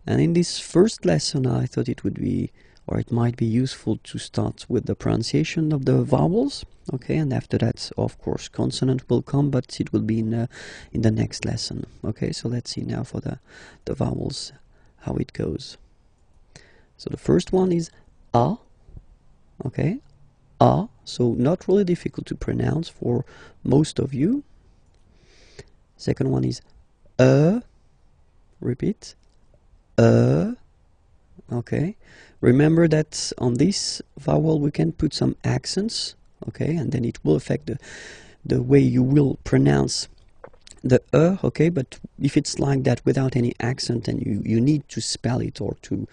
And in this first lesson, I thought it would be, or it might be useful to start with the pronunciation of the vowels. Okay, and after that, of course, consonant will come, but it will be in the next lesson. Okay, so let's see now for the vowels, how it goes. So the first one is A. Okay, A. So not really difficult to pronounce for most of you. Second one is repeat, okay. Remember that on this vowel we can put some accents, okay, and then it will affect the way you will pronounce the okay. But if it's like that without any accent and you need to spell it or to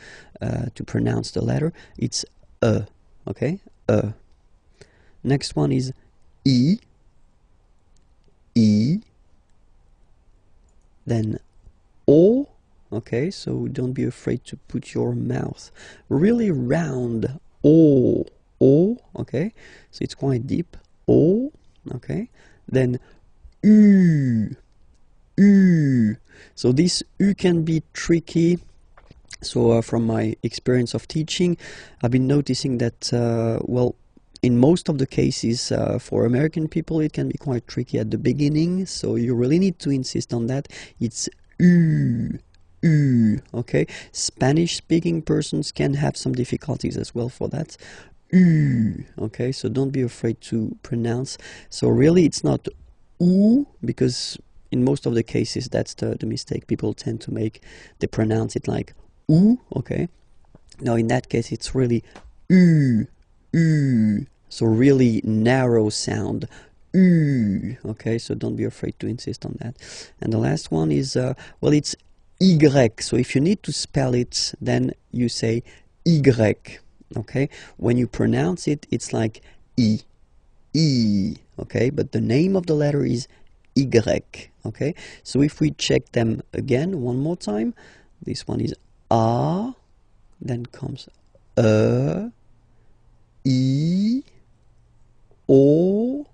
pronounce the letter, it's okay. Next one is E. Then O. Okay, so don't be afraid to put your mouth really round. O, okay, so it's quite deep. O, okay. Then U. So this U can be tricky. So from my experience of teaching, I've been noticing that, well, in most of the cases for American people, it can be quite tricky at the beginning. So you really need to insist on that. It's U. Okay, Spanish speaking persons can have some difficulties as well for that. Okay, so don't be afraid to pronounce. So really it's not oo, because in most of the cases that's the mistake people tend to make. They pronounce it like oo. Okay, now in that case it's really so really narrow sound. Okay, so don't be afraid to insist on that. And the last one is well, it's Y. So if you need to spell it, then you say Y. Okay, when you pronounce it, it's like E. Okay, but the name of the letter is Y. Okay, so if we check them again one more time, this one is A, then comes I, O,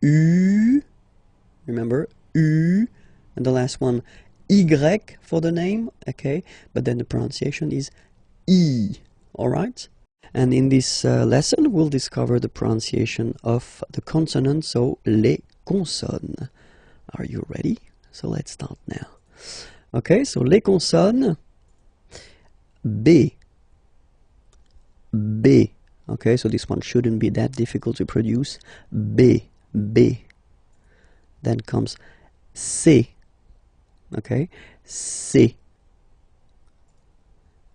U. Remember U, and the last one Y for the name, okay, but then the pronunciation is E, alright? And in this lesson, we'll discover the pronunciation of the consonants, so les consonnes. Are you ready? So let's start now. Okay, so les consonnes, B. Okay, so this one shouldn't be that difficult to produce. B. Then comes C. Okay, C,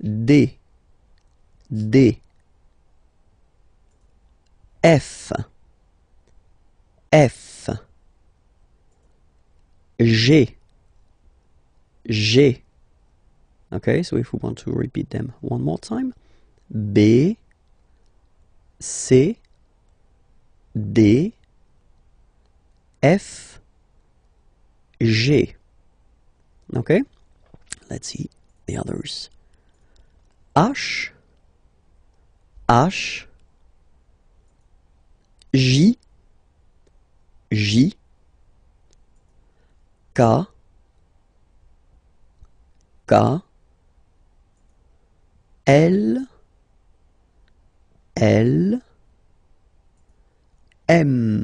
D, F, G. Okay, so if we want to repeat them one more time, B, C, D, F, G. Okay, let's see the others. H, J, K, L, M.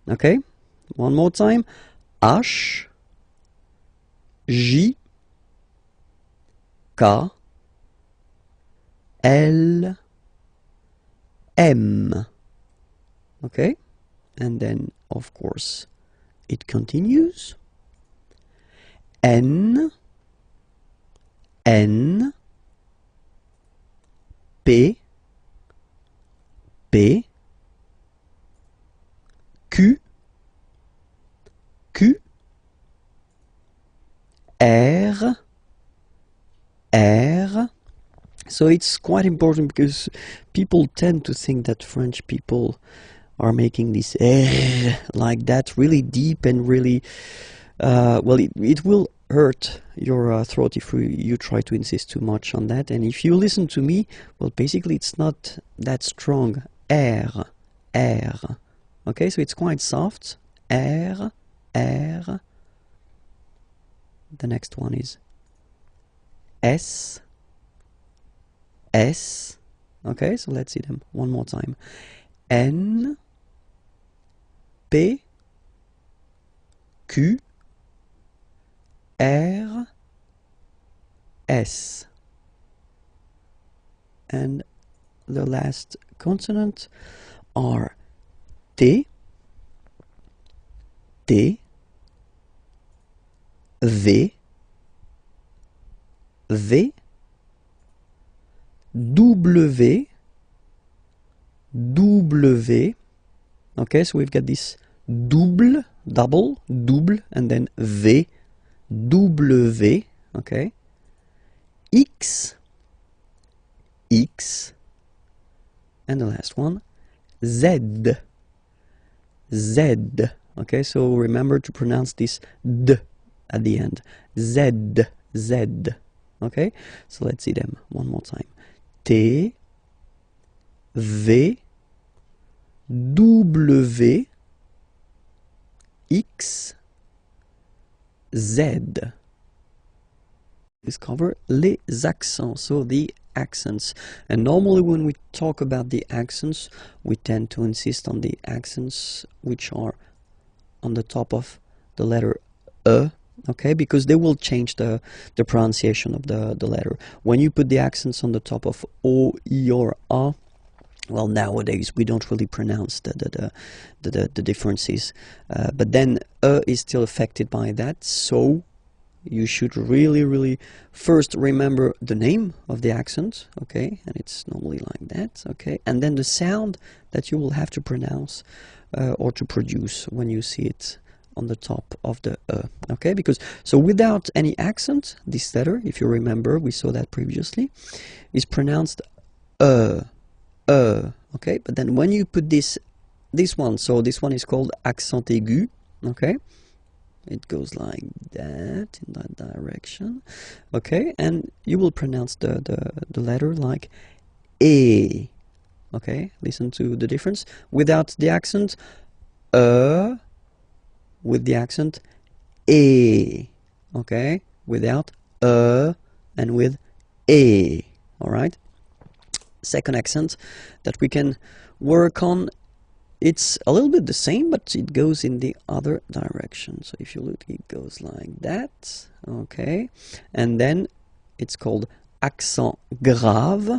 Okay, one more time. H, J, K, L, M. Okay, and then of course it continues. N, P, Q, R. So it's quite important because people tend to think that French people are making this R like that, really deep and really, well, it will hurt your throat if you try to insist too much on that. And if you listen to me, well, basically it's not that strong. R. Okay, so it's quite soft. R. the next one is S, S. Okay, so let's see them one more time. N, P, Q, R, S. And the last consonant are T, T, V, V, W, W. Okay, so we've got this double, and then V, W, okay. X, X, and the last one, Z, Z. Okay, so remember to pronounce this D at the end. Z, Z. Okay, so let's see them one more time. T, V, W, X, Z. Discover les accents, so the accents. And normally when we talk about the accents, we tend to insist on the accents which are on the top of the letter E, okay, because they will change the pronunciation of the letter. When you put the accents on the top of O, I, or A, well, nowadays we don't really pronounce the differences, but then E is still affected by that, so you should really first remember the name of the accent, okay, and it's normally like that, okay, and then the sound that you will have to pronounce or to produce when you see it on the top of the okay, because so without any accent, this letter, if you remember, we saw that previously, is pronounced okay, but then when you put this one, so this one is called accent aigu, okay, it goes like that, in that direction, okay, and you will pronounce the letter like A, okay, listen to the difference. Without the accent, with the accent, A, okay, without and with A, alright. Second accent that we can work on, it's a little bit the same, but it goes in the other direction. So if you look, it goes like that, okay, and then it's called accent grave,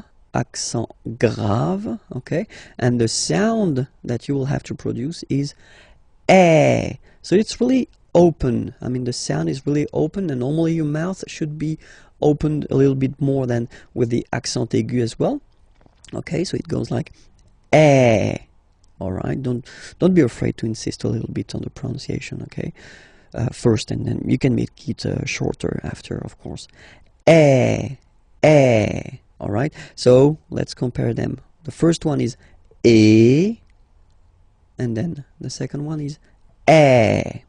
okay, and the sound that you will have to produce is eh. So it's really open. I mean, the sound is really open, and normally your mouth should be opened a little bit more than with the accent aigu as well. Okay, so it goes like eh. All right, don't be afraid to insist a little bit on the pronunciation, okay, first, and then you can make it shorter after, of course. Eh, eh. All right, so let's compare them. The first one is eh, and then the second one is eh.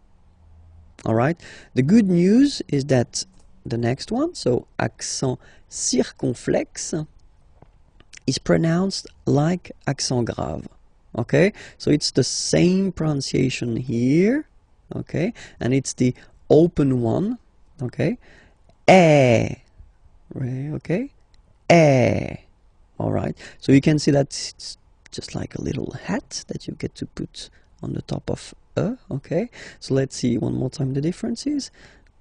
All right, the good news is that the next one, so accent circonflexe, is pronounced like accent grave. Okay, so it's the same pronunciation here, okay, and it's the open one, okay, eh, okay, eh. All right, so you can see that it's just like a little hat that you get to put on the top of okay. So let's see one more time the differences.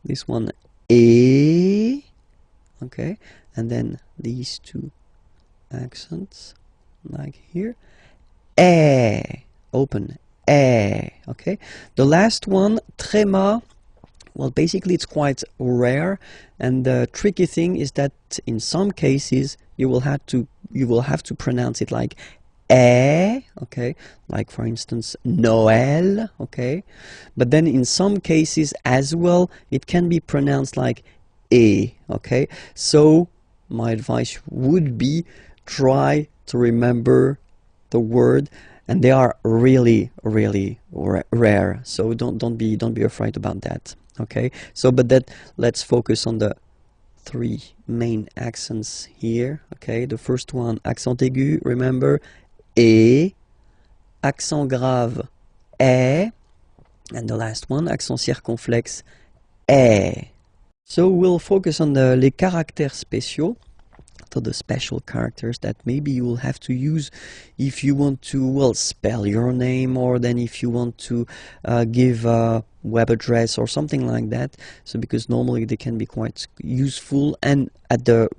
This one, eh, okay, and then these two accents, like here, eh, open, eh, okay. The last one, tréma, well, basically it's quite rare, and the tricky thing is that in some cases you will have to pronounce it like eh, okay, like for instance Noël, okay, but then in some cases as well it can be pronounced like eh, okay. So my advice would be try to remember the word, and they are really rare, so don't be afraid about that, okay. So but that, let's focus on the three main accents here, okay. The first one, accent aigu, remember, e, accent grave, e, and the last one, accent circonflexe, e. So we'll focus on les caractères spéciaux, so the special characters that maybe you will have to use if you want to, well, spell your name, or then if you want to give a web address or something like that. So because normally they can be quite useful, and at the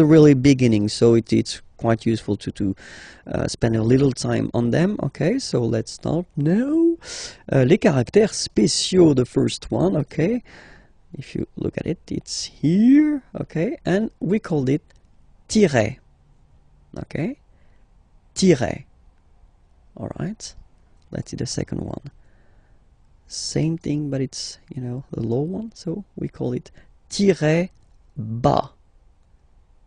really beginning, so it's quite useful to spend a little time on them. Okay, so let's start now. Les caractères spéciaux, the first one. Okay, if you look at it, it's here. Okay, and we called it tiret. Okay, tiret. All right, let's see the second one. Same thing, but it's, you know, the low one, so we call it tiret bas.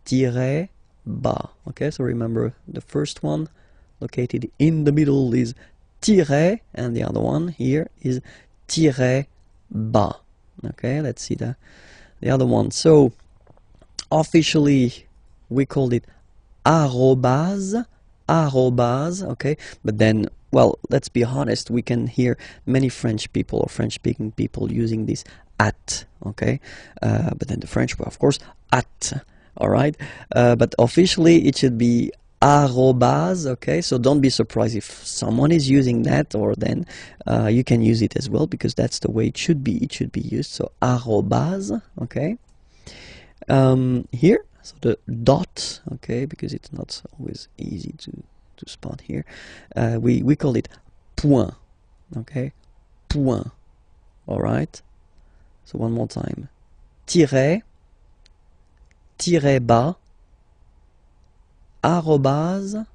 Tiret bas. Okay, so remember the first one located in the middle is tiret, and the other one here is tiret bas. Okay, let's see the other one. So officially we called it arrobase, arrobase. Okay, but then, well, let's be honest, we can hear many French people or French-speaking people using this at. Okay, but then the French were, of course, at. All right, but officially it should be arrobase. Okay, so don't be surprised if someone is using that, or then you can use it as well, because that's the way it should be used. So arrobase. Okay, here, so the dot. Okay, because it's not always easy to spot here, we call it point. Okay, point. All right, so one more time: tiret, tiret bas, arrobase,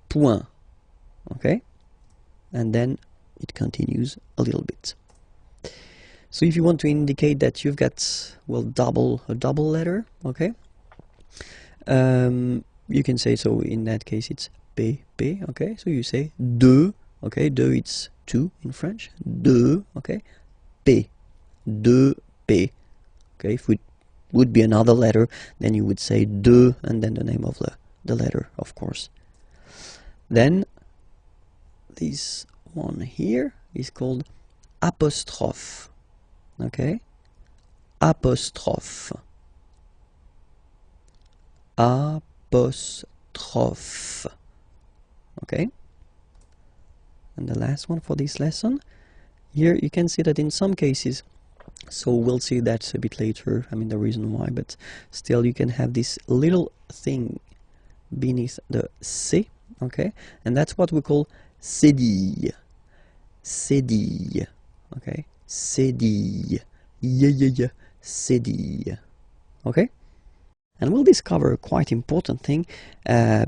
point. Okay, and then it continues a little bit. So if you want to indicate that you've got, well, a double letter, okay, you can say, so in that case it's p. Okay, so you say deux. Okay, deux, it's two in French. Deux. Okay, p, deux p. Okay, if it would be another letter, then you would say deux, and then the name of the letter, of course. Then this one here is called apostrophe. Okay, apostrophe, apostrophe. Okay, and the last one for this lesson, here you can see that in some cases, so we'll see that a bit later, I mean the reason why, but still you can have this little thing beneath the C. Okay, and that's what we call cédille. Cédille. Okay, cédille. Yeah. Cédille. Okay, and we'll discover a quite important thing,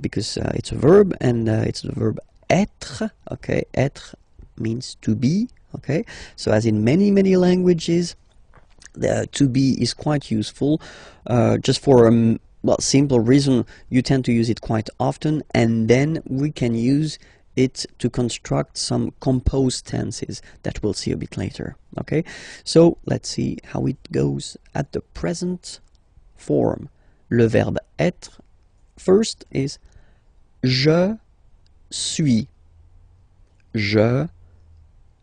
because it's a verb, and it's the verb être. Okay, être means to be. Okay, so as in many languages, the to be is quite useful, just for well, simple reason. You tend to use it quite often, and then we can use it to construct some composed tenses that we'll see a bit later. Okay, so let's see how it goes at the present form. Le verbe être first is je suis. Je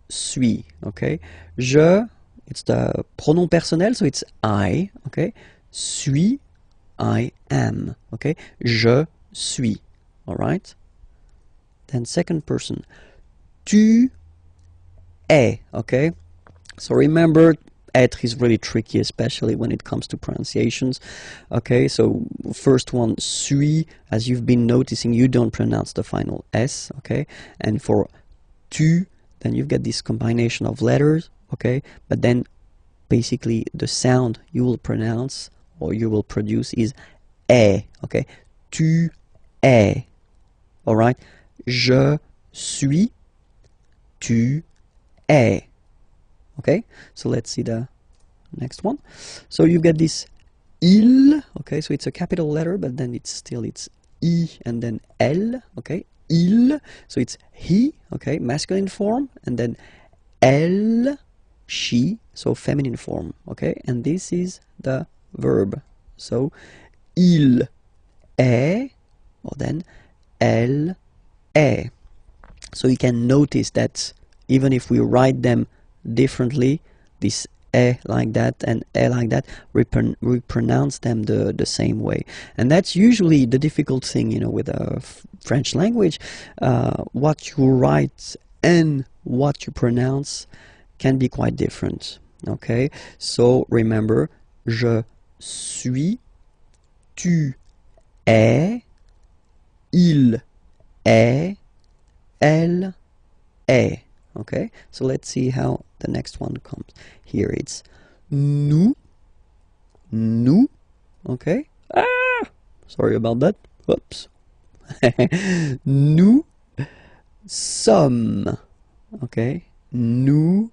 suis. Okay, je, it's the pronom personnel, so it's I. Okay, suis, I am. Okay, je suis. All right. Then second person, tu es. Okay, so remember, être is really tricky, especially when it comes to pronunciations. Okay, so first one, suis, as you've been noticing, you don't pronounce the final S. Okay, and for tu, then you've got this combination of letters. Okay, but then basically the sound you will pronounce or you will produce is est. Okay, tu es. All right, je suis, tu es. Okay, so let's see the next one. So you've got this il. Okay, so it's a capital letter, but then it's I and then L. Okay, il, so it's he. Okay, masculine form, and then elle, she, so feminine form. Okay, and this is the verb. So il est, or then elle est. So you can notice that even if we write them differently, this like that and like that, we pronounce them the same way. And that's usually the difficult thing, you know, with a French language. What you write and what you pronounce can be quite different. Okay, so remember, je suis, tu es, il est, elle est. Okay, so let's see how the next one comes. Here it's nous, okay? Sorry about that. Whoops. Nous sommes, okay? Nous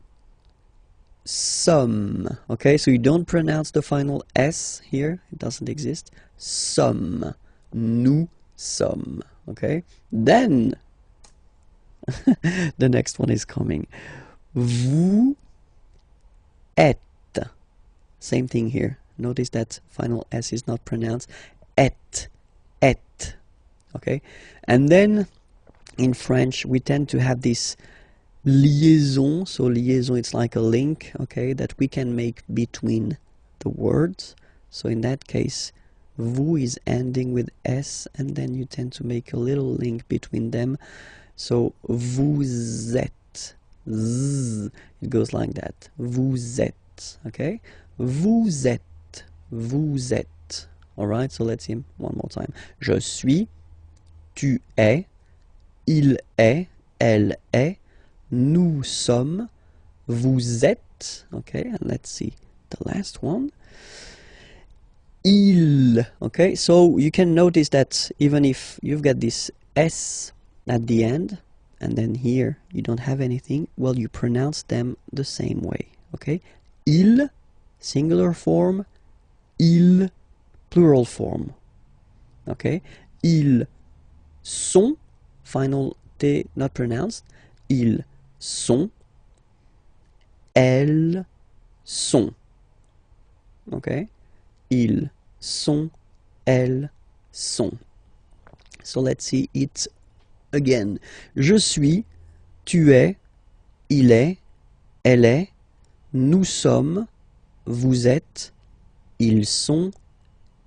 sommes, okay? So you don't pronounce the final S here. It doesn't exist. Sommes. Nous sommes, okay? Then the next one is coming. Vous êtes. Same thing here. Notice that final S is not pronounced. Et. Okay? And then in French we tend to have this liaison. So liaison, it's like a link, okay, that we can make between the words. So in that case, vous is ending with S, and then you tend to make a little link between them. So vous êtes, z, it goes like that. Vous êtes, okay? Vous êtes, vous êtes. All right, so let's see one more time. Je suis, tu es, il est, elle est, nous sommes, vous êtes. Okay, and let's see the last one. Il. Okay, so you can notice that even if you've got this S at the end, and then here you don't have anything, well, you pronounce them the same way. Okay, il, singular form, il, plural form. Okay, ils sont, final T not pronounced, ils sont, elles sont. Okay, ils sont, elles sont. So let's see it again. Je suis, tu es, il est, elle est, nous sommes, vous êtes, ils sont,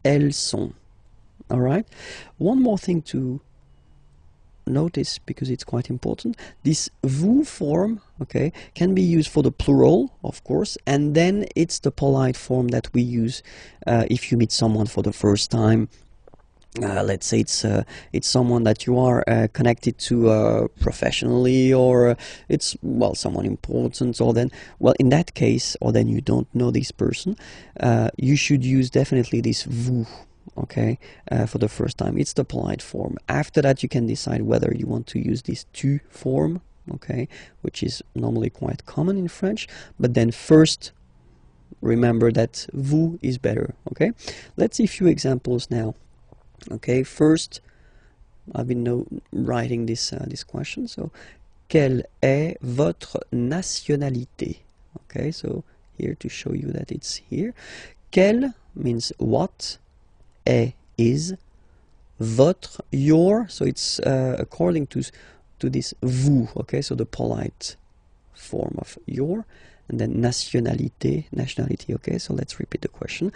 elles sont. All right. One more thing to notice, because it's quite important. This vous form, okay, can be used for the plural, of course, and then it's the polite form that we use if you meet someone for the first time. Let's say it's someone that you are connected to professionally, or it's, well, someone important, or then, well, in that case, or then you don't know this person, you should use definitely this vous, okay, for the first time. It's the polite form. After that, you can decide whether you want to use this tu form, okay, which is normally quite common in French, but then first remember that vous is better. Okay, let's see a few examples now. Okay, first, I've been writing this question. So, quelle est votre nationalité? Okay, so here to show you that it's here. Quelle means what, est is, votre, your. So it's according to this vous. Okay, so the polite form of your, and then nationalité. Okay, so let's repeat the question.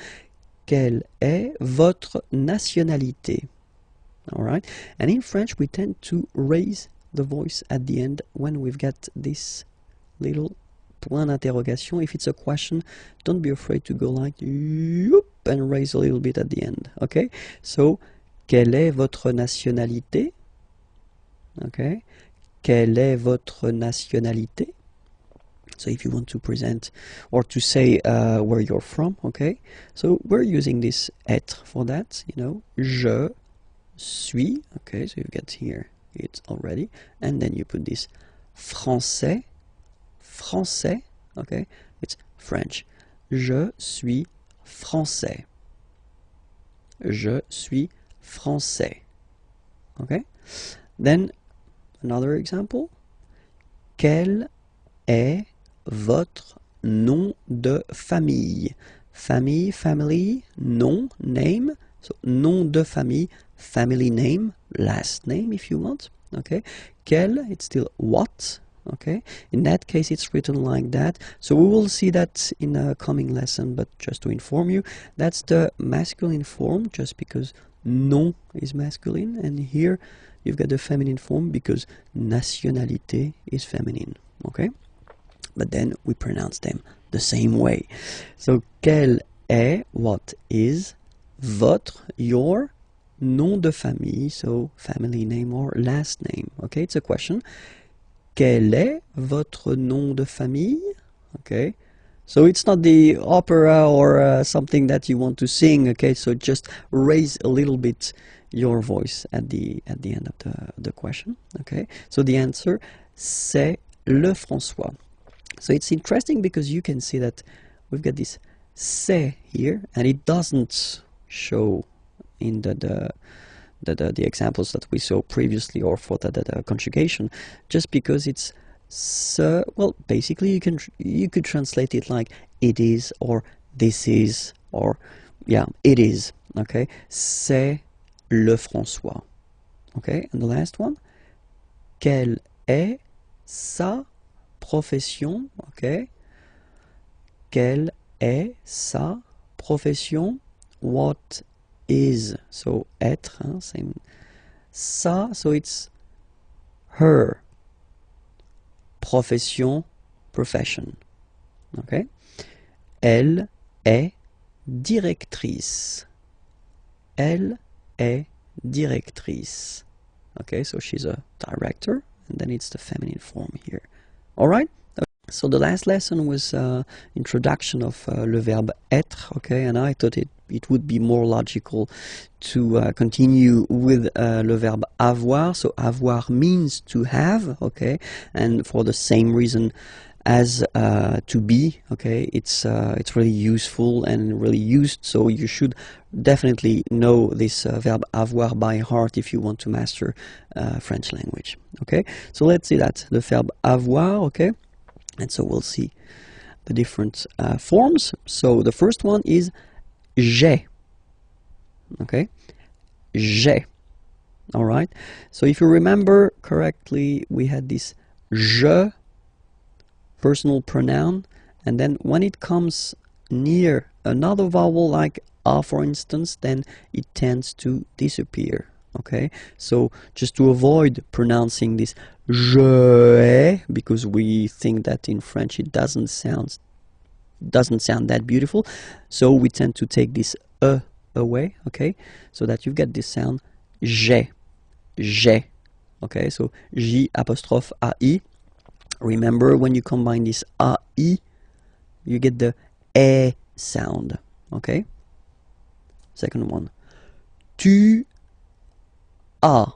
Quelle est votre nationalité? All right. And in French, we tend to raise the voice at the end when we've got this little point d'interrogation. If it's a question, don't be afraid to go like yoop and raise a little bit at the end. Okay. So, quelle est votre nationalité? Okay. Quelle est votre nationalité? So if you want to present or to say where you're from, okay? So we're using this être for that, you know. Je suis, okay, so you get here it already. And then you put this français, okay? It's French. Je suis français. Je suis français. Okay? Then another example. Quel est votre nom de famille? Famille, family, nom, name. So nom de famille, family name, last name if you want. Okay. Quel, it's still what, Okay, in that case it's written like that. So we will see that in a coming lesson, but just to inform you, that's the masculine form, just because non is masculine, and here you've got the feminine form because nationalité is feminine. Okay, but then we pronounce them the same way. So quel est, what is, votre, your nom de famille, so family name or last name. Okay, it's a question. Quel est votre nom de famille? Okay, so it's not the opera or something that you want to sing. Okay, so just raise a little bit your voice at the end of the question. Okay, so the answer, c'est le François. So it's interesting because you can see that we've got this c'est here, and it doesn't show in the examples that we saw previously, or for the conjugation, just because it's so, well, basically you could translate it like it is, or this is, or yeah, it is. Okay, c'est le François. Okay, and the last one, quelle est sa profession? Okay, quelle est sa profession? What is, so être, hein, same, sa, so it's her, profession, profession. Okay, elle est directrice. Elle est directrice. Okay, so she's a director, and then it's the feminine form here. All right. So the last lesson was introduction of le verbe être, okay, and I thought it would be more logical to continue with le verbe avoir. So avoir means to have, okay, and for the same reason as to be, okay, it's really useful and really used, so you should definitely know this verb avoir by heart if you want to master French language. Okay, so let's see that, the verb avoir, okay. And so we'll see the different forms. So the first one is j'ai. Okay, j'ai. All right. So if you remember correctly, we had this je, personal pronoun, and then when it comes near another vowel like a, for instance, then it tends to disappear. Okay, so just to avoid pronouncing this je ai, because we think that in French it doesn't sound that beautiful, so we tend to take this away, okay, so that you get this sound j'ai, j'ai. Okay, so j apostrophe ai. Remember, when you combine this ai, you get the e sound. Okay, second one, tu as.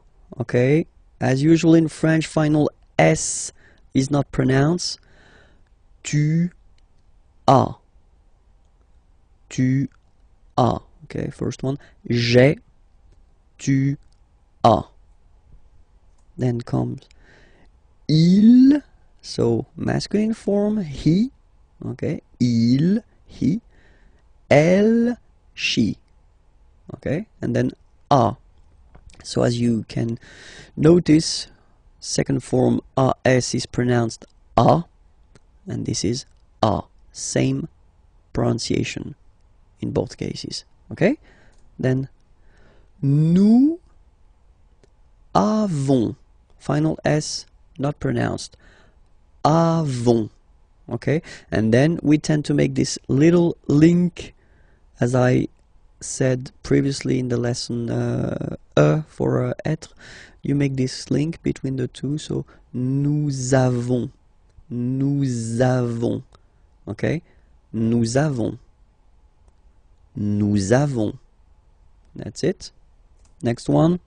Okay, as usual in French, final S is not pronounced. Tu as. Tu as. Okay, first one. J'ai. Tu as. Then comes il. So masculine form, he. Okay, il, he. Elle, she. Okay, and then a. So as you can notice, second form as is pronounced a, and this is a. Same pronunciation in both cases. Okay? Then nous avons, final S not pronounced, avons. Okay? And then we tend to make this little link, as I said previously in the lesson, for être, you make this link between the two, so nous avons, okay, nous avons, that's it. Next one,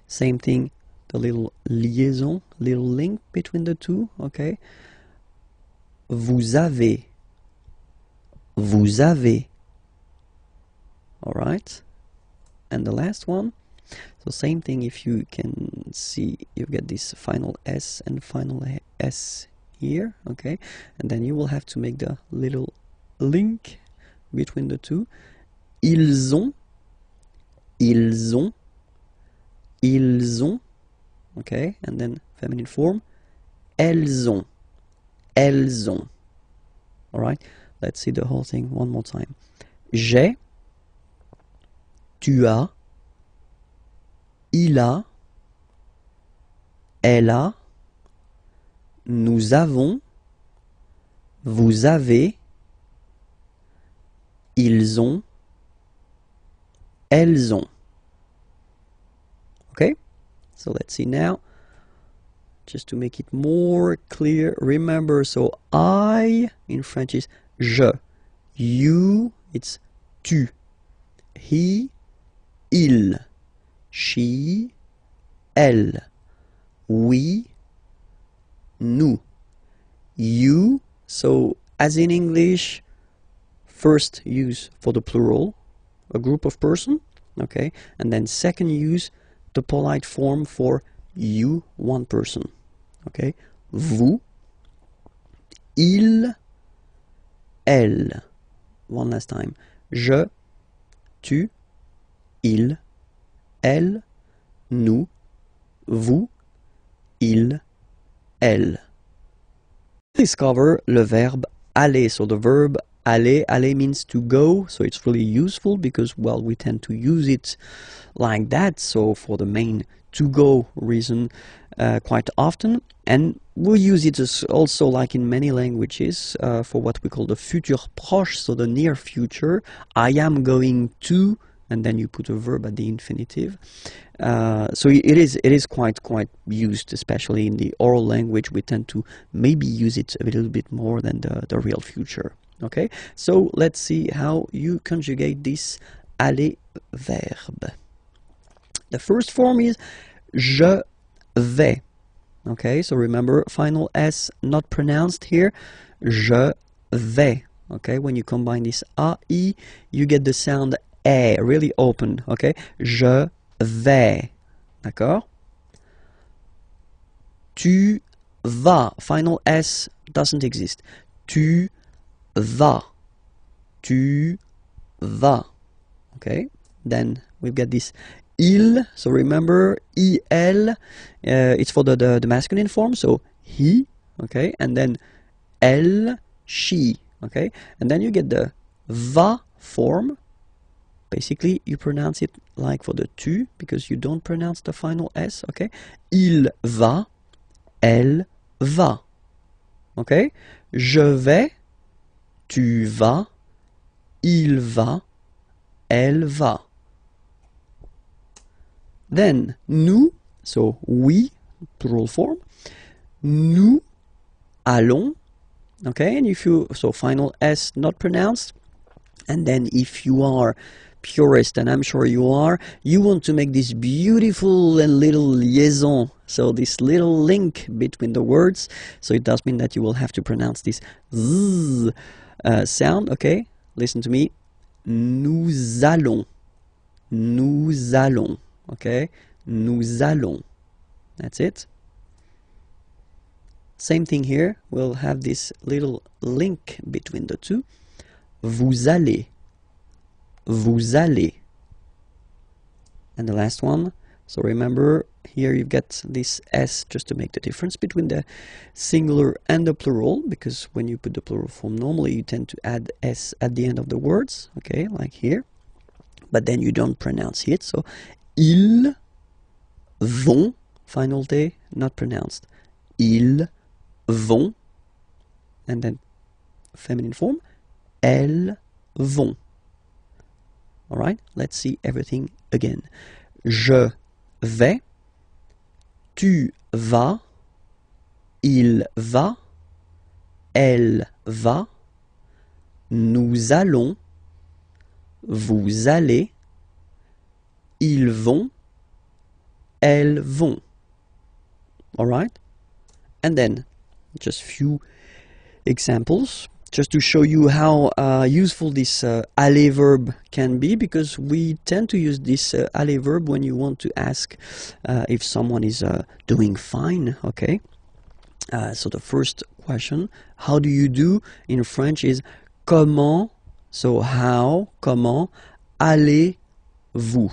same thing, the little liaison, little link between the two, okay, vous avez, all right. And the last one, so same thing, if you can see, you get this final S and final S here, okay, and then you will have to make the little link between the two. Ils ont, okay, and then feminine form, elles ont, elles ont. All right, let's see the whole thing one more time. J'ai, tu as, il a, elle a, nous avons, vous avez, ils ont, elles ont. Okay, so let's see now, just to make it more clear. Remember, so I in French is je, you it's tu, he, il, she, elle, we, nous, you. So as in English, first use for the plural, a group of person, okay, and then second use the polite form for you, one person, okay, vous, il, elle. One last time, je, tu, il, elle, nous, vous, il, elle. Discover le verbe aller. So the verb aller, aller means to go, so it's really useful because, well, we tend to use it like that, so for the main to go reason quite often, and we'll use it as also, like in many languages, for what we call the futur proche, so the near future. I am going to, and then you put a verb at the infinitive. So it is quite used, especially in the oral language. We tend to maybe use it a little bit more than the real future. Okay, so let's see how you conjugate this aller verb. The first form is je vais. Okay, so remember, final S not pronounced here. Je vais. Okay, when you combine this A-I, you get the sound E, really open. Okay, je vais. D'accord? Tu vas. Final S doesn't exist. Tu vas. Tu vas. Okay, then we've got this il. So remember, il, it's for the masculine form, so he. Okay, and then elle, she. Okay, and then you get the va form. Basically, you pronounce it like for the tu, because you don't pronounce the final S, okay? Il va, elle va, okay? Je vais, tu vas, il va, elle va. Then, nous, so we, plural form, nous allons, okay? And if you, so final S not pronounced, and then if you are purist, and I'm sure you are, you want to make this beautiful and little liaison, so this little link between the words, so it does mean that you will have to pronounce this z sound, okay? Listen to me. Nous allons. Nous allons. Okay? Nous allons. That's it. Same thing here. We'll have this little link between the two. Vous allez. Vous allez. And the last one, so remember, here you've got this S just to make the difference between the singular and the plural, because when you put the plural form normally you tend to add S at the end of the words, okay, like here, but then you don't pronounce it, so ils vont, final T not pronounced, ils vont, and then feminine form, elles vont. Alright, let's see everything again. Je vais, tu vas, il va, elle va, nous allons, vous allez, ils vont, elles vont. Alright? And then, just few examples, just to show you how useful this aller verb can be, because we tend to use this aller verb when you want to ask if someone is doing fine, okay? So the first question, how do you do, in French is comment, so how, comment, allez-vous?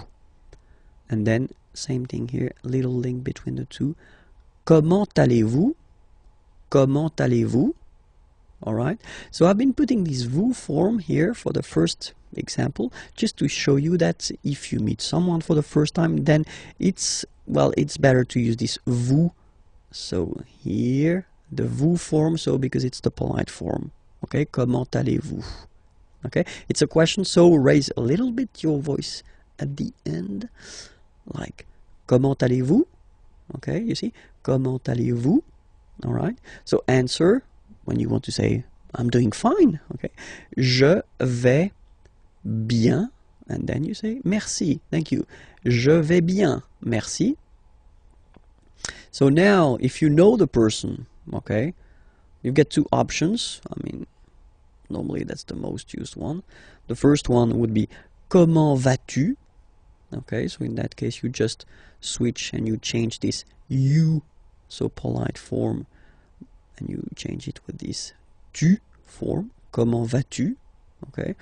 And then, same thing here, little link between the two. Comment allez-vous? comment allez-vous? All right. So I've been putting this vous form here for the first example, just to show you that if you meet someone for the first time, then it's better to use this vous. So here, the vous form, so because it's the polite form. Okay, comment allez-vous? Okay, it's a question, so raise a little bit your voice at the end, like comment allez-vous? Okay, you see, comment allez-vous? All right, so answer when you want to say I'm doing fine. Okay, je vais bien, and then you say merci, thank you. Je vais bien, merci. So now, if you know the person, okay, you get two options. I mean, normally that's the most used one. The first one would be comment vas-tu? Okay, so in that case you just switch and you change this you, so polite form, and you change it with this tu form. Comment vas-tu? Okay,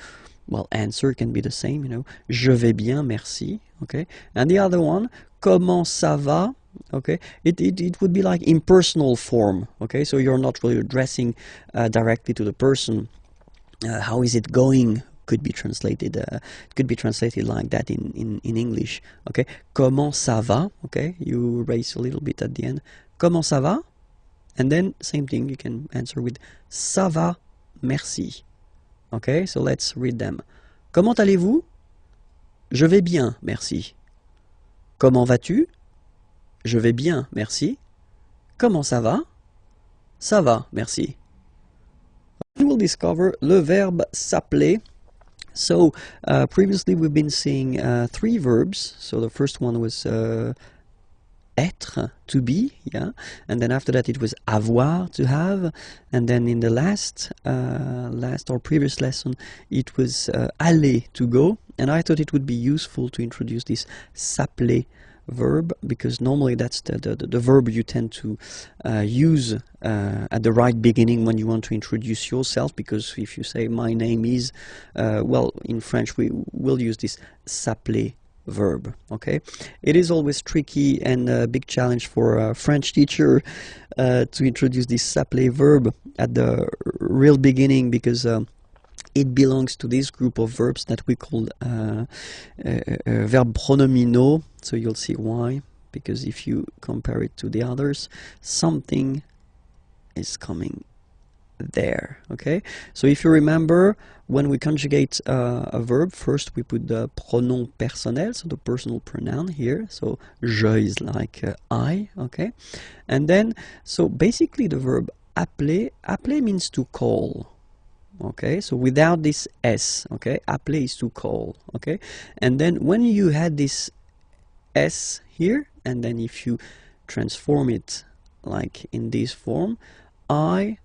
well, answer can be the same, you know, je vais bien, merci. Okay, and the other one, comment ça va? Okay, it would be like impersonal form. Okay, so you're not really addressing directly to the person. How is it going? Could be translated like that in English. Okay, comment ça va? Okay, you raise a little bit at the end. Comment ça va? And then same thing, you can answer with ça va, merci. Okay, so let's read them. Comment allez-vous? Je vais bien, merci. Comment vas-tu? Je vais bien, merci. Comment ça va? Ça va, merci. We will discover le verbe s'appeler. So previously we've been seeing three verbs. So the first one was être, to be, yeah, and then after that it was avoir, to have, and then in the last or previous lesson it was aller, to go. And I thought it would be useful to introduce this s'appeler verb, because normally that's the verb you tend to use at the right beginning when you want to introduce yourself, because if you say my name is, well, in French we will use this s'appeler verb. Okay, it is always tricky and a big challenge for a French teacher to introduce this s'appeler verb at the real beginning, because it belongs to this group of verbs that we call verb pronominaux. So you'll see why, because if you compare it to the others, something is coming there. Okay, so if you remember, when we conjugate a verb, first we put the pronom personnel, so the personal pronoun here. So je is like I. Okay, and then so basically the verb appeler means to call. Okay, so without this s, okay, appeler is to call. Okay, and then when you had this s here, and then if you transform it like in this form, I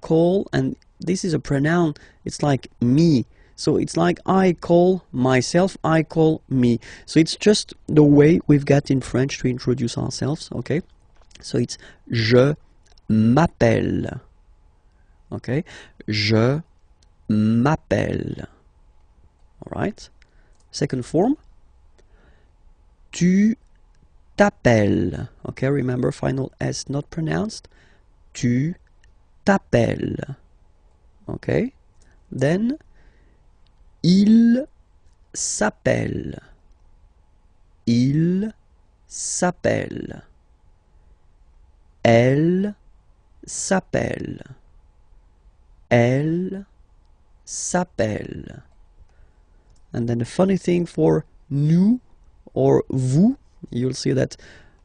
call, and this is a pronoun, it's like me, so it's like I call myself, I call me. So it's just the way we've got in French to introduce ourselves. Okay, so it's je m'appelle. Okay, je m'appelle. All right, second form, tu t'appelles. Okay, remember, final S not pronounced. Tu t'appelles. Okay, then il s'appelle. Il s'appelle. Elle s'appelle. Elle s'appelle. And then the funny thing for nous or vous, you'll see that,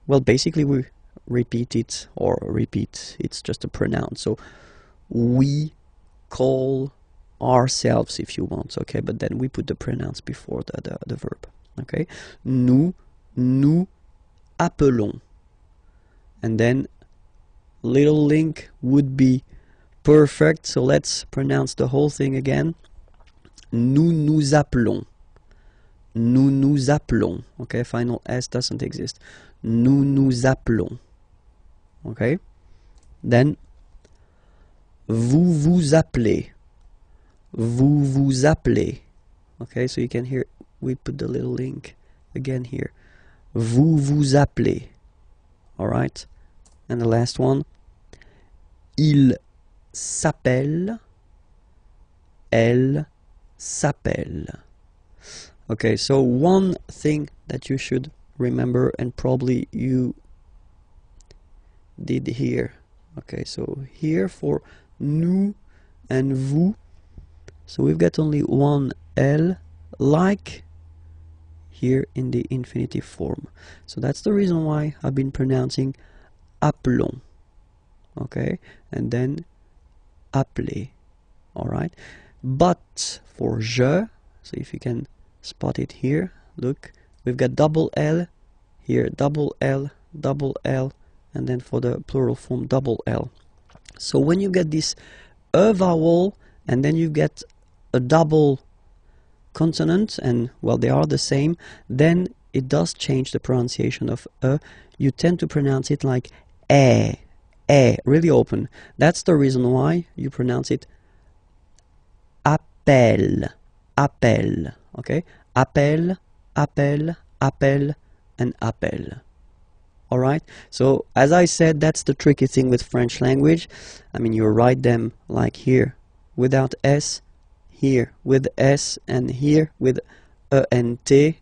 well, basically we repeat it, or repeat, it's just a pronoun. So we call ourselves, if you want, okay, but then we put the pronouns before the verb. Okay, nous appelons. And then little link would be perfect, so let's pronounce the whole thing again. Nous appelons. Nous appelons. Okay, final S doesn't exist. Nous appelons. Okay, then vous appelez. Vous appelez. Okay, so you can hear we put the little link again here. Vous appelez. All right, and the last one, il s'appelle, elle s'appelle. Okay, so one thing that you should remember, and probably you did here. Okay, so here for nous and vous, so we've got only one L, like here in the infinitive form. So that's the reason why I've been pronouncing appelons. Okay, and then appeler. Alright, but for je, so if you can spot it here, look, we've got double L here, double L, and then for the plural form double L. So when you get this a vowel and then you get a double consonant, and well, they are the same, then it does change the pronunciation of a. You tend to pronounce it like really open. That's the reason why you pronounce it appel, okay? Appel, and appel. Alright, so as I said, that's the tricky thing with French language. I mean, you write them like here without S, here with S, and here with E and T,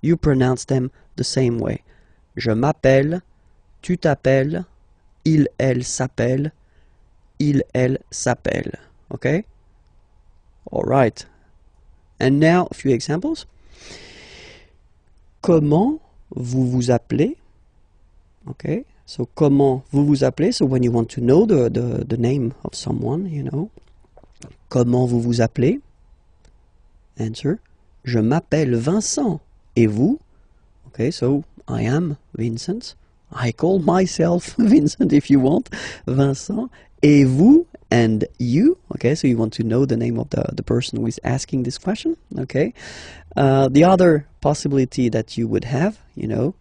you pronounce them the same way. Je m'appelle, tu t'appelles, il, elle s'appelle, il, elle s'appelle. Okay? Alright. And now a few examples. Comment vous vous appelez? Okay, so comment vous vous appelez? So when you want to know the name of someone, you know. Comment vous vous appelez? Answer. Je m'appelle Vincent. Et vous? Okay, so I am Vincent. I call myself Vincent if you want. Vincent. Et vous? And you? Okay, so you want to know the name of the person who is asking this question. Okay. The other possibility that you would have, you know.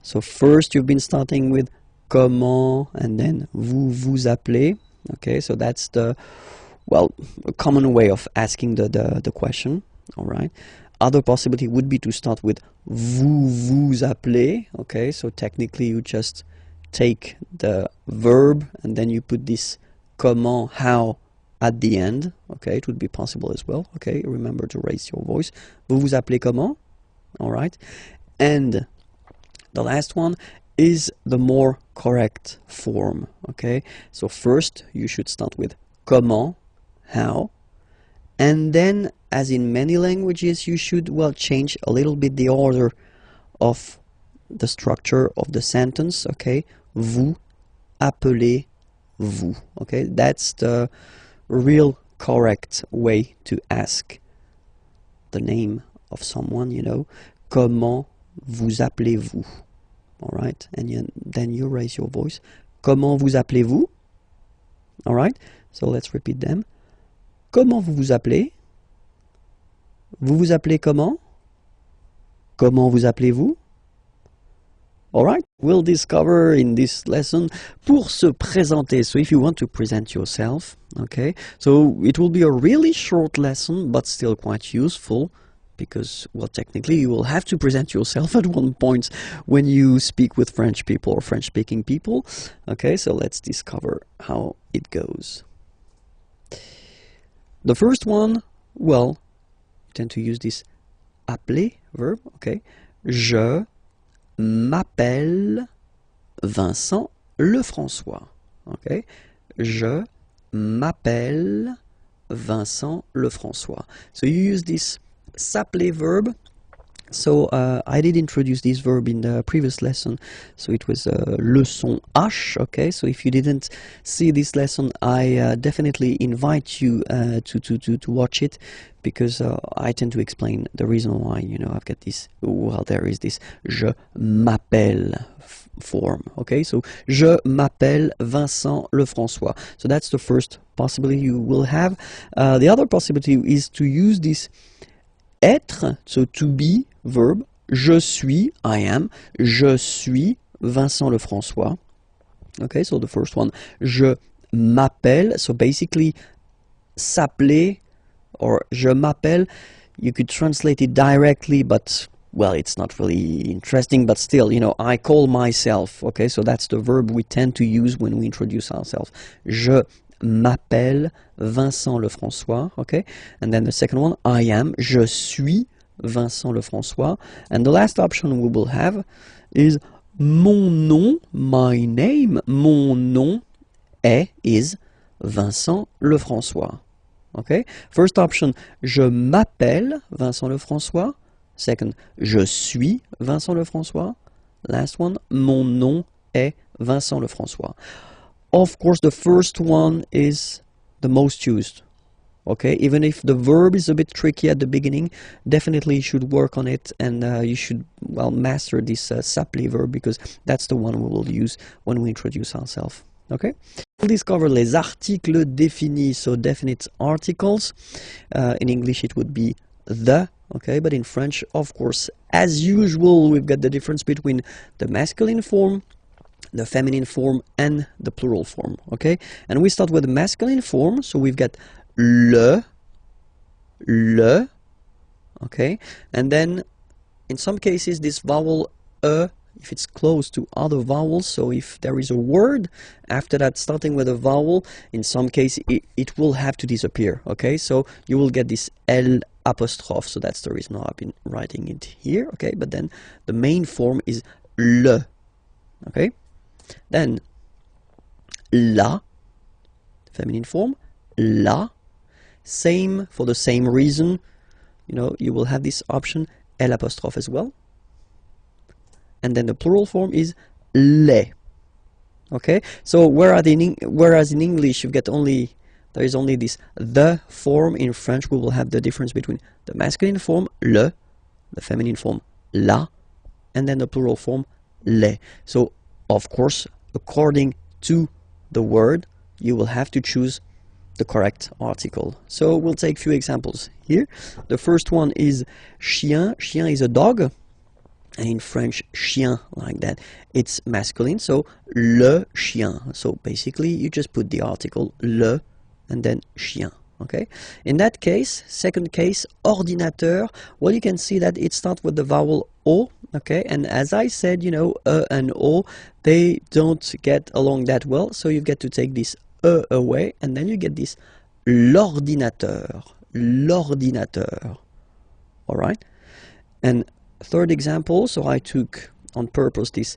So first you've been starting with comment and then vous vous appelez. Okay, so that's the, well, a common way of asking the question. All right. Other possibility would be to start with vous vous appelez. Okay, so technically you just take the verb and then you put this comment, how, at the end. Okay, it would be possible as well. Okay, remember to raise your voice. Vous vous appelez comment? All right. And the last one is the more correct form. Okay, so first you should start with comment, how, and then, as in many languages, you should, well, change a little bit the order of the structure of the sentence. Okay, vous appelez vous. Okay, that's the real correct way to ask the name of someone, you know. Comment vous appelez-vous? All right, and then you raise your voice. Comment vous appelez-vous? All right, so let's repeat them. Comment vous vous appelez? Vous vous appelez comment? Comment vous appelez-vous? All right, we'll discover in this lesson pour se présenter. So if you want to present yourself, okay, so it will be a really short lesson, but still quite useful. Because, well, technically you will have to present yourself at one point when you speak with French people or French-speaking people. Okay, so let's discover how it goes. The first one, well, you tend to use this appeler verb, okay. Je m'appelle Vincent Lefrançois. Okay, je m'appelle Vincent Lefrançois. So you use this s'appeler verb. So I did introduce this verb in the previous lesson, so it was leçon H. Okay, so if you didn't see this lesson, I definitely invite you to watch it, because I tend to explain the reason why, you know, I've got this, well, there is this je m'appelle form. Okay, so je m'appelle Vincent Lefrançois. So that's the first possibility you will have. The other possibility is to use this être, so to be verb. Je suis, I am, je suis Vincent Lefrançois. Okay, so the first one, je m'appelle, so basically s'appeler or je m'appelle, you could translate it directly, but well, it's not really interesting, but still, you know, I call myself, okay, so that's the verb we tend to use when we introduce ourselves. Je m'appelle Vincent Lefrançois, okay, and then the second one, I am, je suis Vincent Lefrançois, and the last option we will have is mon nom, my name, mon nom is Vincent Lefrançois, okay. First option, je m'appelle Vincent Lefrançois. Second, je suis Vincent Lefrançois. Last one, mon nom est Vincent Lefrançois. Of course, the first one is the most used. Okay, even if the verb is a bit tricky at the beginning, definitely you should work on it, and you should, well, master this s'appeler verb, because that's the one we will use when we introduce ourselves. Okay, we'll discover les articles définis, so definite articles. In English it would be the. Okay, but in French, of course, as usual, we've got the difference between the masculine form, the feminine form, and the plural form. Okay, and we start with the masculine form, so we've got le, okay, and then in some cases this vowel if it's close to other vowels, so if there is a word after that starting with a vowel, in some cases it will have to disappear. Okay, so you will get this L apostrophe, so that's the reason why I've been writing it here. Okay, but then the main form is le. Okay, then la, feminine form, la, same, for the same reason, you know, you will have this option L apostrophe as well. And then the plural form is les. Okay, so whereas in English there is only this the form, in French we will have the difference between the masculine form le, the feminine form la, and then the plural form les. So of course, according to the word, you will have to choose the correct article. So we'll take a few examples here. The first one is chien. Chien is a dog. And in French, chien, like that, it's masculine, so le chien. So basically, you just put the article le and then chien. Okay. In that case, second case, ordinateur. Well, you can see that it starts with the vowel o. Okay. And as I said, you know, and o, they don't get along that well. So you get to take this away, and then you get this l'ordinateur. L'ordinateur. All right. And third example, so I took on purpose this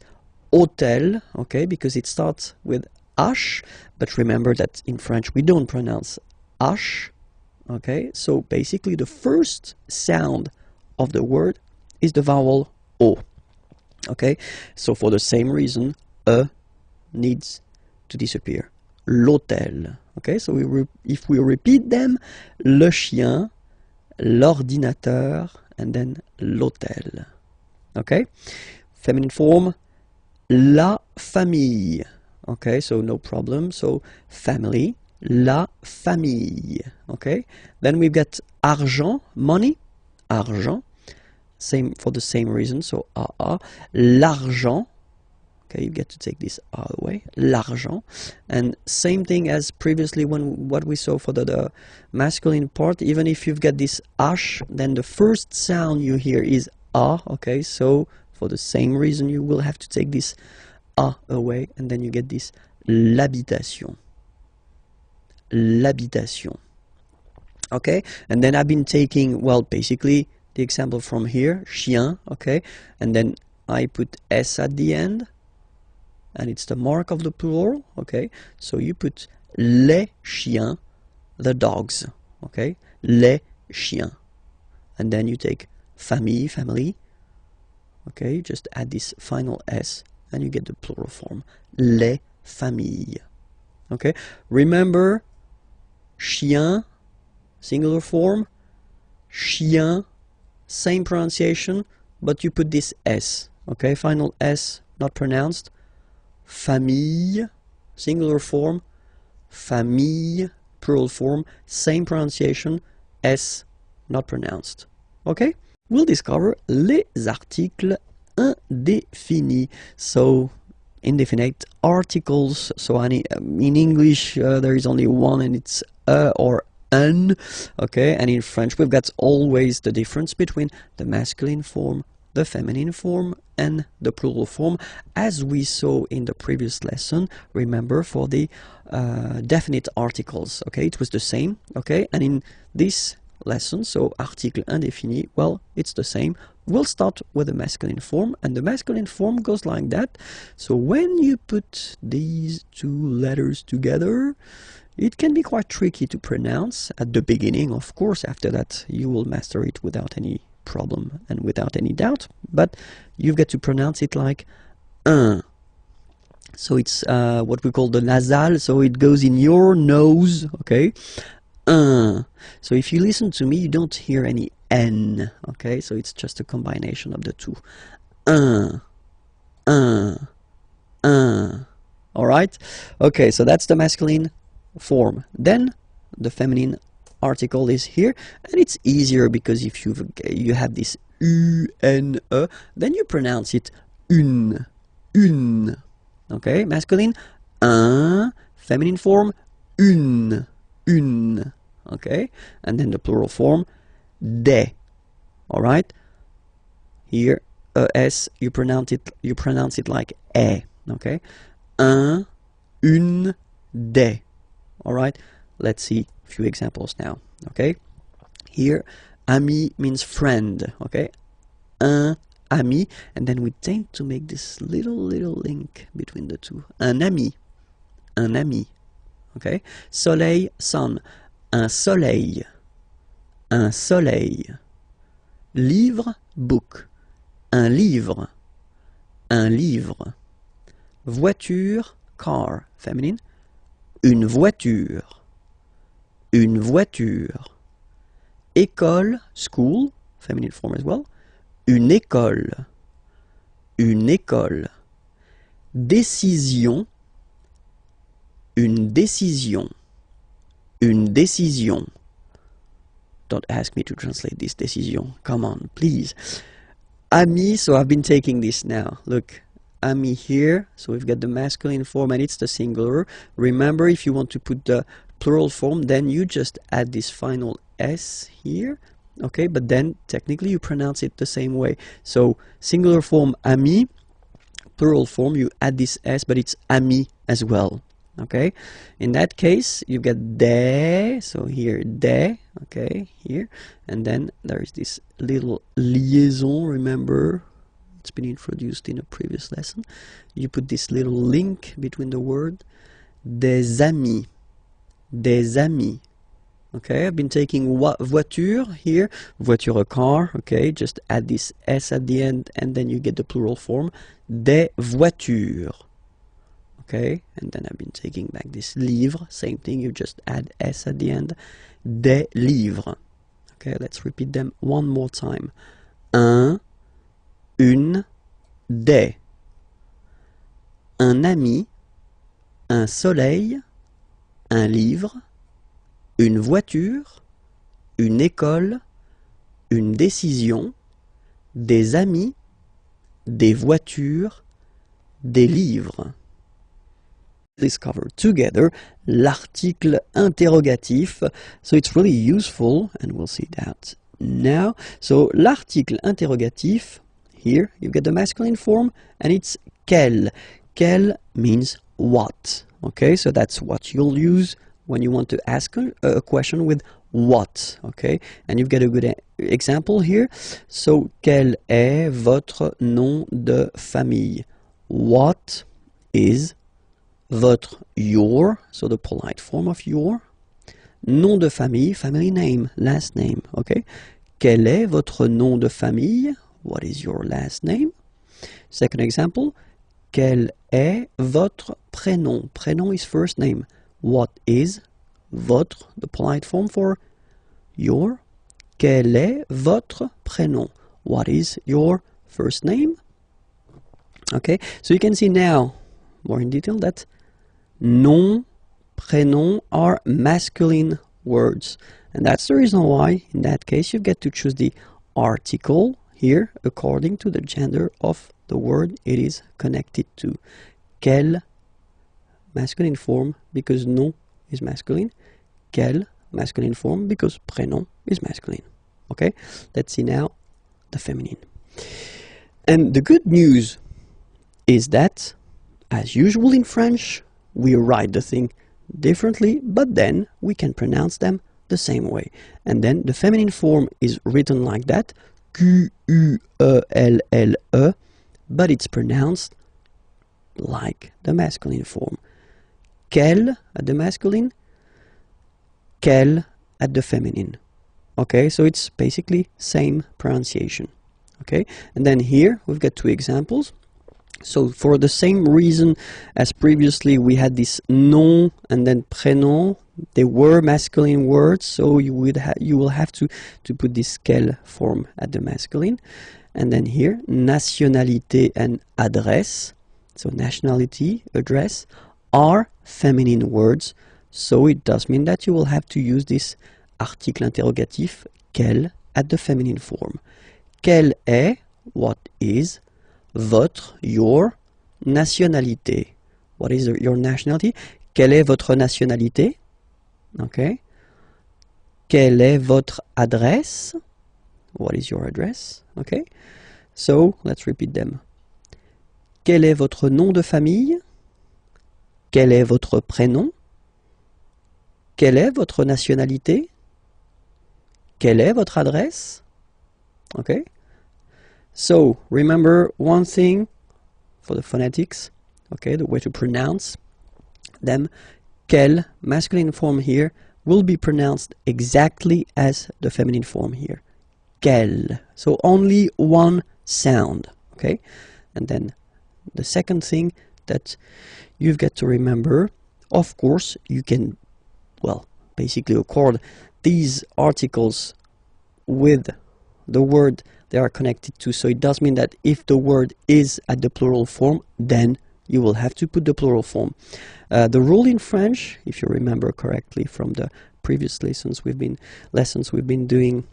hôtel, okay, because it starts with H, but remember that in French we don't pronounce H, okay, so basically the first sound of the word is the vowel O, okay, so for the same reason, needs to disappear. L'hôtel, okay, so if we repeat them, le chien, l'ordinateur, and then l'hôtel. Okay, feminine form, la famille. Okay, so no problem. So family, la famille. Okay, then we've got argent, money, argent. Same for the same reason. So l'argent. Okay, you get to take this R away. L'argent, and same thing as previously when what we saw for the masculine part. Even if you've got this H, then the first sound you hear is A. Okay, so for the same reason you will have to take this A away, and then you get this l'habitation. L'habitation. Okay, and then I've been taking, well, basically the example from here, chien. Okay, and then I put S at the end. And it's the mark of the plural, okay? So you put les chiens, the dogs, okay? Les chiens. And then you take famille, family, okay? You just add this final S, and you get the plural form, les familles, okay? Remember, chien, singular form, chien, same pronunciation, but you put this S, okay? Final S, not pronounced. Famille, singular form, famille, plural form, same pronunciation, S, not pronounced. Okay? We'll discover les articles indéfinis. So, indefinite articles. So, in English, there is only one, and it's or un. Okay? And in French, we've got always the difference between the masculine form, the feminine form and the plural form, as we saw in the previous lesson. Remember, for the definite articles, okay, it was the same, okay, and in this lesson, so article indéfini, well, it's the same. We'll start with the masculine form, and the masculine form goes like that. So when you put these two letters together, it can be quite tricky to pronounce at the beginning. Of course, after that you will master it without any problem and without any doubt, but you've got to pronounce it like un. So it's what we call the nasal, so it goes in your nose, okay? So if you listen to me, you don't hear any N, okay? So it's just a combination of the two. Alright? Okay, so that's the masculine form. Then the feminine article is here, and it's easier because if you have this U-N-E, then you pronounce it une. Okay, masculine, un, feminine form, une. Okay, and then the plural form, des. Alright, here S, you pronounce it like e. Okay, un, une, des. Alright, let's see a few examples now. Okay, here ami means friend. Okay, un ami, and then we tend to make this little link between the two. Un ami. Okay, soleil, sun. Un soleil. Livre, book. Un livre. Voiture, car, feminine. Une voiture. École, school, feminine form as well. Une école. Décision. Une décision. Don't ask me to translate this décision. Come on, please. Ami, so I've been taking this now. Look, ami here. So we've got the masculine form and it's the singular. Remember, if you want to put the plural form, then you just add this final S here. Okay, but then technically you pronounce it the same way. So singular form ami, plural form you add this S, but it's ami as well. Okay, in that case you get des, so here des, okay, here, and then there is this little liaison. Remember, it's been introduced in a previous lesson. You put this little link between the word. Des amis. Okay, I've been taking voiture here, voiture, a car. Okay, just add this S at the end and then you get the plural form, des voitures. Okay, and then I've been taking back this livre, same thing, you just add S at the end, des livres. Okay, let's repeat them one more time. Un, une, des. Un ami, un soleil, un livre, une voiture, une école, une décision, des amis, des voitures, des livres. Discover together l'article interrogatif. So it's really useful, and we'll see that now. So l'article interrogatif, here you get the masculine form, and it's quel. Quel means what. Okay, so that's what you'll use when you want to ask a question with what. Okay, and you've got a good example here. So quel est votre nom de famille? What is votre, your, so the polite form of your. Nom de famille, family name, last name, okay? Quel est votre nom de famille? What is your last name? Second example, quel est votre prénom? Prénom is first name. What is votre, the polite form for your? Quel est votre prénom? What is your first name? Okay, so you can see now, more in detail, that nom, prénom are masculine words. And that's the reason why, in that case, you get to choose the article here according to the gender of the word it is connected to. Quel, masculine form, because nom is masculine. Quel, masculine form, because prénom is masculine. Okay, let's see now the feminine. And the good news is that, as usual in French, we write the thing differently, but then we can pronounce them the same way. And then the feminine form is written like that, Q-U-E-L-L-E, but it's pronounced like the masculine form. Quelle at the masculine, quelle at the feminine. Okay, so it's basically same pronunciation. Okay, and then here we've got two examples. So for the same reason as previously, we had this nom and then prénom. They were masculine words, so you will have to put this quelle form at the masculine. And then here, nationalité and adresse, so nationality, address, are feminine words. So it does mean that you will have to use this article interrogatif, quelle, at the feminine form. Quelle est, what is, votre, your, nationalité. What is your nationality? Quelle est votre nationalité? Okay. Quelle est votre adresse? What is your address? Okay. So, let's repeat them. Quel est votre nom de famille? Quel est votre prénom? Quelle est votre nationalité? Quelle est votre adresse? Okay. So, remember one thing for the phonetics, okay, the way to pronounce them. Quelle, masculine form here, will be pronounced exactly as the feminine form here. Quelle. So only one sound, okay? And then the second thing that you've got to remember, of course, you can, well, basically accord these articles with the word they are connected to. So it does mean that if the word is at the plural form, then you will have to put the plural form. The rule in French, if you remember correctly from the previous lessons we've been doing,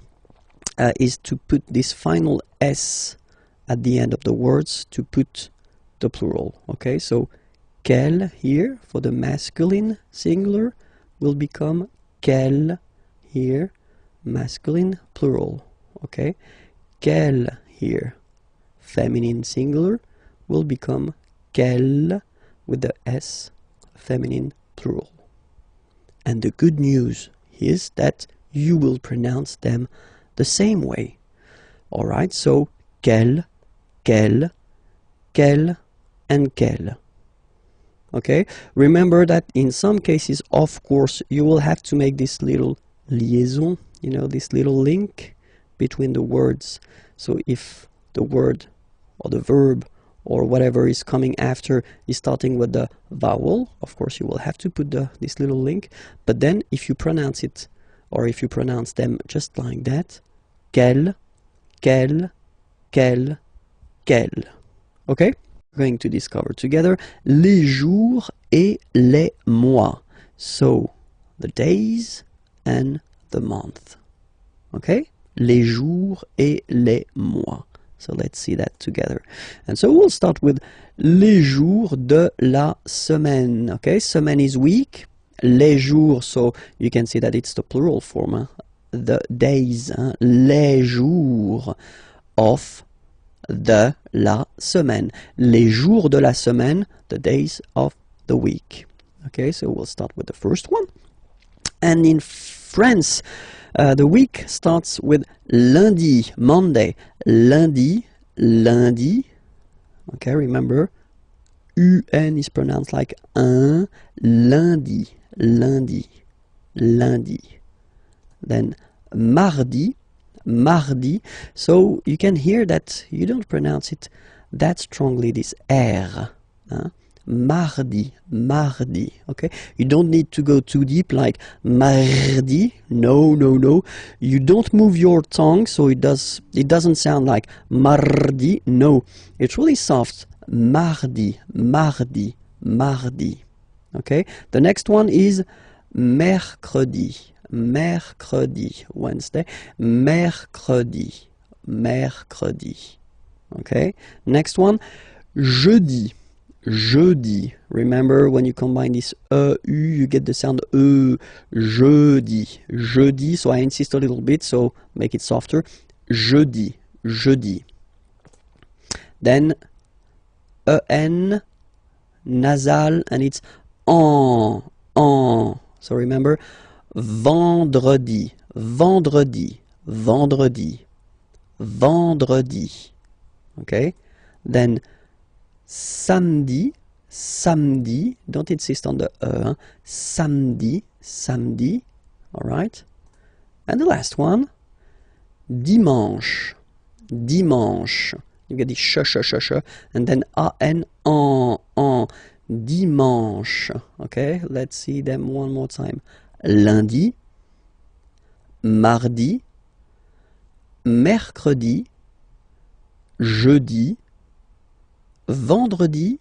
is to put this final S at the end of the words to put the plural. Okay, so quelle here for the masculine singular will become quelle here, masculine plural. Okay, quelle here, feminine singular, will become quelle with the S, feminine plural. And the good news is that you will pronounce them the same way. Alright, so quelle, quelle, quelle, and quelle. Okay, remember that in some cases, of course, you will have to make this little liaison, you know, this little link between the words. So if the word or the verb or whatever is coming after is starting with the vowel, of course you will have to put this little link. But then if you pronounce it, or if you pronounce them just like that, quelle, quelle, quelle, quelle. Okay? We're going to discover together les jours et les mois. So, the days and the month. Okay? Les jours et les mois. So let's see that together. And so we'll start with les jours de la semaine. Okay, semaine is week. Les jours, so you can see that it's the plural form. Huh? The days. Huh? Les jours of de la semaine. Les jours de la semaine, the days of the week. Okay, so we'll start with the first one. And in France, the week starts with lundi, Monday, lundi, lundi. Okay, remember, UN is pronounced like un, lundi, lundi, lundi. Then mardi, mardi. So you can hear that you don't pronounce it that strongly, this R. Mardi, mardi, okay? You don't need to go too deep like mardi. No, no, no. You don't move your tongue, so it doesn't sound like mardi. No, it's really soft. Mardi, mardi, mardi. Okay? The next one is mercredi, mercredi, Wednesday. Mercredi, mercredi. Okay? Next one, jeudi. Jeudi. Remember, when you combine this U, you get the sound E. Jeudi. Jeudi. So I insist a little bit, so make it softer. Jeudi. Jeudi. Then en, nasal, and it's en. So remember, vendredi, vendredi, vendredi, vendredi. Okay? Then samedi, samedi, don't insist on the samedi, samedi, alright? And the last one, dimanche, dimanche. You get the sh, and then an, en, dimanche. Okay, let's see them one more time. Lundi, mardi, mercredi, jeudi, vendredi,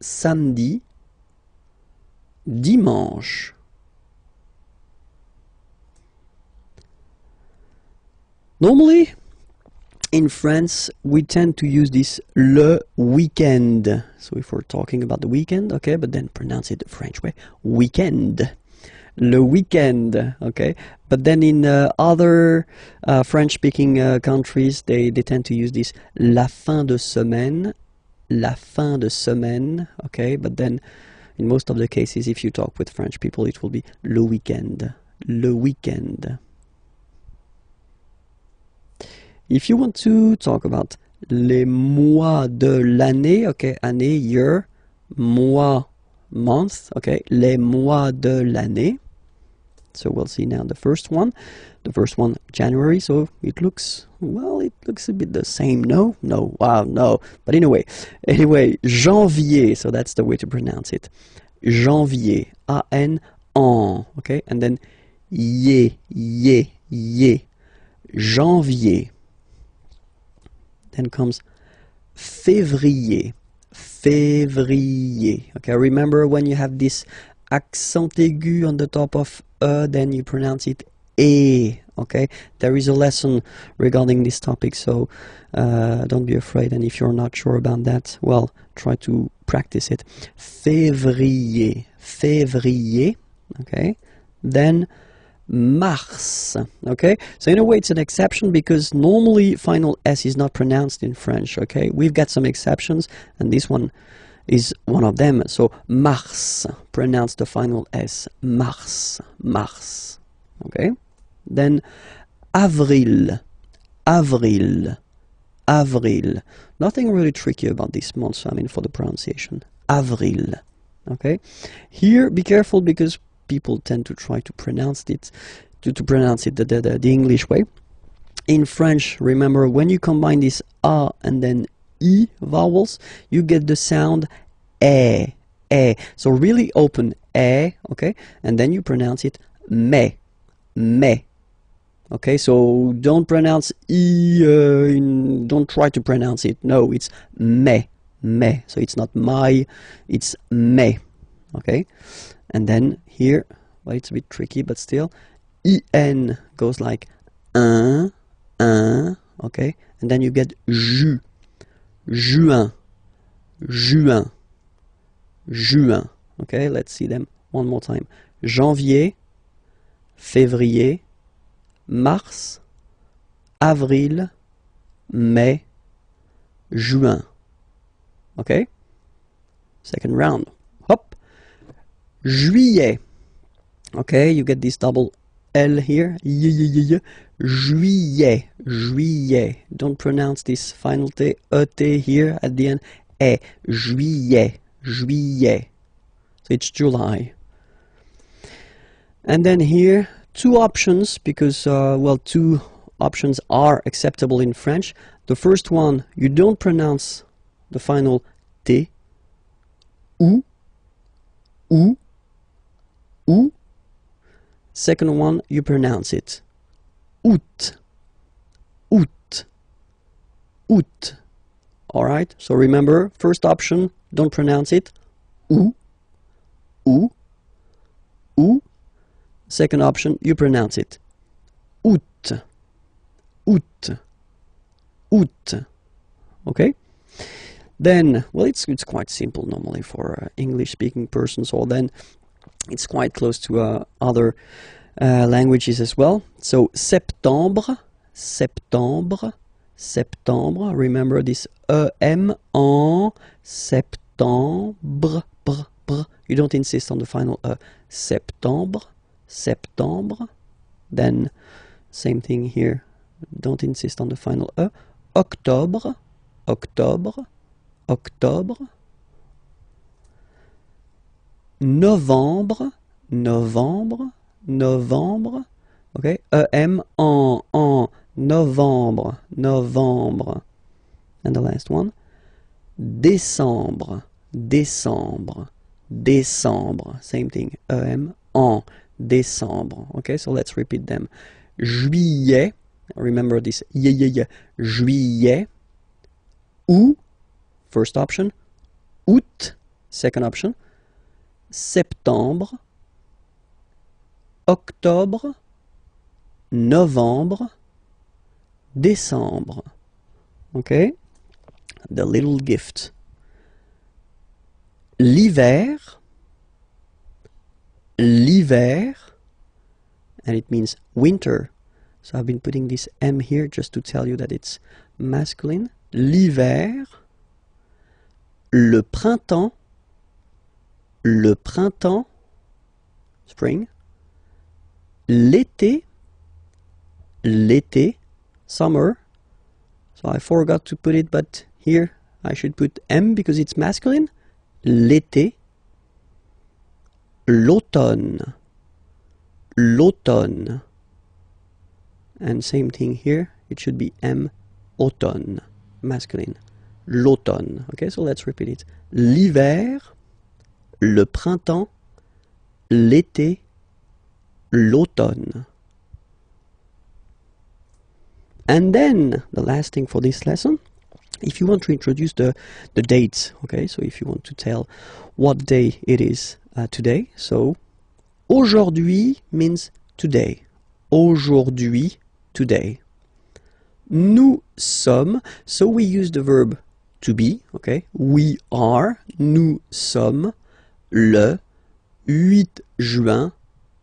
samedi, dimanche. Normally, in France, we tend to use this le weekend. So if we're talking about the weekend, okay, but then pronounce it the French way, weekend. Le weekend, okay. But then in other French-speaking countries, they tend to use this la fin de semaine, okay. But then in most of the cases, if you talk with French people, it will be le weekend, le weekend. If you want to talk about les mois de l'année, okay, année, year, mois, month, okay, les mois de l'année. So we'll see now the first one. The first one, January, so it looks, well, it looks a bit the same, no? No, wow, no. But anyway, janvier, so that's the way to pronounce it. Janvier, A-N, en, okay, and then ye, janvier. Then comes février, février. Okay, remember when you have this accent aigu on the top of then you pronounce it e. Okay, there is a lesson regarding this topic, so don't be afraid. And if you're not sure about that, well, try to practice it. Février, février. Okay, then mars. Okay, so in a way it's an exception because normally final S is not pronounced in French. Okay, we've got some exceptions and this one is one of them. So mars, pronounce the final S, mars, mars. Okay, then avril, avril, avril. Nothing really tricky about this month, I mean, for the pronunciation. Avril. Okay, here be careful because people tend to try to pronounce it the English way. In French, remember when you combine this a and then e vowels, you get the sound e. So really open e, okay, and then you pronounce it me. Okay, so don't pronounce e. Don't try to pronounce it. No, it's me. So it's not my, it's me. Okay. And then here, well, it's a bit tricky, but still, en goes like un, okay? And then you get juin, okay? Let's see them one more time. Janvier, février, mars, avril, mai, juin, okay? Second round. Hop. Juillet. Okay, you get this double L here. Juillet. Juillet. Don't pronounce this final T, E-T here at the end. E. Juillet. Juillet. So it's July. And then here, two options because, well, two options are acceptable in French. The first one, you don't pronounce the final T. Ou. Second one, you pronounce it août. Alright, so remember, first option, don't pronounce it ou. Second option, you pronounce it août. Okay? Then, well, it's quite simple normally for English-speaking persons, or then it's quite close to other languages as well. So septembre, septembre. Remember this em en septembre. Brr. You don't insist on the final septembre, septembre. Then same thing here. Don't insist on the final octobre, octobre, octobre. Novembre, novembre, novembre. Okay, em en novembre, novembre. And the last one, décembre, décembre, décembre. Same thing, em en décembre. Okay, so let's repeat them. Juillet, remember this, yeah. Juillet, août, first option, août, second option, septembre, octobre, novembre, décembre. Okay? The little gift. L'hiver, l'hiver, and it means winter. So I've been putting this M here just to tell you that it's masculine. L'hiver, le printemps, spring, l'été, l'été, summer. So I forgot to put it, but here I should put M because it's masculine. L'été, l'automne, l'automne. And same thing here, it should be M, automne, masculine. L'automne. Okay, so let's repeat it. L'hiver, le printemps, l'été, l'automne. And then, the last thing for this lesson, if you want to introduce the dates, okay, so if you want to tell what day it is today, so aujourd'hui means today. Aujourd'hui, today. Nous sommes, so we use the verb to be, okay, we are, nous sommes, le 8 juin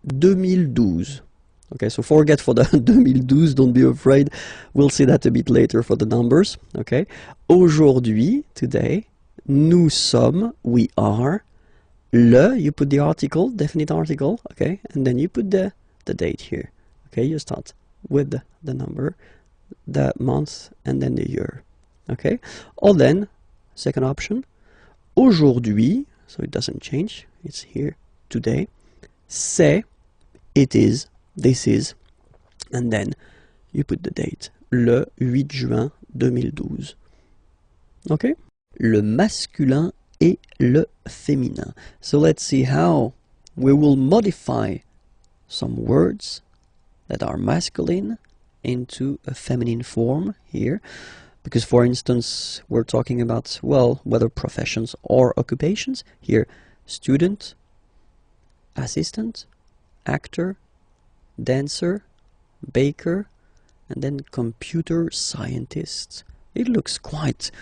2012. Okay, so forget for the 2012, don't be afraid. We'll see that a bit later for the numbers. Okay, aujourd'hui, today, nous sommes, we are, le, you put the article, definite article, okay, and then you put the date here. Okay, you start with the number, the month, and then the year. Okay, or then, second option, aujourd'hui, so it doesn't change, it's here, today, c'est, it is, this is, and then you put the date, le 8 juin 2012. Okay? Le masculin et le féminin. So let's see how we will modify some words that are masculine into a feminine form here. Because, for instance, we're talking about, well, whether professions or occupations. Here, student, assistant, actor, dancer, baker, and then computer scientist. It looks quite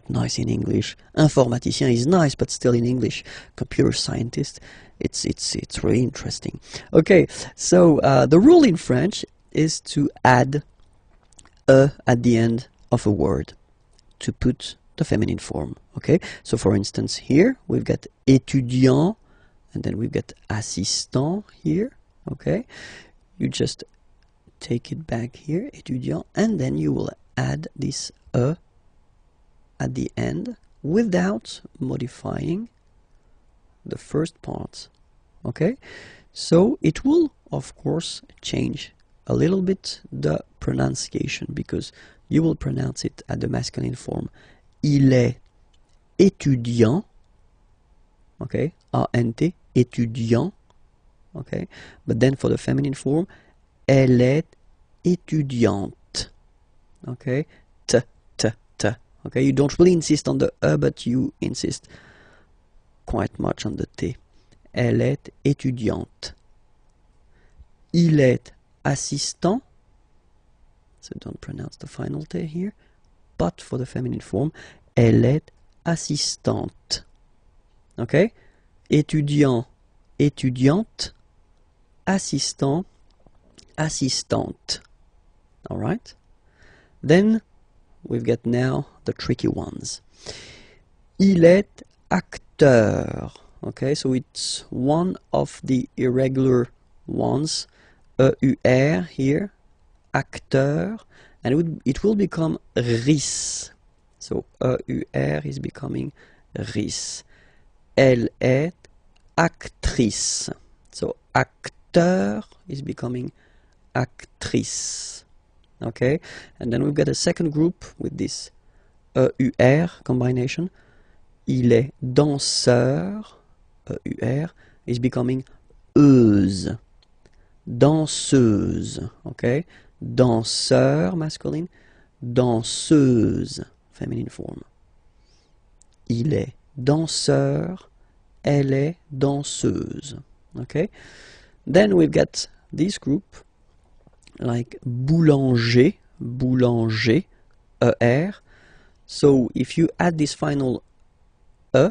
nice in English. Informaticien is nice, but still in English. Computer scientist, it's really interesting. Okay, so the rule in French is to add a at the end of a word to put the feminine form. Okay, so for instance here we've got étudiant, and then we've got assistant here. Okay, you just take it back here, étudiant, and then you will add this a at the end without modifying the first part. Okay, so it will of course change a little bit the pronunciation, because you will pronounce it at the masculine form. Il est étudiant. Okay, A-N-T, étudiant. Okay, but then for the feminine form, elle est étudiante. Okay, t. Okay, you don't really insist on the e, but you insist quite much on the t. Elle est étudiante. Il est assistant. So don't pronounce the final t here. But for the feminine form, elle est assistante. Okay, étudiant, étudiante. Assistant, assistante. All right. Then we've got now the tricky ones. Il est acteur. Okay, so it's one of the irregular ones. EUR here, acteur, and it will become ris. So EUR is becoming ris. Elle est actrice. So acteur is becoming actrice. Okay, and then we've got a second group with this EUR combination. Il est danseur. EUR is becoming euse. Danseuse. Okay, danseur masculine, danseuse feminine form. Il est danseur. Elle est danseuse. Okay, then we've got this group like boulanger, boulanger, ER. So if you add this final E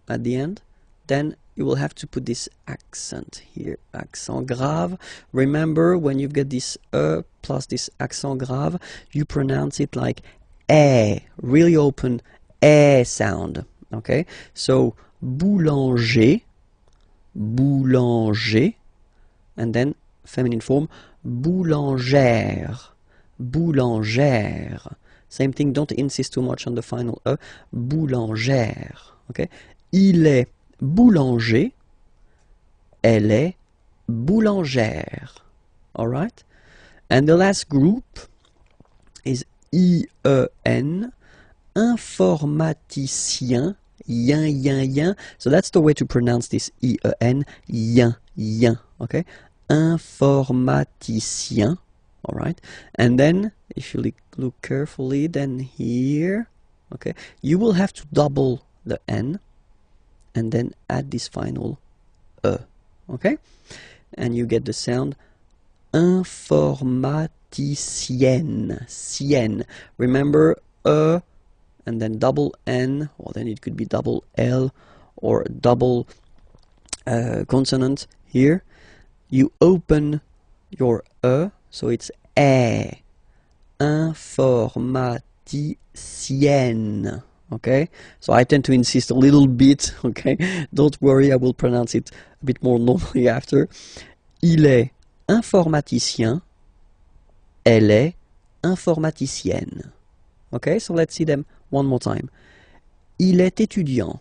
at the end, then you will have to put this accent here, accent grave. Remember, when you've got this E plus this accent grave, you pronounce it like E, really open E sound. Okay, so boulanger, boulanger, and then feminine form, boulangère, boulangère. Same thing, don't insist too much on the final E, boulangère. Okay, il est boulanger, elle est boulangère. Alright? And the last group is IEN, informaticien, yin, yin, yin. So that's the way to pronounce this IEN, yin, yin. Okay? Informaticien. Alright? And then, if you look carefully, then here, okay, you will have to double the N and then add this final E. Okay? And you get the sound informaticienne. Sienne. Remember, E and then double N, or then it could be double L or double consonant here. You open your E, so it's E. Informaticienne. Okay, so I tend to insist a little bit. Okay, don't worry, I will pronounce it a bit more normally after. Il est informaticien. Elle est informaticienne. Okay, so let's see them one more time. Il est étudiant.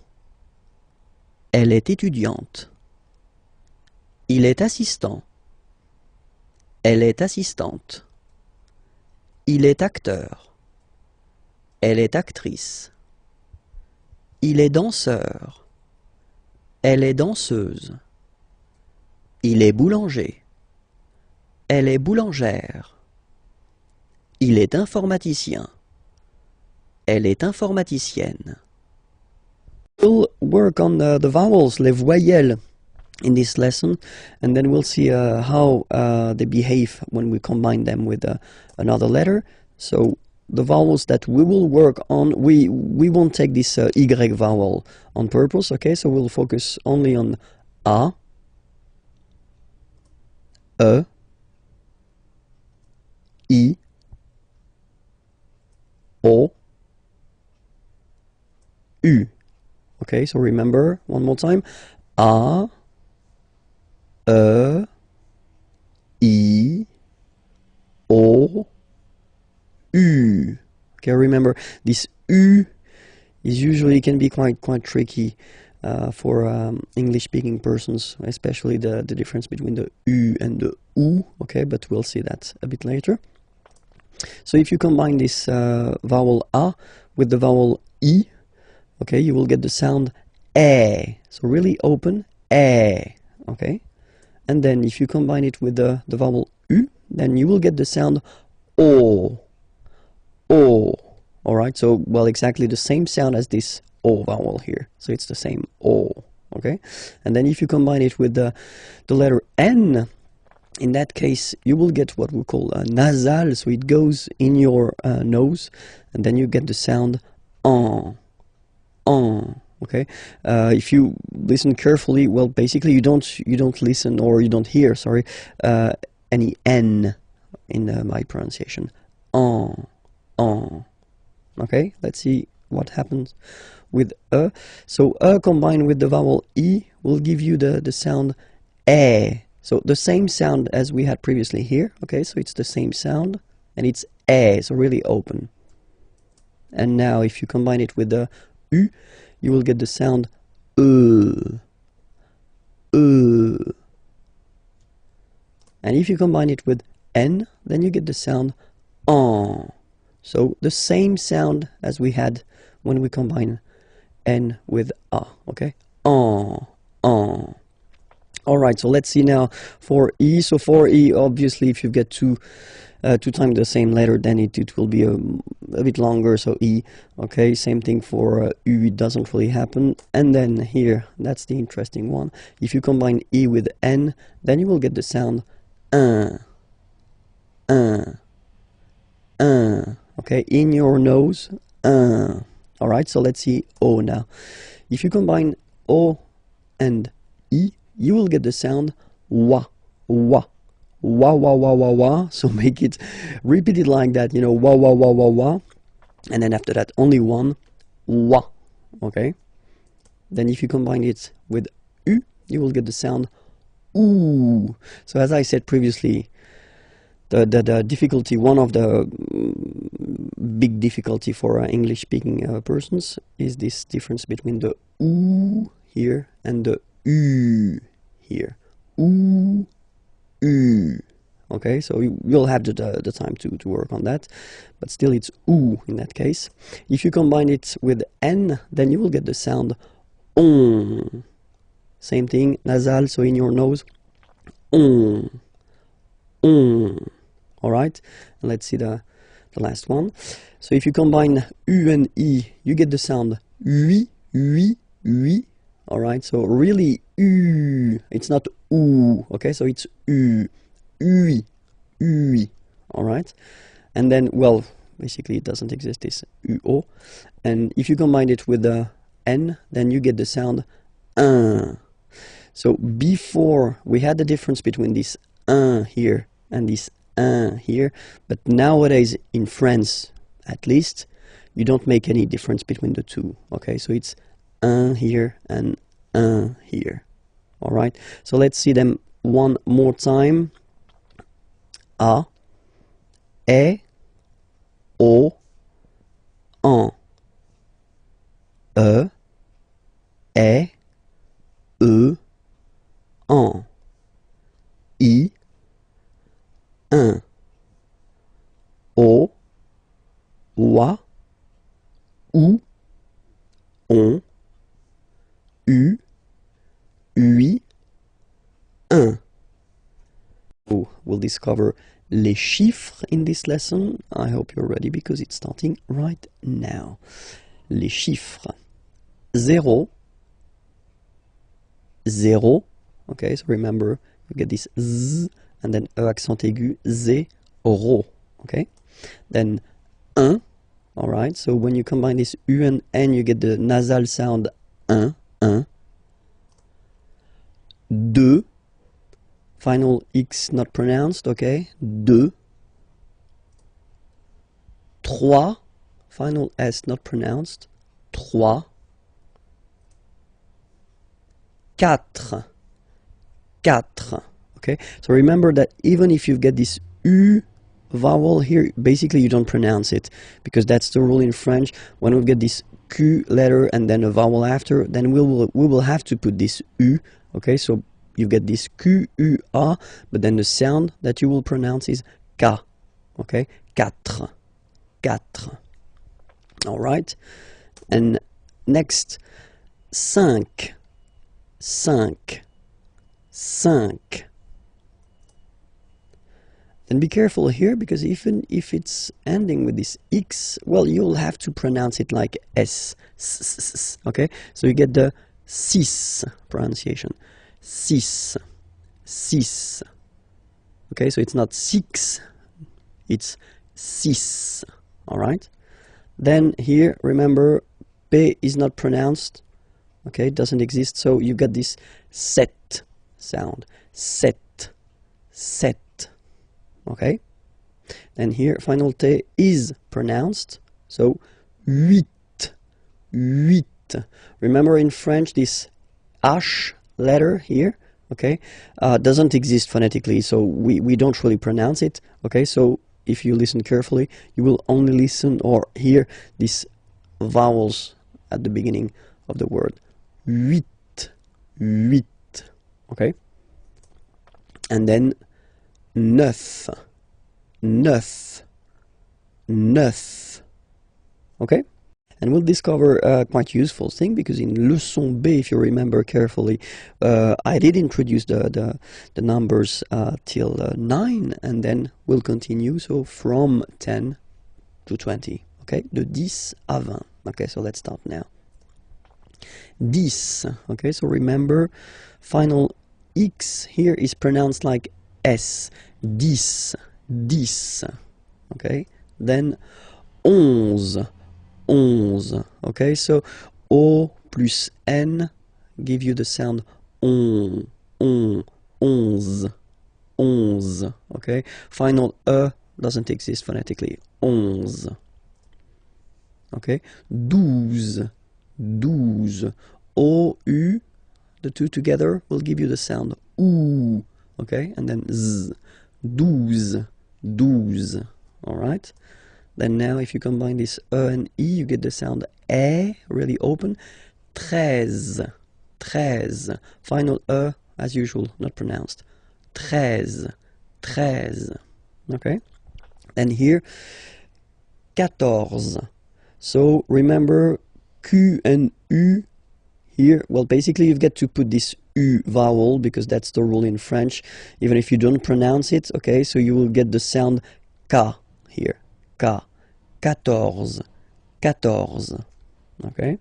Elle est étudiante. Il est assistant. Elle est assistante. Il est acteur. Elle est actrice. Il est danseur. Elle est danseuse. Il est boulanger. Elle est boulangère. Il est informaticien. Elle est informaticienne. We'll work on the vowels, les voyelles, in this lesson, and then we'll see how they behave when we combine them with another letter. So the vowels that we will work on, we won't take this Y vowel on purpose, okay? So we'll focus only on A, E, I, O, U. Okay, so remember, one more time. A, E, I, O, U. Okay, remember, this U is usually can be quite tricky for English-speaking persons, especially the difference between the U and the U. Okay, but we'll see that a bit later. So if you combine this vowel A with the vowel I, okay, you will get the sound E. So really open, E. Okay, and then if you combine it with the vowel U, then you will get the sound O. O. Alright, so, well, exactly the same sound as this O vowel here. So it's the same O. Okay, and then if you combine it with the letter N, in that case, you will get what we call nasal, so it goes in your nose, and then you get the sound en. Okay, if you listen carefully, well, basically you don't listen, or you don't hear, sorry, any N in my pronunciation. En. Okay, let's see what happens with So combined with the vowel e will give you the sound eh. So the same sound as we had previously here. Okay, so it's the same sound and it's eh, so really open. And now if you combine it with the u, you will get the sound and if you combine it with n, then you get the sound en. So the same sound as we had when we combine n with a, okay? En. Alright, so let's see now for e. So for e, obviously, if you get two times the same letter, then it will be a bit longer, so e. Okay, same thing for u, it doesn't really happen. And then here, that's the interesting one. If you combine e with n, then you will get the sound okay, in your nose, Alright, so let's see o now. If you combine o and e, you will get the sound wa. So make it, repeat it like that, you know, wa. And then after that, only one, wa, okay? Then if you combine it with u, you will get the sound oo. So as I said previously, the difficulty, one of the big difficulty for English speaking persons is this difference between the oo here and the u here. Ooh, okay, so you'll have the time to work on that, but still it's oo in that case. If you combine it with n, then you will get the sound on. Same thing, nasal, so in your nose, on. Alright, and let's see the last one. So if you combine u and e, you get the sound oui. Alright, so really u, it's not oo, okay, so it's u, oui. Alright, and then, well, basically it doesn't exist, this uo, and if you combine it with the n, then you get the sound un. So before we had the difference between this un here and this un here, but nowadays in France, at least, you don't make any difference between the two, okay, so it's un here and un here. Alright, so let's see them one more time. A, e, o, en. E, en. I, un. O, wa, ou, on. U, oui, un. So we'll discover les chiffres in this lesson. I hope you're ready because it's starting right now. Les chiffres. 0. Okay, so remember, you get this z and then e accent aigu, zéro. Okay, then 1. Alright, so when you combine this u and n, you get the nasal sound 1. 2. Final X not pronounced, okay? 2. 3. Final S not pronounced. 3. 4. Okay? So remember that even if you get this U vowel here, basically you don't pronounce it, because that's the rule in French. When we get this Q letter and then a vowel after, then we will have to put this U, okay? So you get this Q-U-A, but then the sound that you will pronounce is K, okay? 4. Alright? And next, 5. Then be careful here, because even if it's ending with this X, well, you'll have to pronounce it like S, okay? So you get the 6 pronunciation. 6. Okay, so it's not 6, it's 6. Alright? Then here, remember, P is not pronounced. Okay, it doesn't exist, so you get this set sound. Set. Okay? Then here, final T is pronounced, so huit, huit. Remember in French this H letter here, okay, doesn't exist phonetically, so we don't really pronounce it, okay? So if you listen carefully, you will only listen or hear these vowels at the beginning of the word. Huit, huit, okay? And then neuf, neuf, neuf, okay? And we'll discover a quite useful thing, because in leçon B, if you remember carefully, I did introduce the numbers till 9, and then we'll continue, so from 10 to 20, okay? De 10 à 20. Okay, so let's start now. 10, okay, so remember, final X here is pronounced like S. 10, 10, okay? Then 11. 11, okay, so O plus N give you the sound on, onze, onze, okay? Final E doesn't exist phonetically, onze, okay? 12, 12, O, U, the two together will give you the sound OO, okay? And then Z, 12, 12, all right? Then now if you combine this E and E, you get the sound E, really open. 13, 13. Final E, as usual, not pronounced. 13, 13. Okay? And here, 14. So remember, Q and U here, well, basically you've got to put this U vowel, because that's the rule in French, even if you don't pronounce it, okay? So you will get the sound K here. K, 14, 14, okay?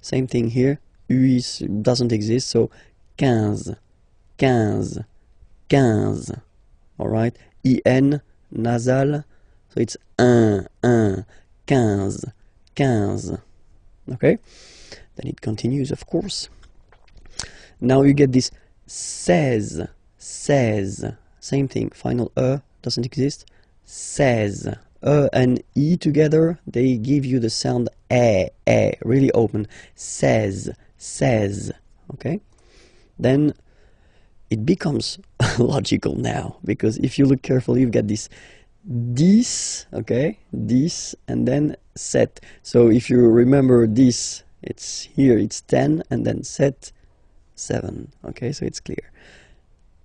Same thing here, U doesn't exist, so 15, 15, 15, all right? IN, nasal, so it's 1, 1, 15, 15, okay? Then it continues, of course. Now you get this 16, 16, same thing, final E doesn't exist, 16. E and E together, they give you the sound really open. 16, 16, okay? Then it becomes logical now, because if you look carefully, you've got this 10, okay? 10, and then 7. So if you remember this, it's here, it's 10, and then 7, 7, okay? So it's clear.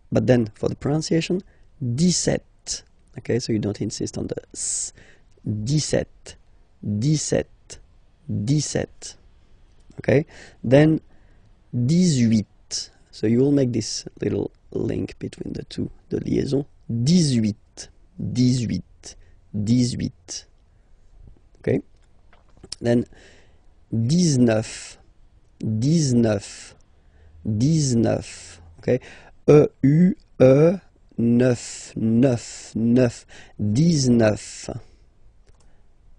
But then for the pronunciation, 17. Okay, so you don't insist on the S. 17, 17, 17. Okay, then 18. So you will make this little link between the two, the liaison. 18, 18, 18. Okay, then 19, 19, 19. Okay, E-U-E. 9, 9, 9, 19.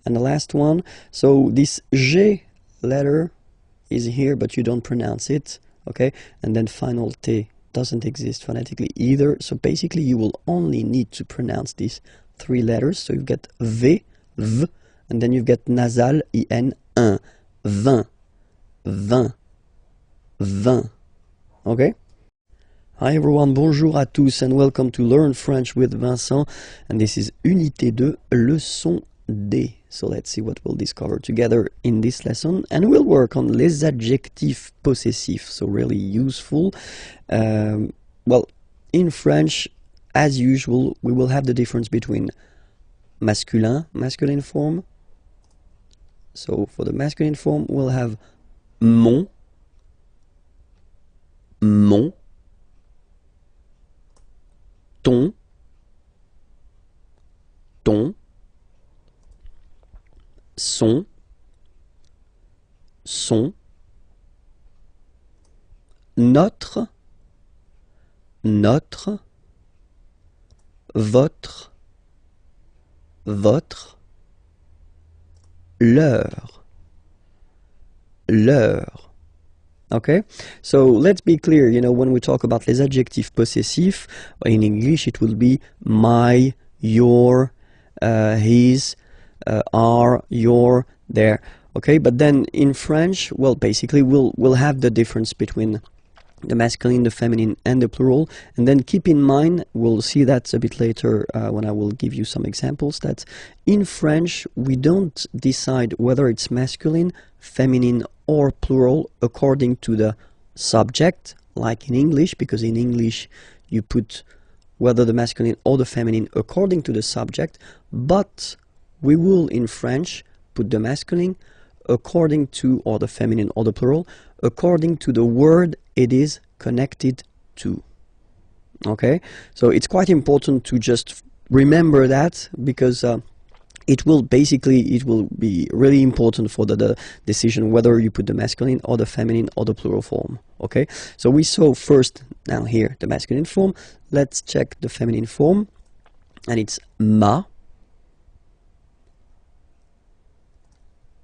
And the last one, so this G letter is here, but you don't pronounce it, okay? And then final T doesn't exist phonetically either, so basically you will only need to pronounce these 3 letters. So you've got V, V, and then you've got nasal, IN, 1, 20, 20, 20, okay? Hi everyone, bonjour à tous, and welcome to Learn French with Vincent, and this is Unité 2, Leçon D. So let's see what we'll discover together in this lesson, and we'll work on les adjectifs possessifs, so really useful. Well, in French, as usual, we will have the difference between masculine form. So for the masculine form, we'll have mon, mon, ton, ton, son, son, notre, notre, votre, votre, leur, leur. Okay, so let's be clear, you know, when we talk about les adjectifs possessifs, in English it will be my, your, his, are, your, their. Okay, but then in French, well, basically we'll have the difference between the masculine, the feminine, and the plural. And then keep in mind, we'll see that a bit later when I will give you some examples, that in French we don't decide whether it's masculine, feminine, or plural according to the subject, like in English, because in English you put whether the masculine or the feminine according to the subject, but we will in French put the masculine according to, or the feminine or the plural, according to the word it is connected to. Okay, so it's quite important to just remember that, because it will be really important for the decision whether you put the masculine or the feminine or the plural form. Okay, so we saw first now here the masculine form. Let's check the feminine form, and it's ma,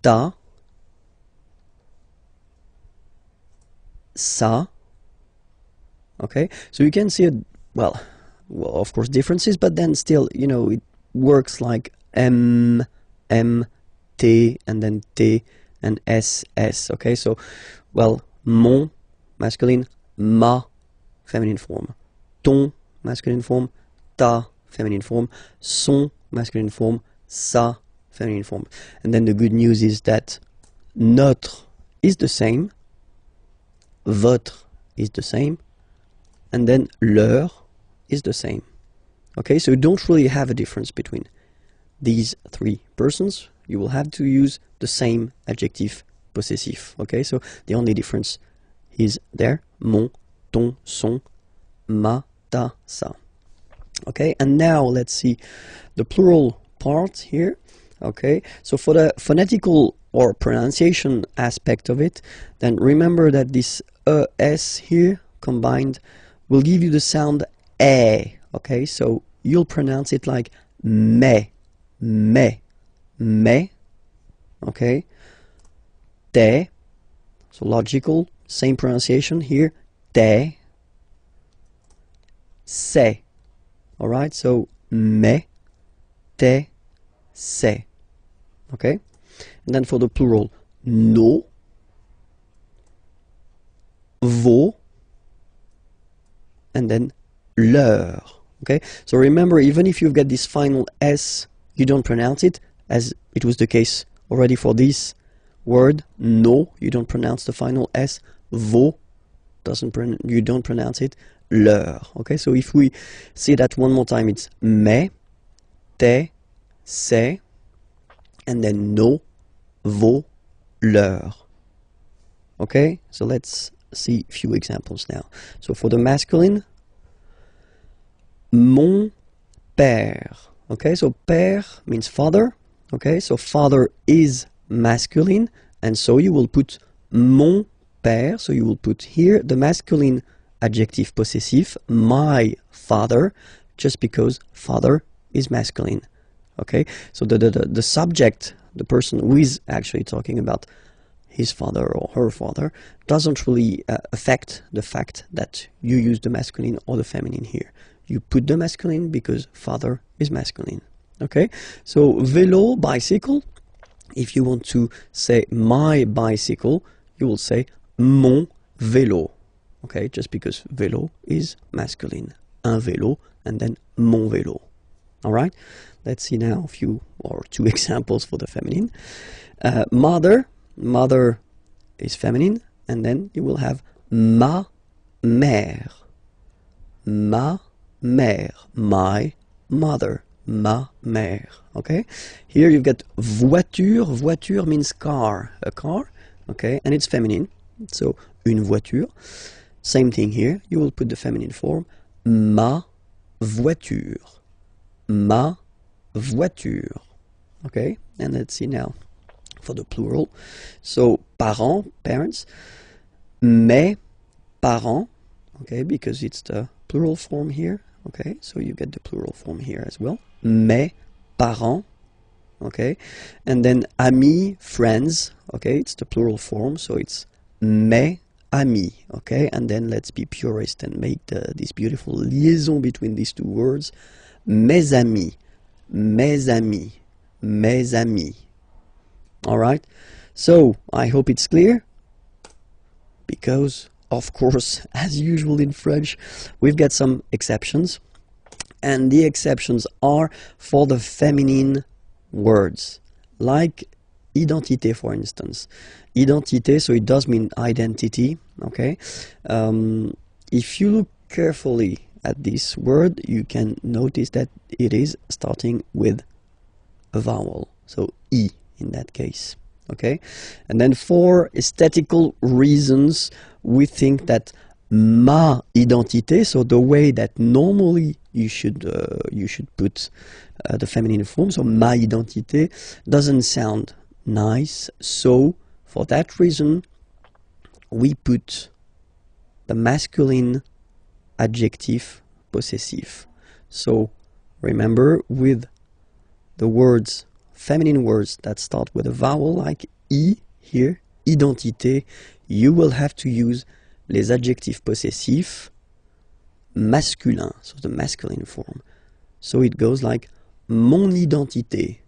ta, sa. Okay, so you can see well, of course differences, but then still, you know, it works like m, t, and then t, and s. Okay, so, well, mon, masculine, ma, feminine form, ton, masculine form, ta, feminine form, son, masculine form, sa, feminine form. And then the good news is that notre is the same, votre is the same, and then leur is the same. Okay, so you don't really have a difference between these three persons. You will have to use the same adjective possessive. Okay, so the only difference is there: mon, ton, son, ma, ta, sa. Okay, and now let's see the plural part here. Okay, so for the phonetical or pronunciation aspect of it, then remember that this es here combined will give you the sound eh. Okay, so you'll pronounce it like me, me, me. Okay, te, so logical, same pronunciation here, te, se. All right, so me, te, se. Okay, and then for the plural, no, vos, and then leur. Okay, so remember, even if you've got this final s, you don't pronounce it, as it was the case already for this word, no, you don't pronounce the final s, vos, you don't pronounce it, leur. Okay, so if we see that one more time, it's me, te, se, and then no, vos, leur. Okay, so let's see a few examples now. So for the masculine, mon père. Okay, so père means father. Okay, so father is masculine, and so you will put mon père. So you will put here the masculine adjective possessive, my father, just because father is masculine. Okay, so the subject, the person who is actually talking about his father or her father, doesn't really affect the fact that you use the masculine or the feminine here. You put the masculine because father is masculine. Okay, so vélo, bicycle. If you want to say my bicycle, you will say mon vélo. Okay, just because vélo is masculine. Un vélo, and then mon vélo. All right, let's see now a few or two examples for the feminine. Mother. Mother is feminine, and then you will have ma mère. Ma mère, my mother, ma mère. Okay, here you've got voiture. Voiture means car, a car. Okay, and it's feminine, so une voiture. Same thing here, you will put the feminine form, ma voiture. Ma voiture. Okay, and let's see now for the plural. So parents, parents, mes parents. Okay, because it's the plural form here. Okay, so you get the plural form here as well. Mes parents. Okay, and then amis, friends. Okay, it's the plural form, so it's mes amis. Okay, and then let's be purist and make this beautiful liaison between these two words. Mes amis, mes amis, mes amis. Alright, so I hope it's clear, because of course, as usual in French, we've got some exceptions, and the exceptions are for the feminine words, like identité, for instance. Identité, so it does mean identity, okay? If you look carefully at this word, you can notice that it is starting with a vowel, so I in that case, okay? And then for aesthetical reasons, we think that ma identité, so the way that normally you should put the feminine form, so ma identité, doesn't sound nice, so for that reason we put the masculine adjective possessive. So remember, with the words, feminine words that start with a vowel like I here, identité, you will have to use les adjectifs possessifs masculins, so the masculine form. So it goes like mon identité,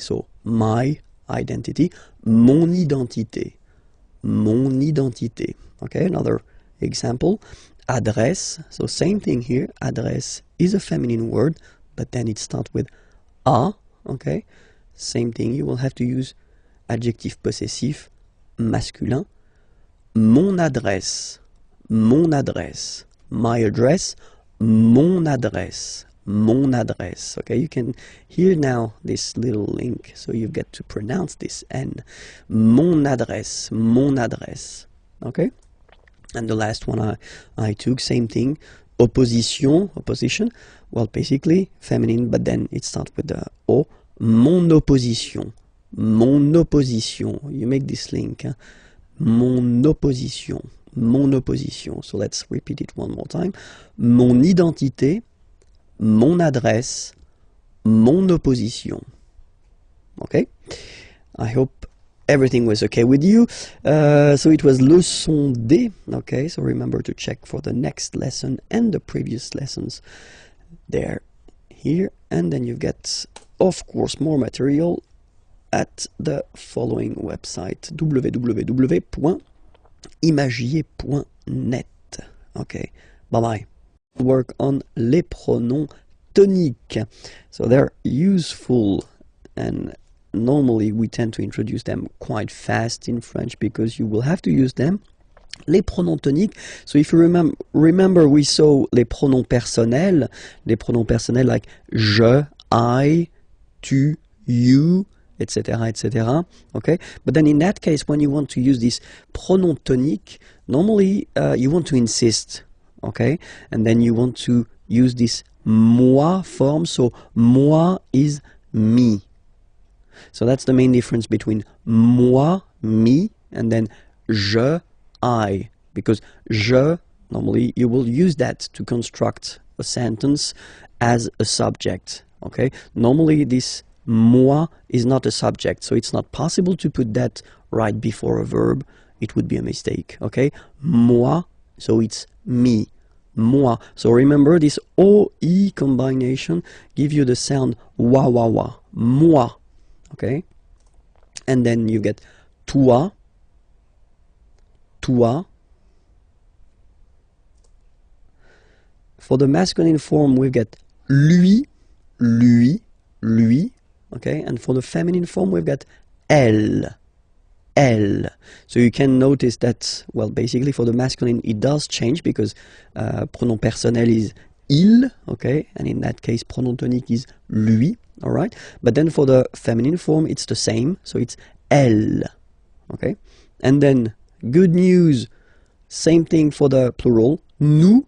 so my identity, mon identité. Okay, another example, adresse, so same thing here, adresse is a feminine word, but then it starts with a, okay, same thing, you will have to use adjectif possessif masculin, mon adresse, my address, mon adresse, okay, you can hear now this little link, so you get to pronounce this N, mon adresse, okay. And the last one I took, same thing, opposition, well, basically feminine, but then it starts with the O, mon opposition, you make this link, hein? Mon opposition, so let's repeat it one more time, mon identité, mon adresse, mon opposition. Okay, I hope everything was okay with you. So it was leçon D. Okay, so remember to check for the next lesson and the previous lessons there, here, and then you get, of course, more material at the following website, www.imagier.net. Okay, bye bye. Work on les pronoms toniques. So they're useful, and normally we tend to introduce them quite fast in French because you will have to use them. Les pronoms toniques, so if you remember we saw les pronoms personnels like je, I, tu, you, etc., etc. Okay, but then in that case, when you want to use this pronom tonique, normally you want to insist, okay, and then you want to use this moi form, so moi is me. So that's the main difference between moi, me, and then je, I, because je, normally you will use that to construct a sentence as a subject, okay? Normally this moi is not a subject, so it's not possible to put that right before a verb. It would be a mistake, okay? Moi, so it's me, moi. So remember this O-I combination give you the sound wa, moi, okay? And then you get toi, For the masculine form we get lui, okay? And for the feminine form we've got elle. So you can notice that, well, basically for the masculine it does change because pronom personnel is il, okay? And in that case pronom tonique is lui, all right? But then for the feminine form it's the same, so it's elle, okay? And then good news, same thing for the plural, nous,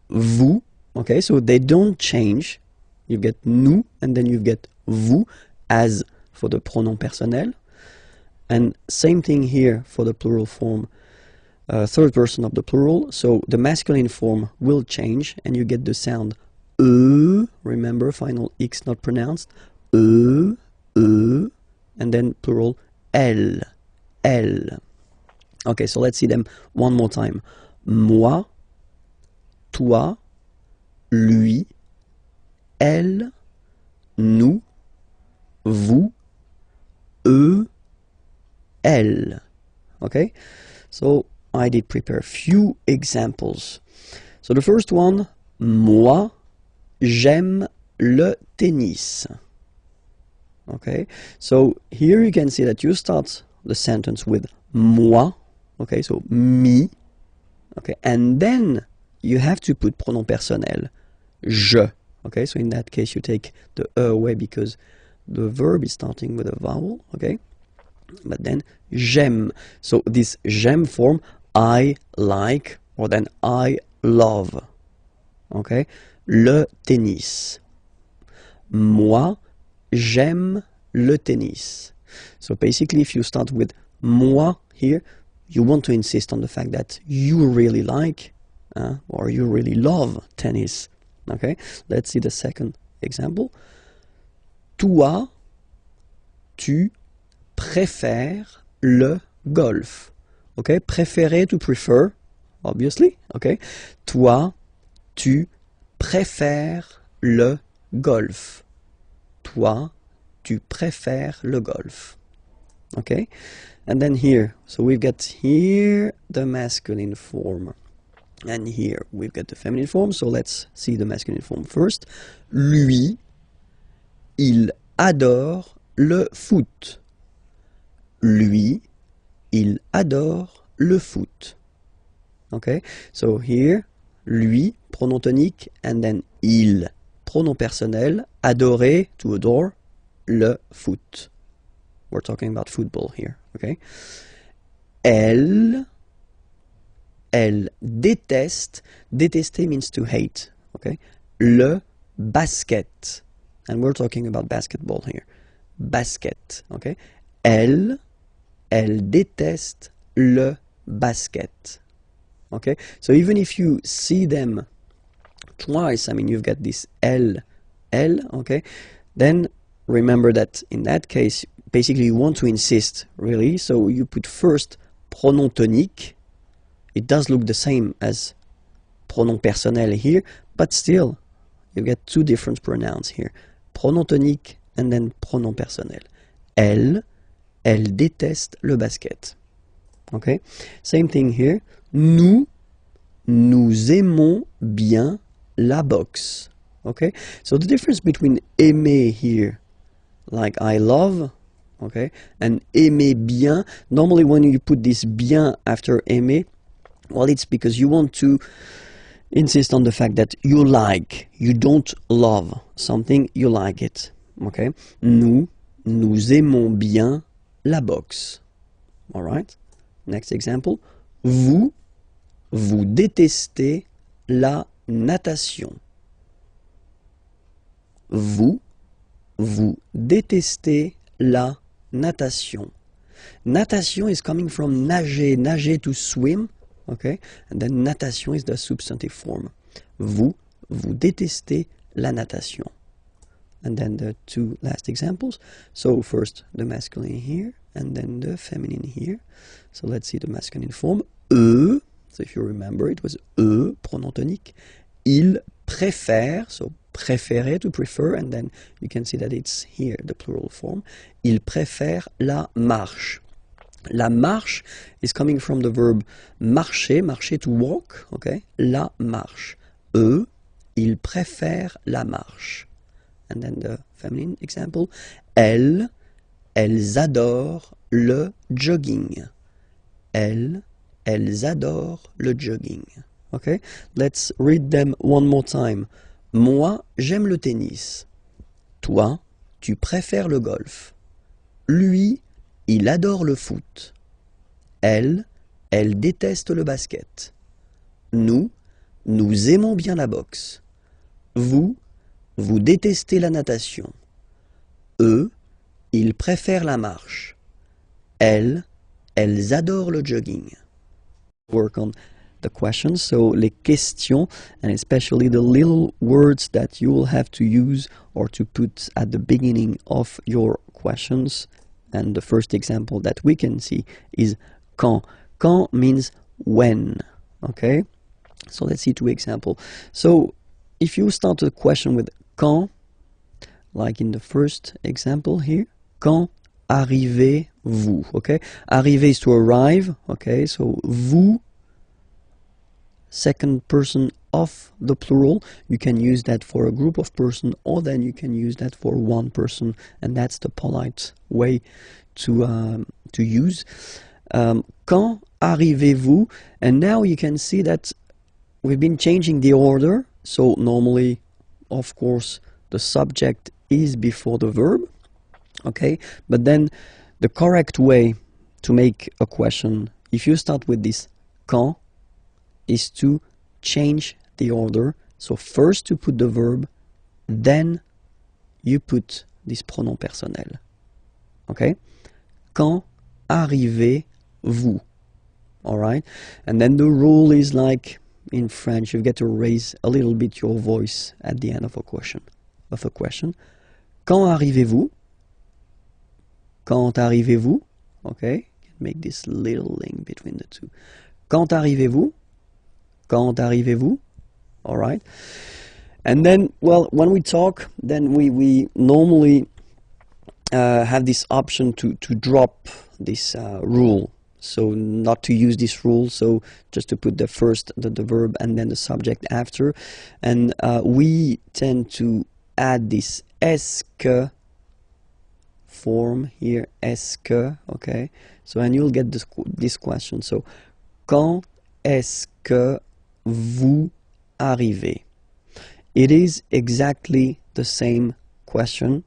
vous, okay? So they don't change. You get nous and then you get vous as for the pronom personnel, and same thing here for the plural form, third person of the plural. So the masculine form will change and you get the sound remember, final X not pronounced, and then plural elle. Okay, so let's see them one more time. Moi, toi, lui, elle, nous, vous, eux, elle. Okay, so I did prepare a few examples. So the first one, moi, j'aime le tennis. Okay, so here you can see that you start the sentence with moi, okay, so me, okay, and then you have to put pronom personnel, je, okay, so in that case you take the away because the verb is starting with a vowel, okay, but then j'aime, so this j'aime form, I like, or then I love, okay, le tennis. Moi, j'aime le tennis. So basically if you start with moi here, you want to insist on the fact that you really like or you really love tennis. Okay, let's see the second example. Toi, tu préfères le golf. Okay, préférer, to prefer, obviously. Okay, toi, tu préfères le golf. Toi, tu préfères le golf. Okay, and then here, so we've got here the masculine form, and here we've got the feminine form, so let's see the masculine form first. Lui, il adore le foot. Lui, il adore le foot. Okay, so here, lui, pronom tonique, and then il, pronom personnel, adorer, to adore, le foot. We're talking about football here, okay? Elle déteste, détester means to hate, okay? Le basket, and we're talking about basketball here. Basket, okay? Elle déteste le basket, okay? So even if you see them twice, I mean, you've got this elle, okay? Then remember that in that case, basically you want to insist, really, so you put first pronom tonique. It does look the same as pronom personnel here, but still, you get two different pronouns here. Pronom tonique and then pronom personnel. Elle déteste le basket. Okay? Same thing here. Nous aimons bien la boxe. Okay? So the difference between aimer here, like I love, okay, and aimer bien, normally when you put this bien after aimer, well, it's because you want to insist on the fact that you like, you don't love something, you like it, okay. Nous aimons bien la boxe. All right, next example. Vous détestez la natation. Vous détestez la natation. Natation is coming from nager to swim, okay? And then natation is the substantive form. Vous détestez la natation. And then the two last examples. So first the masculine here, and then the feminine here. So let's see the masculine form. Eux, so if you remember, it was eux, pronom tonique. Ils préfèrent, so préférer, to prefer, and then you can see that it's here, the plural form. Ils préfèrent la marche. La marche is coming from the verb marcher, to walk, okay? La marche. Eux, ils préfèrent la marche. And then the feminine example. Elles adorent le jogging. Elles adorent le jogging. Okay? Let's read them one more time. Moi, j'aime le tennis. Toi, tu préfères le golf. Lui, il adore le foot. Elle déteste le basket. Nous aimons bien la boxe. Vous détestez la natation. Eux, ils préfèrent la marche. Elles adorent le jogging. Work on the questions, so les questions, and especially the little words that you will have to use or to put at the beginning of your questions. And the first example that we can see is quand. Quand means when, okay? So let's see two examples. So if you start a question with Quand, like in the first example here, quand arrivez-vous, okay? Arriver is to arrive, okay? So vous, second person of the plural. You can use that for a group of person, or then you can use that for one person, and that's the polite way to use. Quand arrivez-vous? And now you can see that we've been changing the order. So normally, of course, the subject is before the verb, okay? But then the correct way to make a question, if you start with this quand, is to change the order. So first you put the verb, then you put this pronom personnel. Okay? Quand arrivez-vous? Alright? And then the rule is like in French, you get to raise a little bit your voice at the end of a question. Quand arrivez-vous? Quand arrivez-vous? Okay? Make this little link between the two. Quand arrivez-vous? Quand arrivez-vous? All right. And then, well, when we talk, then we normally have this option to drop this rule. So not to use this rule, so just to put the verb and then the subject after. And we tend to add this est-ce que form here, est-ce que, okay? So, and you'll get this question. So, quand est-ce que vous arrivez? It is exactly the same question,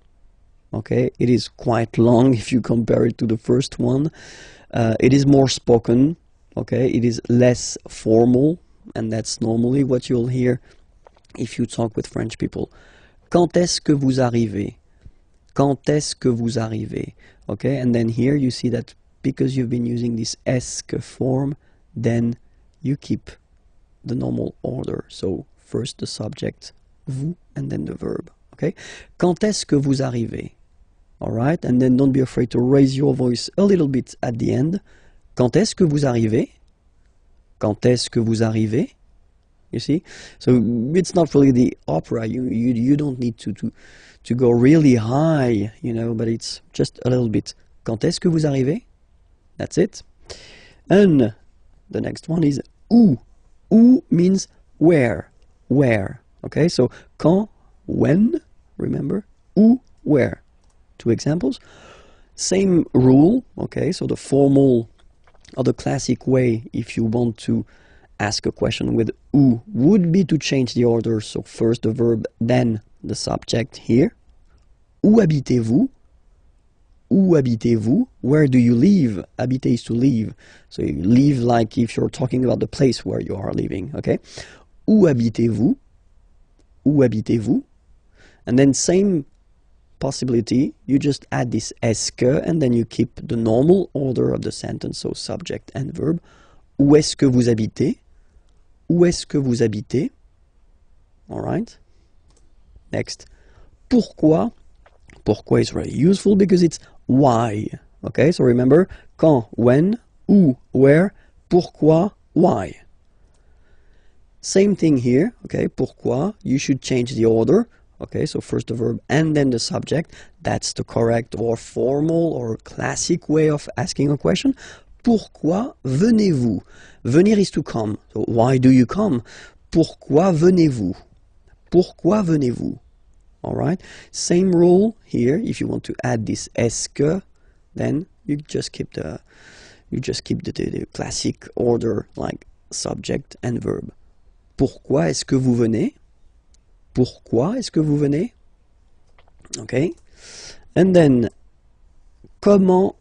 okay? It is quite long if you compare it to the first one. It is more spoken, okay? It is less formal, and that's normally what you'll hear if you talk with French people. Quand est-ce que vous arrivez? Quand est-ce que vous arrivez? Okay, and then here you see that because you've been using this est-ce que form, then you keep the normal order. So first the subject, vous, and then the verb. Okay? Quand est-ce que vous arrivez? Alright, and then don't be afraid to raise your voice a little bit at the end. Quand est-ce que vous arrivez? Quand est-ce que vous arrivez? You see? So it's not really the opera. You don't need to go really high, you know, but it's just a little bit. Quand est-ce que vous arrivez? That's it. And the next one is où. Où means where. Where. Okay, so quand, when, remember? Où, where. Two examples. Same rule, okay, so the formal or the classic way, if you want to ask a question with où, would be to change the order. So first the verb, then the subject here. Où habitez-vous? Où habitez-vous? Where do you live? Habiter is to live. So you live like if you're talking about the place where you are living, okay? Où habitez-vous? Où habitez-vous? And then same possibility, you just add this est-ce que, and then you keep the normal order of the sentence, so subject and verb. Où est-ce que vous habitez? Où est-ce que vous habitez? All right. Next. Pourquoi? Pourquoi is very useful because it's why. Okay, so remember, quand, when, où, where, pourquoi, why. Same thing here, okay, pourquoi, you should change the order. Okay, so first the verb and then the subject. That's the correct or formal or classic way of asking a question. Pourquoi venez-vous? Venir is to come. So why do you come? Pourquoi venez-vous? Pourquoi venez-vous? All right. Same rule here. If you want to add this est-ce que, then you just keep the classic order like subject and verb. Pourquoi est-ce que vous venez? Pourquoi est-ce que vous venez? Okay. And then comment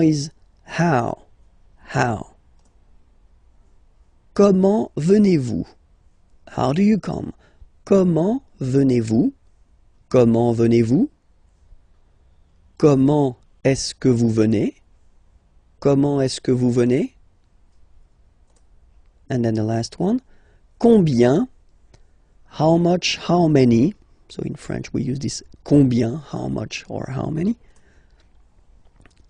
is how. How. Comment venez-vous? How do you come? Comment venez-vous? Comment venez-vous? Comment est-ce que vous venez? Comment est-ce que vous venez? And then the last one. Combien? How much, how many? So in French we use this combien, how much or how many.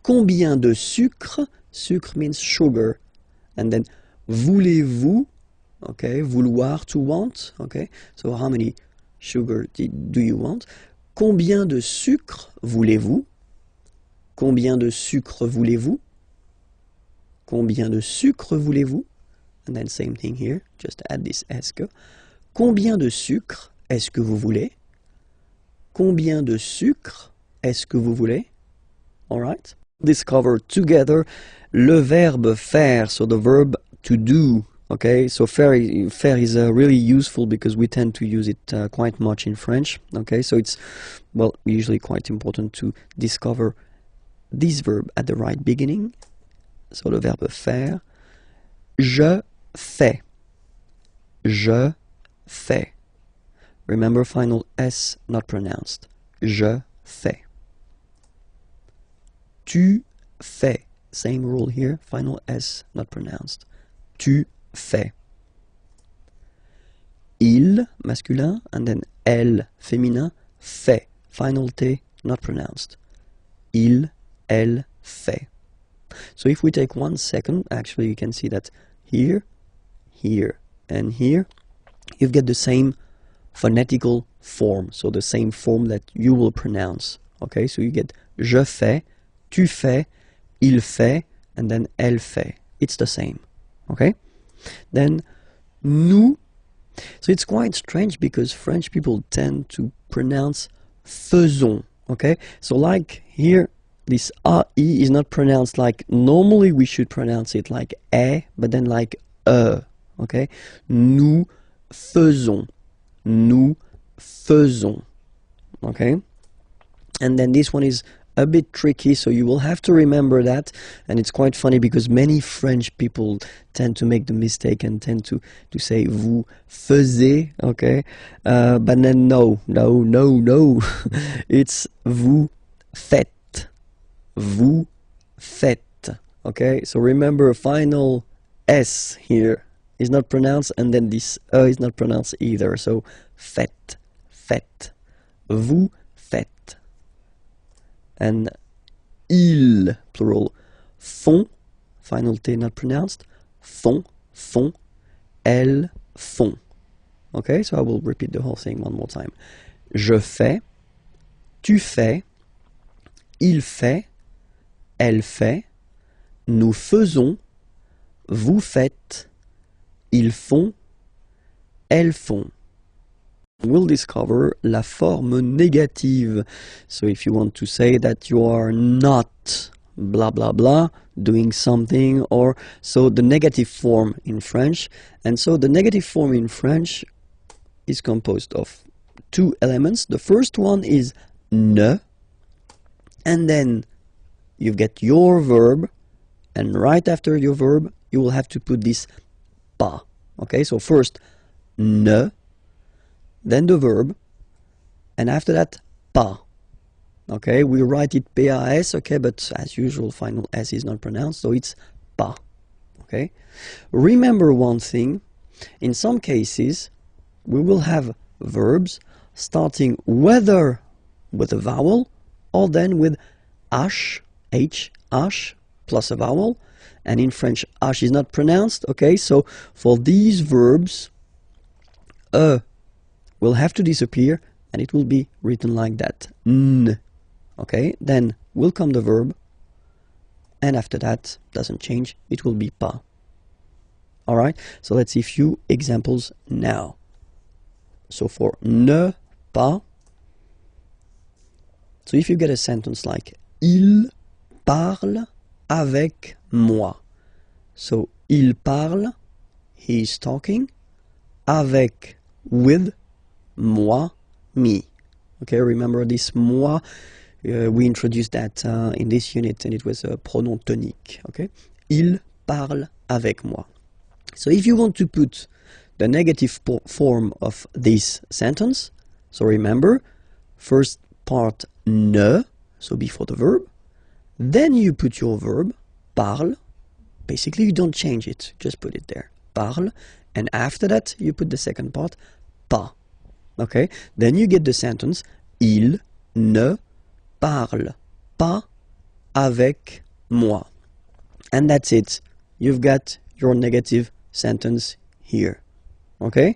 Combien de sucre? Sucre means sugar. And then voulez-vous? Okay, vouloir, to want. Okay, so how many sugar do you want? Combien de sucre voulez-vous? Combien de sucre voulez-vous? Combien de sucre voulez-vous? And then same thing here, just add this est que. Combien de sucre est-ce que vous voulez? Combien de sucre est-ce que vous voulez? Alright? Discover together le verbe faire, so the verb to do. Okay, so faire is really useful because we tend to use it quite much in French. Okay, so it's, well, usually quite important to discover this verb at the right beginning. So le verbe faire. Je fais. Je fais. Remember, final S not pronounced. Je fais. Tu fais. Same rule here, final S not pronounced. Tu fais. Il, masculin, and then elle, féminin, fait. Final T not pronounced. Il, elle, fait. So if we take 1 second, actually you can see that here, here, and here, you get the same phonetical form, so the same form that you will pronounce. Okay, so you get je fais, tu fais, il fait, and then elle fait. It's the same. Okay? Then nous. So it's quite strange because French people tend to pronounce faisons. Okay? So like here, this AE is not pronounced like normally we should pronounce it like E, but then like E. Okay? Nous faisons. Nous faisons. Okay? And then this one is a bit tricky, so you will have to remember that. And it's quite funny because many French people tend to make the mistake and tend to say vous faisiez, okay? But then no. It's vous faites. Vous faites. Okay? So remember, final S here is not pronounced, and then this is not pronounced either. So faites, faites. Vous faites. And ils, plural, font, final T not pronounced, font, font, elles font. Okay, so I will repeat the whole thing one more time. Je fais, tu fais, il fait, elle fait, nous faisons, vous faites, ils font, elles font. We'll discover la forme négative. So if you want to say that you are not blah blah blah doing something, or so the negative form in French. And so the negative form in French is composed of 2 elements. The first one is ne, and then you get your verb, and right after your verb you will have to put this pas. Okay, so first ne, then the verb, and after that, pas. Okay, we write it PAS, okay, but as usual, final S is not pronounced, so it's pas. Okay, remember one thing, in some cases, we will have verbs starting whether with a vowel, or then with H, plus a vowel, and in French, H is not pronounced, okay, so for these verbs, will have to disappear, and it will be written like that. N. Okay, then will come the verb, and after that, doesn't change, it will be pas. Alright, so let's see a few examples now. So for ne pas, so if you get a sentence like il parle avec moi. So il parle, he is talking, avec, with, moi, me. Okay, remember this moi, we introduced that in this unit, and it was a pronom tonique. Okay, il parle avec moi. So if you want to put the negative form of this sentence, so remember, first part ne, so before the verb, then you put your verb, parle, basically you don't change it, just put it there, parle, and after that you put the second part, pas. Okay, then you get the sentence, il ne parle pas avec moi. And that's it. You've got your negative sentence here. Okay,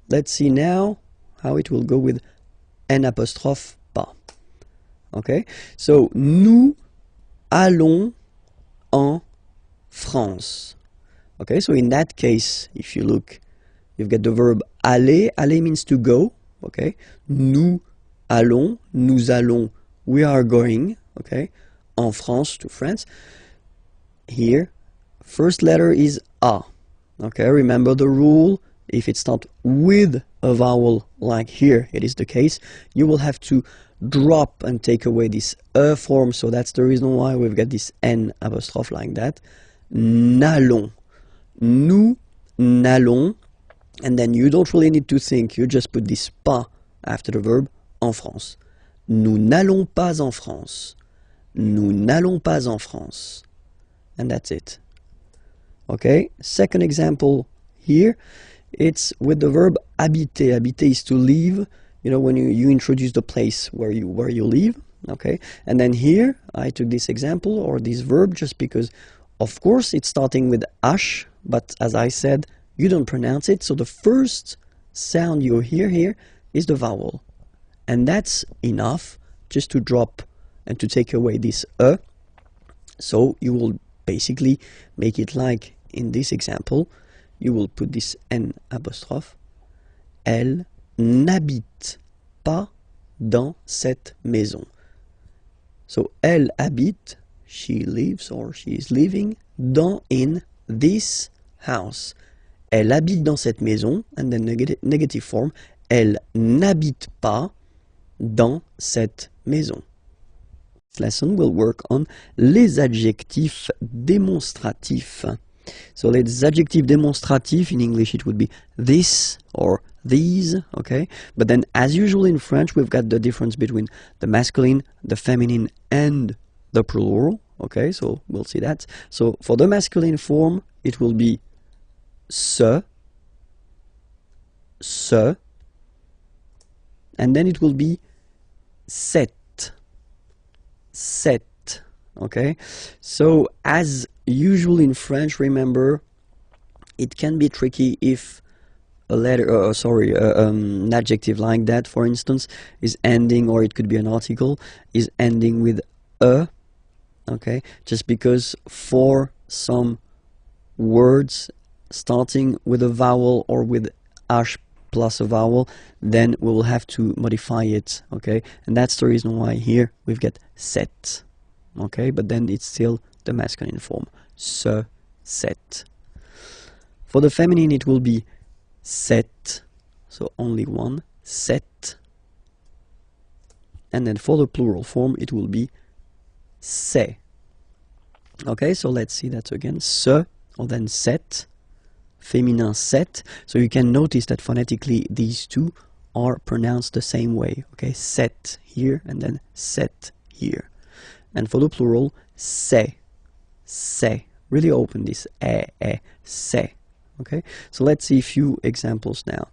let's see now how it will go with N apostrophe pas. Okay, so nous allons en France. Okay, so in that case, if you look, you've got the verb aller. Aller means to go. Okay, nous allons, we are going. Okay, en France, to France. Here, first letter is A. Okay, remember the rule. If it's not with a vowel, like here it is the case, you will have to drop and take away this E form. So that's the reason why we've got this N apostrophe like that. N'allons. Nous n'allons. And then you don't really need to think. You just put this pas after the verb en France. Nous n'allons pas en France. Nous n'allons pas en France. And that's it. Okay, second example here, it's with the verb habiter. Habiter is to live. You know, when you introduce the place where you live. Okay, and then here I took this example or this verb just because, of course, it's starting with ash, but as I said, you don't pronounce it. So the first sound you hear here is the vowel, and that's enough just to drop and to take away this e. So you will basically make it like in this example. You will put this N apostrophe. Elle n'habite pas dans cette maison. So elle habite, she lives or she is living, in this house. Elle habite dans cette maison, and then negative form. Elle n'habite pas dans cette maison. This lesson will work on les adjectifs démonstratifs. So les adjectifs démonstratifs, in English it would be this or these, okay? But then as usual in French, we've got the difference between the masculine, the feminine, and the plural, okay? So we'll see that. So for the masculine form, it will be ce, and then it will be cette, okay? So as usual in French, remember, it can be tricky if a letter, an adjective like that, for instance, is ending, or it could be an article, is ending with a, okay? Just because for some words starting with a vowel or with ash plus a vowel, then we will have to modify it, okay? And that's the reason why here we've got set, okay? But then it's still the masculine form, ce, set. For the feminine, it will be set, so only one, set. And then for the plural form, it will be c'est. Okay, so let's see that again. Ce, or then set, féminin set. So you can notice that phonetically these two are pronounced the same way. Okay, set here and then set here. And for the plural, c'est. Really open this c'est. Okay, so let's see a few examples now.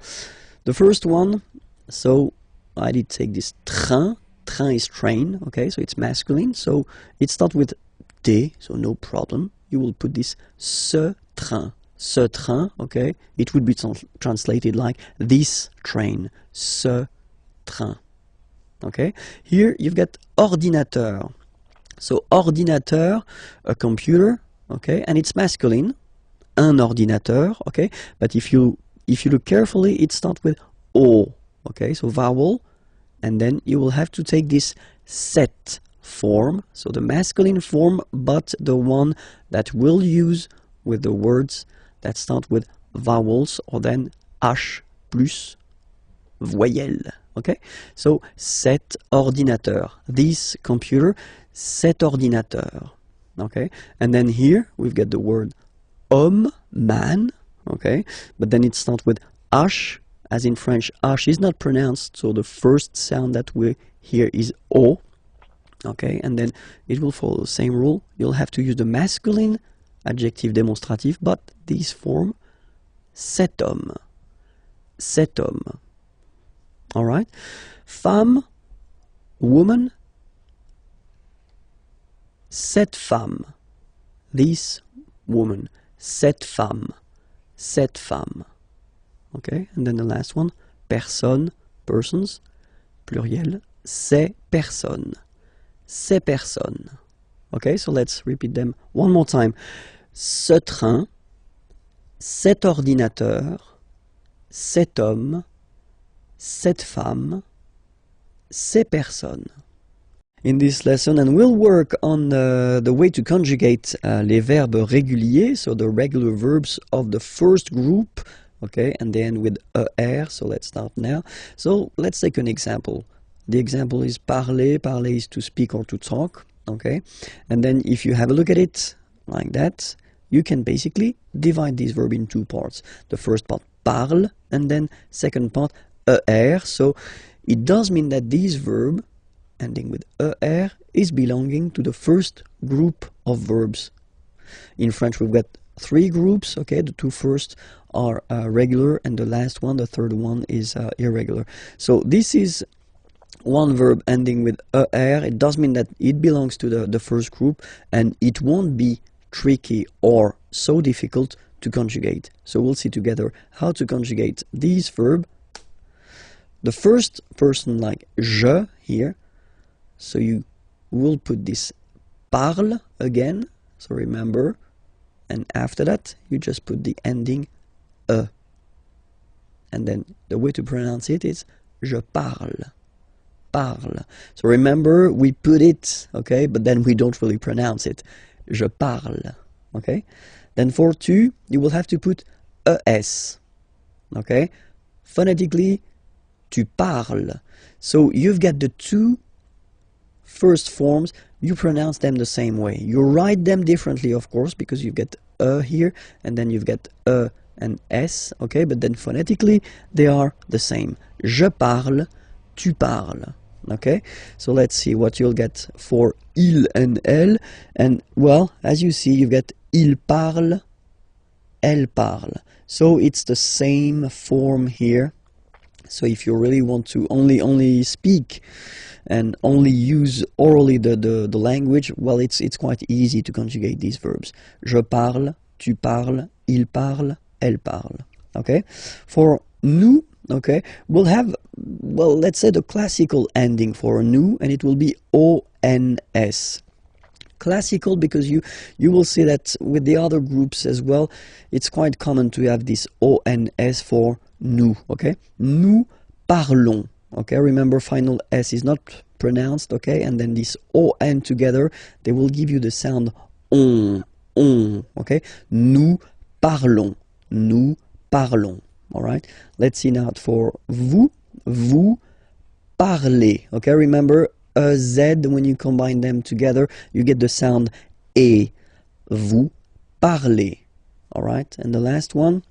The first one, so I did take this train. Train is train, okay, so it's masculine. So it starts with D, so no problem. You will put this ce train, okay. It would be translated like this train, ce train. Okay, here you've got ordinateur. So ordinateur, a computer, okay, and it's masculine, un ordinateur, okay. But if you look carefully, it starts with O, okay, so vowel, and then you will have to take this set form, so the masculine form, but the one that we'll use with the words that start with vowels, or then H plus voyelle, okay. So cet ordinateur, this computer, cet ordinateur, okay. And then here we've got the word homme, man, okay, but then it starts with H, as in French, H is not pronounced, so the first sound that we hear is O, okay, and then it will follow the same rule. You'll have to use the masculine adjective démonstratif, but this form, cet homme, all right. Femme, woman, cette femme, this woman, cette femme, okay. And then the last one, personne, persons, pluriel, ces personnes. Ces personnes. Okay, so let's repeat them one more time. Ce train, cet ordinateur, cet homme, cette femme, ces personnes. In this lesson, and we'll work on the way to conjugate les verbes réguliers, so the regular verbs of the first group, okay, and then with er, so let's start now. So let's take an example. The example is parler. Parler is to speak or to talk, okay, and then if you have a look at it like that, you can basically divide this verb in two parts. The first part, parle, and then second part, er. So it does mean that this verb ending with er is belonging to the first group of verbs. In French we've got three groups, okay, the two first are regular and the last one, the third one, is irregular. So this is one verb ending with er. It does mean that it belongs to the first group and it won't be tricky or so difficult to conjugate. So we'll see together how to conjugate this verb. The first person, like je here, so you will put this parle again, so remember, and after that you just put the ending e, and then the way to pronounce it is je parle, parle. So remember, we put it, okay, but then we don't really pronounce it, je parle, okay. Then for tu, you will have to put es, okay, phonetically tu parles. So you've got the two first forms, you pronounce them the same way. You write them differently, of course, because you've got here, and then you've got and s, okay, but then phonetically they are the same. Je parle, tu parles, okay. So let's see what you'll get for il and elle, and well, as you see, you've got il parle, elle parle. So it's the same form here. So if you really want to only speak and only use orally the language, well, it's quite easy to conjugate these verbs. Je parle, tu parles, il parle, elle parle. Okay? For nous, okay, we'll have, well, let's say the classical ending for nous, and it will be ons. Classical because you will see that with the other groups as well, it's quite common to have this ons for nous, okay? Nous parlons, okay? Remember, final S is not pronounced, okay? And then this on together, they will give you the sound on, okay? Nous parlons, all right? Let's see now for vous, vous parlez, okay? Remember, a Z, when you combine them together, you get the sound E. Vous parlez, all right? And the last one,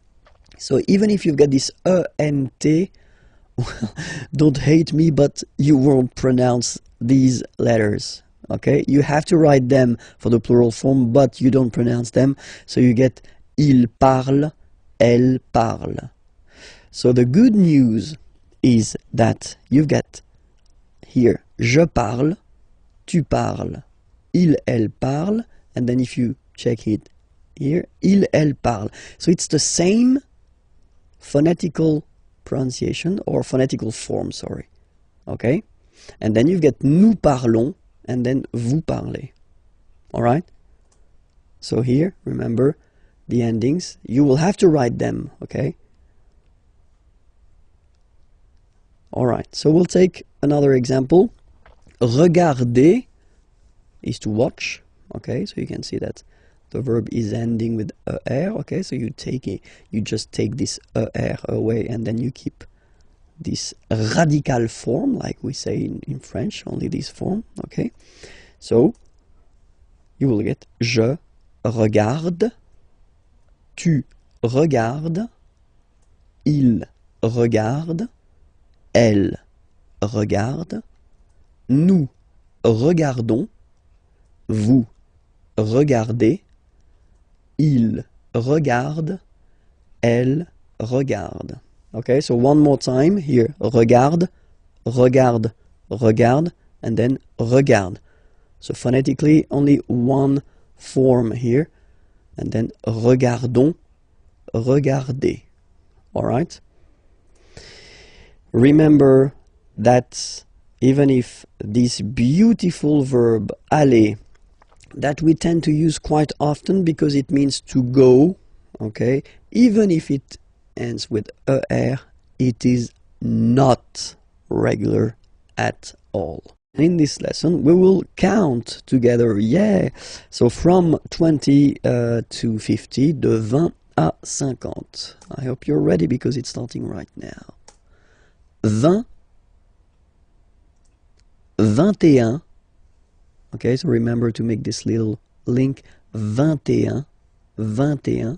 so even if you've got this E-N-T, well, don't hate me, but you won't pronounce these letters, okay? You have to write them for the plural form, but you don't pronounce them, so you get il parle, elle parle. So the good news is that you've got here, je parle, tu parles, il, elle parle, and then if you check it here, il, elle parle. So it's the same phonetical pronunciation or phonetical form, sorry, okay? And then you've got nous parlons and then vous parlez, all right? So here, remember the endings, you will have to write them, okay? All right, so we'll take another example. Regarder is to watch, okay? So you can see that the verb is ending with er, okay? So you just take this er away and then you keep this radical form, like we say in French, only this form, okay? So you will get je regarde, tu regardes, il regarde, elle regarde, nous regardons, vous regardez, il regarde, elle regarde. Okay, so one more time here. Regarde, regarde, regarde, and then regarde. So phonetically, only one form here. And then regardons, regardez. All right? Remember that even if this beautiful verb aller, that we tend to use quite often because it means to go, okay, even if it ends with er, it is not regular at all. In this lesson, we will count together, yeah, so from 20 to 50, de 20 à 50. I hope you're ready because it's starting right now. 20, 21, okay, so remember to make this little link, 21, 21,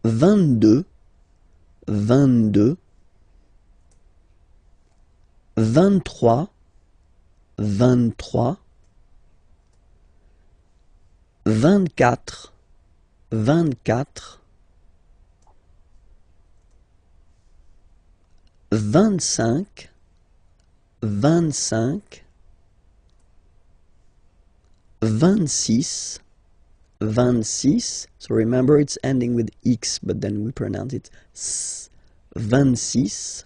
22, 22, 23, 23, 24, 24, 25, 25, 26, 26, so remember it's ending with X, but then we pronounce it S, 26,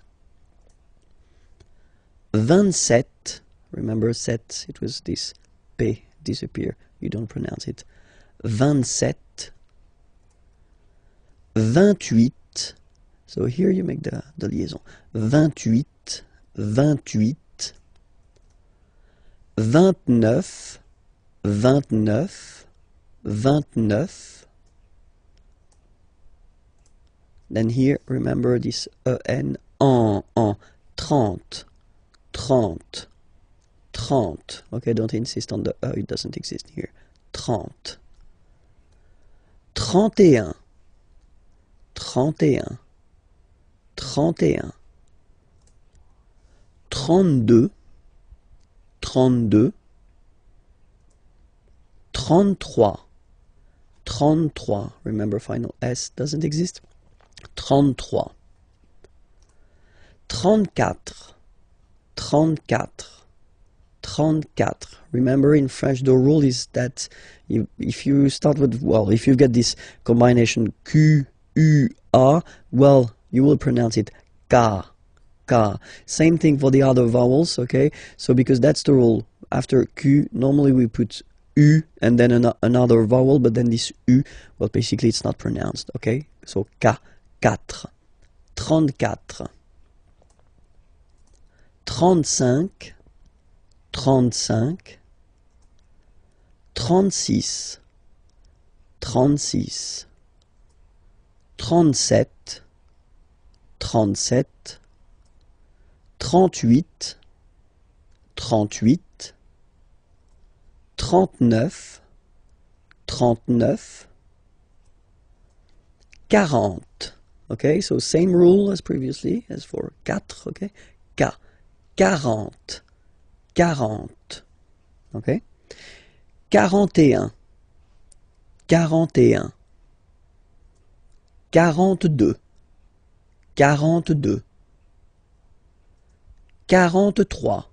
27, remember set, it was this P disappear, you don't pronounce it, 27, 28, so here you make the liaison, 28, 28, 29, 29, 29, then here remember this en, 30, 30, 30, okay, don't insist on the it doesn't exist here, 30, 31, 31, 31, 32, 32, 33, 33, remember final S doesn't exist, 33, 34, 34, 34. Remember in French the rule is that if you start with, well, if you get this combination Q, U, A, well, you will pronounce it K, K. Same thing for the other vowels, okay? So because that's the rule, after Q, normally we put U and then another vowel, but then this U, well, basically it's not pronounced, okay? So K, 4, 34, 35, 35, 36, 36, 37, 37, 38, 38, 39, 39, 40. Okay, so same rule as previously, as for 4, okay? 40, 40, okay? 41, 41, 42, 42, 43, 43, 44,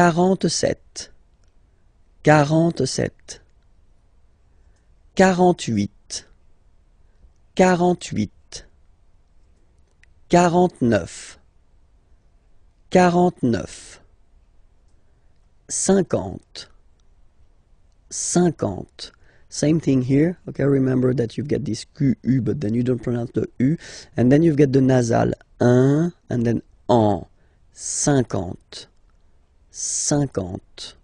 44, 45, 45, 46, 46, 47, 47, 48, 48, 49, 49, 50, 50. Same thing here, okay, remember that you get this QU, but then you don't pronounce the U, and then you get the nasal, un, and then en, 50, 50,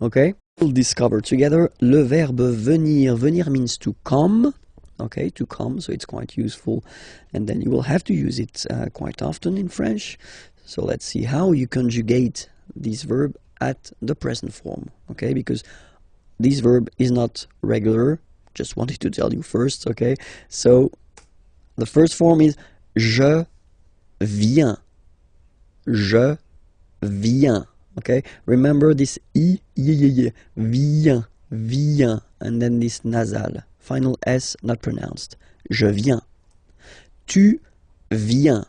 okay? We'll discover together le verbe venir. Venir means to come, okay, to come, so it's quite useful, and then you will have to use it quite often in French. So let's see how you conjugate this verb at the present form, okay, because this verb is not regular, just wanted to tell you first, okay? So the first form is je viens, je viens, okay? Remember this I, viens, viens, and then this nasal final S not pronounced. Je viens. Tu viens.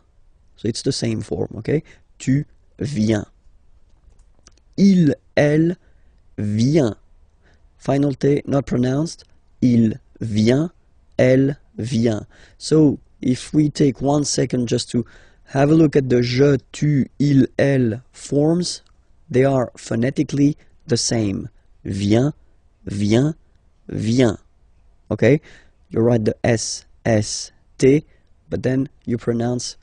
So it's the same form, okay? Tu viens. Il, elle, vient. Final T not pronounced. Il vient, elle vient. So if we take 1 second just to have a look at the je, tu, il, elle forms, they are phonetically the same. Vient, vient, vient. Okay? You write the S, S, T, but then you pronounce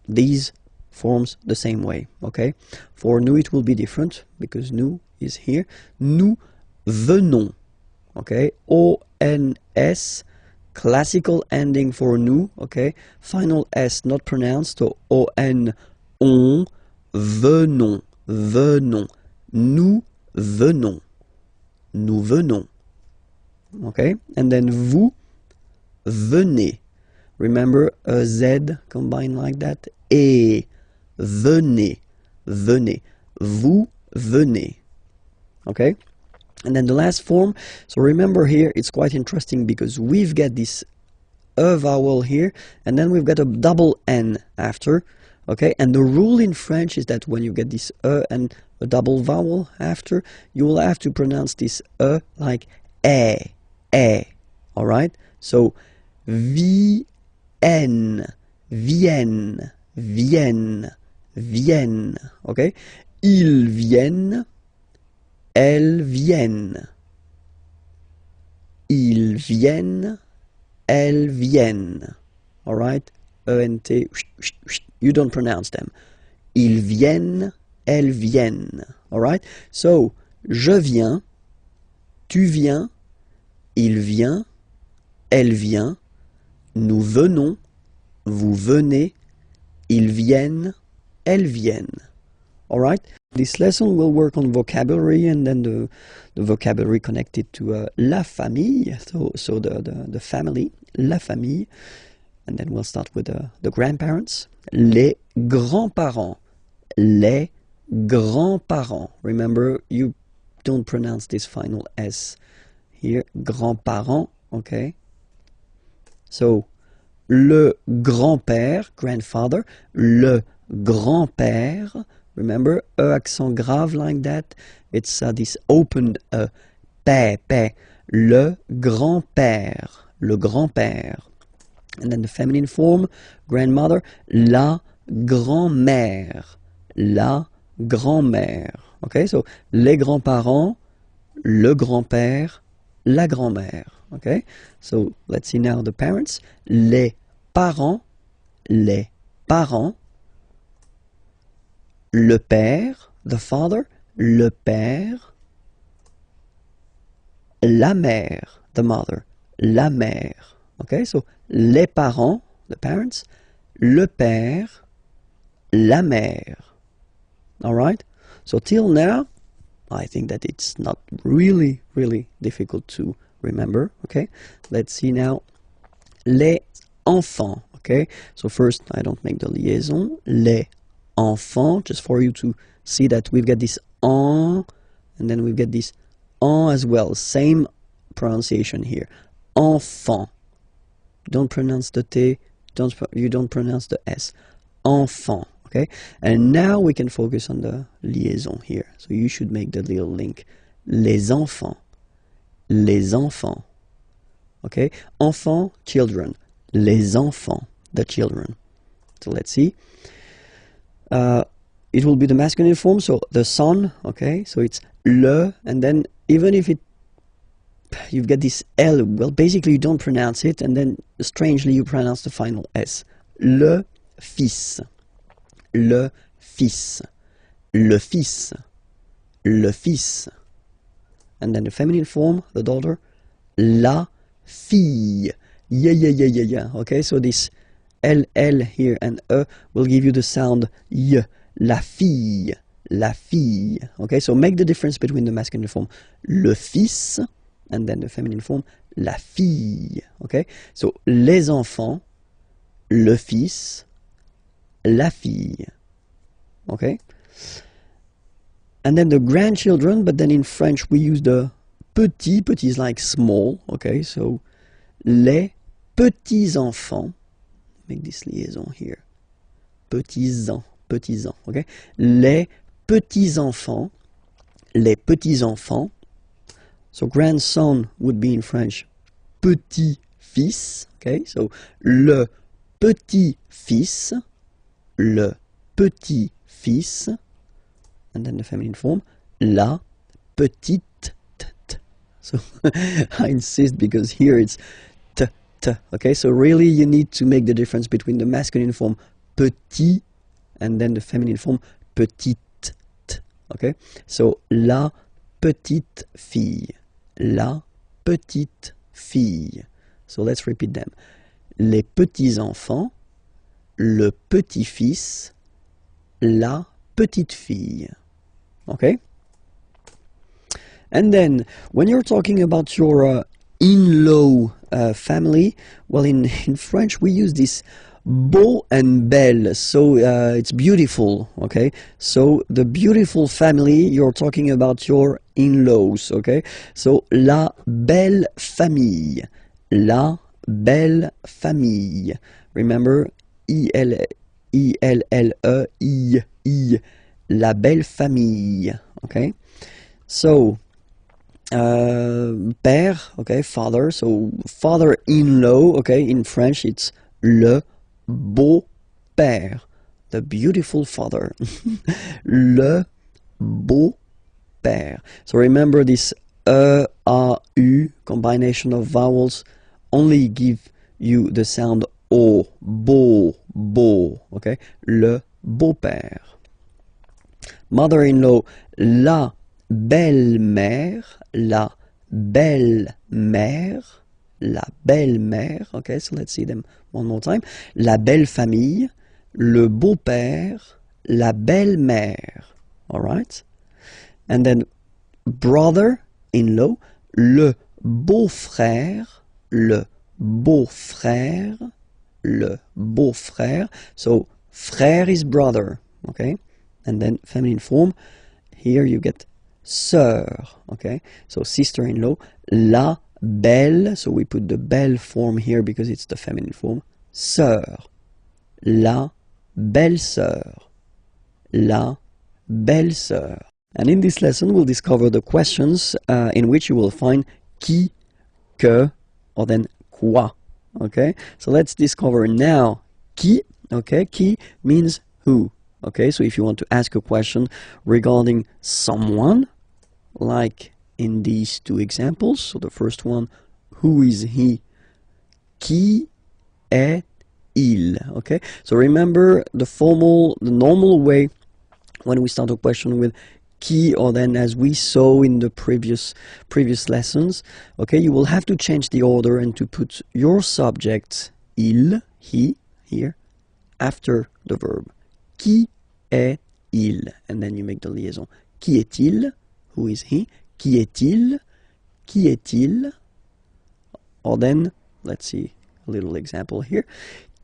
these forms the same way. Okay? For nous it will be different because nous is here. Nous venons. Okay? O-N-S, classical ending for nous. Okay? Final S not pronounced. So O-N, on, venons, venons. Nous venons. Nous venons. Okay? And then vous venez. Remember a Z combined like that? Et venez. Venez. Vous venez. Okay? And then the last form. So remember here, it's quite interesting because we've got this E vowel here, and then we've got a double N after. Okay? And the rule in French is that when you get this E and a double vowel after, you will have to pronounce this E like eh. Alright? So, vienne, vienne, vienne, vienne. Okay? Ils viennent, elles viennent. Ils viennent, elles viennent. Alright? E-N-T, you don't pronounce them. Ils viennent, elles viennent. Alright? So, je viens, tu viens, il vient, elle vient, nous venons, vous venez, ils viennent, elles viennent. Alright? This lesson will work on vocabulary and then the vocabulary connected to la famille, so the family, la famille. And then we'll start with the grandparents. Les grands-parents. Les grands-parents. Remember, you don't pronounce this final S here. Grands-parents, okay? So, le grand-père, grandfather. Le grand-père. Remember, E accent grave like that. It's this open père. Le grand-père. Le grand-père. And then the feminine form, grandmother, la grand-mère. La grand-mère. Okay, so les grands-parents, le grand-père, la grand-mère. Okay, so let's see now the parents. Les parents, le père, the father, le père, la mère, the mother, la mère. Okay, so les parents, the parents, le père, la mère. Alright? So till now, I think that it's not really difficult to remember. Okay? Let's see now. Les enfants. Okay? So first, I don't make the liaison. Les enfants, just for you to see that we've got this en, and then we've got this en as well. Same pronunciation here. Enfant. Don't pronounce the T, you don't pronounce the S. Enfant, okay? And now we can focus on the liaison here. So you should make the little link. Les enfants. Les enfants. Okay? Enfants, children. Les enfants, the children. So let's see. It will be the masculine form, so the son, okay? So it's le, and then even if you've got this L, well, basically you don't pronounce it, and then strangely you pronounce the final S. Le fils. Le fils. Le fils. Le fils. And then the feminine form, the daughter, la fille. Yeah. Okay, so this L here and E will give you the sound Y. La fille. La fille. Okay, so make the difference between the masculine form, le fils, and then the feminine form, la fille. Okay, so les enfants, le fils, la fille. Okay, and then the grandchildren, but then in French we use the petit, petit is like small, okay, so les petits enfants, make this liaison here, petits enfants, okay, les petits enfants, so grandson would be in French petit-fils, okay, so le petit-fils, and then the feminine form, la petite. So I insist because here it's t, okay, so really you need to make the difference between the masculine form petit and then the feminine form petite, okay, so la petite fille, so let's repeat them, les petits enfants, le petit-fils, la petite fille, okay. And then, when you're talking about your in-law family, well, in French we use this beau and belle, so it's beautiful, okay? So, the beautiful family, you're talking about your in-laws, okay? So, la belle famille. Remember, I-L-L-E, I, la belle famille, okay? So, père, okay, father, so father-in-law, okay, in French it's le beau-père, the beautiful father, le beau-père. So remember this E, A, U combination of vowels only give you the sound O, beau, okay, le beau-père. Mother-in-law, la belle-mère, okay, so let's see them one more time. La belle famille, le beau-père, la belle-mère, all right? And then brother-in-law, le beau-frère, so frère is brother, okay? And then feminine form, here you get sœur, okay? So sister-in-law, la belle, so we put the belle form here because it's the feminine form, sœur, la belle-sœur, And in this lesson we'll discover the questions in which you will find qui, que, or then quoi, okay? So let's discover now qui, okay? Qui means who, okay? So if you want to ask a question regarding someone, like in these two examples, so the first one, who is he? Qui est-il? Okay, so remember the normal way when we start a question with qui, or then as we saw in the previous lessons, okay, you will have to change the order and to put your subject, il, he, here, after the verb. Qui est-il? And then you make the liaison. Qui est-il? Who is he? Qui est-il? Or then, let's see a little example here.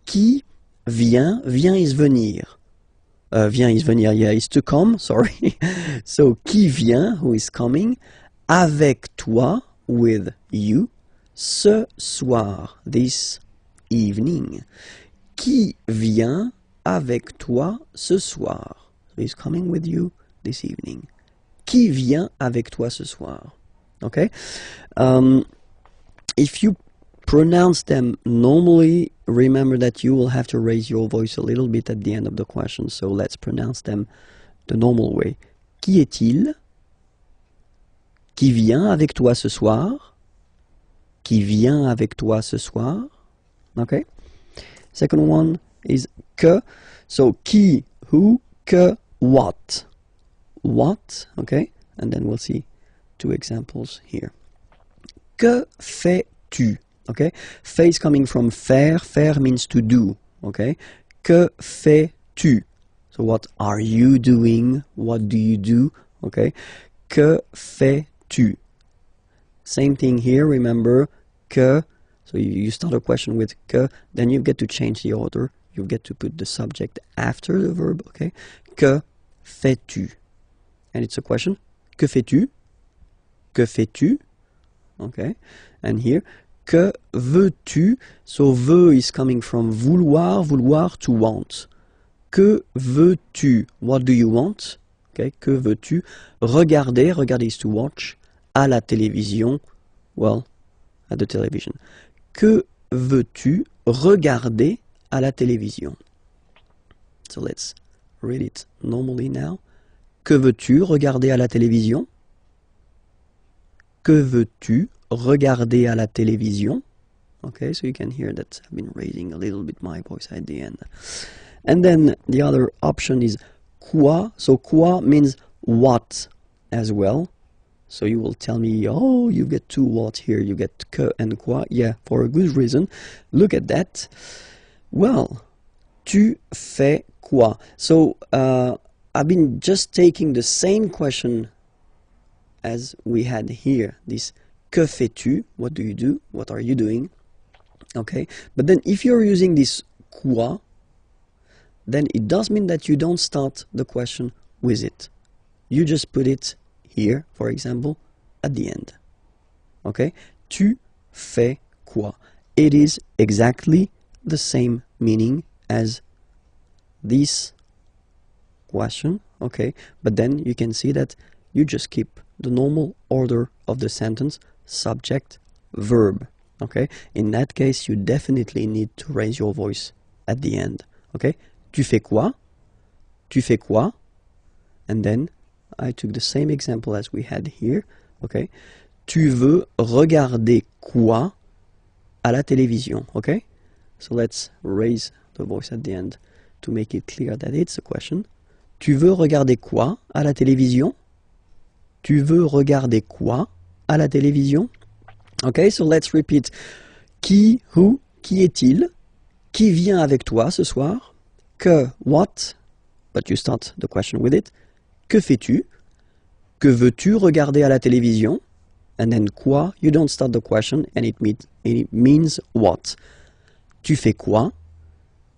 Qui vient? Vient is venir. Yeah, is to come, sorry. So, qui vient, who is coming, avec toi, with you, ce soir, this evening. Qui vient avec toi ce soir? So, he's coming with you this evening. Qui vient avec toi ce soir? Okay? If you pronounce them normally, remember that you will have to raise your voice a little bit at the end of the question. So let's pronounce them the normal way. Qui est-il? Qui vient avec toi ce soir? Qui vient avec toi ce soir? Okay? Second one is que. So qui, who, que, what? What, okay? And then we'll see two examples here. Que fais-tu? Okay? Fais is coming from faire. Faire means to do, okay? Que fais-tu? So what are you doing? What do you do? Okay? Que fais-tu? Same thing here, remember, que. So you start a question with que, then you get to change the order. You get to put the subject after the verb, okay? Que fais-tu? And it's a question. Que fais-tu? Que fais-tu? okay? And here, que veux-tu? So veux is coming from vouloir, vouloir to want. Que veux-tu? What do you want? Okay, que veux-tu? Regarder, regarder is to watch. À la télévision, well, at the television. Que veux-tu regarder à la télévision? So let's read it normally now. Que veux-tu regarder à la télévision? Que veux-tu regarder à la télévision? Okay, so you can hear that I've been raising a little bit my voice at the end. And then the other option is quoi. So quoi means what as well. So you will tell me, oh, you get two what here, you get que and quoi. Yeah, for a good reason. Look at that. Well, tu fais quoi? So I've been just taking the same question as we had here, this que fais-tu? What do you do? What are you doing? Okay, but then if you're using this quoi, then it does mean that you don't start the question with it. You just put it here, for example, at the end. Okay, tu fais quoi? It is exactly the same meaning as this question, okay, but then you can see that you just keep the normal order of the sentence, subject, verb. Okay, in that case you definitely need to raise your voice at the end. Okay, tu fais quoi? Tu fais quoi? And then I took the same example as we had here. Okay, tu veux regarder quoi à la télévision? Okay, so let's raise the voice at the end to make it clear that it's a question. Tu veux regarder quoi à la télévision? Tu veux regarder quoi à la télévision? Okay, so let's repeat. Qui, who, qui est-il? Qui vient avec toi ce soir? Que, what? But you start the question with it. Que fais-tu? Que veux-tu regarder à la télévision? And then quoi? You don't start the question and it means what? Tu fais quoi?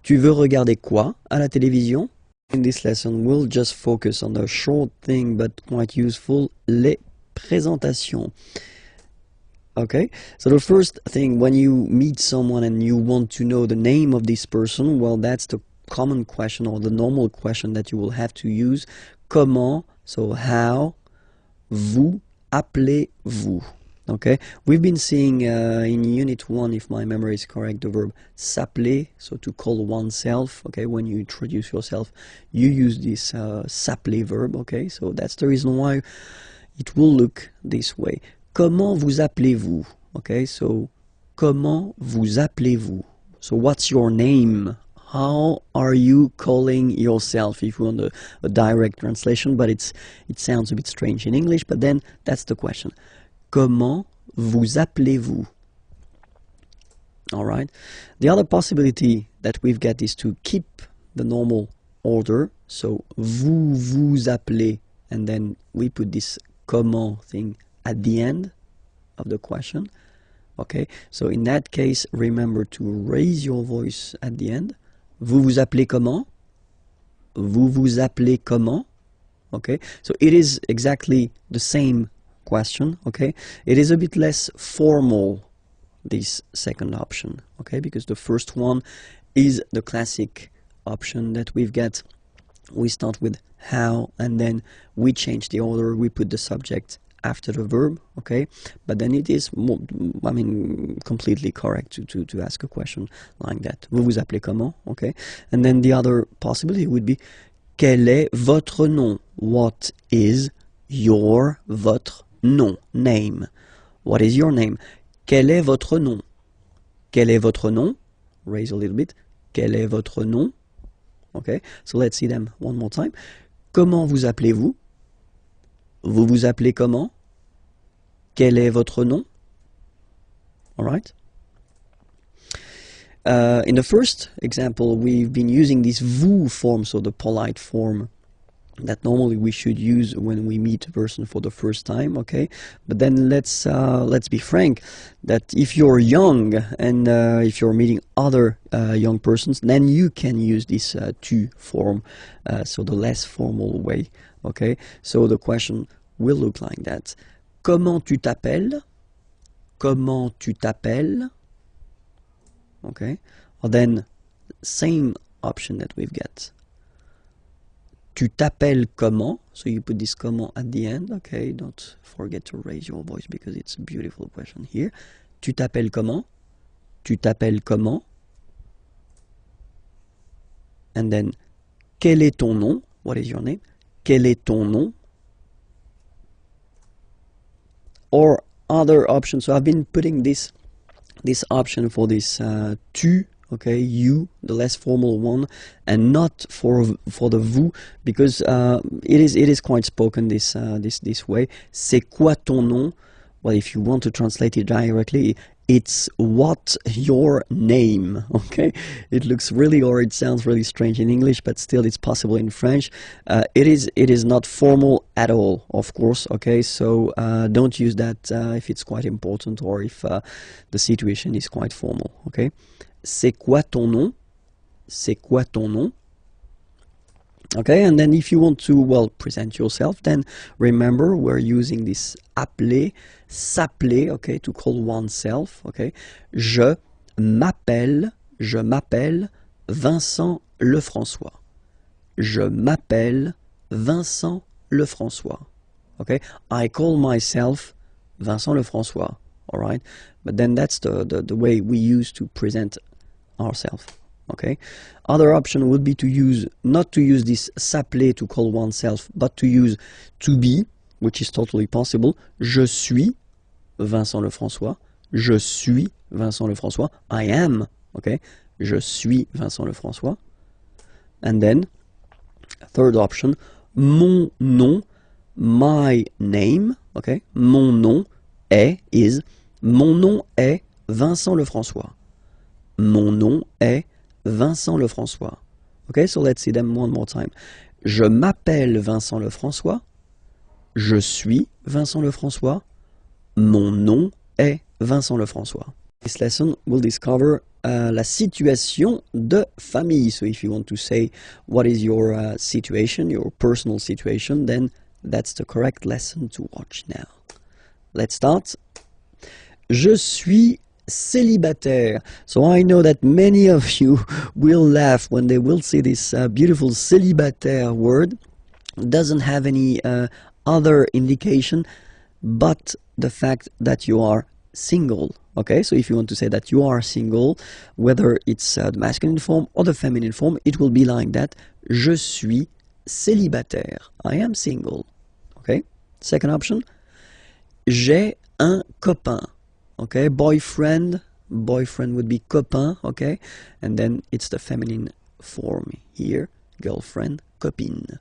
Tu veux regarder quoi à la télévision? In this lesson, we'll just focus on a short thing but quite useful, les présentations. Okay, so the first thing, when you meet someone and you want to know the name of this person, well, that's the common question or the normal question that you will have to use. Comment, so how, vous appelez-vous? Okay, we've been seeing in Unit 1, if my memory is correct, the verb s'appeler, so to call oneself. Okay, when you introduce yourself, you use this s'appeler verb. Okay, so that's the reason why it will look this way. Comment vous appelez-vous? Okay, so comment vous appelez-vous? So what's your name? How are you calling yourself? If you want a direct translation, but it sounds a bit strange in English, but then that's the question. Comment vous appelez-vous? All right. The other possibility that we've got is to keep the normal order. So vous vous appelez, and then we put this comment thing at the end of the question. Okay, so in that case, remember to raise your voice at the end. Vous vous appelez comment? Vous vous appelez comment? Okay, so it is exactly the same question. Okay, it is a bit less formal, this second option. Okay, because the first one is the classic option that we've got. We start with how, and then we change the order. We put the subject after the verb, okay? But then it is, completely correct to ask a question like that. Vous vous appelez comment, okay? And then the other possibility would be, quel est votre nom? What is your, votre nom, name? What is your name? Quel est votre nom? Quel est votre nom? Raise a little bit. Quel est votre nom? Okay, so let's see them one more time. Comment vous appelez-vous? Vous vous appelez comment? Quel est votre nom? All right. In the first example, we've been using this vous form, so the polite form that normally we should use when we meet a person for the first time, okay? But then let's be frank, that if you're young and if you're meeting other young persons, then you can use this tu form, so the less formal way, okay? So the question will look like that. Comment tu t'appelles? comment tu t'appelles? Okay, or then same option that we've got. Tu t'appelles comment? So you put this comment at the end. Okay, don't forget to raise your voice because it's a beautiful question here. Tu t'appelles comment? Tu t'appelles comment? And then, quel est ton nom? What is your name? Quel est ton nom? Or other options. So I've been putting this option for this tu, okay, you, the less formal one, and not for the vous, because it is quite spoken this way. C'est quoi ton nom? Well, if you want to translate it directly, it's what your name, okay? It looks really, or it sounds really strange in English, but still it's possible in French. It is not formal at all, of course, okay? So don't use that if it's quite important or if the situation is quite formal, okay? C'est quoi ton nom? C'est quoi ton nom? Okay, and then if you want to, well, present yourself, then remember we're using this appeler, s'appeler, okay, to call oneself, okay. Je m'appelle Vincent Lefrançois. Je m'appelle Vincent Lefrançois. Okay, I call myself Vincent Lefrançois, all right? But then that's the way we use to present ourselves. Okay. Other option would be to use, not to use this s'appeler to call oneself, but to use to be, which is totally possible. Je suis Vincent Lefrançois. Je suis Vincent Lefrançois. I am, okay. Je suis Vincent Lefrançois. And then, third option, mon nom, my name, okay. Mon nom is, mon nom est Vincent Lefrançois. Mon nom est Vincent Lefrançois. Okay, so let's see them one more time. Je m'appelle Vincent Lefrançois. Je suis Vincent Lefrançois. Mon nom est Vincent Lefrançois. This lesson will discover la situation de famille. So if you want to say what is your situation, your personal situation, then that's the correct lesson to watch now. Let's start. Je suis célibataire. So I know that many of you will laugh when they will see this beautiful célibataire word. It doesn't have any other indication but the fact that you are single. Okay, so if you want to say that you are single, whether it's the masculine form or the feminine form, it will be like that. Je suis célibataire. I am single. Okay, second option. J'ai un copain. Okay, boyfriend would be copain, okay, and then it's the feminine form here, girlfriend, copine.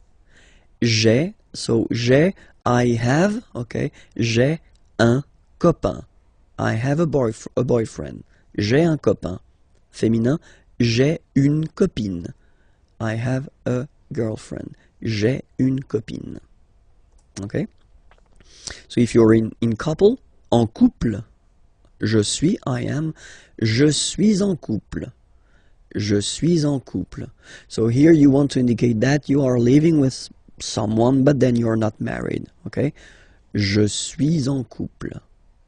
J'ai, so j'ai, I have, okay, j'ai un copain. I have a boyfriend. J'ai un copain. Féminin, j'ai une copine. I have a girlfriend. J'ai une copine. Okay, so if you're in couple, en couple, je suis, I am, je suis en couple. Je suis en couple. So here you want to indicate that you are living with someone, but then you're not married, okay? Je suis en couple.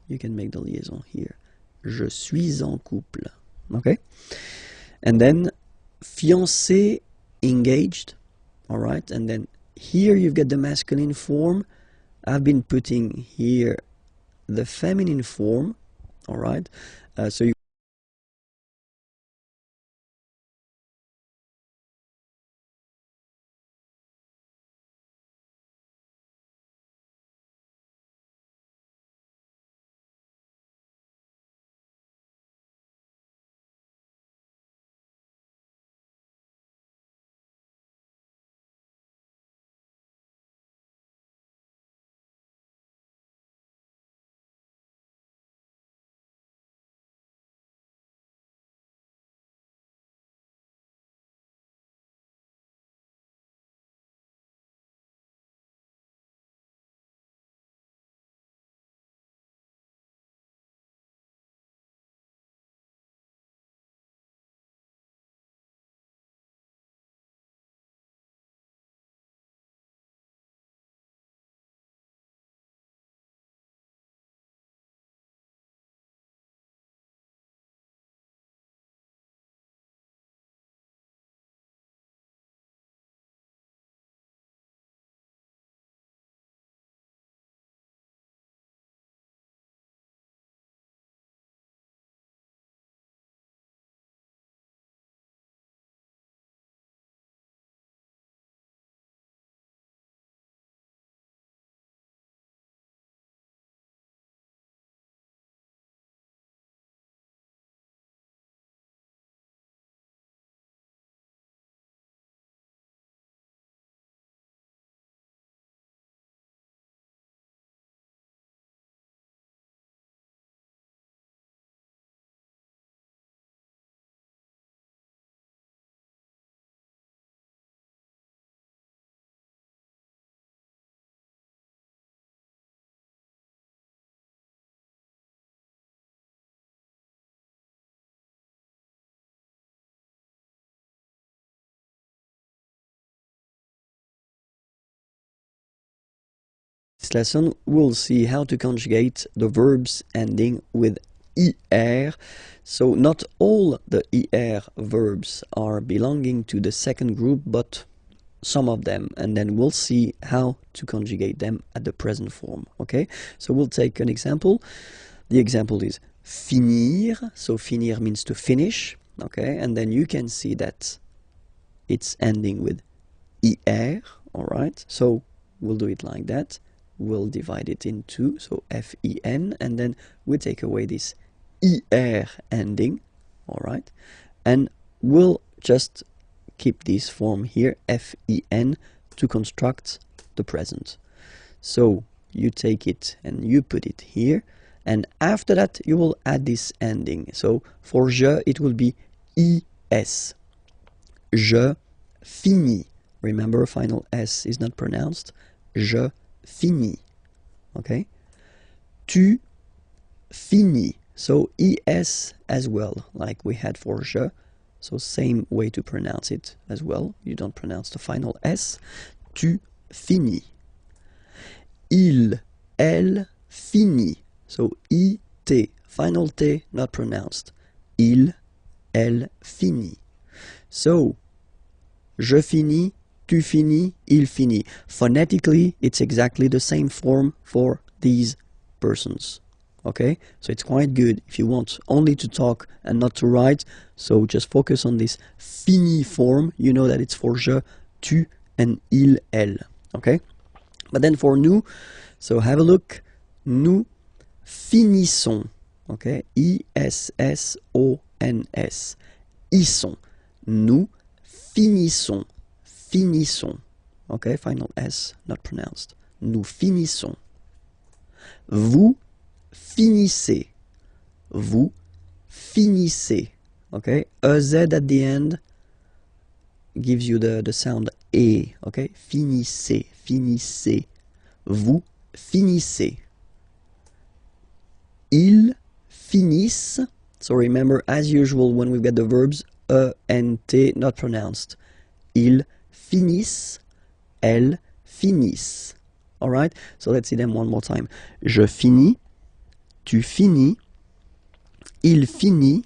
You can make the liaison here. Je suis en couple, okay? And then fiancé, engaged, all right? And then here you've got the masculine form. I've been putting here the feminine form. All right, so you lesson, we'll see how to conjugate the verbs ending with IR. So not all the IR verbs are belonging to the second group, but some of them, and then we'll see how to conjugate them at the present form. Okay, so we'll take an example. The example is finir. So finir means to finish. Okay, and then you can see that it's ending with IR. All right, so we'll do it like that. We'll divide it in two, so FIN, and then we take away this IR ending, all right, and we'll just keep this form here, FIN, to construct the present. So you take it and you put it here, and after that you will add this ending. So for je, it will be IS. Je finis. Remember, final S is not pronounced. Je finis. Okay? Tu finis. So ES as well, like we had for je. So same way to pronounce it as well. You don't pronounce the final S. Tu finis. Il, elle finit. So IT, final T not pronounced. Il, elle finit. So je finis, tu finis, il finit. Phonetically, it's exactly the same form for these persons. Okay, so it's quite good if you want only to talk and not to write. So just focus on this fini form. You know that it's for je, tu, and il, elle. Okay, but then for nous, so have a look. Nous finissons. Okay, I-S-S-O-N-S. Ils sont. Nous finissons. Finissons. Okay, final S not pronounced. Nous finissons. Vous finissez. Vous finissez. Okay, a Z at the end gives you the sound E. Okay, finissez. Finissez. Vous finissez. Ils finissent. So remember, as usual, when we get the verbs and T not pronounced. Ils finissent. Elles finissent. All right, so let's see them one more time. Je finis. Tu finis. Il finit.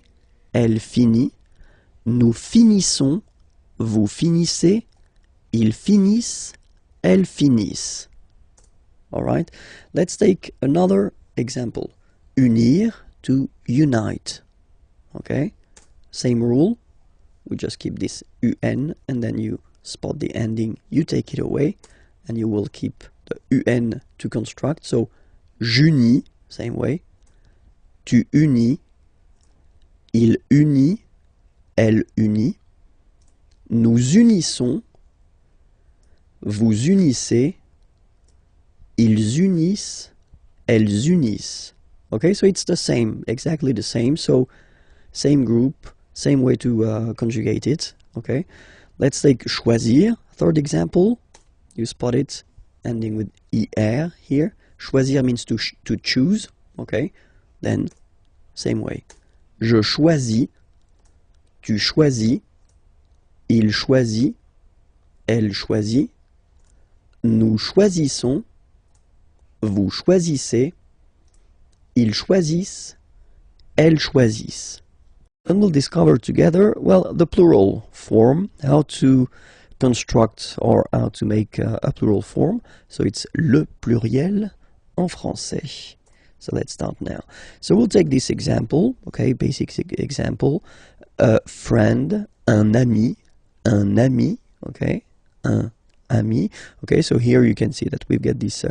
Elle finit. Nous finissons. Vous finissez. Ils finissent. Elles finissent. All right, let's take another example. Unir, to unite. Okay, same rule. We just keep this UN, and then you spot the ending. You take it away, and you will keep the UN to construct. So, j'unis, same way. Tu unis. Il unit. Elle unit. Nous unissons. Vous unissez. Ils unissent. Elles unissent. Okay, so it's the same, exactly the same. So, same group, same way to conjugate it. Okay, let's take choisir, third example. You spot it, ending with IR here. Choisir means to choose. Okay, then same way. Je choisis. Tu choisis. Il choisit. Elle choisit. Nous choisissons. Vous choisissez. Ils choisissent. Elles choisissent. And we'll discover together, well, the plural form, how to construct or how to make a plural form. So it's le pluriel en français. So let's start now. So we'll take this example, okay, basic example. A friend, un ami, okay, un ami. Okay, so here you can see that we've got this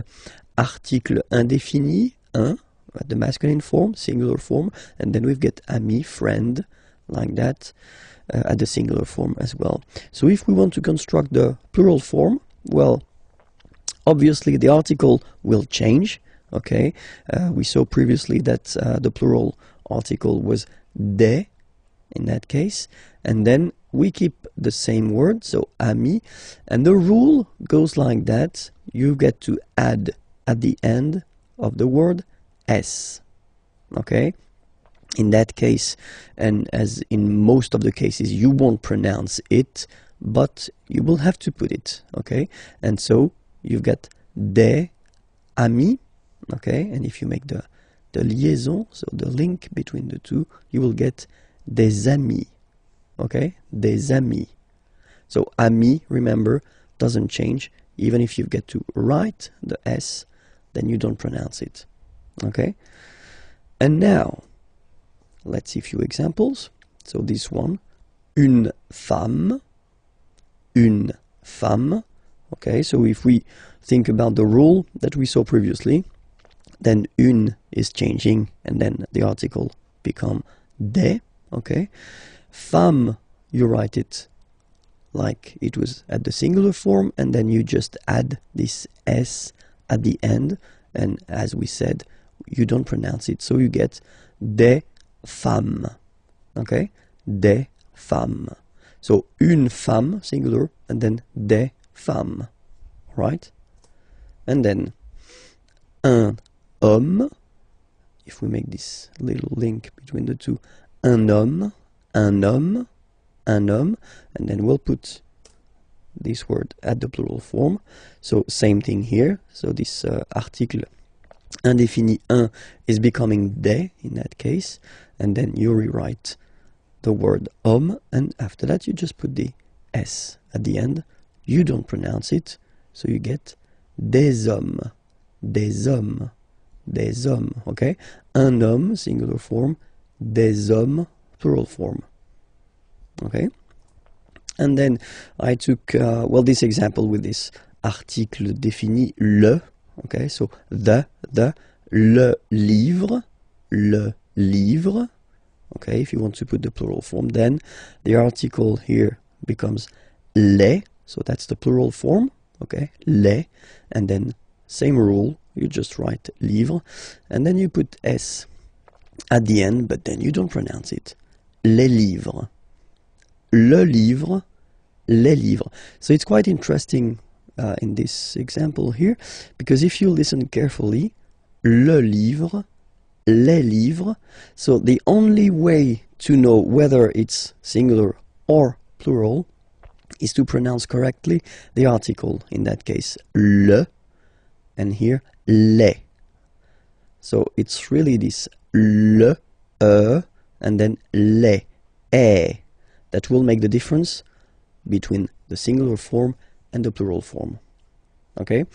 article indéfini, un, at the masculine form, singular form, and then we've got ami, friend, like that, at the singular form as well. So if we want to construct the plural form, well, obviously the article will change. Okay, we saw previously that the plural article was des in that case, and then we keep the same word, so ami, and the rule goes like that. You get to add at the end of the word S. Okay, in that case, and as in most of the cases, you won't pronounce it, but you will have to put it. Okay, and so you've got des ami, okay? And if you make the liaison, so the link between the two, you will get des amis, okay? Des amis. So ami, remember, doesn't change. Even if you get to write the S, then you don't pronounce it, okay? And now, let's see a few examples. So this one, une femme, okay? So if we think about the rule that we saw previously, then une is changing, and then the article become des, okay? Femme, you write it like it was at the singular form, and then you just add this S at the end, and as we said, you don't pronounce it, so you get des femmes, okay? Des femmes. So une femme, singular, and then des femmes, right? And then un homme, if we make this little link between the two, un homme, and then we'll put this word at the plural form. So same thing here. So this article indéfini un is becoming des in that case, and then you rewrite the word homme, and after that you just put the S at the end. You don't pronounce it, so you get des hommes, okay? Un homme, singular form, des hommes, plural form, okay? And then I took, well, this example with this article défini le, okay? So le livre, okay? If you want to put the plural form, then the article here becomes les, so that's the plural form, okay? Les, and then same rule, you just write livre, and then you put S at the end, but then you don't pronounce it. Les livres, le livre, les livres. So it's quite interesting in this example here, because if you listen carefully, le livre, les livres, so the only way to know whether it's singular or plural is to pronounce correctly the article, in that case le, and here les. So it's really this le, and then les, that will make the difference between the singular form and the plural form, okay?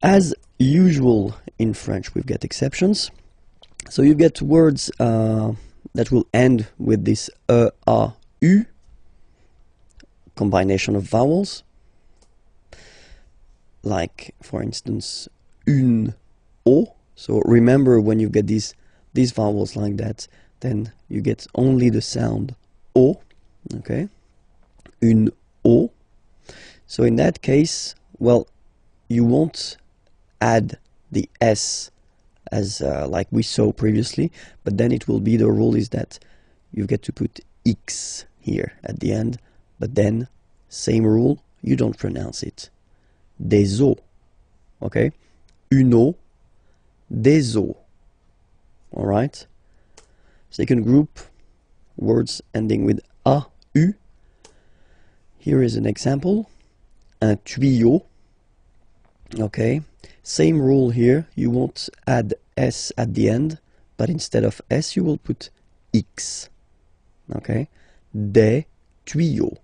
As usual in French, we've got exceptions. So you get words that will end with this a, u, combination of vowels, like for instance une, o. So remember, when you get these vowels like that, then you get only the sound o, okay? Une o. So in that case, well, you won't add the S as like we saw previously, but then it will be, the rule is that you get to put X here at the end, but then same rule, you don't pronounce it. Des os, okay? Une eau, des os, all right? Second group, words ending with a, u. Here is an example, un tuyau, okay? Same rule here, you won't add S at the end, but instead of S you will put X, okay? Des tuyaux.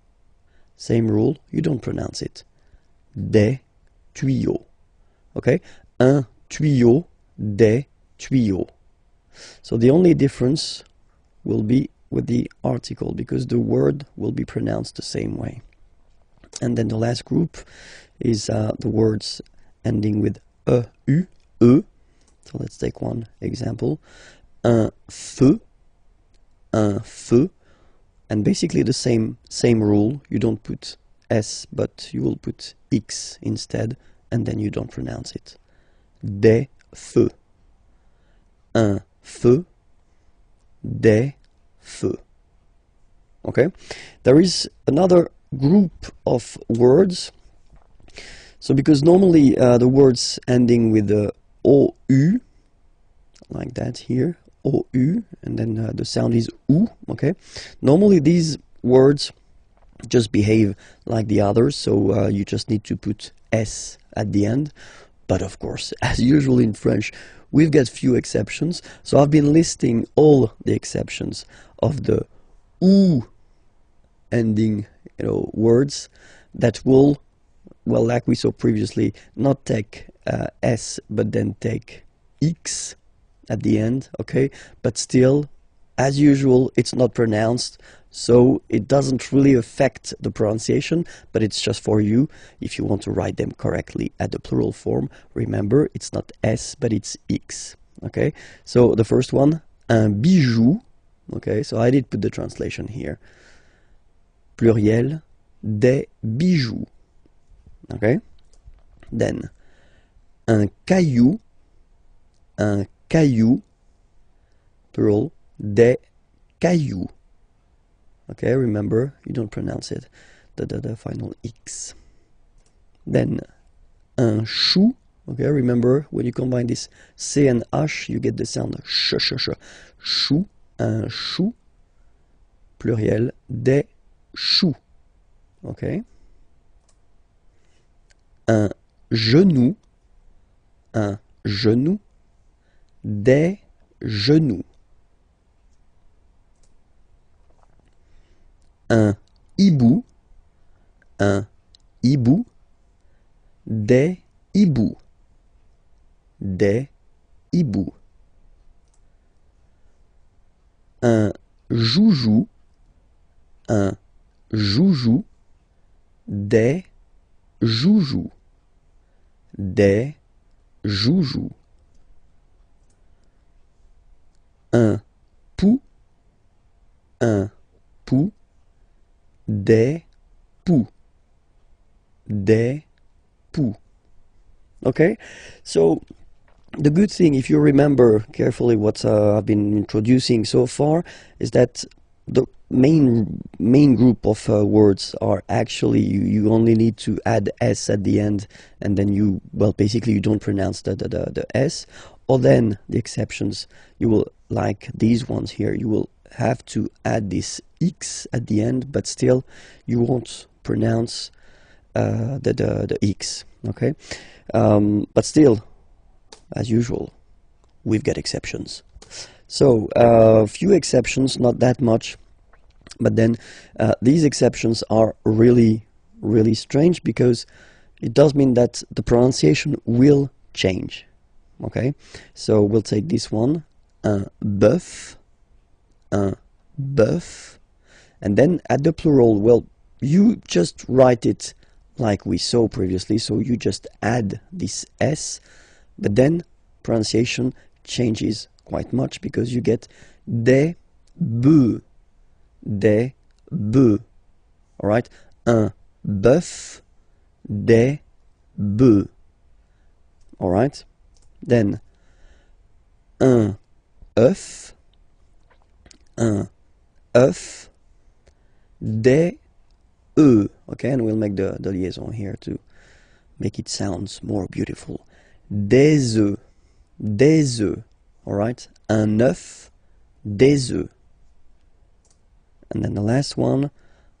Same rule, you don't pronounce it. Des tuyaux, okay? Un tuyau, des tuyaux. So the only difference will be with the article, because the word will be pronounced the same way. And then the last group is the words ending with u, e. So let's take one example. Un feu, and basically the same rule. You don't put S, but you will put X instead, and then you don't pronounce it. Des feux, un feu, des feux. Okay, there is another group of words. So because normally the words ending with the OU, like that here, OU, and then the sound is OU, okay? Normally these words just behave like the others, so you just need to put S at the end. But of course, as usual in French, we've got few exceptions. So I've been listing all the exceptions of the ou ending, words that will, well, like we saw previously, not take s, but then take x at the end, okay? But still, as usual, it's not pronounced, so it doesn't really affect the pronunciation, but it's just for you if you want to write them correctly at the plural form. Remember, it's not s, but it's x, okay? So the first one, un bijou, okay? So I did put the translation here. Pluriel, des bijoux, okay? Then, un caillou, plural, des cailloux. Okay, remember, you don't pronounce it, the final X. Then, un chou, okay, remember, when you combine this C and H, you get the sound sh. Chou, un chou, pluriel, des choux. Okay. Un genou, des genoux. Un hibou, des hiboux, un joujou, des joujoux, un pou, des poux, okay? So the good thing, if you remember carefully what I've been introducing so far, is that the main group of words are actually, you only need to add s at the end, and then you, well, basically you don't pronounce the s. Or then the exceptions, you will, like these ones here, you will have to add this x at the end, but still you won't pronounce the x, okay? But still, as usual, we've got exceptions. So a few exceptions, not that much, but then these exceptions are really strange, because it does mean that the pronunciation will change, okay? So we'll take this one, un bœuf, and then at the plural, well, you just write it like we saw previously, so you just add this s, but then pronunciation changes quite much, because you get des bœufs, all right? Un bœuf, des bœufs, all right? Then un œuf, des œufs, okay? And we'll make the liaison here to make it sound more beautiful. Des œufs, all right? Un œuf, des œufs. And then the last one,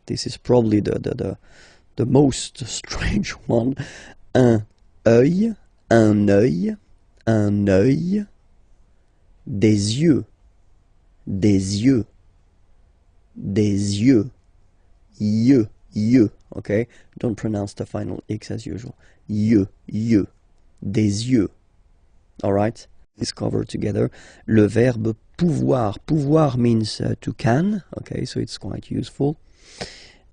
this is probably the most strange one. Un œil, des yeux, okay? Don't pronounce the final x as usual. Des yeux, all right? Let's cover together le verbe pouvoir. Pouvoir means to can, okay, so it's quite useful.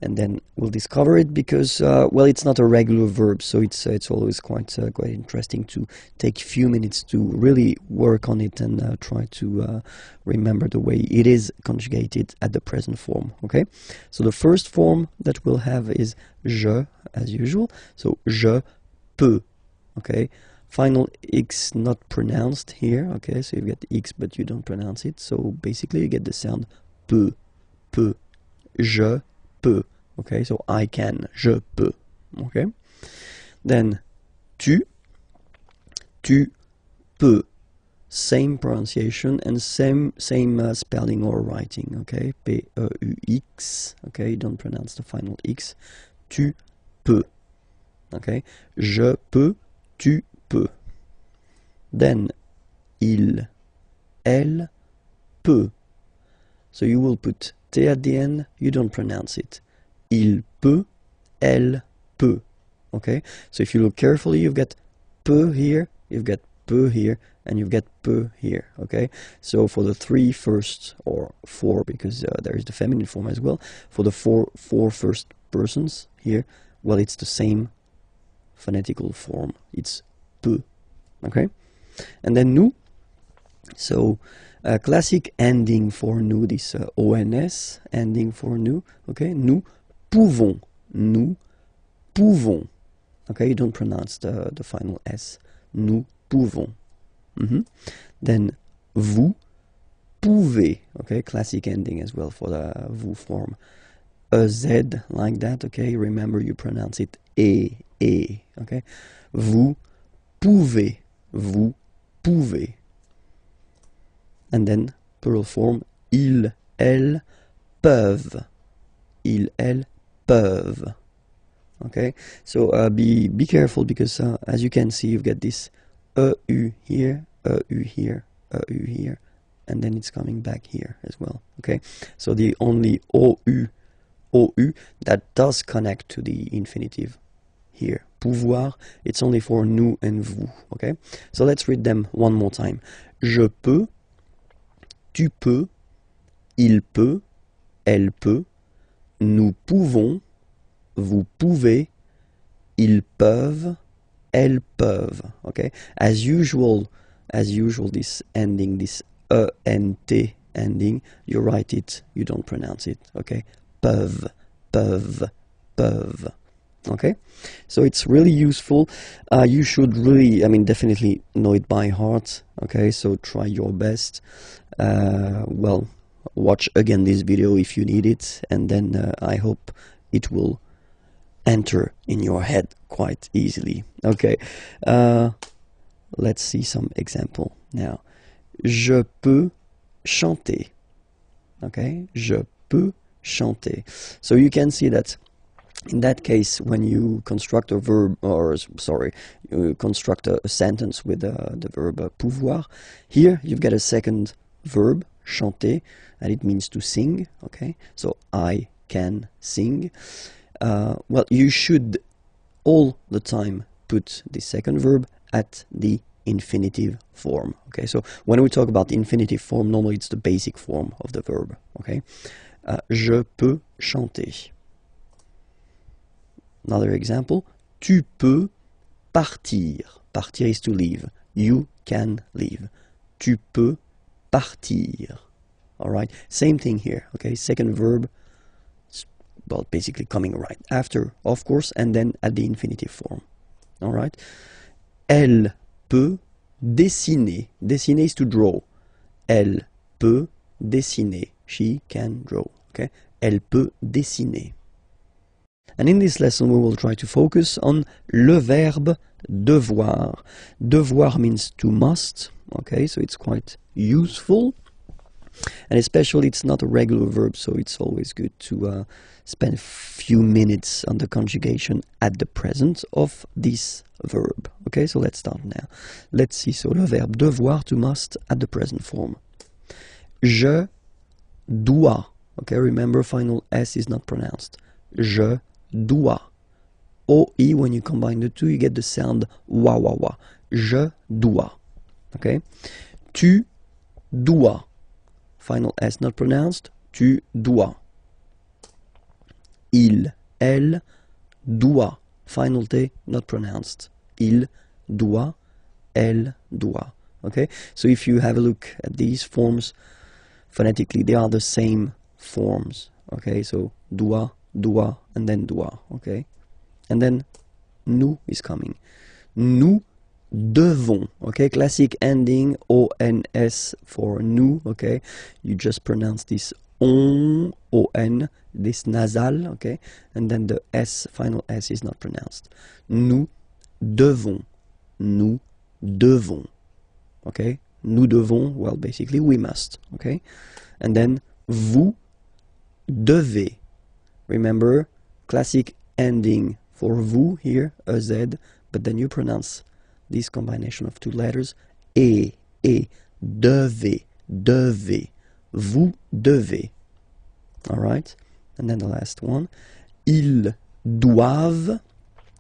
And then we'll discover it because, well, it's not a regular verb, so it's always quite interesting to take a few minutes to really work on it and try to remember the way it is conjugated at the present form, okay? So the first form that we'll have is je, as usual, so je peux, okay? Final x not pronounced here, okay? So you get x, but you don't pronounce it, so basically you get the sound peut, je peux. Okay, so I can, je peux. Okay, then tu peux. Same pronunciation and same spelling or writing. Okay, P-E-U-X. Okay, don't pronounce the final x. Tu peux. Okay, je peux, tu peut. Then il, elle, peut. So you will put T at the end, you don't pronounce it. Il peut, elle peut. Okay? So if you look carefully, you've got peut here, you've got peut here, and you've got peut here. Okay? So for the three first, or four, because there is the feminine form as well, for the four first persons here, well, it's the same phonetical form. It's peut. Okay? And then nous. So classic ending for nous, this ONS ending for nous. Okay? Nous pouvons. Nous pouvons. Okay? You don't pronounce the final S. Nous pouvons. Then vous pouvez. Okay? Classic ending as well for the vous form. A Z like that. Okay? Remember you pronounce it E. Okay? Vous pouvez. Vous pouvez. And then plural form, ils, elles, peuvent. Ils, elles, peuvent. Okay? So be careful because as you can see, you've got this EU here, EU here, EU here, and then it's coming back here as well. Okay? So the only OU that does connect to the infinitive here. Pouvoir, it's only for nous and vous. Okay? So let's read them one more time. Je peux, tu peux, il peut, elle peut, nous pouvons, vous pouvez, ils peuvent, elles peuvent. Okay? As usual, this ending, this ENT ending, you write it, you don't pronounce it. Okay? Peuvent, peuvent, peuvent. Okay, so it's really useful. You should really, definitely know it by heart. Okay, so try your best. Well, watch again this video if you need it, and then I hope it will enter in your head quite easily. Okay, let's see some example now. Je peux chanter. Okay, je peux chanter. So you can see that in that case, when you construct a verb, you construct a sentence with the verb pouvoir, here you've got a second verb, chanter, and it means to sing, okay? So I can sing. Well, you should all the time put the second verb at the infinitive form, okay? So when we talk about the infinitive form, normally it's the basic form of the verb, okay? Je peux chanter. Another example, tu peux partir. Partir is to leave. You can leave. Tu peux partir. All right, same thing here. Okay, second verb, well, basically coming right after, of course, and then at the infinitive form. All right. Elle peut dessiner. Dessiner is to draw. Elle peut dessiner. She can draw. Okay. Elle peut dessiner. And in this lesson, we will try to focus on le verbe devoir. Devoir means to must, okay, so it's quite useful. And especially, it's not a regular verb, so it's always good to spend a few minutes on the conjugation at the present of this verb. Okay, so let's start now. Let's see, so le verbe devoir, to must, at the present form. Je dois. Okay, remember, final S is not pronounced. Je dois. OE, when you combine the two, you get the sound wa wa wa. Je dois. Okay? Tu dois. Final S not pronounced. Tu dois. Il, elle, doit. Final T not pronounced. Il doit. Elle doit. Okay? So if you have a look at these forms, phonetically, they are the same forms. Okay? So doit, doit, and then doit, okay? And then nous is coming. Nous devons, okay? Classic ending, ONS for nous, okay? You just pronounce this on, ON, this nasal, okay? And then the S, final S is not pronounced. Nous devons, okay? Nous devons, well, basically we must, okay? And then vous devez. Remember, classic ending for vous here, a Z, but then you pronounce this combination of two letters, et, devez, devez, vous devez. Alright? And then the last one, ils doivent.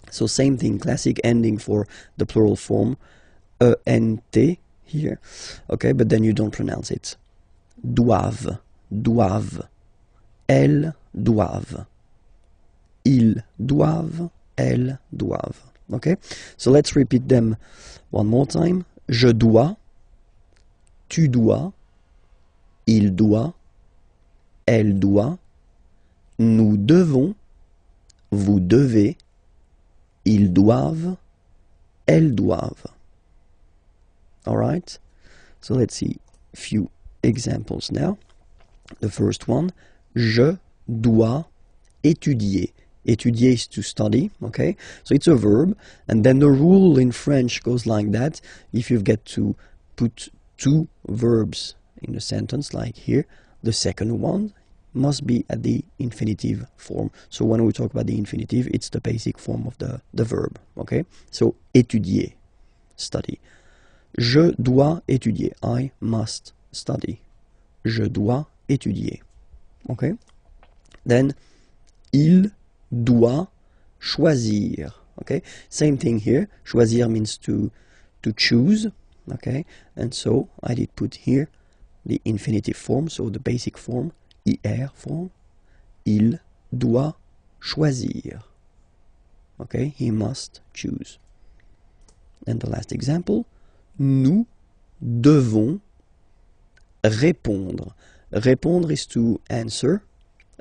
So same thing, classic ending for the plural form, ent here. Okay, but then you don't pronounce it. Doivent, doivent. Elles doivent. Ils doivent, elles doivent. Okay, so let's repeat them one more time. Je dois, tu dois, il doit, elle doit, nous devons, vous devez, ils doivent, elles doivent. Alright, so let's see a few examples now. The first one, je dois étudier. Étudier is to study, okay? So it's a verb, and then the rule in French goes like that. If you get to put two verbs in the sentence, like here, the second one must be at the infinitive form. So when we talk about the infinitive, it's the basic form of the verb, okay? So étudier, study. Je dois étudier. I must study. Je dois étudier. Okay? Then, il doit choisir. Okay? Same thing here. Choisir means to choose. Okay? And so, I did put here the infinitive form, so the basic form, IR form. Il doit choisir. Okay? He must choose. And the last example, nous devons répondre. Répondre is to answer.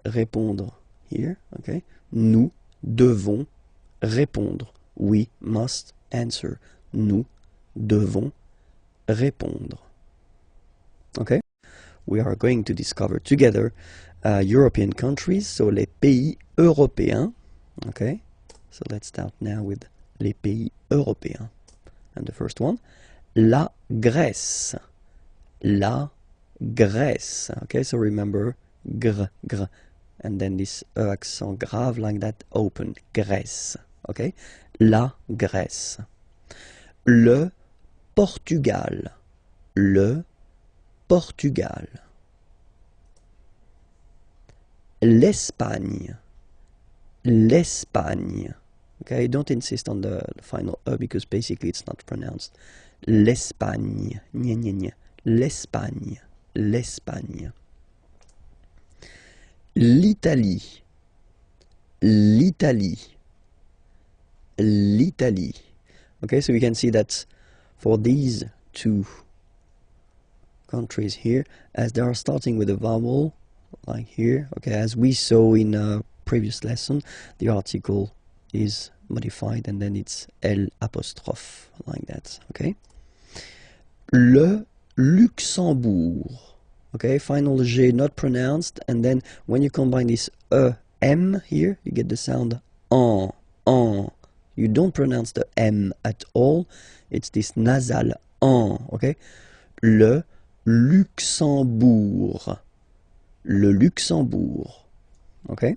Répondre here, okay? Nous devons répondre. We must answer. Nous devons répondre. Okay? We are going to discover together European countries, so les pays européens. Okay? So let's start now with les pays européens. And the first one, la Grèce. La Grèce. Okay, so remember gr, gr. And then this accent grave like that, open. Grèce. Okay? La Grèce. Le Portugal. Le Portugal. L'Espagne. L'Espagne. Okay, don't insist on the final E because basically it's not pronounced. L'Espagne. Gna, gna, gna. L'Espagne. L'Espagne. L'Italie. L'Italie. L'Italie. Okay, so you can see that for these two countries here, as they are starting with a vowel, like here, okay, as we saw in a previous lesson, the article is modified and then it's L apostrophe, like that, okay? Le Luxembourg, okay, final G not pronounced, and then when you combine this M here, you get the sound en. You don't pronounce the M at all, it's this nasal en, okay? Le Luxembourg. Le Luxembourg, okay?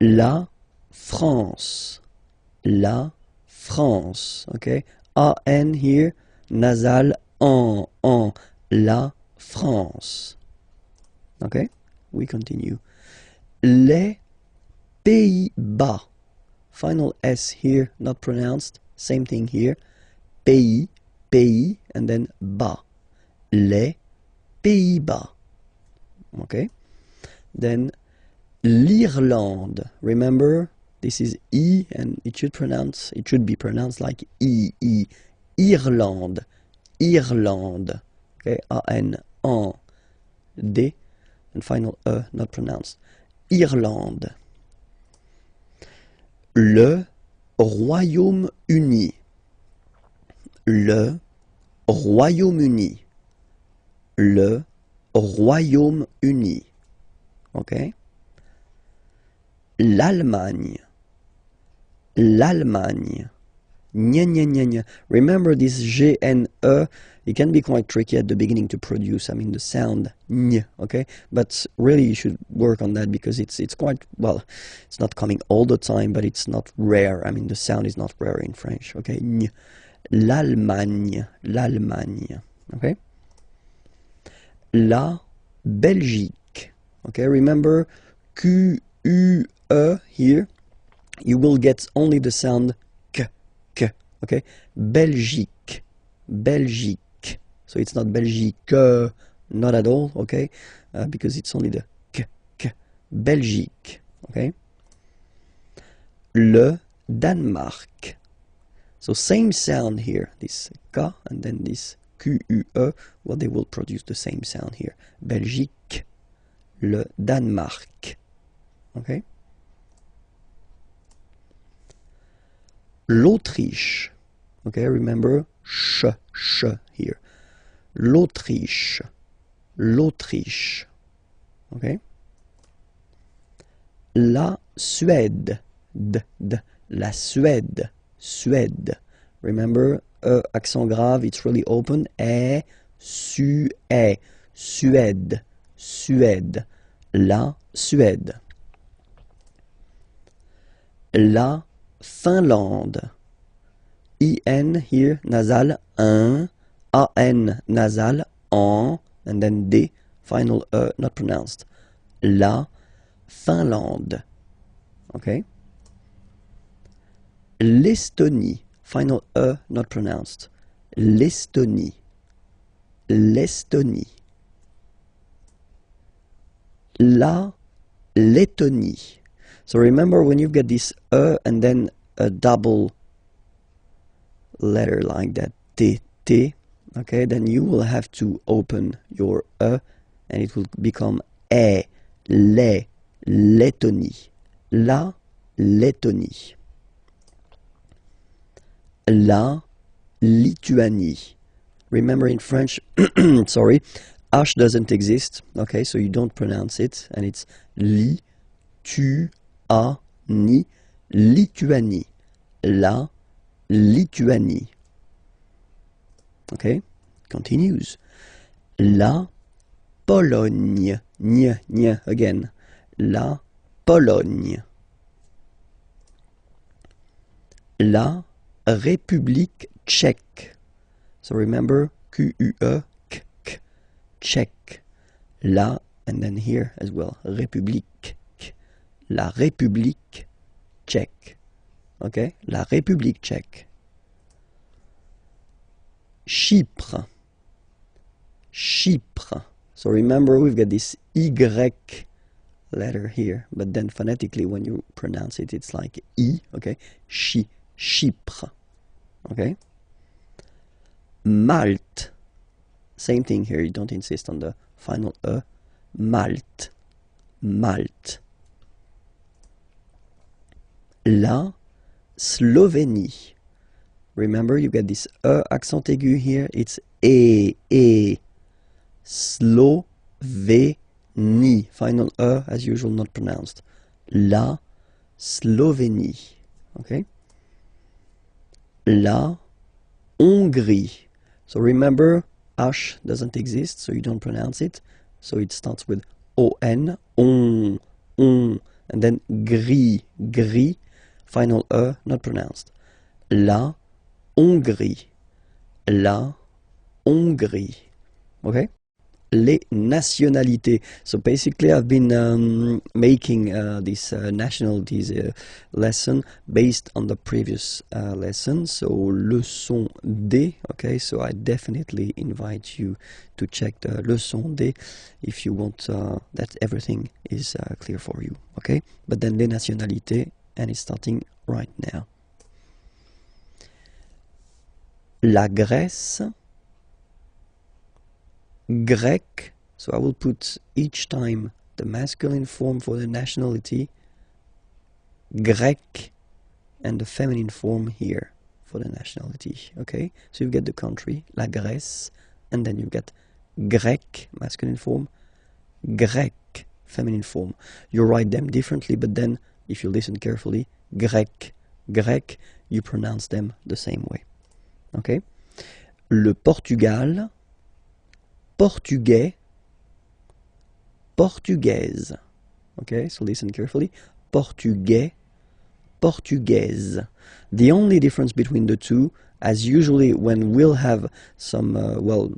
La France. La France, okay? A-N here, nasal en. La France. Okay? We continue. Les Pays-Bas. Final S here, not pronounced. Same thing here. Pays, pays, and then bas. Les Pays-Bas. Okay? Then l'Irlande. Remember, this is E, and it should be pronounced like E. Irlande. Irlande. Okay, A-N, en, D, and final E, not pronounced. Irlande. Le Royaume-Uni. Le Royaume-Uni. Le Royaume-Uni. Okay? L'Allemagne. L'Allemagne. Remember this G and E, it can be quite tricky at the beginning to produce, I mean the sound ny, okay? But really you should work on that because it's quite, well, it's not coming all the time, but it's not rare. I mean the sound is not rare in French, okay? Ny. L'Allemagne, okay? La Belgique, okay? Remember Q-U-E here, you will get only the sound K, okay? Belgique. So it's not Belgique, not at all, okay? Because it's only the K. Belgique, okay? Le Danemark. So same sound here, this K and then this Q-U-E, well, they will produce the same sound here. Belgique, le Danemark, okay? L'Autriche, okay, remember sh here. L'Autriche, okay? La Suède, la Suède. Remember, accent grave, it's really open. Suède. La Suède. La Finlande. IN here, nasal, un. AN, nasal, en. And then D, final not pronounced. La Finlande. Okay? L'Estonie, final not pronounced. L'Estonie. La Lettonie. So remember when you get this and then a double letter like that, T, okay, then you will have to open your and it will become Lettonie. La Lettonie. La Lituanie. Remember in French, sorry, H doesn't exist, okay, so you don't pronounce it, and it's li, tu, a, ni, Lituanie. La Lituanie. Okay, continues. La Pologne. Nya again. La Pologne. La République tchèque. So remember, Q-U-E, K, Tchèque. La, and then here as well, République. La République tchèque. Okay, la République tchèque. Chypre. So remember, we've got this Y letter here, but then phonetically when you pronounce it, it's like I, okay? Chypre. Okay? Malte. Same thing here, you don't insist on the final E. Malte. La Slovénie. Remember, you get this accent aigu here, it's E. Slovénie. Final as usual, not pronounced. La Slovénie. Okay? La Hongrie. So remember, H doesn't exist, so you don't pronounce it. So it starts with O-N, on, and then gris. Final not pronounced. La Hongrie. Okay? Les nationalités. So basically I've been making this nationalities lesson based on the previous lesson. So leçon D. Okay, so I definitely invite you to check the leçon D if you want that everything is clear for you. Okay, but then les nationalités, and it's starting right now. La Grèce. Grec, so I will put each time the masculine form for the nationality, Grec, and the feminine form here for the nationality, okay? So you get the country, la Grèce, and then you get Grec, masculine form, Grec, feminine form. You write them differently, but then, if you listen carefully, Grec, grec, you pronounce them the same way. Okay? Le Portugal, portugais, portugaise. Okay, so listen carefully. Portugais, portugaise. The only difference between the two, as usually when we'll have some,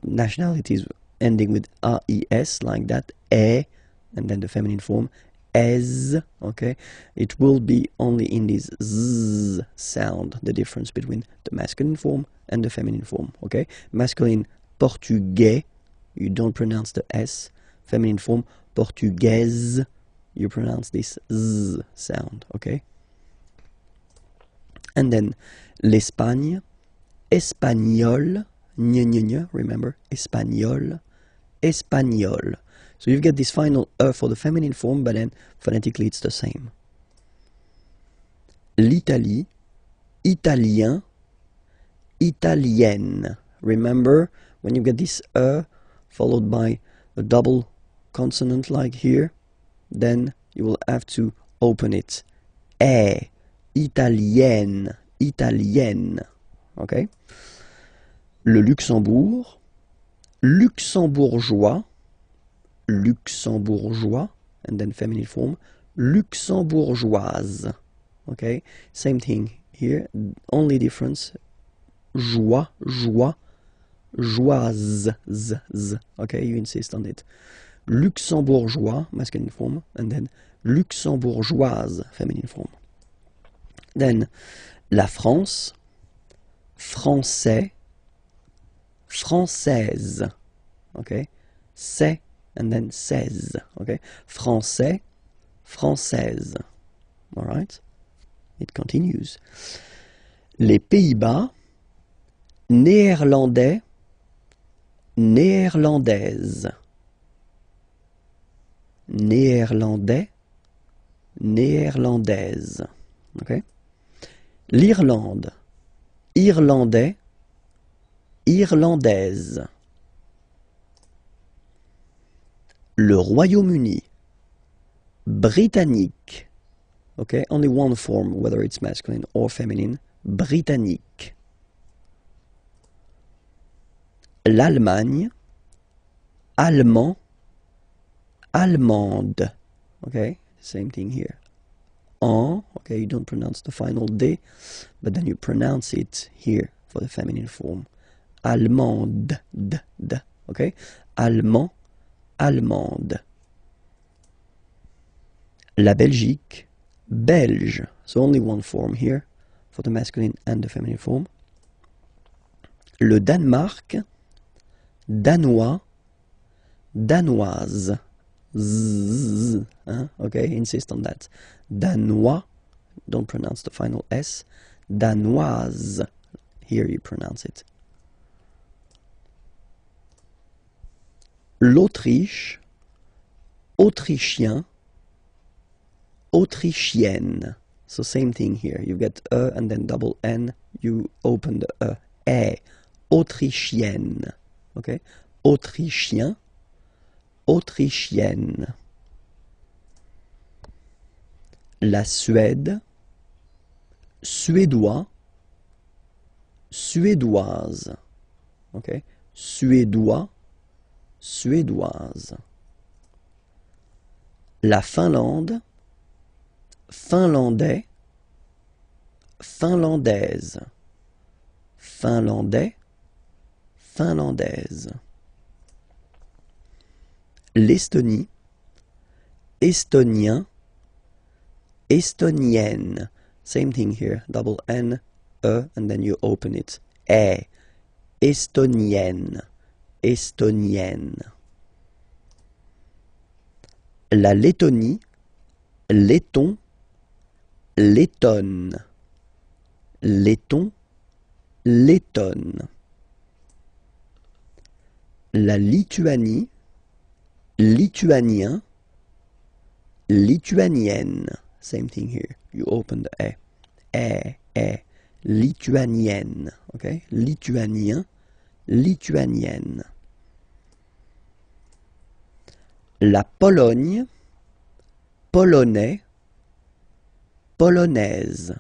nationalities ending with AES, like that, and then the feminine form, es, okay, it will be only in this z sound, the difference between the masculine form and the feminine form, okay? Masculine, portugais, you don't pronounce the S. Feminine form, portugaise, you pronounce this z sound, okay? And then l'Espagne, espagnol, remember, espagnol, espagnol. So you get this final for the feminine form, but then phonetically it's the same. L'Italie, italien, italienne. Remember, when you get this followed by a double consonant like here, then you will have to open it. Italienne, italienne. Okay? Le Luxembourg, luxembourgeois, luxembourgeois, and then feminine form, luxembourgeoise. Okay? Same thing here, only difference, joie, joie, joise, z. Okay, you insist on it. Luxembourgeois, masculine form, and then luxembourgeoise, feminine form. Then, la France, français, française. Okay, c'est, and then seize. Okay, français, française. All right, it continues. Les Pays-Bas, néerlandais, néerlandaise. Néerlandais, néerlandaise. Okay. L'Irlande, irlandais, irlandaise. Le Royaume-Uni, britannique. Okay, only one form, whether it's masculine or feminine, britannique. L'Allemagne, allemand, allemande. Okay, same thing here. Okay, you don't pronounce the final D, but then you pronounce it here for the feminine form. Allemande, okay? Allemand, allemande. La Belgique, belge. So only one form here for the masculine and the feminine form. Le Danemark, danois, danoise. Z, okay, insist on that. Danois, don't pronounce the final S. Danoise, here you pronounce it. L'Autriche, autrichien, autrichienne. So same thing here. You get and then double N. You open the autrichienne. Okay, autrichien, autrichienne. La Suède, suédois, suédoise. Okay, suédois, suédoise. La Finlande, finlandais, finlandaise. Finlandais, finlandaise. L'Estonie, estonien, estonienne. Same thing here, double N, and then you open it. Estonienne, estonienne. La Lettonie, letton, lettonne. Letton, lettonne. La Lituanie, lituanien, lituanienne. Same thing here. You open the lituanienne. Okay? Lituanien, lituanienne. La Pologne, polonais, polonaise.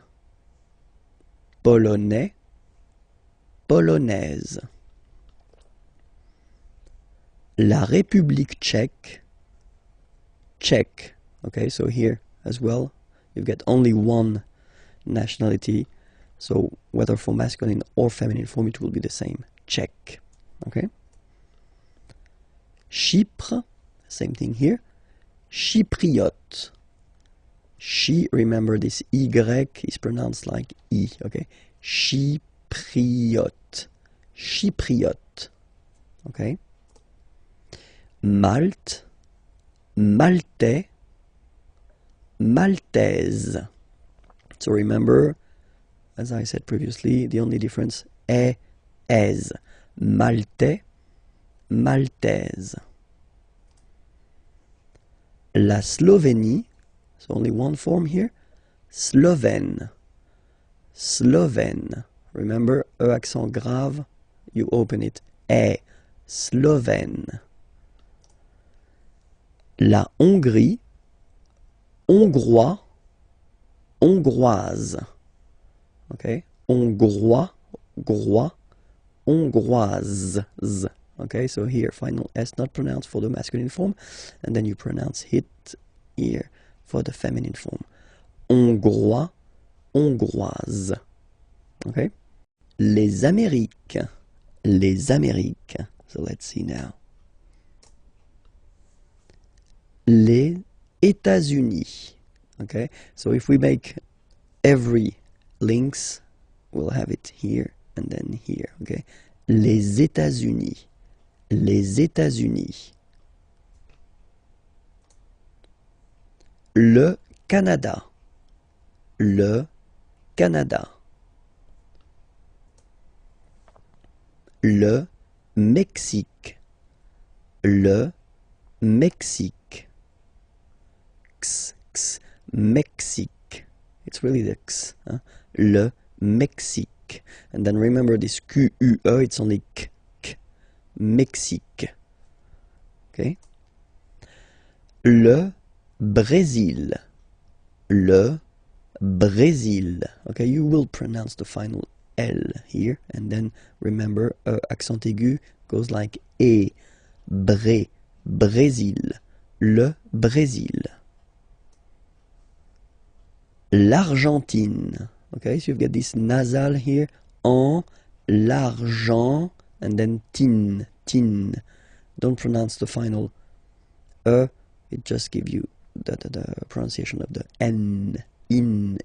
polonais, polonaise. La République tchèque, tchèque. Okay, so here as well, you get only one nationality. So whether for masculine or feminine form, it will be the same. Tchèque. Okay. Chypre, same thing here. Chypriote. Remember this Y is pronounced like I, okay? Chypriote. Chypriote. Okay? Malte, Maltais, Maltaise. So remember, as I said previously, the only difference, est. Maltais, Maltaise. La Slovénie, so only one form here, Slovène. Slovène. Remember, E accent grave, you open it, est. Slovène. La Hongrie, hongrois, hongroise. Okay, hongrois, grois, hongroise. Okay, so here final S not pronounced for the masculine form, and then you pronounce it here for the feminine form. Hongrois, hongroise. Okay, les Amériques, les Amériques. So let's see now. Les États-Unis. Okay, so if we make every links, we'll have it here and then here. Okay, les États-Unis. Les États-Unis. Le Canada. Le Canada. Le Mexique. Le Mexique. Mexique. It's really the X. Huh? Le Mexique. And then remember this Q-U-E, it's only K. Mexique. Okay. Le Brésil. Le Brésil. Okay, you will pronounce the final L here, and then remember, accent aigu goes like E. Brésil. Le Brésil. L'Argentine. Okay, so you've got this nasal here, en, l'argent, and then tin. Don't pronounce the final E, it just gives you the pronunciation of the N, in.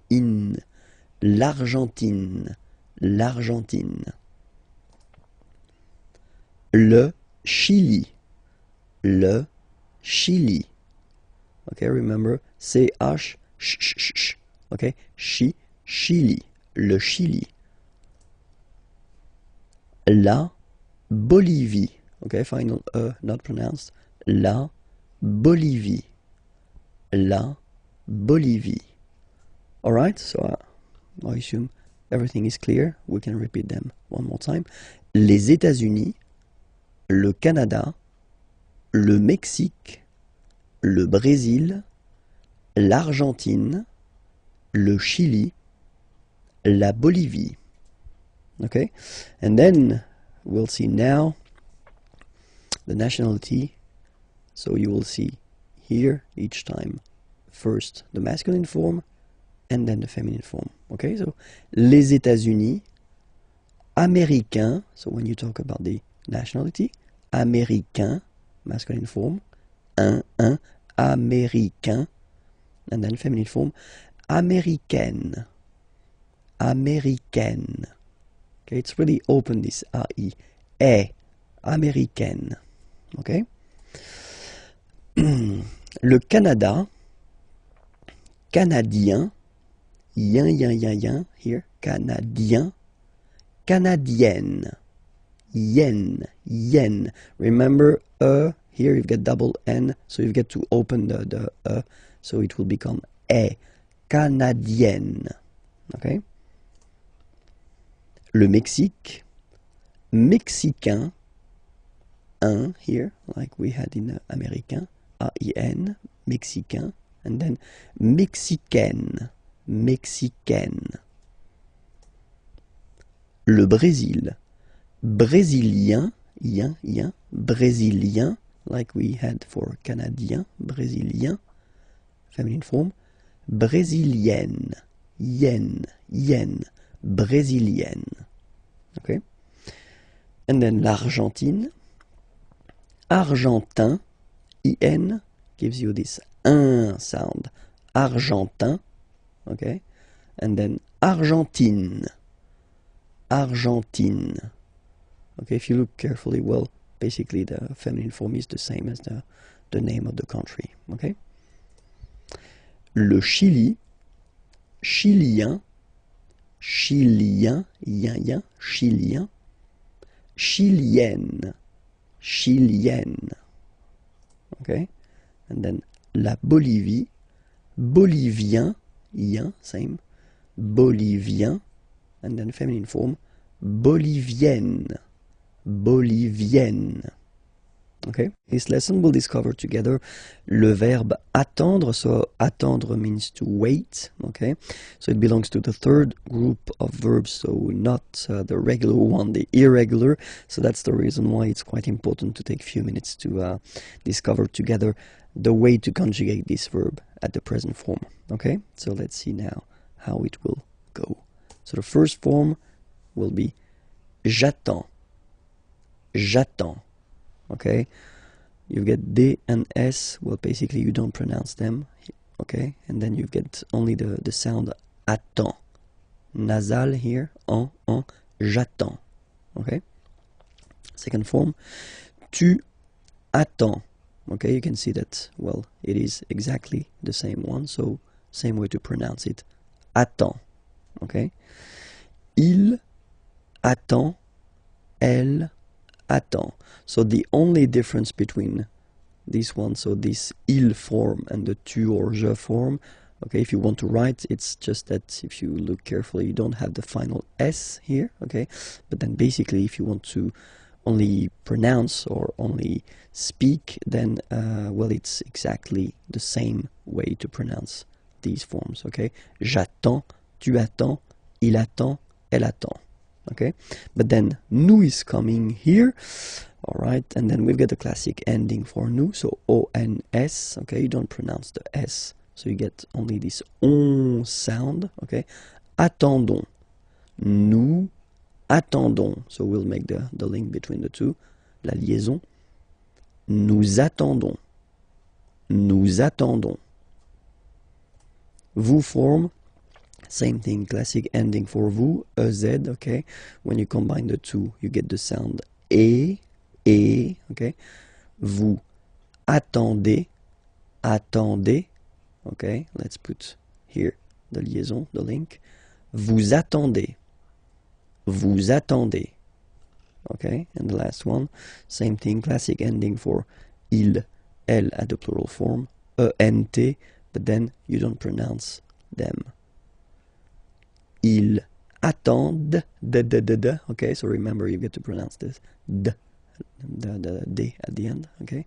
L'Argentine. L'Argentine. Le Chili. Le Chili. Okay, remember, C-H, sh. Okay, Chili. Le Chili. La Bolivie. Okay, final E not pronounced. La Bolivie. La Bolivie. Alright, so I assume everything is clear. We can repeat them one more time. Les États-Unis, le Canada, le Mexique, le Brésil, l'Argentine, le Chili, la Bolivie. Okay, and then we'll see now the nationality. So you will see here each time first the masculine form and then the feminine form. Okay, so les États-Unis, américain. So when you talk about the nationality, américain, masculine form, un, américain, and then feminine form, américaine, américaine. Okay, it's really open, this A-I, américaine. Okay. Le Canada, canadien, yin, here, canadien, canadienne, yen. Remember, here you've got double N, so you get to open the so it will become canadienne. Okay. Le Mexique, mexicain, un here, like we had in américain, A-I-N, mexicain, and then mexicaine, mexicaine. Le Brésil. Brésilien, yen, brésilien, like we had for canadien, brésilien, feminine form. Brésilienne, yen, brésilienne. Okay? And then l'Argentine. Argentin, in, gives you this un sound. Argentin, okay? And then Argentine. Argentine. Okay, if you look carefully, well, basically the feminine form is the same as the name of the country, okay? Le Chili, chilien, chilien, yen, chilien, chilienne, chilienne, okay? And then la Bolivie, bolivien, yen, same, bolivien, and then feminine form, bolivienne, bolivienne. Okay? This lesson we'll discover together le verbe attendre. So attendre means to wait. Okay? So it belongs to the third group of verbs, so not the regular one, the irregular. So that's the reason why it's quite important to take a few minutes to discover together the way to conjugate this verb at the present form. Okay? So let's see now how it will go. So the first form will be j'attends. J'attends. Okay, you get D and S. Well, basically you don't pronounce them. Okay, and then you get only the sound attends. Nasal here, en, j'attends. Okay. Second form, tu attends. Okay, you can see that, well, it is exactly the same one, so same way to pronounce it. Attends. Okay. Il attend, elle attend. So the only difference between this one, so this il form and the tu or je form, okay, if you want to write, it's just that if you look carefully, you don't have the final S here, okay, but then basically if you want to only pronounce or only speak, then, well, it's exactly the same way to pronounce these forms, okay. J'attends, tu attends, il attend, elle attend. Okay, but then nous is coming here, all right, and then we've got the classic ending for nous, so ons. Okay, you don't pronounce the s, so you get only this on sound. Okay, attendons, nous attendons, so we'll make the link between the two, la liaison. Nous attendons, nous attendons. Vous form, same thing, classic ending for vous, ez, okay. When you combine the two, you get the sound et, okay. Vous attendez, attendez, okay. Let's put here the liaison, the link. Vous attendez, vous attendez, okay. And the last one, same thing, classic ending for il, elle at the plural form, ent, but then you don't pronounce them. Ils attendent, okay, so remember you get to pronounce this, the D at the end, okay.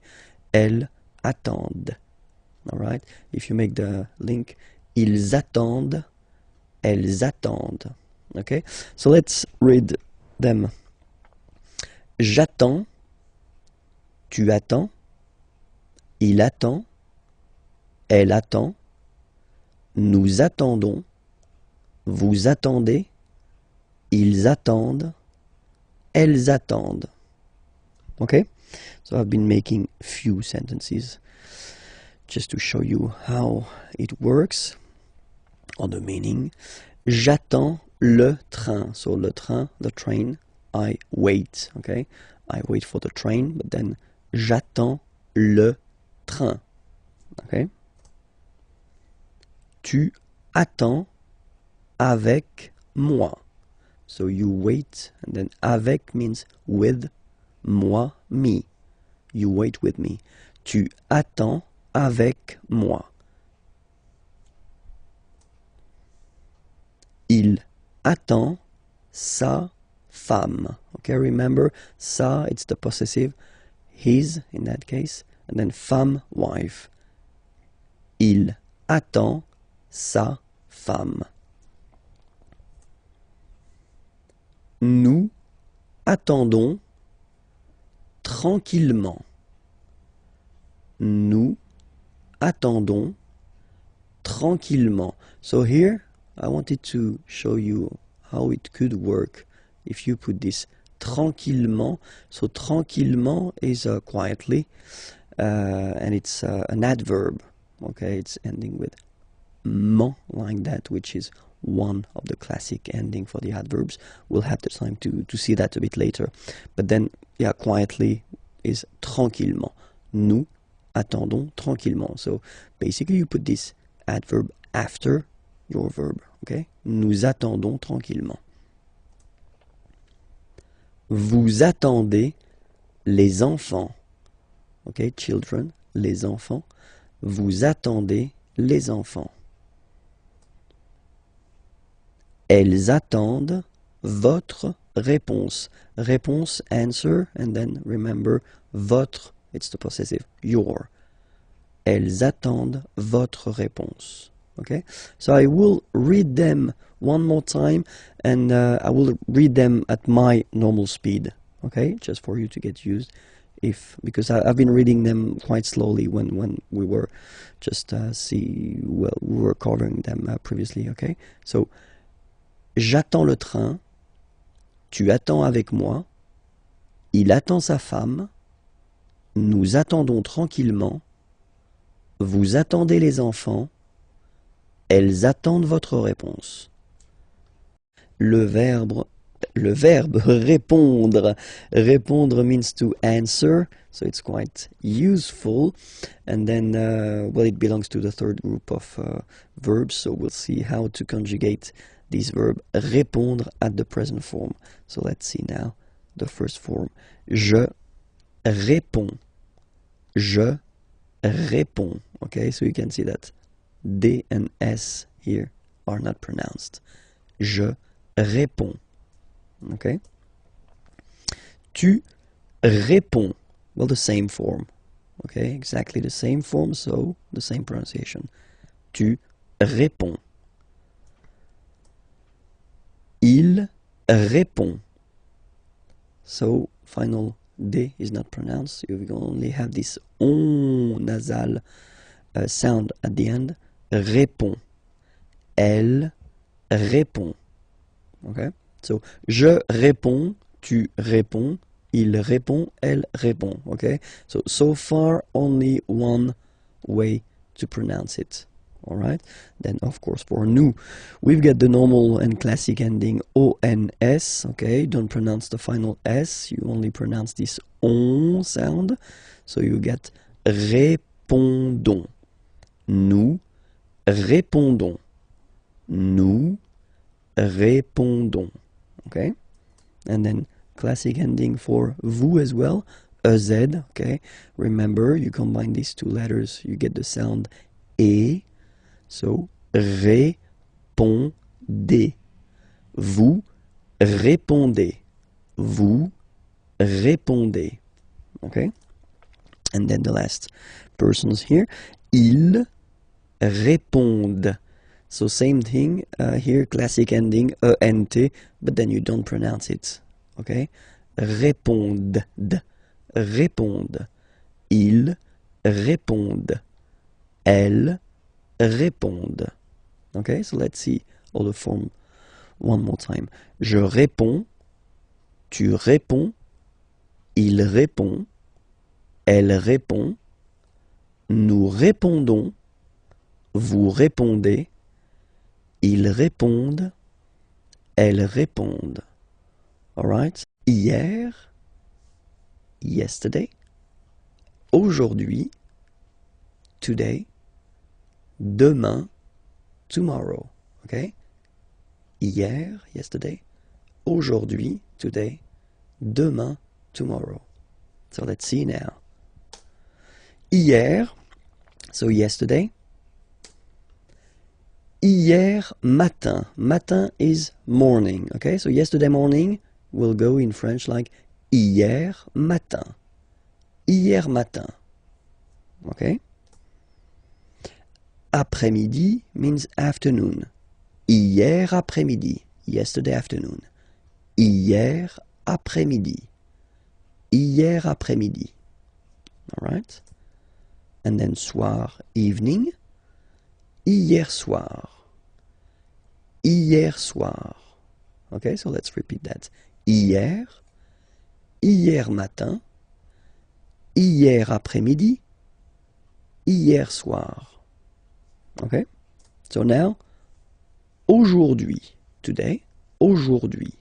Elles attendent, all right. If you make the link, ils attendent, elles attendent, okay. So let's read them. J'attends, tu attends, il attend, elle attend, nous attendons, vous attendez, ils attendent, elles attendent. Okay? So I've been making few sentences just to show you how it works, or the meaning. J'attends le train. So le train, the train, I wait. Okay? I wait for the train, but then j'attends le train. Okay? Tu attends avec moi. So you wait, and then avec means with, moi, me. You wait with me. Tu attends avec moi. Il attend sa femme. Okay, remember, sa, it's the possessive, his in that case, and then femme, wife. Il attend sa femme. Nous attendons tranquillement. Nous attendons tranquillement. So here I wanted to show you how it could work if you put this tranquillement. So tranquillement is quietly, and it's an adverb. Okay, it's ending with ment like that, which is one of the classic ending for the adverbs. We'll have the time to see that a bit later. But then, yeah, quietly is tranquillement. Nous attendons tranquillement. So basically you put this adverb after your verb. Okay? Nous attendons tranquillement. Vous attendez les enfants. Okay, children, les enfants. Vous attendez les enfants. Elles attendent votre réponse. Réponse, answer, and then remember, votre, it's the possessive, your. Elles attendent votre réponse. Okay? So I will read them one more time, and I will read them at my normal speed. Okay? Just for you to get used. Because I've been reading them quite slowly when we were just we were covering them previously. Okay? So, j'attends le train, tu attends avec moi, il attend sa femme, nous attendons tranquillement, vous attendez les enfants, elles attendent votre réponse. Le verbe répondre. Répondre means to answer, so it's quite useful. And then, well, it belongs to the third group of verbs, so we'll see how to conjugate this verb répondre at the present form. So let's see now the first form. Je réponds. Je réponds. Okay, so you can see that D and S here are not pronounced. Je réponds. Okay? Tu réponds. Well, the same form. Okay, exactly the same form, so the same pronunciation. Tu réponds. Il répond. So, final D is not pronounced. You will only have this on nasal sound at the end. Répond. Elle répond. Okay? So, je réponds, tu réponds, il répond, elle répond. Okay? So far, only one way to pronounce it. Alright? Then, of course, for nous, we've got the normal and classic ending ONS. Okay? Don't pronounce the final S. You only pronounce this on sound. So you get répondons. Nous répondons. Nous répondons. Okay? And then classic ending for vous as well, EZ. Okay? Remember, you combine these two letters, you get the sound E. So, répondez. Vous répondez. Vous répondez. Okay? And then the last persons here. Ils répondent. So same thing here, classic ending, ENT, but then you don't pronounce it. Okay? Répondent. Répondent. Ils répondent. Elles répondent. Okay? So let's see all the form one more time. Je réponds. Tu réponds. Il répond. Elle répond. Nous répondons. Vous répondez. Ils répondent. Elles répondent. Alright? Hier. Yesterday. Aujourd'hui. Today. Demain. Tomorrow. Okay? Hier. Yesterday. Aujourd'hui. Today. Demain. Tomorrow. So let's see now. Hier. So yesterday. Hier matin. Matin is morning. Okay, so yesterday morning will go in French like hier matin. Hier matin. Okay. Après-midi means afternoon. Hier après-midi. Yesterday afternoon. hier après-midi. Hier après-midi. All right? And then soir, evening. Hier soir. Hier soir. Okay, so let's repeat that. Hier. Hier matin. Hier après-midi. Hier soir. Okay? So now, aujourd'hui. Today. Aujourd'hui.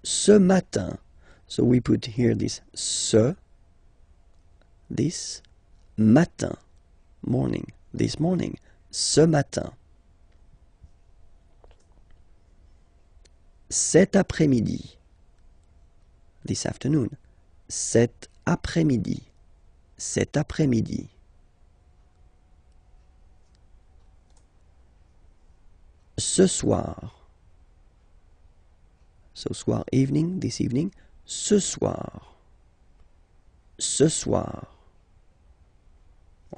Ce matin. So we put here this this matin, morning, this morning, ce matin. Cet après-midi, this afternoon, cet après-midi, cet après-midi. Ce soir, so soir, evening, this evening, ce soir, ce soir.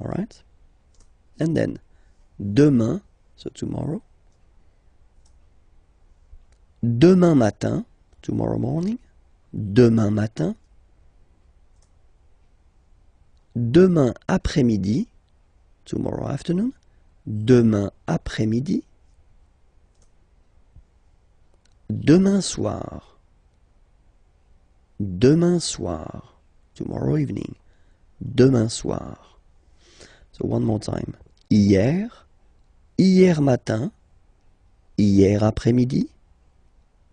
All right? And then, demain, so tomorrow. Demain matin, tomorrow morning. Demain matin. Demain après-midi, tomorrow afternoon. Demain après-midi. Demain soir. Demain soir. Tomorrow evening. Demain soir. So one more time. Hier. Hier matin. Hier après-midi.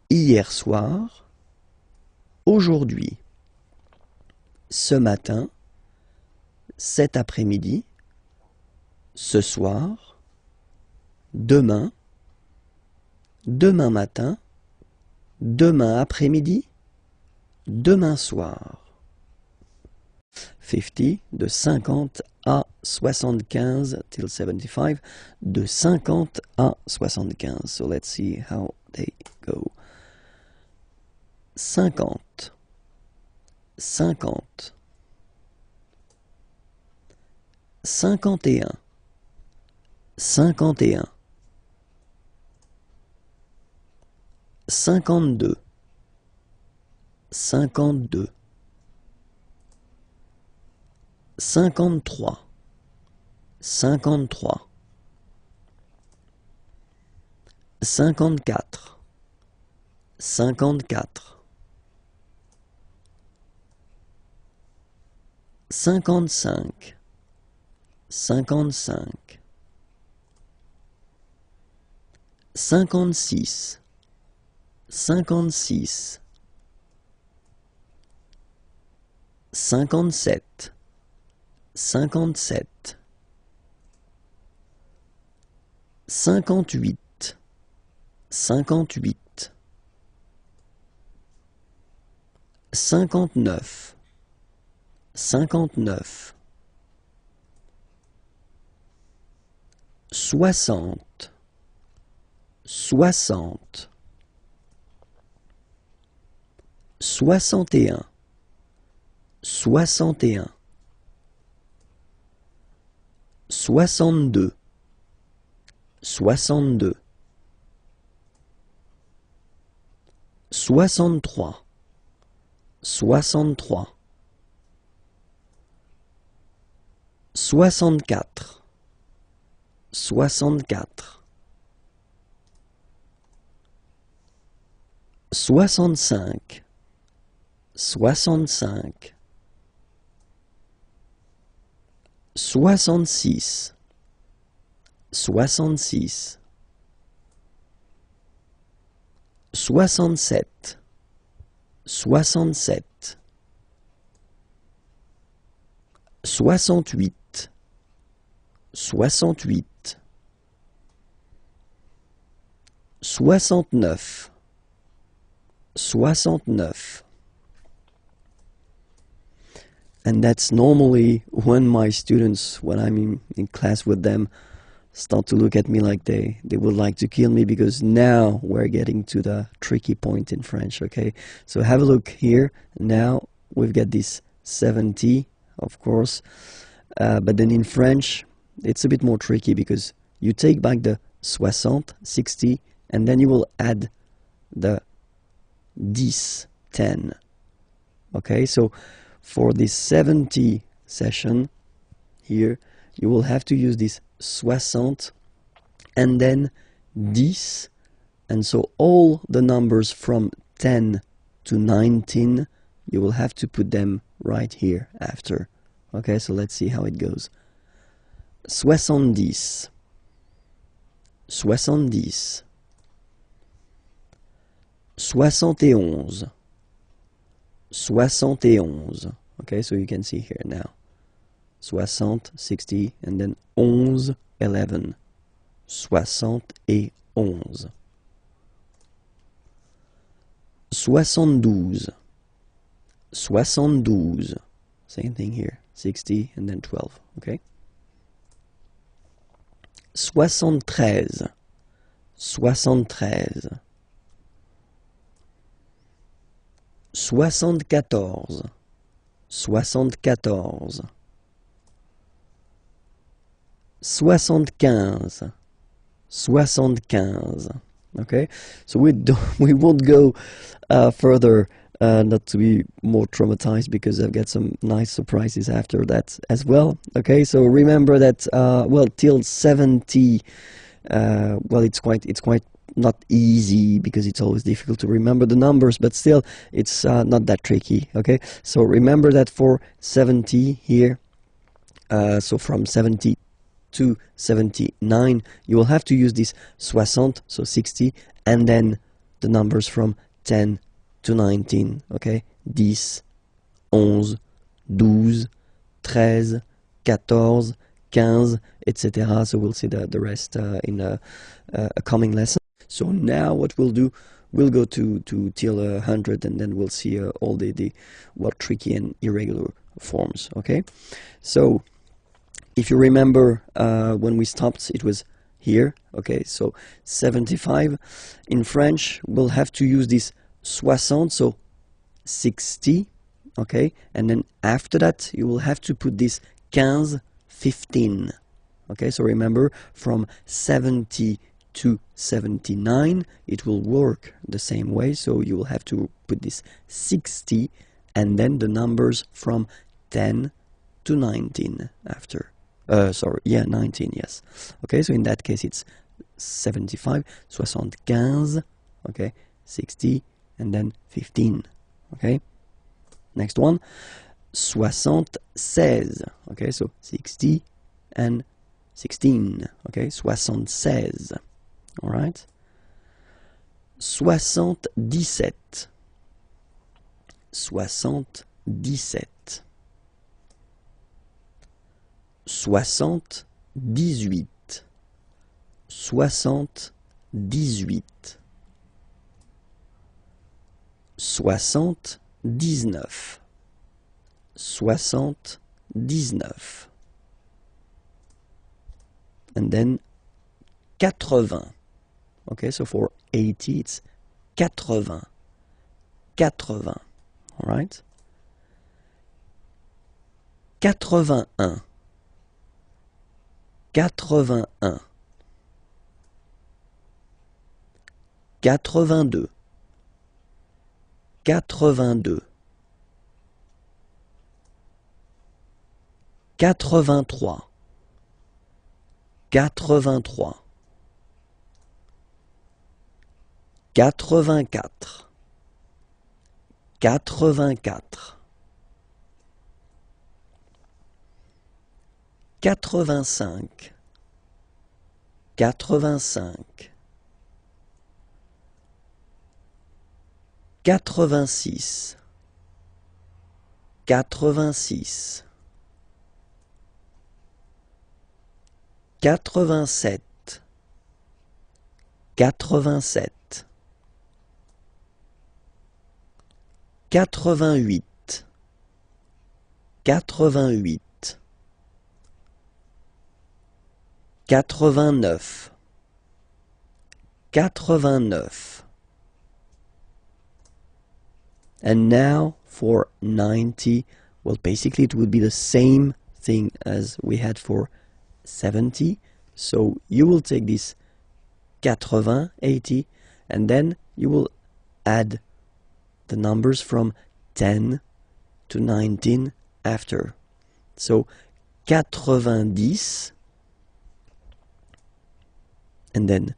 Hier soir. Aujourd'hui. Ce matin. Cet après-midi. Ce soir. Demain. Demain matin. Demain après-midi. Demain soir. 50, de 50 à 75, till 75, de 50 à 75. So let's see how they go. 50, 50, 51, 51, 52, 52, 53, 53, 54, 54, 55, 55, 56, 56, 57, 57, 58, 58, 59, 59, 60, 60, 61, 61, 62, 62, 63, 63, 64, 64, 65, 65, 66, 66, 67, 67, 68, 68, 69, 69. And that's normally when my students, when I'm in class with them, start to look at me like they would like to kill me, because now we're getting to the tricky point in French, okay? So have a look here. Now we've got this 70, of course, but then in French, it's a bit more tricky because you take back the 60, 60, and then you will add the 10. Okay, so for this 70 session here, you will have to use this 60 and then 10, and so all the numbers from 10 to 19, you will have to put them right here after. Okay, so let's see how it goes. 70, 70, 71, 71. Okay, so you can see here now. 60, 60, and then 11, 11. 71. 72, 72. Same thing here. 60 and then 12. Okay. 73, 73. 74, 74. 75, 75. Okay, so we won't go further, not to be more traumatized, because I've got some nice surprises after that as well. Okay, so remember that well, till 70, well, it's quite not easy, because it's always difficult to remember the numbers, but still it's not that tricky. Okay, so remember that for 70 here, so from 70 to 79, you will have to use this 60, so 60, and then the numbers from 10 to 19. Okay, 10, 11, 12, 13, 14, 15, etc. So we'll see the rest in a coming lesson. So now what we'll do, we'll go to till 100, and then we'll see all the well, tricky and irregular forms. Okay, so if you remember, when we stopped, it was here. Okay, so 75 in French, we'll have to use this 60, so 60. Okay, and then after that you will have to put this 15, 15. Okay, so remember, from 70 to 79, it will work the same way. So you will have to put this 60 and then the numbers from 10 to 19 after. Sorry, yeah, 19, yes. Okay, so in that case it's 75, 75, okay, 60, and then 15. Okay, next one, 76. Okay, so 60 and 16. Okay, 76. All right. 77. 77. 78. 78. 79. 79. And then 80. Okay, so for 80 it's 80. 80. All right. 81. 81. 82. 82. 83. 83. 84. 84. 85. 85. 86. 86. 87. 87. 88. 88. 89. 89. And now for 90, well, basically it would be the same thing as we had for 70. So you will take this 80, 80, and then you will add the numbers from 10 to 19 after. So 90, and then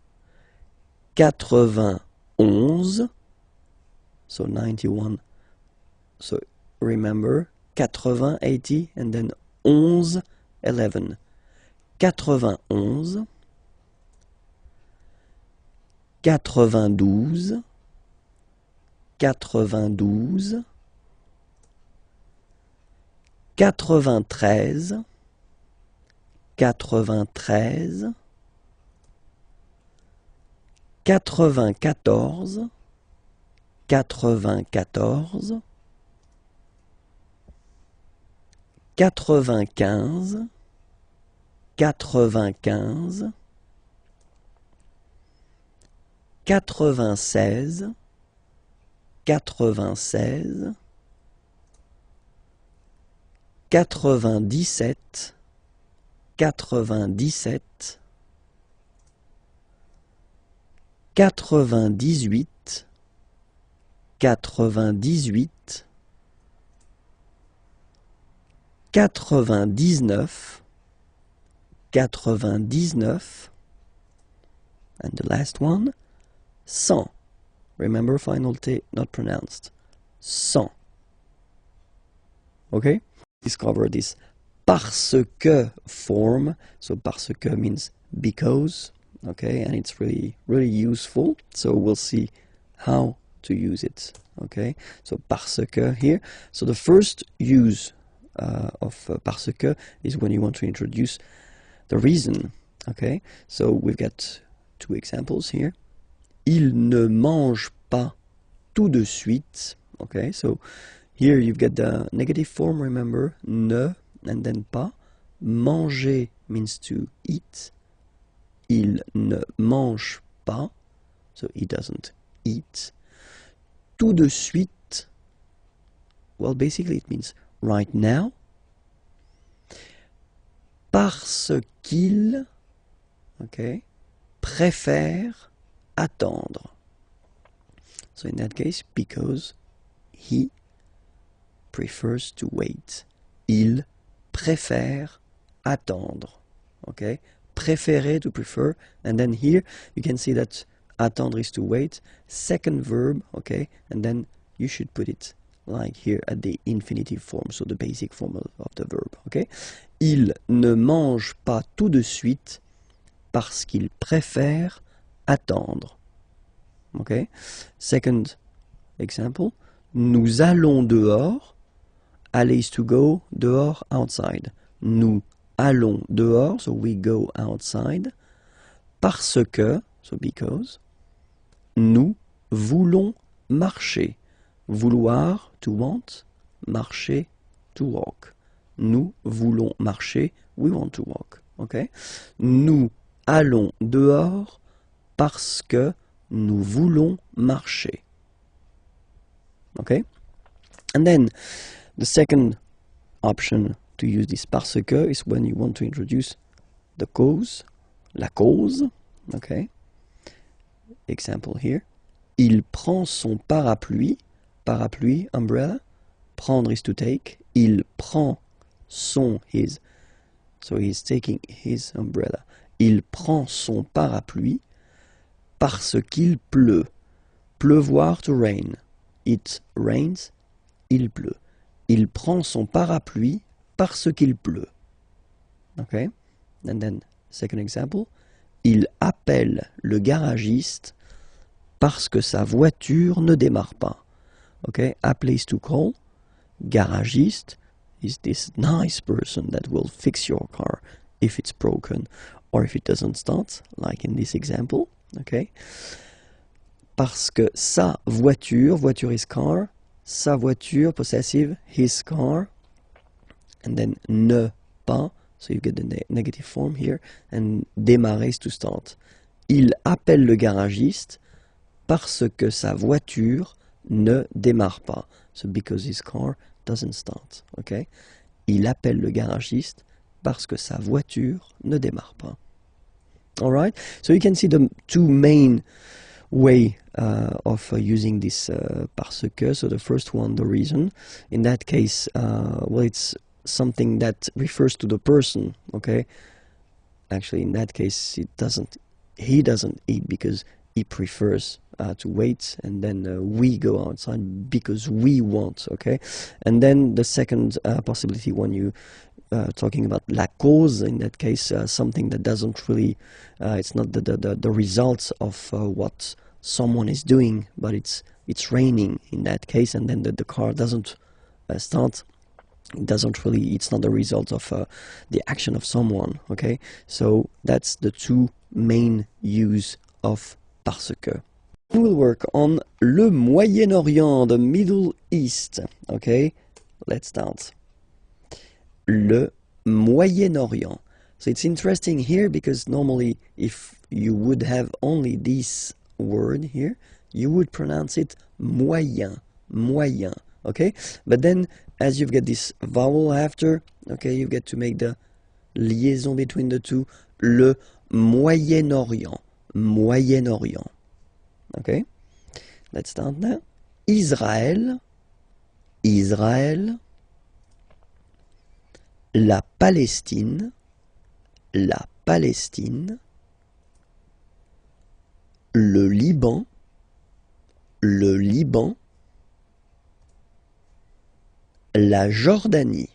91, so 91, so remember 80, 80, and then 11, 11. 91, 92, 92, 93, 93, 94, 94, 95, 95, 96, 96, 97, 97, 98, 98, 99, 99, and the last one, 100. Remember, final T not pronounced. 100. Okay? Discover this parce que form. So parce que means because. Okay, and it's really useful. So we'll see how to use it. Okay, so parce que here. So the first use of parce que is when you want to introduce the reason. Okay, so we've got two examples here. Il ne mange pas tout de suite. Okay, so here you've got the negative form, remember, ne, and then pas. Manger means to eat. Il ne mange pas, so he doesn't eat. Tout de suite, well, basically it means right now. Parce qu'il, okay, préfère attendre. So in that case, because he prefers to wait. Il préfère attendre. Okay? Préférer, to prefer. And then here you can see that attendre is to wait. Second verb, okay? And then you should put it like here at the infinitive form, so the basic form of the verb, okay? Il ne mange pas tout de suite parce qu'il préfère attendre. Okay? Second example. Nous allons dehors. Aller is to go, dehors, outside. Nous allons dehors, so we go outside. Parce que, so because. Nous voulons marcher. Vouloir, to want. Marcher, to walk. Nous voulons marcher, we want to walk. Okay? Nous allons dehors parce que nous voulons marcher. Okay? And then the second option to use this parce que is when you want to introduce the cause, la cause. Okay? Example here. Il prend son parapluie. Parapluie, umbrella. Prendre is to take. Il prend son, his. So he's taking his umbrella. Il prend son parapluie parce qu'il pleut. Pleuvoir, to rain. It rains, il pleut. Il prend son parapluie parce qu'il pleut. Okay? And then, second example. Il appelle le garagiste parce que sa voiture ne démarre pas. Okay? Appeler is to call. Garagiste is this nice person that will fix your car if it's broken or if it doesn't start, like in this example. Okay? Parce que sa voiture, voiture is car, sa voiture, possessive, his car, and then ne pas, so you get the negative form here, and démarrer is to start. Il appelle le garagiste parce que sa voiture ne démarre pas. So because his car doesn't start. Okay? Il appelle le garagiste parce que sa voiture ne démarre pas. All right, so you can see the two main way of using this parce que. So the first one, the reason. In that case, well, it's something that refers to the person. Okay, actually, in that case, he doesn't eat because he prefers to wait, and then we go outside because we want. Okay, and then the second possibility, when you talking about la cause, in that case, something that doesn't really, it's not the results of what someone is doing, but it's raining in that case, and then the car doesn't start. It doesn't really, it's not the result of the action of someone. Okay, so that's the two main use of parce que. We'll work on le Moyen-Orient, the Middle East. Okay, let's start. Le Moyen-Orient. So it's interesting here because normally if you would have only this word here, you would pronounce it moyen, moyen, okay? But then as you've got this vowel after, okay, you get to make the liaison between the two, le Moyen-Orient, Moyen-Orient, okay? Let's start now. Israël, Israël, la Palestine, la Palestine, le Liban, le Liban, la Jordanie,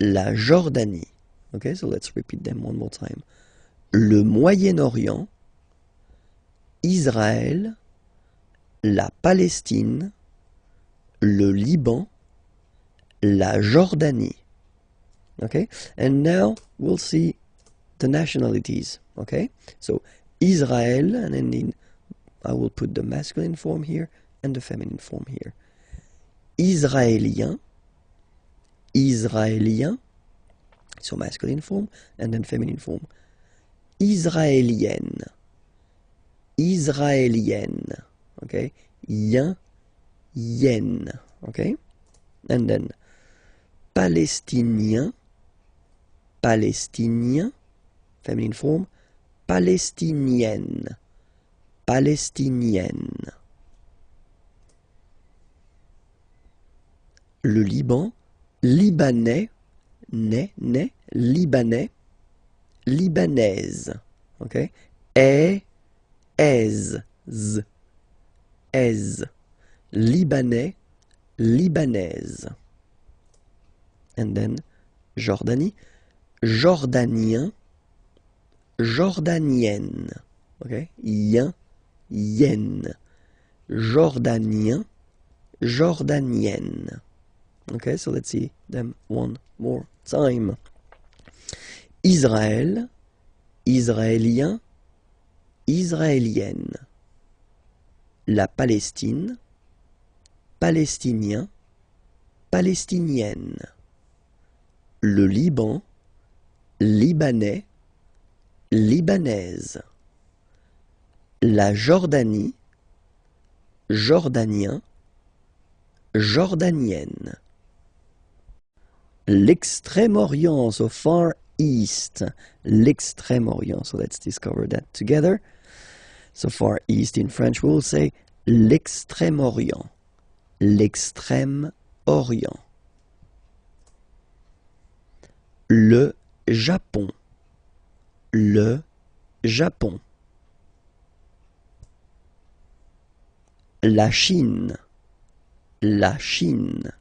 la Jordanie. Okay, so let's repeat them one more time. Le Moyen-Orient, Israël, la Palestine, le Liban, la Jordanie. Okay, and now we'll see the nationalities. Okay, so Israel, and then I will put the masculine form here and the feminine form here. Israélien, Israélien, so masculine form and then feminine form. Israélienne, Israélienne, okay, yen, yen, okay, and then Palestinien, Palestinien, feminine form, Palestinienne, Palestinienne. Le Liban, Libanais, Libanais, Libanaise, okay, aise, Libanais, Libanaise. And then Jordanie, Jordanien, Jordanienne, okay, yen, Jordanien, Jordanienne. Okay, so let's see them one more time. Israël, Israélien, Israélienne. La Palestine, Palestinien, Palestinienne. Le Liban, Libanais, Libanaise. La Jordanie, Jordanien, Jordanienne. L'Extrême-Orient, so Far East. L'Extrême-Orient, so let's discover that together. So Far East in French we will say l'Extrême-Orient. L'Extrême-Orient. Le Japon. Le Japon. La Chine. La Chine.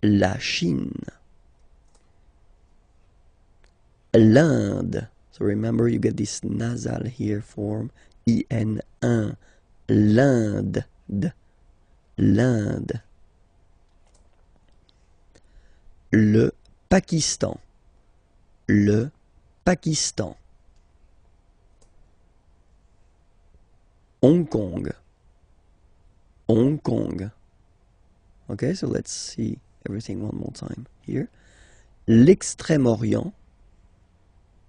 La Chine. L'Inde. So remember you get this nasal here form. I-N-1. L'Inde. L'Inde. Le Pakistan. Le Pakistan. Hong Kong. Hong Kong. Okay, so let's see everything one more time here. L'Extrême-Orient,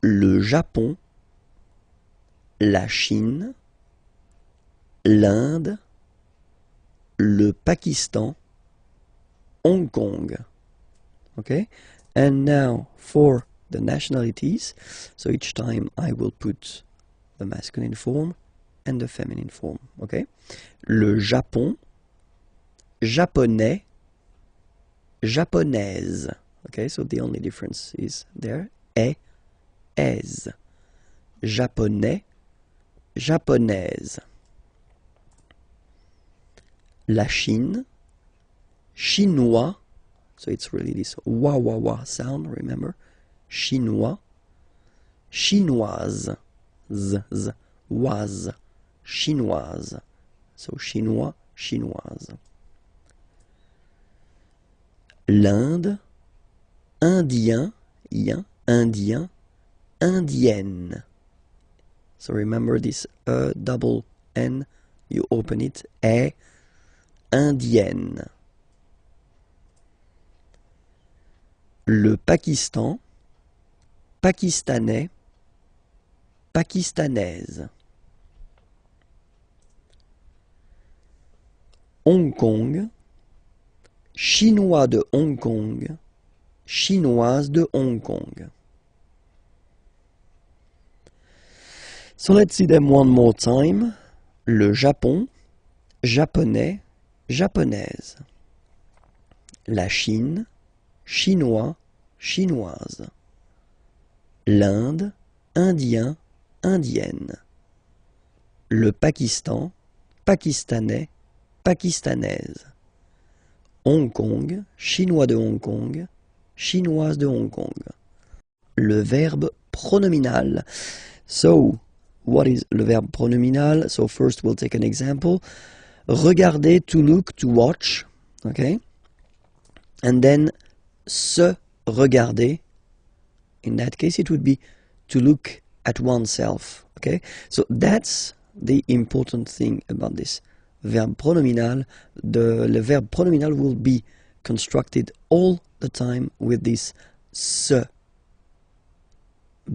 le Japon, la Chine, l'Inde, le Pakistan, Hong Kong. Okay, and now for the nationalities. So each time I will put the masculine form and the feminine form. Okay? Le Japon, japonais, japonaise. Okay, so the only difference is there. Est, aise. Japonais, japonaise. La Chine, chinois. So it's really this wa wa wa sound, remember? Chinois, chinoise. Z, z, was. Chinoise. So chinois, chinoise. L'Inde, indien, yen, indien, indienne. So remember this double N, you open it, indienne. Le Pakistan, pakistanais, pakistanaise. Hong Kong, chinois de Hong Kong, chinoise de Hong Kong. So let's see them one more time. Le Japon, japonais, japonaise. La Chine, chinois, chinoise. L'Inde, indien, indienne. Le Pakistan, pakistanais, pakistanaise. Hong Kong, chinois de Hong Kong, chinoise de Hong Kong. Le verbe pronominal. So, what is le verbe pronominal? So first we'll take an example. Regarder, to look, to watch. Okay? And then se regarder. In that case it would be to look at oneself. Okay? So that's the important thing about this verb pronominal. Le verb pronominal will be constructed all the time with this se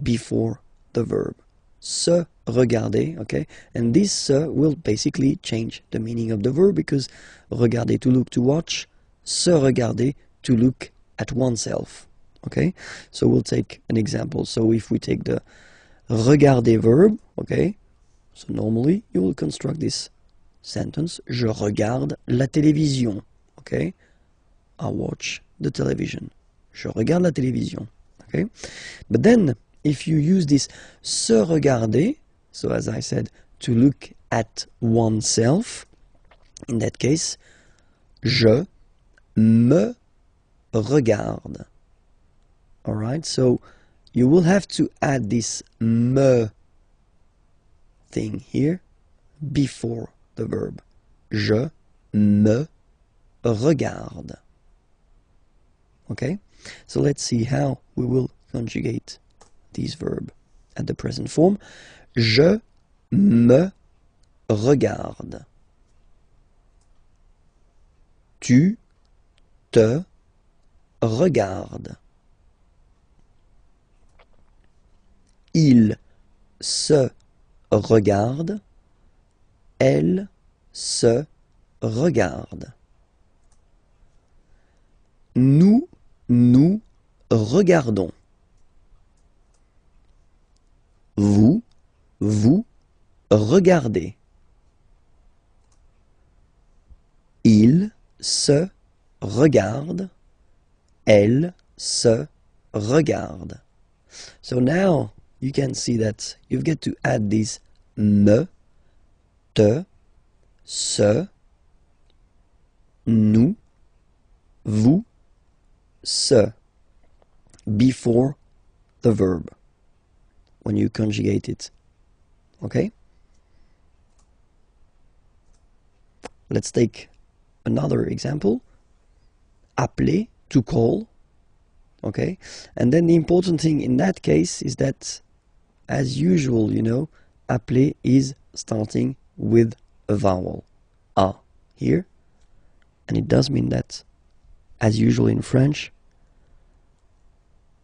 before the verb. Se regarder, okay? And this se will basically change the meaning of the verb because regarder, to look, to watch, se regarder, to look at oneself, okay? So we'll take an example. So if we take the regarder verb, okay? So normally you will construct this sentence, je regarde la télévision, okay? I watch the television. Je regarde la télévision, okay? But then, if you use this se regarder, so as I said, to look at oneself, in that case, je me regarde. Alright, so you will have to add this me thing here before the verb. Je me regarde. Okay, so let's see how we will conjugate this verb at the present form. Je me regarde. Tu te regardes. Il se regarde. Elle se regarde. Nous nous regardons. Vous, vous regardez. Il se regarde. Elle se regarde. So now you can see that you've got to add this me, te, se, nous, vous, se before the verb when you conjugate it. Okay? Let's take another example. Appeler, to call. Okay? And then the important thing in that case is that, as usual, you know, appeler is starting with a vowel. A here. And it does mean that, as usual in French,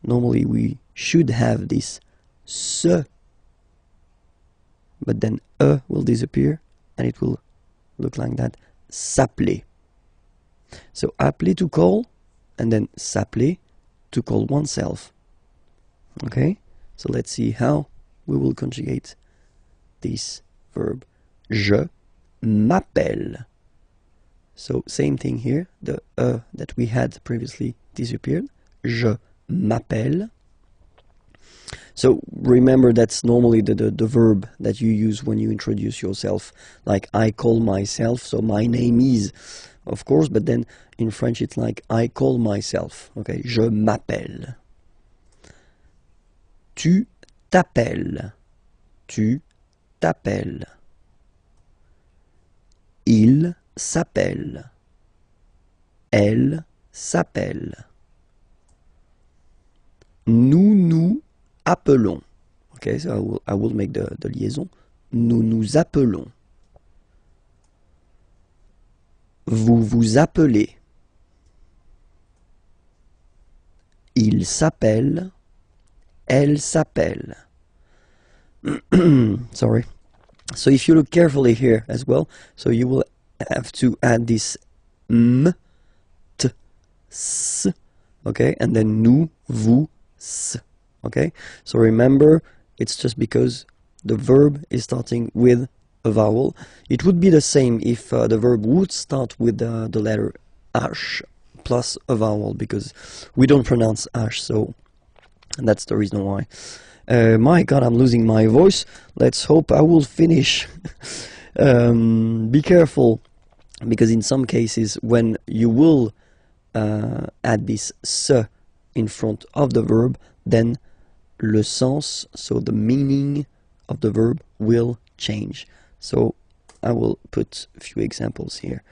normally we should have this se, but then e will disappear and it will look like that. S'appeler. So appeler, to call, and then s'appeler, to call oneself. Okay, so let's see how we will conjugate this verb. Je m'appelle. So same thing here, the that we had previously disappeared. Je m'appelle. So remember, that's normally the verb that you use when you introduce yourself. Like I call myself, so my name is, of course, but then in French it's like I call myself. Okay, je m'appelle. Tu t'appelles. Tu t'appelles. Il s'appelle. Elle s'appelle. Nous nous appelons. Okay, so I will make the liaison. Nous nous appelons. Vous vous appelez. Il s'appelle. Elle s'appelle. Sorry. So if you look carefully here as well, so you will have to add this m, t, s, okay, and then nous, vous, s, okay. So remember, it's just because the verb is starting with a vowel. It would be the same if the verb would start with the letter h plus a vowel, because we don't pronounce h, so that's the reason why. My God, I'm losing my voice. Let's hope I will finish. Be careful, because in some cases when you will add this se in front of the verb, then le sens, so the meaning of the verb, will change. So I will put a few examples here.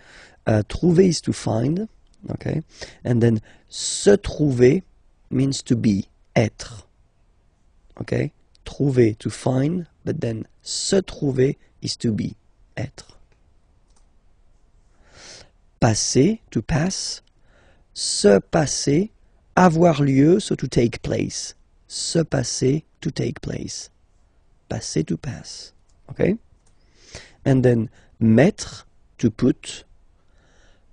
Trouver is to find, okay, and then se trouver means to be, être. Okay, trouver, to find, but then se trouver is to be, être. Passer, to pass. Se passer, avoir lieu, so to take place. Se passer, to take place. Passer, to pass. Okay? And then mettre, to put.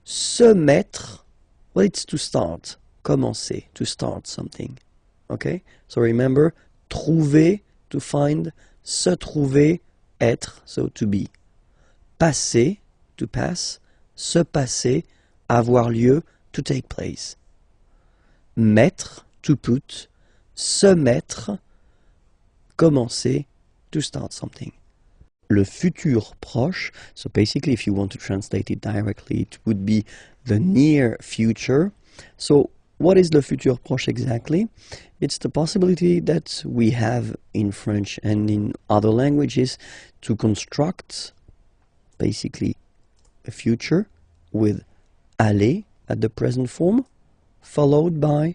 Se mettre, well, it's to start. Commencer, to start something. Okay? So remember, trouver, to find. Se trouver, être, so to be. Passer, to pass. Se passer, avoir lieu, to take place. Mettre, to put. Se mettre, commencer, to start something. Le futur proche, so basically if you want to translate it directly, it would be the near future. So what is le futur proche exactly? It's the possibility that we have in French and in other languages to construct basically a future with aller at the present form, followed by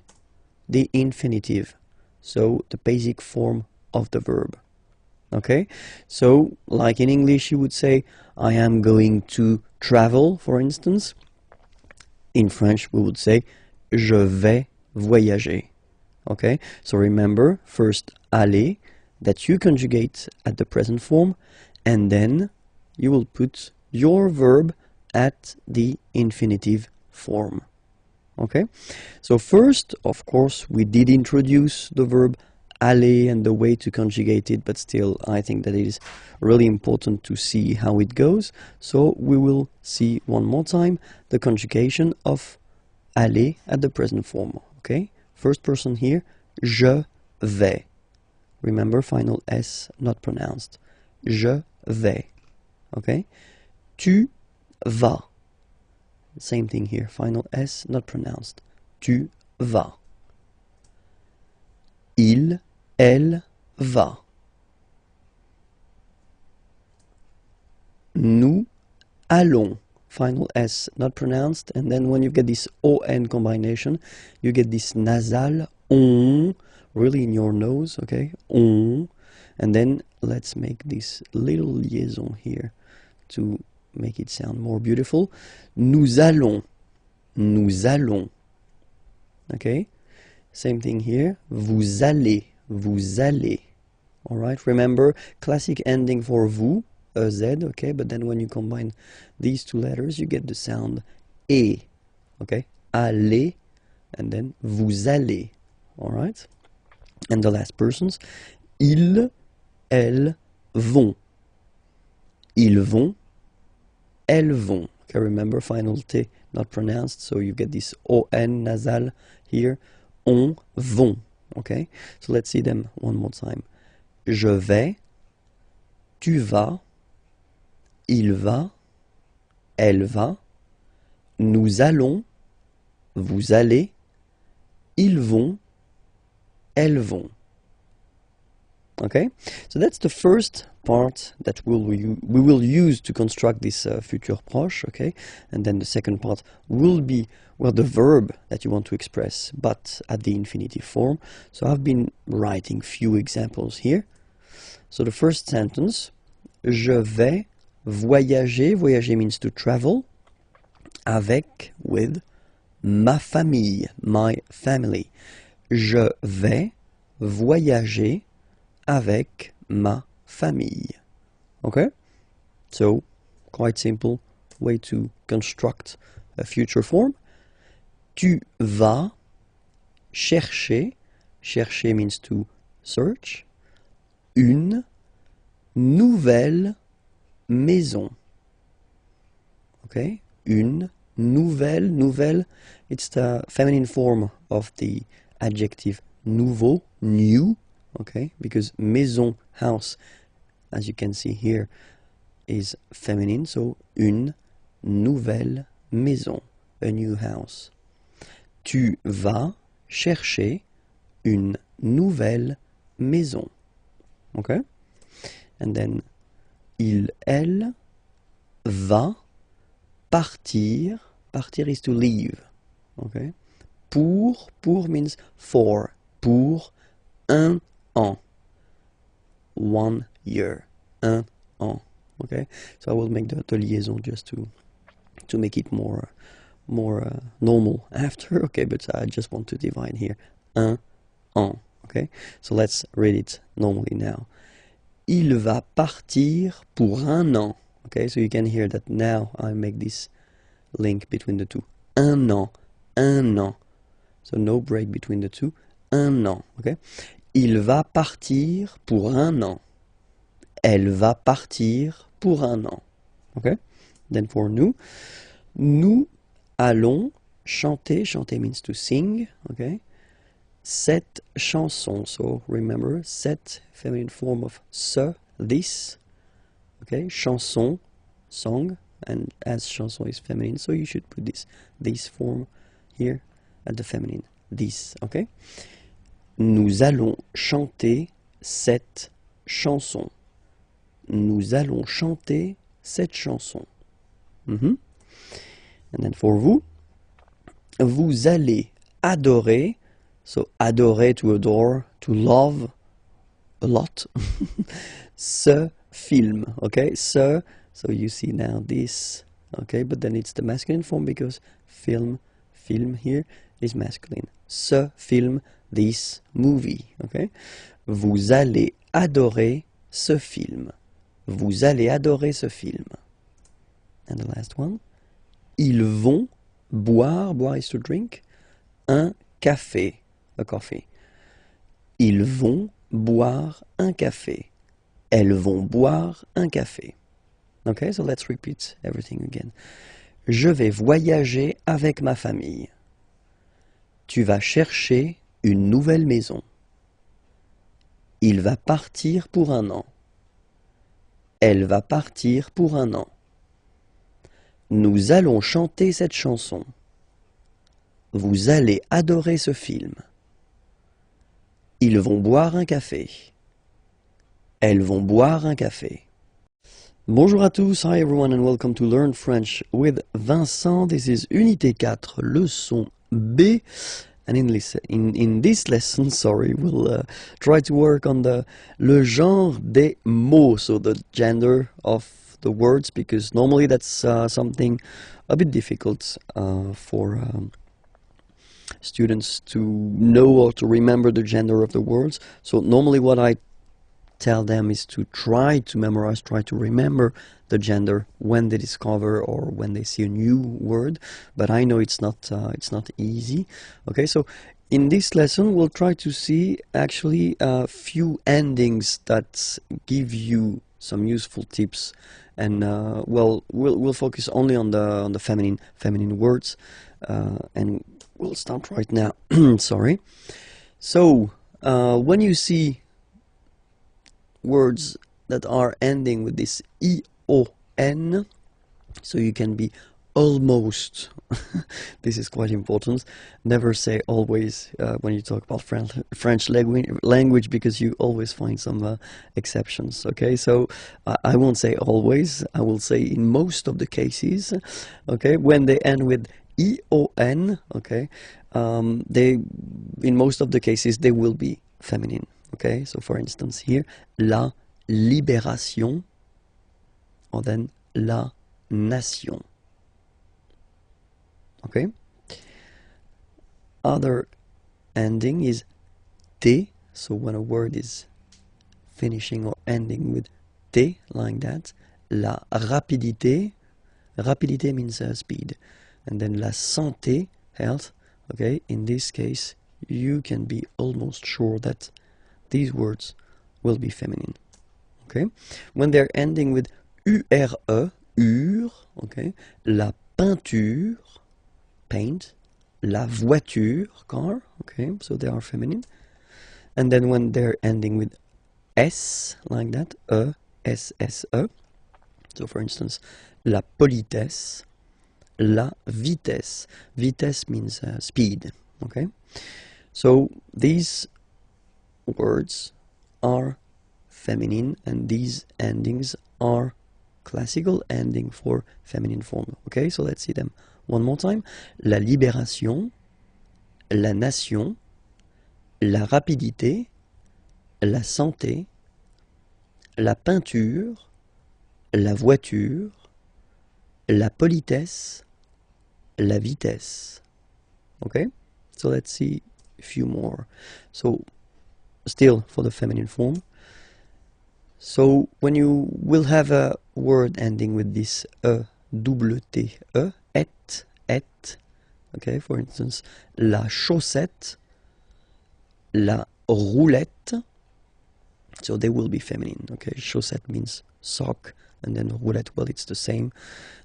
the infinitive, so the basic form of the verb. Okay, so like in English you would say I am going to travel, for instance. In French we would say je vais voyager. Okay, so remember, first aller, that you conjugate at the present form, and then you will put your verb at the infinitive form. Okay, so first, of course, we did introduce the verb aller and the way to conjugate it, but still I think that it is really important to see how it goes. So we will see one more time the conjugation of aller at the present form. Okay, first person here, je vais. Remember, final S not pronounced. Je vais. Okay, tu vas. Same thing here, final S not pronounced. Tu vas. Il, elle va. Nous allons. Final S not pronounced, and then when you get this ON combination, you get this nasal on, really in your nose, okay? On. And then let's make this little liaison here to make it sound more beautiful. Nous allons. Nous allons. Okay? Same thing here. Vous allez. Vous allez. Alright? Remember, classic ending for vous, a Z, okay? But then when you combine these two letters, you get the sound E. Okay? Allez. And then vous allez. Alright? And the last persons, ils, elles, vont. Ils vont, elles vont. Okay, remember, final T not pronounced, so you get this O-N nasal here. On, vont. Okay, so let's see them one more time. Je vais, tu vas, il va, elle va, nous allons, vous allez, ils vont, elles vont. Okay, so that's the first part that we will use to construct this futur proche. Okay, and then the second part will be, well, the verb that you want to express, but at the infinitive form. So I've been writing few examples here. So the first sentence, je vais voyager. Voyager means to travel. Avec, with, ma famille, my family. Je vais voyager avec ma famille. Okay? So, quite simple way to construct a future form. Tu vas chercher. Chercher means to search. Une nouvelle maison. Okay? Une nouvelle. Nouvelle, it's the feminine form of the adjective nouveau, new. Okay, because maison, house, as you can see here, is feminine, so une nouvelle maison, a new house. Tu vas chercher une nouvelle maison. Okay, and then il, elle, va partir. Partir is to leave. Okay, pour means for. Pour un an. 1 year. Un an. Okay, so I will make the liaison just to make it more normal after. Okay, but I just want to divide here. Un an. Okay, so let's read it normally now. Il va partir pour un an. Okay, so you can hear that now I make this link between the two. Un an. Un an. So no break between the two. Un an. Okay. Il va partir pour un an. Elle va partir pour un an. Okay? Then for nous, nous allons chanter. Chanter means to sing. Okay? Cette chanson. So remember, cette feminine form of ce, this. Okay? Chanson, song. And as chanson is feminine, so you should put this form here at the feminine. This. Okay? Nous allons chanter cette chanson. Nous allons chanter cette chanson. And then for vous, vous allez adorer. So adorer, to adore, to love a lot. Ce film. Okay, so you see now this. Okay, but then it's the masculine form because film here is masculine. Ce film, this movie. Okay? Vous allez adorer ce film. Vous allez adorer ce film. And the last one. Ils vont boire. Boire is to drink. Un café. A coffee. Ils vont boire un café. Elles vont boire un café. Okay, so let's repeat everything again. Je vais voyager avec ma famille. Tu vas chercher une nouvelle maison. Il va partir pour un an. Elle va partir pour un an. Nous allons chanter cette chanson. Vous allez adorer ce film. Ils vont boire un café. Elles vont boire un café. Bonjour à tous, hi everyone and welcome to Learn French with Vincent. This is Unité 4, leçon B. And in this lesson, we'll try to work on le genre des mots, so the gender of the words, because normally that's something a bit difficult for students to know or to remember the gender of the words. So normally what I tell them is to try to memorize, try to remember the gender when they discover or when they see a new word, but I know it's not easy. Okay, so in this lesson we'll try to see actually a few endings that give you some useful tips, and well, we'll focus only on the feminine words, and we'll start right now. Sorry. So when you see words that are ending with this ion, so you can be almost, this is quite important, never say always when you talk about French language, because you always find some exceptions, okay? So I won't say always, I will say in most of the cases, okay? When they end with ion, okay, in most of the cases they will be feminine, okay? So for instance here, la libération, or then la nation. Okay. Other ending is t. So when a word is finishing or ending with t, like that, la rapidité. Rapidité means speed, and then la santé, health. Okay. In this case, you can be almost sure that these words will be feminine. Okay. When they're ending with ure, ur. Okay. La peinture, paint, la voiture, car, okay, so they are feminine. And then when they're ending with s, like that, sse, so for instance, la politesse, la vitesse. Vitesse means speed, okay? So these words are feminine, and these endings are classical ending for feminine form, okay? So let's see them one more time. La libération, la nation, la rapidité, la santé, la peinture, la voiture, la politesse, la vitesse. Okay? So let's see a few more. So still for the feminine form. So when you will have a word ending with this double T, et, okay, for instance, la chaussette, la roulette, so they will be feminine, okay? Chaussette means sock, and then roulette, well, it's the same,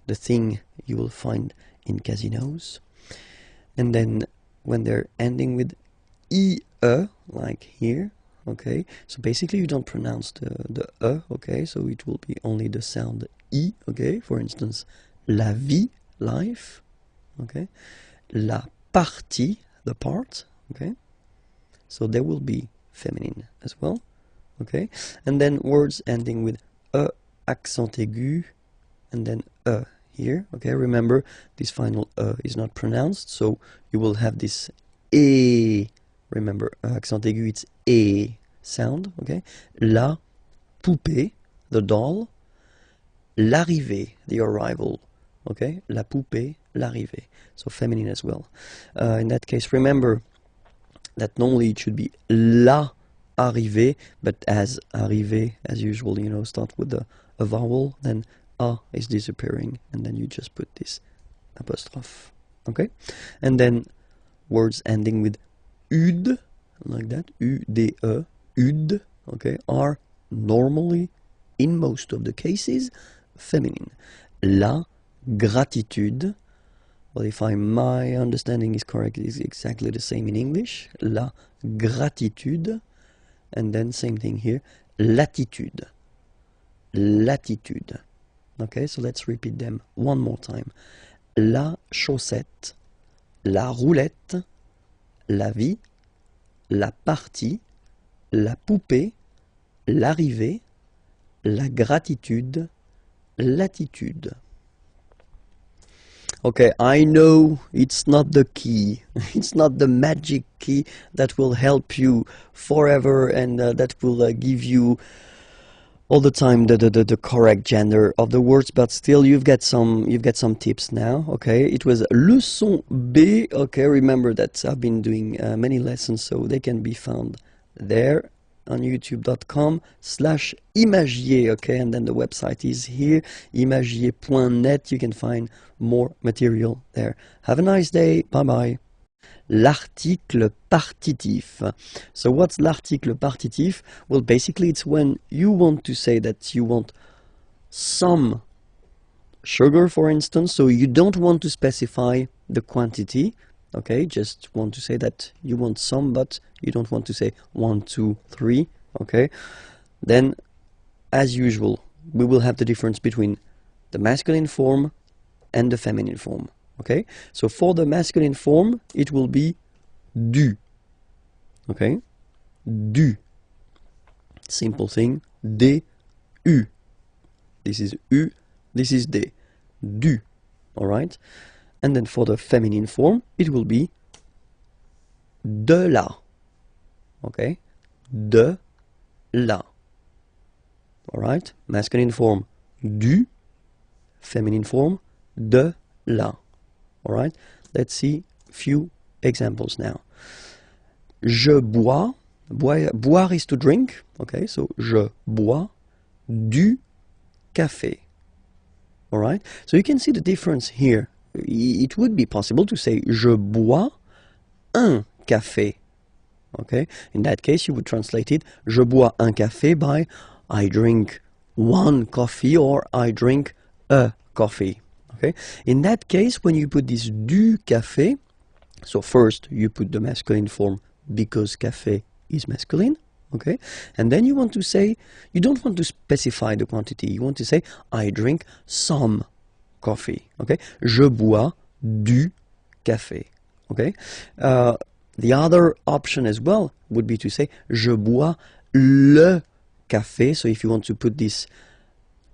the thing you will find in casinos. And then when they're ending with ie, like here, okay, so basically you don't pronounce the okay, so it will be only the sound i, okay, for instance, la vie, life, okay, la partie, the part, okay, so they will be feminine as well, okay, and then words ending with accent aigu, and then here, okay, remember this final is not pronounced, so you will have this e, remember accent aigu, it's e sound, okay, la poupée, the doll, l'arrivée, the arrival, okay, la poupée, l'arrivée, so feminine as well. In that case, remember that normally it should be la arrivée, but as arrivée, as usual, you know, start with a vowel, then a is disappearing, and then you just put this apostrophe, okay? And then words ending with ud, like that, ude, ud, okay, are normally, in most of the cases, feminine. La gratitude, well, if my understanding is correct, it's exactly the same in English. La gratitude, and then same thing here, latitude. Latitude. Okay, so let's repeat them one more time. La chaussette, la roulette, la vie, la partie, la poupée, l'arrivée, la gratitude, latitude. Okay, I know it's not the key, it's not the magic key that will help you forever and that will give you all the time the correct gender of the words, but still you've got some tips now, okay? It was leçon B, okay? Remember that I've been doing many lessons, so they can be found there on youtube.com/imagier, okay? And then the website is here, imagier.net. You can find more material there. Have a nice day. Bye bye. L'article partitif. So what's l'article partitif? Well, basically it's when you want to say that you want some sugar, for instance, so you don't want to specify the quantity, okay, just want to say that you want some, but you don't want to say 1, 2, 3, okay, then as usual we will have the difference between the masculine form and the feminine form, okay. So for the masculine form it will be du, okay, du, simple thing, d, u, this is u, this is de, du, alright? And then for the feminine form, it will be de la, okay? De la, alright? Masculine form, du, feminine form, de la, alright? Let's see a few examples now. Je bois, boire is to drink, okay? So je bois du café. Alright, so you can see the difference here. It would be possible to say je bois un café. Okay, in that case you would translate it je bois un café by I drink one coffee or I drink a coffee. Okay, in that case when you put this du café, so first you put the masculine form because café is masculine. Okay, and then you want to say, you don't want to specify the quantity, you want to say I drink some coffee. Okay, je bois du café. Okay, the other option as well would be to say je bois le café. So if you want to put this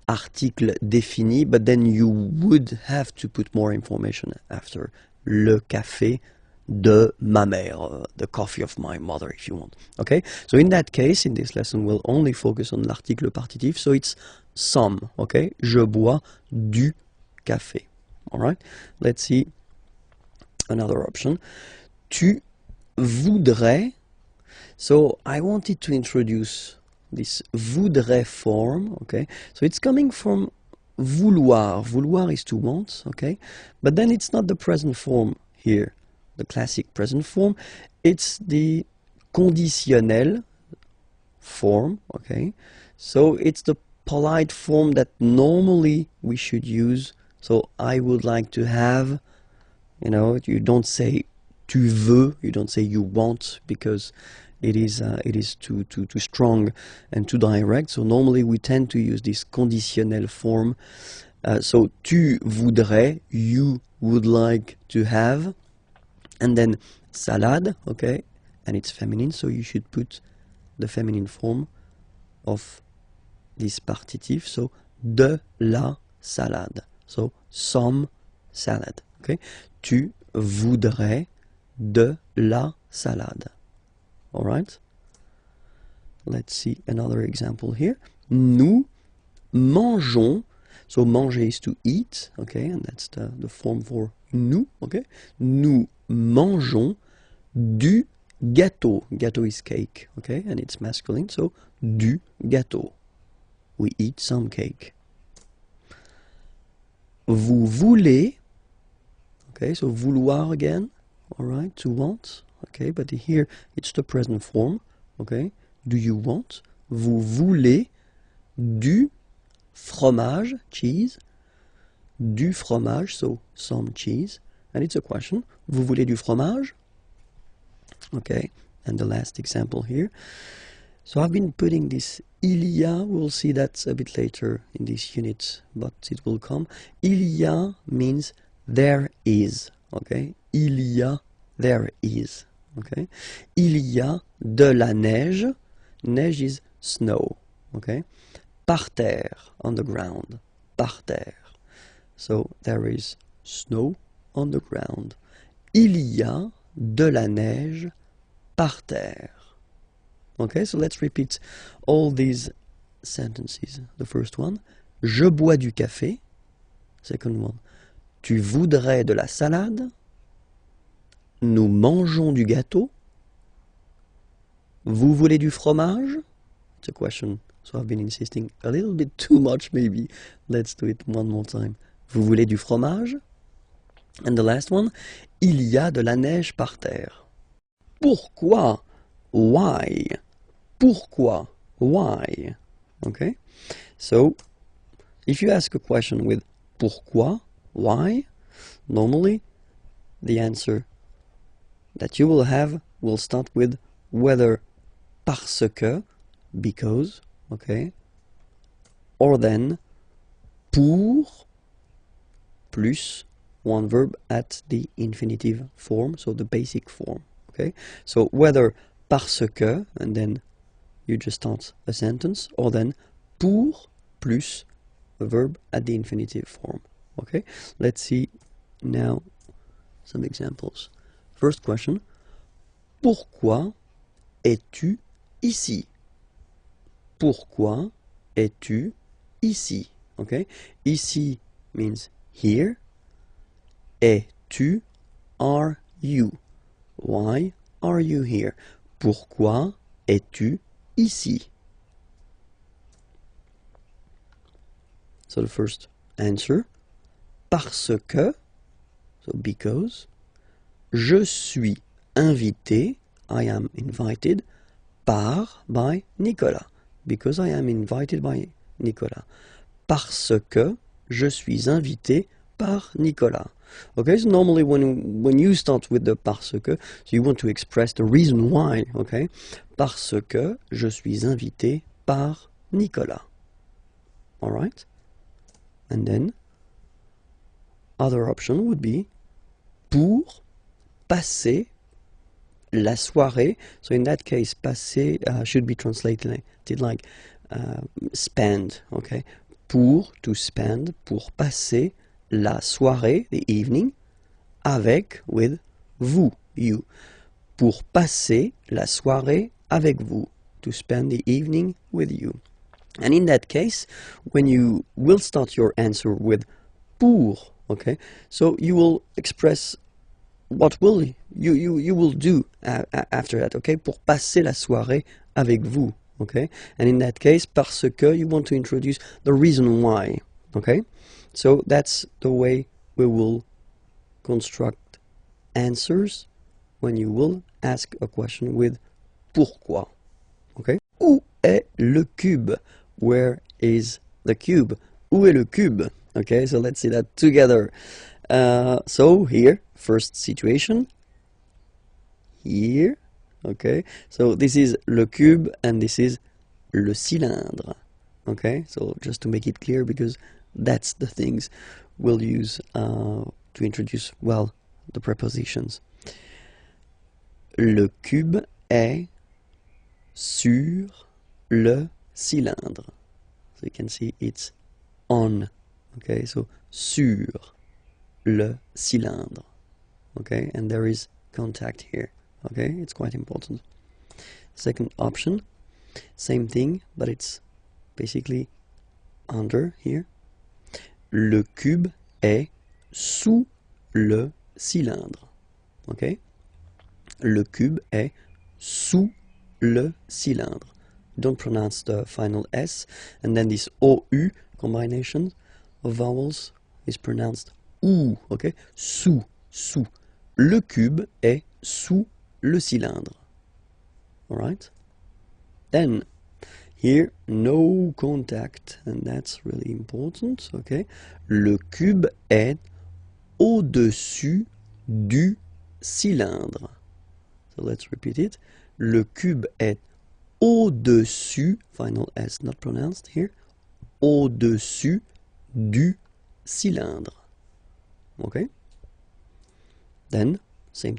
article défini, but then you would have to put more information after le café de ma mère, the coffee of my mother, if you want. Okay, so in that case, in this lesson, we'll only focus on l'article partitif, so it's some. Okay, je bois du café. All right, let's see another option. Tu voudrais. So I wanted to introduce this voudrais form. Okay, so it's coming from vouloir. Vouloir is to want. Okay, but then it's not the present form here. The classic present form, it's the conditionnel form, okay? So it's the polite form that normally we should use. So I would like to have, you know, you don't say tu veux, you don't say you want, because it is too strong and too direct. So normally we tend to use this conditionnel form. So tu voudrais, you would like to have. And then salade, okay, and it's feminine, so you should put the feminine form of this partitif, so de la salade, so some salad, okay. Tu voudrais de la salade. All right. Let's see another example here. Nous mangeons. So manger is to eat, okay, and that's the form for nous, okay. Nous mangeons du gâteau. Gâteau is cake, okay, and it's masculine, so du gâteau. We eat some cake. Vous voulez, okay, so vouloir again, all right, to want, okay, but here it's the present form, okay. Do you want? Vous voulez du fromage, cheese, du fromage, so some cheese, and it's a question. Vous voulez du fromage? Okay, and the last example here. So I've been putting this il y a, we'll see that a bit later in this unit, but it will come. Il y a means there is, okay? Il y a, there is, okay? Il y a de la neige. Neige is snow, okay? Par terre, on the ground, par terre. So there is snow on the ground. Il y a de la neige par terre. Okay, so let's repeat all these sentences. The first one, je bois du café. Second one, tu voudrais de la salade. Nous mangeons du gâteau. Vous voulez du fromage? It's a question. So I've been insisting a little bit too much maybe. Let's do it one more time. Vous voulez du fromage? And the last one, il y a de la neige par terre. Pourquoi? Why? Pourquoi? Why? Okay? So, if you ask a question with pourquoi, why, normally the answer that you will have will start with whether parce que, because, okay, or then pour plus one verb at the infinitive form, so the basic form, okay? So whether parce que, and then you just start a sentence, or then pour plus a verb at the infinitive form, okay? Let's see now some examples. First question, pourquoi es-tu ici? Pourquoi es-tu ici? Okay? Ici means here. Es-tu, are you? Why are you here? Pourquoi es-tu ici? So the first answer, parce que, so because, je suis invité, I am invited, by Nicolas, because I am invited by Nicolas. Parce que je suis invité par Nicolas. Okay, so normally when you start with the parce que, so you want to express the reason why, okay? Parce que je suis invité par Nicolas. Alright? And then, other option would be pour passer la soirée. So in that case, passer should be translated like spend, okay? Pour, to spend, pour passer la soirée, the evening, avec, with, vous, you. Pour passer la soirée avec vous, to spend the evening with you. And in that case, when you will start your answer with pour, okay, so you will express what will you will do after that, okay? Pour passer la soirée avec vous, okay? And in that case, parce que, you want to introduce the reason why, okay? So that's the way we will construct answers when you will ask a question with pourquoi, okay? Où est le cube? Where is the cube? Où est le cube? Okay, so let's see that together. So here, first situation, here, okay, so this is le cube and this is le cylindre, okay, so just to make it clear, because that's the things we'll use to introduce, well, the prepositions. Le cube est sur le cylindre. So you can see it's on, okay, so sur le cylindre, okay, and there is contact here, okay, it's quite important. Second option, same thing, but it's basically under here. Le cube est sous le cylindre, okay, le cube est sous le cylindre. Don't pronounce the final S, and then this OU combination of vowels is pronounced OU, okay? Sous, sous. Le cube est sous le cylindre. Alright? Then, here, no contact, and that's really important, okay? Le cube est au-dessus du cylindre. So let's repeat it. Le cube est au-dessus, final S not pronounced here, au-dessus du cylindre. Okay? Then, same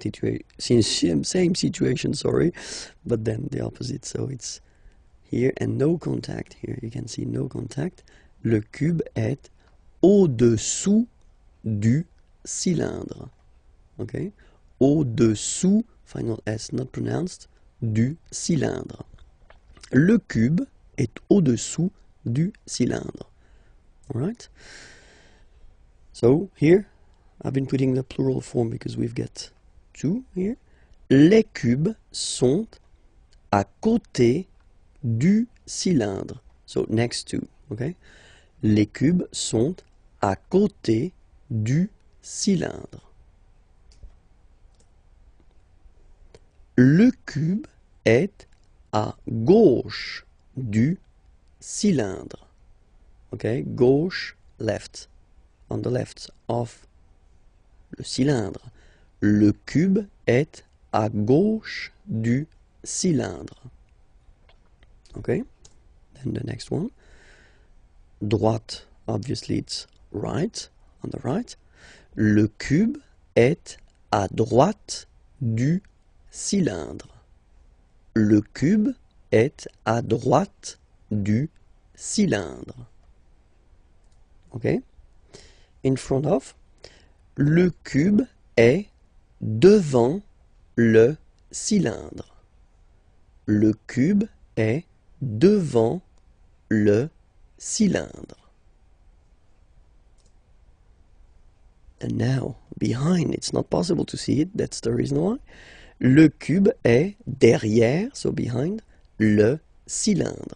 situation, sorry, but then the opposite, so it's here and no contact here. You can see no contact. Le cube est au-dessous du cylindre. Okay? Au-dessous, final S not pronounced, du cylindre. Le cube est au-dessous du cylindre. Alright? So here, I've been putting the plural form because we've got two here. Les cubes sont à côté du cylindre. So next to, okay? Les cubes sont à côté du cylindre. Le cube est à gauche du cylindre. Okay, gauche, left, on the left of le cylindre. Le cube est à gauche du cylindre. Okay, then the next one. Droite, obviously it's right, on the right. Le cube est à droite du cylindre. Le cube est à droite du cylindre. Okay? In front of. Le cube est devant le cylindre. Le cube est devant le cylindre. And now, behind, it's not possible to see it, that's the reason why. Le cube est derrière, so behind, le cylindre.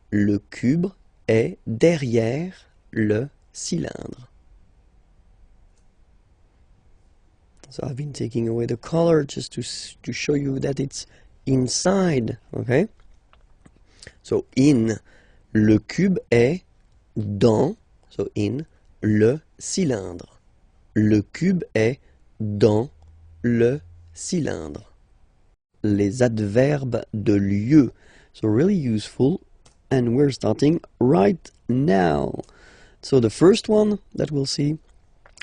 Le cube est derrière le cylindre. So I've been taking away the color just to show you that it's inside, okay? So in, le cube est dans, so in, le cylindre. Le cube est dans le cylindre. Les adverbes de lieu. So really useful. And we're starting right now. So the first one that we'll see.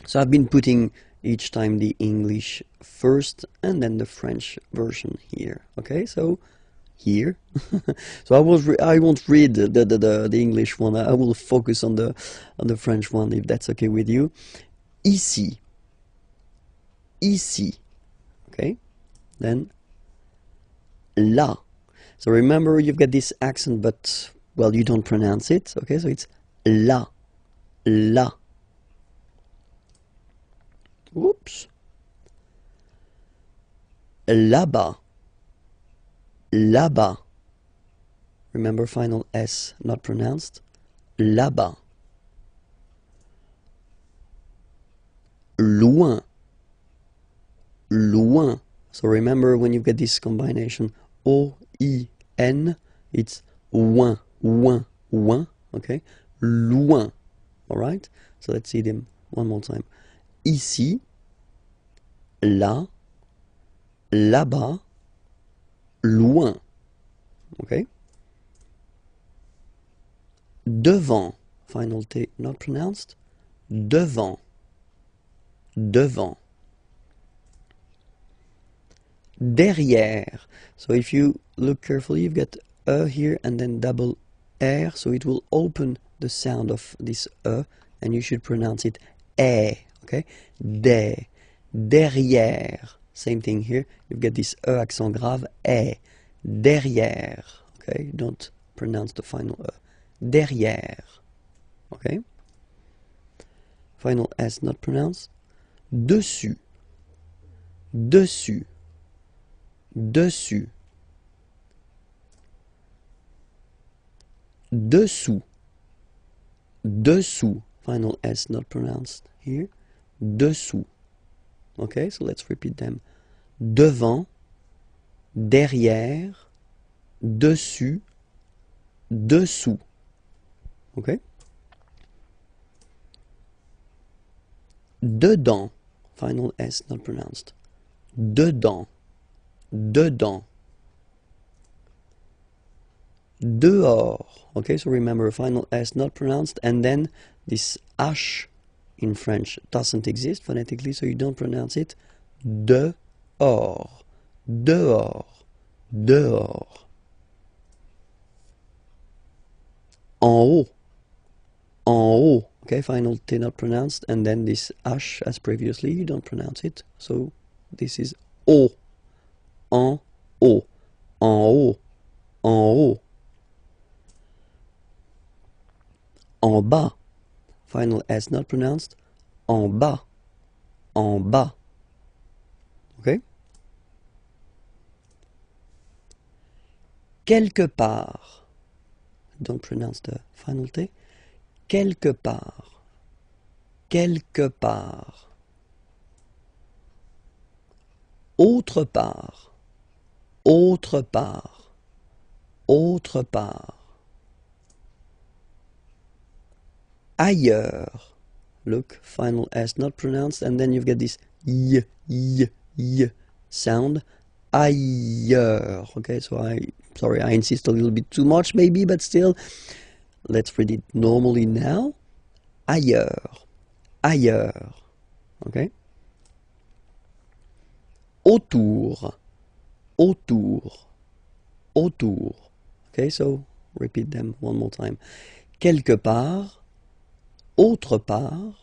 So I've been putting each time the English first and then the French version here. Okay, so here. So I won't read the English one. I will focus on the French one if that's okay with you. Ici. Ici. Okay. Then là. So remember you've got this accent, but well, you don't pronounce it. Okay, so it's là. Là. Oops. Là-bas. Là-bas. Remember final S not pronounced. Là-bas. Loin. Loin. So remember when you get this combination O-I-N, it's ouin, ouin, ouin, okay? Loin. Alright? So let's see them one more time. Ici, là, là-bas, loin. Okay? Devant. Final T not pronounced. Devant. Devant. Derrière. So if you look carefully, you've got E here and then double R, so it will open the sound of this E, and you should pronounce it E, okay? Derrière. Same thing here. You've got this E accent grave, E. Derrière, okay? Don't pronounce the final E. Derrière, okay? Final S not pronounced. Dessus. Dessus. Dessus. Dessous. Dessous. Final S not pronounced here. Dessous. Okay, so let's repeat them. Devant, derrière, dessus, dessous. Okay? Dedans. Final S not pronounced. Dedans. Dedans. Dehors. Okay, so remember final S not pronounced, and then this H in French doesn't exist phonetically, so you don't pronounce it. Dehors. Dehors. Dehors. En haut. En haut. Okay, final T not pronounced, and then this H as previously, you don't pronounce it, so this is haut. En haut. En haut. En haut. En bas. Final S not pronounced. En bas. En bas. Okay? Quelque part. Don't pronounce the final T. Quelque part. Quelque part. autre part, autre part, autre part. Ailleurs. Look, final S not pronounced, and then you've got this y sound. Ailleurs. Okay, so sorry, I insist a little bit too much maybe, but still, let's read it normally now. Ailleurs, ailleurs. Okay. Autour, autour, autour. Okay, so repeat them one more time. Quelque part, autre part,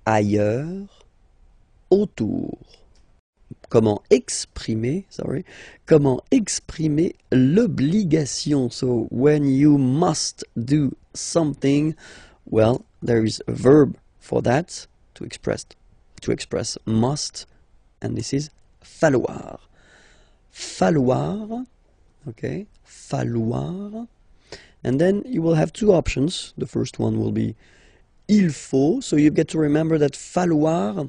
ailleurs, autour. Comment exprimer l'obligation. So when you must do something, well, there is a verb for that to express must, and this is falloir. Falloir, okay, falloir. And then you will have two options. The first one will be il faut. So you get to remember that falloir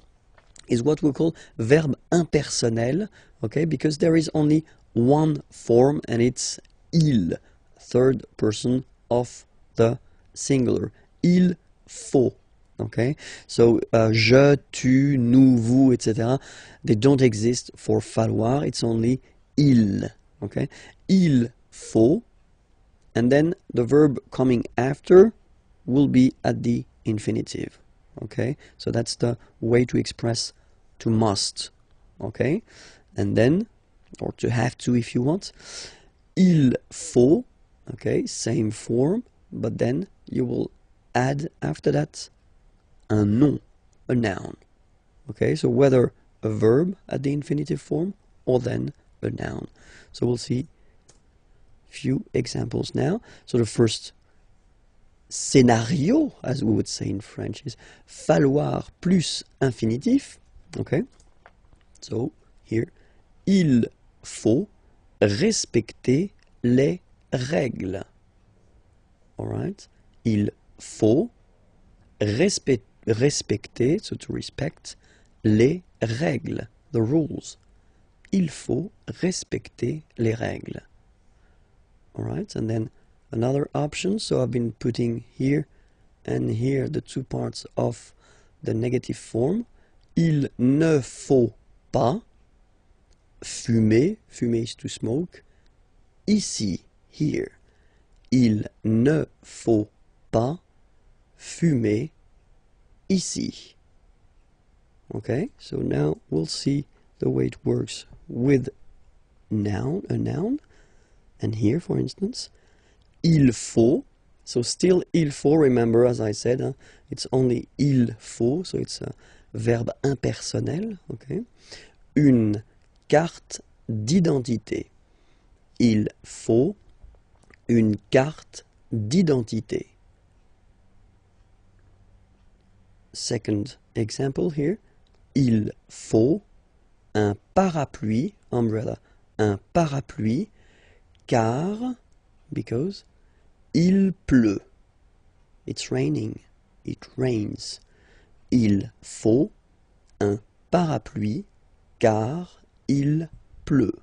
is what we call verb impersonnel, okay, because there is only one form and it's il, third person of the singular. Il faut, okay. So je, tu, nous, vous, etc. They don't exist for falloir. It's only il, okay. Il faut. And then the verb coming after will be at the infinitive, okay? So that's the way to express to must, okay? And then, or to have to if you want, il faut, okay, same form, but then you will add after that un nom, a noun, okay? So whether a verb at the infinitive form or then a noun. So we'll see few examples now. So the first scénario, as we would say in French, is falloir plus infinitif. Okay. So here, il faut respecter les règles. All right. Il faut respecter, so to respect, les règles, the rules. Il faut respecter les règles. Alright, and then another option, so I've been putting here and here the two parts of the negative form. Il ne faut pas fumer, fumer is to smoke, ici, here. Il ne faut pas fumer ici. Okay, so now we'll see the way it works with noun, a noun. And here, for instance, il faut. So still il faut, remember, as I said, it's only il faut, so it's a verbe impersonnel, okay? Une carte d'identité. Il faut une carte d'identité. Second example here. Il faut un parapluie, umbrella, un parapluie, car, because, il pleut. It's raining. It rains. Il faut un parapluie, car il pleut.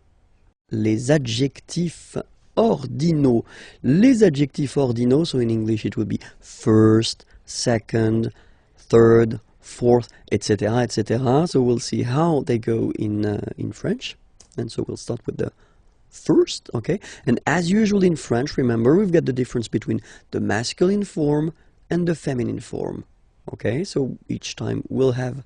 Les adjectifs ordinaux. Les adjectifs ordinaux, so in English it would be first, second, third, fourth, etc., etc. So we'll see how they go in French. And so we'll start with the first, okay? And as usual in French, remember, we've got the difference between the masculine form and the feminine form, okay? So each time we'll have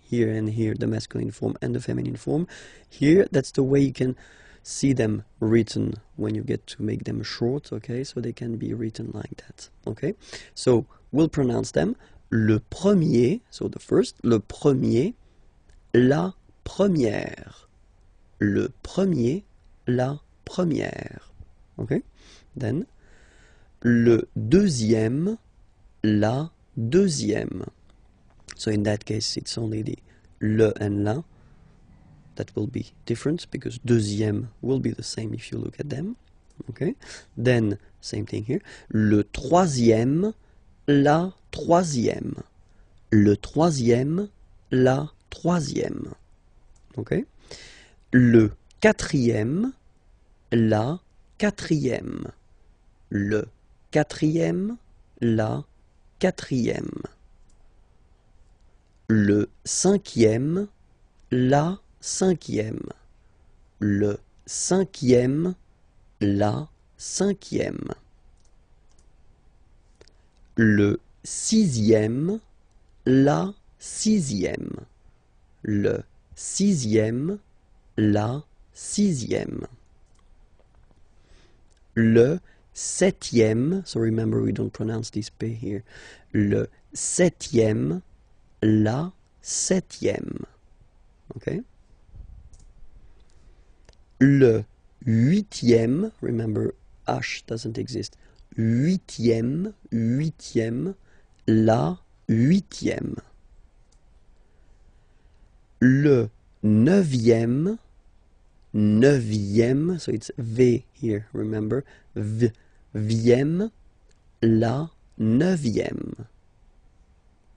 here and here the masculine form and the feminine form. Here, that's the way you can see them written when you get to make them short, okay? So they can be written like that, okay? So we'll pronounce them. Le premier, so the first, le premier, la première. Le premier, la première. Okay? Then, le deuxième, la deuxième. So in that case, it's only the le and la that will be different, because deuxième will be the same if you look at them. Okay? Then, same thing here. Le troisième, la troisième. Le troisième, la troisième. Okay? Le quatrième, la quatrième. Le quatrième, la quatrième. Le cinquième, la cinquième. Le cinquième, la cinquième. Le sixième, la sixième. Le sixième, la sixième. Le septième, so remember we don't pronounce this P here. Le septième, la septième. Okay? Le huitième, remember H doesn't exist. Huitième, huitième, la huitième. Le neuvième, neuvième, so it's V here, remember, vième, la neuvième.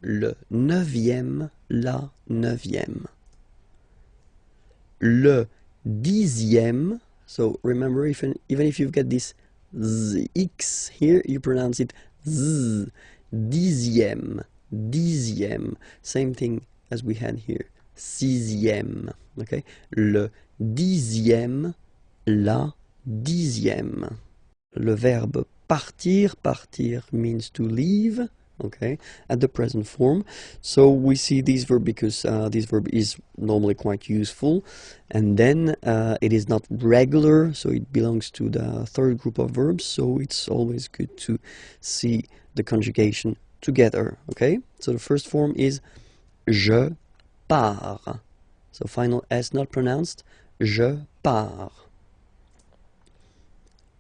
Le neuvième, la neuvième. Le dixième, so remember, even if you've got this X here, you pronounce it Z. Dixième, dixième. Same thing as we had here. Sixième. Okay? Le dixième, la dixième. Le verbe partir, partir means to leave. Okay, at the present form. So we see this verb because this verb is normally quite useful, and then it is not regular, so it belongs to the third group of verbs, so it's always good to see the conjugation together. Okay, so the first form is je pars, so final S not pronounced, je pars.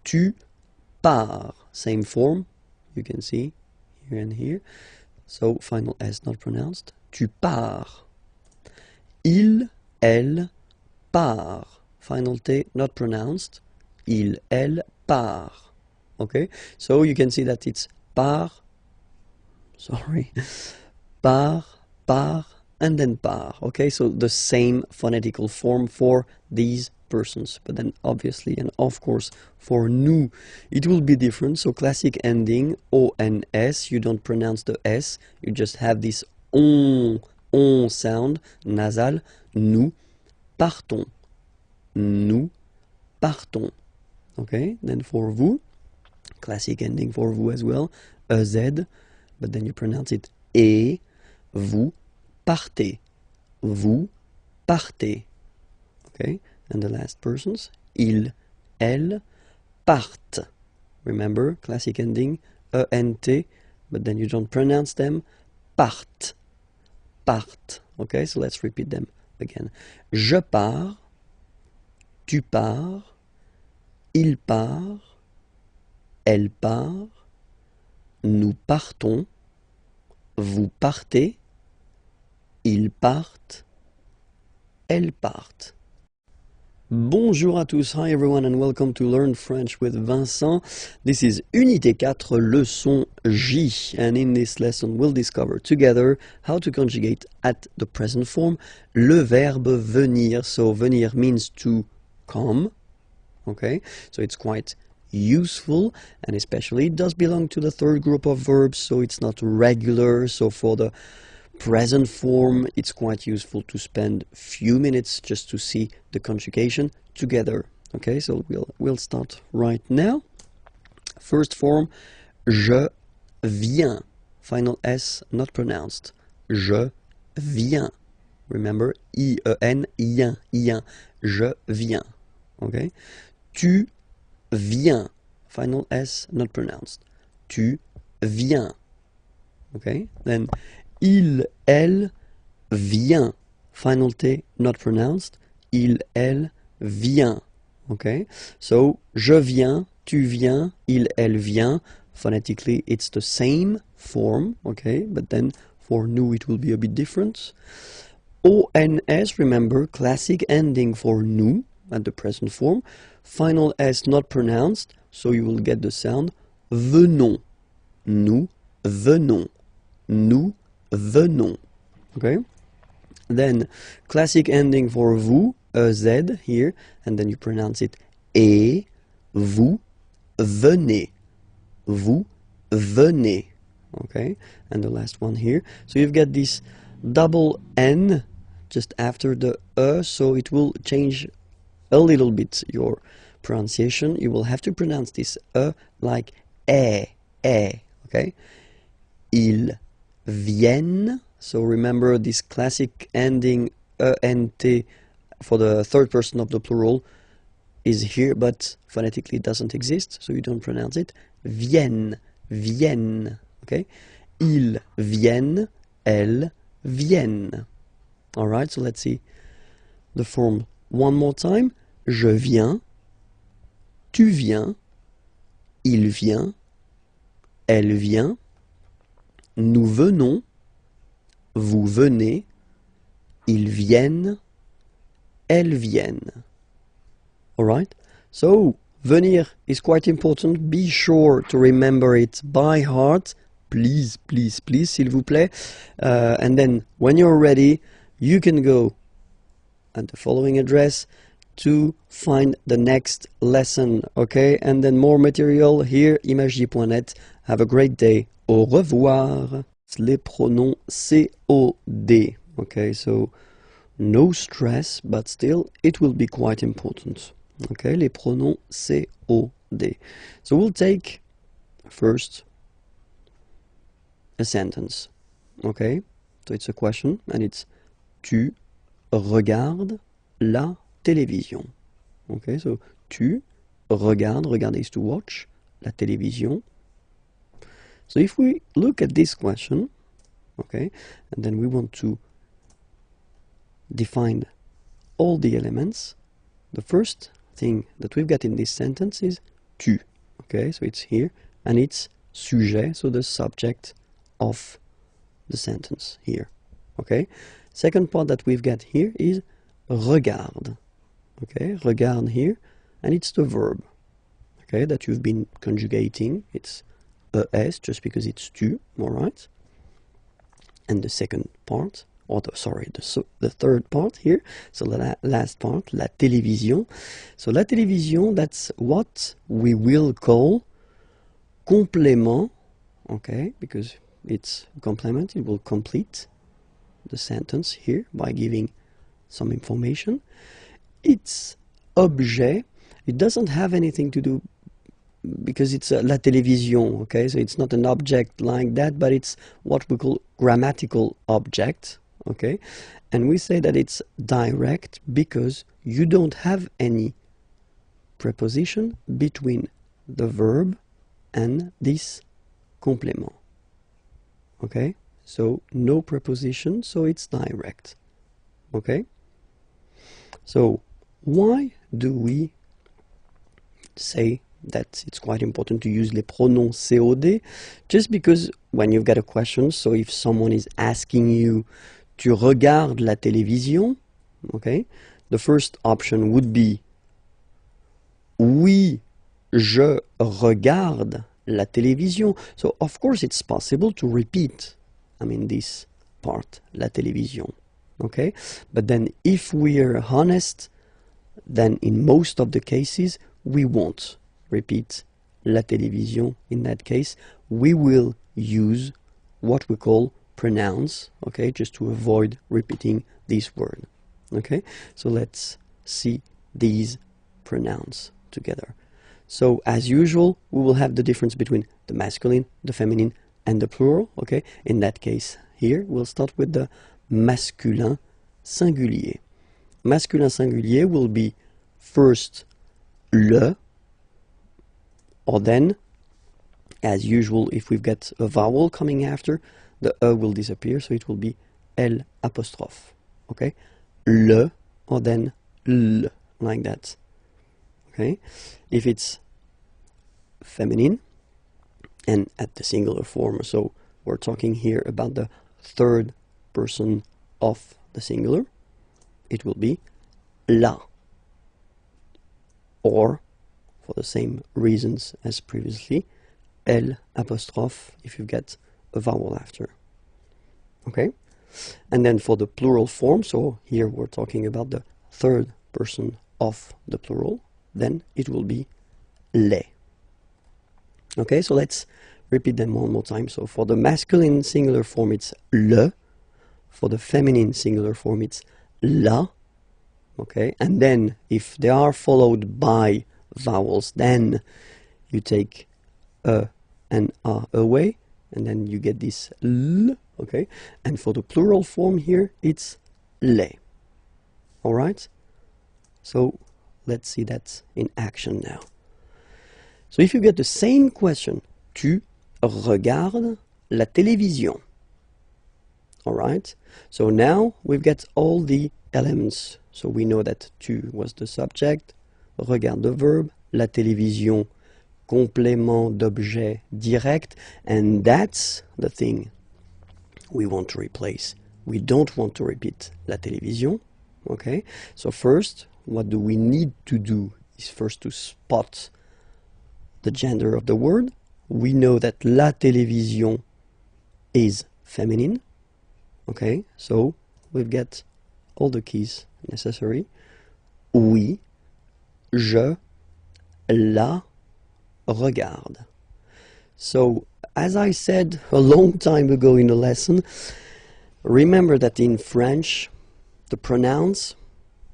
Tu pars, same form, you can see here and here. So final S not pronounced. Tu pars. Il, elle, part. Final T not pronounced. Il, elle, part. Okay? So you can see that it's part, sorry, part, part, and then part. Okay? So the same phonetical form for these persons, but then obviously and of course for nous it will be different. So classic ending ONS, you don't pronounce the S, you just have this on sound nasal. Nous partons, nous partons. Okay, then for vous, classic ending for vous as well, EZ, but then you pronounce it et, vous partez, vous partez. Okay, and the last persons, il, elle, partent. Remember, classic ending, ENT, but then you don't pronounce them, partent, partent. Okay, so let's repeat them again. Je pars, tu pars, il part, elle part, nous partons, vous partez, ils partent, elles partent. Bonjour à tous, hi everyone and welcome to Learn French with Vincent. This is Unité 4, leçon J, and in this lesson we'll discover together how to conjugate at the present form le verbe venir. So venir means to come, okay, so it's quite useful, and especially it does belong to the third group of verbs, so it's not regular. So for the present form, it's quite useful to spend a few minutes just to see the conjugation together. Okay, so we'll start right now. First form, je viens. Final S not pronounced. Je viens. Remember, I-E-N, ien, ien. Je viens. Okay. Tu viens. Final S not pronounced. Tu viens. Okay. Then il, elle, vient. Final T not pronounced. Il, elle, vient. Okay? So, je viens, tu viens, il, elle, vient. Phonetically, it's the same form, okay? But then, for nous, it will be a bit different. ONS, remember, classic ending for nous, at the present form. Final S not pronounced, so you will get the sound venons. Nous venons. Nous venons. Okay? Then, classic ending for vous, EZ here, and then you pronounce it et, vous venez. Vous venez. Okay, and the last one here. So you've got this double N just after the so it will change a little bit your pronunciation. You will have to pronounce this like eh. Okay, ils viennent. So remember this classic ending ent for the third person of the plural is here, but phonetically it doesn't exist, so you don't pronounce it. Viennent, viennent. Okay, ils viennent, elles viennent. All right, so let's see the form one more time. Je viens, tu viens, il vient, elle vient, nous venons, vous venez, ils viennent, elles viennent. All right, so venir is quite important. Be sure to remember it by heart. Please, please, please, s'il vous plaît. And then when you're ready, you can go at the following address to find the next lesson, okay? And then more material here, imagej.net. Have a great day. Au revoir. Les pronoms COD, okay? So no stress, but still it will be quite important, okay? Les pronoms COD. So we'll take first a sentence, okay? So it's a question, and it's tu regardes la télévision. Okay, so tu regardes, regarder is to watch, la télévision. So if we look at this question, okay, and then we want to define all the elements, the first thing that we've got in this sentence is tu. Okay, so it's here, and it's sujet, so the subject of the sentence here. Okay, second part that we've got here is regarde. Okay, regarde here, and it's the verb, okay, that you've been conjugating. It's es, just because it's tu, all right? And the second part, or the third part here, so the last part, la télévision. So la télévision, that's what we will call complément, okay, because it's a complement, it will complete the sentence here by giving some information. It's objet. It doesn't have anything to do because it's la télévision, okay? So it's not an object like that, but it's what we call grammatical object, okay? And we say that it's direct because you don't have any preposition between the verb and this complément, okay? So no preposition, so it's direct, okay? So why do we say that it's quite important to use les pronoms COD? Just because when you've got a question, so if someone is asking you, tu regardes la télévision, okay, the first option would be oui, je regarde la télévision. So of course it's possible to repeat, this part, la télévision, okay? But then if we're honest, then in most of the cases, we won't repeat la télévision. In that case, we will use what we call pronouns, okay, just to avoid repeating this word, okay? So let's see these pronouns together. So as usual, we will have the difference between the masculine, the feminine, and the plural, okay? In that case here, we'll start with the masculin singulier. Masculin singulier will be first le, or then, as usual, if we've got a vowel coming after, the will disappear, so it will be L apostrophe, okay? Le, or then l, like that, okay? If it's feminine, and at the singular form, so we're talking here about the third person of the singular, it will be la. Or, for the same reasons as previously, L apostrophe if you get a vowel after. Okay? And then for the plural form, so here we're talking about the third person of the plural, then it will be les. Okay, so let's repeat them one more time. So for the masculine singular form, it's le. For the feminine singular form, it's la. Okay, and then if they are followed by vowels, then you take a and a away, and then you get this l. Okay, and for the plural form here, it's les. All right, so let's see that in action now. So if you get the same question, tu regardes la télévision. All right, so now we've got all the elements. So we know that tu was the subject, regarde the verb, la télévision, complément d'objet direct, and that's the thing we want to replace. We don't want to repeat la télévision. Okay, so first, what do we need to do is first to spot the gender of the word. We know that la télévision is feminine. Okay, so we've got all the keys necessary. Oui, je la regarde. So, as I said a long time ago in a lesson, remember that in French, the pronouns,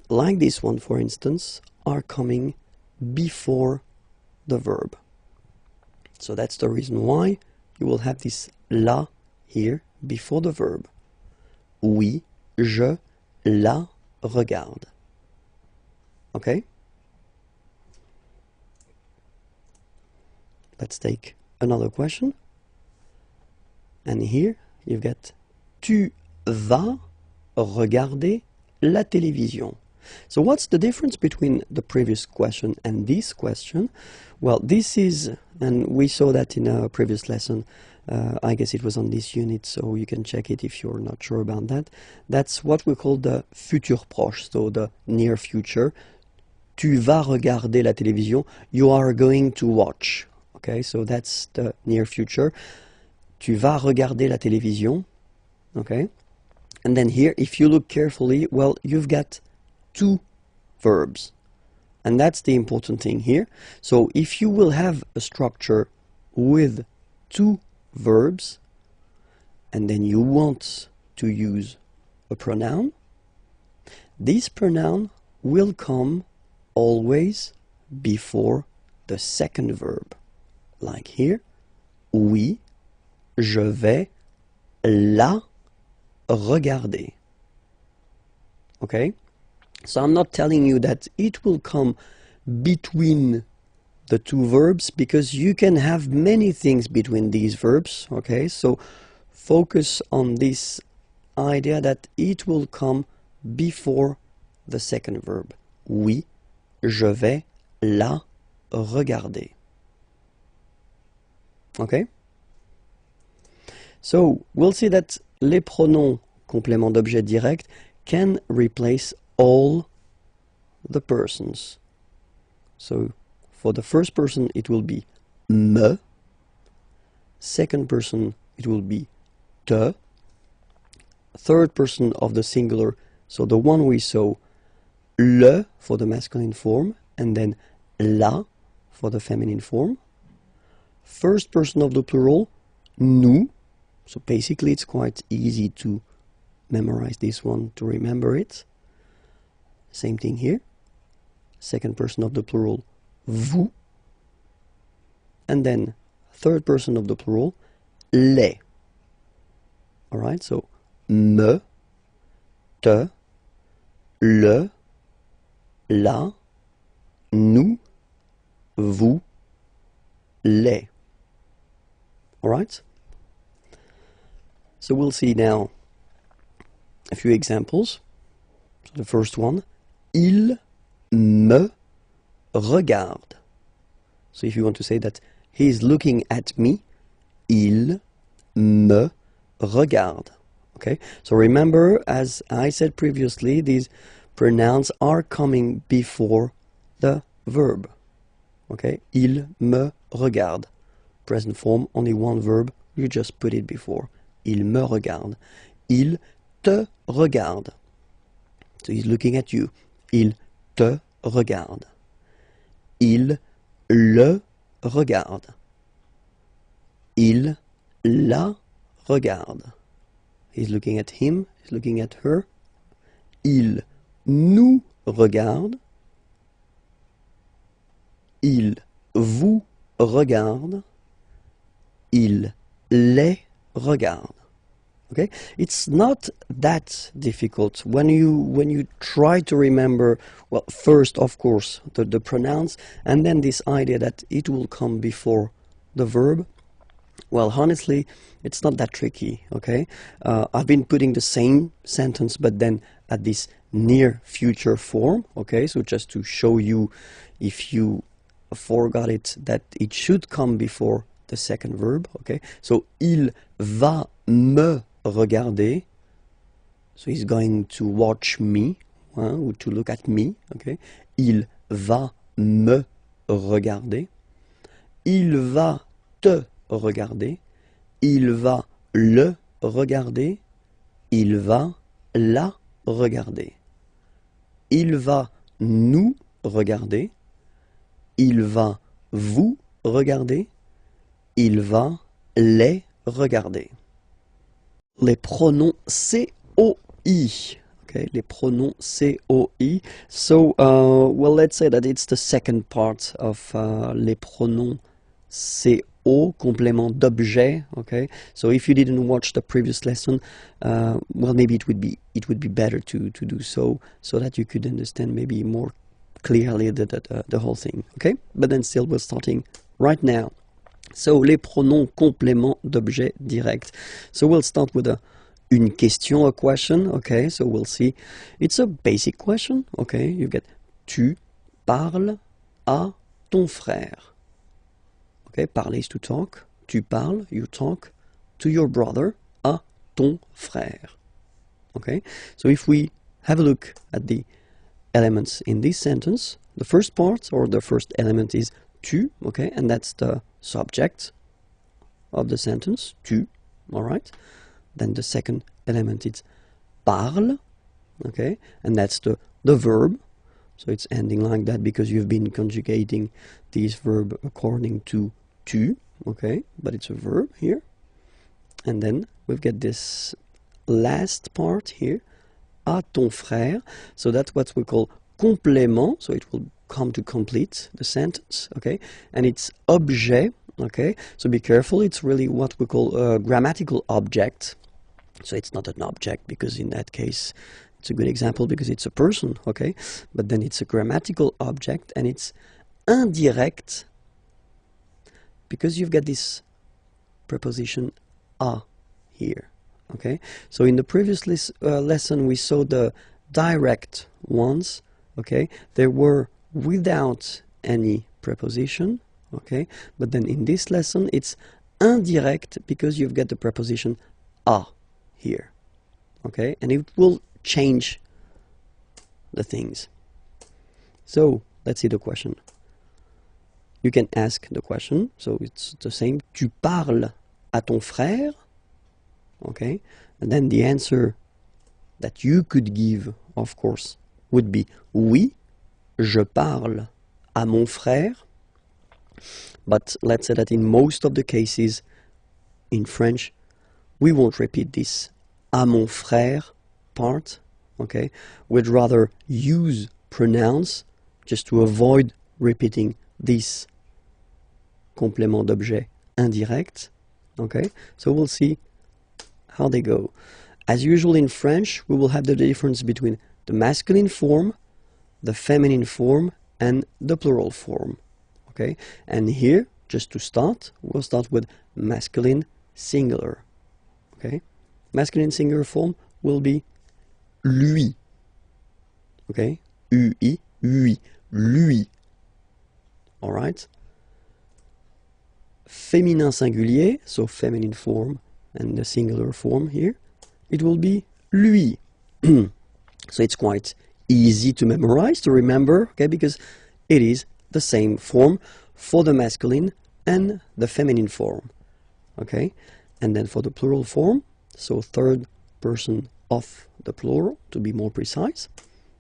like this one for instance, are coming before the verb. So that's the reason why you will have this la here before the verb. Oui, je la regarde. Okay? Let's take another question. And here you've got tu vas regarder la télévision. So what's the difference between the previous question and this question? Well, this is, and we saw that in a previous lesson, I guess it was on this unit, so you can check it if you're not sure about that. That's what we call the futur proche, so the near future. Tu vas regarder la télévision, you are going to watch. Okay, so that's the near future. Tu vas regarder la télévision. Okay, and then here, if you look carefully, well, you've got two verbs. And that's the important thing here. So if you will have a structure with two verbs, and then you want to use a pronoun, this pronoun will come always before the second verb. Like here, oui, je vais la regarder. Okay? So I'm not telling you that it will come between the two verbs, because you can have many things between these verbs. Okay, so focus on this idea that it will come before the second verb. Oui, je vais la regarder. Okay? So we'll see that les pronoms complément d'objet direct can replace all the persons. So for the first person it will be me, second person it will be te, third person of the singular, so the one we saw, le for the masculine form, and then la for the feminine form. First person of the plural, nous, so basically it's quite easy to memorize this one, to remember it. Same thing here. Second person of the plural, vous. And then third person of the plural, les. Alright, so me, te, le, la, nous, vous, les. Alright? So we'll see now a few examples. So the first one, il me regarde. So if you want to say that he is looking at me, il me regarde. Okay, so remember, as I said previously, these pronouns are coming before the verb. Okay, il me regarde. Present form, only one verb, you just put it before. Il me regarde. Il te regarde. So he's looking at you. Il te te regarde. Il le regarde. Il la regarde. He's looking at him, he's looking at her. Il nous regarde. Il vous regarde. Il les regarde. Okay, it's not that difficult when you try to remember. Well, first, of course, the pronouns, and then this idea that it will come before the verb. Well, honestly, it's not that tricky. Okay, I've been putting the same sentence, but then at this near future form. Okay, so just to show you, if you forgot it, that it should come before the second verb. Okay, so il va me regarder, so he's going to watch me, or to look at me. Okay, il va me regarder. Il va te regarder. Il va le regarder. Il va la regarder. Il va nous regarder. Il va vous regarder. Il va les regarder. Les pronoms COI. Okay, les pronoms COI. So, well, let's say that it's the second part of les pronoms CO, complément d'objet. Okay, so if you didn't watch the previous lesson, well, maybe it would be better to do so that you could understand maybe more clearly the whole thing. Okay, but then still we're starting right now. So, les pronoms complément d'objet direct. So we'll start with une question, a question. Okay, so we'll see. It's a basic question. Okay, you get tu parles à ton frère. Okay, parler is to talk. Tu parles, you talk to your brother, à ton frère. Okay, so if we have a look at the elements in this sentence, the first part or the first element is tu. Okay, and that's the subject of the sentence, tu, all right? Then the second element is parle, okay? And that's the verb. So it's ending like that because you've been conjugating this verb according to tu, okay? But it's a verb here. And then we've got this last part here, à ton frère. So that's what we call complément, so it will come to complete the sentence, okay? And it's objet, okay? So be careful, it's really what we call a grammatical object. So it's not an object, because in that case it's a good example because it's a person, okay? But then it's a grammatical object, and it's indirect because you've got this preposition à here, okay? So in the previous lesson we saw the direct ones, okay? They were without any preposition, okay? But then in this lesson it's indirect because you've got the preposition à here, okay? And it will change the things. So let's see the question. You can ask the question, so it's the same. Tu parles à ton frère, okay? And then the answer that you could give, of course, would be oui, je parle à mon frère. But let's say that in most of the cases in French we won't repeat this à mon frère part, okay? We'd rather use pronouns just to avoid repeating this complément d'objet indirect, okay? So we'll see how they go. As usual in French, we will have the difference between the masculine form, the feminine form, and the plural form, okay? And here, just to start, we'll start with masculine singular, okay? Masculine singular form will be lui, okay? Ui, lui, all right? Féminin singulier, so feminine form and the singular form here, it will be lui. So it's quite easy to memorize, to remember, okay, because it is the same form for the masculine and the feminine form, okay? And then for the plural form, so third person of the plural, to be more precise,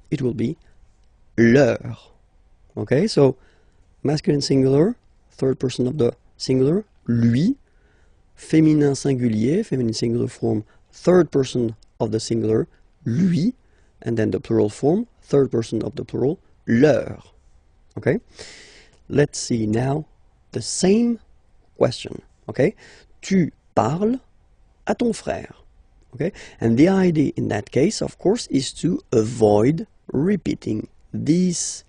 it will be leur. Okay, so masculine singular, third person of the singular, lui. Féminin singulier, feminine singular form, third person of the singular, lui. And then the plural form, third person of the plural, leur. Okay, let's see now the same question. Okay, tu parles à ton frère. Okay, and the idea in that case, of course, is to avoid repeating this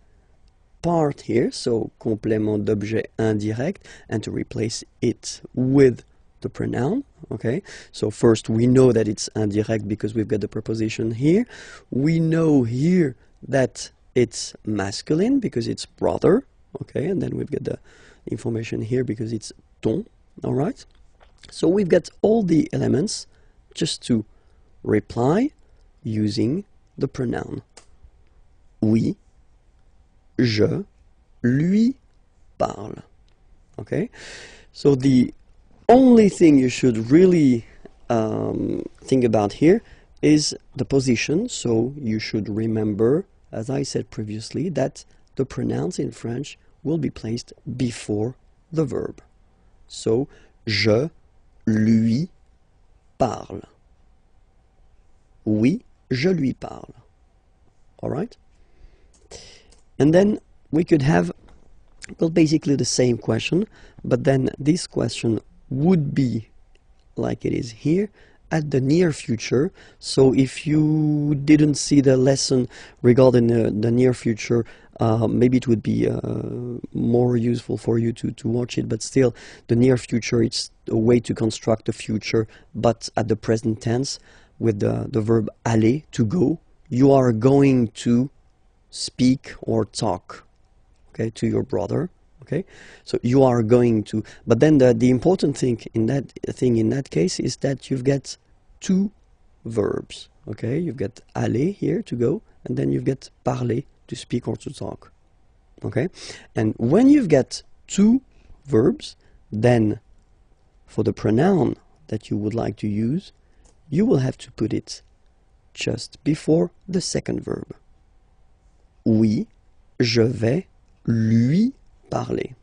part here, so complément d'objet indirect, and to replace it with the pronoun. Okay, so first we know that it's indirect because we've got the preposition here. We know here that it's masculine because it's brother. Okay, and then we've got the information here because it's ton. All right, so we've got all the elements just to reply using the pronoun. Oui, je lui parle. Okay, so the only thing you should really think about here is the position. So you should remember, as I said previously, that the pronouns in French will be placed before the verb. So, je lui parle. Oui, je lui parle. All right? And then we could have, well, basically the same question, but then this question would be like it is here at the near future. So if you didn't see the lesson regarding the near future, maybe it would be more useful for you to watch it, but still the near future, it's a way to construct the future, but at the present tense with the verb aller, to go. You are going to speak or talk, okay, to your brother. Okay, so you are going to, but then the important thing in that case is that you've got two verbs. Okay, you've got aller here, to go, and then you've got parler, to speak or to talk. Okay, and when you've got two verbs, then for the pronoun that you would like to use, you will have to put it just before the second verb. Oui, je vais lui parler.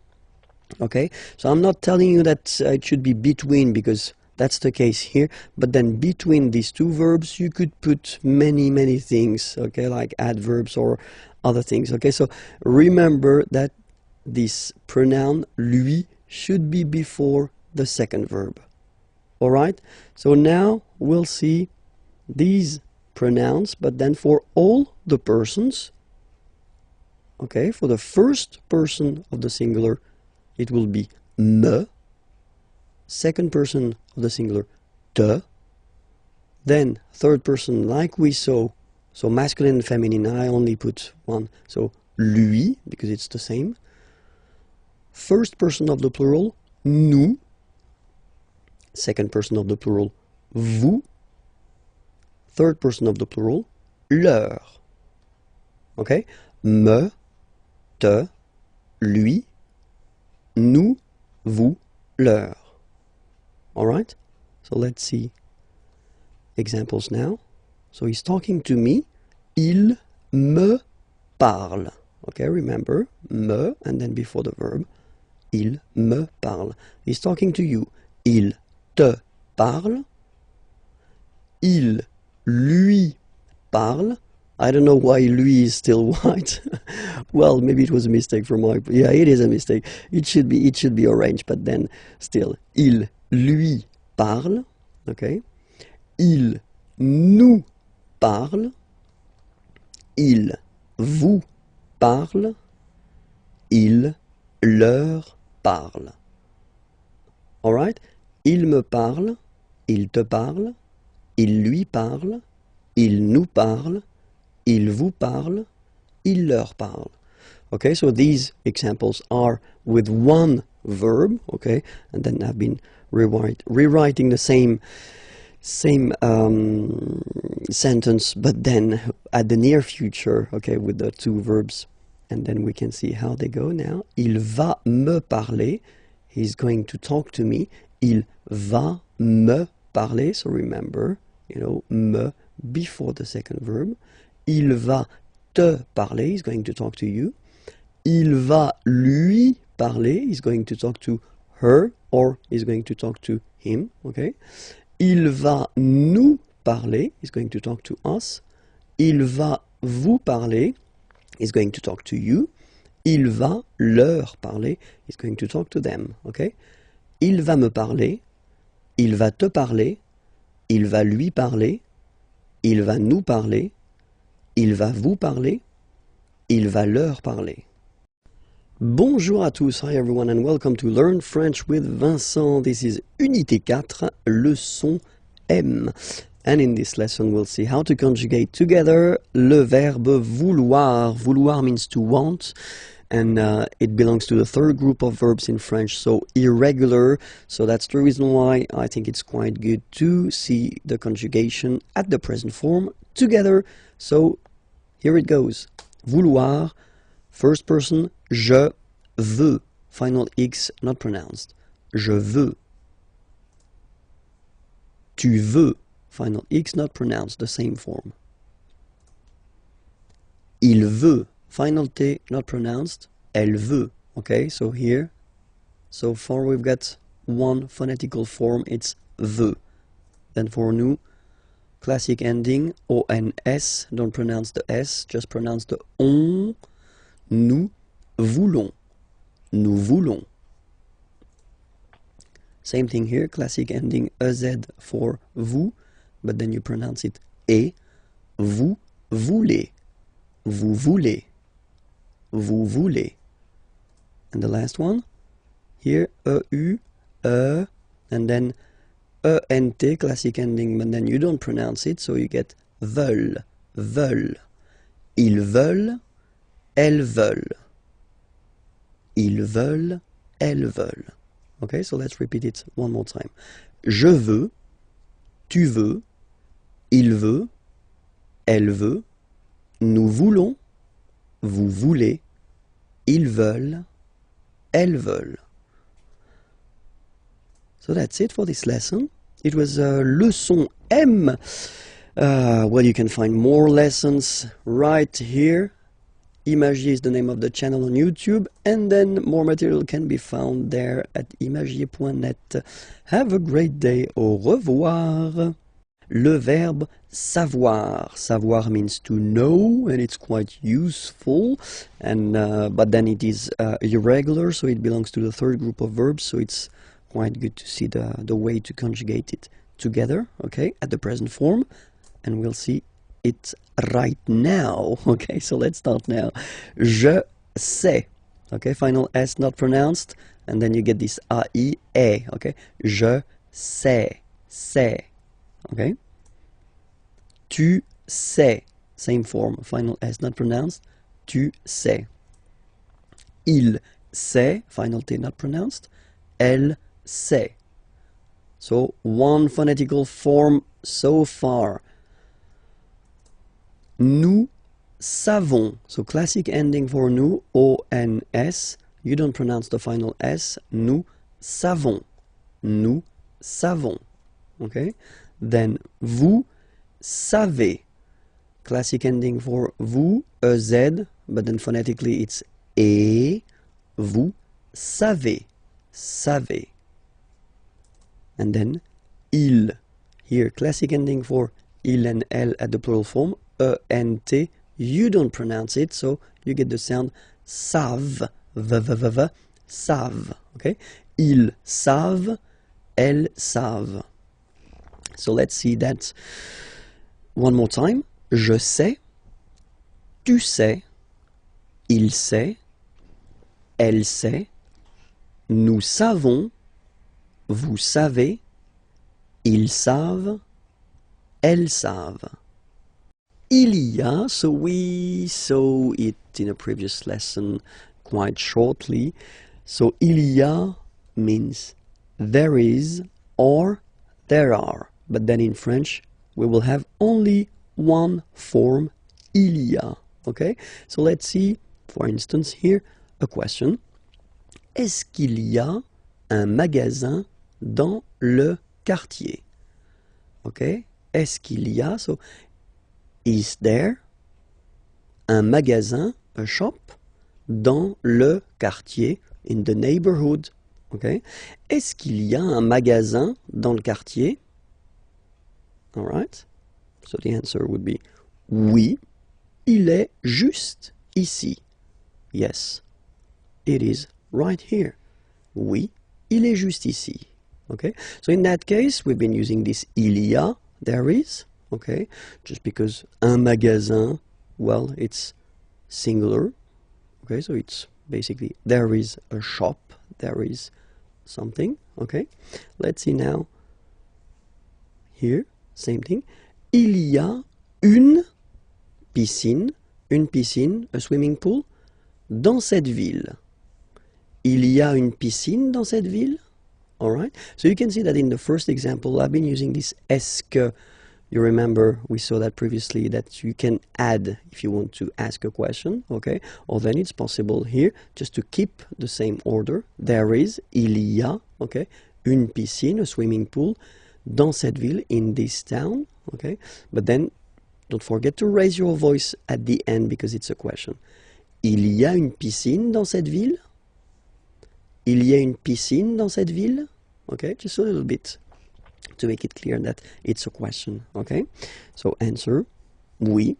Okay, so I'm not telling you that it should be between, because that's the case here, but then between these two verbs you could put many things, okay, like adverbs or other things. Okay, so remember that this pronoun lui should be before the second verb. All right, so now we'll see these pronouns, but then for all the persons. Okay, for the first person of the singular, it will be me. Second person of the singular, te. Then third person, like we saw, so masculine and feminine, I only put one, so lui, because it's the same. First person of the plural, nous. Second person of the plural, vous. Third person of the plural, leur. Okay, me, te, lui, nous, vous, leur. All right, so let's see examples now. So he's talking to me. Il me parle. Okay, remember, me, and then before the verb, il me parle. He's talking to you. Il te parle. Il lui parle. I don't know why lui is still white. Well, maybe it was a mistake from my... Yeah, it is a mistake. It should be orange, but then still. Il lui parle. Okay. Il nous parle. Il vous parle. Il leur parle. All right? Il me parle. Il te parle. Il lui parle. Il nous parle. Il vous parle, il leur parle. Okay, so these examples are with one verb, okay, and then I've been rewriting the same sentence, but then at the near future, okay, with the two verbs, and then we can see how they go now. Il va me parler, he's going to talk to me. Il va me parler, so remember, you know, me before the second verb. Il va te parler, he's going to talk to you. Il va lui parler, he's going to talk to her, or he's going to talk to him, okay? Il va nous parler, he's going to talk to us. Il va vous parler, he's going to talk to you. Il va leur parler, he's going to talk to them, okay? Il va me parler, il va te parler, il va lui parler, il va nous parler, il va vous parler, il va leur parler. Bonjour à tous, hi everyone and welcome to Learn French with Vincent. This is Unité 4, leçon M. And in this lesson we'll see how to conjugate together le verbe vouloir. Vouloir means to want, and it belongs to the third group of verbs in French, so irregular. So that's the reason why I think it's quite good to see the conjugation at the present form together. So here it goes. Vouloir, first person, je veux. Final X not pronounced. Je veux. Tu veux. Final X not pronounced, the same form. Il veut. Final T not pronounced. Elle veut. Okay, so here, so far we've got one phonetical form, it's veut. Then for nous, classic ending, ONS, don't pronounce the S, just pronounce the on. Nous voulons. Nous voulons. Same thing here, classic ending EZ for vous, but then you pronounce it et. Vous voulez. Vous voulez. Vous voulez. And the last one, here, EU, and then ENT, classic ending, but then you don't pronounce it, so you get veulent, veulent. Ils veulent, elles veulent. Ils veulent, elles veulent. Okay, so let's repeat it one more time. Je veux, tu veux, il veut, elle veut, nous voulons, vous voulez, ils veulent, elles veulent. So that's it for this lesson. It was leçon M. Well, you can find more lessons right here. Imagier is the name of the channel on YouTube, and then more material can be found there at imagier.net. Have a great day. Au revoir. Le verbe savoir. Savoir means to know, and it's quite useful, and but then it is irregular, so it belongs to the third group of verbs, so it's quite good to see the way to conjugate it together, okay, at the present form, and we'll see it right now. Okay, so let's start now. Je sais. Okay, final S not pronounced, and then you get this A-I, E, okay? Je sais, sais. Okay? Tu sais. Same form, final S not pronounced. Tu sais. Il sait, final T not pronounced. Elle sait. So one phonetical form so far. Nous savons. So classic ending for nous, O-N-S. You don't pronounce the final S. Nous savons. Nous savons. Okay? Then vous savez. Classic ending for vous, EZ, but then phonetically it's E. Vous savez. Savez. And then il. Here, classic ending for il and elle at the plural form, E-N-T. You don't pronounce it, so you get the sound savent. V-v-v-v, savent. Okay? Ils savent, elles savent. So let's see that one more time. Je sais, tu sais, il sait, elle sait, nous savons, vous savez, ils savent, elles savent. Il y a, so we saw it in a previous lesson quite shortly. So il y a means there is or there are. But then in French, we will have only one form, il y a. Okay? So let's see, for instance, here, a question. Est-ce qu'il y a un magasin dans le quartier? Okay? Est-ce qu'il y a? So, is there un magasin, a shop, dans le quartier, in the neighborhood. Okay? Est-ce qu'il y a un magasin dans le quartier? All right. So the answer would be oui, il est juste ici. Yes, it is right here. Oui, il est juste ici. Okay? So in that case, we've been using this il y a, there is, okay? Just because un magasin, well, it's singular. Okay, so it's basically there is a shop, there is something, okay? Let's see now. Here, same thing. Il y a une piscine, a swimming pool, dans cette ville. Il y a une piscine dans cette ville. All right. So you can see that in the first example, I've been using this est-ce que. You remember we saw that previously that you can add if you want to ask a question, okay? Or then it's possible here just to keep the same order. There is, il y a, okay? Une piscine, a swimming pool, dans cette ville, in this town, okay? But then don't forget to raise your voice at the end because it's a question. Il y a une piscine dans cette ville? Il y a une piscine dans cette ville? Okay, just a little bit to make it clear that it's a question, okay? So answer, oui,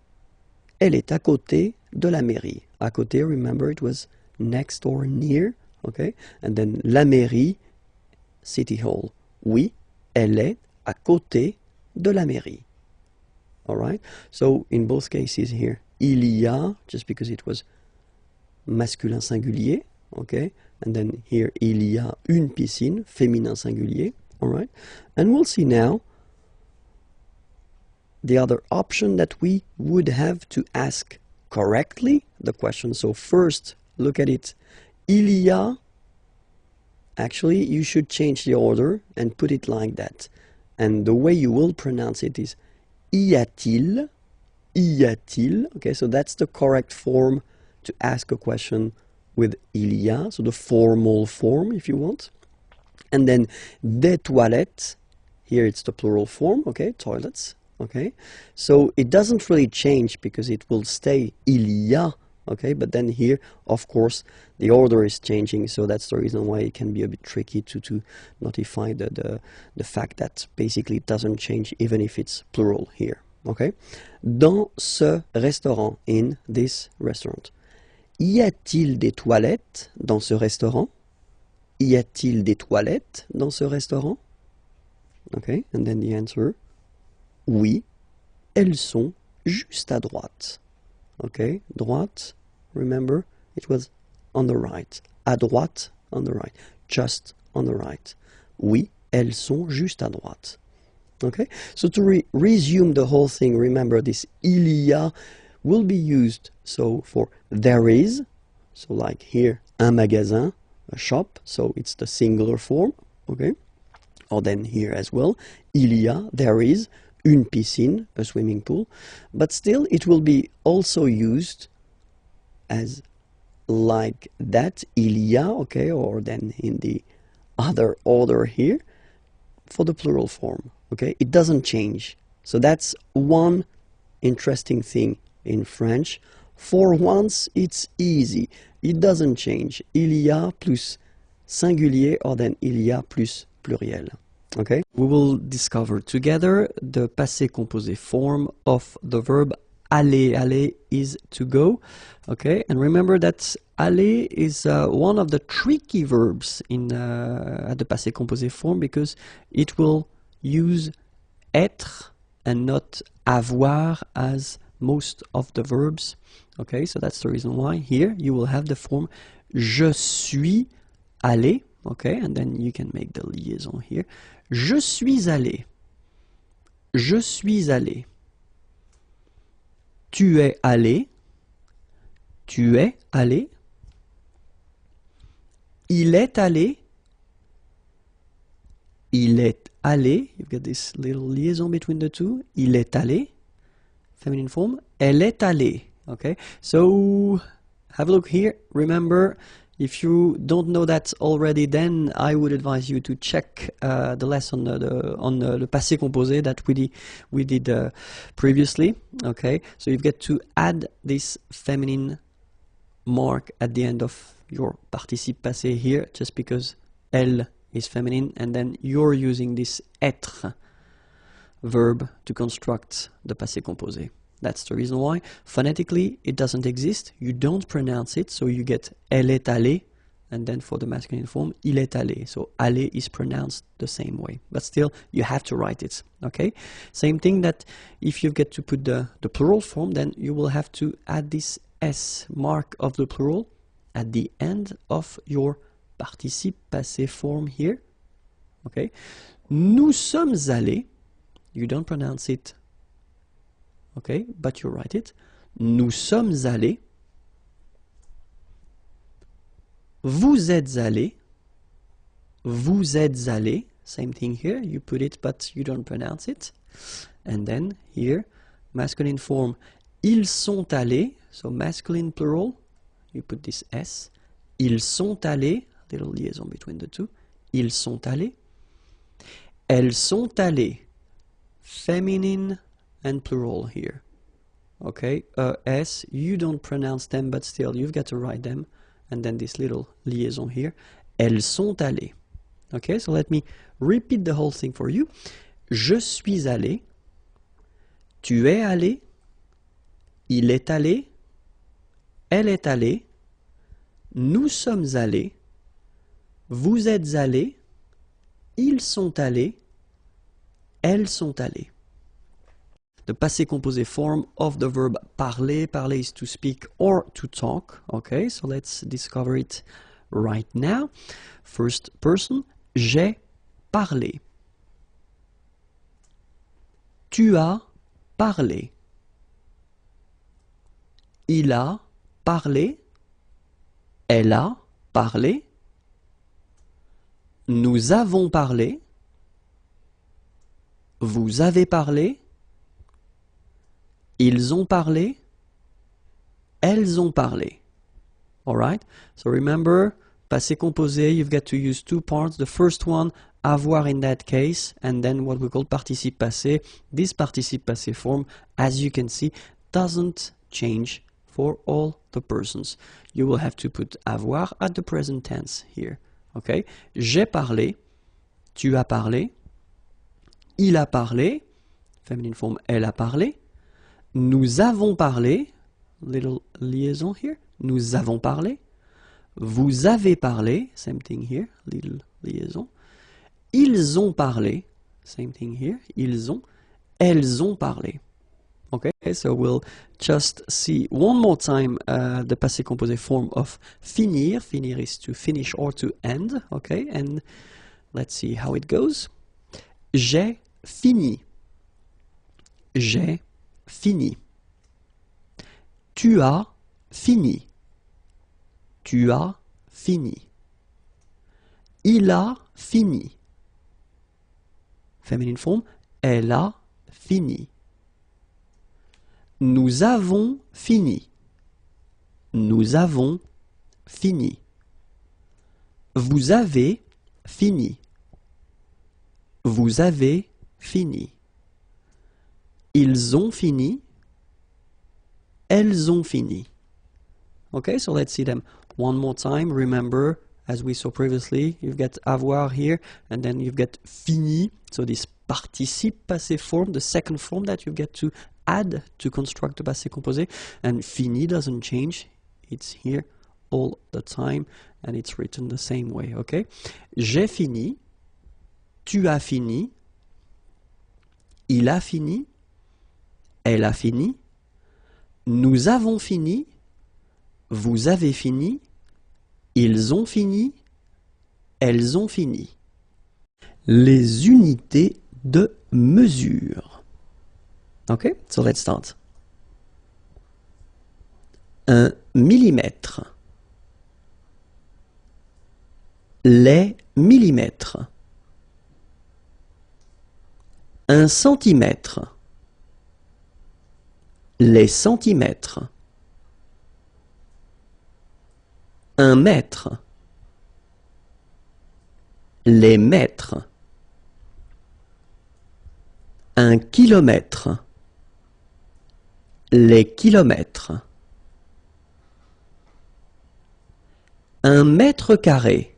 elle est à côté de la mairie. À côté, remember it was next or near, okay? And then la mairie, city hall. Oui, elle est à côté de la mairie. All right? So in both cases here, il y a, just because it was masculin singulier, okay? And then here, il y a une piscine, féminin singulier, all right? And we'll see now the other option that we would have to ask correctly the question. So first, look at it. Il y a, actually, you should change the order and put it like that. And the way you will pronounce it is y a-t-il, y a-t-il. Okay, so that's the correct form to ask a question with il y a, so the formal form if you want. And then des toilettes, here it's the plural form, okay, toilets, okay. So it doesn't really change because it will stay il y a, okay, but then here, of course, the order is changing, so that's the reason why it can be a bit tricky to notify the fact that basically it doesn't change even if it's plural here, okay. Dans ce restaurant, in this restaurant. Y a-t-il des toilettes dans ce restaurant? Y a-t-il des toilettes dans ce restaurant? Okay, and then the answer, oui, elles sont juste à droite. Okay, droite, remember, it was on the right. À droite, on the right. Just on the right. Oui, elles sont juste à droite. Okay, so to resume the whole thing, remember this il y a will be used so for there is, so like here, un magasin, a shop, so it's the singular form, okay? Or then here as well, il y a, there is, une piscine, a swimming pool, but still it will be also used as like that, il y a, okay, or then in the other order here, for the plural form, okay? It doesn't change. So that's one interesting thing in French. For once, it's easy. It doesn't change. Il y a plus singulier or then il y a plus pluriel. Okay? We will discover together the passé composé form of the verb aller. Aller is to go. Okay? And remember that aller is one of the tricky verbs in at the passé composé form because it will use être and not avoir as most of the verbs. Okay, so that's the reason why here you will have the form je suis allé. Okay, and then you can make the liaison here. Je suis allé. Je suis allé. Tu es allé. Tu es allé. Il est allé. Il est allé. You've got this little liaison between the two. Il est allé. Feminine form. Elle est allée. Okay, so have a look here. Remember, If you don't know that already, then I would advise you to check the lesson on the passé composé that we did previously. Okay, so you get to add this feminine mark at the end of your participe passé here, just because elle is feminine, and then you're using this être verb to construct the passé composé. That's the reason why. Phonetically, it doesn't exist. You don't pronounce it, so you get elle est allée, and then for the masculine form, il est allé. So aller is pronounced the same way, but still you have to write it. Okay. Same thing that if you get to put the plural form, then you will have to add this s mark of the plural at the end of your participe passé form here. Okay. Nous sommes allés. You don't pronounce it. Okay, but you write it. Nous sommes allés. Vous êtes allés. Vous êtes allés. Same thing here. You put it, but you don't pronounce it. And then here, masculine form. Ils sont allés. So masculine plural. You put this S. Ils sont allés. Little liaison between the two. Ils sont allés. Elles sont allées. Feminine and plural here. Okay, S, you don't pronounce them, but still you've got to write them. And then this little liaison here. Elles sont allées. Okay, so let me repeat the whole thing for you. Je suis allé. Tu es allé. Il est allé. Elle est allée. Nous sommes allés. Vous êtes allés. Ils sont allés. Elles sont allées. The passé composé form of the verb parler. Parler is to speak or to talk. Okay, so let's discover it right now. First person, j'ai parlé. Tu as parlé. Il a parlé. Elle a parlé. Nous avons parlé. Vous avez parlé. Ils ont parlé. Elles ont parlé. Alright? So remember, passé composé, you've got to use two parts. The first one, avoir in that case, and then what we call participe passé. This participe passé form, as you can see, doesn't change for all the persons. You will have to put avoir at the present tense here. Okay? J'ai parlé. Tu as parlé. Il a parlé. Feminine form, elle a parlé. Nous avons parlé. Little liaison here. Nous avons parlé. Vous avez parlé. Same thing here. Little liaison. Ils ont parlé. Same thing here. Ils ont. Elles ont parlé. Okay, so we'll just see one more time the passé composé form of finir. Finir is to finish or to end. Okay, and let's see how it goes. J'ai fini. J'ai fini. Tu as fini. Tu as fini. Il a fini. Feminine form, elle a fini. Nous avons fini. Nous avons fini. Vous avez fini. Vous avez fini. Ils ont fini. Elles ont fini. Okay, so let's see them one more time. Remember, as we saw previously, you've got avoir here, and then you've got fini. So this participe passé form, the second form that you get to add to construct the passé composé, and fini doesn't change. It's here all the time, and it's written the same way. Okay, j'ai fini. Tu as fini. Il a fini. Elle a fini. Nous avons fini. Vous avez fini. Ils ont fini. Elles ont fini. Les unités de mesure. Okay, so let's start. 1 millimètre. Les millimètres. 1 centimètre. Les centimètres. Un mètre. Les mètres. Un kilomètre. Les kilomètres. Un mètre carré.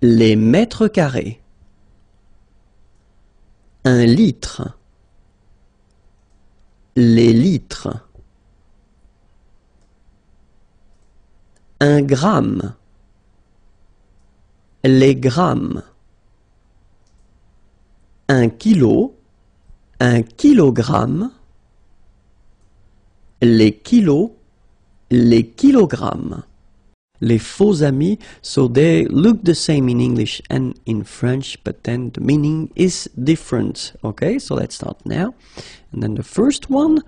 Les mètres carrés. Un litre. Les litres. Un gramme. Les grammes. Un kilo. Un kilogramme. Les kilos. Les kilogrammes. Les faux amis, so they look the same in English and in French, but then the meaning is different. Okay, so let's start now. And then the first one,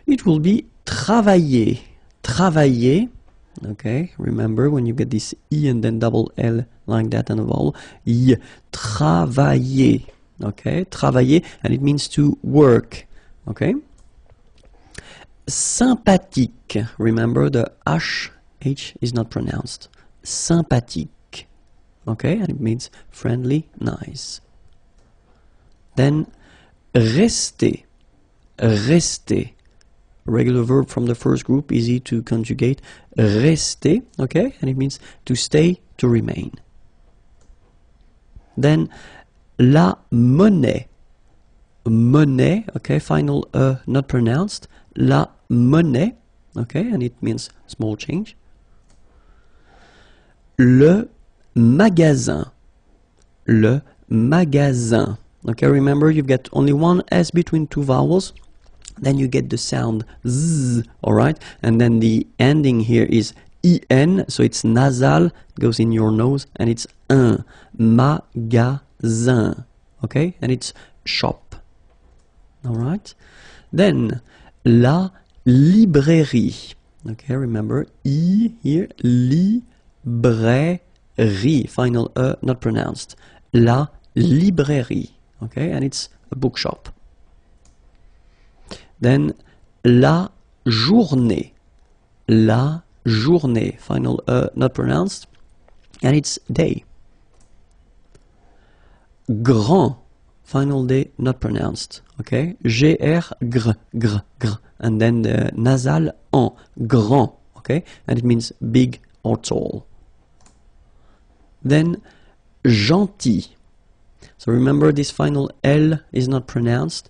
it will be travailler. Travailler. Okay, remember when you get this I and then double L like that and a vowel. I. Travailler. Okay, travailler, and it means to work. Okay. Sympathique. Remember the H is not pronounced. Sympathique. Okay, and it means friendly, nice. Then rester. Rester. Regular verb from the first group, easy to conjugate. Rester, okay, and it means to stay, to remain. Then la monnaie. Monnaie, okay, final not pronounced. La monnaie, okay, and it means small change. Le magasin. Le magasin. Okay, remember you've got only one S between two vowels. Then you get the sound Z, alright? And then the ending here is IN, so it's nasal, it goes in your nose, and it's un. Magasin. Okay, and it's shop. Alright? Then la librairie. Okay, remember I here, librairie, final not pronounced. La librairie, okay, and it's a bookshop. Then la journée, final not pronounced, and it's day. Grand, final day not pronounced, okay, gr, gr, gr, and then the nasal en, grand, okay, and it means big or tall. Then gentil. So remember this final L is not pronounced.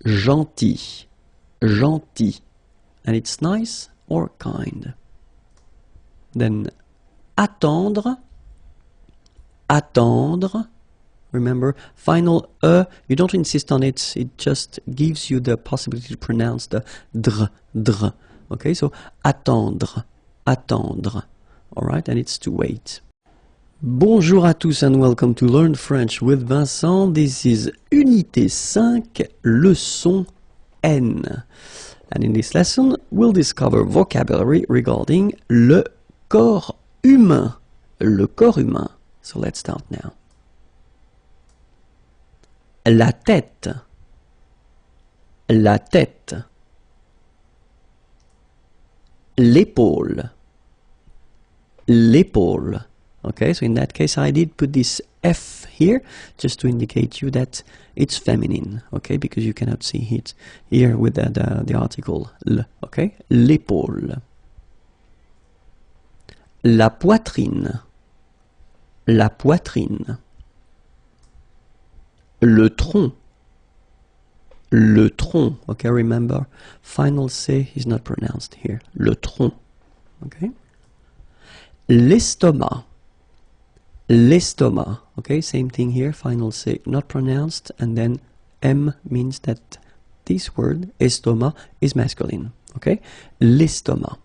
Gentil, gentil, and it's nice or kind. Then attendre, attendre. Remember, final you don't insist on it, it just gives you the possibility to pronounce the dr. Okay, so attendre, attendre. Alright, and it's to wait. Bonjour à tous and welcome to Learn French with Vincent. This is Unité 5, leçon N. And in this lesson, we'll discover vocabulary regarding le corps humain. Le corps humain. So let's start now. La tête. La tête. L'épaule. L'épaule. Okay, so in that case I did put this F here just to indicate you that it's feminine, okay, because you cannot see it here with the article L, okay? L'épaule. La poitrine. La poitrine. Le tronc. Le tronc, okay, remember, final C is not pronounced here. Le tronc, okay? L'estomac. L'estomac, okay, same thing here, final C not pronounced, and then M means that this word, estomac, is masculine, okay? L'estomac.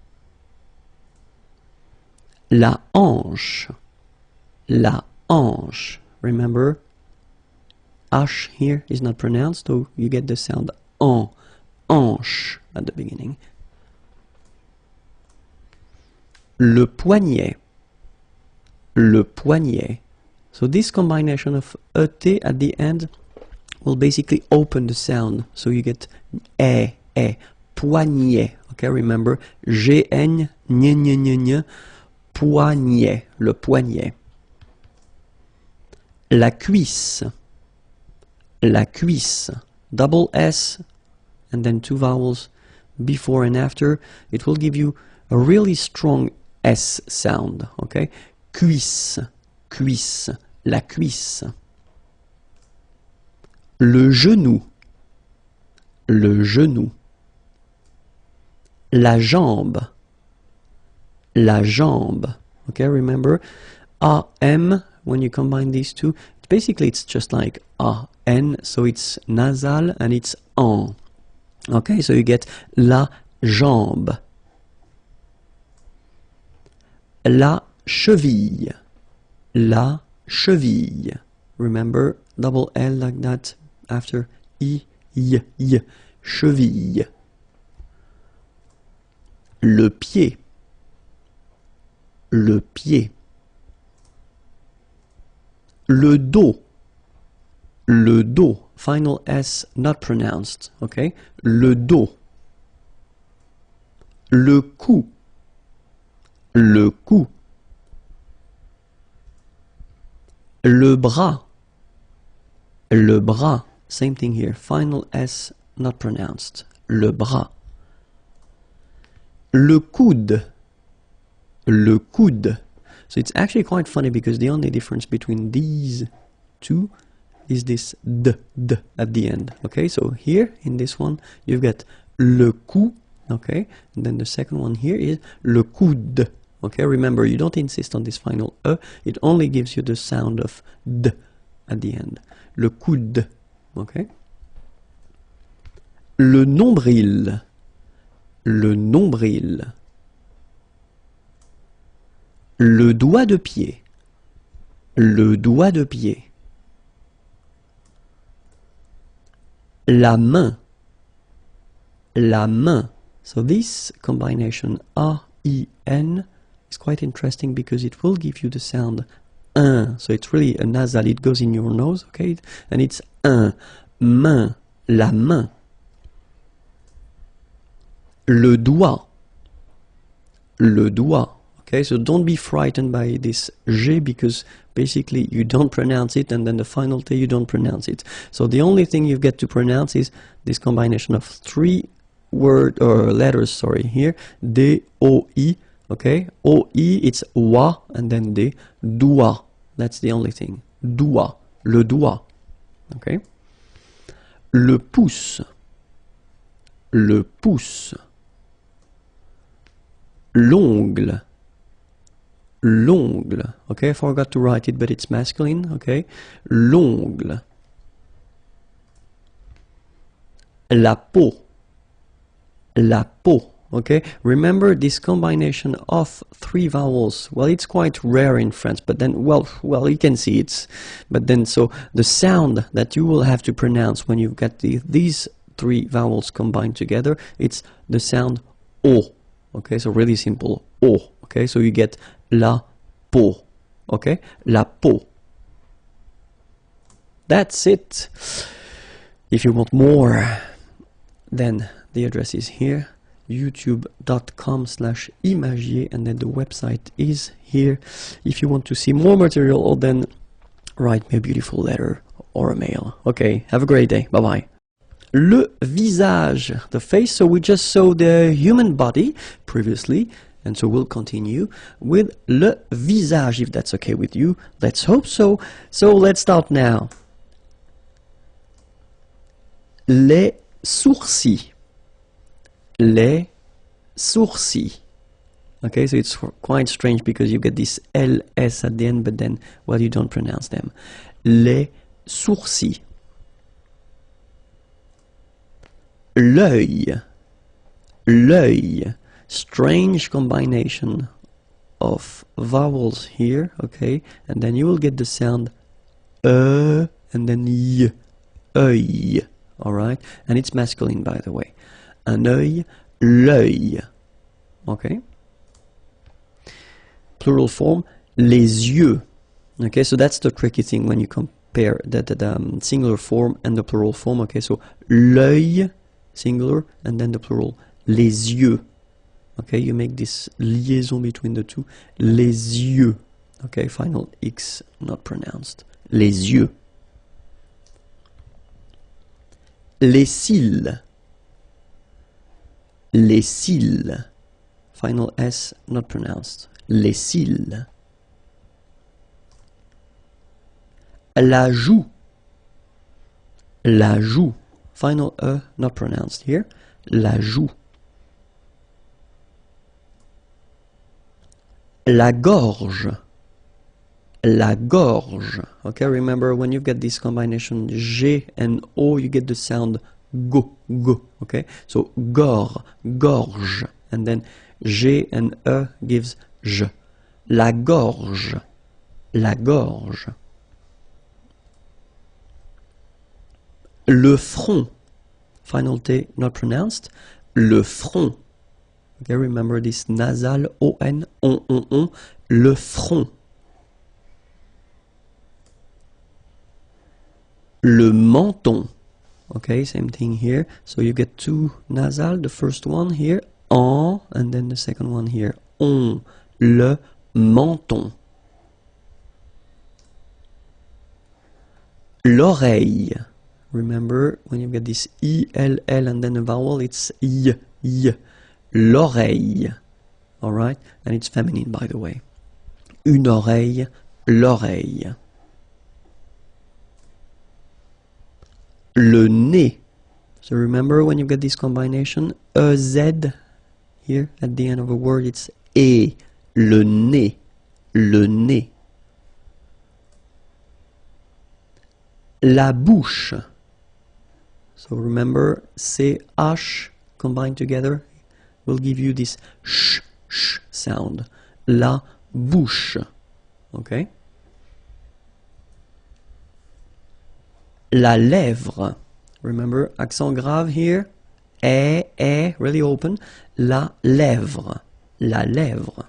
La hanche. La hanche. Remember, H here is not pronounced, so you get the sound en, hanche at the beginning. Le poignet. Le poignet. So this combination of ET at the end will basically open the sound. So you get poignet. Okay, remember, G-N, poignet, le poignet. La cuisse, double S, and then two vowels before and after. It will give you a really strong S sound, okay? Cuisse, la cuisse. Le genou, la jambe, okay, remember, A-M, when you combine these two, basically it's just like A-N, so it's nasal and it's en, okay, so you get la jambe. La cheville, remember, double L like that after I, cheville. Le pied, le dos, final S not pronounced, okay, le dos. Le cou, le bras, same thing here, final S not pronounced, le bras. Le coude, so it's actually quite funny because the only difference between these two is this d at the end, okay, so here in this one you've got le cou, okay, and then the second one here is le coude, okay, remember you don't insist on this final e, it only gives you the sound of d at the end, le coude, okay. Le nombril, le doigt de pied, la main, so this combination A-I-N is quite interesting because it will give you the sound un, so it's really a nasal, it goes in your nose, okay, and it's un, main, la main. Le doigt, okay, so don't be frightened by this G because basically you don't pronounce it and then the final T you don't pronounce it. So the only thing you get to pronounce is this combination of three letters, sorry, here, D, O, I, okay, O, I, it's wa, and then D, doigt, that's the only thing, doigt, le doigt, okay. Le pouce, l'ongle, okay, I forgot to write it but it's masculine, okay, l'ongle. La peau, okay, remember this combination of three vowels, well it's quite rare in France, but then well you can see it, but then so the sound that you will have to pronounce when you've got these three vowels combined together, it's the sound O, okay, so really simple, O, okay, so you get la peau, okay, la peau. That's it. If you want more, then the address is here, youtube.com/imagier, and then the website is here. If you want to see more material, then write me a beautiful letter or a mail. Okay, have a great day. Bye-bye. Le visage, the face, so we just saw the human body previously, and so we'll continue with le visage, if that's okay with you. Let's hope so. So let's start now. Les sourcils. Okay, so it's quite strange because you get this LS at the end, but then, well, you don't pronounce them. Les sourcils. L'œil, strange combination of vowels here, okay, and then you will get the sound and then y, œil, alright, and it's masculine by the way. Un œil, l'œil, okay. Plural form, les yeux, okay, so that's the tricky thing when you compare the singular form and the plural form, okay, so l'œil, singular, and then the plural, Les yeux. Okay, you make this liaison between the two. Les yeux. Okay, final X not pronounced. Les yeux. Les cils. Les cils. Final S not pronounced. Les cils. La joue. La joue. Final E not pronounced here. La joue. La gorge. La gorge. Okay, remember when you get this combination G and O, you get the sound go, go. Okay, so gorge. And then G and E gives J. La gorge. La gorge. Le front. Final T not pronounced. Le front. Okay, remember this nasal on, on. Le front. Le menton. Okay, same thing here. So you get two nasal. The first one here, en, and then the second one here, on. Le menton. L'oreille. Remember, when you get this I-L-L and then a vowel, it's I. L'oreille. Alright? And it's feminine, by the way. Une oreille, l'oreille. Le nez. So remember when you get this combination, EZ here at the end of a word, it's E. Le nez. Le nez. La bouche. So remember, CH combined together will give you this sh sound. La bouche. Okay? La lèvre. Remember, accent grave here. Really open. La lèvre. La lèvre.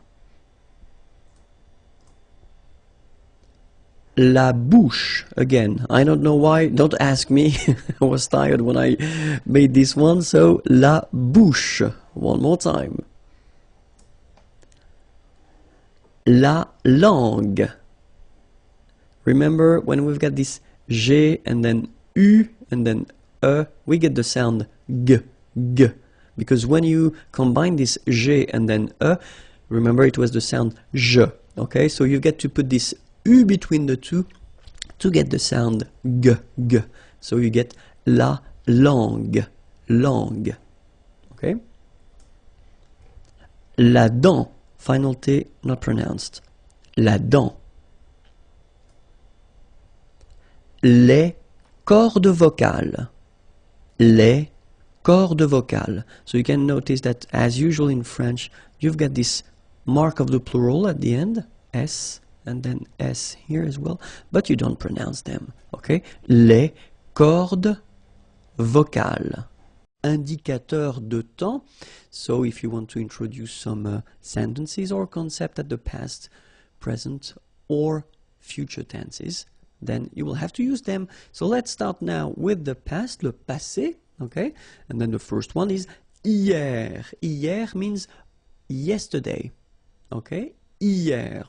La bouche. Again, I don't know why. Don't ask me. I was tired when I made this one. So, la bouche. One more time. La langue. Remember, when we've got this G and then U and then E, we get the sound G. Because when you combine this G and then E, remember it was the sound J. Okay, so you get to put this U between the two to get the sound G. So you get la langue. Langue. Okay? La dent. Final T not pronounced. La dent. Les cordes vocales. Les cordes vocales. So you can notice that as usual in French, you've got this mark of the plural at the end, S, and then S here as well, but you don't pronounce them, okay? Les cordes vocales. Indicateur de temps. So if you want to introduce some sentences or concept at the past, present, or future tenses, then you will have to use them. So let's start now with the past, le passé, okay? And then the first one is hier. Hier means yesterday, okay? Hier.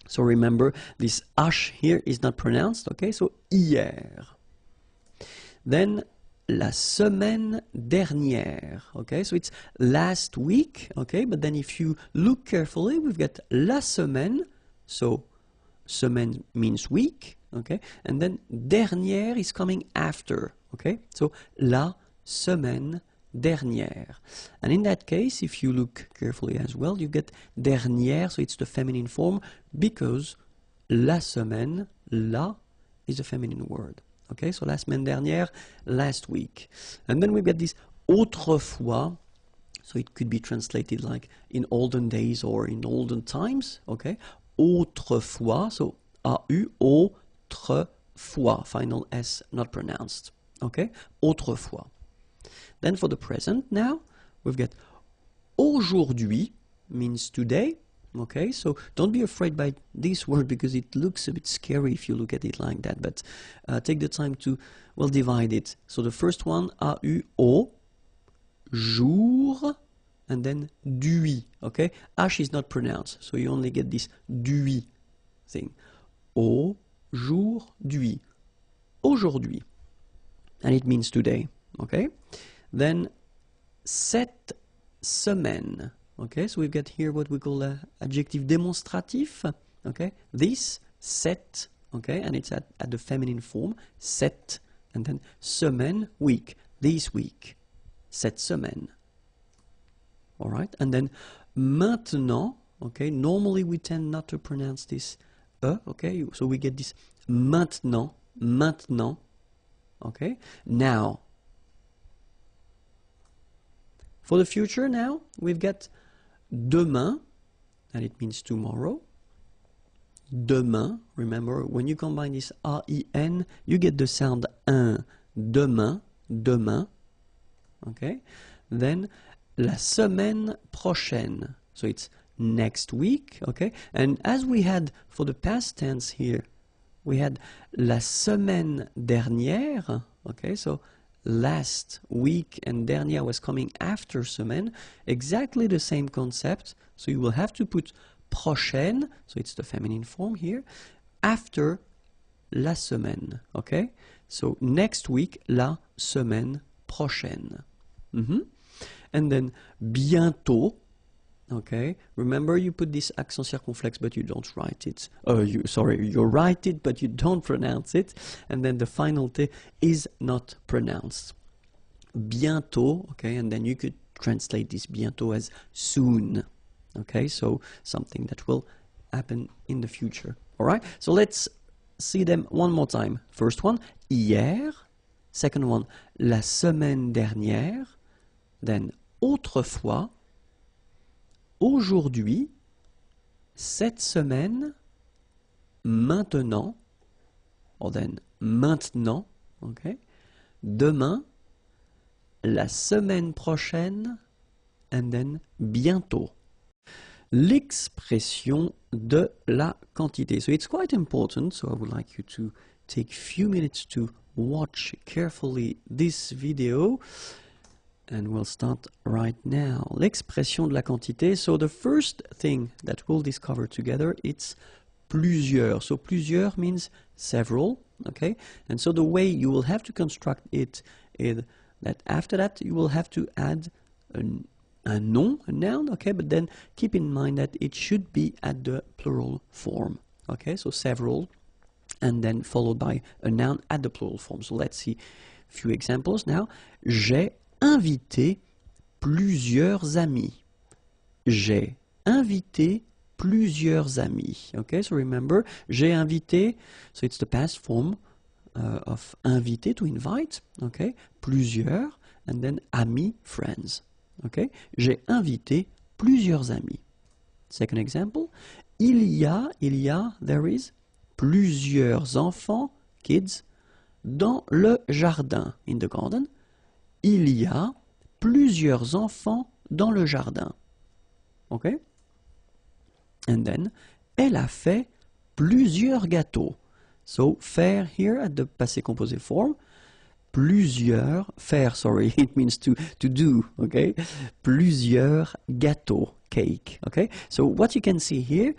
So remember, this H here is not pronounced, okay? So hier. Then la semaine dernière, okay? So it's last week, okay? But then if you look carefully, we've got la semaine, so semaine means week, okay? And then dernière is coming after, okay? So la semaine dernière. And in that case, if you look carefully as well, you get dernière, so it's the feminine form, because la semaine, la, is a feminine word. Okay, so la semaine dernière, last week. And then we get this autrefois, so it could be translated like in olden days or in olden times, okay? Autrefois, so A-U, autrefois, final S not pronounced, okay? Autrefois. Then for the present now, we've got aujourd'hui means today, okay? So don't be afraid by this word because it looks a bit scary if you look at it like that, but take the time to, well, divide it. So the first one, A-U-O, jour, and then dui, okay? H is not pronounced, so you only get this dui thing. Aujourd'hui. Aujourd'hui. And it means today, okay? Then, cette semaine, okay? So we've got here what we call an adjective démonstratif, okay? This, cette, okay? And it's at the feminine form, cette, and then semaine, week, this week, cette semaine. All right, and then maintenant, okay, normally we tend not to pronounce this okay, so we get this maintenant, maintenant, okay, now. For the future now, we've got demain, and it means tomorrow. Demain, remember, when you combine this A-I-N, you get the sound un, demain, demain, okay, then la semaine prochaine, so it's next week, okay? And as we had for the past tense here, we had la semaine dernière, okay? So last week, and dernière was coming after semaine, exactly the same concept. So you will have to put prochaine, so it's the feminine form here, after la semaine, okay? So next week, la semaine prochaine. And then bientôt, okay? Remember, you put this accent circonflexe, but you don't write it. You write it, but you don't pronounce it. And then the final T is not pronounced. Bientôt, okay? And then you could translate this bientôt as soon, okay? So something that will happen in the future. All right? So let's see them one more time. First one, hier. Second one, la semaine dernière. Then autrefois, aujourd'hui, cette semaine, maintenant, or then maintenant, okay, demain, la semaine prochaine, and then bientôt. L'expression de la quantité. So it's quite important, so I would like you to take a few minutes to watch carefully this video. And we'll start right now. L'expression de la quantité. So the first thing that we'll discover together, it's plusieurs. So plusieurs means several, okay? And so the way you will have to construct it is that after that you will have to add a nom, a noun, okay? But then keep in mind that it should be at the plural form, okay? So several, and then followed by a noun at the plural form. So let's see a few examples now. J'ai invité plusieurs amis. J'ai invité plusieurs amis. Okay, so remember, j'ai invité, so it's the past form of inviter, to invite. Okay, plusieurs, and then amis, friends. Okay, j'ai invité plusieurs amis. Second example, il y a, there is, plusieurs enfants, kids, dans le jardin, in the garden. Il y a plusieurs enfants dans le jardin. Okay? And then, elle a fait plusieurs gâteaux. So, faire here at the passé composé form. Plusieurs, faire, sorry, it means to do, okay? Plusieurs gâteaux, cake, okay? So, what you can see here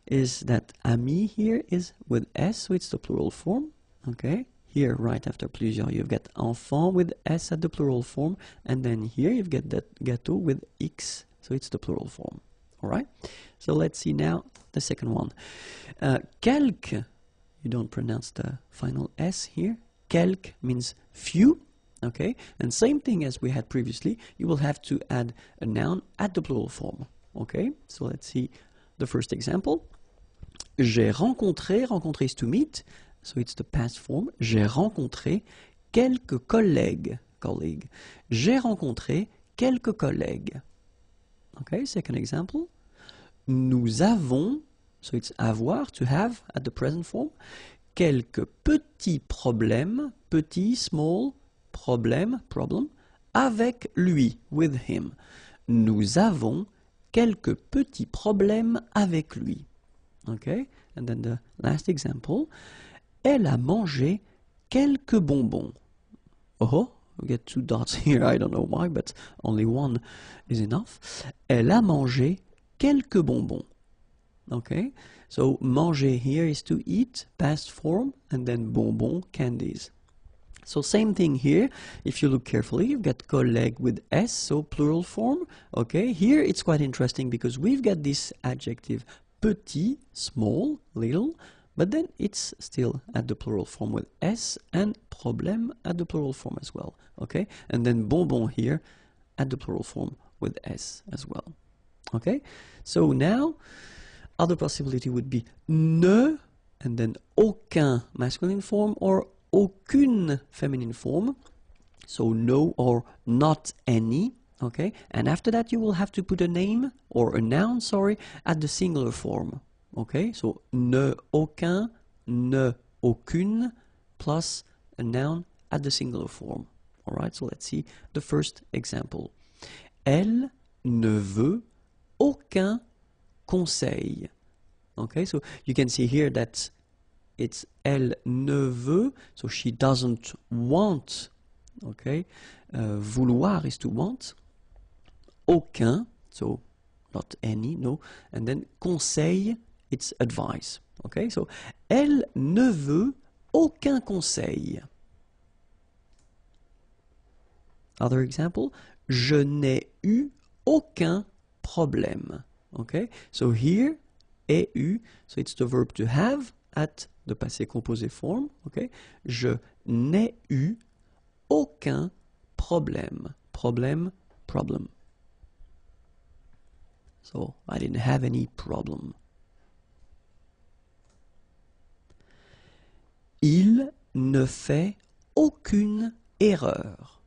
is that ami here is with S, so it's the plural form, okay? Here, right after plusieurs, you've got enfant with S at the plural form, and then here you've got that gâteau with X, so it's the plural form. All right? So let's see now the second one. Quelques, you don't pronounce the final S here. Quelques means few, okay? And same thing as we had previously, you will have to add a noun at the plural form, okay? So let's see the first example. J'ai rencontré, rencontrer is to meet, so it's the past form. J'ai rencontré quelques collègues. J'ai rencontré quelques collègues. Okay, second example. Nous avons, so it's avoir, to have at the present form, quelques petits problèmes, petit, small, problème, problem, avec lui, with him. Nous avons quelques petits problèmes avec lui. Okay, and then the last example. Elle a mangé quelques bonbons. Oh, we get 2 dots here, I don't know why, but only one is enough. Elle a mangé quelques bonbons. Okay, so manger here is to eat, past form, and then bonbon, candies. So same thing here. If you look carefully, you've got collègue with S, so plural form. Okay, here it's quite interesting because we've got this adjective petit, small, little, but then it's still at the plural form with S, and problème at the plural form as well. Okay, and then bonbon here at the plural form with S as well. Okay, so now other possibility would be ne, and then aucun masculine form, or aucune feminine form. So no or not any. Okay, and after that you will have to put a name or a noun, sorry, at the singular form. Okay, so ne aucun, ne aucune, plus a noun at the singular form. Alright, so let's see the first example. Elle ne veut aucun conseil. Okay, so you can see here that it's elle ne veut, so she doesn't want. Okay, vouloir is to want. Aucun, so not any, no. And then conseil, it's advice. Okay, so elle ne veut aucun conseil. Other example, je n'ai eu aucun problème. Okay, so here, ai eu, so it's the verb to have at the passé composé form. Okay, je n'ai eu aucun problème. Problème, problem. So I didn't have any problem. Il ne fait aucune erreur.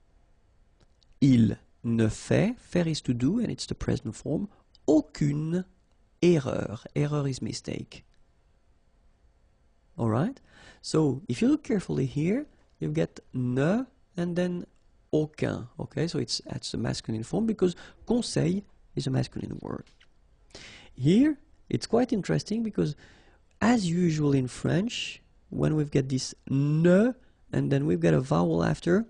Il ne fait, faire is to do, and it's the present form, aucune erreur. Error is mistake. Alright? So if you look carefully here, you get ne and then aucun. Okay, so that's the masculine form because conseil is a masculine word. Here it's quite interesting because as usual in French, when we've got this ne and then we've got a vowel after,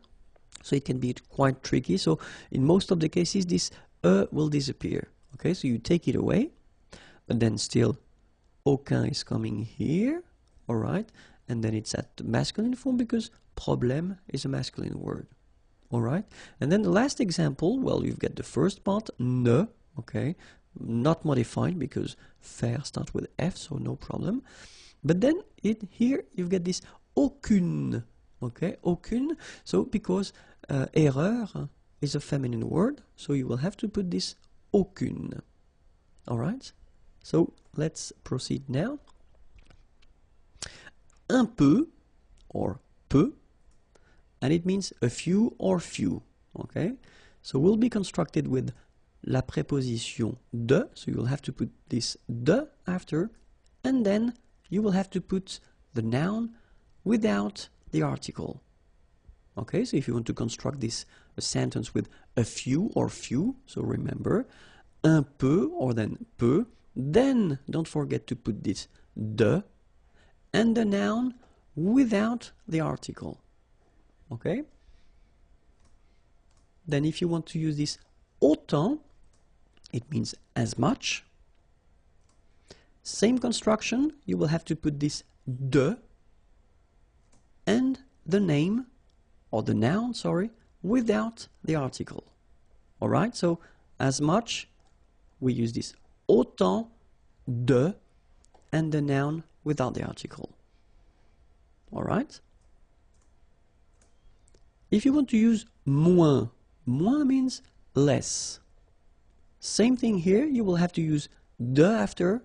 so it can be quite tricky. So in most of the cases this will disappear. Okay, so you take it away, but then still aucun is coming here. Alright, and then it's at the masculine form because problème is a masculine word. Alright, and then the last example, well, you've got the first part, ne, okay, not modified because faire starts with F, so no problem. But then here you've got this aucune, okay, aucune, so because erreur is a feminine word, so you will have to put this aucune. Alright, so let's proceed now. Un peu, or peu, and it means a few or few, okay? So will be constructed with la préposition de, so you will have to put this de after, and then you will have to put the noun without the article. Okay, so if you want to construct this a sentence with a few or few, so remember, un peu or then peu, then don't forget to put this de, and the noun without the article. Okay? Then if you want to use this autant, it means as much. Same construction, you will have to put this de and the name, or the noun, sorry, without the article. Alright, so as much, we use this autant de and the noun without the article. Alright? If you want to use moins, moins means less. Same thing here, you will have to use de after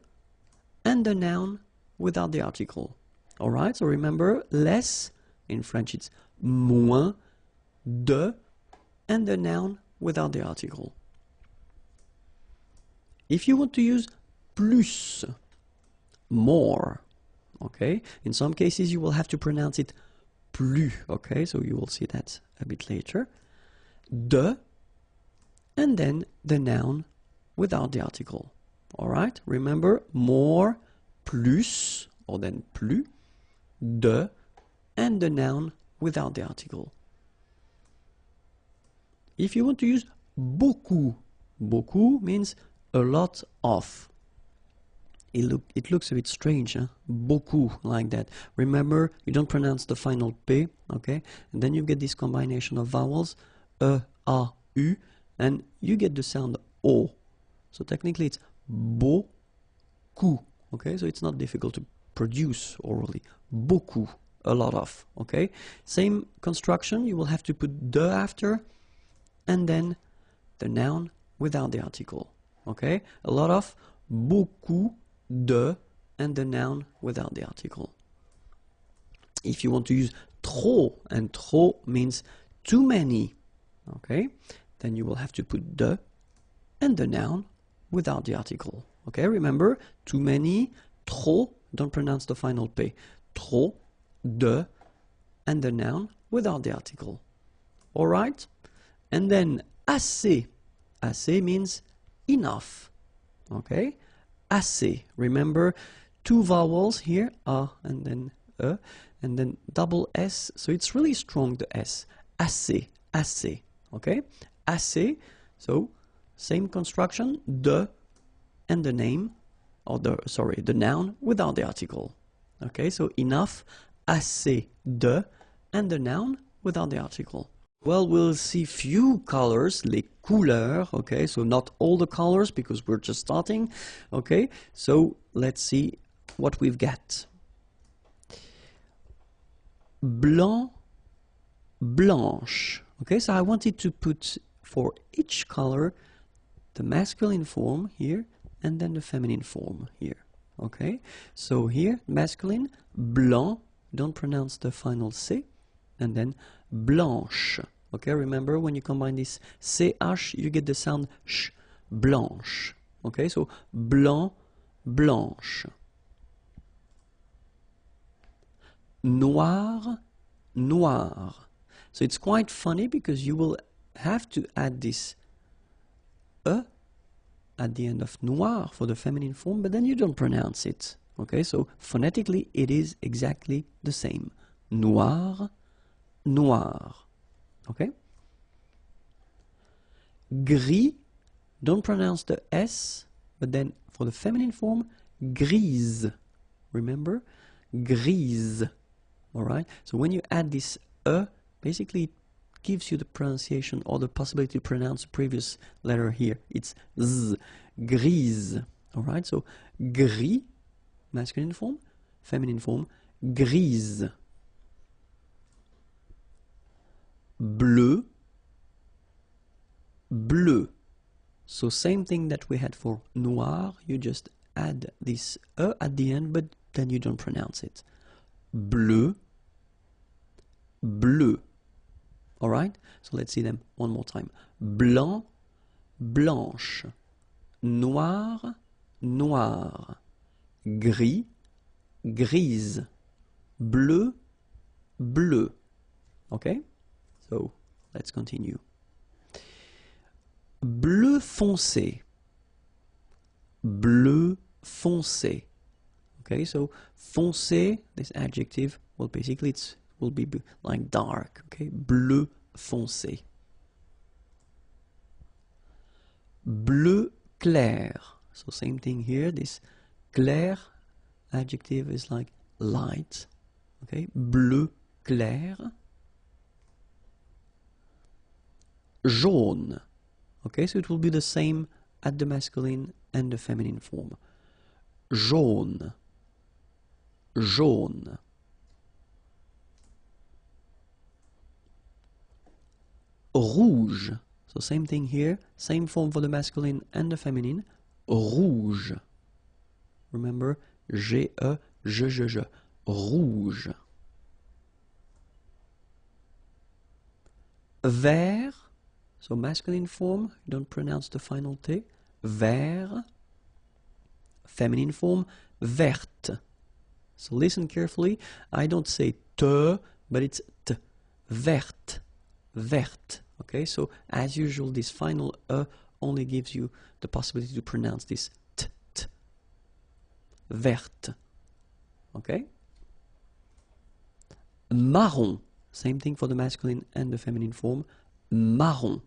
and the noun without the article. Alright, so remember, less, in French it's moins, de, and the noun without the article. If you want to use plus, more, okay, in some cases you will have to pronounce it plus, okay, so you will see that a bit later. De, and then the noun without the article. Alright, remember, more, plus, or then plus, de, and the noun without the article. If you want to use beaucoup, beaucoup means a lot of. It looks a bit strange, huh? Beaucoup, like that. Remember, you don't pronounce the final P, okay? And then you get this combination of vowels, E, A, U, and you get the sound O. So technically it's beaucoup, okay? So it's not difficult to produce orally. Beaucoup, a lot of, okay? Same construction, you will have to put de after, and then the noun without the article, okay? A lot of, beaucoup de, and the noun without the article. If you want to use trop, and trop means too many, okay? Then you will have to put de and the noun without the article, okay? Remember, too many, trop, don't pronounce the final P. Trop, de, and the noun without the article. All right? And then assez. Assez means enough. Okay? Assez. Remember, two vowels here, a and then e, and then double s. So it's really strong, the s. Assez. Assez. Okay? Assez. So same construction, de, and the name, or the noun without the article. Okay? So enough, assez, de, and the noun without the article. Well, we'll see few colors, les couleurs, okay, so not all the colors because we're just starting, okay, so let's see what we've got. Blanc, blanche, okay, so I wanted to put for each color the masculine form here and then the feminine form here, okay, so here, masculine, blanc, don't pronounce the final C, and then blanche. Okay, remember when you combine this CH, you get the sound sh, blanche. Okay, so blanc, blanche. Noir, noir. So it's quite funny because you will have to add this E at the end of noir for the feminine form, but then you don't pronounce it. Okay, so phonetically it is exactly the same. Noir, noir. Okay? Gris, don't pronounce the S, but then for the feminine form, grise. Remember? Grise. Alright? So when you add this E, basically it gives you the pronunciation or the possibility to pronounce the previous letter here. It's Z. Grise. Alright? So gris, masculine form, feminine form, grise. Bleu, bleu. So same thing that we had for noir, you just add this E at the end, but then you don't pronounce it. Bleu, bleu. Alright? So let's see them one more time. Blanc, blanche. Noir, noir. Gris, grise. Bleu, bleu. Okay? So let's continue. Bleu foncé. Bleu foncé. Okay, so foncé, this adjective, well, basically it will be like dark. Okay, bleu foncé. Bleu clair. So same thing here. This clair adjective is like light. Okay, bleu clair. Jaune. Okay, so it will be the same at the masculine and the feminine form. Jaune. Jaune. Rouge. So same thing here, same form for the masculine and the feminine. Rouge. Remember, G-E, je. Rouge. Vert. So masculine form, don't pronounce the final T. Vert. Feminine form, verte. So listen carefully. I don't say te, but it's t. Verte. Verte. Okay, so as usual, this final E only gives you the possibility to pronounce this t. Verte. Okay? Marron. Same thing for the masculine and the feminine form. Marron.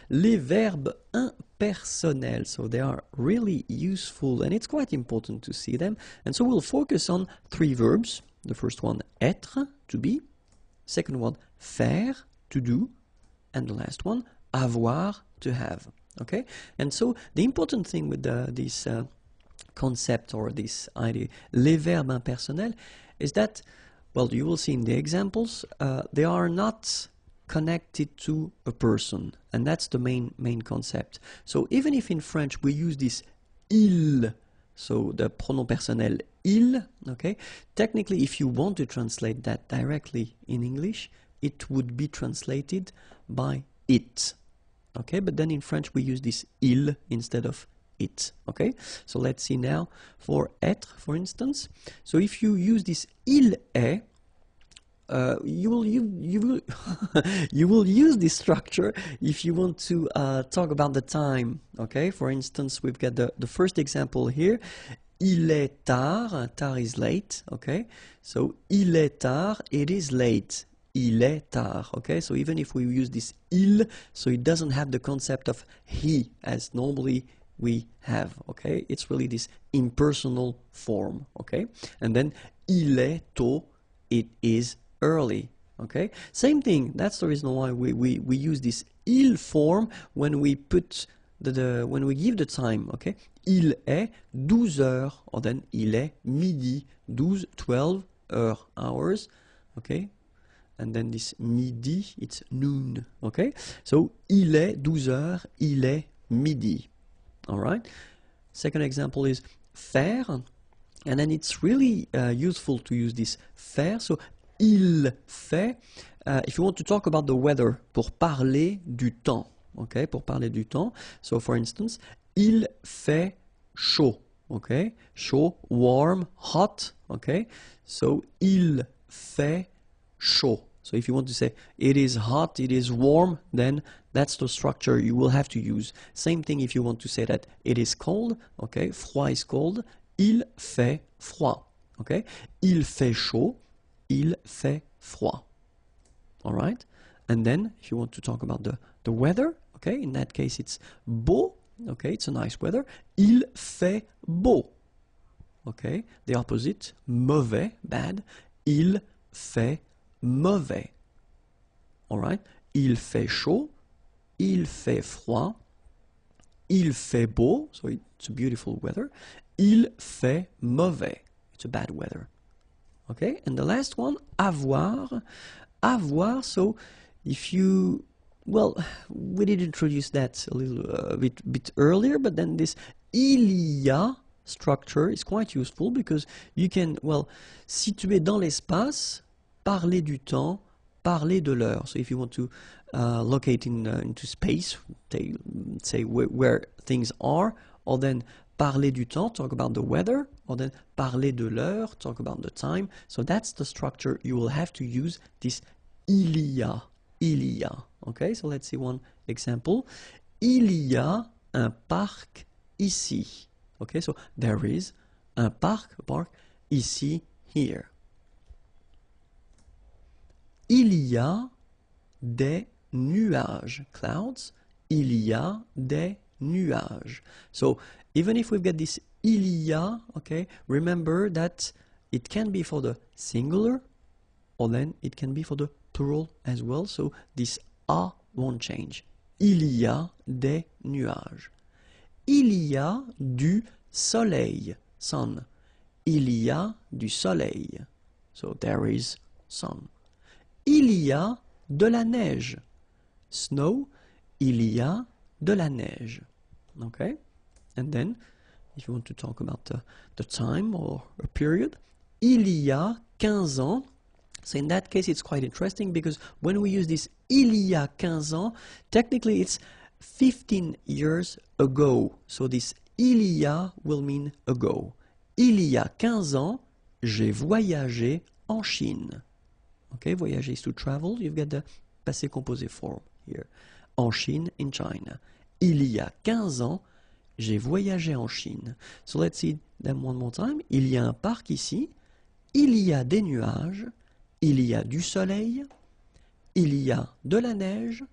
Les verbes impersonnels, so they are really useful and it's quite important to see them. And so we'll focus on three verbs. The first one, être, to be. Second one, faire, to do. And the last one, avoir, to have. Okay? And so the important thing with this concept or this idea, les verbes impersonnels, is that, well, you will see in the examples, they are not connected to a person, and that's the main concept. So even if in French we use this il, so the pronom personnel il, okay, technically if you want to translate that directly in English, it would be translated by it, okay, but then in French we use this il instead of it, okay. So let's see now for être, for instance. So if you use this il est, you will use this structure if you want to talk about the time, okay. For instance, we've got the first example here. Il est tard. Tard is late, okay. So il est tard, it is late. Il est tard, okay. So even if we use this il, so it doesn't have the concept of he as normally we have, okay. It's really this impersonal form, okay. And then il est tôt, it is early, okay. Same thing, that's the reason why we use this il form when we put when we give the time, okay. Il est 12 heures, or then il est midi, 12 hours, okay. And then this midi, it's noon, okay. So il est 12 heures, il est midi. All right. Second example is faire, and then it's really useful to use this faire. So il fait, if you want to talk about the weather, pour parler du temps, okay, pour parler du temps. So for instance, il fait chaud, okay, chaud, warm, hot, okay. So il fait chaud. So if you want to say it is hot, it is warm, then that's the structure you will have to use. Same thing if you want to say that it is cold, okay, froid is cold, il fait froid, okay. Il fait chaud, il fait froid. All right. And then if you want to talk about the weather, okay, in that case it's beau, okay, it's a nice weather. Il fait beau, okay. The opposite, mauvais, bad. Il fait mauvais. All right. Il fait chaud, il fait froid, il fait beau, so it's a beautiful weather. Il fait mauvais, it's a bad weather. Okay, and the last one, avoir. Avoir, so if you, well, we did introduce that a little bit earlier, but then this il y a structure is quite useful because you can, well, situer dans l'espace, parler du temps, parler de l'heure. So if you want to locate into space, say where things are, or then parler du temps, talk about the weather, or then parler de l'heure, talk about the time. So that's the structure you will have to use, this il y a, il y a. Okay, so let's see one example. Il y a un parc ici. Okay, so there is un parc, a park, ici, here. Il y a des nuages, clouds. Il y a des nuages. So even if we've got this il y a, okay, remember that it can be for the singular, or then it can be for the plural as well. So this a won't change. Il y a des nuages. Il y a du soleil, sun. Il y a du soleil. So there is sun. Il y a de la neige. Snow. Il y a de la neige. Okay? And then, if you want to talk about the time or a period, il y a 15 ans. So in that case, it's quite interesting because when we use this il y a 15 ans, technically it's 15 years ago. So this il y a will mean ago. Il y a 15 ans, j'ai voyagé en Chine. Okay, voyager is to travel. You've got the passé composé form here. En Chine, in China. Il y a 15 ans, j'ai voyagé en Chine. So let's see them one more time. Il y a un parc ici. Il y a des nuages. Il y a du soleil. Il y a de la neige.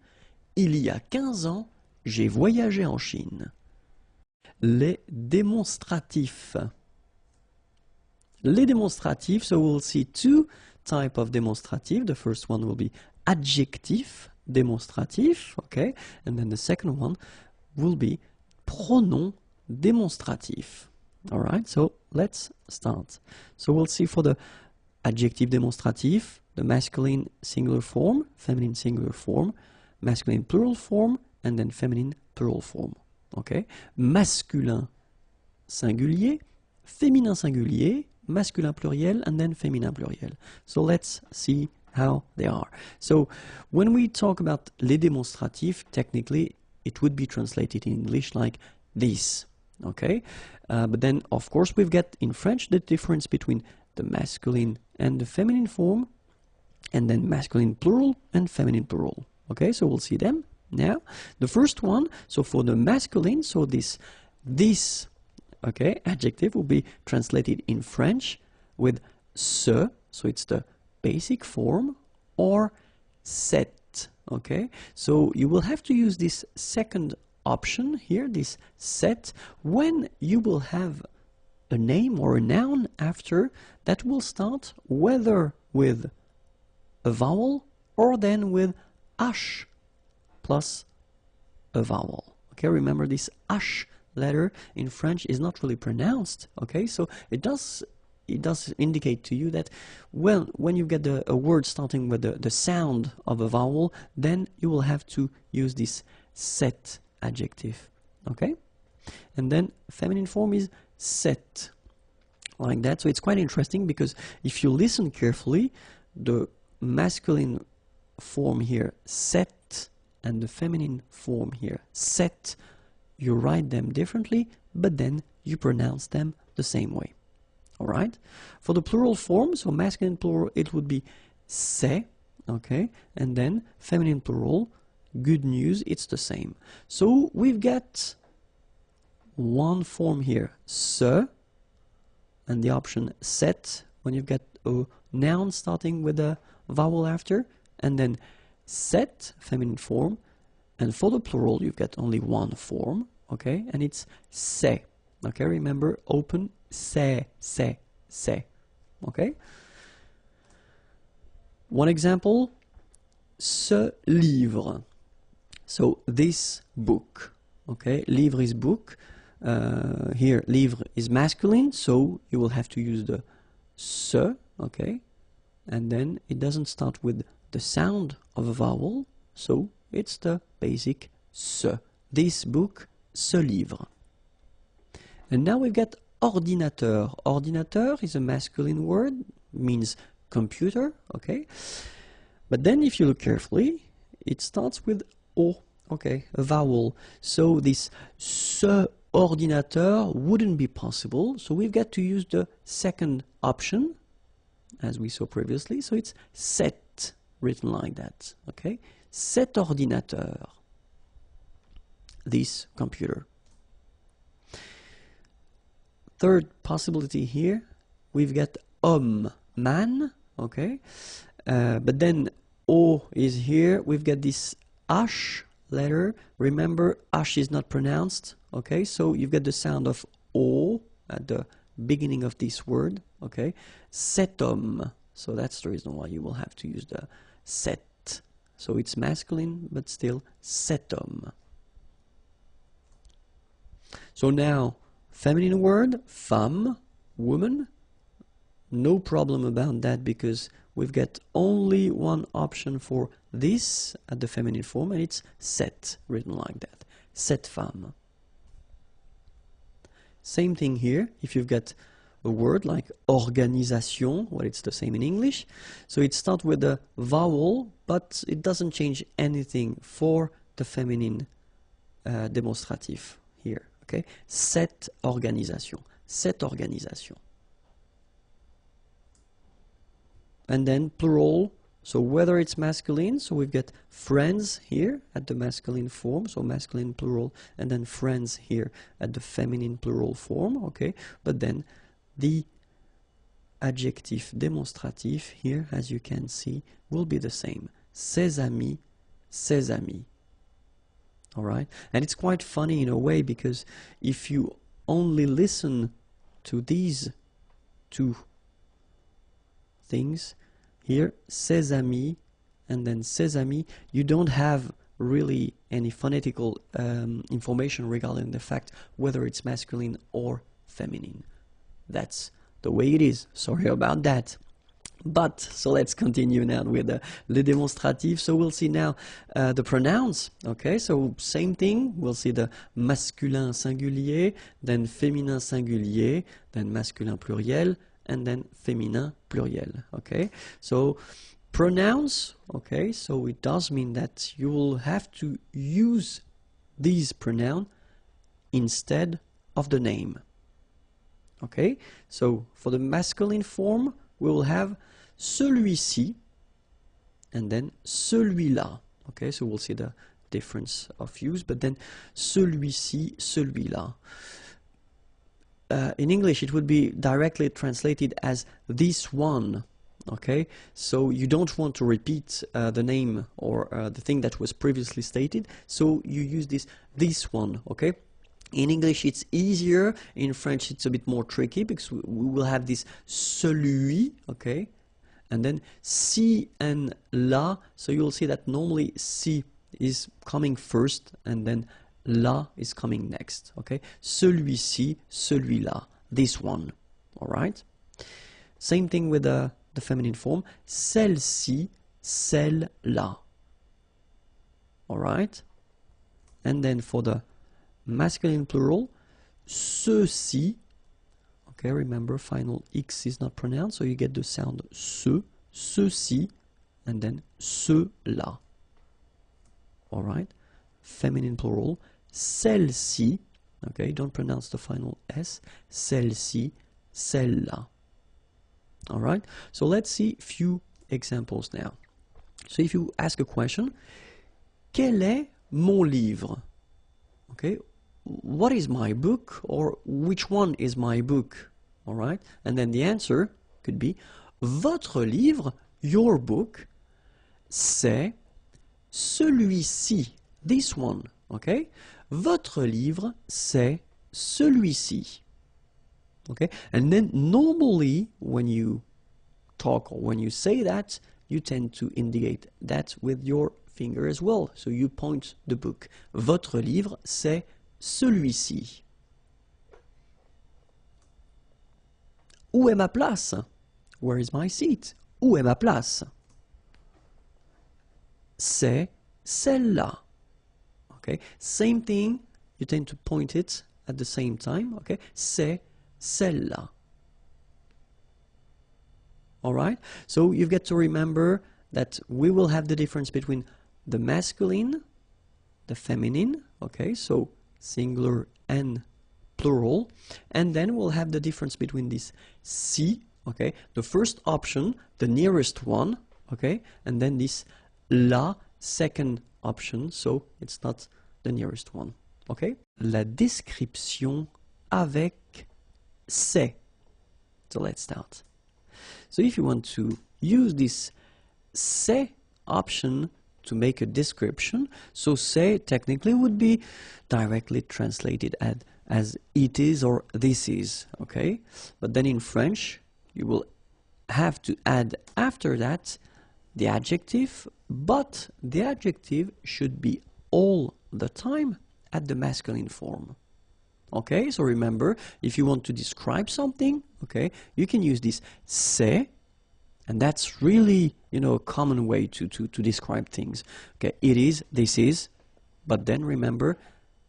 Il y a 15 ans, j'ai voyagé en Chine. Les démonstratifs. Les démonstratifs, so we'll see two types of demonstrative. The first one will be adjectif, démonstratif, okay? And then the second one will be pronom démonstratif. All right, so let's start. So we'll see for the adjective démonstratif, the masculine singular form, feminine singular form, masculine plural form, and then feminine plural form. Okay? Masculin singulier, féminin singulier, masculin pluriel, and then féminin pluriel. So let's see how they are. So when we talk about les démonstratifs, technically it would be translated in English like this. Okay? But then of course we've got in French the difference between the masculine and the feminine form, and then masculine plural and feminine plural. Okay, so we'll see them now. The first one, so for the masculine, so this okay, adjective will be translated in French with ce, so it's the basic form, or cet. Okay, so you will have to use this second option here, this cet, when you will have a name or a noun after that will start whether with a vowel or then with h plus a vowel. Okay, remember this h letter in French is not really pronounced. Okay, so it does indicate to you that when you get a word starting with the sound of a vowel, then you will have to use this cet adjective. Okay, and then feminine form is cet, like that. So it's quite interesting because if you listen carefully, the masculine form here, cet, and the feminine form here, cet, you write them differently, but then you pronounce them the same way. All right? For the plural form, so masculine plural, it would be c'est, okay? And then feminine plural, good news, it's the same. So we've got one form here, ce, and the option cet, when you've got a noun starting with a vowel after, and then cet, feminine form, and for the plural you've got only one form, okay, and it's c'est. Okay, remember, open, c'est, okay. One example, ce livre, so this book, okay, livre is book, here livre is masculine, so you will have to use the ce, okay, and then it doesn't start with the sound of a vowel, so it's the basic ce. This book, ce livre. And now we've got ordinateur. Ordinateur is a masculine word, means computer, okay? But then if you look carefully, it starts with O, okay, a vowel. So this ce ordinateur wouldn't be possible, so we've got to use the second option, as we saw previously, so it's cet, written like that, okay? Cet ordinateur, this computer. Third possibility here, we've got homme, man, okay? But then O is here, we've got this H letter. Remember, H is not pronounced, okay? So you've got the sound of O at the beginning of this word, okay? Cet homme, so that's the reason why you will have to use the cet. So it's masculine, but still cet homme. So now, feminine word, femme, woman. No problem about that because we've got only one option for this at the feminine form, and it's cette, written like that. Cette femme. Same thing here, if you've got a word like organisation, well, it's the same in English. So it starts with a vowel, but it doesn't change anything for the feminine demonstrative here. Okay, cette organisation, cette organisation. And then plural, so whether it's masculine, so we've got friends here at the masculine form, so masculine plural, and then friends here at the feminine plural form, okay, but then the adjective demonstrative here, as you can see, will be the same. Ses amis, ses amis. All right, and it's quite funny in a way, because if you only listen to these two things here, ses amis and then ses amis, you don't have really any phonetical information regarding the fact whether it's masculine or feminine. That's the way it is. Sorry about that. But, so let's continue now with les démonstratifs. So we'll see now the pronouns. Okay, so same thing. We'll see the masculin singulier, then féminin singulier, then masculin pluriel, and then féminin pluriel. Okay, so pronouns. Okay, so it does mean that you will have to use these pronouns instead of the name. Okay, so for the masculine form, we will have celui-ci and then celui-là. Okay, so we'll see the difference of use, but then celui-ci, celui-là. In English, it would be directly translated as this one. Okay, so you don't want to repeat the name or the thing that was previously stated, so you use this one. Okay. In English, it's easier. In French, it's a bit more tricky, because we will have this celui, okay, and then si and la. So you'll see that normally si is coming first, and then la is coming next, okay. Celui-ci, celui-là, this one, all right. Same thing with the feminine form, celle-ci, celle-là, all right. And then for the masculine plural, ceux-ci, okay, remember final X is not pronounced, so you get the sound ce, ceux-ci, and then ceux-là. Alright, feminine plural, celle-ci, okay, don't pronounce the final S, celle-ci, celle-là. Alright, so let's see a few examples now. So if you ask a question, quel est mon livre? Okay, what is my book, or which one is my book? All right, and then the answer could be votre livre, your book, c'est celui-ci, this one. Okay, votre livre, c'est celui-ci. Okay, and then normally when you talk or when you say that, you tend to indicate that with your finger as well. So you point the book. Votre livre, c'est celui-ci. Où est ma place? Where is my seat? Où est ma place? C'est celle-là. Okay, same thing, you tend to point it at the same time. Okay, c'est celle-là. All right, so you've got to remember that we will have the difference between the masculine, the feminine, okay, so singular and plural, and then we'll have the difference between this si, okay, the first option, the nearest one, okay, and then this la, second option, so it's not the nearest one, okay. La description avec c'est. So let's start. So if you want to use this c'est option to make a description, so c'est technically would be directly translated as it is or this is, okay? But then in French, you will have to add after that the adjective, but the adjective should be all the time at the masculine form. Okay, so remember, if you want to describe something, okay, you can use this c'est, and that's really, you know, a common way to describe things. Okay, it is, this is, but then remember,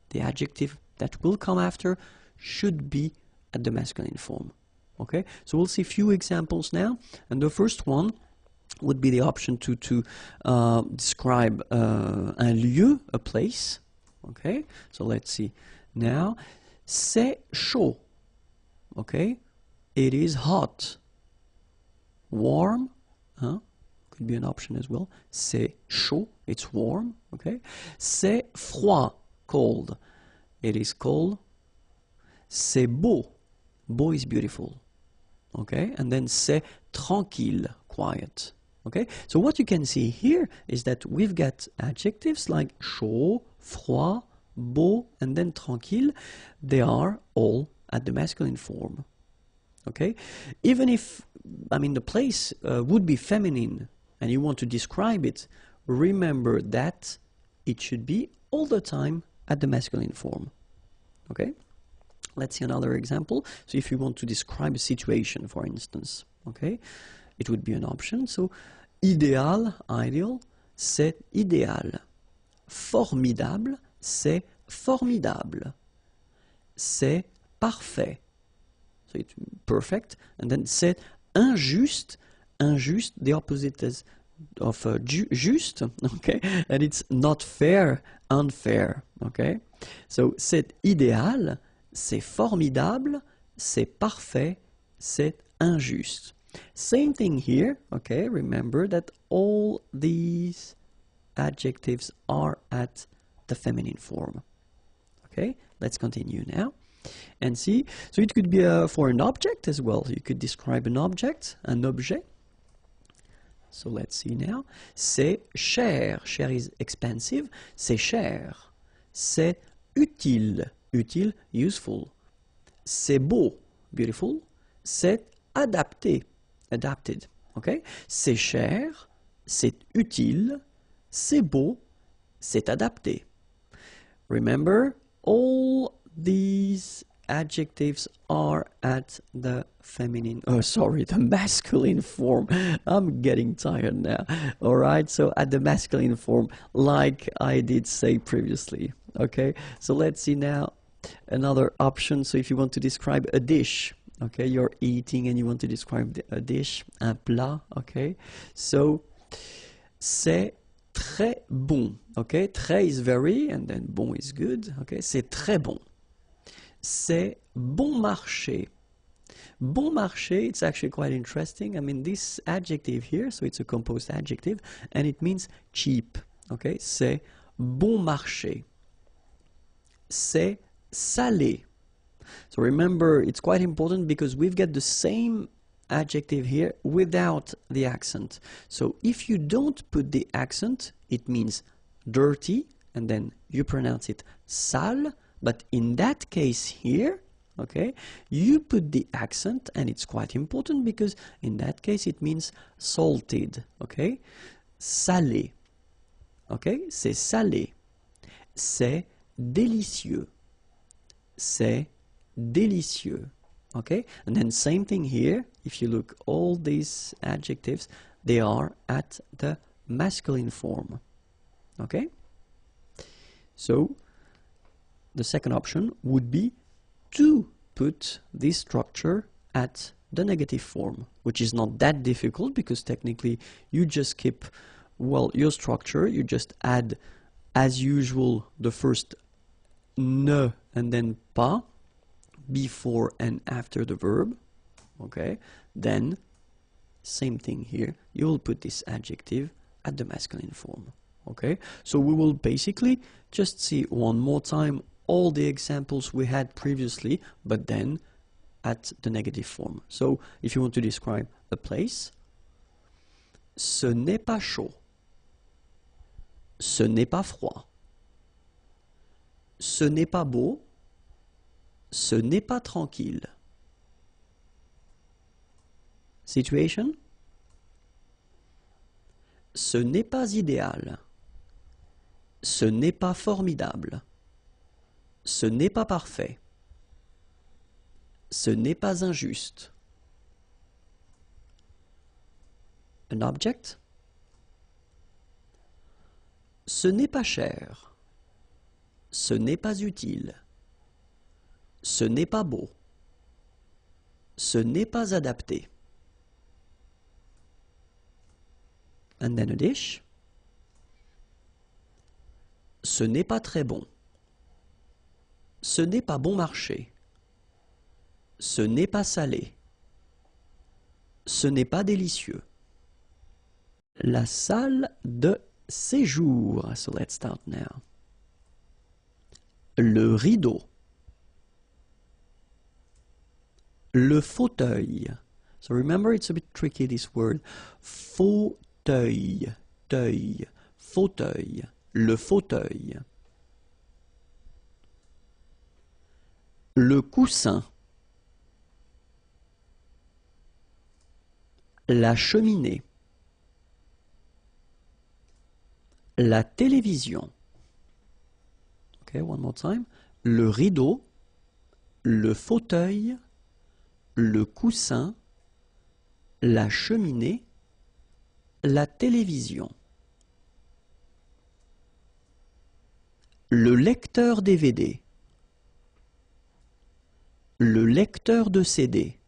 the adjective that will come after should be at the masculine form. Okay, so we'll see a few examples now, and the first one would be the option to describe un lieu, a place. Okay, so let's see now. C'est chaud. Okay, it is hot. Warm, could be an option as well. C'est chaud, it's warm. Okay, c'est froid, cold. It is cold. C'est beau. Beau is beautiful. Okay, and then c'est tranquille, quiet. Okay, so what you can see here is that we've got adjectives like chaud, froid, beau, and then tranquille. They are all at the masculine form. Okay, even if, I mean, the place would be feminine and you want to describe it, remember that it should be all the time at the masculine form. Okay, let's see another example. So if you want to describe a situation, for instance, okay, it would be an option. So idéal, ideal, c'est idéal. Formidable, c'est formidable. C'est parfait. So it's perfect. And then c'est injuste. Injuste, the opposite is of juste, okay? And it's not fair, unfair, okay? So c'est idéal, c'est formidable, c'est parfait, c'est injuste. Same thing here, okay? Remember that all these adjectives are at the feminine form. Okay, let's continue now and see. So it could be for an object as well. You could describe an object, un objet. So let's see now. C'est cher. Cher is expensive. C'est cher. C'est utile. Utile, useful. C'est beau. Beautiful. C'est adapté. Adapted. Okay? C'est cher. C'est utile. C'est beau. C'est adapté. Remember, all these adjectives are at the feminine, the masculine form. I'm getting tired now. All right, so at the masculine form, like I did say previously. Okay, so let's see now another option. So if you want to describe a dish, okay, you're eating and you want to describe a dish, un plat, okay, so c'est très bon. Okay, très is very, and then bon is good. Okay, c'est très bon. C'est bon marché. Bon marché, it's actually quite interesting. I mean, this adjective here, so it's a composed adjective, and it means cheap. Okay, c'est bon marché. C'est salé. So remember, it's quite important because we've got the same adjective here without the accent. So if you don't put the accent, it means dirty, and then you pronounce it sale. But in that case here, okay, you put the accent, and it's quite important because in that case it means salted, okay? Salé, okay? C'est salé. C'est délicieux. C'est délicieux, okay? And then same thing here. If you look, all these adjectives, they are at the masculine form, okay? So the second option would be to put this structure at the negative form, which is not that difficult because technically you just keep, well, your structure, you just add as usual the first ne and then pas before and after the verb, okay? Then same thing here, you will put this adjective at the masculine form, okay? So we will basically just see one more time all the examples we had previously, but then at the negative form. So if you want to describe a place, ce n'est pas chaud, ce n'est pas froid, ce n'est pas beau, ce n'est pas tranquille. Situation, ce n'est pas idéal, ce n'est pas formidable, ce n'est pas parfait, ce n'est pas injuste. An object, ce n'est pas cher, ce n'est pas utile, ce n'est pas beau, ce n'est pas adapté. And then a dish, ce n'est pas très bon, ce n'est pas bon marché, ce n'est pas salé, ce n'est pas délicieux. La salle de séjour. So let's start now. Le rideau. Le fauteuil. So remember, it's a bit tricky, this word. Fauteuil. teuil, teuil, fauteuil, le fauteuil. Le coussin, la cheminée, la télévision. Okay, one more time. Le rideau, le fauteuil, le coussin, la cheminée, la télévision. Le lecteur DVD, le lecteur de CD,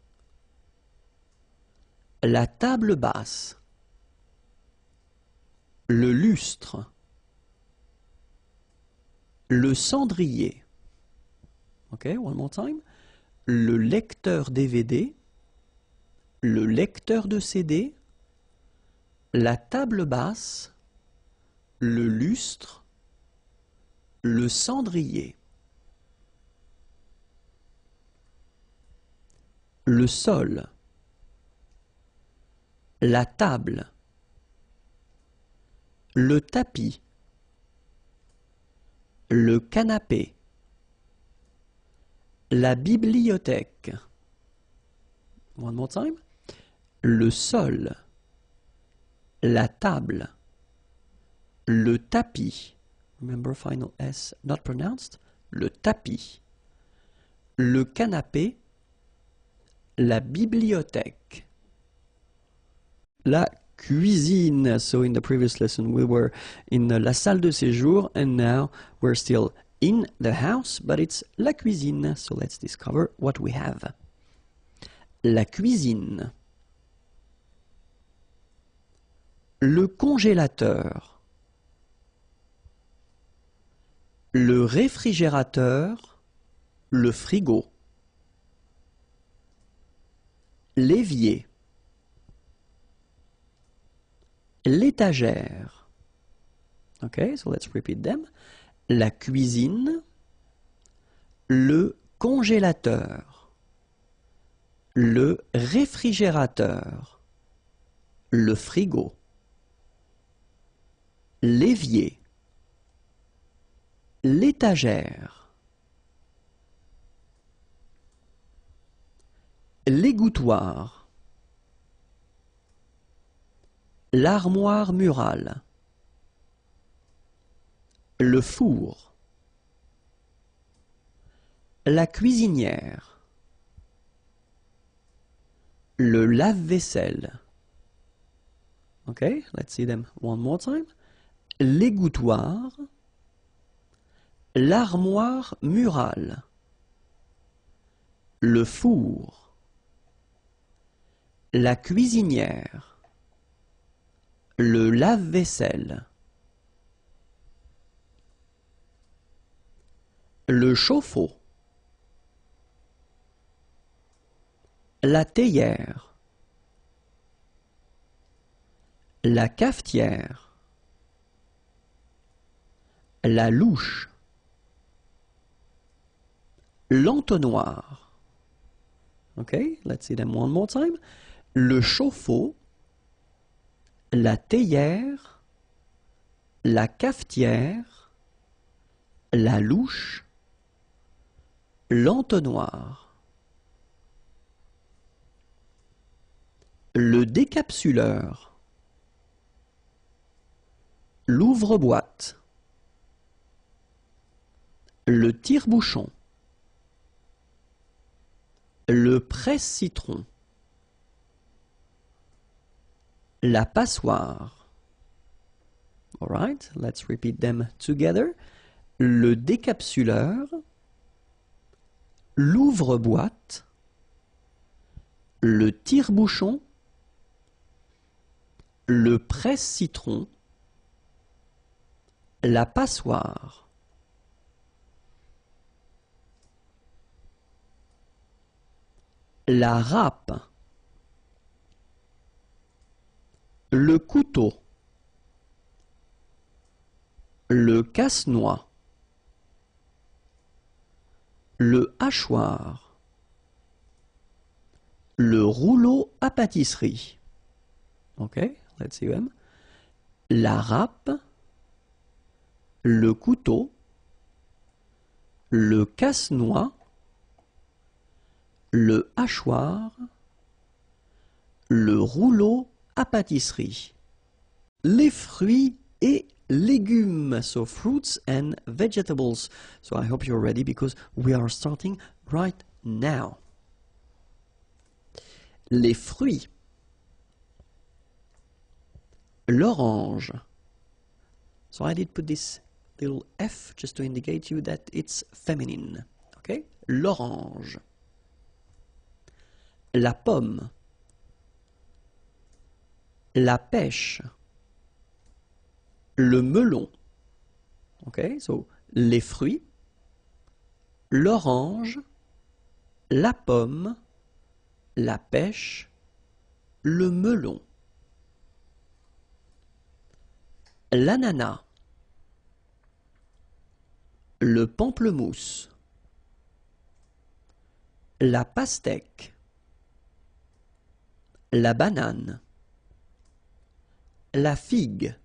la table basse, le lustre, le cendrier. Ok, one more time. Le lecteur DVD, le lecteur de CD, la table basse, le lustre, le cendrier. Le sol, la table, le tapis, le canapé, la bibliothèque. One more time. Le sol, la table, le tapis. Remember final S not pronounced. Le tapis, le canapé, la bibliothèque. La cuisine. So in the previous lesson we were in la salle de séjour and now we're still in the house, but it's la cuisine. So let's discover what we have. La cuisine. Le congélateur. Le réfrigérateur. Le frigo. L'évier. L'étagère. Okay, so let's repeat them. La cuisine, le congélateur, le réfrigérateur, le frigo, l'évier, l'étagère, l'égouttoir, l'armoire murale, le four, la cuisinière, le lave-vaisselle. Okay, let's see them one more time. L'égouttoir, l'armoire murale, le four, la cuisinière, le lave-vaisselle, le chauffe-eau, la théière, la cafetière, la louche, l'entonnoir. Okay, let's see them one more time. Le chauffe-eau, la théière, la cafetière, la louche, l'entonnoir. Le décapsuleur, l'ouvre-boîte, le tire-bouchon, le presse-citron, la passoire. All right, let's repeat them together. Le décapsuleur, l'ouvre-boîte, le tire-bouchon, le presse-citron, la passoire. La râpe, le couteau, le casse-noix, le hachoir, le rouleau à pâtisserie. Okay, let's see them. la râpe, le couteau, le casse-noix, le hachoir, le rouleau à pâtisserie. Les fruits et légumes, so fruits and vegetables. So I hope you're ready because we are starting right now. Les fruits. L'orange. So I did put this little F just to indicate you that it's feminine. Okay? L'orange. La pomme. La pêche. Le melon. Okay? So les fruits. L'orange. La pomme. La pêche. Le melon. L'ananas. Le pamplemousse. La pastèque. La banane. La figue.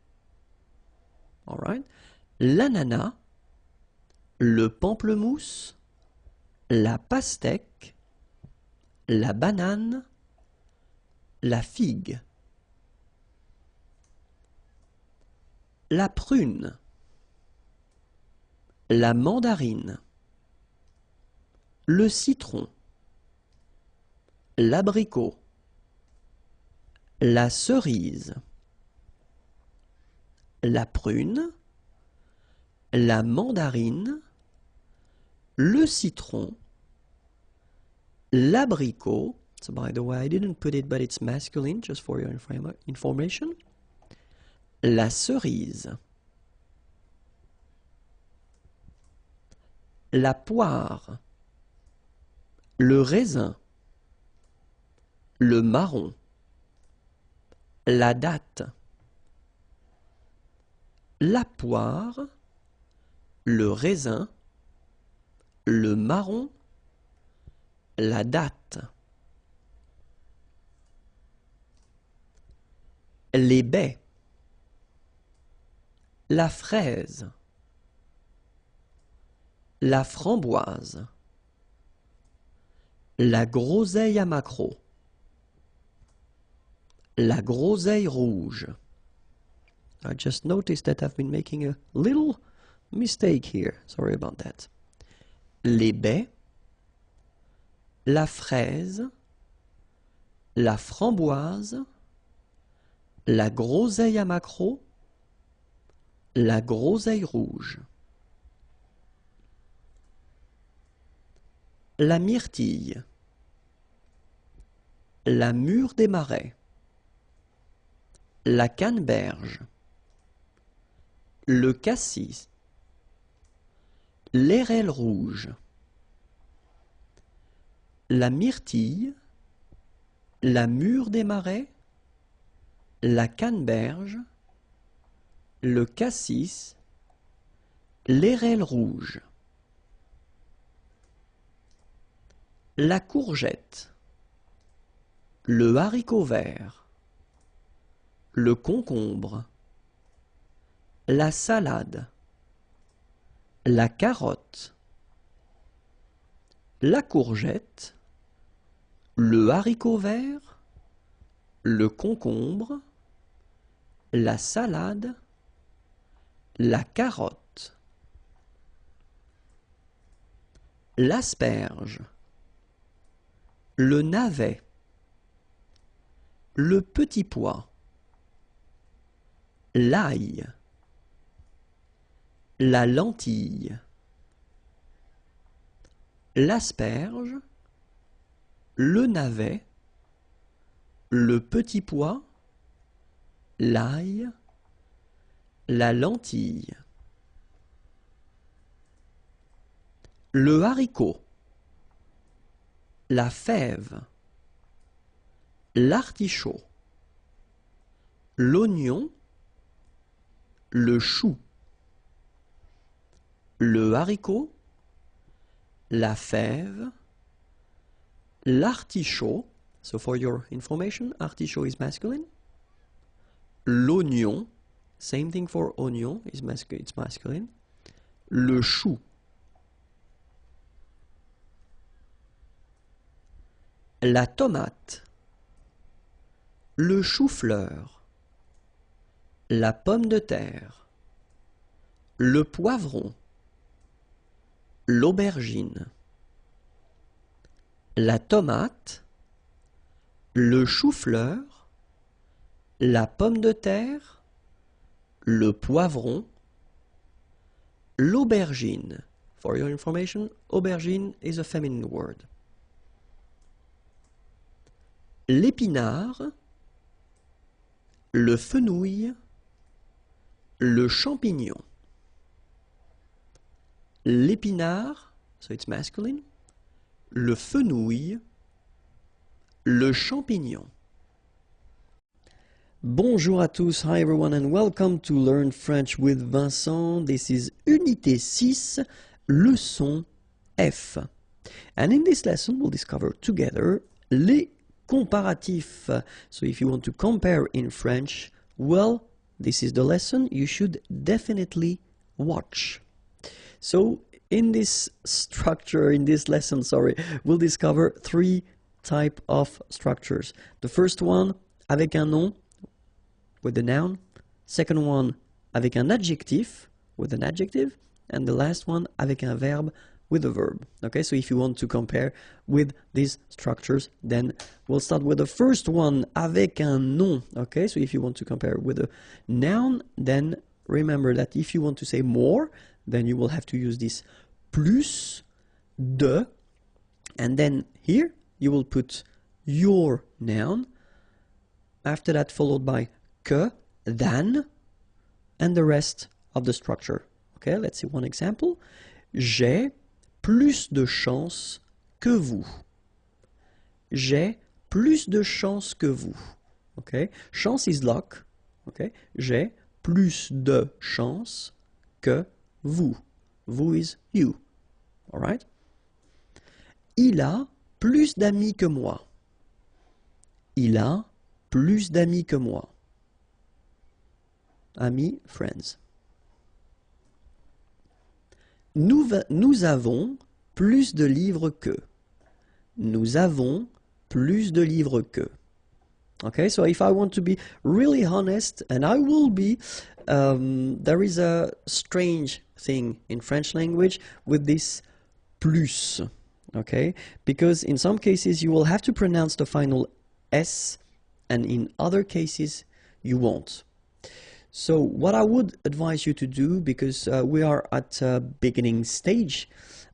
All right. L'ananas. Le pamplemousse. La pastèque. La banane. La figue. La prune. La mandarine. Le citron. L'abricot. La cerise. La prune. La mandarine. Le citron. L'abricot. So by the way, I didn't put it, but it's masculine, just for your information. La cerise. La poire. Le raisin. Le marron. La date. La poire. Le raisin. Le marron. La date. Les baies. La fraise. La framboise. La groseille à maquereau. La groseille rouge. I just noticed that I've been making a little mistake here. Sorry about that. Les baies. La fraise. La framboise. La groseille à maquereau. La groseille rouge. La myrtille. La mûre des marais. La canneberge. Le cassis. L'airelle rouge. La myrtille. La mûre des marais. La canneberge. Le cassis. L'airelle rouge. La courgette. Le haricot vert. Le concombre. La salade. La carotte. La courgette. Le haricot vert. Le concombre. La salade. La carotte. L'asperge. Le navet. Le petit pois. L'ail. La lentille. L'asperge. Le navet. Le petit pois. L'ail. La lentille. Le haricot. La fève. L'artichaut. L'oignon. Le chou. Le haricot. La fève. L'artichaut. So for your information, artichaut is masculine. L'oignon. Same thing for oignon, it's masculine. Le chou. La tomate. Le chou-fleur. La pomme de terre. Le poivron. L'aubergine. La tomate. Le chou-fleur. La pomme de terre. Le poivron. L'aubergine. For your information, aubergine is a feminine word. L'épinard, le fenouil, le champignon. L'épinard, so it's masculine, le fenouil, le champignon. Bonjour à tous, hi everyone and welcome to Learn French with Vincent. This is Unité 6, leçon F. And in this lesson we'll discover together les comparatifs. So if you want to compare in French, well, this is the lesson you should definitely watch. So in this lesson, we'll discover three types of structures. The first one, avec un nom, with the noun. Second one, avec un adjectif, with an adjective. And the last one, avec un verbe, with a verb. Okay, so if you want to compare with these structures, then we'll start with the first one, avec un nom. Okay, so if you want to compare with a noun, then remember that if you want to say more, then you will have to use this plus, de, and then here you will put your noun, after that followed by que, than, and the rest of the structure. Okay, let's see one example. J'ai plus de chance que vous. J'ai plus de chance que vous. Okay, chance is luck. Okay, j'ai plus de chance que vous. Vous is you. All right. Il a plus d'amis que moi. Il a plus d'amis que moi. Amis, friends. Nous avons plus de livres que. Nous avons plus de livres que. Okay, so if I want to be really honest, and I will be, there is a strange thing in French language with this plus. Okay, because in some cases you will have to pronounce the final S, and in other cases you won't. So what I would advise you to do, because we are at a beginning stage,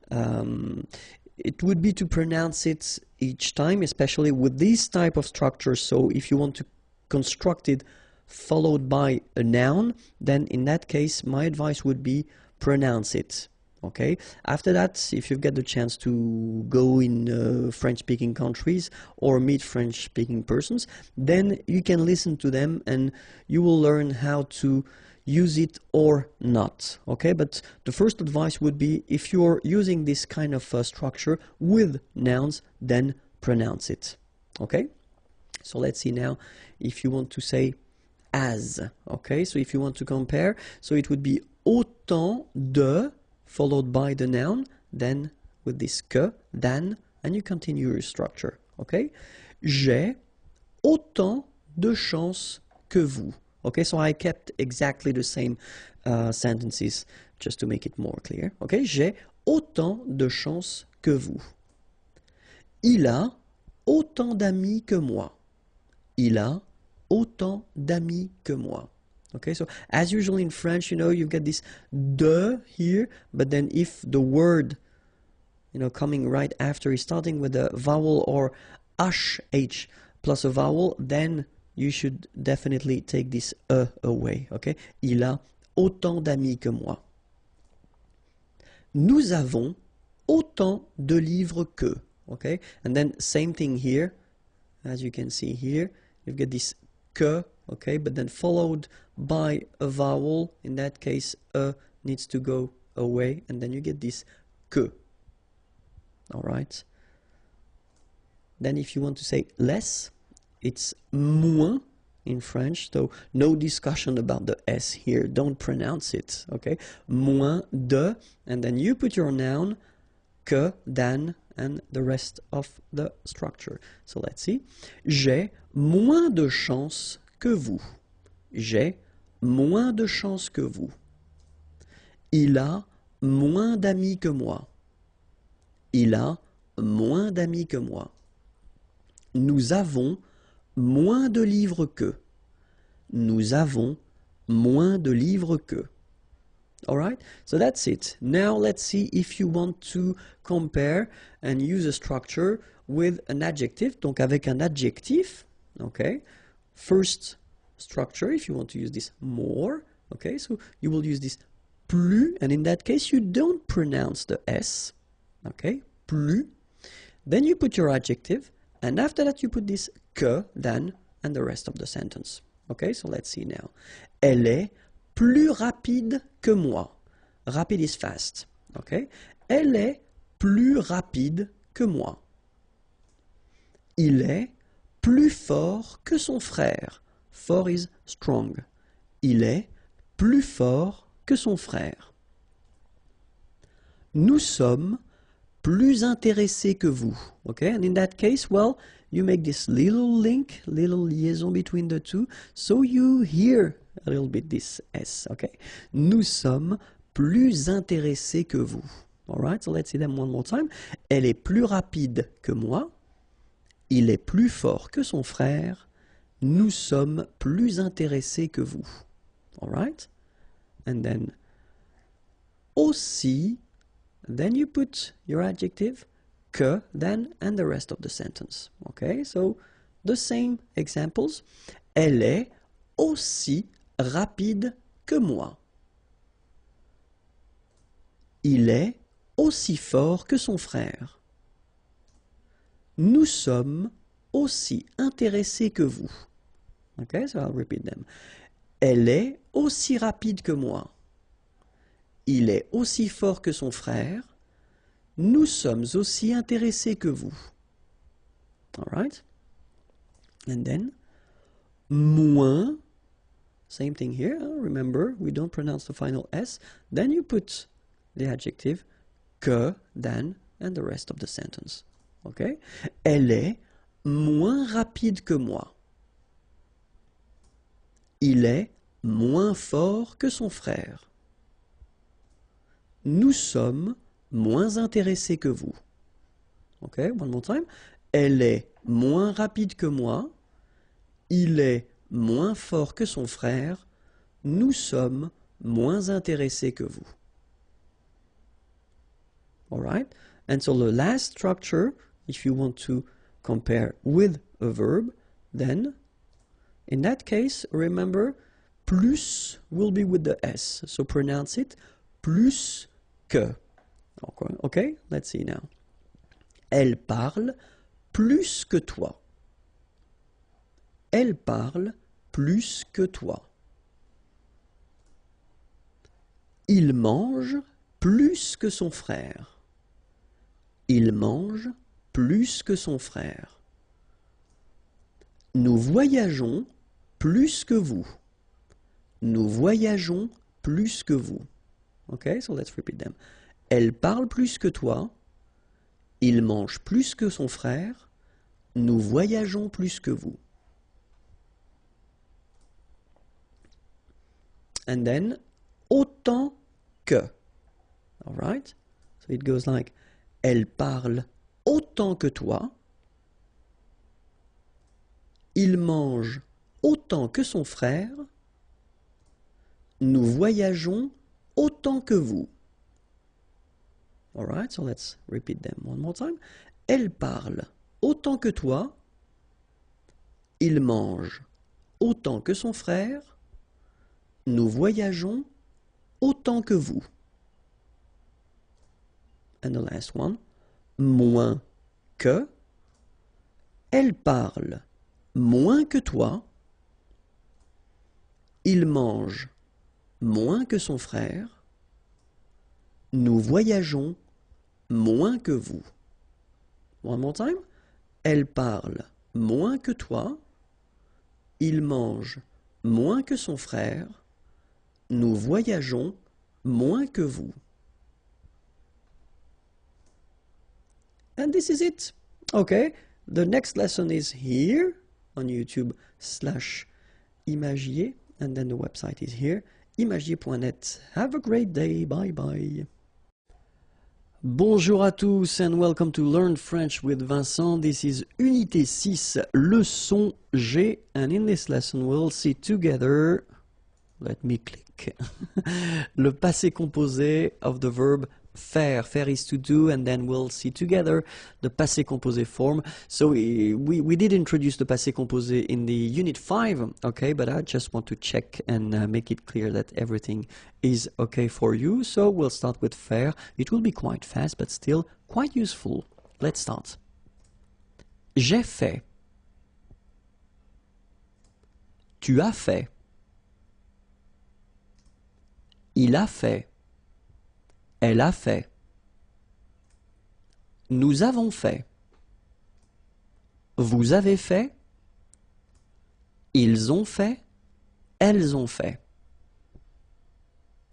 it would be to pronounce it each time, especially with this type of structure. So if you want to construct it followed by a noun, then in that case my advice would be pronounce it. Okay. After that, if you get the chance to go in French-speaking countries or meet French-speaking persons, then you can listen to them and you will learn how to use it or not. Okay, but the first advice would be, if you're using this kind of structure with nouns, then pronounce it. Okay, so let's see now if you want to say as. Okay, so if you want to compare, so it would be autant de followed by the noun, then with this que, than, and you continue your structure. Okay, j'ai autant de chance que vous. Okay, so I kept exactly the same sentences just to make it more clear. Okay, j'ai autant de chance que vous. Il a autant d'amis que moi. Il a autant d'amis que moi. Okay, so as usual in French, you know, you get this de here, but then if the word, you know, coming right after is starting with a vowel or h plus a vowel, then you should definitely take this away. Okay, il a autant d'amis que moi. Nous avons autant de livres que. Okay, and then same thing here, as you can see here, you get this que. Okay, but then followed by a vowel. In that case, needs to go away, and then you get this que. All right. Then if you want to say less, it's moins in French, so no discussion about the S here. Don't pronounce it, okay? Moins de, and then you put your noun, que, than, and the rest of the structure. So let's see. J'ai moins de chance que vous. J'ai moins de chance que vous. Il a moins d'amis que moi. Il a moins d'amis que moi. Nous avons moins de livres qu'eux. Nous avons moins de livres qu'eux. Alright, so that's it. Now let's see if you want to compare and use a structure with an adjective. Donc avec un adjectif, okay. First structure, if you want to use this more, okay, so you will use this plus, and in that case you don't pronounce the S, okay, plus. Then you put your adjective, and after that you put this que, than, and the rest of the sentence. Okay, so let's see now. Elle est plus rapide que moi. Rapide is fast. Okay? Elle est plus rapide que moi. Il est plus fort que son frère. Fort is strong. Il est plus fort que son frère. Nous sommes plus intéressés que vous. Okay? And in that case, well, you make this little link, little liaison between the two, so you hear a little bit this S, okay? Nous sommes plus intéressés que vous. Alright, so let's see them one more time. Elle est plus rapide que moi. Il est plus fort que son frère. Nous sommes plus intéressés que vous. Alright? And then, aussi, then you put your adjective, que, then, and the rest of the sentence. Okay, so the same examples. Elle est aussi rapide que moi. Il est aussi fort que son frère. Nous sommes aussi intéressés que vous. Okay, so I'll repeat them. Elle est aussi rapide que moi. Il est aussi fort que son frère. Nous sommes aussi intéressés que vous. All right? And then, moins, same thing here. Remember, we don't pronounce the final S. Then you put the adjective que, than, and the rest of the sentence. Okay? Elle est moins rapide que moi. Il est moins fort que son frère. Nous sommes moins intéressés que vous. Okay, one more time. Elle est moins rapide que moi. Il est moins fort que son frère. Nous sommes moins intéressés que vous. All right? And so the last structure, if you want to compare with a verb, then in that case, remember, plus will be with the S. So pronounce it plus que. Okay, let's see now. Elle parle plus que toi. Elle parle plus que toi. Il mange plus que son frère. Il mange plus que son frère. Nous voyageons plus que vous. Nous voyageons plus que vous. Okay, so let's repeat them. Elle parle plus que toi. Il mange plus que son frère. Nous voyageons plus que vous. And then, autant que. All right? So it goes like, elle parle autant que toi. Il mange autant que son frère. Nous voyageons autant que vous. All right, so let's repeat them one more time. Elle parle autant que toi. Il mange autant que son frère. Nous voyageons autant que vous. And the last one. Moins que. Elle parle moins que toi. Il mange moins que son frère. Nous voyageons moins que vous. One more time. Elle parle moins que toi. il mange moins que son frère. Nous voyageons moins que vous. And this is it. Okay, the next lesson is here on YouTube/Imagier, and then the website is here, imagier.net. Have a great day. Bye bye. Bonjour à tous and welcome to Learn French with Vincent. This is Unité 6, leçon G, and in this lesson we'll see together, let me click, le passé composé of the verb faire. Faire is to do, and then we'll see together the passé composé form. So we did introduce the passé composé in the Unit 5, okay, but I just want to check and make it clear that everything is okay for you. So we'll start with faire. It will be quite fast, but still quite useful. Let's start. J'ai fait. Tu as fait. Il a fait. Elle a fait. Nous avons fait. Vous avez fait. Ils ont fait. Elles ont fait.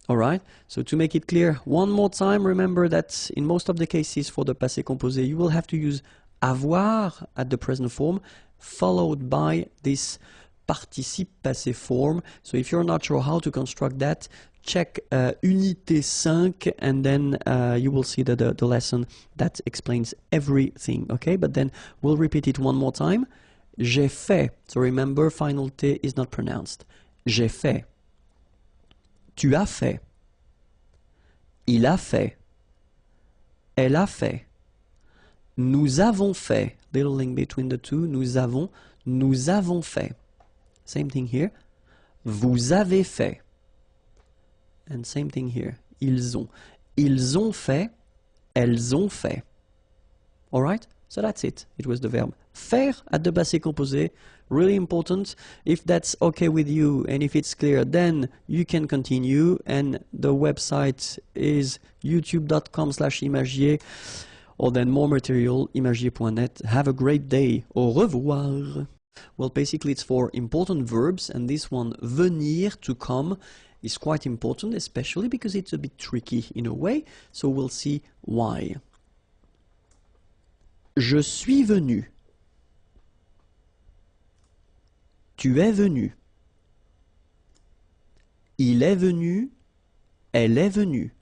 Alright, so to make it clear one more time, remember that in most of the cases for the passé composé, you will have to use avoir at the present form, followed by this participe passé form. So if you're not sure how to construct that, check Unité 5 and then you will see the lesson that explains everything, okay? But then we'll repeat it one more time. J'ai fait. So remember, final T is not pronounced. J'ai fait. Tu as fait. Il a fait. Elle a fait. Nous avons fait. Little link between the two. Nous avons fait. Same thing here. Vous avez fait. And same thing here. Ils ont. Ils ont fait. Elles ont fait. Alright? So that's it. It was the verb faire at the passé composé. Really important. If that's okay with you and if it's clear, then you can continue. And the website is youtube.com/imagier. Or then more material, imagier.net. Have a great day. Au revoir. Well, basically it's for important verbs, and this one, venir, to come, is quite important, especially because it's a bit tricky in a way, so we'll see why. Je suis venu. Tu es venu. Il est venu. Elle est venue.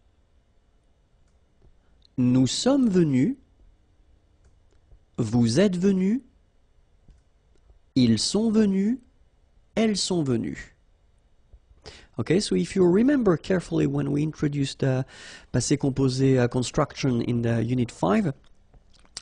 Nous sommes venus. Vous êtes venus. Ils sont venus. Elles sont venues. Okay, so if you remember carefully when we introduced the passé composé construction in the Unit 5,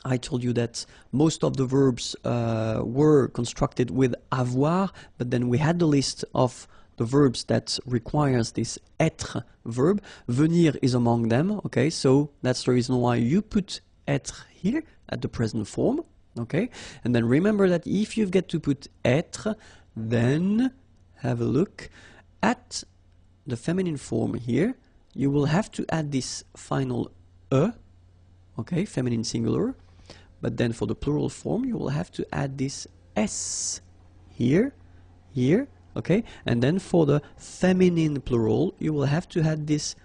I told you that most of the verbs were constructed with avoir, but then we had the list of the verbs that requires this être verb. Venir is among them, okay, so that's the reason why you put être here at the present form, okay, and then remember that if you get to put être, then have a look at the feminine form here. You will have to add this final e, okay, feminine singular, but then for the plural form you will have to add this s here, okay, and then for the feminine plural you will have to add this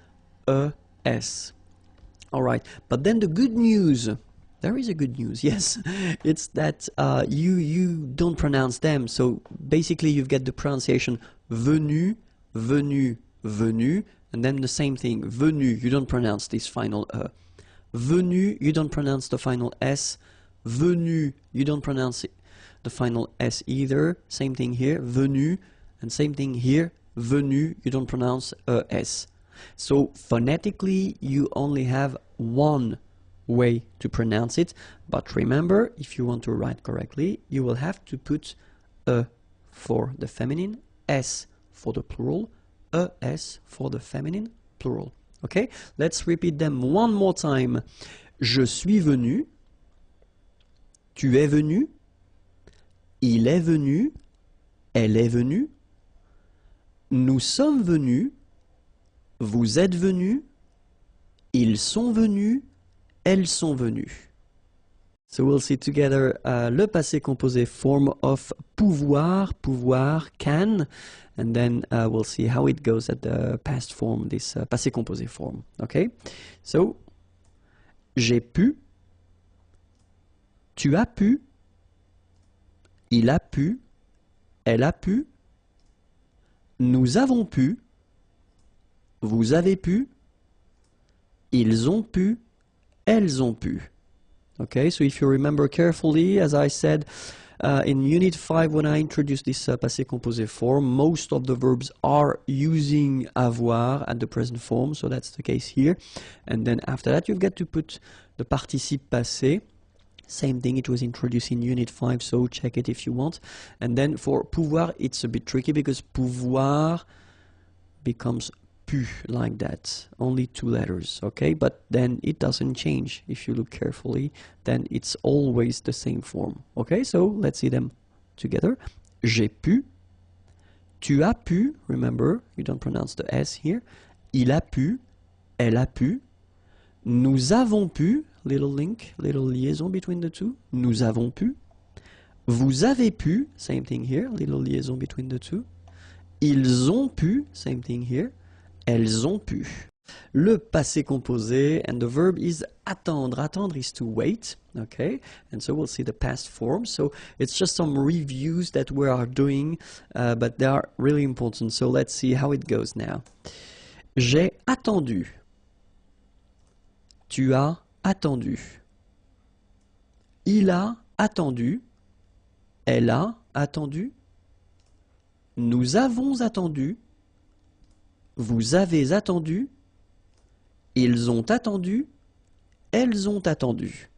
es. Alright, but then the good news, there is a good news, yes, it's that you don't pronounce them, so basically you get the pronunciation venu, venu, venu, and then the same thing, venu, you don't pronounce this final e. Venu, you don't pronounce the final s. Venu, you don't pronounce the final s either. Same thing here, venu, and same thing here, venu, you don't pronounce s. So phonetically, you only have one way to pronounce it, but remember, if you want to write correctly, you will have to put e for the feminine, s for the plural, es for the feminine plural. Okay, let's repeat them one more time. Je suis venu. Tu es venu. Il est venu. Elle est venue. Nous sommes venus. Vous êtes venus. Ils sont venus. Elles sont venues. So we'll see together le passé composé form of pouvoir, pouvoir, can, and then we'll see how it goes at the past form, this passé composé form. Okay? So, j'ai pu, tu as pu, il a pu, elle a pu, nous avons pu, vous avez pu, ils ont pu, elles ont pu. Okay, so if you remember carefully, as I said in Unit 5 when I introduced this passé composé form, most of the verbs are using avoir at the present form, so that's the case here. And then after that you've got to put the participe passé. Same thing, it was introduced in Unit 5, so check it if you want. And then for pouvoir, it's a bit tricky because pouvoir becomes pu, like that. Only 2 letters, okay? But then it doesn't change. If you look carefully, then it's always the same form. Okay, so let's see them together. J'ai pu. Tu as pu. Remember, you don't pronounce the S here. Il a pu. Elle a pu. Nous avons pu. Little link, little liaison between the two. Nous avons pu. Vous avez pu. Same thing here. Little liaison between the two. Ils ont pu. Same thing here. Elles ont pu. Le passé composé, and the verb is attendre. Attendre is to wait, okay? And so we'll see the past form. So it's just some reviews that we are doing, but they are really important. So let's see how it goes now. J'ai attendu. Tu as attendu. Il a attendu. Elle a attendu. Nous avons attendu. Vous avez attendu. Ils ont attendu. Elles ont attendu.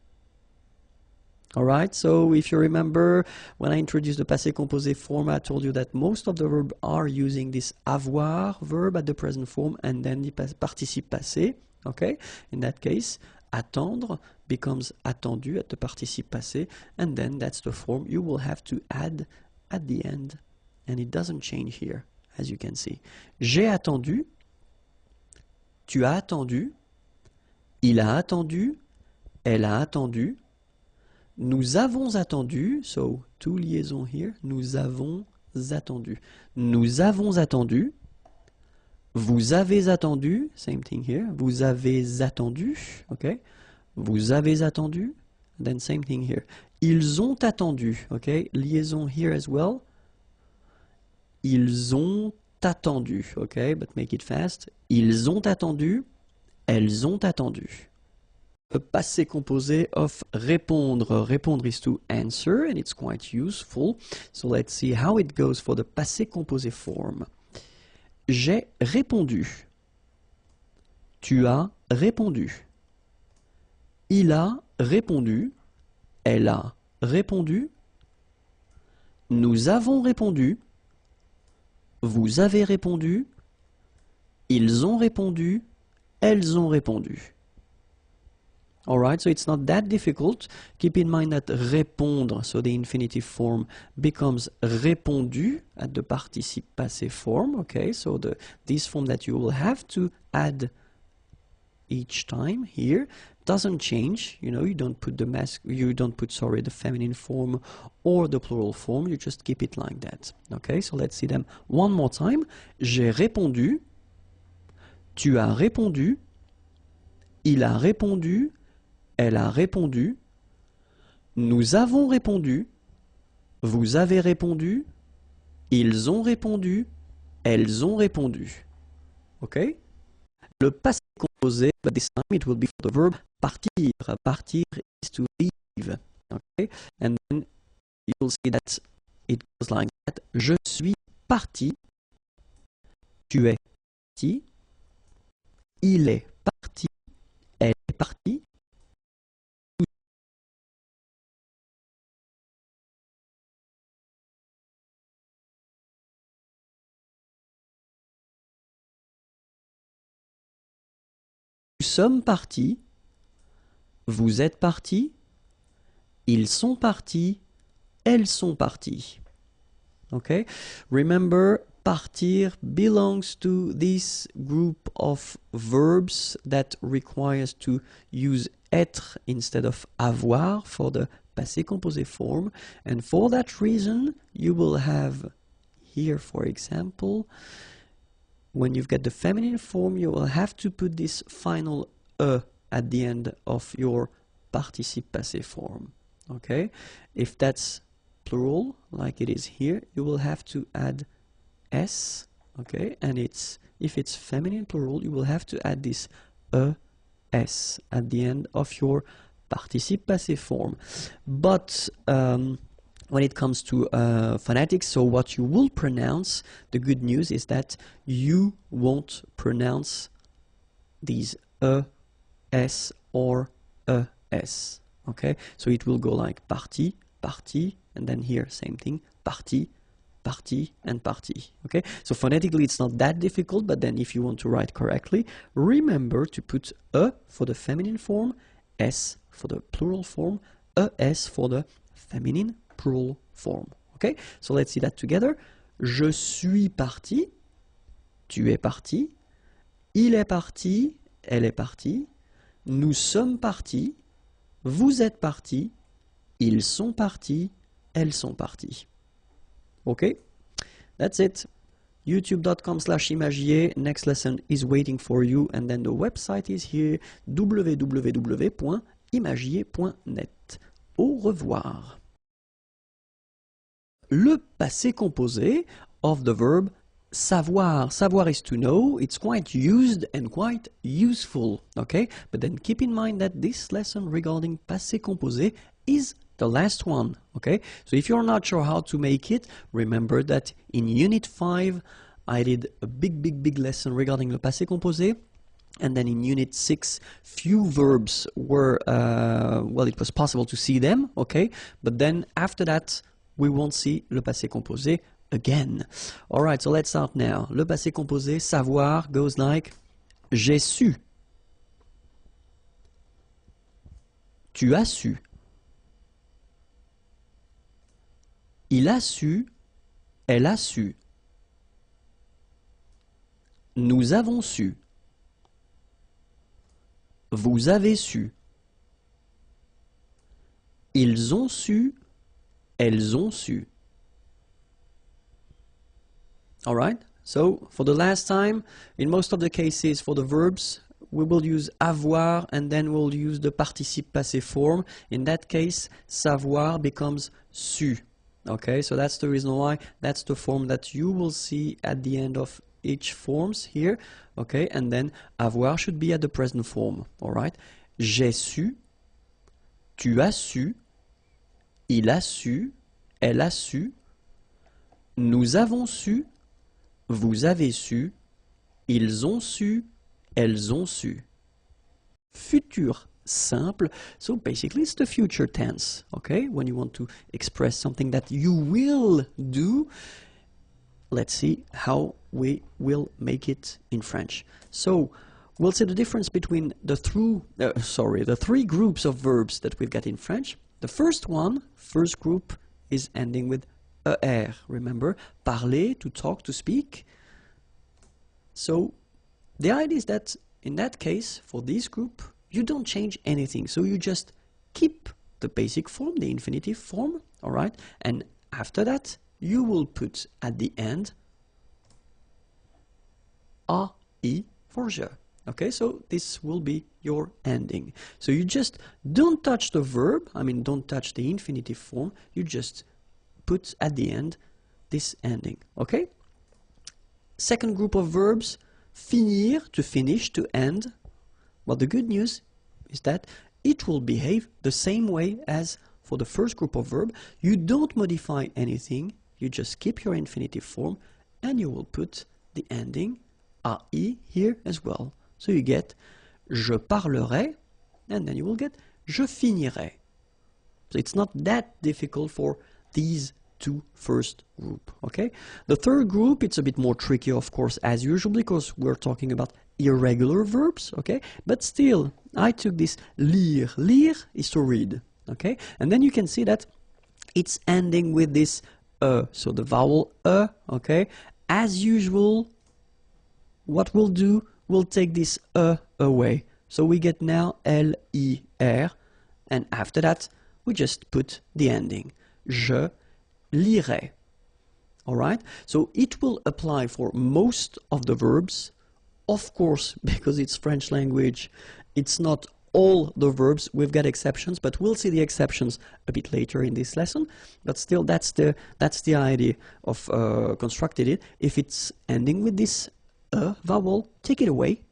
Alright, so if you remember, when I introduced the passé composé form, I told you that most of the verbs are using this avoir verb at the present form and then the participe passé. Okay, in that case, attendre becomes attendu at the participe passé, and then that's the form you will have to add at the end, and it doesn't change here, as you can see. J'ai attendu, tu as attendu, il a attendu, elle a attendu, nous avons attendu, so 2 liaisons here, nous avons attendu. Nous avons attendu, vous avez attendu, same thing here, vous avez attendu, okay? Vous avez attendu, then same thing here. Ils ont attendu, okay? Liaison here as well. Ils ont attendu, okay? But make it fast. Ils ont attendu, elles ont attendu. A passé composé of répondre. Répondre is to answer, and it's quite useful. So let's see how it goes for the passé composé form. J'ai répondu. Tu as répondu. Il a répondu. Elle a répondu. Nous avons répondu. Vous avez répondu. Ils ont répondu. Elles ont répondu. Alright, so it's not that difficult. Keep in mind that répondre, so the infinitive form, becomes répondu at the participe passé form. Okay, so this form that you will have to add each time here doesn't change. You know, you don't put the feminine form or the plural form. You just keep it like that. Okay, so let's see them one more time. J'ai répondu. Tu as répondu. Il a répondu. Elle a répondu. Nous avons répondu. Vous avez répondu. Ils ont répondu. Elles ont répondu. Okay? Le passé composé, but this time it will be for the verb partir. Partir is to leave. Okay? And then you will see that it goes like that. Je suis parti. Tu es parti. Il est parti. Elle est partie. Nous sommes partis, vous êtes partis, ils sont partis, elles sont parties. Okay? Remember, partir belongs to this group of verbs that requires to use être instead of avoir for the passé composé form. And for that reason, you will have here, for example, when you've got the feminine form, you will have to put this final at the end of your participe passé form. Okay? If that's plural, like it is here, you will have to add s. Okay? And if it's feminine plural, you will have to add this s at the end of your participe passé form. But when it comes to phonetics, so what you will pronounce, the good news is that you won't pronounce these s or es. Okay, so it will go like partie, partie, and then here same thing, partie, partie, and partie. Okay, so phonetically it's not that difficult, but then if you want to write correctly, remember to put for the feminine form, s for the plural form, es for the feminine plural form. Okay, so let's see that together. Je suis parti, tu es parti, il est parti, elle est partie, nous sommes partis, vous êtes partis, ils sont partis, elles sont parties. Okay, that's it. youtube.com/imagier. Next lesson is waiting for you, and then the website is here, www.imagier.net. Au revoir. Le passé composé of the verb savoir. Savoir is to know. It's quite used and quite useful, okay? But then keep in mind that this lesson regarding passé composé is the last one, okay? So if you're not sure how to make it, remember that in Unit 5, I did a big lesson regarding le passé composé. And then in Unit 6, few verbs were, well, it was possible to see them, okay? But then after that, we won't see le passé composé again. Alright, so let's start now. Le passé composé, savoir, goes like j'ai su. Tu as su. Il a su. Elle a su. Nous avons su. Vous avez su. Ils ont su. Elles ont su. Alright, so for the last time, in most of the cases for the verbs, we will use avoir and then we'll use the participe passé form. In that case, savoir becomes su. Okay, so that's the reason why that's the form that you will see at the end of each forms here. Okay, and then avoir should be at the present form. Alright, j'ai su, tu as su, il a su, elle a su, nous avons su, vous avez su, ils ont su, elles ont su. Futur simple, so basically it's the future tense, okay? When you want to express something that you will do, let's see how we will make it in French. So, we'll see the difference between the three groups of verbs that we've got in French. The first group is ending with er. Remember, parler, to talk, to speak. So the idea is that in that case, for this group, you don't change anything. So you just keep the basic form, the infinitive form, all right? And after that, you will put at the end ai for je. Okay, so this will be your ending. So you just don't touch the verb, don't touch the infinitive form, you just put at the end this ending, okay? Second group of verbs, finir, to finish, to end. Well, the good news is that it will behave the same way as for the first group of verb. You don't modify anything, you just keep your infinitive form, and you will put the ending ai here as well. So you get je parlerai, and then you will get je finirai. So it's not that difficult for these two first group, okay? The third group, it's a bit more tricky, of course, as usual, because we're talking about irregular verbs, okay? But still, I took this lire. Lire is to read, okay? And then you can see that it's ending with this so the vowel okay? As usual, what we'll do, we'll take this away. So we get now L-I-R, and after that, we just put the ending. Je lirai. Alright? So it will apply for most of the verbs. Of course, because it's French language, it's not all the verbs. We've got exceptions, but we'll see the exceptions a bit later in this lesson. But still, that's the idea of constructing it. If it's ending with this vowel, take it away.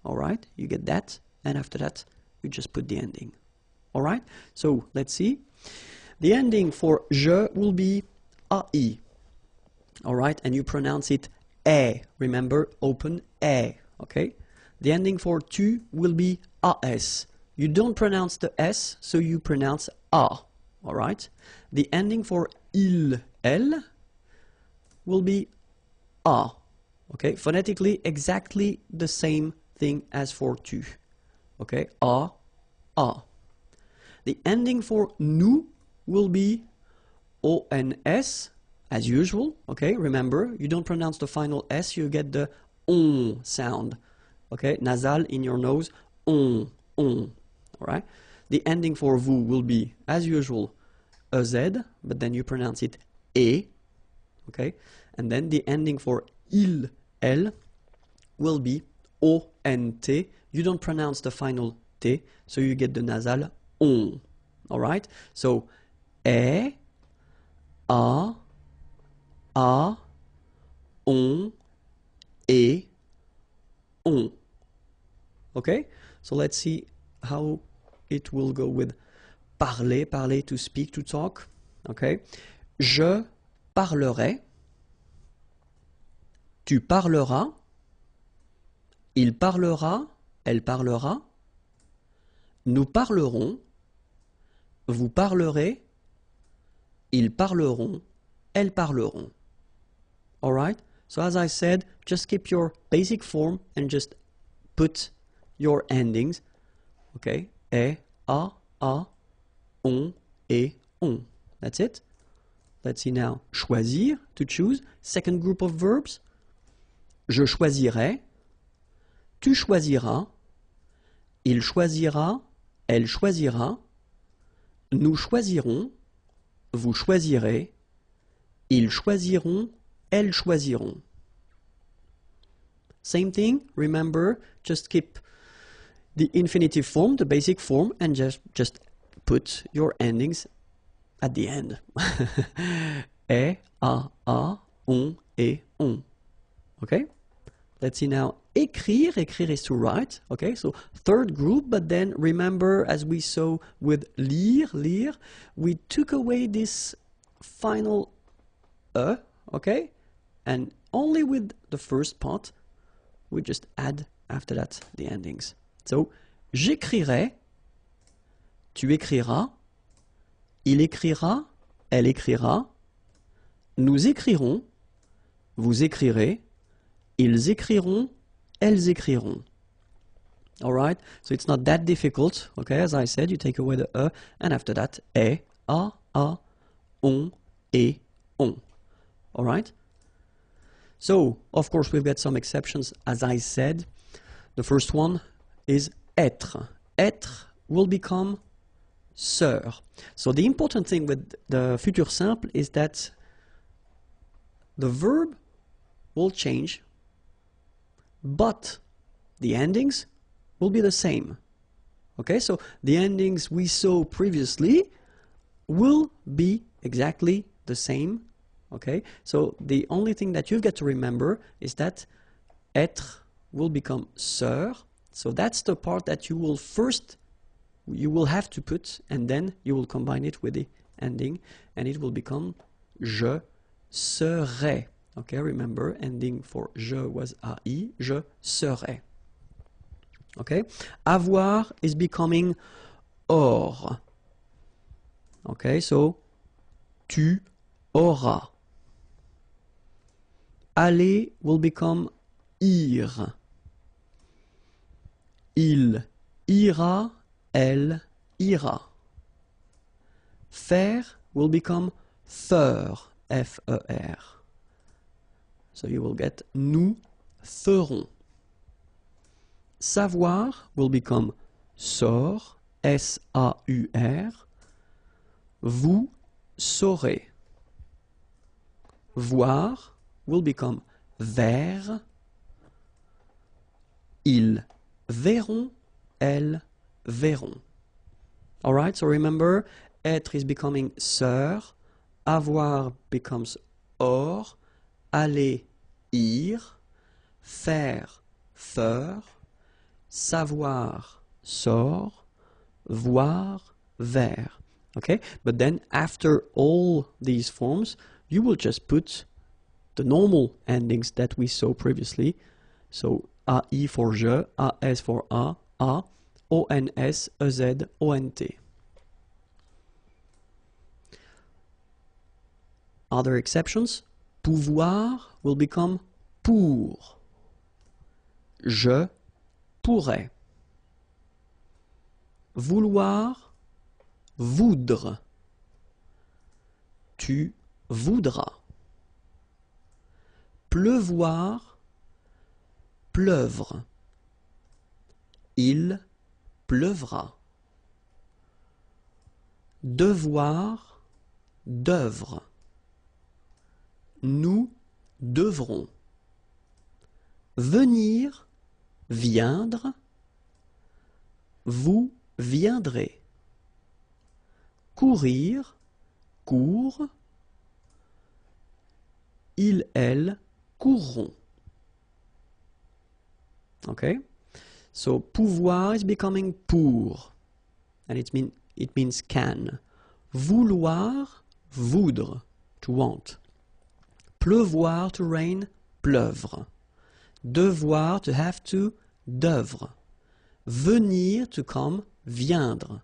Alright? You get that. And after that, you just put the ending. Alright? So, let's see. The ending for je will be ai. Alright? And you pronounce it e. Remember, open e. Okay? The ending for tu will be as. You don't pronounce the s, so you pronounce a. Alright? The ending for il, elle will be a. Okay? Phonetically, exactly the same thing as for tu. Okay? A. The ending for nous will be ons, as usual. Okay? Remember, you don't pronounce the final s, you get the on sound. Okay? Nasal in your nose, on. Alright? The ending for vous will be, as usual, a z, but then you pronounce it e. Okay? And then the ending for il, elle will be ont. You don't pronounce the final t, so you get the nasal on. Alright? So, e, a, on, et, on. Okay? So let's see how it will go with parler, parler to speak, to talk. Okay? Je parlerai. Tu parleras. Il parlera. Elle parlera. Nous parlerons. Vous parlerez. Ils parleront. Elles parleront. Alright? So as I said, just keep your basic form and just put your endings. Okay? E, a, on, et, on. That's it. Let's see now. Choisir, to choose. Second group of verbs. Je choisirai. Tu choisiras. Il choisira. Elle choisira. Nous choisirons. Vous choisirez. Ils choisiront. Elles choisiront. Same thing. Remember, just keep the infinitive form, the basic form, and just put your endings at the end. E, a, on, et, on. Okay? Let's see now. Écrire. Écrire is to write. Okay, so third group, but then remember, as we saw with lire, lire, we took away this final okay? And only with the first part, we just add after that the endings. So, j'écrirai, tu écriras, il écrira, elle écrira, nous écrirons, vous écrirez, ils écriront, elles écriront. Alright? So it's not that difficult, okay? As I said, you take away the and after that, e, a, on, et, on. Alright? So, of course, we've got some exceptions, as I said. The first one is être. Être will become sœur. So the important thing with the futur simple is that the verb will change, but the endings will be the same. Okay, so the endings we saw previously will be exactly the same. Okay, so the only thing that you've got to remember is that être will become sœur. So that's the part that you will have to put, and then you will combine it with the ending, and it will become je serai. Okay, remember, ending for je was ai, je serai. Okay, avoir is becoming or. Okay, so tu auras. Aller will become ir. Il ira, elle ira. Faire will become faire, F-E-R. So you will get nous ferons. savoir will become saur, S-A-U-R. Vous saurez. Voir will become ver. Ils verront, elles verront. Alright, so remember, être is becoming sœur, avoir becomes or, aller, ir, faire, faire, savoir, sort, voir, ver. Okay, but then after all these forms, you will just put the normal endings that we saw previously. So AI for je, AS for a, ONS, EZ, ONT. Other exceptions, pouvoir will become pour. Je pourrais. Vouloir, voudre. Tu voudras. Pleuvoir, pleuvre. Il pleuvra. Devoir, d'œuvre. Nous devrons. Venir, viendre. Vous viendrez. Courir, court. Ils, elles courront. Okay? So pouvoir is becoming pour, and it means can. Vouloir, voudre, to want. Pleuvoir, to rain, pleuvre. Devoir, to have to, d'œuvre. Venir, to come, viendre.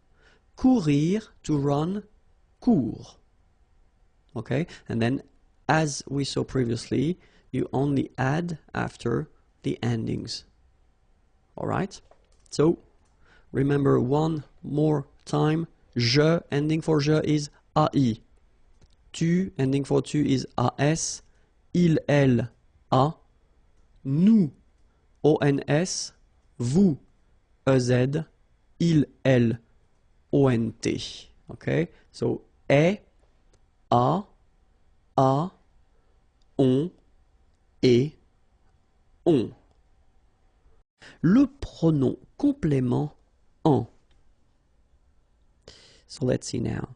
Courir, to run, court. Okay? And then, as we saw previously, you only add after the endings. Alright? So, remember one more time. Je, ending for je is AI. Tu, ending for tu is AS. Il, elle, A. Nous, ONS. Vous, EZ. Il, elle, ONT. Okay? So, est, a, on, et, on. Le pronom complément en. So let's see now.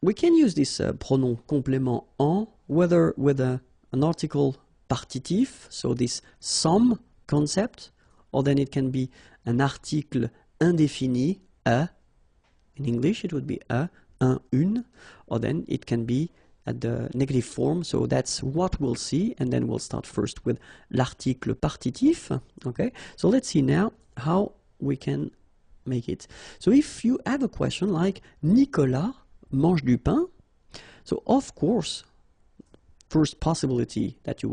We can use this pronom complément en whether with an article partitif, so this some concept, or then it can be an article indéfini, a. In English it would be a, un, une, or then it can be at the negative form, so that's what we'll see, and then we'll start first with l'article partitif. Okay, so let's see now how we can make it. So if you have a question like Nicolas mange du pain, so of course first possibility that you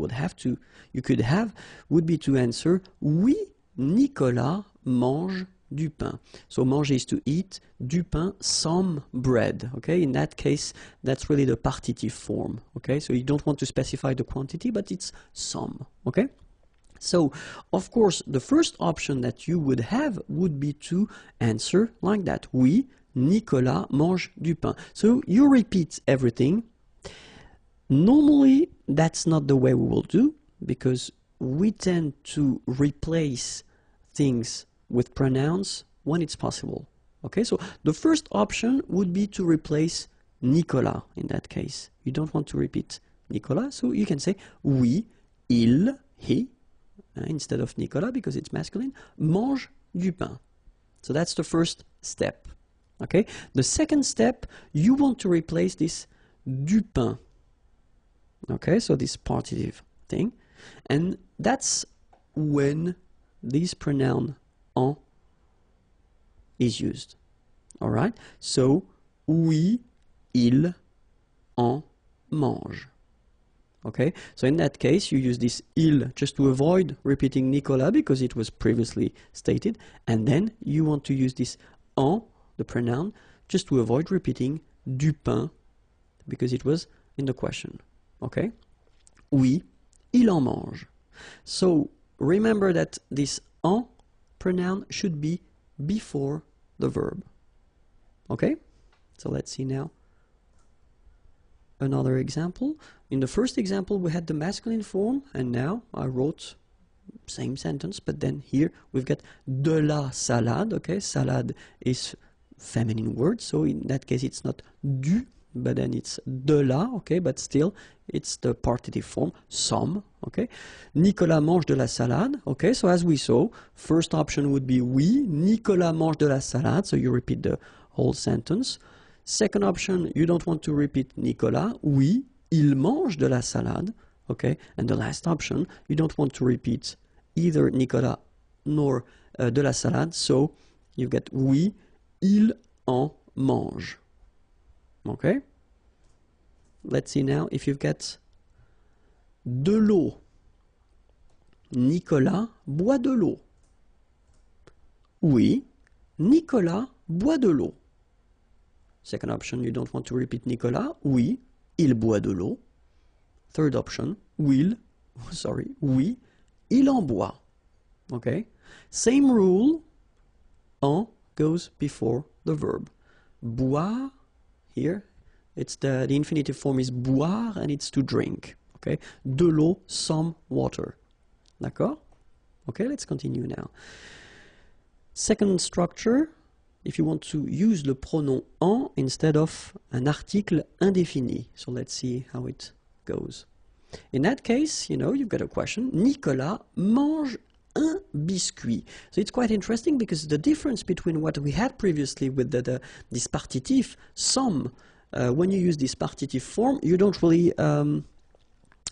could have would be to answer oui, Nicolas mange du pain. So manger is to eat, du pain, some bread. Okay, in that case, that's really the partitive form. Okay, so you don't want to specify the quantity, but it's some. Okay, so of course, the first option that you would have would be to answer like that. Oui, Nicolas mange du pain. So you repeat everything. Normally, that's not the way we will do, because we tend to replace things with pronouns when it's possible. Okay, so the first option would be to replace Nicolas in that case. You don't want to repeat Nicolas, so you can say oui, il, he, instead of Nicolas because it's masculine, mange du pain. So that's the first step. Okay, the second step, you want to replace this du pain. Okay, so this partitive thing, and that's when this pronoun en is used. All right, so oui, il, en mange. Okay, so in that case you use this il just to avoid repeating Nicolas because it was previously stated, and then you want to use this en, the pronoun, just to avoid repeating du pain because it was in the question. Okay, oui, il en mange. So remember that this en pronoun should be before the verb. Okay? So let's see now another example. In the first example we had the masculine form, and now I wrote same sentence, but then here we've got de la salade. Okay, salade is feminine word, so in that case it's not du, but then it's de la. Okay, but still it's the partitive form, some. Okay, Nicolas mange de la salade. Okay, so as we saw, first option would be oui, Nicolas mange de la salade, so you repeat the whole sentence. Second option, you don't want to repeat Nicolas, oui, il mange de la salade. Okay, and the last option, you don't want to repeat either Nicolas nor de la salade, so you get oui, il en mange. Okay, let's see now if you've got de l'eau. Nicolas boit de l'eau. Oui, Nicolas boit de l'eau. Second option, you don't want to repeat Nicolas. Oui, il boit de l'eau. Third option, oui, il en boit. Okay? Same rule, en goes before the verb. Boire, here, it's the infinitive form is boire and it's to drink. Okay? De l'eau, some water. D'accord? Okay, let's continue now. Second structure, if you want to use le pronom en instead of an article indéfini. So let's see how it goes. In that case, you know, you've got a question. Nicolas mange un biscuit. So it's quite interesting because the difference between what we had previously with this partitif, some, when you use this partitif form, you don't really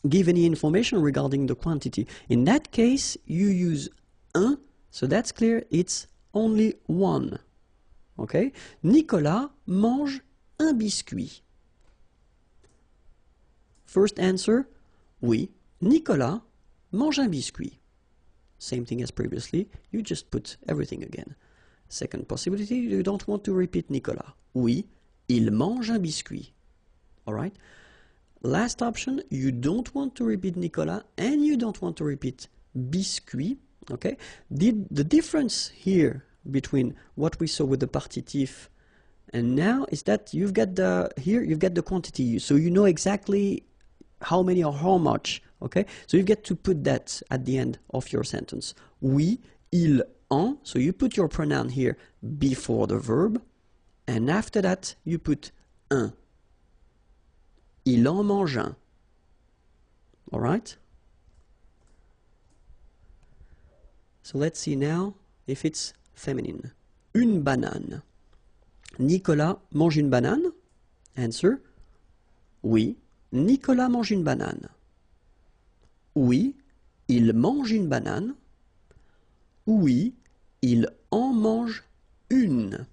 give any information regarding the quantity. In that case, you use un, so that's clear, it's only one. Okay? Nicolas mange un biscuit. First answer, oui, Nicolas mange un biscuit. Same thing as previously, you just put everything again. Second possibility, you don't want to repeat Nicolas. Oui, il mange un biscuit. Alright? Last option, you don't want to repeat Nicolas and you don't want to repeat biscuit. Okay? The difference here between what we saw with the partitif and now is that you've got the quantity, so you know exactly how many or how much. Okay, so you get to put that at the end of your sentence. Oui, il en, so you put your pronoun here before the verb, and after that you put un. Il en mange un. All right? So let's see now if it's feminine. Une banane. Nicolas mange une banane? Answer, oui, Nicolas mange une banane. Oui, il mange une banane. Oui, il en mange une.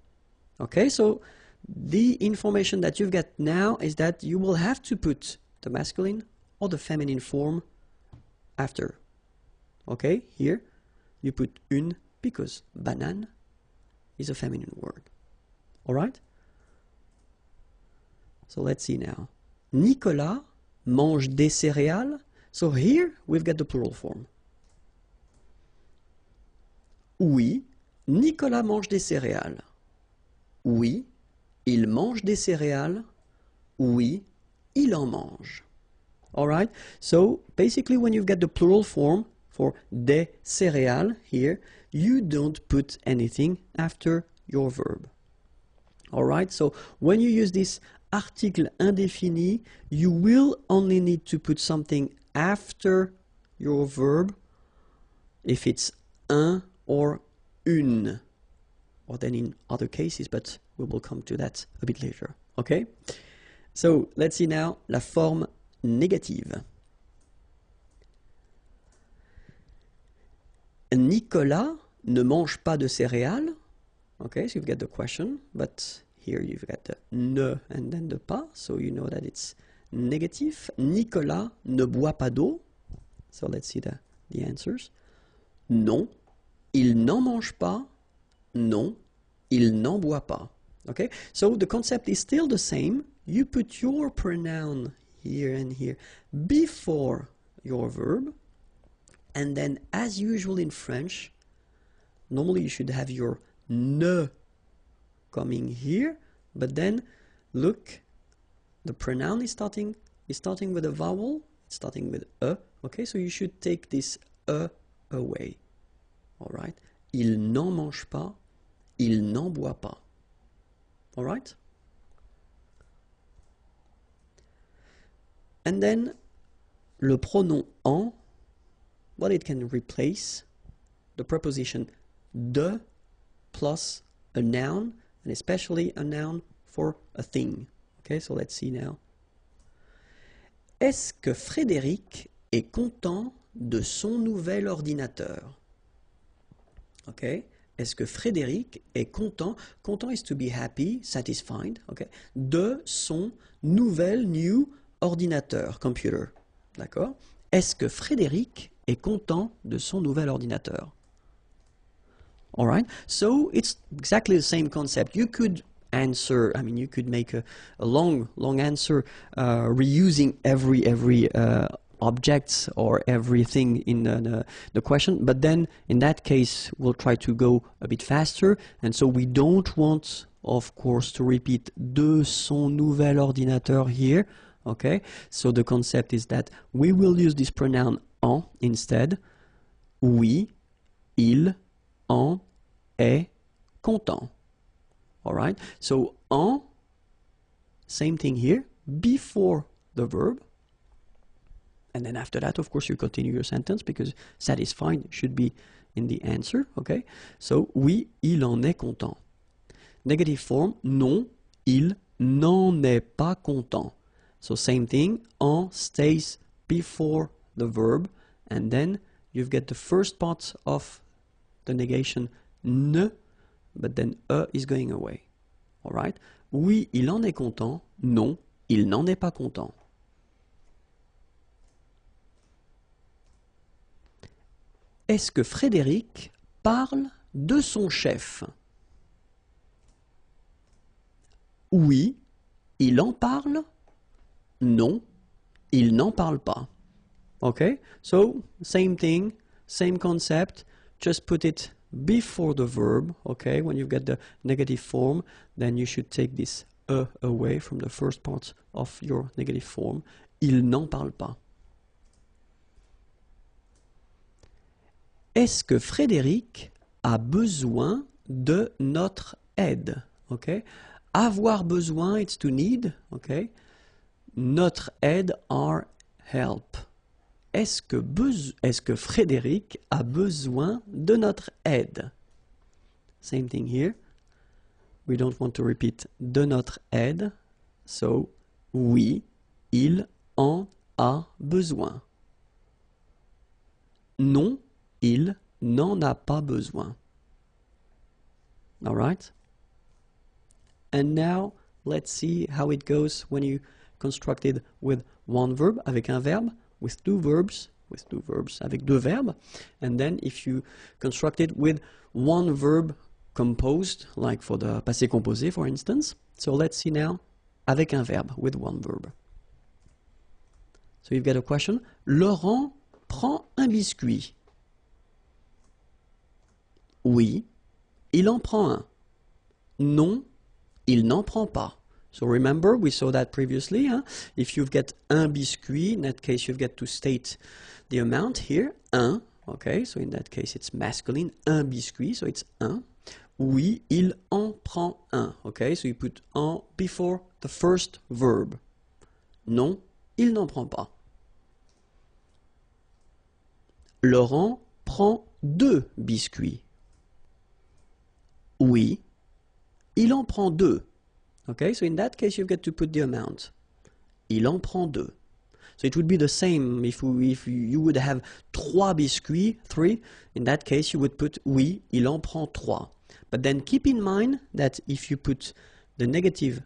Okay, so the information that you've got now is that you will have to put the masculine or the feminine form after. Okay, here you put une because banane is a feminine word. Alright? So let's see now. Nicolas mange des céréales. So here we've got the plural form. Oui, Nicolas mange des céréales. Oui, il mange des céréales. Oui, il en mange. Alright? So basically when you've got the plural form for des céréales here, you don't put anything after your verb. Alright? So when you use this article indéfini, you will only need to put something after your verb if it's un or une, or then in other cases, but we will come to that a bit later. Okay? So let's see now la forme négative. Nicolas ne mange pas de céréales. Okay, so you've got the question, but here you've got the ne and then the pas, so you know that it's negative. Nicolas ne boit pas d'eau. So let's see the answers. Non, il n'en mange pas. Non, il n'en boit pas. Okay, so the concept is still the same. You put your pronoun here and here before your verb, And then, as usual in French, normally you should have your ne coming here, but then look, the pronoun is starting with a vowel, it's starting with a, okay, so you should take this a away. All right? Il n'en mange pas, il n'en boit pas. All right? And then le pronom en, well, it can replace the preposition de plus a noun, and especially a noun for a thing. Okay, so let's see now. Est-ce que Frédéric est content de son nouvel ordinateur? Okay, est-ce que Frédéric est content? Content is to be happy, satisfied, okay, de son new ordinateur, computer. D'accord? Est-ce que Frédéric est content de son nouvel ordinateur? All right, so it's exactly the same concept. You could answer, I mean, you could make a long answer reusing every objects or everything in the question, but then in that case we'll try to go a bit faster, and so we don't want, of course, to repeat de son nouvel ordinateur here. Okay, so the concept is that we will use this pronoun en instead. Oui, il, en est content. All right, so en, same thing here, before the verb. And then after that, of course, you continue your sentence because satisfied should be in the answer. Okay, so oui, il en est content. Negative form, non, il n'en est pas content. So same thing, en stays before the verb, and then you get the first part of the negation ne, but then is going away. All right? Oui, il en est content. Non, il n'en est pas content. Est-ce que Frédéric parle de son chef? Oui, il en parle. Non, il n'en parle pas. Okay, so same thing, same concept, just put it before the verb. Okay, when you get the negative form, then you should take this away from the first part of your negative form. Il n'en parle pas. Est-ce que Frédéric a besoin de notre aide? Okay, avoir besoin, it's to need. Okay. Notre aide, our help. Est-ce que Frédéric a besoin de notre aide? Same thing here. We don't want to repeat de notre aide. So, oui, il en a besoin. Non, il n'en a pas besoin. All right? And now, let's see how it goes when you constructed with one verb, avec un verbe, with two verbs, avec deux verbes, and then if you constructed with one verb composed, like for the passé composé, for instance. So let's see now, avec un verbe, with one verb. So you've got a question. Laurent prend un biscuit. Oui, il en prend un. Non, il n'en prend pas. So remember, we saw that previously. Huh? If you've got un biscuit, in that case, you've got to state the amount here. Un. Okay, so in that case, it's masculine. Un biscuit, so it's un. Oui, il en prend un. Okay, so you put en before the first verb. Non, il n'en prend pas. Laurent prend deux biscuits. Oui, il en prend deux. Okay, so in that case, you've got to put the amount. Il en prend deux. So it would be the same if you would have trois biscuits, three. In that case, you would put oui, il en prend trois. But then keep in mind that if you put the negative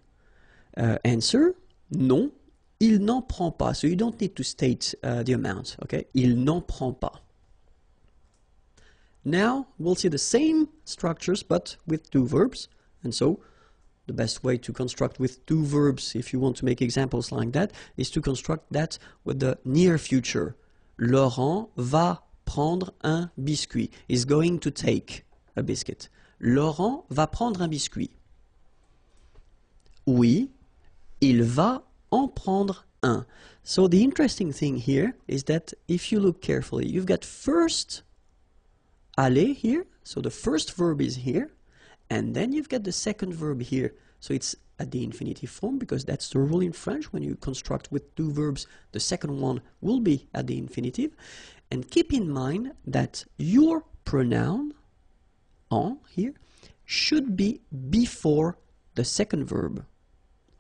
answer, non, il n'en prend pas. So you don't need to state the amount. Okay, il n'en prend pas. Now we'll see the same structures but with two verbs, and so the best way to construct with two verbs, if you want to make examples like that, is to construct that with the near future. Laurent va prendre un biscuit. Is going to take a biscuit. Laurent va prendre un biscuit. Oui, il va en prendre un. So the interesting thing here is that if you look carefully, you've got first aller here, so the first verb is here, and then you've got the second verb here. So it's at the infinitive form because that's the rule in French. When you construct with two verbs, the second one will be at the infinitive. And keep in mind that your pronoun, en here, should be before the second verb.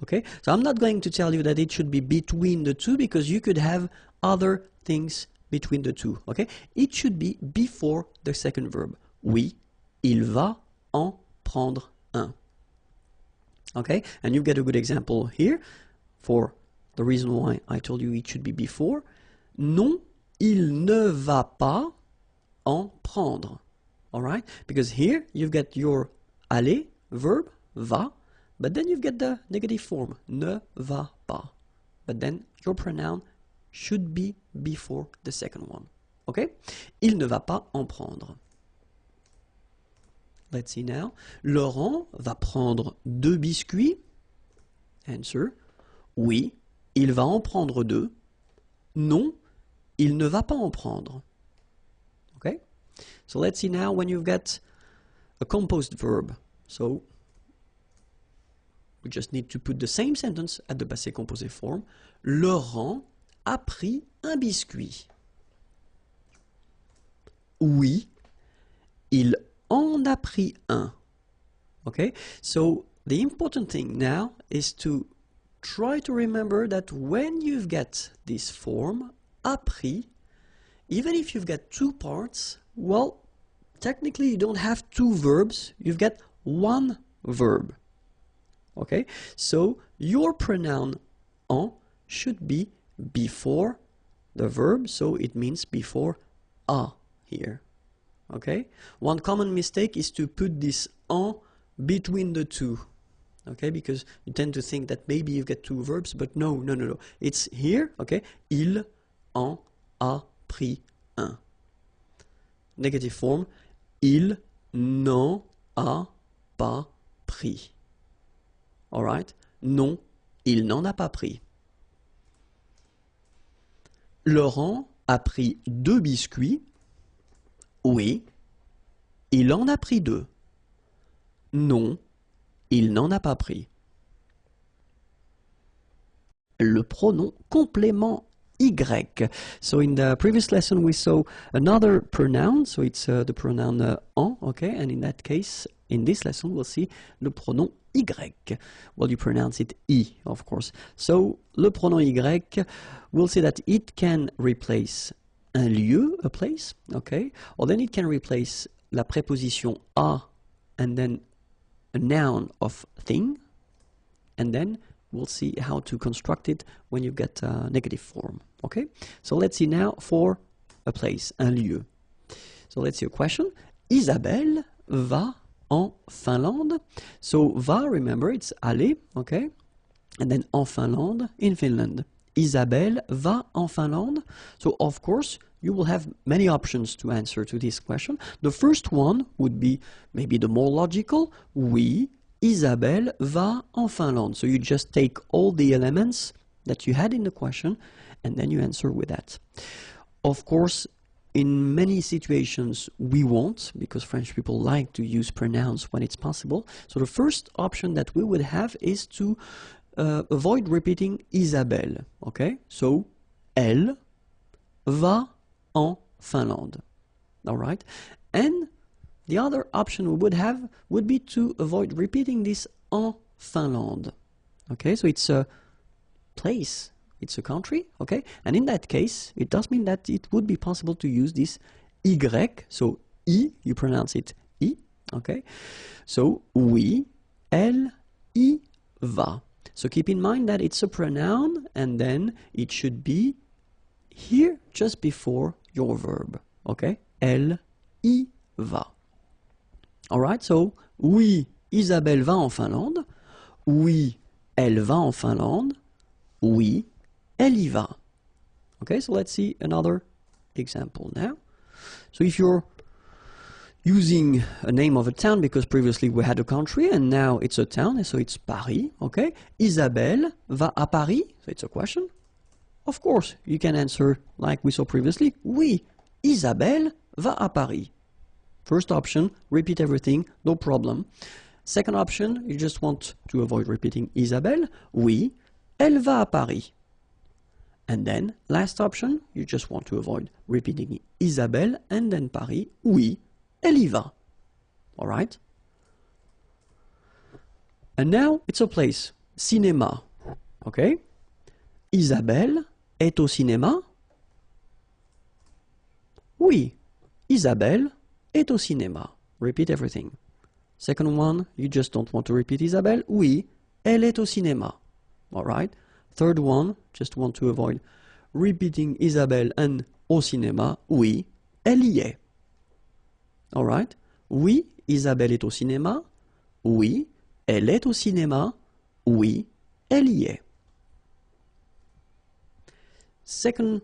Okay, so I'm not going to tell you that it should be between the two because you could have other things between the two. Okay, it should be before the second verb. Oui, il va en prendre un. Okay, and you get a good example here for the reason why I told you it should be before. Non, il ne va pas en prendre. All right, because here you've got your aller verb, va, but then you've got the negative form, ne va pas. But then your pronoun should be before the second one. Okay? Il ne va pas en prendre. Let's see now. Laurent va prendre 2 biscuits. Answer. Oui, il va en prendre 2. Non, il ne va pas en prendre. Okay? So let's see now when you've got a composed verb. So we just need to put the same sentence at the passé composé form. Laurent a pris un biscuit. Oui, il en a pris un. Okay, so the important thing now is to try to remember that when you've got this form, a pris, even if you've got 2 parts, well, technically you don't have 2 verbs, you've got 1 verb. Okay, so your pronoun en should be before the verb, so it means before a here. Okay, one common mistake is to put this en between the two. Okay, because you tend to think that maybe you get 2 verbs, but no, it's here. Okay, il en a pris un. Negative form, il n'en a pas pris. Alright? Non, il n'en a pas pris. Laurent a pris 2 biscuits. Oui, il en a pris 2. Non, il n'en a pas pris. Le pronom complément Y. So in the previous lesson we saw another pronoun, so it's the pronoun en, okay, and in that case, in this lesson we'll see le pronom Y. Well, you pronounce it I, of course. So, le pronom Y, we'll say that it can replace un lieu, a place, okay, or then it can replace la préposition a and then a noun of thing, and then we'll see how to construct it when you get a negative form, okay? So let's see now for a place, un lieu. So let's see a question. Isabelle va en Finlande. So va, remember, it's aller, okay? And then en Finlande, in Finland. Isabelle va en Finlande. So of course, you will have many options to answer to this question. The first one would be maybe the more logical. Oui, Isabelle va en Finlande. So you just take all the elements that you had in the question and then you answer with that. Of course, in many situations we won't, because French people like to use pronouns when it's possible. So the first option that we would have is to avoid repeating Isabelle. Okay? So, elle va en Finlande. All right? And the other option we would have would be to avoid repeating this en Finlande. Okay, so it's a place, it's a country, okay? And in that case, it does mean that it would be possible to use this Y, so I, you pronounce it I, okay? So, oui, elle y va. So keep in mind that it's a pronoun and then it should be here just before your verb, okay? Elle y va. Alright, so, oui, Isabelle va en Finlande. Oui, elle va en Finlande. Oui, elle y va. Okay, so let's see another example now. So if you're using a name of a town, because previously we had a country and now it's a town, so it's Paris, okay? Isabelle va à Paris, so it's a question. Of course, you can answer like we saw previously, oui, Isabelle va à Paris. First option, repeat everything, no problem. Second option, you just want to avoid repeating Isabelle, oui, elle va à Paris. And then, last option, you just want to avoid repeating Isabelle and then Paris, oui, elle y va. All right? And now, it's a place, cinéma, okay? Isabelle est au cinéma? Oui, Isabelle est au cinéma. Repeat everything. Second one, you just don't want to repeat Isabelle? Oui, elle est au cinéma. All right? Third one, just want to avoid repeating Isabelle and au cinéma. Oui, elle y est. All right? Oui, Isabelle est au cinéma. Oui, elle est au cinéma. Oui, elle y est. Second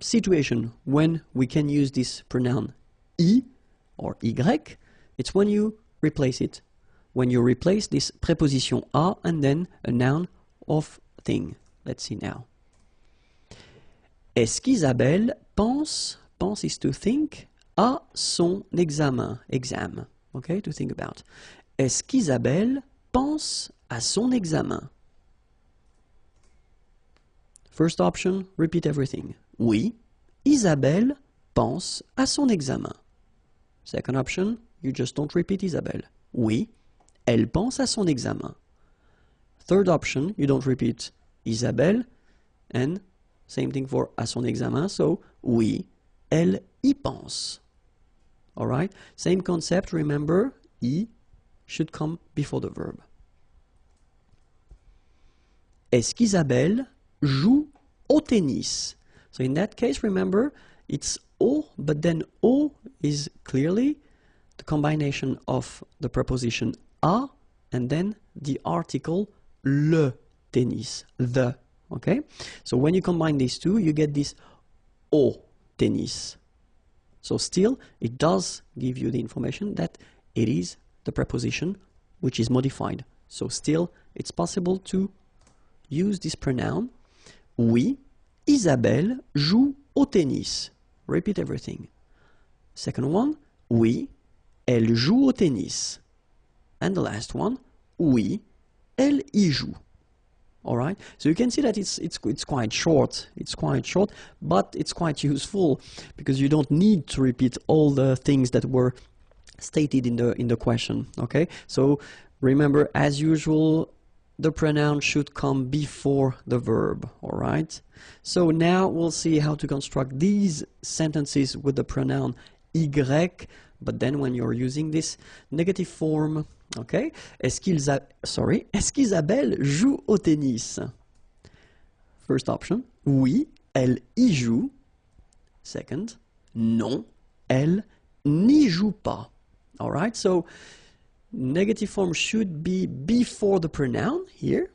situation when we can use this pronoun I or Y, it's when you replace it. When you replace this preposition a and then a noun of thing. Let's see now. Est-ce qu'Isabelle pense is to think, à son examen, exam, okay, to think about. Est-ce qu'Isabelle pense à son examen? First option, repeat everything. Oui, Isabelle pense à son examen. Second option, you just don't repeat Isabelle. Oui, elle pense à son examen. Third option, you don't repeat Isabelle, and same thing for à son examen, so oui, elle y pense. Alright, same concept, remember, I should come before the verb. Est-ce qu'Isabelle joue au tennis? So in that case, remember, it's au, but then au is clearly the combination of the preposition à and then the article le tennis, the, okay? So when you combine these two, you get this au tennis. So still, it does give you the information that it is the preposition which is modified. So still, it's possible to use this pronoun. Oui, Isabelle joue au tennis. Repeat everything. Second one, oui, elle joue au tennis. And the last one, oui, elle y joue. All right, so you can see that it's quite short. It's quite short, but it's quite useful because you don't need to repeat all the things that were stated in the question. Okay, so remember, as usual, the pronoun should come before the verb. All right. So now we'll see how to construct these sentences with the pronoun y. But then when you're using this negative form, okay? Est-ce qu'Isabelle joue au tennis? First option, oui, elle y joue. Second, non, elle n'y joue pas. All right, so negative form should be before the pronoun here,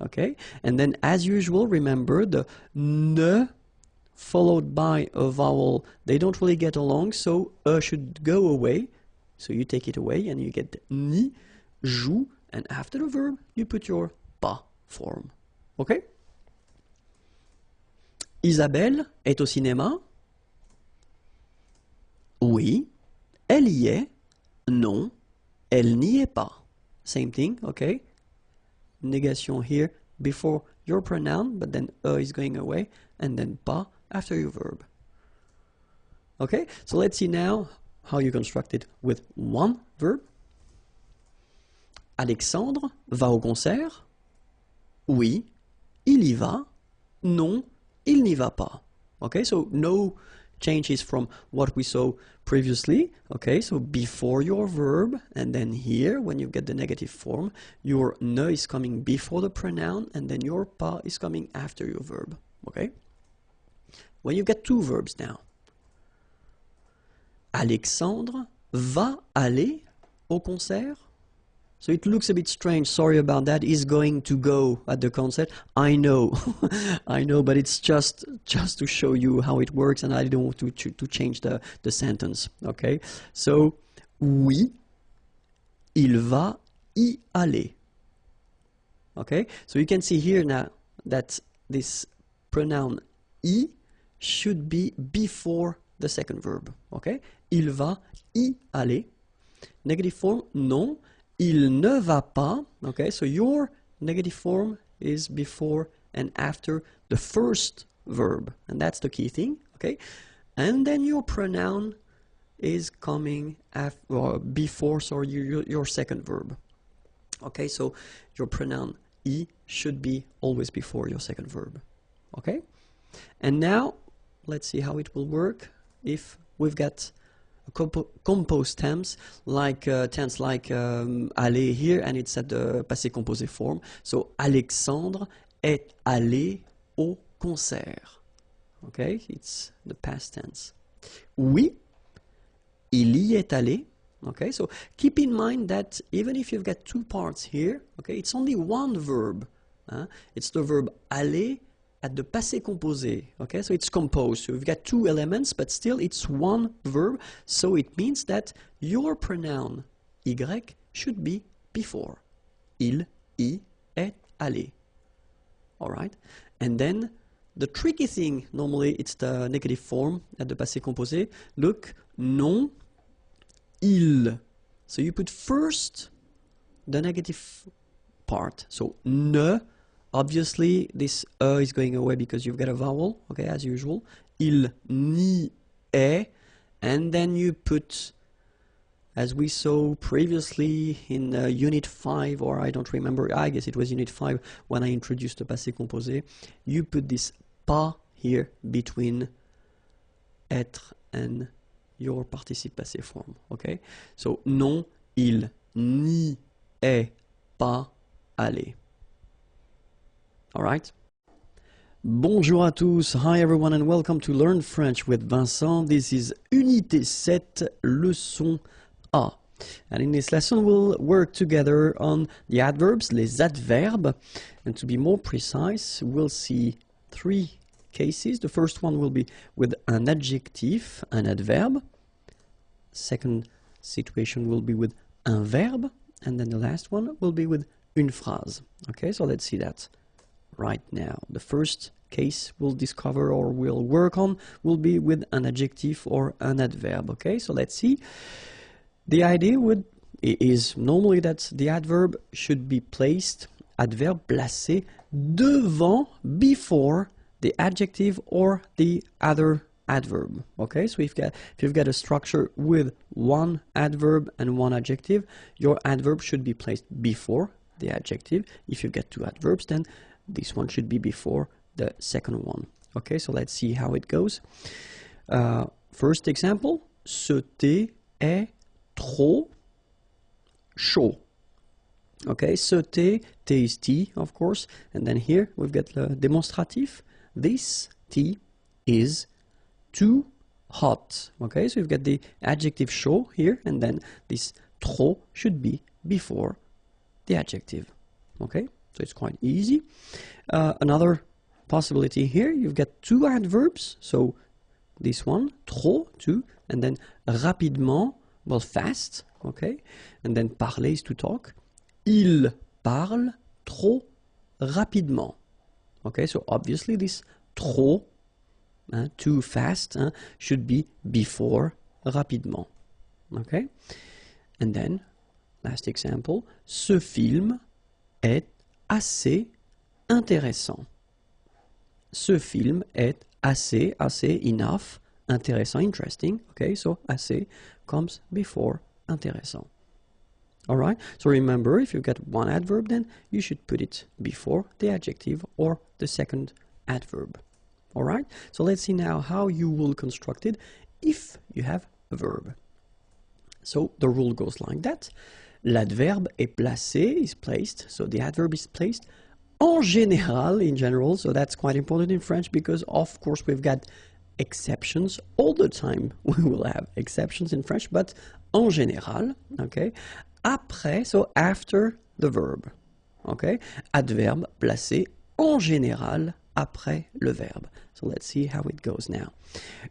okay? And then as usual, remember the ne followed by a vowel, they don't really get along, so should go away. So you take it away and you get ni, joue, and after the verb, you put your pas form. Okay? Isabelle est au cinéma? Oui. Elle y est? Non. Elle n'y est pas. Same thing, okay? Negation here before your pronoun, but then is going away, and then pas after your verb. Okay, so let's see now how you construct it with one verb. Alexandre va au concert? Oui, il y va. Non, il n'y va pas. Okay, so no changes from what we saw previously. Okay, so before your verb, and then here, when you get the negative form, your ne is coming before the pronoun, and then your pas is coming after your verb. Okay? When you get two verbs now. Alexandre va aller au concert? So it looks a bit strange, sorry about that. Is going to go at the concert. I know, I know, but it's just to show you how it works, and I don't want to change the sentence, okay? So, oui, il va y aller. Okay, so you can see here now that this pronoun y should be before the second verb, okay? Il va y aller. Negative form, non. Il ne va pas, okay? So your negative form is before and after the first verb, and that's the key thing, okay? And then your pronoun is coming before, sorry, your second verb. Okay, so your pronoun y should be always before your second verb. Okay? And now, let's see how it will work if we've got composed tense like aller here, and it's at the passé composé form. So Alexandre est allé au concert. Okay, it's the past tense. Oui, il y est allé. Okay, so keep in mind that even if you've got two parts here, okay, it's only one verb. It's the verb aller at the passé composé. Okay, so it's composed. So we've got two elements, but still it's one verb. So it means that your pronoun y should be before. Il y est allé. All right, and then the tricky thing, normally it's the negative form at the passé composé. Look, non, il. So you put first the negative part. So ne, obviously this is going away because you've got a vowel, okay, as usual. Il n'y est, and then you put, as we saw previously in Unit 5, or I don't remember, I guess it was Unit 5 when I introduced the passé composé, you put this pas here between être and your participe passé form, okay? So, non, il n'y est pas allé. All right? Bonjour à tous. Hi everyone and welcome to Learn French with Vincent. This is Unité 7, leçon A. And in this lesson we'll work together on the adverbs, les adverbes. And to be more precise, we'll see three cases. The first one will be with an adjective, an adverb. Second situation will be with un verbe. And then the last one will be with une phrase. Okay, so let's see that right now. The first case we'll discover or we'll work on will be with an adjective or an adverb. Okay, so let's see. The idea is normally that the adverb should be placed, adverbe placé, devant, before the adjective or the other adverb. Okay, so if you've got a structure with one adverb and one adjective, your adverb should be placed before the adjective. If you've got two adverbs, then this one should be before the second one. Okay, so let's see how it goes. First example, ce thé est trop chaud. Okay, ce thé, thé is tea, of course, and then here we've got the demonstrative. This tea is too hot. Okay, so you've got the adjective chaud here, and then this trop should be before the adjective. Okay, so it's quite easy. Another possibility here, you've got two adverbs, so this one, trop, too, and then rapidement, well, fast, okay, and then parler is to talk. Il parle trop rapidement. Okay, so obviously this trop, too fast, should be before rapidement. Okay, and then last example, ce film est assez intéressant. Ce film est assez, enough, intéressant, interesting. Okay, so assez comes before intéressant. All right, so remember, if you've got one adverb, then you should put it before the adjective or the second adverb. All right, so let's see now how you will construct it if you have a verb. So the rule goes like that. L'adverbe est placé, is placed, so the adverb is placed en général, in general, so that's quite important in French because of course we've got exceptions all the time. We will have exceptions in French, but en général, okay, après, so after the verb. Okay? Adverbe placé en général après le verbe. So let's see how it goes now.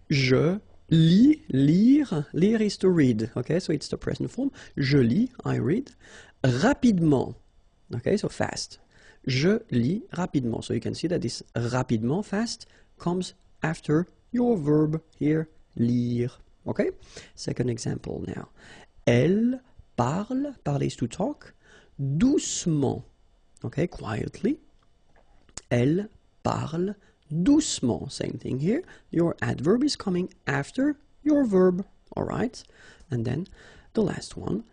Je lis, lire. Lire is to read. Okay, so it's the present form. Je lis, I read. Rapidement. Okay, so fast. Je lis rapidement. So you can see that this rapidement, fast, comes after your verb here, lire. Okay? Second example now. Elle parle, parler is to talk, doucement. Okay, quietly. Elle parle doucement. Same thing here. Your adverb is coming after your verb. Alright? And then the last one.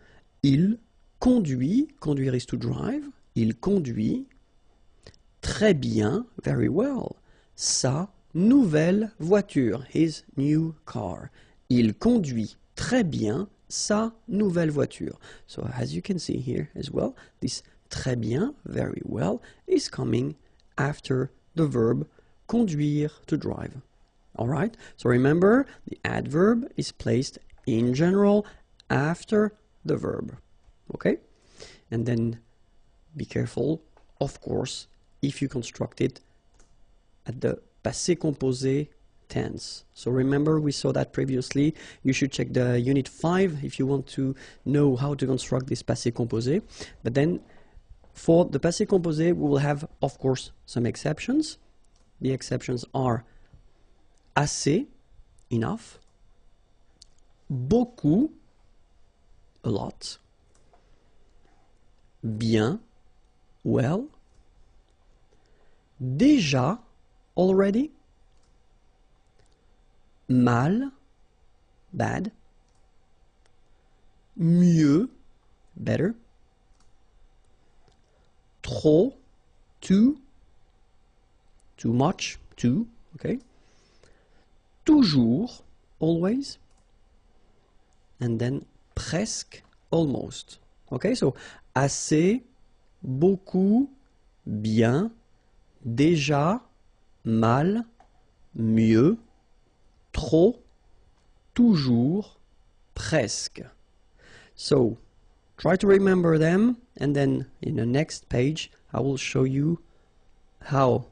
Il conduit. Conduire is to drive. Il conduit très bien, very well, sa nouvelle voiture, his new car. Il conduit très bien sa nouvelle voiture. So as you can see here as well, this très bien, very well, is coming after the verb conduire, to drive. Alright? So remember, the adverb is placed in general after the verb. Okay? And then be careful, of course, if you construct it at the passé composé tense. So remember, we saw that previously. You should check the unit 5 if you want to know how to construct this passé composé. But then for the passé composé, we will have, of course, some exceptions. The exceptions are assez, enough, beaucoup, a lot, bien, well, déjà, already, mal, bad, mieux, better, trop, too much, too, okay, toujours, always, and then presque, almost. Okay, so assez, beaucoup, bien, déjà, mal, mieux, trop, toujours, presque. So try to remember them, and then in the next page I will show you how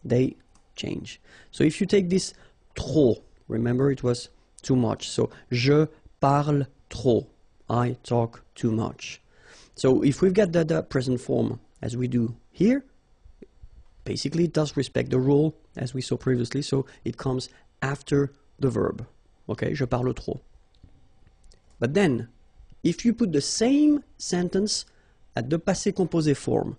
they change. So if you take this trop, remember it was too much. So je parle trop, I talk too much. So if we've got the present form as we do here, basically it does respect the rule as we saw previously, so it comes after the verb. Okay, je parle trop. But then, if you put the same sentence at the passé composé form,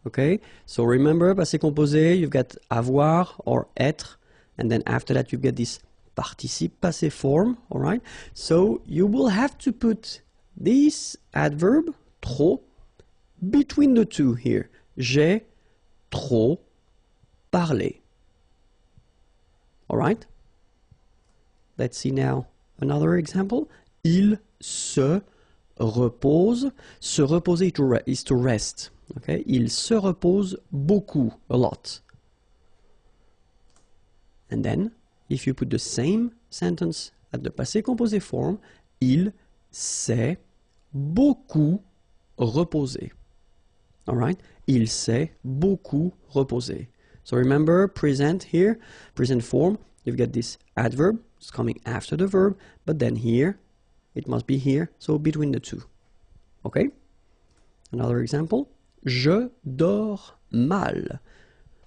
okay, so remember, passé composé, you've got avoir or être, and then after that you get this participe passé form, alright? So you will have to put this adverb, trop, between the two here. J'ai trop parlé. Alright? Let's see now another example. Il se repose. Se reposer is to rest. Okay? Il se repose beaucoup, a lot. And then, if you put the same sentence at the passé composé form, il s'est beaucoup reposé. Alright? Il s'est beaucoup reposé. So remember, present here, present form, you've got this adverb, it's coming after the verb, but then here, it must be here, so between the two. Okay? Another example. Je dors mal.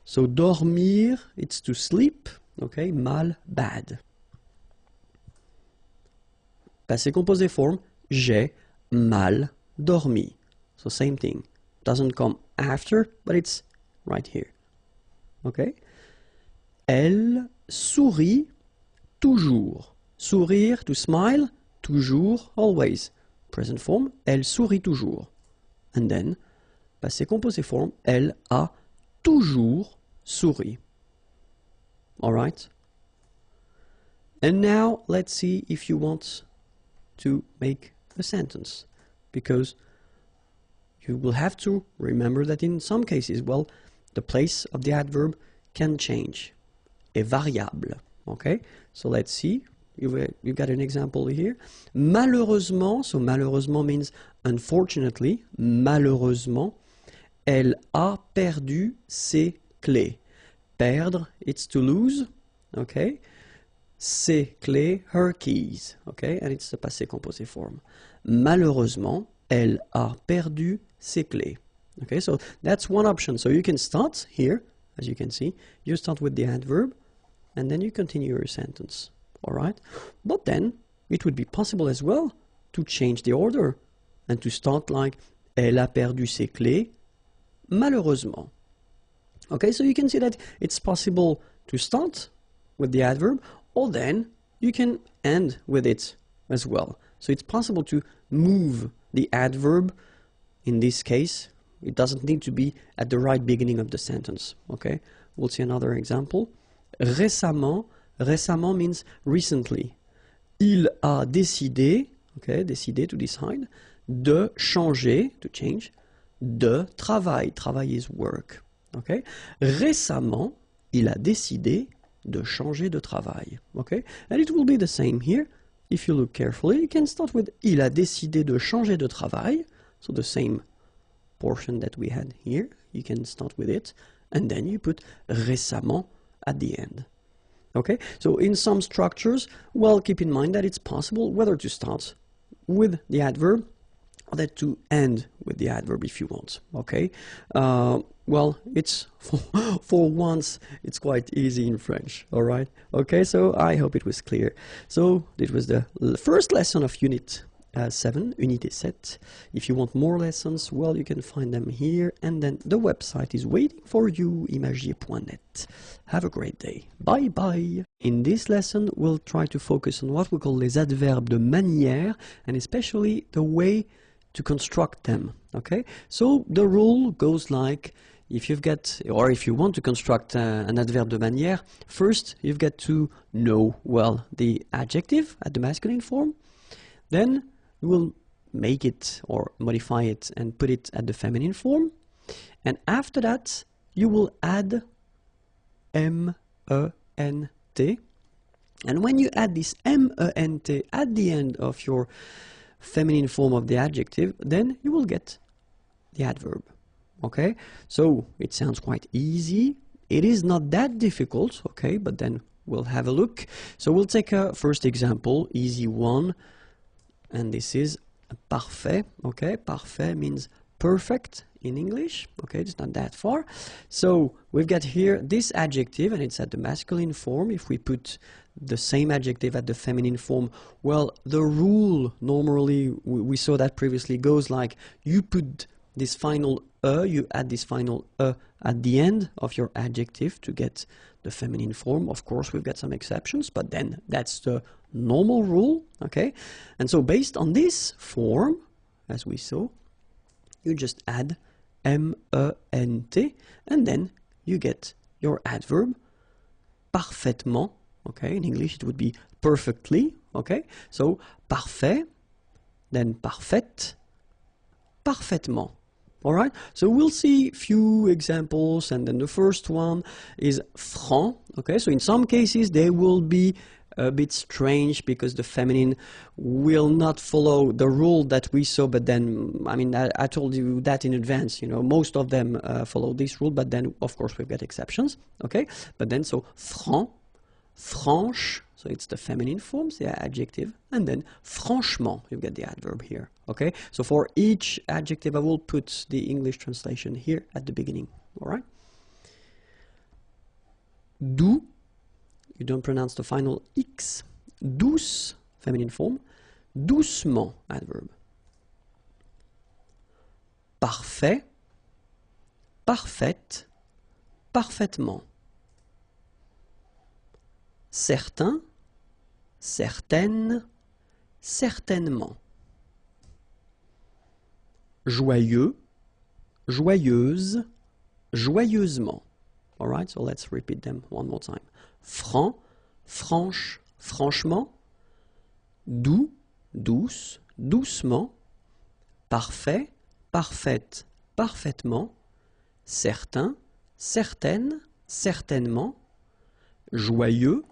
So dormir, it's to sleep. Okay? Mal, bad. Passé composé form, j'ai mal dormi. So same thing. Doesn't come after, but it's right here. Okay? Elle sourit toujours. Sourire, to smile, toujours, always. Present form, elle sourit toujours. And then, passé composé form, elle a toujours souri. Alright? And now, let's see if you want to make a sentence. Because you will have to remember that in some cases, well, the place of the adverb can change. Est variable. Okay? So let's see. you got an example here. Malheureusement, so malheureusement means unfortunately, malheureusement, elle a perdu ses clés. Perdre, it's to lose, okay? Ses clés, her keys, okay? And it's the passé composé form. Malheureusement, elle a perdu ses clés. Okay, so that's one option. So you can start here, as you can see. You start with the adverb, and then you continue your sentence, all right? But then, it would be possible as well to change the order and to start like, elle a perdu ses clés, malheureusement. Okay, so you can see that it's possible to start with the adverb, or then you can end with it as well. So it's possible to move the adverb. In this case, it doesn't need to be at the right beginning of the sentence. Okay, we'll see another example. Récemment, récemment means recently. Il a décidé, okay, décidé to decide, de changer, to change, de travail. Travail is work. Okay, récemment, il a décidé de changer de travail. Okay, and it will be the same here. If you look carefully, you can start with il a décidé de changer de travail. So the same portion that we had here, you can start with it, and then you put récemment at the end. Okay, so in some structures, well, keep in mind that it's possible whether to start with the adverb or that to end with the adverb if you want. Okay, well, it's for once it's quite easy in French. All right. Okay, so I hope it was clear. So this was the first lesson of Unit 7, Unité 7. If you want more lessons, well, you can find them here, and then the website is waiting for you, imagier.net. Have a great day. Bye bye. In this lesson, we'll try to focus on what we call les adverbes de manière, and especially the way to construct them. Okay, so the rule goes like, if you've got, or if you want to construct an adverbe de manière, first you've got to know, well, the adjective at the masculine form. Then you will make it or modify it and put it at the feminine form. And after that, you will add M-E-N-T. And when you add this M-E-N-T at the end of your feminine form of the adjective, then you will get the adverb. Okay, so it sounds quite easy. It is not that difficult, okay, but then we'll have a look. So we'll take a first example, easy one, and this is parfait. Okay, parfait means perfect in English. Okay, it's not that far. So we've got here this adjective, and it's at the masculine form. If we put the same adjective at the feminine form, well, the rule normally, we saw that previously, goes like you put this final you add this final at the end of your adjective to get the feminine form. Of course, we've got some exceptions, but then that's the normal rule, okay? And so based on this form, as we saw, you just add M-E-N-T, and then you get your adverb parfaitement, okay? In English, it would be perfectly, okay? So parfait, then parfaite, parfaitement. All right, so we'll see few examples, and then the first one is franc. Okay, so in some cases they will be a bit strange because the feminine will not follow the rule that we saw, but then, I mean, I told you that in advance, you know, most of them follow this rule, but then, of course, we've got exceptions, okay? But then, so franc, franche, so it's the feminine forms, the adjective, and then franchement, you get the adverb here, okay? So for each adjective, I will put the English translation here at the beginning, all right? Doux, you don't pronounce the final X. Douce, feminine form. Doucement, adverb. Parfait, parfaite, parfaitement. Certain, certaine, certainement. Joyeux, joyeuse, joyeusement. All right, so let's repeat them one more time. Franc, franche, franchement. Doux, douce, doucement. Parfait, parfaite, parfaitement. Certain, certaine, certainement. Joyeux,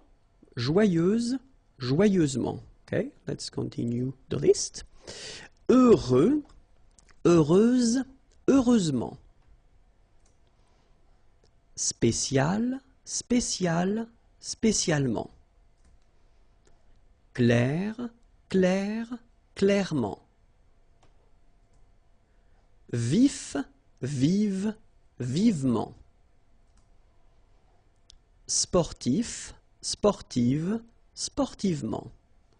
joyeuse, joyeusement. Okay, let's continue the list. Heureux, heureuse, heureusement. Spécial, spécial, spécialement. Clair, clair, clairement. Vif, vive, vivement. Sportif, sportive, sportivement.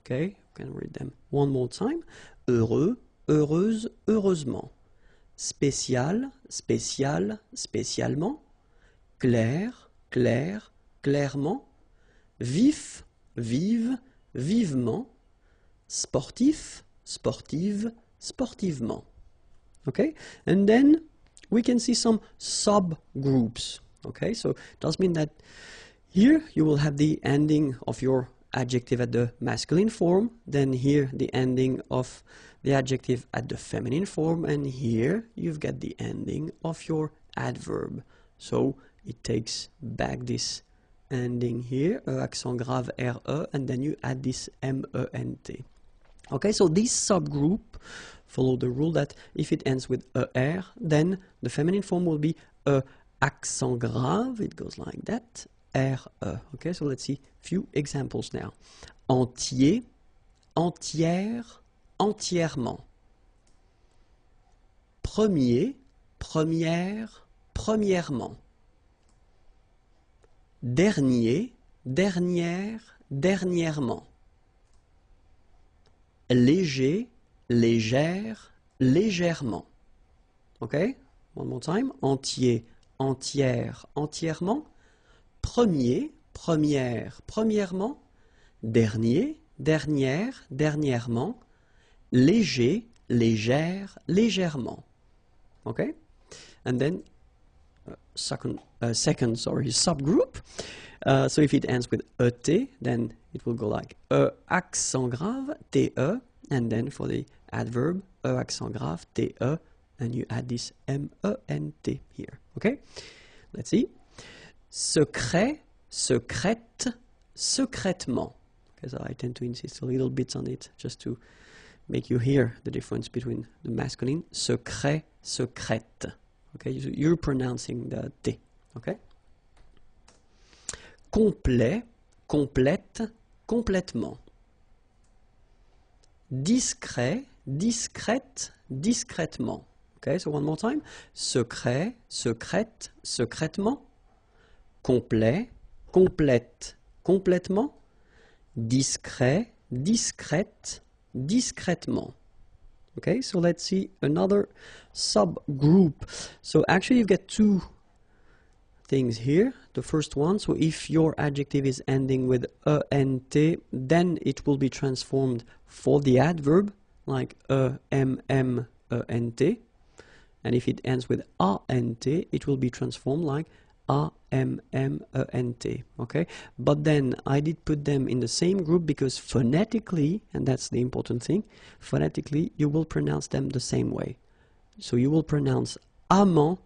Okay, you can read them one more time. Heureux, heureuse, heureusement. Spécial, spécial, spécialement. Clair, clair, clairement. Vif, vive, vivement. Sportif, sportive, sportivement. Okay, and then we can see some subgroups. Okay, so it does mean that here you will have the ending of your adjective at the masculine form, then here the ending of the adjective at the feminine form, and here you've got the ending of your adverb. So it takes back this ending here, accent grave RE, and then you add this MENT. Okay, so this subgroup follow the rule that if it ends with ER, then the feminine form will be accent grave, it goes like that, RE. Okay, so let's see a few examples now. Entier, entière, entièrement. Premier, première, premièrement. Dernier, dernière, dernièrement. Léger, légère, légèrement. Okay? One more time. Entier, entière, entièrement. Premier, première, premièrement. Dernier, dernière, dernièrement. Léger, légère, légèrement. Okay? And then second subgroup. So if it ends with ET, then it will go like accent grave, TE, and then for the adverb, accent grave, TE, and you add this MENT here. Okay? Let's see. Secret, secrète, secrètement. Because I tend to insist a little bit on it just to make you hear the difference between the masculine. Secret, secrète. Okay, you're pronouncing the T. Okay? Complet, complète, complètement. Discret, discrète, discrètement. Okay, so one more time. Secret, secrète, secrètement. Complet, complète, complètement. Discret, discrète, discrètement. Okay, so let's see another subgroup. So actually you've got two things here. The first one, so if your adjective is ending with ENT, then it will be transformed for the adverb, like EMMENT. And if it ends with ANT, it will be transformed like AMMENT. Okay, but then I did put them in the same group because phonetically, and that's the important thing, phonetically you will pronounce them the same way. So you will pronounce amant,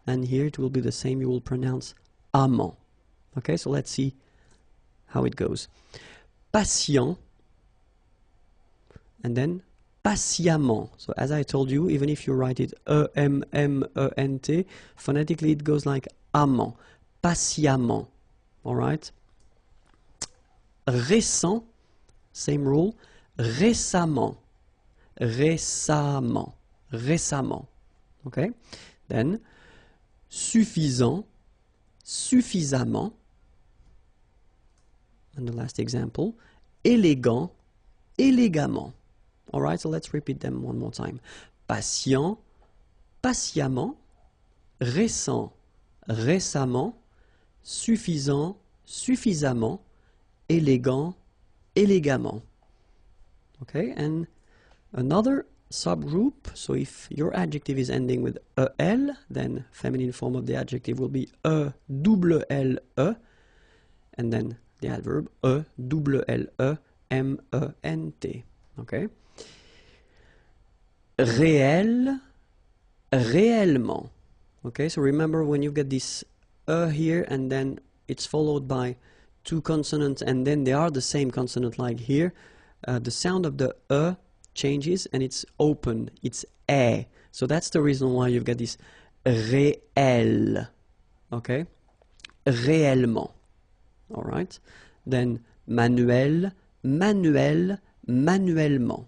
and here it will be the same, you will pronounce amant. Okay, so let's see how it goes. Patient, and then patiemment. So as I told you, even if you write it EMMENT, phonetically it goes like amant, patiemment. All right. Récent, same rule. Récemment, récemment, récemment. Okay. Then suffisant, suffisamment. And the last example, élégant, élégamment. All right, so let's repeat them one more time. Patient, patiemment. Récent, récemment. Suffisant, suffisamment. Élégant, élégamment. Okay, and another subgroup, so if your adjective is ending with EL, then feminine form of the adjective will be double L E, and then the adverb double L E M E N T. Okay. Réel, réellement. Okay, so remember when you get this here and then it's followed by two consonants and then they are the same consonant like here, the sound of the changes and it's open, it's e. So that's the reason why you've got this réel, okay? Réellement, all right? Then manuel, manuel, manuellement.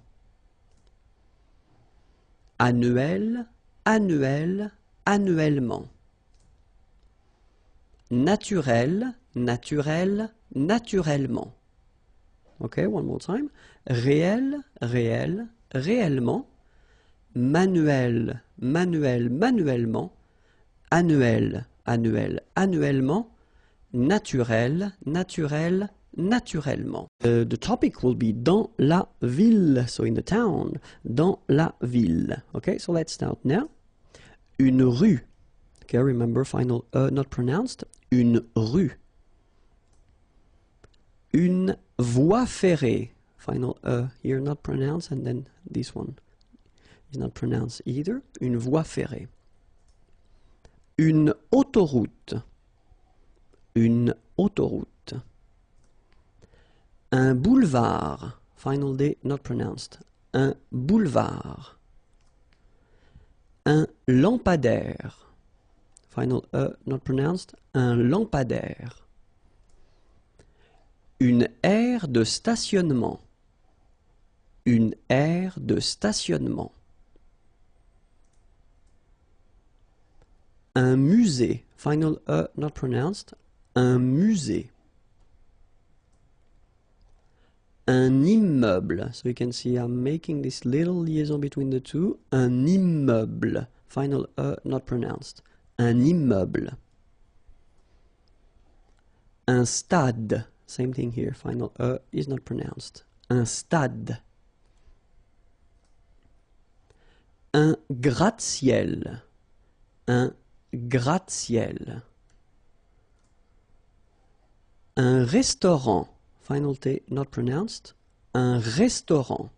Annuel, annuel, annuellement. Naturel, naturel, naturellement. Okay, one more time. Réel, réel, réellement. Manuel, manuel, manuellement. Annuel, annuel, annuellement. Naturel, naturel, naturellement. The topic will be dans la ville, so in the town, dans la ville. Okay, so let's start now. Une rue. Okay, remember final not pronounced. Une rue. Une voie ferrée. Final here not pronounced, and then this one is not pronounced either. Une voie ferrée. Une autoroute. Une autoroute. Un boulevard. Final D not pronounced. Un boulevard. Un lampadaire. Final not pronounced. Un lampadaire. Une aire de stationnement. Une aire de stationnement. Un musée. Final not pronounced. Un musée. Un immeuble. So you can see I'm making this little liaison between the two. Un immeuble. Final not pronounced. Un immeuble. Un stade. Same thing here. Final is not pronounced. Un stade. Un gratte-ciel. Un gratte-ciel. Un restaurant. Final T not pronounced. Un restaurant.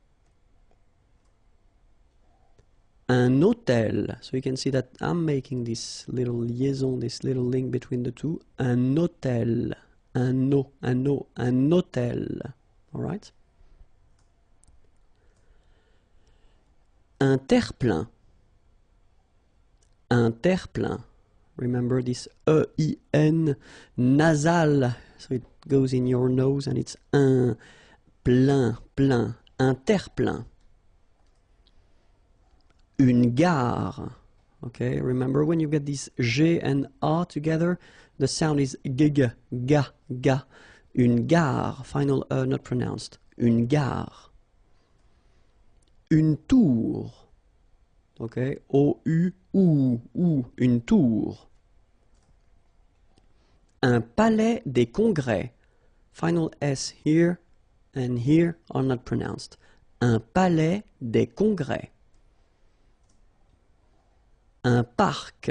Un hôtel. So you can see that I'm making this little liaison, this little link between the two. Un hôtel. Un hôtel. All right? Un terre-plein. Un terre-plein. Remember this E-I-N nasal. So it goes in your nose and it's un plein, plein. Un terre-plein. Une gare. Okay, remember when you get these G and A together, the sound is g, ga, ga. Une gare. Final not pronounced. Une gare. Une tour. Okay, O-U-U-U. Une tour. Un palais des congrès. Final S here and here are not pronounced. Un palais des congrès. Un parc.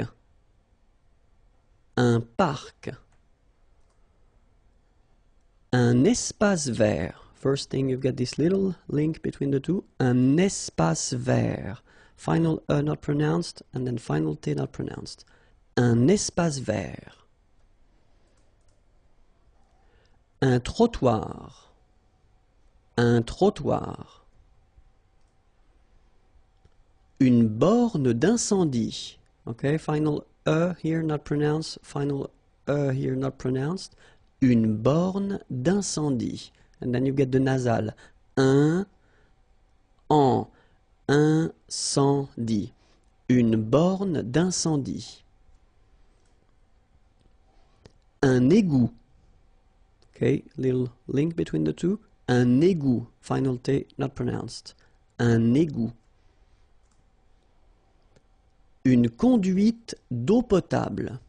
Un parc. Un espace vert. First thing, you've got this little link between the two. Un espace vert. Final not pronounced, and then final T not pronounced. Un espace vert. Un trottoir. Un trottoir. Une borne d'incendie. Okay, final here not pronounced, final here not pronounced. Une borne d'incendie. And then you get the nasal. Un, en, incendie. Une borne d'incendie. Un égout. Okay, little link between the two. Un égout. Final T not pronounced. Un égout. Une conduite d'eau potable.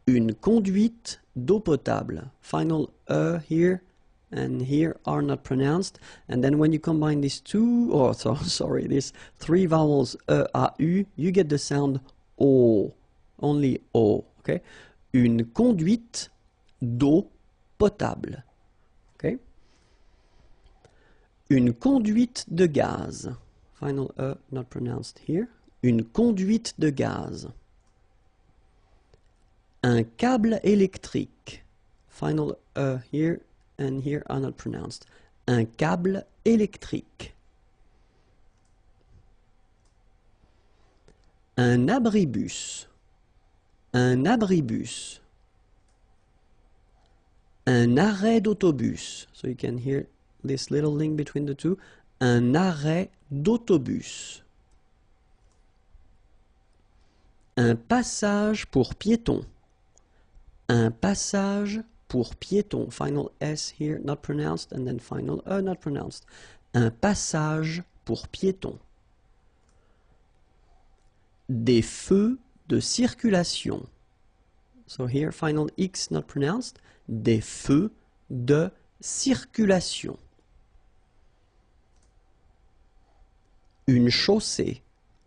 Une conduite d'eau potable. Final here and here are not pronounced. And then when you combine these two, these three vowels a, u, you get the sound o. Only o. Okay? Une conduite d'eau potable. Okay? Une conduite de gaz. Final not pronounced here. Une conduite de gaz. Un câble électrique. final here and here are not pronounced. Un câble électrique. Un abribus. Un abribus. Un arrêt d'autobus. So you can hear this little link between the two. Un arrêt d'autobus. Un passage pour piétons. Un passage pour piétons. Final S here, not pronounced, and then final not pronounced. Un passage pour piétons. Des feux de circulation. So here, final X not pronounced. Des feux de circulation. Une chaussée.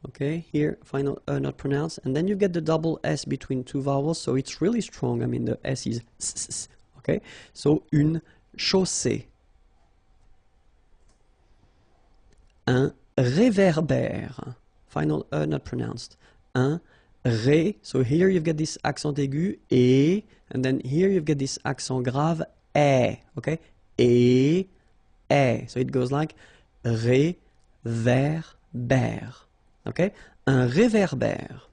Okay, here, final not pronounced. And then you get the double S between two vowels, so it's really strong. I mean, the S is s. Okay, so une chaussée. Un réverbère. Final not pronounced. Un ré. So here you've got this accent aigu, et, and then here you've got this accent grave, é. Okay, et, é. So it goes like réverbère. Okay, un réverbère.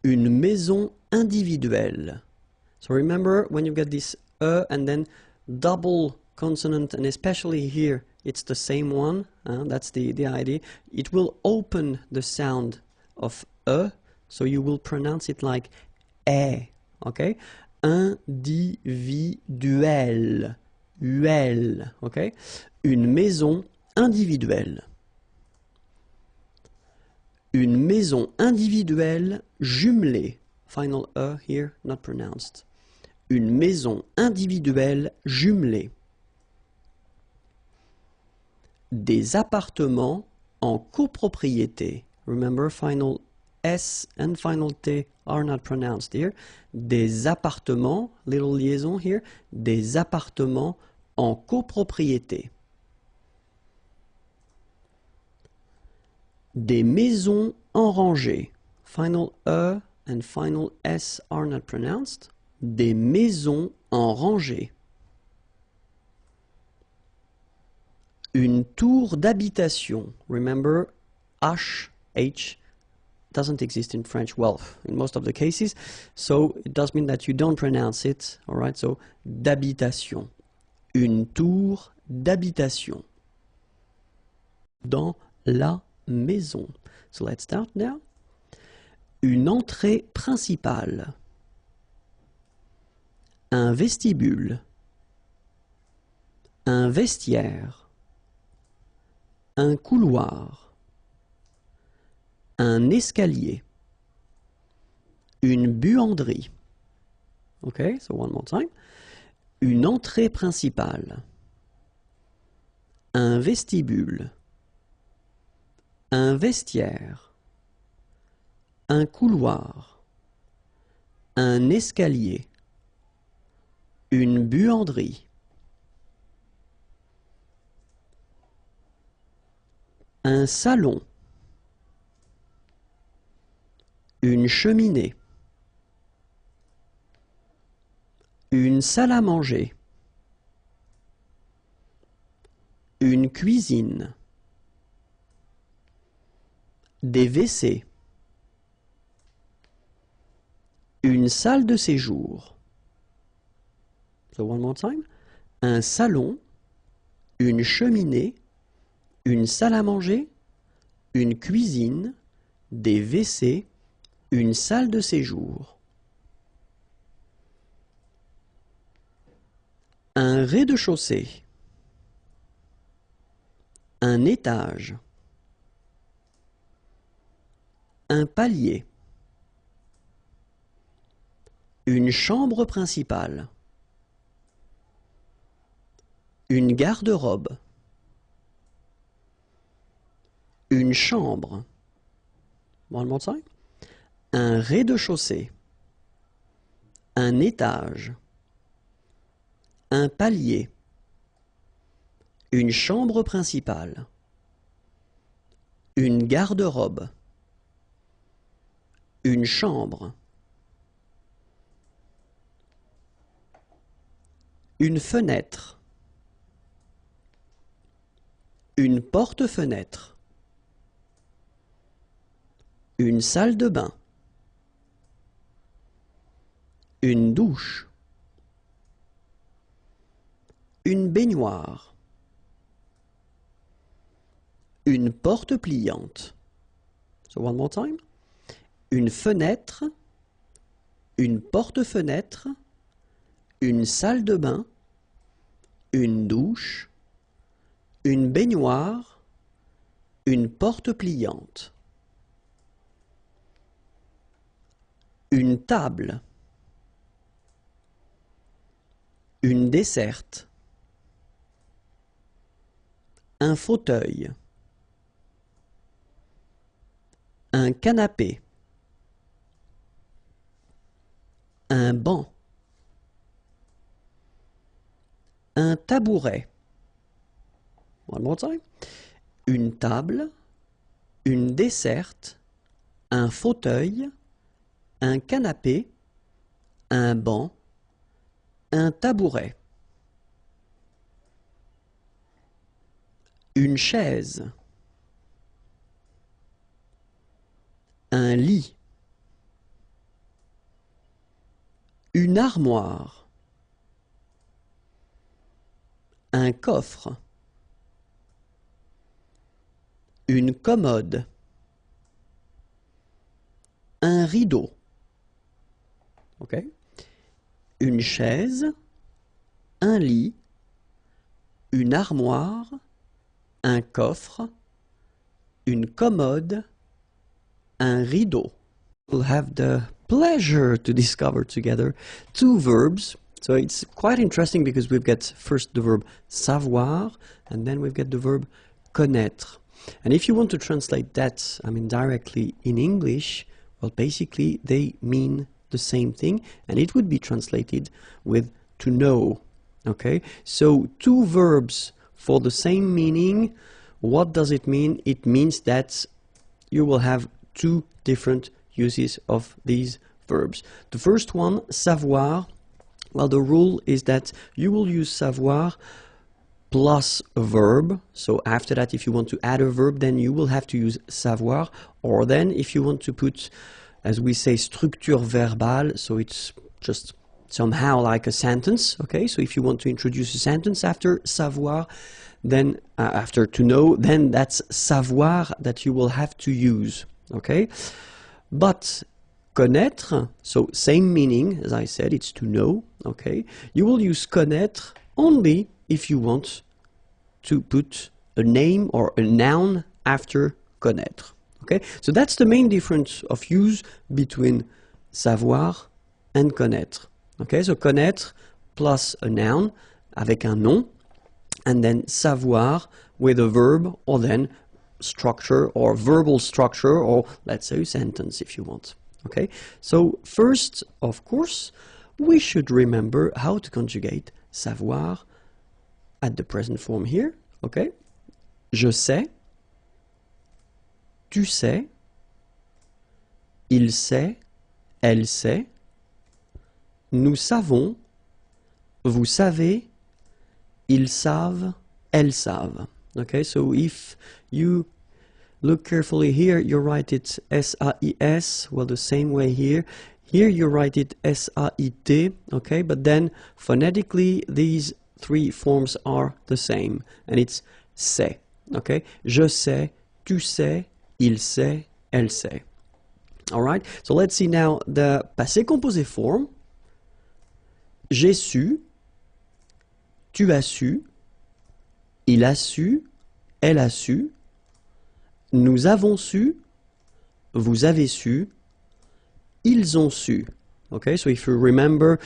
Une maison individuelle. So remember when you get this and then double consonant, and especially here it's the same one, that's the idea. It will open the sound of so you will pronounce it like é. Okay, individuel, uel. Okay, une maison individuelle. Une maison individuelle jumelée. Final here, not pronounced. Une maison individuelle jumelée. Des appartements en copropriété. Remember, final S and final T are not pronounced here. Des appartements, little liaison here, des appartements en copropriété. Des maisons en rangée. Final and final S are not pronounced. Des maisons en rangée. Une tour d'habitation. Remember, H doesn't exist in French, well, in most of the cases, so it does mean that you don't pronounce it, all right? So, d'habitation. Une tour d'habitation. Dans la maison. So let's start now. Une entrée principale. Un vestibule. Un vestiaire. Un couloir. Un escalier. Une buanderie. Okay, so one more time. Une entrée principale. Un vestibule. Un vestiaire. Un couloir. Un escalier. Une buanderie. Un salon. Une cheminée. Une salle à manger. Une cuisine. Des WC. Une salle de séjour. So one more time. Un salon, une cheminée, une salle à manger, une cuisine, des WC, une salle de séjour. Un rez-de-chaussée. Un étage. Un palier. Une chambre principale. Une garde-robe. Une chambre. One more time. Un rez-de-chaussée. Un étage. Un palier. Une chambre principale. Une garde-robe. Une chambre. une fenêtre, une porte-fenêtre, une salle de bain, une douche, une baignoire, une porte pliante. So one more time. Une fenêtre, une porte-fenêtre, une salle de bain, une douche, une baignoire, une porte pliante. Une table, une desserte, un fauteuil, un canapé, un banc, un tabouret. One more time. Une table, une desserte, un fauteuil, un canapé, un banc, un tabouret. Une chaise, un lit, une armoire, un coffre, une commode, un rideau, okay? Une chaise, un lit, une armoire, un coffre, une commode, un rideau. We'll have the pleasure to discover together two verbs. So it's quite interesting because we've got first the verb savoir and then we've got the verb connaître. And if you want to translate that, directly in English, well, basically they mean the same thing and it would be translated with to know. Okay, so two verbs for the same meaning. What does it mean? It means that you will have two different uses of these verbs. The first one, savoir, well, the rule is that you will use savoir plus a verb. So after that, if you want to add a verb, then you will have to use savoir. Or then if you want to put, as we say, structure verbale, so it's just somehow like a sentence, okay? So if you want to introduce a sentence after savoir, then after to know, then that's savoir that you will have to use, okay? But connaître, so same meaning, as I said, it's to know, okay? You will use connaître only if you want to put a name or a noun after connaître, okay? So that's the main difference of use between savoir and connaître, okay? So connaître plus a noun avec un nom, and then savoir with a verb or then structure or verbal structure or let's say a sentence if you want. Okay, so first, of course, we should remember how to conjugate savoir at the present form here. Okay, je sais, tu sais, il sait, elle sait, nous savons, vous savez, ils savent, elles savent. Okay, so if you look carefully here, you write it S-A-I-S, well, the same way here. Here you write it S-A-I-T, okay, but then phonetically these three forms are the same, and it's c'est, okay? Je sais, tu sais, il sait, elle sait. All right, so let's see now the passé composé form. J'ai su, tu as su, il a su, elle a su, nous avons su, vous avez su, ils ont su. Okay, so if you remember,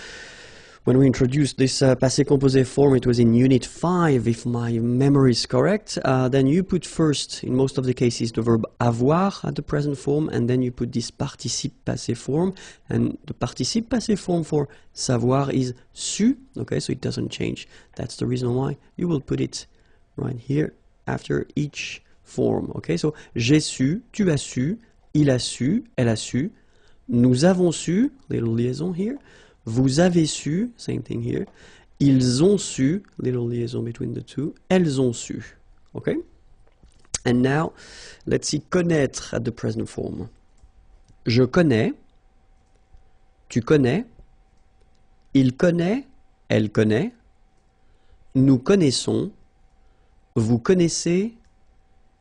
when we introduced this passé composé form, it was in Unit 5, if my memory is correct. Then you put first, in most of the cases, the verb avoir at the present form, and then you put this participe passé form. And the participe passé form for savoir is su. Okay, so it doesn't change. That's the reason why you will put it right here after each form. Okay, so j'ai su, tu as su, il a su, elle a su, nous avons su, little liaison here, vous avez su, same thing here, Ils ont su, little liaison between the two, elles ont su. Okay? And now, let's see connaître at the present form. Je connais, tu connais, il connaît, elle connaît, nous connaissons, vous connaissez,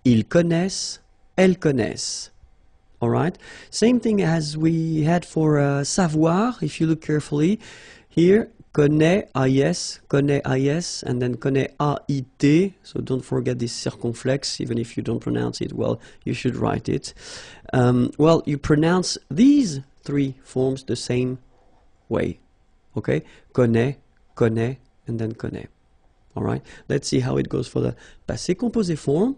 ils connaissent, elles connaissent. All right? Same thing as we had for savoir, if you look carefully. Here, connaît, AIS, and then connaît, AIT. So don't forget this circumflex, even if you don't pronounce it well, you should write it. Well, you pronounce these three forms the same way. Okay? Connaît, and then connaît. All right? Let's see how it goes for the passé composé form.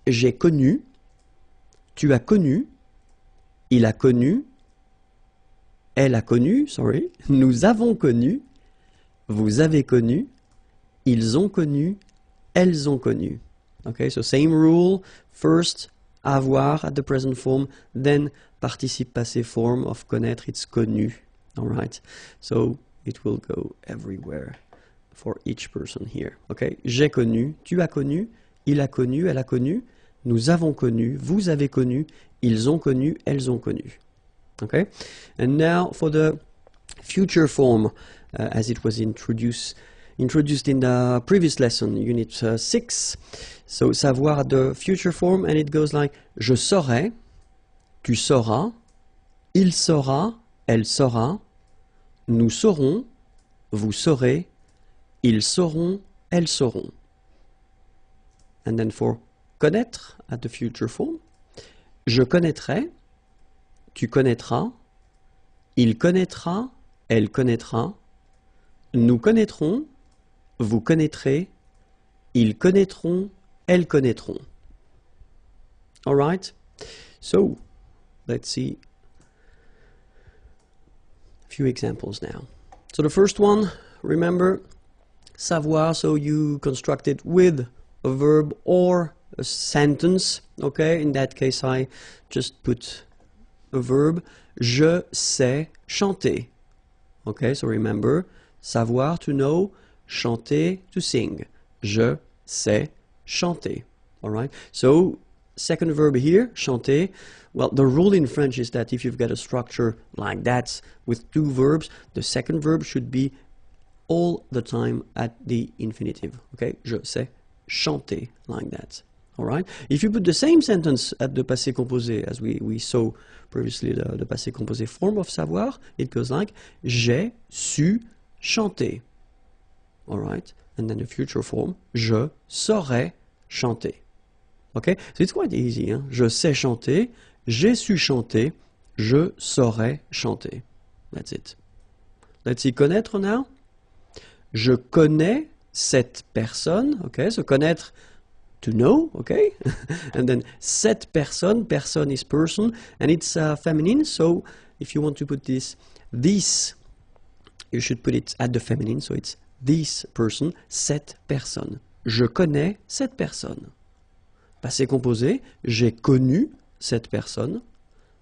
J'ai connu, tu as connu, il a connu, elle a connu, sorry, nous avons connu, vous avez connu, ils ont connu, elles ont connu. Okay, so same rule, first avoir at the present form, then participe passé form of connaître, it's connu. All right, so it will go everywhere for each person here. Okay, j'ai connu, tu as connu, il a connu, elle a connu, nous avons connu, vous avez connu, ils ont connu, elles ont connu. Okay, and now for the future form, as it was introduced in the previous lesson, unit 6. So savoir the future form, and it goes like je saurai, tu sauras, il saura, elle saura, nous saurons, vous saurez, ils sauront, elles sauront. And then for connaître at the future form, je connaîtrai, tu connaîtras, il connaîtra, elle connaîtra, nous connaîtrons, vous connaîtrez, ils connaîtront, elles connaîtront. All right? So, let's see a few examples now. So the first one, remember, savoir, so you construct it with a verb or a sentence. Okay, in that case I just put a verb, je sais chanter. Okay, so remember, savoir, to know, chanter, to sing. Je sais chanter. All right, so second verb here, chanter. Well, the rule in French is that if you've got a structure like that with two verbs, the second verb should be all the time at the infinitive. Okay, je sais chanter, like that. All right. If you put the same sentence at the passé composé, as we saw previously, the passé composé form of savoir, it goes like j'ai su chanter. All right. And then the future form, je saurais chanter. Okay. So it's quite easy. Hein? Je sais chanter, j'ai su chanter, je saurais chanter. That's it. Let's see connaître now. Je connais cette personne. Okay. So connaître, to know, okay? And then cette personne, person is person, and it's feminine, so if you want to put this, you should put it at the feminine, so it's this person, cette personne. Je connais cette personne. Passé composé, j'ai connu cette personne,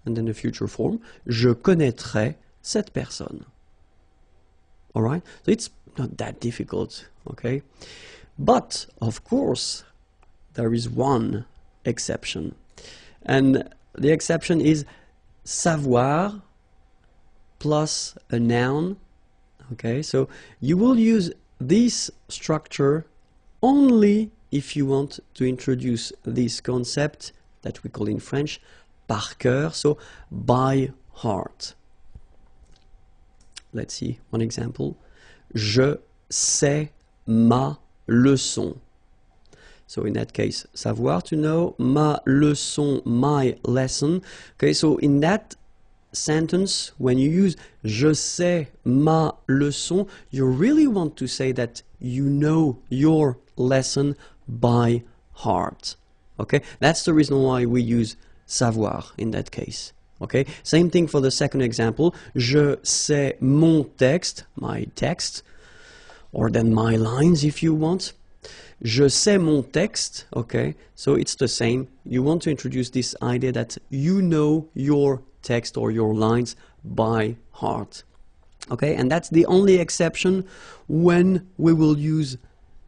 and then the future form, je connaîtrai cette personne. All right? So it's not that difficult, okay? But, of course, there is one exception. And the exception is savoir plus a noun. Okay, so you will use this structure only if you want to introduce this concept that we call in French par cœur, so by heart. Let's see one example. Je sais ma leçon. So in that case, savoir, to know, ma leçon, my lesson. Okay, so in that sentence, when you use je sais ma leçon, you really want to say that you know your lesson by heart. Okay, that's the reason why we use savoir in that case. Okay, same thing for the second example. Je sais mon texte, my text, or then my lines if you want. Je sais mon texte, okay, so it's the same. You want to introduce this idea that you know your text or your lines by heart. Okay, and that's the only exception when we will use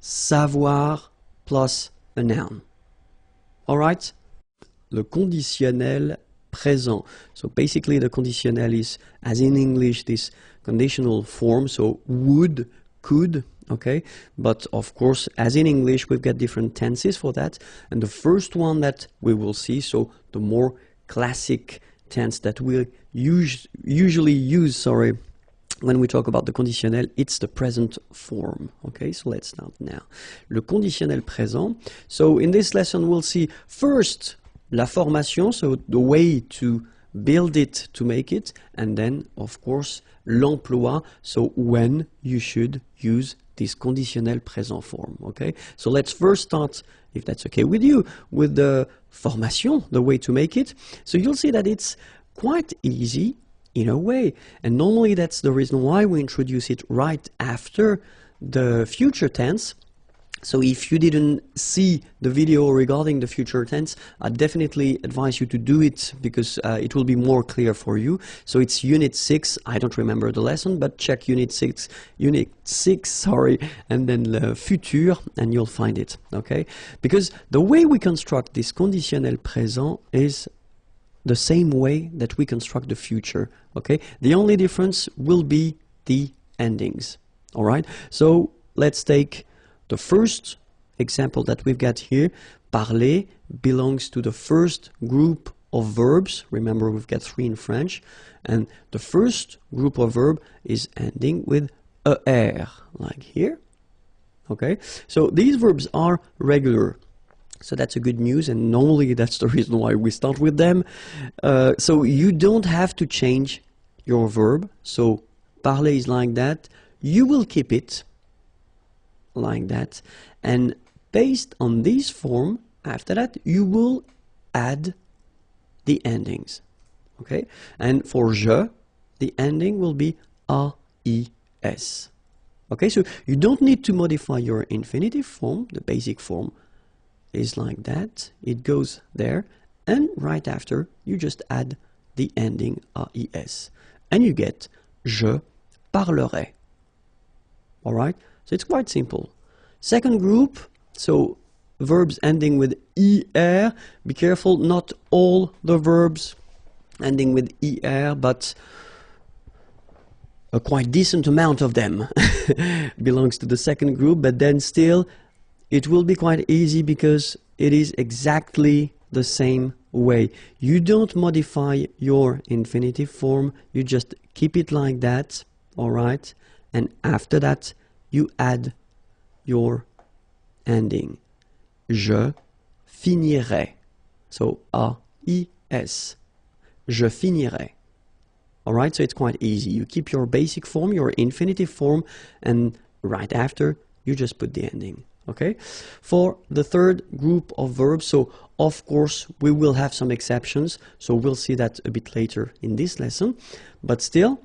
savoir plus a noun. All right? Le conditionnel présent. So basically the conditionnel is, as in English, this conditional form, so would, could, okay? But of course, as in English, we've got different tenses for that. And the first one that we will see, so the more classic tense that we usually use, when we talk about the conditionnel, it's the present form. Okay, so let's start now. Le conditionnel présent. So in this lesson, we'll see first la formation, so the way to build it, to make it, and then, of course, l'emploi, so when you should use this conditionnel présent form. Okay, so let's first start, if that's okay with you, with the formation, the way to make it. So you'll see that it's quite easy in a way, and normally that's the reason why we introduce it right after the future tense. So if you didn't see the video regarding the future tense, I definitely advise you to do it because it will be more clear for you. So it's Unit 6, I don't remember the lesson, but check Unit 6, and then le futur, and you'll find it, okay? Because the way we construct this conditionnel présent is the same way that we construct the future, okay? The only difference will be the endings, all right? So let's take the first example that we've got here. Parler belongs to the first group of verbs. Remember, we've got 3 in French. And the first group of verb is ending with er, like here. Okay? So these verbs are regular. So that's a good news, and normally that's the reason why we start with them. So you don't have to change your verb. So parler is like that. You will keep it like that, and based on this form, after that you will add the endings, okay? And for je, the ending will be AIS, okay? So you don't need to modify your infinitive form. The basic form is like that, it goes there, and right after you just add the ending AIS, and you get je parlerai. All right? So it's quite simple. Second group, so verbs ending with er. Be careful, not all the verbs ending with er, but a quite decent amount of them belongs to the second group, but then still it will be quite easy because it is exactly the same way. You don't modify your infinitive form, you just keep it like that, all right? And after that, you add your ending. Je finirai. So AIS. Je finirai. All right, so it's quite easy. You keep your basic form, your infinitive form, and right after, you just put the ending. Okay? For the third group of verbs, so of course, we will have some exceptions. So we'll see that a bit later in this lesson. But still,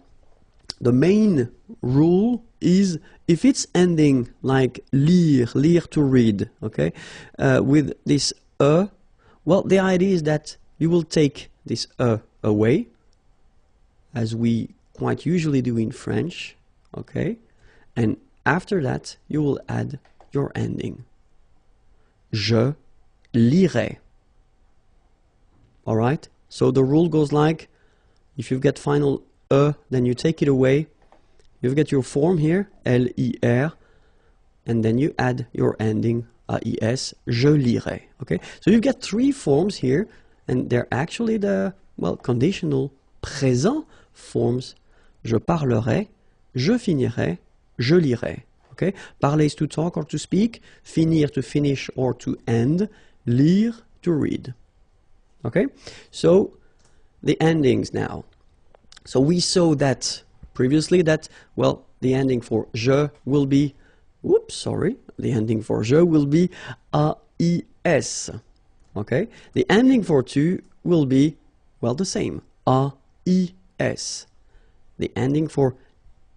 the main rule is if it's ending like lire to read, okay, with this well, the idea is that you will take this away, as we quite usually do in French, okay, and after that you will add your ending. Je lirai. All right, so the rule goes like, if you've got final then you take it away, you've got your form here, L-I-R, and then you add your ending, A-I-S, je lirai, okay? So you've got 3 forms here, and they're actually the, well, conditional présent forms. Je parlerai, je finirai, je lirai, okay? Parler is to talk or to speak, finir to finish or to end, lire to read, okay? So the endings now. So we saw that previously that, well, the ending for je will be, the ending for je will be AIS, okay? The ending for tu will be, well, the same, AIS. The ending for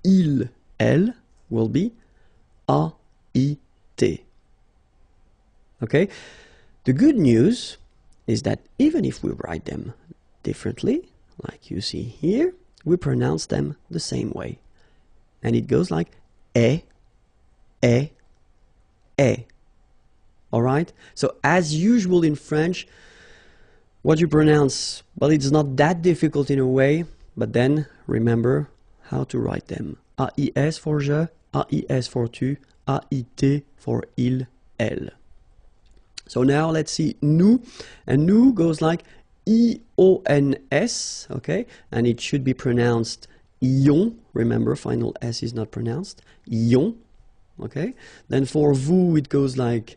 il, elle will be AIT, okay? The good news is that even if we write them differently, like you see here, we pronounce them the same way. and it goes like est, est, est. All right? So as usual in French, what you pronounce, well, it's not that difficult in a way, but then remember how to write them. AIS for je, AIS for tu, AIT for il, elle. So now let's see nous, and nous goes like I-O-N-S, okay, and it should be pronounced ion. Remember, final S is not pronounced. Ion, okay. Then for vous, it goes like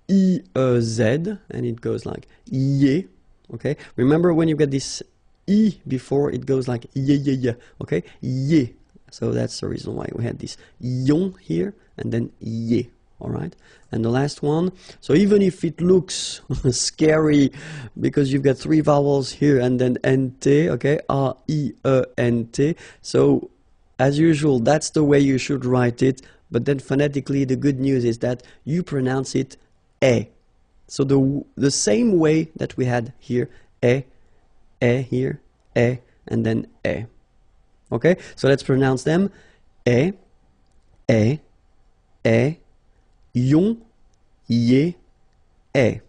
I-E-Z, and it goes like ye, okay. Remember when you get this I before, it goes like ye, ye, ye, okay, ye. So that's the reason why we had this ion here, and then ye. All right, and the last one, so even if it looks scary because you've got three vowels here and then nt, okay, A-I-E-N-T, so as usual, that's the way you should write it, but then phonetically the good news is that you pronounce it e. So the same way that we had here, e here, e, and then e. Okay, so let's pronounce them, e, yon, ye, e.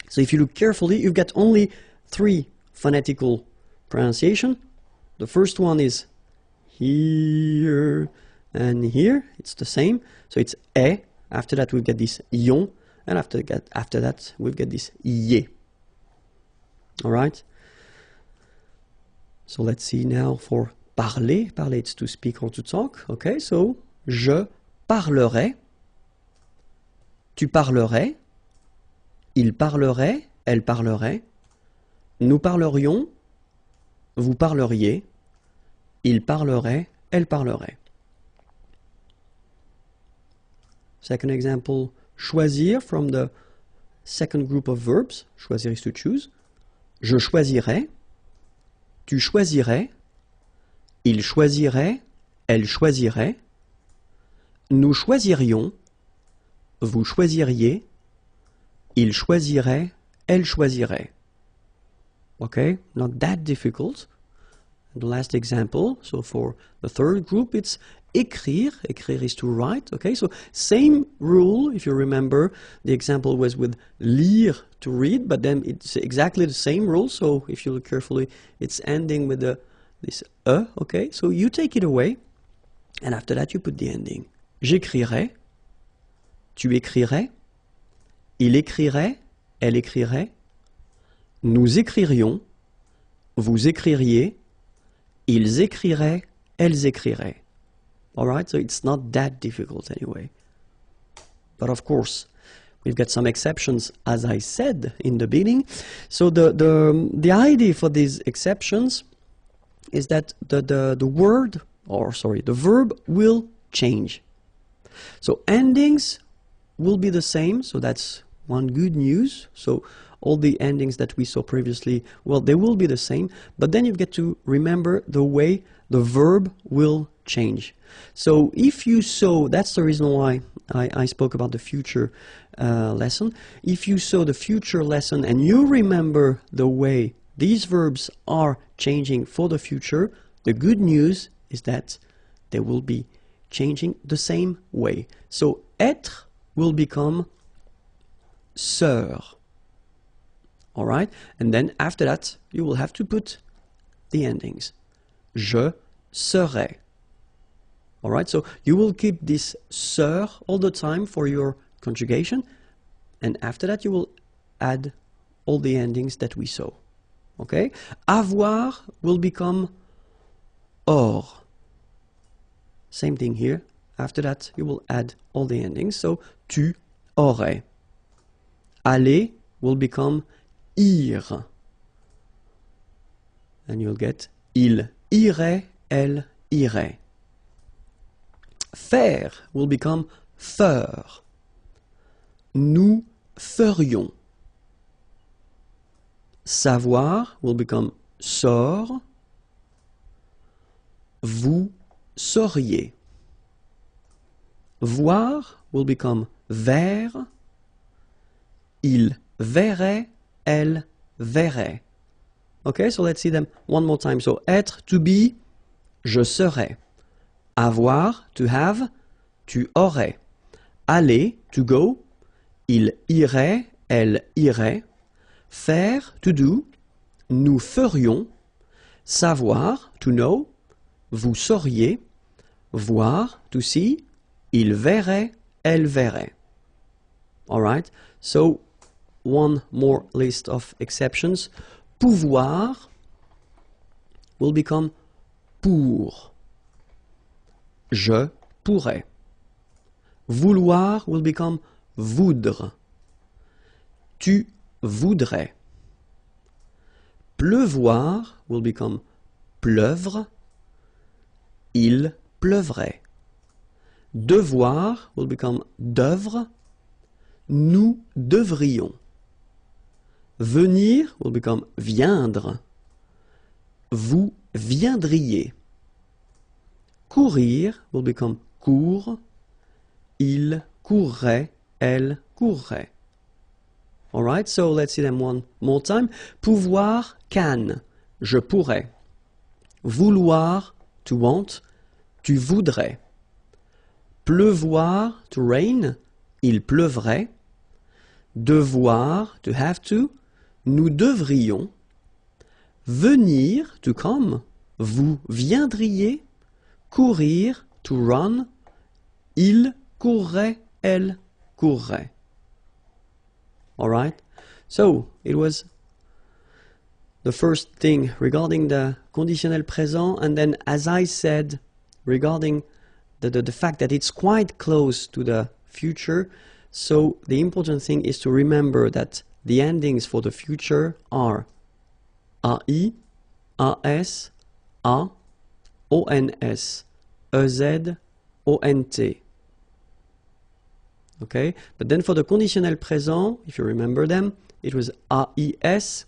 So if you look carefully, you've got only three phonetical pronunciation. The first one is here and here. It's the same. So it's e. After that, we've got this yon. And after that, we've got this ye. All right? So let's see now for parler. Parler, it's to speak or to talk. Okay, so je parlerai. Tu parlerais, il parlerait, elle parlerait, nous parlerions, vous parleriez, il parlerait, elle parlerait. Second example, choisir from the second group of verbs. Choisir is to choose. Je choisirais, tu choisirais, il choisirait, elle choisirait, nous choisirions, vous choisiriez, il choisirait, elle choisirait. Okay, not that difficult. And the last example, so for the third group, it's écrire. Écrire is to write. Okay, so same rule, if you remember, the example was with lire, to read, but then it's exactly the same rule. So if you look carefully, it's ending with this e. Okay, so you take it away, and after that you put the ending. J'écrirai. Tu écrirais, il écrirait, elle écrirait, nous écririons, vous écririez, ils écriraient, elles écriraient. All right, so it's not that difficult anyway. But of course, we've got some exceptions, as I said in the beginning. So the idea for these exceptions is that the verb will change. So endings will be the same, so that's one good news. So all the endings that we saw previously, well, they will be the same, but then you've got to remember the way the verb will change. So if you saw, that's the reason why I spoke about the future lesson. If you saw the future lesson and you remember the way these verbs are changing for the future, the good news is that they will be changing the same way. So être will become sœur. All right? And then after that, you will have to put the endings. Je serai. All right? So you will keep this sœur all the time for your conjugation. And after that, you will add all the endings that we saw. Okay? Avoir will become or. Same thing here. After that, you will add all the endings. So, tu aurais. Aller will become ir. And you'll get il irait, elle irait. Faire will become faire. Nous ferions. Savoir will become sort. Vous sauriez. Voir will become vers. Il verrait, elle verrait. Okay, so let's see them one more time. So être, to be, je serai. Avoir, to have, tu aurais. Aller, to go. Il irait, elle irait. Faire, to do. Nous ferions. Savoir, to know. Vous sauriez. Voir, to see. Il verrait, elle verrait. Alright, so one more list of exceptions. Pouvoir will become pour. Je pourrais. Vouloir will become voudre. Tu voudrais. Pleuvoir will become pleuvre. Il pleuvrait. Devoir will become devre. Nous devrions. Venir will become viendre. Vous viendriez. Courir will become court. Il courrait, elle courrait. Alright, so let's see them one more time. Pouvoir, can, je pourrais. Vouloir, to want, tu voudrais. Pleuvoir, to rain, il pleuvrait. Devoir, to have to, nous devrions. Venir, to come, vous viendriez. Courir, to run, il courrait, elle courrait. Alright, so it was the first thing regarding the conditionnel présent, and then as I said, regarding the fact that it's quite close to the future, so the important thing is to remember that the endings for the future are AI, AS, A, ONS, EZ, ONT. Okay, but then for the conditionnel présent, if you remember them, it was AIS,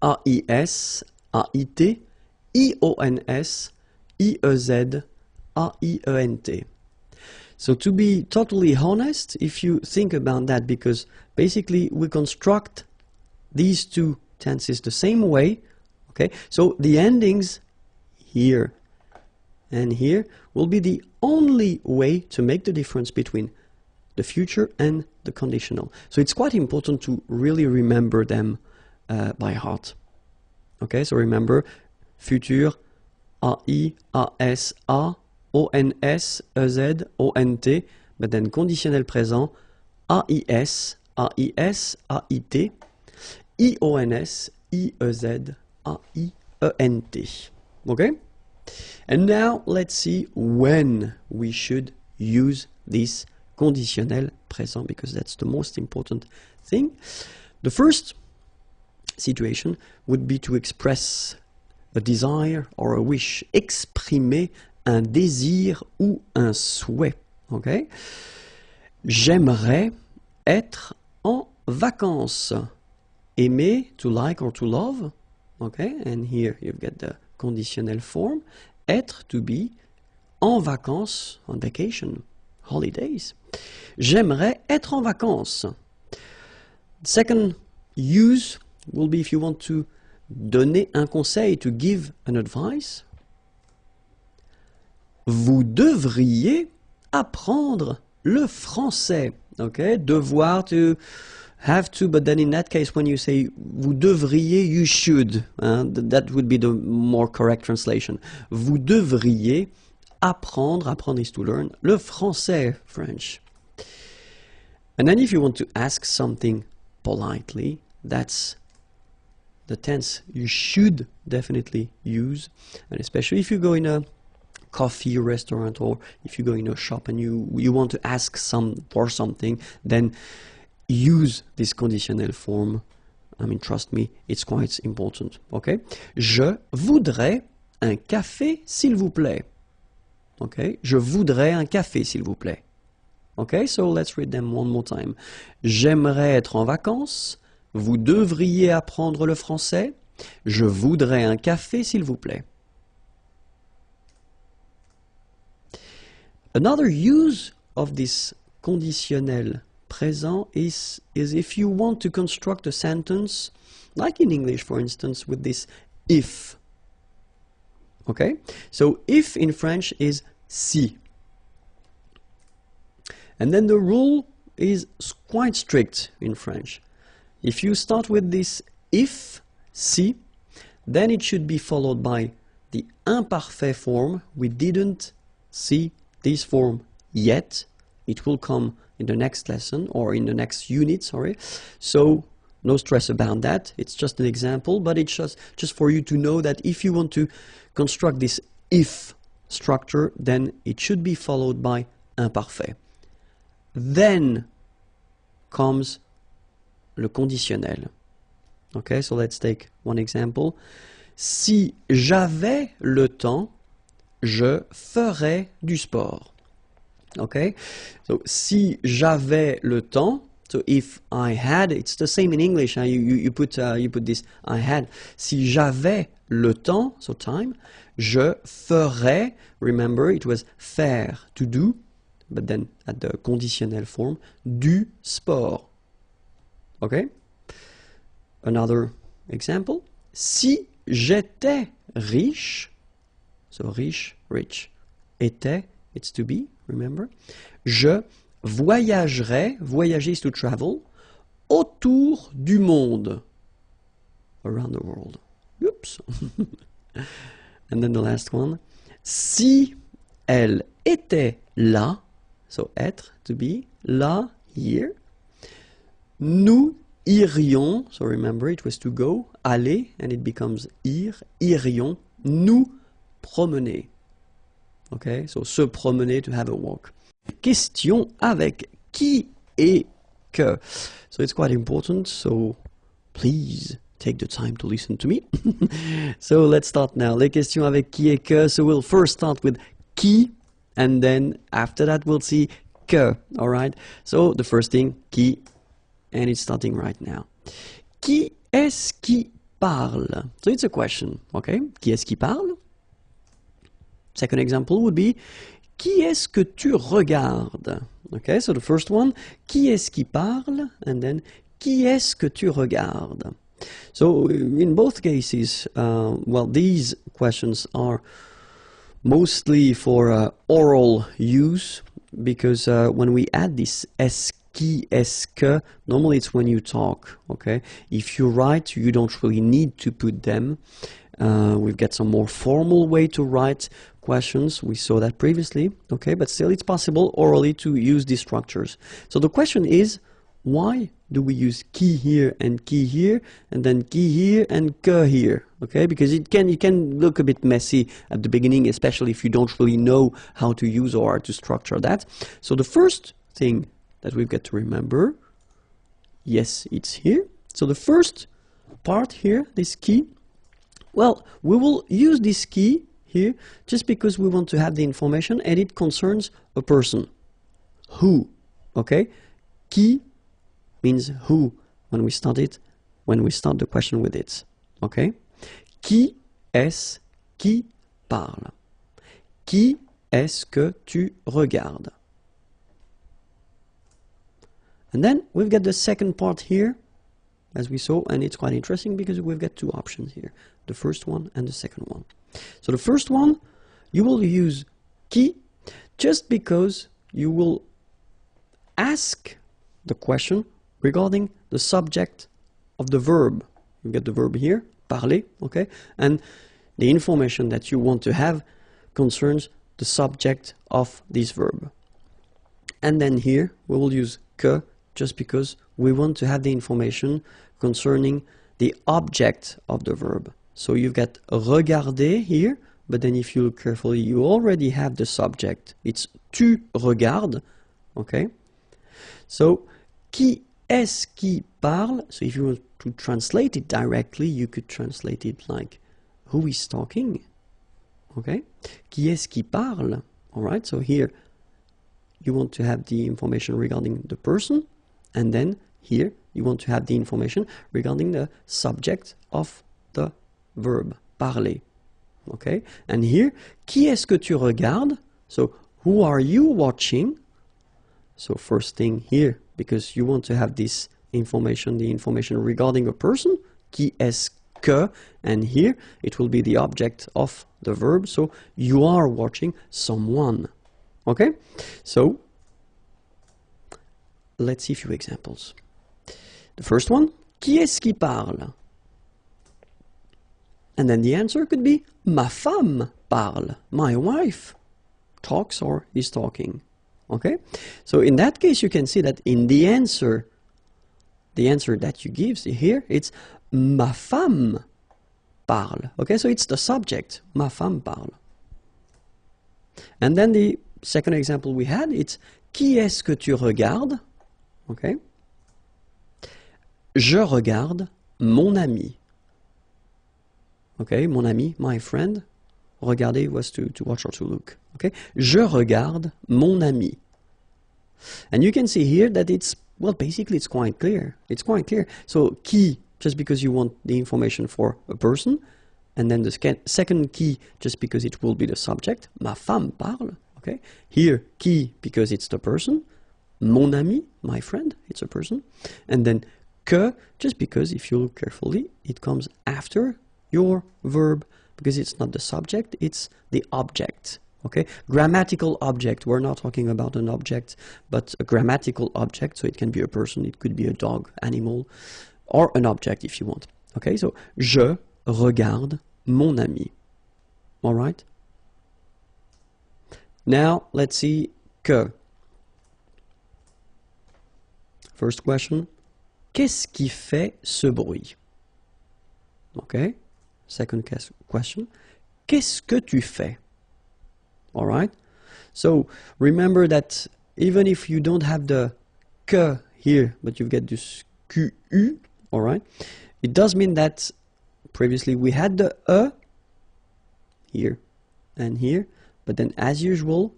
AIS, AIT, IONS, IEZ, AIENT. So to be totally honest, if you think about that, because basically we construct these two tenses the same way, okay, so the endings here and here will be the only way to make the difference between the future and the conditional. So it's quite important to really remember them by heart. Okay, so remember future, AI, AS, A, ONS, EZ, ONT, but then conditionnel présent, AIS, AIS, AIT, IONS, IEZ, AIENT. Okay? And now let's see when we should use this conditionnel présent, because that's the most important thing. The first situation would be to express a desire or a wish, exprimer un désir ou un souhait. Okay? J'aimerais être en vacances. Aimer, to like or to love. Okay? And here you've got the conditionnel form. Être, to be. En vacances, on vacation, holidays. J'aimerais être en vacances. Second use will be if you want to donner un conseil, to give an advice. Vous devriez apprendre le français. Okay, devoir, to have to, but then in that case when you say vous devriez, you should. That would be the more correct translation. Vous devriez apprendre, apprendre is to learn, le français, French. And then if you want to ask something politely, that's the tense you should definitely use, and especially if you go in a coffee restaurant or if you go in a shop and you want to ask for something, then use this conditional form. I mean, trust me, it's quite important. Okay? Je voudrais un café, s'il vous plaît. Okay? Je voudrais un café, s'il vous plaît. Okay? So let's read them one more time. J'aimerais être en vacances. Vous devriez apprendre le français. Je voudrais un café, s'il vous plaît. Another use of this conditionnel présent is if you want to construct a sentence, like in English, for instance, with this if. Okay? So if in French is si. And then the rule is quite strict in French. If you start with this if, si, then it should be followed by the imparfait form. We didn't see this form yet. It will come in the next lesson or in the next unit, sorry. So no stress about that. It's just an example, but it's just for you to know that if you want to construct this if structure, then it should be followed by imparfait. Then comes le conditionnel. Okay, so let's take one example. Si j'avais le temps, je ferais du sport. Okay, so si j'avais le temps, so if I had, it's the same in English. You put this I had. Si j'avais le temps, so time, je ferais. Remember, it was faire, to do, but then at the conditionnel form, du sport. Okay. Another example. Si j'étais riche, so riche, rich, était, it's to be, remember. Je voyagerais, voyager is to travel, autour du monde, around the world. Oops. And then the last one. Si elle était là, so être, to be, là, here, nous irions, so remember it was to go, aller, and it becomes ir, irions, nous promener. Okay, so se promener, to have a walk. Question avec qui et que. So it's quite important, so please take the time to listen to me. So let's start now. Les questions avec qui et que. So we'll first start with qui, and then after that we'll see que. All right. So the first thing, qui, and it's starting right now. Qui est-ce qui parle? So it's a question. Okay. Qui est-ce qui parle? Second example would be, qui est-ce que tu regardes? Okay, so the first one, qui est-ce qui parle? And then, qui est-ce que tu regardes? So in both cases, well, these questions are mostly for oral use, because when we add this est-ce qui, est-ce que, normally it's when you talk, okay? If you write, you don't really need to put them. We've got some more formal way to write questions. We saw that previously, okay? But still, it's possible orally to use these structures. So the question is, why do we use qui here and qui here, and then qui here and que here, okay? Because it can look a bit messy at the beginning, especially if you don't really know how to use or to structure that. So the first thing that we've got to remember, yes, it's here. So the first part here, this qui, well, we will use this qui here just because we want to have the information and it concerns a person. Who, okay? Qui means who when we start the question with it, okay? Qui est-ce qui parle? Qui est-ce que tu regardes? And then we've got the second part here, as we saw, and it's quite interesting because we've got two options here, the first one and the second one. So the first one, you will use qui just because you will ask the question regarding the subject of the verb. You get the verb here, parler, okay? And the information that you want to have concerns the subject of this verb. And then here, we will use que just because we want to have the information concerning the object of the verb. So you've got regarder here, but then if you look carefully, you already have the subject. It's tu regardes, okay? So, qui est-ce qui parle? So if you want to translate it directly, you could translate it like, who is talking? Okay? Qui est-ce qui parle? All right, so here you want to have the information regarding the person, and then here you want to have the information regarding the subject of the verb, parler. Okay? And here, qui est-ce que tu regardes? So, who are you watching? So, first thing here, because you want to have this information, the information regarding a person, qui est-ce que, and here it will be the object of the verb, so you are watching someone. Okay? So, let's see a few examples. The first one, qui est-ce qui parle? And then the answer could be, ma femme parle, my wife talks or is talking. Okay? So in that case, you can see that in the answer that you give here, it's ma femme parle. Okay? So it's the subject, ma femme parle. And then the second example we had, it's qui est-ce que tu regardes? Okay? Je regarde mon ami. Okay, mon ami, my friend. Regarder was to watch or to look. Okay, je regarde mon ami. And you can see here that it's, well, basically it's quite clear. It's quite clear. So qui, just because you want the information for a person, and then the second qui, just because it will be the subject. Ma femme parle. Okay, here qui because it's the person. Mon ami, my friend, it's a person. And then que, just because if you look carefully, it comes after your verb, because it's not the subject, it's the object. Okay, grammatical object. We're not talking about an object, but a grammatical object. So it can be a person, it could be a dog, animal, or an object if you want. Okay, so je regarde mon ami. All right. Now let's see que. First question. Qu'est-ce qui fait ce bruit? Okay. Second question, qu'est-ce que tu fais? All right? So remember that even if you don't have the que here, but you get this QU, all right? It does mean that previously we had the here and here, but then as usual,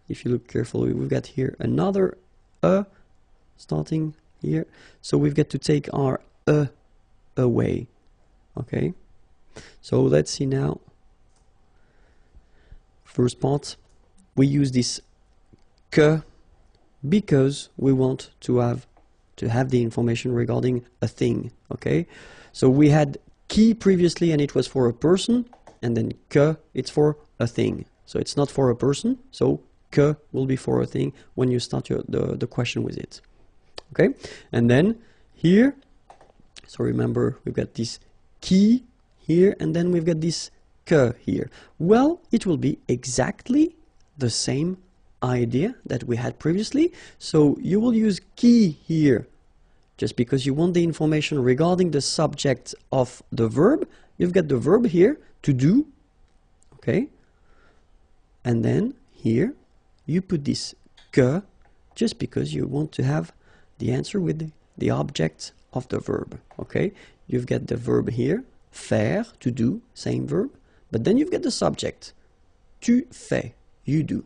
if you look carefully, we've got here another starting here. So we've got to take our away, okay? So let's see now. First part, we use this que because we want to have the information regarding a thing. Okay, so we had qui previously, and it was for a person, and then que it's for a thing. So it's not for a person. So que will be for a thing when you start the question with it. Okay, and then here. So remember, we've got this qui here, and then we've got this que here. Well, it will be exactly the same idea that we had previously. So you will use qui here just because you want the information regarding the subject of the verb. You've got the verb here, to do, okay? And then here you put this que just because you want to have the answer with the object of the verb, okay? You've got the verb here, faire, to do, same verb, but then you've got the subject, tu fais, you do.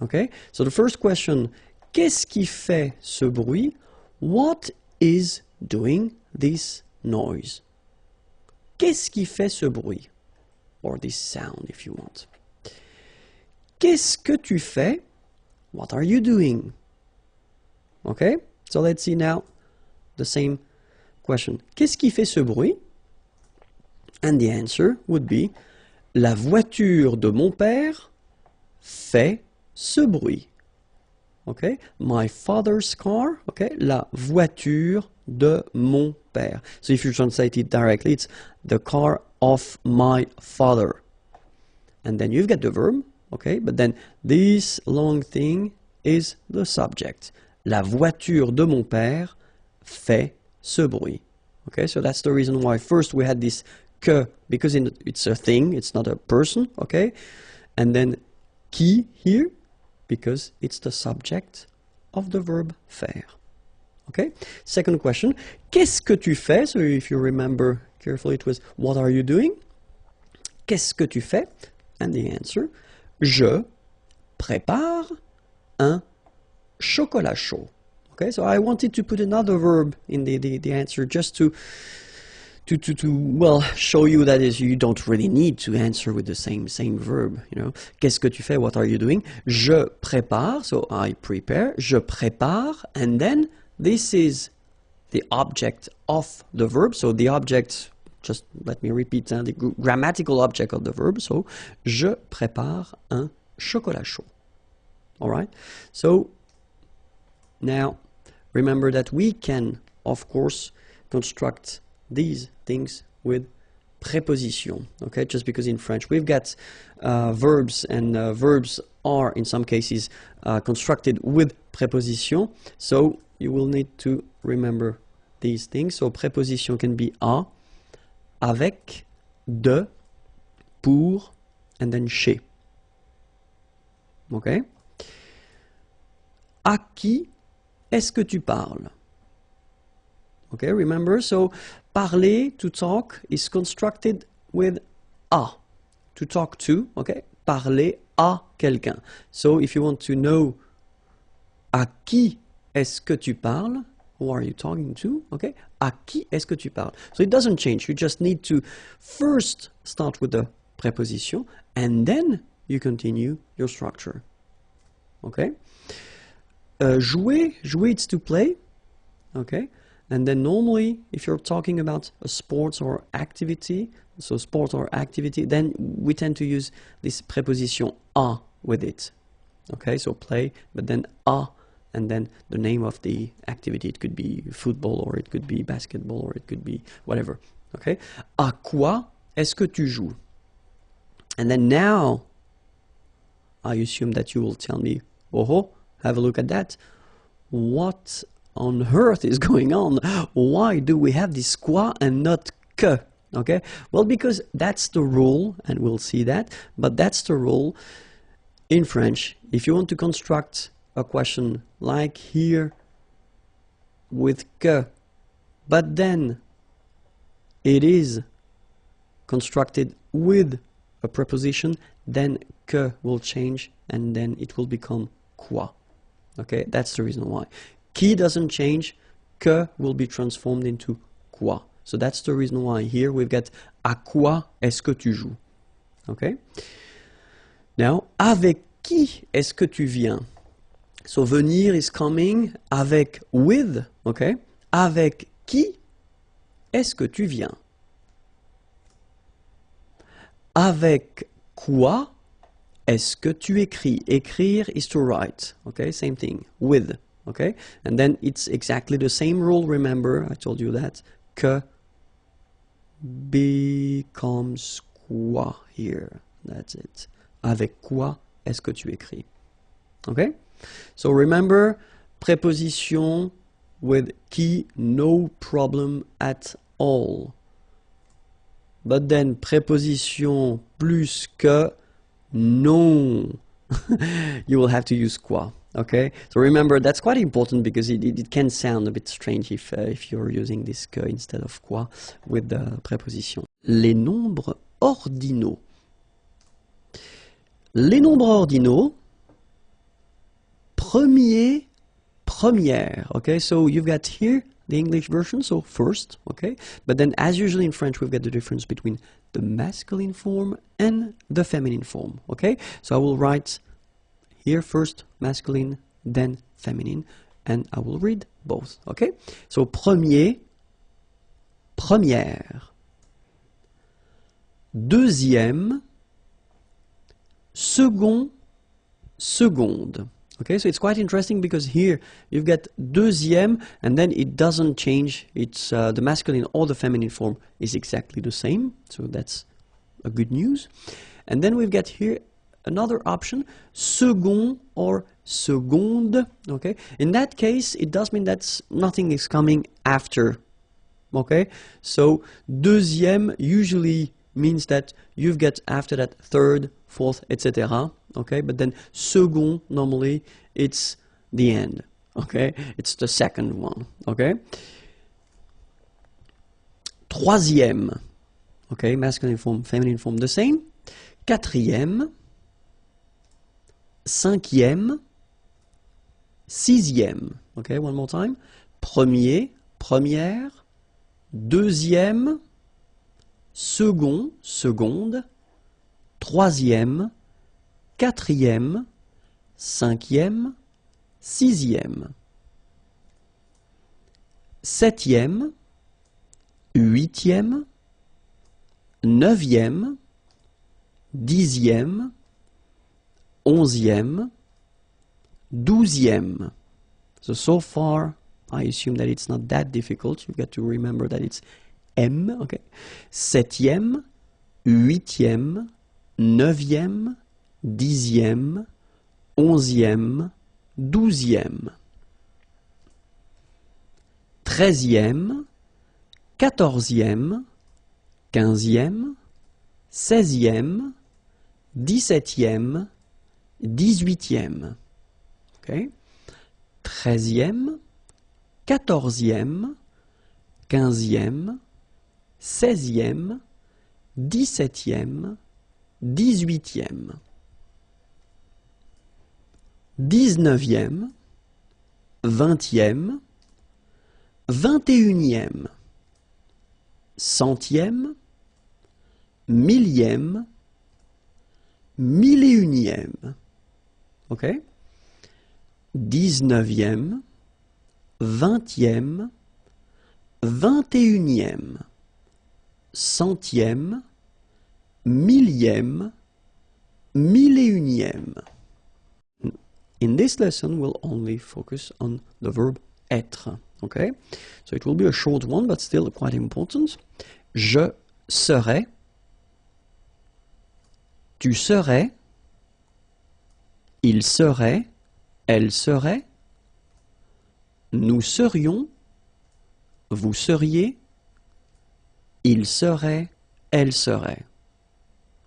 Okay, so the first question, qu'est-ce qui fait ce bruit? What is doing this noise? Qu'est-ce qui fait ce bruit? Or this sound if you want. Qu'est-ce que tu fais? What are you doing? Okay, so let's see now the same question. Qu'est-ce qui fait ce bruit? And the answer would be la voiture de mon père fait ce bruit. Okay? My father's car. Okay? La voiture de mon père. So if you translate it directly, it's the car of my father. And then you've got the verb. Okay? But then this long thing is the subject. La voiture de mon père fait ce bruit. Okay? So that's the reason why first we had this que, because it's a thing, it's not a person. Okay? And then qui here, because it's the subject of the verb faire. Okay? Second question, qu'est-ce que tu fais? So if you remember carefully, it was what are you doing? Qu'est-ce que tu fais? And the answer, je prépare un chocolat chaud. Okay, so I wanted to put another verb in the answer just to well show you that is you don't really need to answer with the same verb, you know. Qu'est-ce que tu fais? What are you doing? Je prépare, so I prepare. Je prépare, and then this is the object of the verb. So the object, just let me repeat, the grammatical object of the verb. So, je prépare un chocolat chaud. All right? So, now, remember that we can, of course, construct these things with preposition, okay? Just because in French we've got verbs, and verbs are in some cases constructed with preposition, so you will need to remember these things. So preposition can be à, avec, de, pour, and then chez. Okay? À qui est-ce que tu parles? Okay, remember, so parler, to talk, is constructed with à. To talk to, okay? Parler à quelqu'un. So if you want to know à qui est-ce que tu parles, who are you talking to, okay? À qui est-ce que tu parles? So it doesn't change. You just need to first start with the preposition and then you continue your structure. Okay? Jouer, jouer, it's to play. Okay? And then normally, if you're talking about a sports or activity, so sport or activity, then we tend to use this preposition à with it. Okay, so play, but then à, and then the name of the activity. It could be football, or it could be basketball, or it could be whatever. Okay, à quoi est-ce que tu joues? And then now, I assume that you will tell me, oh, have a look at that. What on earth is going on? Why do we have this quoi and not que? Okay, well, because that's the rule, and we'll see that, but that's the rule in French. If you want to construct a question like here with que, but then it is constructed with a preposition, then que will change and then it will become quoi. Okay, that's the reason why. Qui doesn't change, que will be transformed into quoi. So that's the reason why here we've got à quoi est-ce que tu joues. Okay? Now, avec qui est-ce que tu viens? So venir is coming, avec, with, okay? Avec qui est-ce que tu viens? Avec quoi est-ce que tu écris? Écrire is to write, okay? Same thing, with, okay? And then it's exactly the same rule, remember, I told you that, que becomes quoi here. That's it. Avec quoi est-ce que tu écris? Okay? So remember, preposition with qui, no problem at all. But then preposition plus que, no. You will have to use quoi. Okay? So remember, that's quite important because it can sound a bit strange if you're using this que instead of quoi with the preposition. Les nombres ordinaux. Les nombres ordinaux, premier, première. Okay, so you've got here the English version, so first, okay? But then as usually in French, we've got the difference between the masculine form and the feminine form, okay? So I will write here first masculine, then feminine, and I will read both, okay? So premier, première. Deuxième, second, seconde. Okay, so it's quite interesting because here you've got deuxième and then it doesn't change. It's the masculine or the feminine form is exactly the same. So that's a good news. And then we've got here another option, second or seconde. Okay, in that case, it does mean that nothing is coming after. Okay, so deuxième usually means that you've got after that third, fourth, etc. Okay, but then second normally it's the end. Okay, it's the second one. Okay, troisième. Okay, masculine form, feminine form, the same. Quatrième, cinquième, sixième. Okay, one more time. Premier, première, deuxième, second, seconde, troisième, quatrième, cinquième, sixième. septième, huitième, neuvième, dixième, onzième, douzième. So far, I assume that it's not that difficult. You've got to remember that it's M, okay? Septième, huitième, neuvième, dixième, onzième, douzième. Treizième, quatorzième, quinzième, seizième, dix-septième, dix-huitième. Okay? Treizième, quatorzième, quinzième, seizième, dix-septième, dix-huitième. Dix-neuvième, vingtième, vingt-et-unième, centième, millième, mille-et-unième. Ok? Dix-neuvième, vingtième, vingt-et-unième, centième, millième, mille-et-unième. In this lesson, we'll only focus on the verb être. Okay? So it will be a short one, but still quite important. Je serai, tu serais, il serait, elle serait, nous serions, vous seriez, il serait, elle serait.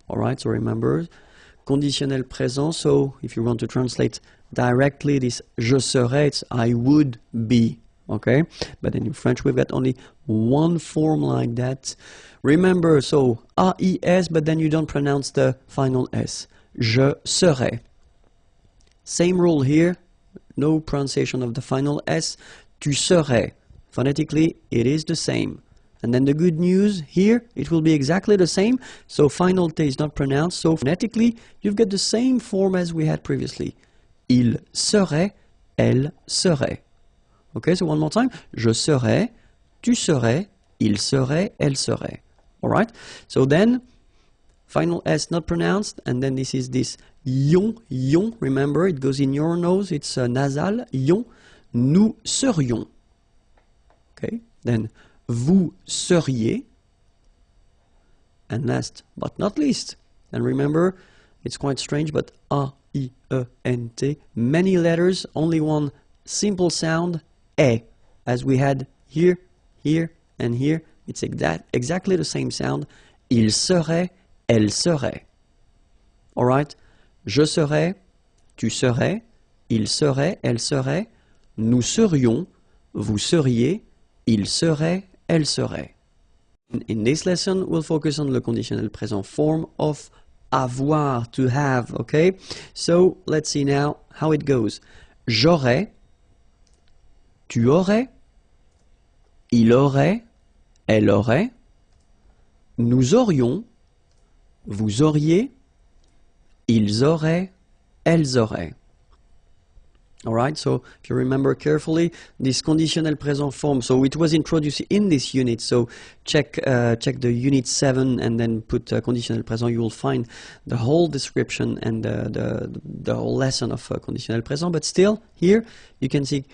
Alright, so remember, conditionnel présent, so if you want to translate directly this je serais, it's I would be, okay? But then in French we've got only one form like that. Remember, so A-I-S, but then you don't pronounce the final S. Je serais. Same rule here, no pronunciation of the final S. Tu serais. Phonetically, it is the same. And then the good news here, it will be exactly the same. So final T is not pronounced. So phonetically, you've got the same form as we had previously. Il serait, elle serait. Okay, so one more time. Je serais, tu serais, il serait, elle serait. Alright? So then, final S not pronounced, and then this is this yon, yon. Remember, it goes in your nose, it's nasal, yon. Nous serions. Okay, then vous seriez. And last but not least, and remember, it's quite strange, but A-I-E-N-T, many letters, only one simple sound, E, as we had here, here, and here. It's exactly the same sound. Il serait, elle serait. Alright? Je serais, tu serais, il serait, elle serait, nous serions, vous seriez, il serait, elle serait. In this lesson, we'll focus on the conditionnel présent form of avoir, to have, okay? So, let's see now how it goes. J'aurais, tu aurais, il aurait, elle aurait, nous aurions, vous auriez, ils auraient, elles auraient. Alright, so if you remember carefully, this conditional present form, so it was introduced in this unit, so check the unit 7 and then put conditional present, you will find the whole description and the whole lesson of conditional present, but still, here, you can see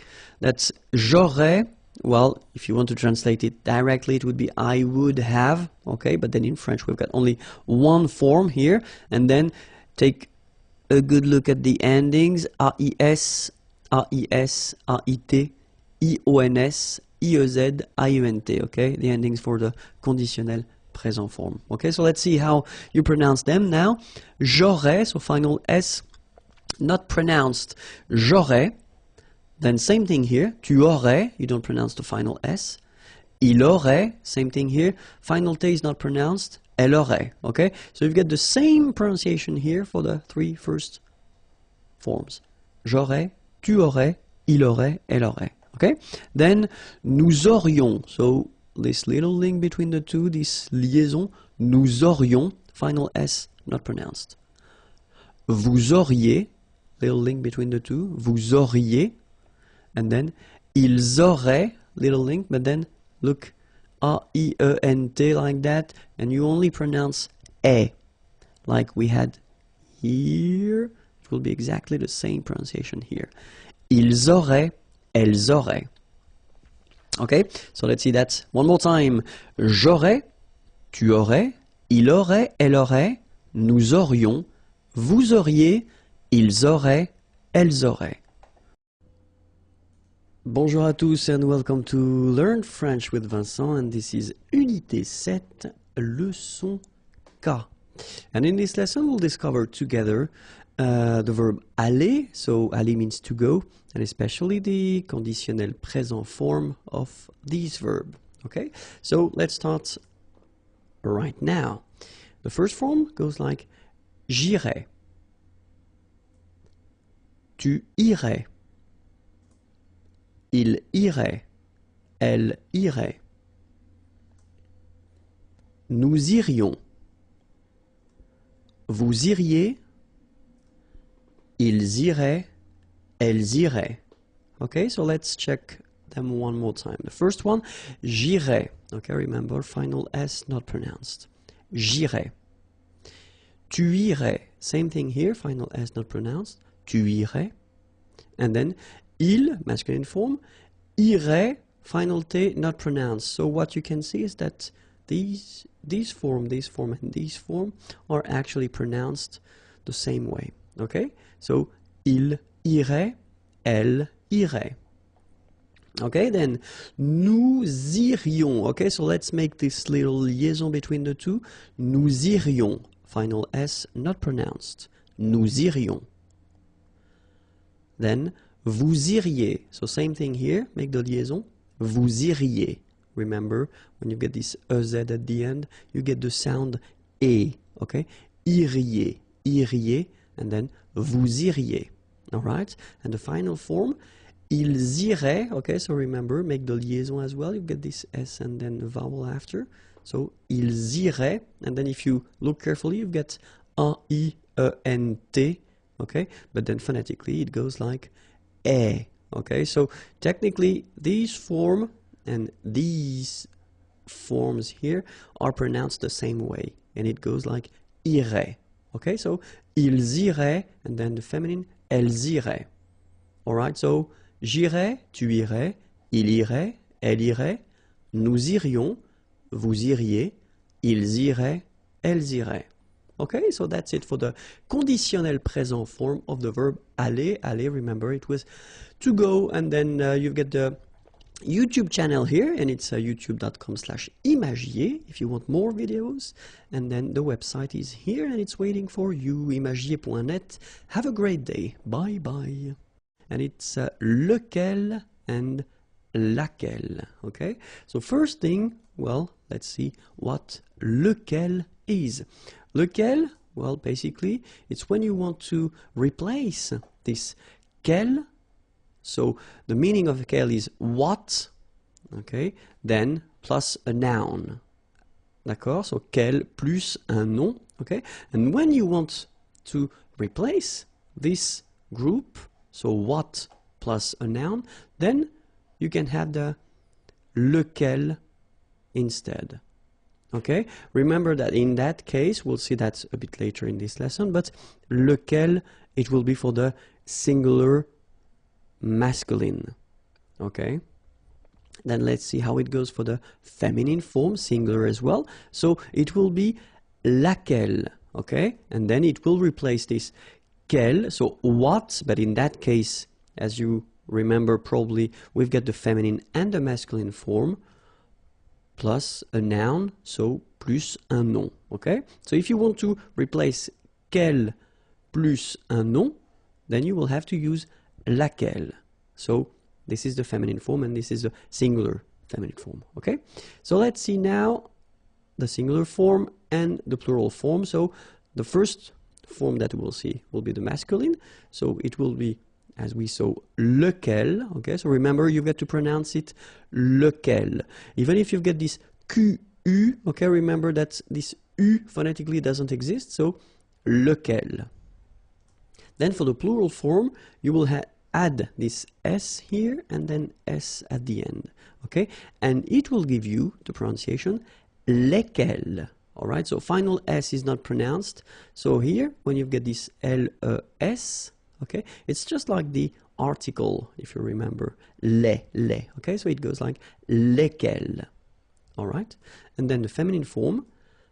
that j'aurais, well, if you want to translate it directly, it would be I would have, okay, but then in French we've got only one form here, and then take a good look at the endings, AIS, AIS, AIT, IONS, IEZ, IENT, okay? The endings for the conditionnel present form. Okay, so let's see how you pronounce them now. J'aurais, so final S, not pronounced. J'aurais. Then same thing here. Tu aurais, you don't pronounce the final S. Il aurait, same thing here. Final T is not pronounced. Elle aurait, okay? So you've got the same pronunciation here for the three first forms. J'aurais, tu aurais, il aurait, elle aurait, okay? Then, nous aurions, so this little link between the two, this liaison, nous aurions, final S not pronounced. Vous auriez, little link between the two, vous auriez, and then, ils auraient, little link, but then look, A-I-E-N-T like that, and you only pronounce E, like we had here. It will be exactly the same pronunciation here. Ils auraient, elles auraient. Okay, so let's see that one more time. J'aurais, tu aurais, il aurait, elle aurait, nous aurions, vous auriez, ils auraient, elles auraient. Bonjour à tous and welcome to Learn French with Vincent, and this is Unité 7, leçon K. And in this lesson we'll discover together the verb aller, so aller means to go, and especially the conditionnel présent form of this verb. Okay, so let's start right now. The first form goes like j'irai, tu irais, il irait, elle irait, nous irions, vous iriez, ils iraient, elles iraient. Okay, so let's check them one more time. The first one, j'irai. Okay, remember, final S not pronounced. J'irai. Tu irais. Same thing here, final S not pronounced. Tu irais. And then, il, masculine form, irait, final T not pronounced. So what you can see is that these form, and this form are actually pronounced the same way. Okay, so il irait, elle irait. Okay, then nous irions. Okay, so let's make this little liaison between the two. Nous irions, final S not pronounced. Nous irions. Then vous iriez. So same thing here, make the liaison. Vous iriez. Remember, when you get this EZ at the end, you get the sound E. Okay, iriez, iriez, and then vous iriez. All right, and the final form, ils iraient. Okay, so remember, make the liaison as well. You get this S and then the vowel after. So ils iraient, and then if you look carefully, you get A-I-E-N-T. Okay, but then phonetically it goes like E. Okay, so technically these form and these forms here are pronounced the same way, and it goes like irait. Okay, so ils iraient, and then the feminine, elles iraient. Alright, so j'irais, tu irais, il irait, elle irait, nous irions, vous iriez, ils iraient, elles iraient. Okay, so that's it for the conditionnel présent form of the verb aller. Aller, remember, it was to go, and then you get the YouTube channel here, and it's youtube.com/imagier if you want more videos, and then the website is here and it's waiting for you, imagier.net. Have a great day. Bye bye. And it's lequel and laquelle. Okay, so first thing, well, let's see what lequel is. Lequel, well, basically it's when you want to replace this quel. So the meaning of quel is what, okay, then plus a noun. D'accord? So quel plus un nom, okay? And when you want to replace this group, so what plus a noun, then you can have the lequel instead. Okay? Remember that in that case, we'll see that a bit later in this lesson, but lequel, it will be for the singular masculine. Okay, then let's see how it goes for the feminine form, singular as well. So it will be laquelle. Okay, and then it will replace this quel, so what, but in that case, as you remember probably, we've got the feminine and the masculine form plus a noun, so plus un nom. Okay, so if you want to replace quel plus un nom, then you will have to use laquelle. So this is the feminine form and this is the singular feminine form. Okay, so let's see now the singular form and the plural form. So the first form that we'll see will be the masculine, so it will be, as we saw, lequel. Okay, so remember, you've got to pronounce it lequel, even if you get this QU. Okay, remember that this U phonetically doesn't exist, so lequel. Then for the plural form, you will add this S here and then S at the end. okay? And it will give you the pronunciation lesquels. All right, so final S is not pronounced. So here, when you get this L-E-S, okay, it's just like the article, if you remember, les, okay? So it goes like lesquels, all right? And then the feminine form,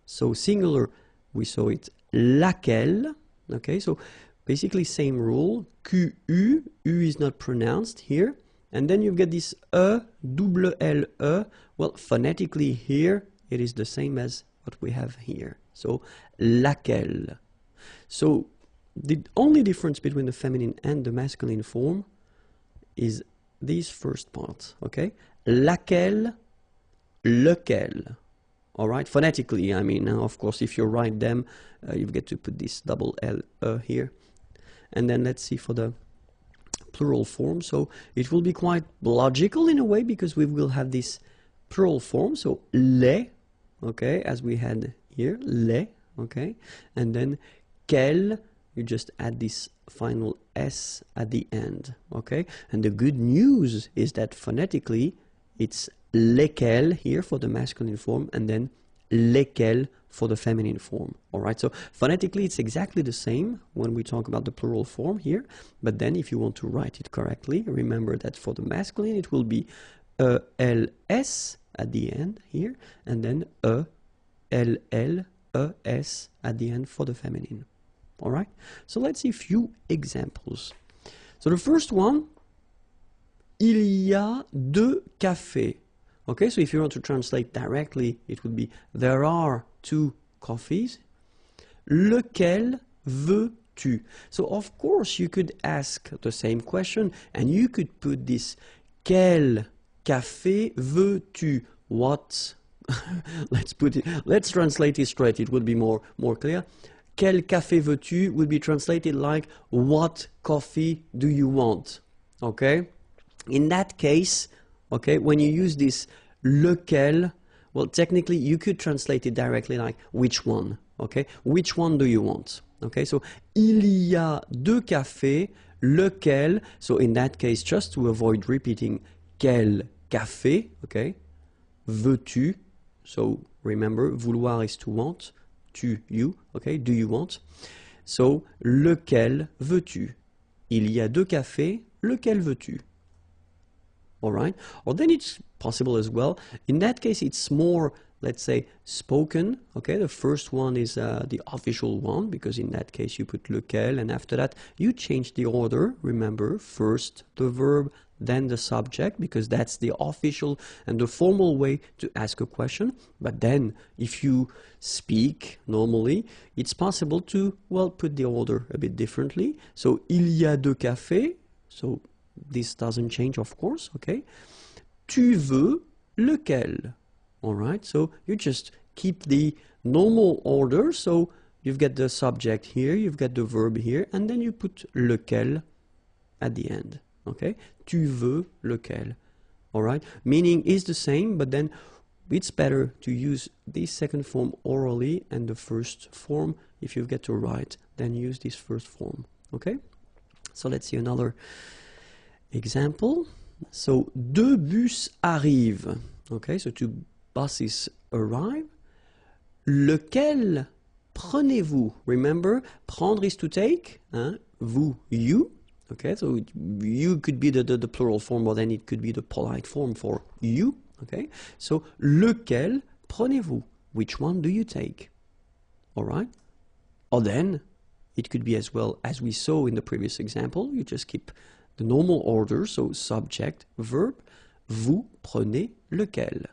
so singular, we saw it laquelle, okay? So basically same rule, Q-U, U is not pronounced here. And then you get this double L-E, well, phonetically here, it is the same as what we have here. So laquelle. So the only difference between the feminine and the masculine form is this first part, okay? Laquelle, lequel. All right, phonetically, I mean, of course, if you write them, you get to put this double L here. And then let's see for the plural form. So it will be quite logical in a way because we will have this plural form. So les, okay, as we had here, les, okay, and then quel, you just add this final S at the end, okay, and the good news is that phonetically it's lesquels here for the masculine form and then lesquels for the feminine form, all right, so phonetically it's exactly the same when we talk about the plural form here, but then if you want to write it correctly, remember that for the masculine it will be LS at the end here, and then ELLES at the end for the feminine. All right, so let's see a few examples. So the first one, il y a deux cafés. Okay, so if you want to translate directly, it would be there are two coffees. Lequel veux-tu? So of course you could ask the same question and you could put this quel café veux-tu? What? Let's translate it straight. It would be more clear. Quel café veux-tu would be translated like what coffee do you want? Okay? In that case, okay, when you use this lequel, well, technically you could translate it directly like which one? Okay? Which one do you want? Okay? So il y a deux cafés, lequel? So in that case, just to avoid repeating quel café, okay? Veux-tu? So remember, vouloir is to want, tu, you, okay? Do you want? So lequel veux-tu? Il y a deux cafés, lequel veux-tu? All right? Or then it's possible as well. In that case, it's more, let's say, spoken. Okay, the first one is the official one, because in that case you put lequel, and after that you change the order. Remember, first the verb, then the subject, because that's the official and the formal way to ask a question. But then if you speak normally, it's possible to, well, put the order a bit differently. So il y a deux cafés. So this doesn't change, of course, okay? Tu veux lequel? All right, so you just keep the normal order. So you've got the subject here, you've got the verb here, and then you put lequel at the end, okay? Tu veux lequel? All right, meaning is the same, but then it's better to use this second form orally and the first form, if you get to write, then use this first form, okay? So let's see another example. So deux bus arrivent. Okay, so two buses arrive. Lequel prenez-vous? Remember, prendre is to take. Hein? Vous, you. Okay, so you could be the plural form, or then it could be the polite form for you. Okay, so lequel prenez-vous? Which one do you take? All right. Or then it could be as well, as we saw in the previous example, you just keep the normal order, so subject, verb, vous prenez lequel.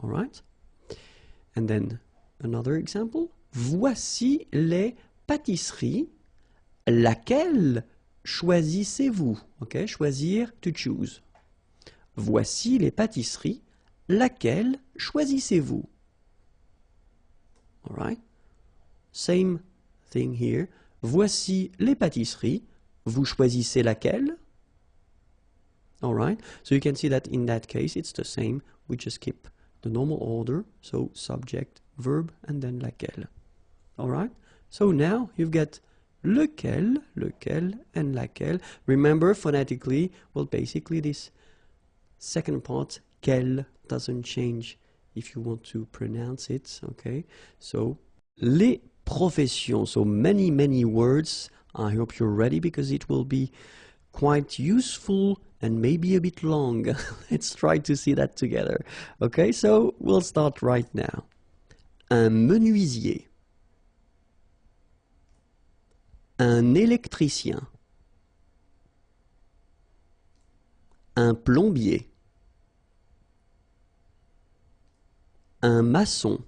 All right? And then another example. Voici les pâtisseries. Laquelle choisissez-vous? Okay, choisir, to choose. Voici les pâtisseries. Laquelle choisissez-vous? All right? Same thing here. Voici les pâtisseries. Vous choisissez laquelle? All right, so you can see that in that case it's the same. We just keep the normal order, so subject, verb, and then laquelle. All right, so now you've got lequel, lequel, and laquelle. Remember phonetically, well, basically this second part, quel doesn't change if you want to pronounce it, okay? So, les professions, so many words. I hope you're ready because it will be quite useful and maybe a bit long. Let's try to see that together. Okay, so we'll start right now. Un menuisier. Un électricien. Un plombier. Un maçon.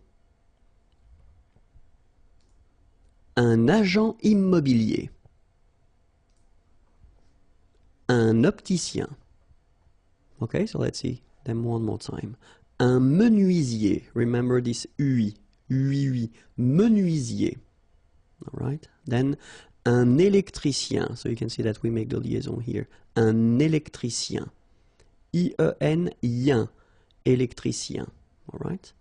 Un agent immobilier. Un opticien. Okay, so let's see them one more time. Un menuisier. Remember this UI. UI. Menuisier. All right. Then un électricien. So you can see that we make the liaison here. Un électricien. I-E-N, ien. Électricien. All right.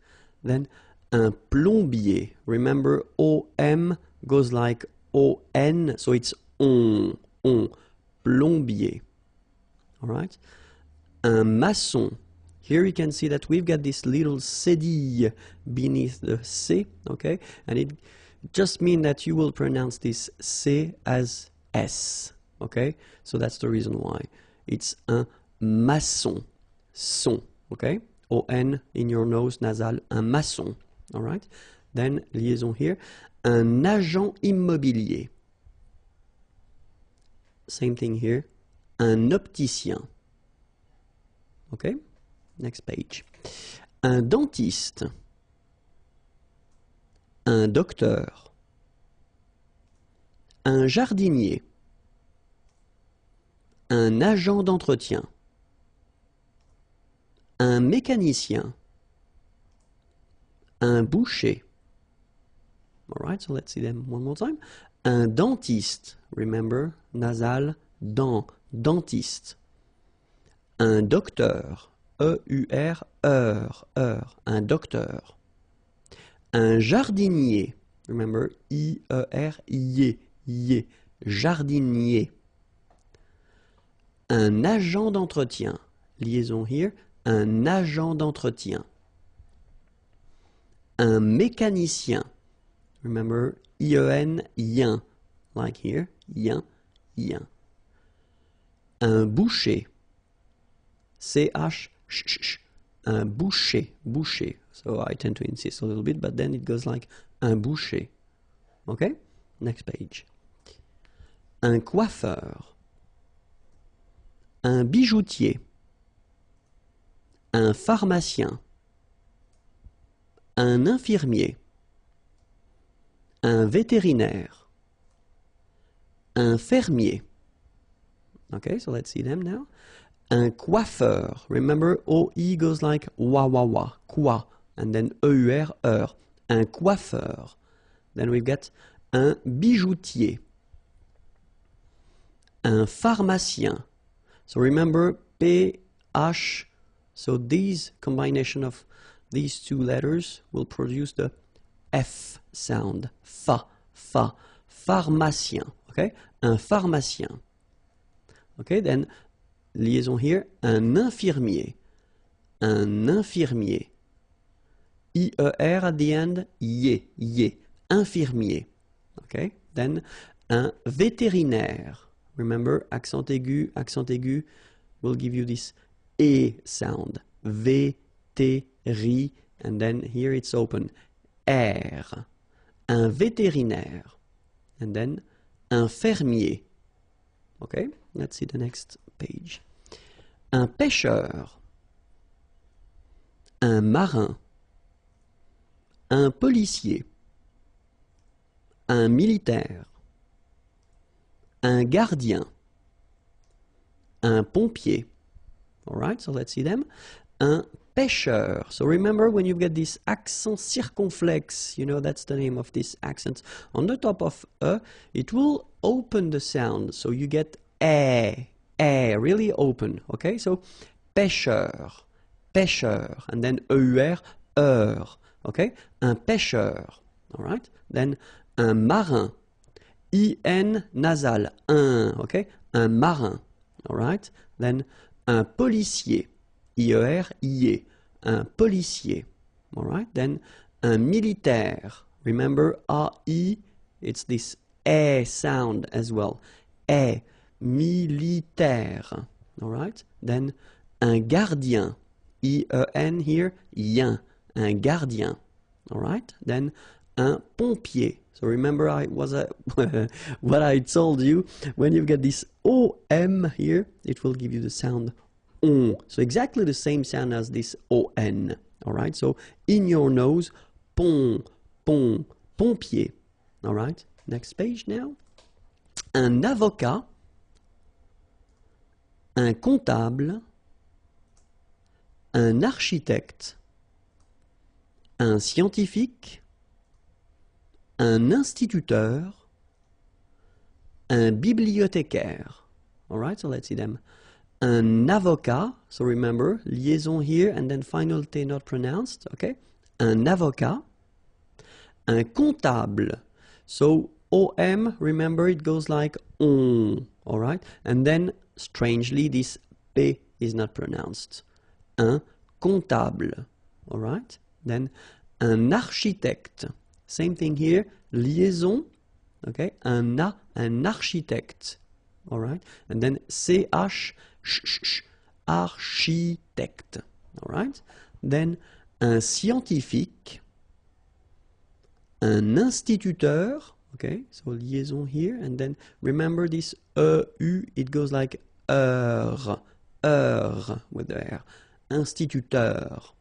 Then un plombier. Remember O-M goes like O-N. So it's on. Plombier. All right. Un maçon. Here you can see that we've got this little cédille beneath the C, okay? And it just means that you will pronounce this C as S, okay? So that's the reason why. It's un maçon. Son, okay? O-N in your nose, nasal, un maçon, all right? Then, liaison here. Un agent immobilier. Same thing here. Un opticien. Okay? Next page. Un dentiste. Un docteur. Un jardinier. Un agent d'entretien. Un mécanicien. Un boucher. All right, so let's see them one more time. Un dentiste. Remember, nasal, dent, dentiste. Un docteur. E-U-R, heure, un docteur. Un jardinier. Remember, I-E-R, yé, jardinier. Un agent d'entretien. Liaison here. Un agent d'entretien. Un mécanicien. Remember, I-E-N, ien. Like here, ien. Un boucher. C-H, un boucher. So I tend to insist a little bit, but then it goes like un boucher. Okay? Next page. Un coiffeur. Un bijoutier. Un pharmacien. Un infirmier. Un vétérinaire. Un fermier. Okay, so let's see them now. Un coiffeur. Remember, O-I goes like wa, quoi, and then E-U-R, heure. Un coiffeur. Then we've got un bijoutier. Un pharmacien. So remember, P-H, so these combination of these two letters will produce the F sound. Fa. Pharmacien. Okay? Un pharmacien. Okay, then liaison here, un infirmier. Un infirmier. I-E-R at the end, yé. Infirmier. Okay, then un vétérinaire. Remember, accent aigu will give you this E sound. V-T-R-I, and then here it's open. R. Un vétérinaire. And then un fermier. Okay, let's see the next page. Un pêcheur. Un marin. Un policier. Un militaire. Un gardien. Un pompier. All right, so let's see them. Un pêcheur. So remember when you've got this accent circonflexe, you know, that's the name of this accent. On the top of E, it will open the sound. So you get really open. Okay, so pêcheur, and then E-U-R, heure. Okay, un pêcheur. All right, then un marin. I-N nasal, un. Okay, un marin. All right, then un policier. IER, IE. Un policier. All right? Then un militaire. Remember, AI, it's this E sound as well. E, militaire. All right? Then un gardien. IEN here, yen. Un gardien. All right? Then un pompier. So remember what I told you. When you get this OM here, it will give you the sound on. So exactly the same sound as this ON. All right? So in your nose, pont, pont, pompier. All right? Next page now. Un avocat, un comptable, un architecte, un scientifique, un instituteur, un bibliothécaire. All right, so let's see them. Un avocat, so remember, liaison here and then final T not pronounced, okay? Un avocat. Un comptable, so OM, remember, it goes like on, all right? And then, strangely, this P is not pronounced. Un comptable, all right? Then, un architecte. Same thing here, liaison, okay? Un architecte, all right? And then CH, architecte, all right? Then, un scientifique, un instituteur, okay? So liaison here, and then remember this EU, it goes like heure with the R. Instituteur.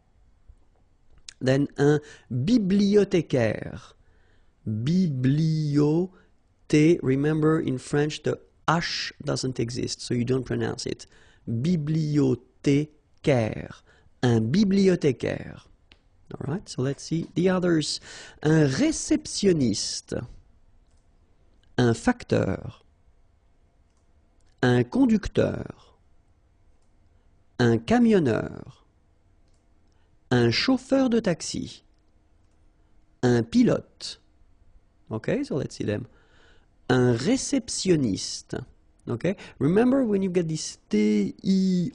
Then un bibliothécaire. Bibliothé, remember in French the H doesn't exist, so you don't pronounce it. Bibliothécaire. Un bibliothécaire. All right, so let's see the others. Un réceptionniste. Un facteur. Un conducteur. Un camionneur. Un chauffeur de taxi. Un pilote. Okay, so let's see them. Un réceptionniste. Okay, remember when you get this T-I-O-N,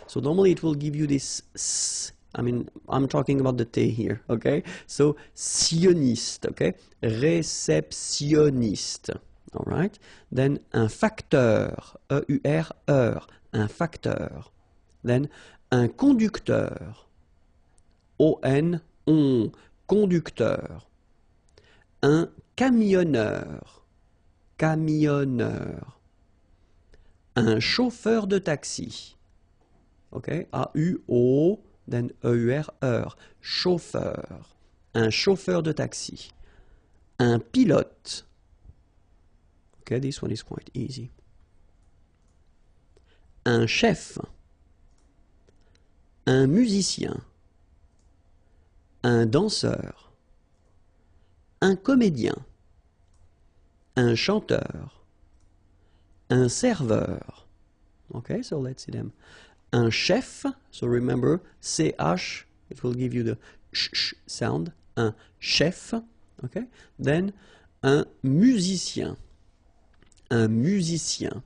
so normally it will give you this S. I mean, I'm talking about the T here, okay? So, sioniste, okay? Réceptionniste, all right? Then, un facteur, E-U-R, heure, un facteur. Then, un conducteur, O-N, on, conducteur. Un camionneur, camionneur. Un chauffeur de taxi, okay? A-U-O, then E-U-R, heure, chauffeur. Un chauffeur de taxi. Un pilote. Okay, this one is quite easy. Un chef. Un musicien. Un danseur. Un comédien. Un chanteur. Un serveur. Okay, so let's see them. Un chef, so remember, CH, it will give you the sh sound. Un chef, okay? Then, un musicien. Un musicien.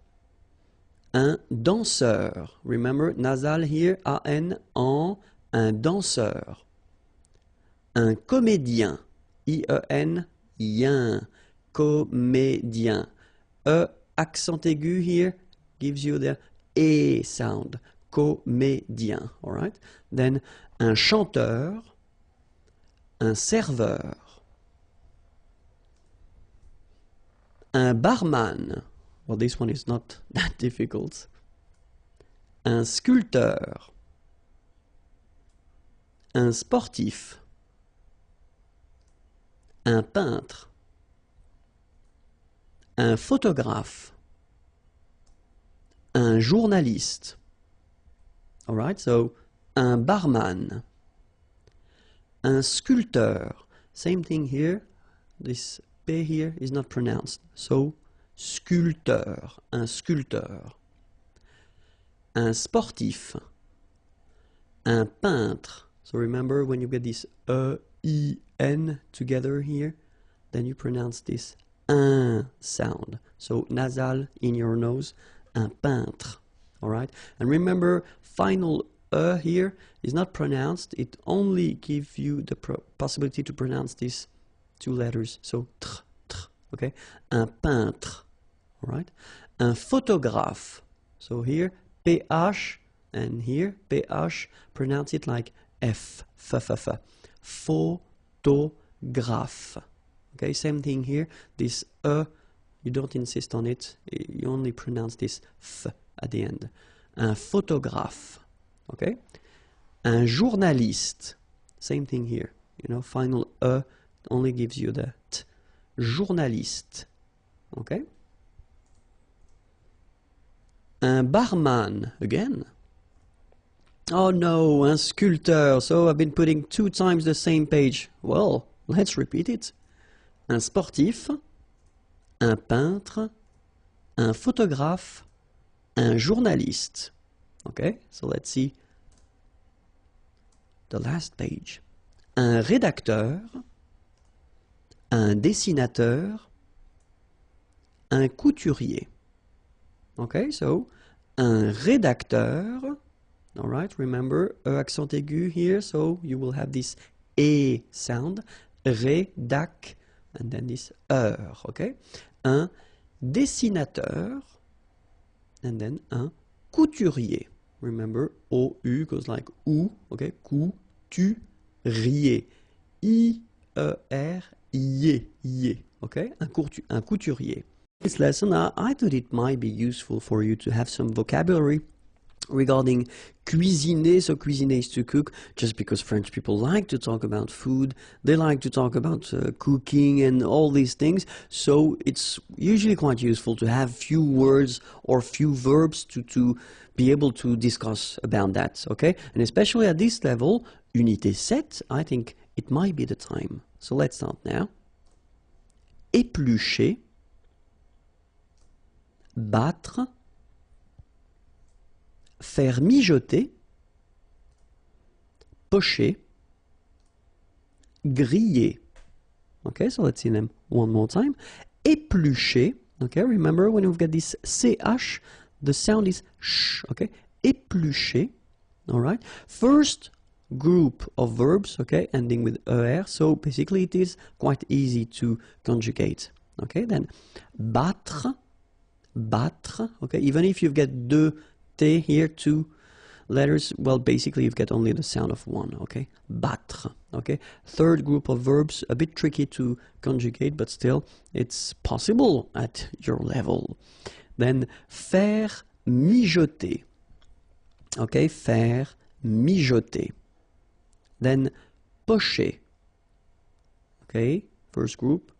Un danseur. Remember, nasal here, A-N, en, un danseur. Un comédien. I-E-N, yen. Comédien. E, accent aigu here, gives you the E sound. Comédien, all right? Then, un chanteur, un serveur, un barman. Well, this one is not that difficult. Un sculpteur, un sportif, un peintre, un photographe, un journaliste. All right, so un barman, un sculpteur. Same thing here. This P here is not pronounced. So sculpteur, un sculpteur. Un sportif, un peintre. So remember when you get this E-I-N together here, then you pronounce this un sound. So nasal in your nose, un peintre. all right? And remember, final here is not pronounced. It only gives you the possibility to pronounce these two letters. So, tr, okay? Un peintre, all right? Un photographe. So here, PH, and here, PH, pronounce it like F, photographe. Okay, same thing here. This you don't insist on it. You only pronounce this F at the end. Un photographe. Okay? Un journaliste. Same thing here. You know, final only gives you the T. Journaliste. Okay? Un barman. Again. Oh no, un sculpteur. So I've been putting 2 times the same page. Well, let's repeat it. Un sportif, un peintre, un photographe, un journaliste. Okay, so let's see the last page. Un rédacteur, un dessinateur, un couturier. Okay, so un rédacteur. All right, remember, accent aigu here, so you will have this E sound. Rédac, and then this okay? Un dessinateur, and then un couturier. Remember, OU goes like OU, okay? Couturier. I-E-R-I-E, okay? Un couturier. This lesson, I thought it might be useful for you to have some vocabulary regarding cuisiner. So cuisiner is to cook, just because French people like to talk about food. They like to talk about cooking and all these things. So it's usually quite useful to have few words or few verbs to be able to discuss about that, okay? And especially at this level, Unité 7, I think it might be the time. So let's start now. Éplucher, battre, faire mijoter, pocher, griller. Okay, so let's see them one more time. Éplucher. Okay, remember when we've got this CH, the sound is sh. Okay, éplucher. All right. First group of verbs, okay, ending with er. So basically it is quite easy to conjugate. Okay, then battre, battre. Okay, even if you've got deux T here, 2 letters, well, basically you've got only the sound of one, okay? Battre, okay? Third group of verbs, a bit tricky to conjugate, but still, it's possible at your level. Then, faire mijoter, okay? Faire mijoter. Then, pocher, okay? First group.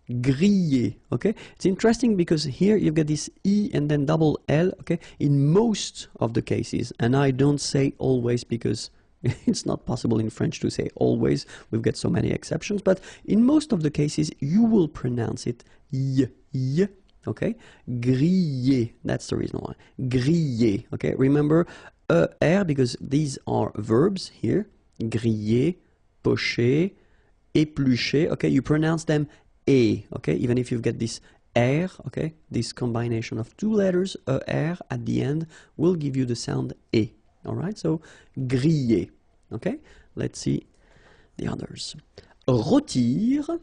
Griller, okay? It's interesting because here you've got this E and then double L, okay? In most of the cases, and I don't say always because it's not possible in French to say always. We've got so many exceptions, but in most of the cases, you will pronounce it y, okay? Griller, that's the reason why. Griller, okay? Remember, er, because these are verbs here. Griller, pocher, éplucher, okay? You pronounce them A, okay, even if you've got this R, okay, this combination of 2 letters, R at the end, will give you the sound E, all right, so griller, okay, let's see the others. Rôtir,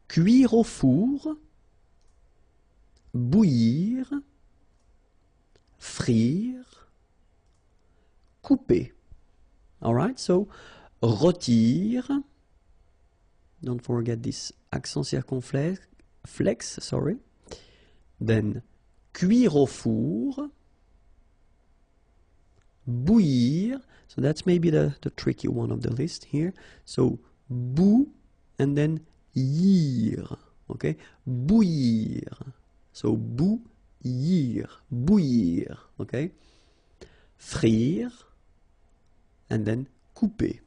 cuire au four, bouillir, frire, couper, all right, so rôtir. Don't forget this accent circonflexe, sorry. Then, cuire au four, bouillir. So that's maybe the tricky one of the list here. So, bou, and then yir, okay? Bouillir. So, bouillir, bouillir, okay? Frire, and then couper.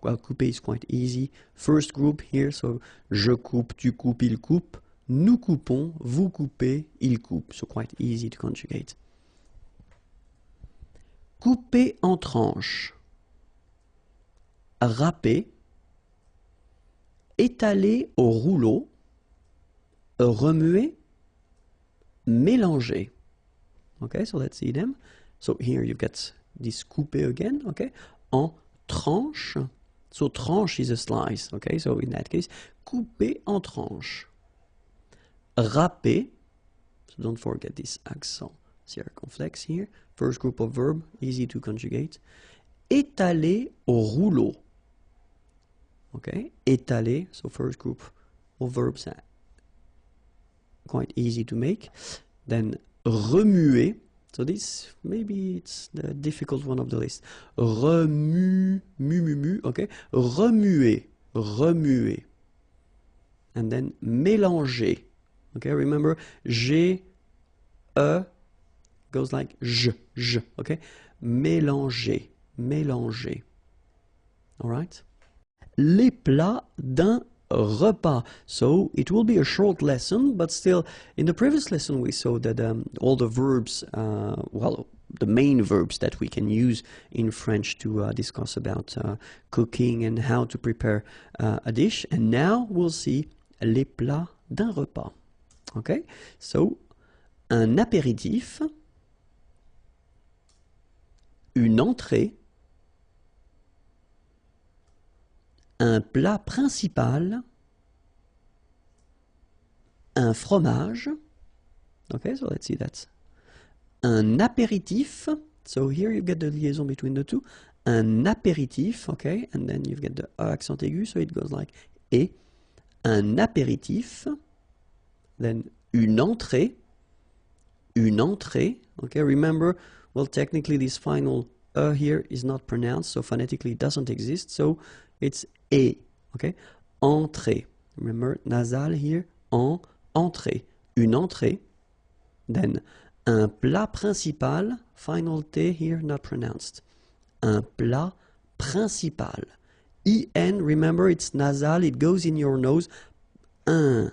Well, couper is quite easy. First group here, so je coupe, tu coupes, il coupe. Nous coupons, vous coupez, il coupe. So quite easy to conjugate. Couper en tranches. Râper. Étaler au rouleau. Remuer. Mélanger. Okay, so let's see them. So here you get this couper again, okay? En tranche. So tranche is a slice, okay? So in that case, couper en tranche. Râper. So don't forget this accent circumflex here. First group of verb, easy to conjugate. Étaler au rouleau. Okay, étaler, so first group of verbs, quite easy to make. Then remuer, so this maybe it's the difficult one of the list. Okay, remuer, remuer. And then mélanger. Okay, remember, G, E goes like je, okay? Mélanger, mélanger. All right? Les plats d'un repas. So it will be a short lesson, but still, in the previous lesson we saw that all the verbs, well, the main verbs that we can use in French to discuss about cooking and how to prepare a dish. And now we'll see les plats d'un repas. Okay, so un apéritif, une entrée, un plat principal, un fromage. Okay, so let's see that. Un apéritif, so here you get the liaison between the two. Un apéritif, okay, and then you get the accent aigu, so it goes like et. Un apéritif. Then une entrée, okay, remember, well, technically this final here is not pronounced, so phonetically it doesn't exist, so it's et, okay, entrée, remember, nasal here, entrée, une entrée, then un plat principal, final T here, not pronounced, un plat principal, en, remember, it's nasal, it goes in your nose, un,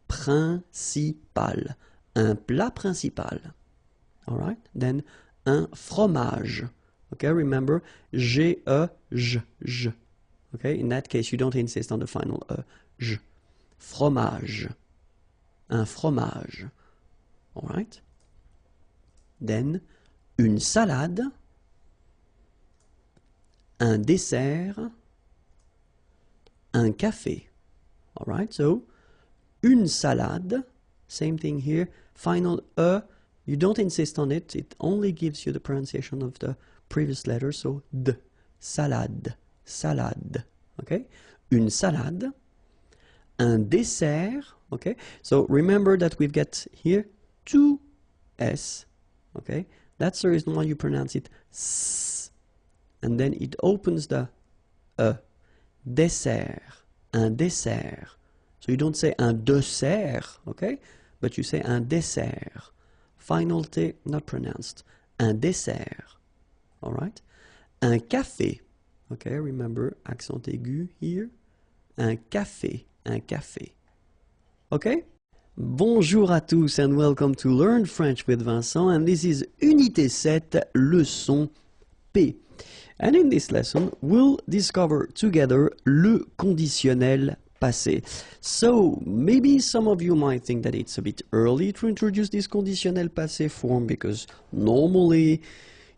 principal, un plat principal. All right, then un fromage. Okay, remember G, E, J, J. Okay, in that case, you don't insist on the final J. Fromage. Un fromage. All right. Then une salade, un dessert, un café. All right, so une salade, same thing here, final E, you don't insist on it, it only gives you the pronunciation of the previous letter, so d, salade, salade, okay? Une salade, un dessert, okay? So remember that we've got here two S, okay? That's the reason why you pronounce it S, and then it opens the E, dessert, un dessert. So you don't say un dessert, okay? But you say un dessert. Final T, not pronounced. Un dessert. All right? Un café. Okay, remember, accent aigu here. Un café. Un café. Okay? Bonjour à tous and welcome to Learn French with Vincent. And this is Unité 7, leçon P. And in this lesson, we'll discover together le conditionnel passé. So maybe some of you might think that it's a bit early to introduce this conditionnel passé form because normally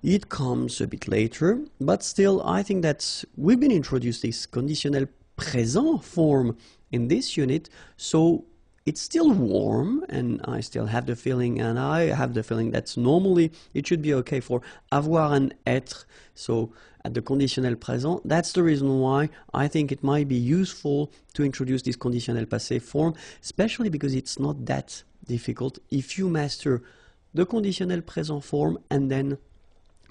it comes a bit later, but still I think that we've been introduced this conditionnel présent form in this unit, so it's still warm and I still have the feeling, and I have the feeling that normally it should be okay for avoir un être, so at the conditionnel présent. That's the reason why I think it might be useful to introduce this conditionnel passé form, especially because it's not that difficult if you master the conditionnel présent form and then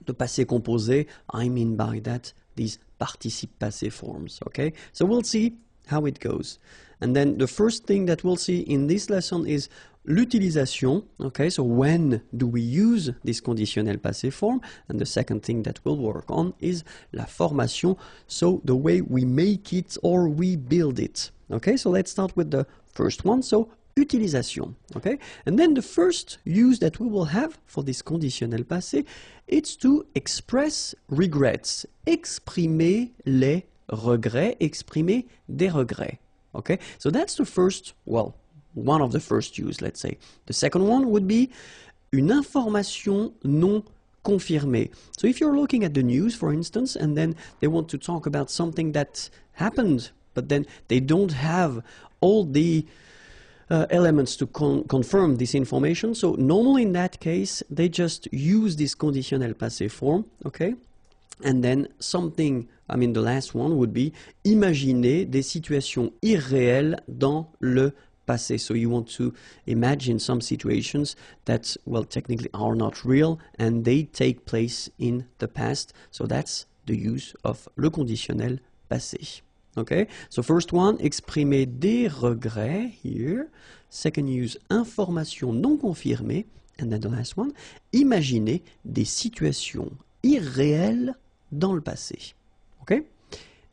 the passé composé. I mean by that these participe passé forms, okay? So we'll see how it goes. And then the first thing that we'll see in this lesson is l'utilisation, okay? So when do we use this conditionnel passé form? And the second thing that we'll work on is la formation, so the way we make it or we build it, okay? So let's start with the first one, so utilisation, okay? And then the first use that we will have for this conditionnel passé, it's to express regrets, exprimer les regrets, exprimer des regrets. Okay, so that's the first, well, one of the first use, let's say. The second one would be une information non confirmée. So if you're looking at the news, for instance, and then they want to talk about something that happened, but then they don't have all the elements to confirm this information. So normally in that case, they just use this conditionnel passé form, okay? And then something, I mean the last one would be imaginer des situations irréelles dans le passé. So you want to imagine some situations that, well, technically are not real and they take place in the past. So that's the use of le conditionnel passé. Okay, so first one, exprimer des regrets here. Second use, information non confirmée. And then the last one, imaginer des situations irréelles dans le passé. Okay,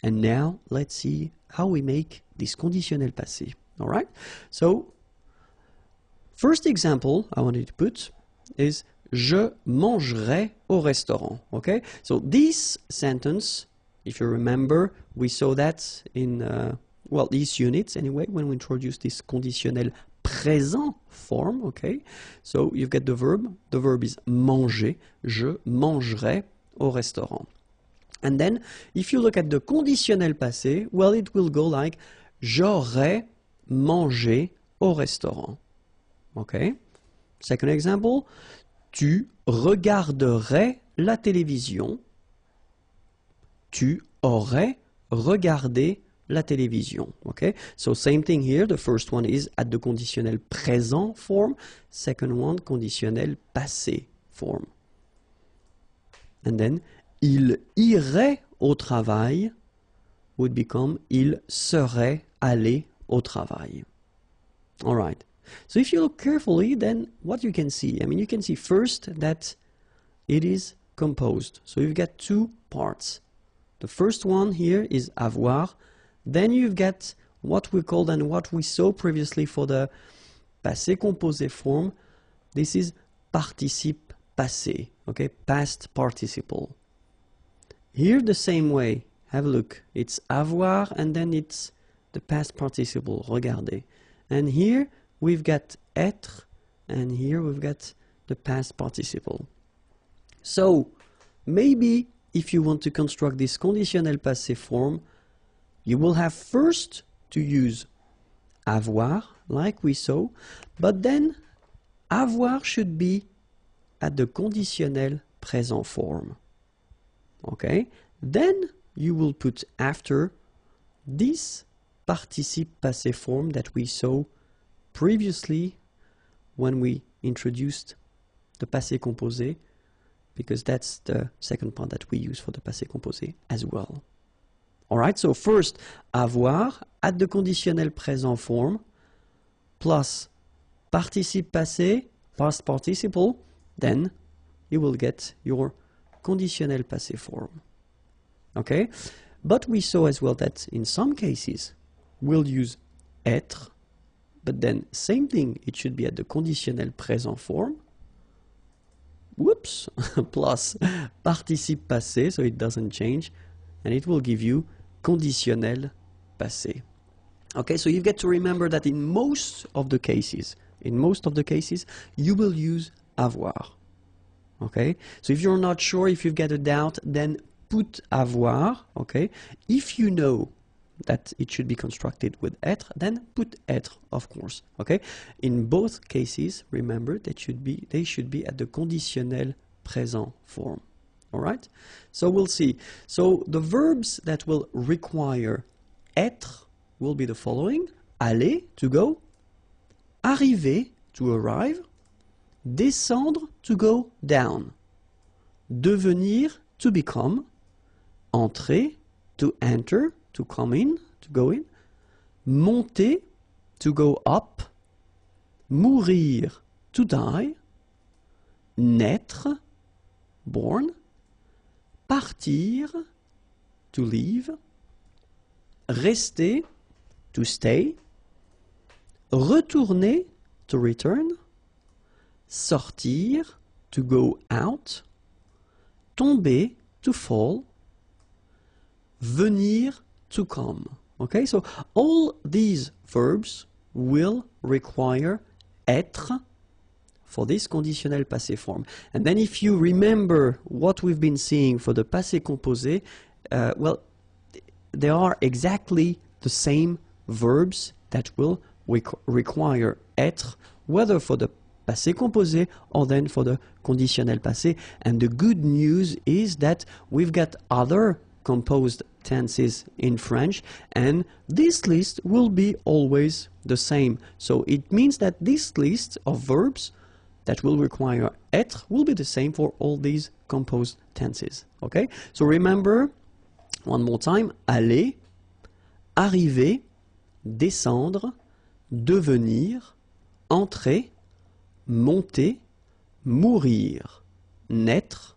and now let's see how we make this conditionnel passé. All right, so first example I wanted to put is je mangerai au restaurant. Okay, so this sentence, if you remember, we saw that in, well, these units anyway, when we introduced this conditionnel présent form, okay? So you've got the verb is manger, je mangerai au restaurant. And then, if you look at the conditionnel passé, well, it will go like j'aurais mangé au restaurant, okay? Second example, tu regarderais la télévision. Tu aurais regardé la télévision. Okay? So same thing here. The first one is at the conditionnel présent form. Second one, conditionnel passé form. And then, il irait au travail would become il serait allé au travail. All right. So if you look carefully, then what you can see? I mean, you can see first that it is composed. So you've got two parts. The first one here is avoir. Then you've got what we called and what we saw previously for the passé composé form. This is participe passé, okay, past participle. Here the same way. Have a look. It's avoir and then it's the past participle. Regardez. And here we've got être and here we've got the past participle. So maybe if you want to construct this conditionnel passé form, you will have first to use avoir, like we saw, but then avoir should be at the conditionnel présent form. Okay? Then you will put after this participe passé form that we saw previously when we introduced the passé composé, because that's the second part that we use for the passé composé as well. Alright, so first, avoir at the conditionnel présent form plus participe passé, past participle, then you will get your conditionnel passé form. Okay? But we saw as well that in some cases we'll use être, but then same thing, it should be at the conditionnel présent form. Whoops, plus participe passé, so it doesn't change, and it will give you conditionnel passé. Okay, so you've got to remember that in most of the cases, you will use avoir. Okay, so if you're not sure, if you've got a doubt, then put avoir. Okay, if you know that it should be constructed with être, then put être, of course. Okay, in both cases, remember that they should be at the conditionnel présent form. All right, so we'll see. So the verbs that will require être will be the following: aller, to go; arriver, to arrive; descendre, to go down; devenir, to become; entrer, to enter, to come in, to go in; monter, to go up; mourir, to die; naître, born; partir, to leave; rester, to stay; retourner, to return; sortir, to go out; tomber, to fall; venir, to come. Okay, so all these verbs will require être for this conditionnel passé form. And then if you remember what we've been seeing for the passé composé, well, there are exactly the same verbs that will require être, whether for the passé composé or then for the conditionnel passé. And the good news is that we've got other composed tenses in French, and this list will be always the same. So it means that this list of verbs that will require être will be the same for all these composed tenses. Okay? So remember, one more time, aller, arriver, descendre, devenir, entrer, monter, mourir, naître,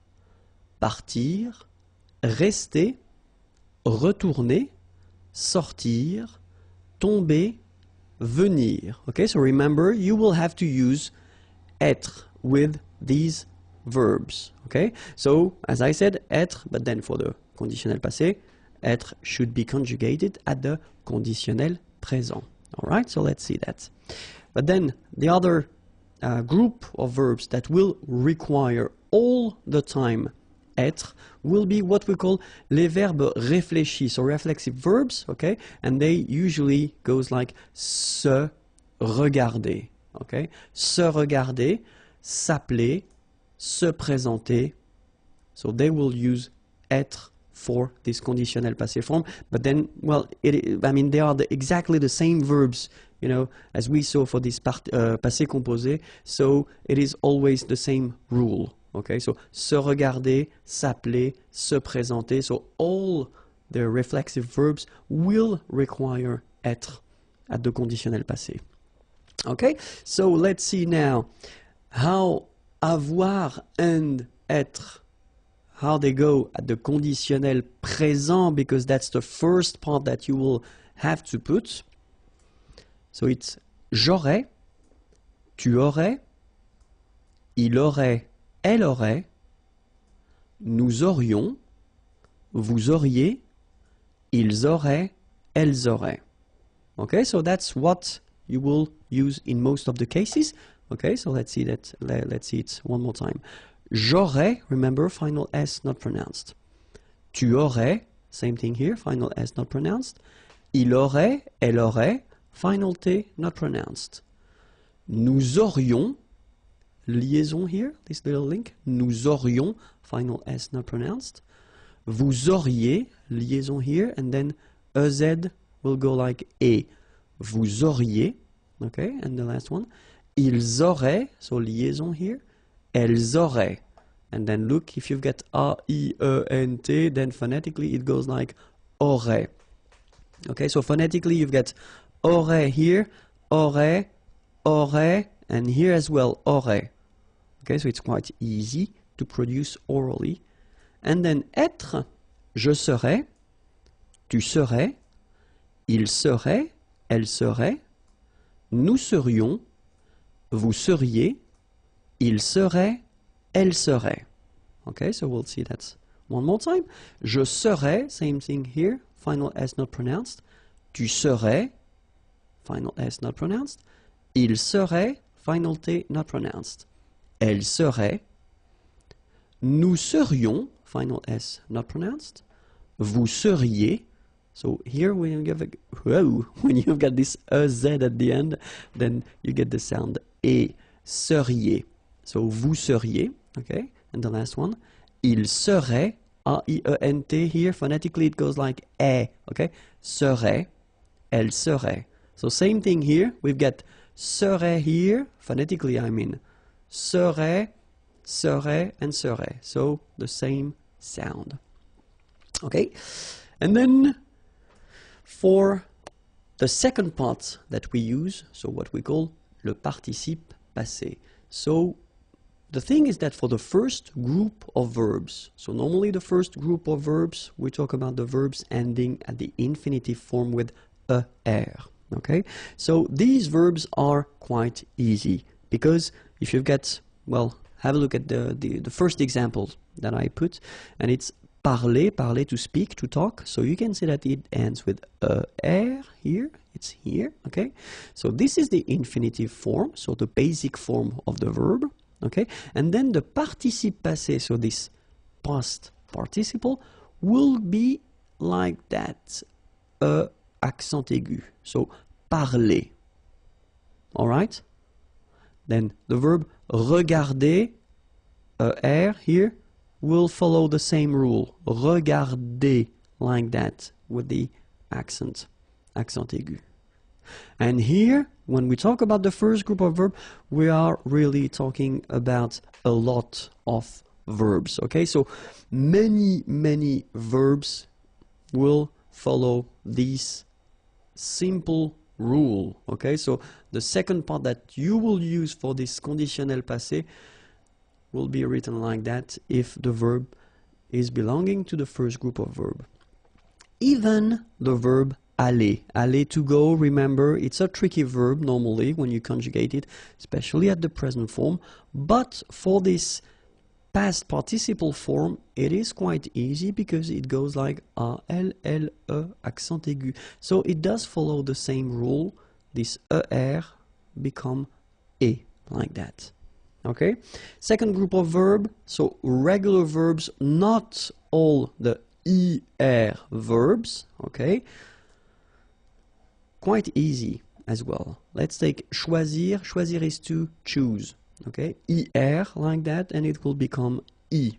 partir, rester, retourner, sortir, tomber, venir. Okay, so remember, you will have to use être with these verbs. Okay, so as I said, être, but then for the conditionnel passé, être should be conjugated at the conditionnel présent. All right, so let's see that. But then the other group of verbs that will require all the time être will be what we call les verbes réfléchis, so reflexive verbs, okay, and they usually goes like se regarder, okay, se regarder, s'appeler, se présenter, so they will use être for this conditionnel passé form, but then, well, I mean, they are exactly the same verbs, you know, as we saw for this passé composé, so it is always the same rule. Okay, so se regarder, s'appeler, se présenter, so all the reflexive verbs will require être at the conditionnel passé. Okay, so let's see now how avoir and être, how they go at the conditionnel présent, because that's the first part that you will have to put. So it's j'aurais, tu aurais, il aurait, elle aurait, nous aurions, vous auriez, ils auraient, elles auraient. Okay, so that's what you will use in most of the cases. Okay, so let's see that. Let's see it one more time. J'aurais, remember, final S not pronounced. Tu aurais, same thing here, final S not pronounced. Il aurait, elle aurait, final T not pronounced. Nous aurions, liaison here, this little link. Nous aurions, final S not pronounced. Vous auriez, liaison here, and then EZ will go like E. Vous auriez, okay, and the last one. Ils auraient, so liaison here. Elles auraient. And then look, if you've got A-I-E-N-T, then phonetically it goes like aurait. Okay, so phonetically you've got aurait here, aurait, aurait, and here as well, aurait. Okay, so it's quite easy to produce orally. And then être, je serais, tu serais, il serait, elle serait, nous serions, vous seriez, il serait, elle serait. Okay, so we'll see that one more time. Je serais, same thing here, final S not pronounced. Tu serais, final S not pronounced. Il serait, final T not pronounced. Elle serait. Nous serions, final S not pronounced. Vous seriez. So here when you've got this EZ at the end, then you get the sound E, seriez. So vous seriez, okay? And the last one, il serait, A-I-E-N-T here, phonetically it goes like E, okay? Serait, elle serait. So same thing here, we've got serait here, phonetically I mean, serait, serait, and serait. So the same sound. Okay? And then for the second part that we use, so what we call le participe passé. So the thing is that for the first group of verbs, so normally the first group of verbs, we talk about the verbs ending at the infinitive form with er. Okay, so these verbs are quite easy because if you've got, well, have a look at the first example that I put, and it's parler, parler, to speak, to talk. So you can see that it ends with er here. It's here, okay? So this is the infinitive form, so the basic form of the verb, okay? And then the participe passé, so this past participle, will be like that, accent aigu. So parler, all right? Then the verb regarder, er here, will follow the same rule. Regarder, like that, with the accent aigu. And here, when we talk about the first group of verbs, we are really talking about a lot of verbs, okay? So many verbs will follow this simple rule, okay? So the second part that you will use for this conditionnel passé will be written like that if the verb is belonging to the first group of verb. Even the verb aller, aller, to go, remember, it's a tricky verb normally when you conjugate it, especially at the present form, but for this past participle form, it is quite easy because it goes like A, L, L, E, accent aigu. So it does follow the same rule, this ER become E, like that. Okay, second group of verb, so regular verbs, not all the ER verbs, okay, quite easy as well. Let's take choisir, choisir is to choose, okay, ER like that, and it will become I.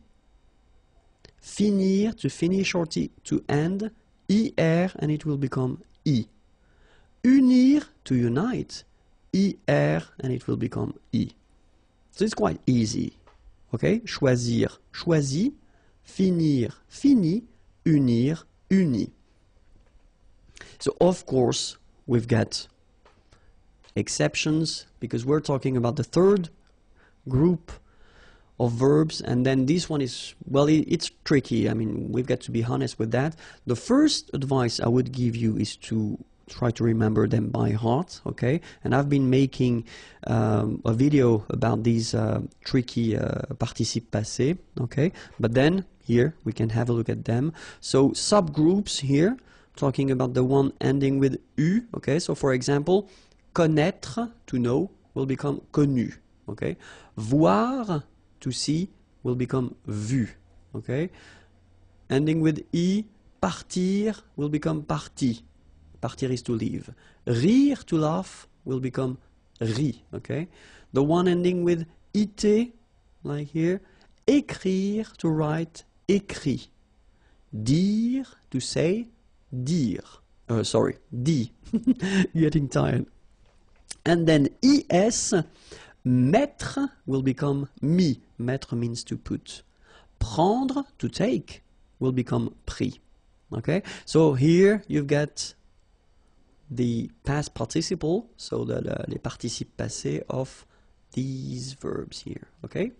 Finir, to finish or to end, ER, and it will become I. Unir, to unite, ER, and it will become I. So it's quite easy, okay? Choisir, choisi, finir, fini, unir, uni. So of course, we've got exceptions because we're talking about the third group of verbs, and then this one is, well, it's tricky. I mean, we've got to be honest with that. The first advice I would give you is to try to remember them by heart, okay? And I've been making a video about these tricky participe passé, okay? But then here we can have a look at them. So subgroups here, talking about the one ending with U, okay? So for example, connaître, to know, will become connu, okay? Voir, to see, will become vu, okay? Ending with I, partir, will become parti. Partir is to leave. Rire, to laugh, will become ri, okay? The one ending with ite, like here, écrire, to write, écrit. Dire, to say, dire. Sorry, dit. Getting tired. And then is, mettre, will become mis. Mettre means to put. Prendre, to take, will become pris. Okay? So here you've got the past participle, so les participes passés of these verbs here, okay?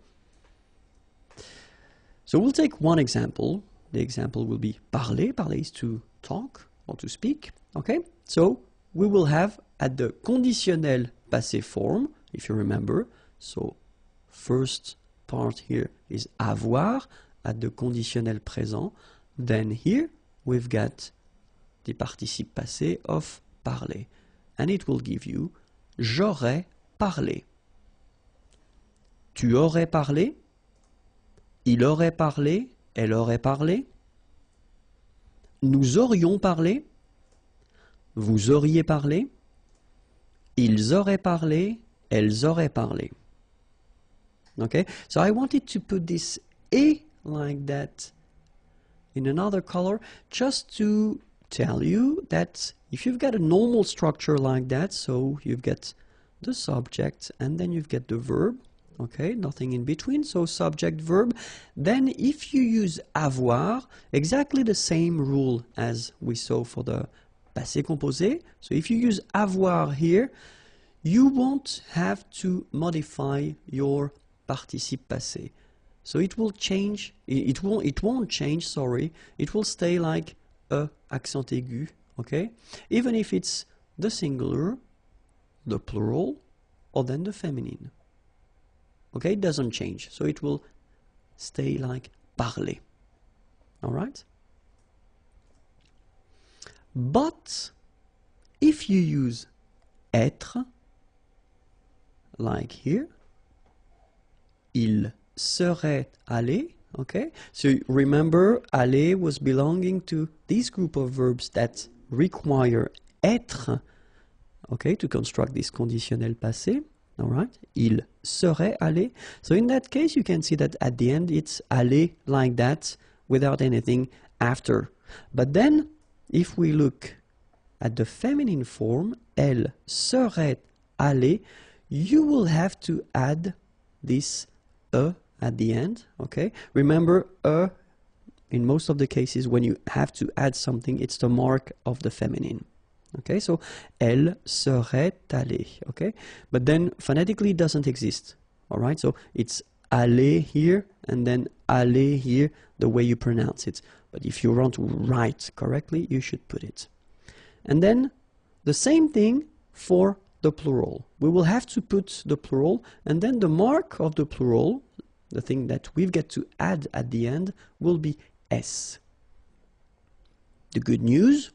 So we'll take one example. The example will be parler. Parler is to talk or to speak, okay? So we will have at the conditionnel passé form, if you remember, so first part here is avoir at the conditionnel présent, then here we've got the participe passé of parler, and it will give you j'aurais parlé, tu aurais parlé, il aurait parlé, elle aurait parlé, nous aurions parlé, vous auriez parlé, ils auraient parlé, elles auraient parlé. Okay, so I wanted to put this A like that in another color just to tell you that if you've got a normal structure like that, so you've got the subject and then you've got the verb, okay, nothing in between, so subject, verb, then if you use avoir, exactly the same rule as we saw for the passé composé, so if you use avoir here, you won't have to modify your participe passé. So it will change, it won't change, sorry, it will stay like a accent aigu, okay? Even if it's the singular, the plural, or then the feminine. Okay, it doesn't change, so it will stay like parler. all right? But if you use être, like here, il serait allé, okay? So remember, aller was belonging to this group of verbs that require être, okay, to construct this conditionnel passé, all right? Il serait allé. So in that case, you can see that at the end, it's allé like that without anything after. But then, if we look at the feminine form, elle serait allée, you will have to add this e at the end, okay? Remember, in most of the cases, when you have to add something, it's the mark of the feminine. Okay, so elle serait allée, okay? But then phonetically it doesn't exist, all right? So it's aller here and then aller here, the way you pronounce it. But if you want to write correctly, you should put it. And then the same thing for the plural. We will have to put the plural, and then the mark of the plural, the thing that we've got to add at the end, will be S. The good news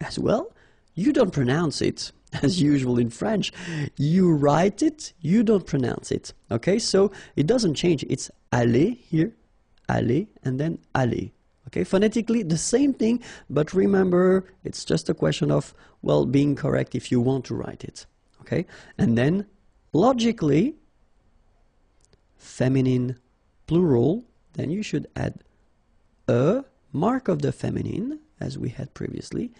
as well, you don't pronounce it as usual in French. You write it, you don't pronounce it. Okay, so it doesn't change. It's aller here, aller, and then aller. Okay, phonetically the same thing, but remember, it's just a question of, well, being correct if you want to write it. Okay, and then logically, feminine plural, then you should add a mark of the feminine, as we had previously,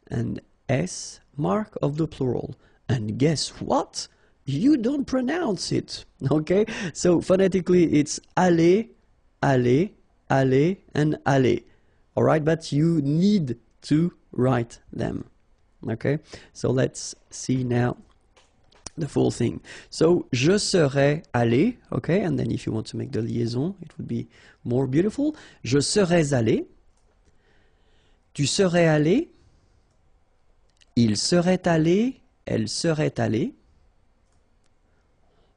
and S mark of the plural. And guess what? You don't pronounce it. Okay? So phonetically it's aller, aller, aller, and aller. Alright, but you need to write them. Okay? So let's see now the full thing. So je serais allé, okay? And then if you want to make the liaison, it would be more beautiful. Je serais allé. Tu serais allé. Il serait allé, elle serait allée.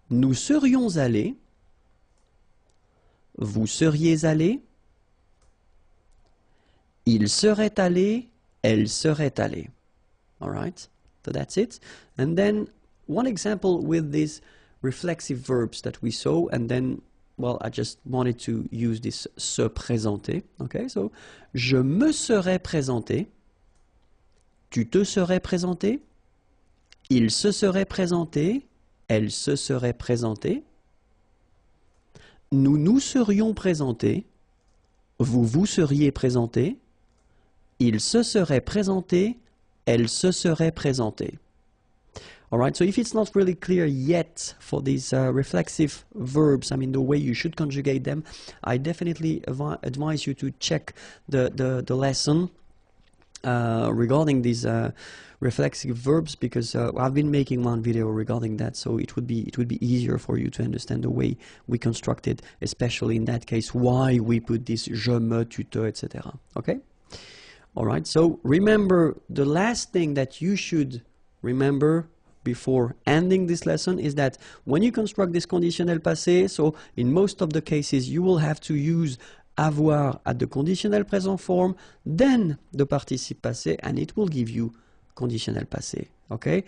Nous serions allés. Vous seriez allé. Il serait allé, elle serait allée. All right, so that's it. And then one example with these reflexive verbs that we saw, and then, well, I just wanted to use this se présenter. Okay, so je me serais présenté. Tu te serais présenté, il se serait présenté, elle se serait présentée, nous nous serions présentés, vous vous seriez présenté, il se serait présenté, elle se serait présentée. All right, so if it's not really clear yet for these reflexive verbs, I mean the way you should conjugate them, I definitely advise you to check the lesson regarding these reflexive verbs, because I've been making one video regarding that, so it would be easier for you to understand the way we construct it, especially in that case why we put this je, me, tu, te, etc. Okay? All right, so remember, the last thing that you should remember before ending this lesson is that when you construct this conditionnel passé, so in most of the cases you will have to use avoir at the conditional present form, then the participe passé, and it will give you conditional passé. Okay?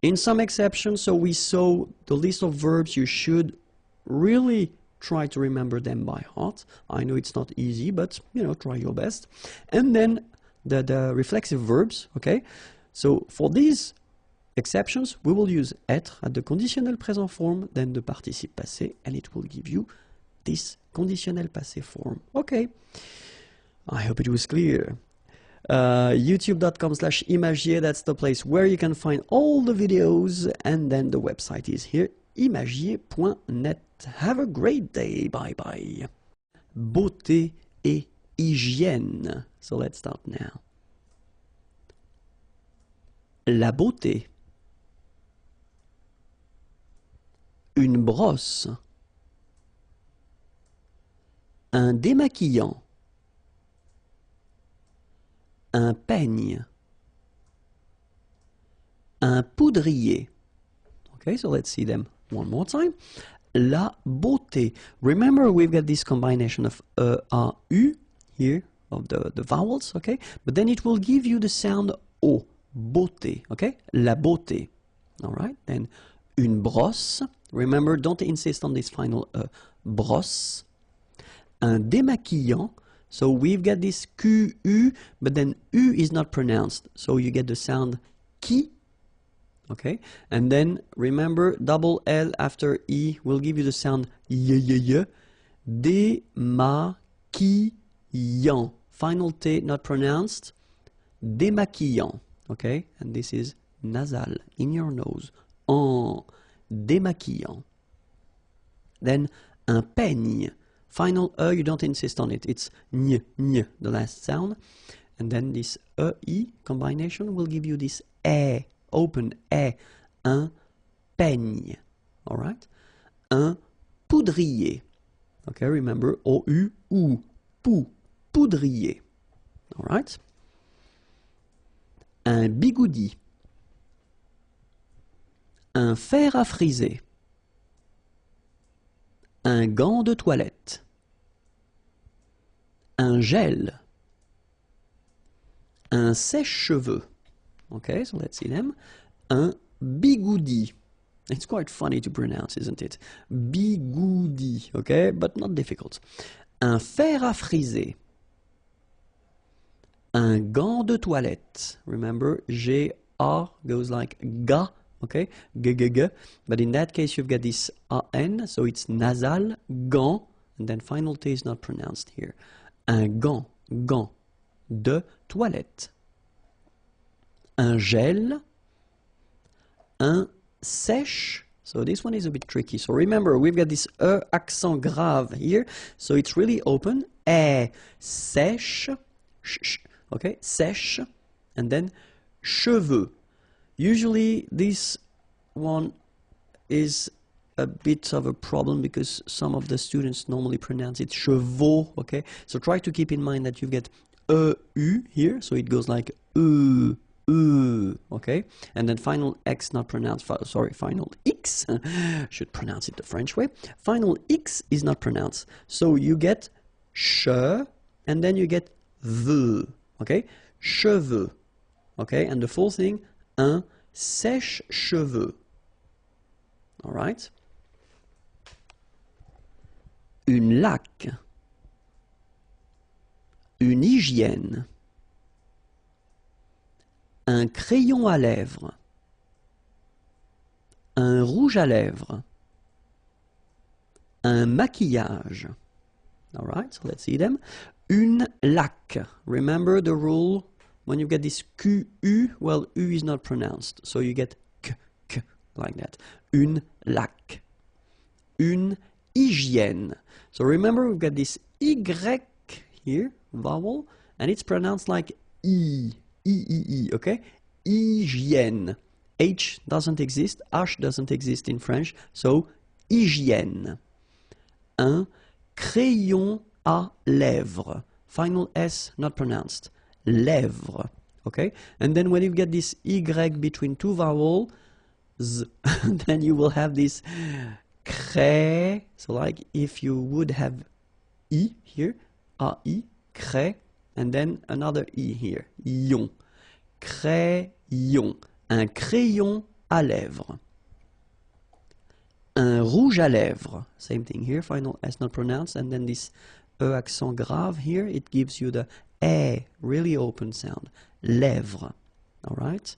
In some exceptions, so we saw the list of verbs, you should really try to remember them by heart. I know it's not easy, but you know, try your best. And then the reflexive verbs, okay? So for these exceptions, we will use être at the conditional present form, then the participe passé, and it will give you this conditional passé form. Okay, I hope it was clear. youtube.com/imagier, that's the place where you can find all the videos, and then the website is here, imagier.net. Have a great day. Bye bye. Beauté et hygiène. So let's start now. La beauté. Une brosse. Un démaquillant. Un peigne. Un poudrier. Okay, so let's see them one more time. La beauté. Remember, we've got this combination of a, u here the vowels, okay? But then it will give you the sound O, beauté, okay? La beauté, all right? Then une brosse. Remember, don't insist on this final brosse. Un démaquillant. So we've got this QU, but then U is not pronounced. So you get the sound qui, okay? And then remember, double L after E will give you the sound y. Démaquillant. Final T not pronounced. Démaquillant, okay? And this is nasal, in your nose. En démaquillant. Then un peigne. Final E, you don't insist on it. It's ny, the last sound. And then this E combination will give you this E, open E. Un peigne. All right? Un poudrier. Okay, remember, O-U, ou, pou, poudrier. All right? Un bigoudi. Un fer à friser. Un gant de toilette. Un gel. Un sèche-cheveux. Okay, so let's see them. Un bigoudi. It's quite funny to pronounce, isn't it? Bigoudi, okay, but not difficult. Un fer à friser. Un gant de toilette. Remember, G-A goes like ga. Okay, g. But in that case, you've got this an, so it's nasal, gant, and then final T is not pronounced here. Un gant de toilette. Un gel. Un sèche. So this one is a bit tricky. So remember, we've got this E accent grave here, so it's really open. Sèche, okay, sèche, and then cheveux. Usually this one is a bit of a problem because some of the students normally pronounce it chevaux, okay? So try to keep in mind that you get E-U here, so it goes like okay? And then final X not pronounced, sorry, final X, should pronounce it the French way. Final X is not pronounced. So you get che, and then you get the, okay? Cheveux, okay? And the full thing, un sèche-cheveux. All right? Une laque. Une hygiène. Un crayon à lèvres. Un rouge à lèvres. Un maquillage. All right, so let's see them. Une laque. Remember the rule? When you get this QU, well, U is not pronounced, so you get k, like that. Une laque. Une hygiène. So remember, we've got this Y here, vowel, and it's pronounced like E, okay? Hygiène. H doesn't exist, H doesn't exist in French, so hygiène. Un crayon à lèvres. Final S not pronounced. Lèvres, okay? And then when you get this Y between two vowels, then you will have this cré. So like if you would have I here, A-I, cré, and then another I here, ion. Crayon. Un crayon à lèvres. Un rouge à lèvres. Same thing here, final S not pronounced, and then this E accent grave here, it gives you the E, really open sound. Lèvres. All right?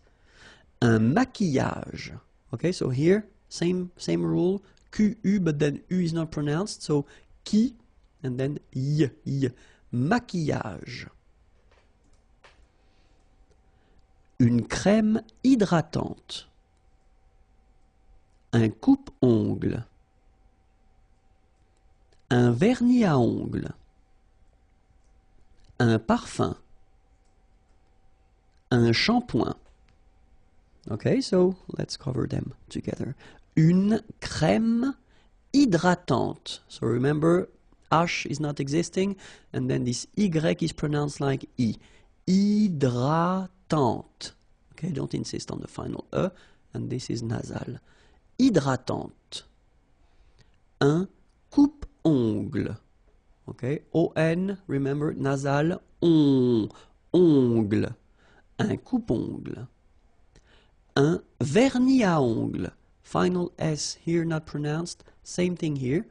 Un maquillage. Okay, so here, same rule. QU, but then U is not pronounced, so qui, and then y. Maquillage. Une crème hydratante. Un coupe-ongles. Un vernis à ongles. Un parfum. Un shampoing. Okay, so let's cover them together. Une crème hydratante. So remember, H is not existing, and then this Y is pronounced like I. Hydratante. Okay, don't insist on the final E, and this is nasal. Hydratante. Un coupe-ongles. Okay, O-N, remember, nasal, ongle, un coupe-ongle. Un vernis à ongles. Final S here not pronounced. Same thing here.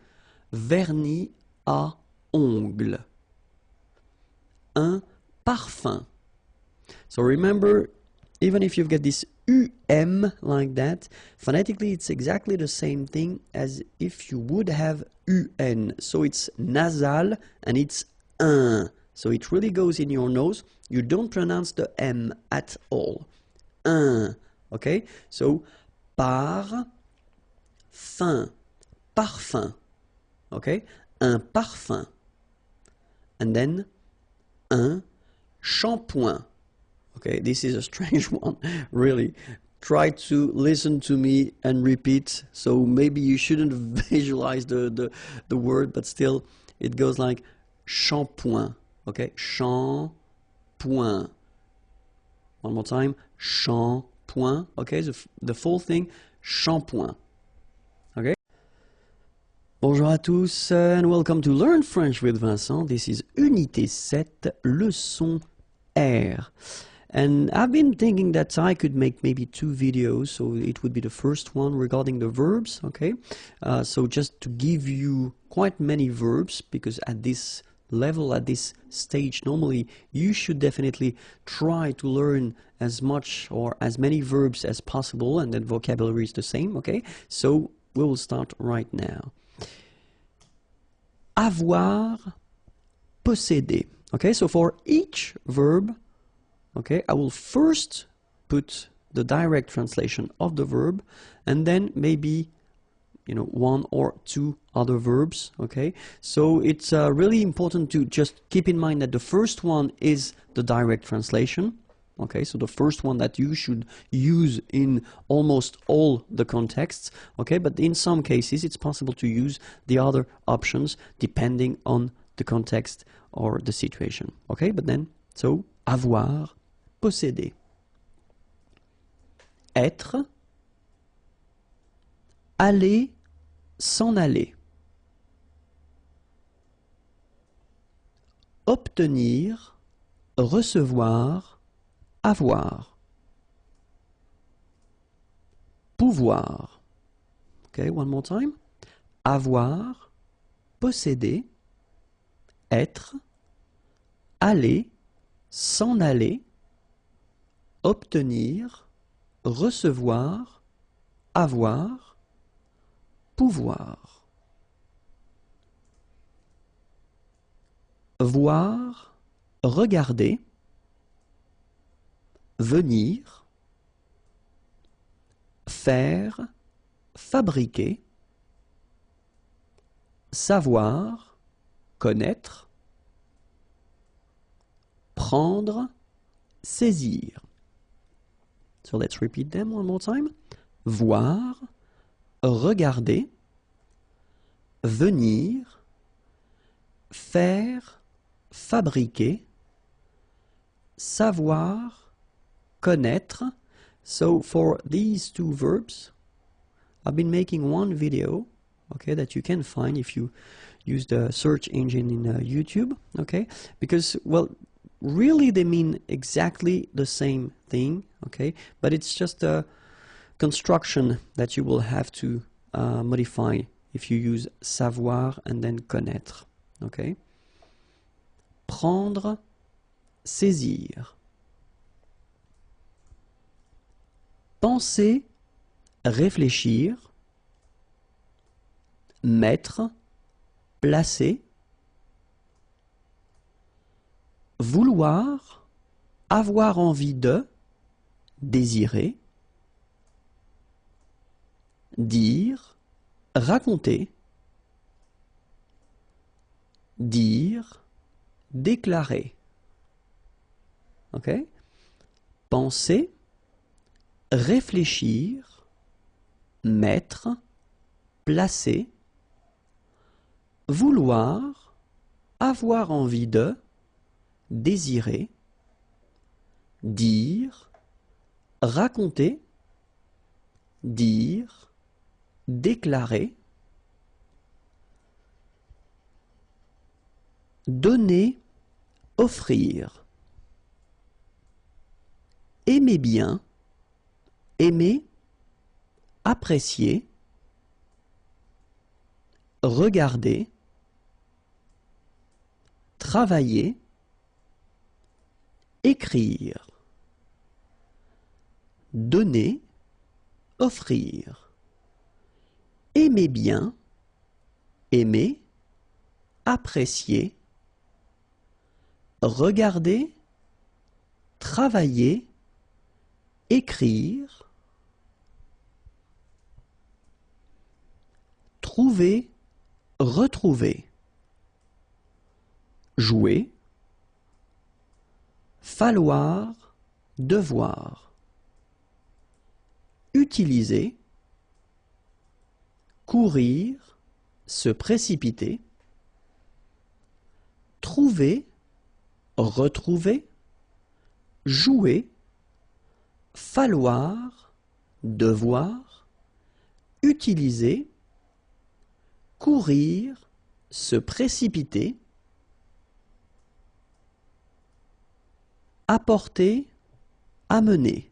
Vernis à ongles. Un parfum. So remember, even if you've got this UM like that, phonetically it's exactly the same thing as if you would have UN. So it's nasal and it's un. So it really goes in your nose. You don't pronounce the M at all. Un. Okay? So par fin. Parfum. Okay? Un parfum. And then un shampoing. Okay, this is a strange one, really. Try to listen to me and repeat. So maybe you shouldn't visualize the word, but still it goes like shampoing. Okay, shampoing. One more time, shampoing. Okay, the full thing, shampoing. Okay. Bonjour à tous and welcome to Learn French with Vincent. This is Unité 7, leçon R. And I've been thinking that I could make maybe 2 videos, so it would be the first one regarding the verbs, okay? So just to give you quite many verbs, because at this level, at this stage, normally you should definitely try to learn as much or as many verbs as possible, and then vocabulary is the same, okay? So we will start right now. Avoir, posséder. Okay, so for each verb, okay, I will first put the direct translation of the verb and then maybe, you know, 1 or 2 other verbs, okay? So it's really important to just keep in mind that the first one is the direct translation, okay? So the first one that you should use in almost all the contexts, okay? But in some cases, it's possible to use the other options depending on the context or the situation, okay? But then, so, avoir, posséder. Être, aller, s'en aller. Obtenir, recevoir, avoir. Pouvoir. Okay, one more time. Avoir, posséder, être, aller, s'en aller, obtenir, recevoir, avoir, pouvoir. Voir, regarder, venir, faire, fabriquer, savoir, connaître, prendre, saisir. So let's repeat them one more time. Voir, regarder, venir, faire, fabriquer, savoir, connaître. So for these 2 verbs, I've been making one video, okay, that you can find if you use the search engine in YouTube, okay, because, well, really they mean exactly the same thing, okay, but it's just a construction that you will have to modify if you use savoir and then connaître, okay. Prendre, saisir. Penser, réfléchir. Mettre, placer. Vouloir, avoir envie de, désirer. Dire, raconter. Dire, déclarer. Ok? Penser, réfléchir, mettre, placer, vouloir, avoir envie de, désirer, dire, raconter, dire, déclarer, donner, offrir. Aimer bien, aimer, apprécier, regarder, travailler, écrire, donner, offrir. Aimer bien, aimer, apprécier, regarder, travailler, écrire, trouver, retrouver, jouer, falloir, devoir, utiliser, courir, se précipiter, trouver, retrouver, jouer, falloir, devoir, utiliser, courir, se précipiter, apporter, amener,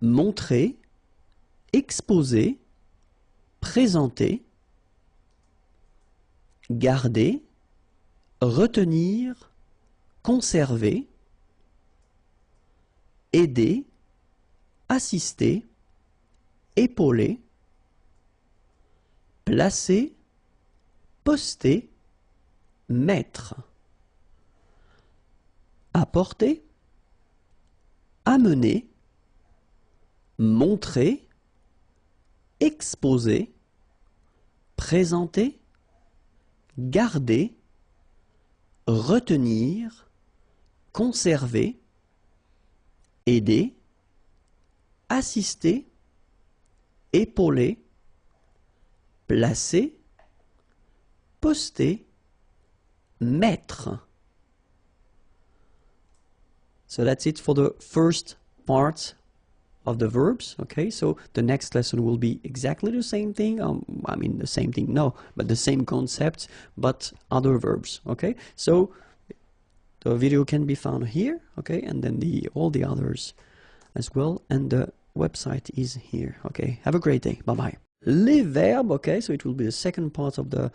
montrer, exposer, présenter, garder, retenir, conserver, aider, assister, épauler, placer, poster, mettre, apporter, amener, montrer, exposer, présenter, garder, retenir, conserver, aider, assister, épauler, placer, poster, mettre. So that's it for the first part of the verbs. Okay, so the next lesson will be exactly the same thing. I mean the same thing, no, but the same concept, but other verbs. Okay, so the video can be found here. Okay, and then all the others as well, and the website is here. Okay, have a great day. Bye bye. Les verbes, okay, so it will be the second part of the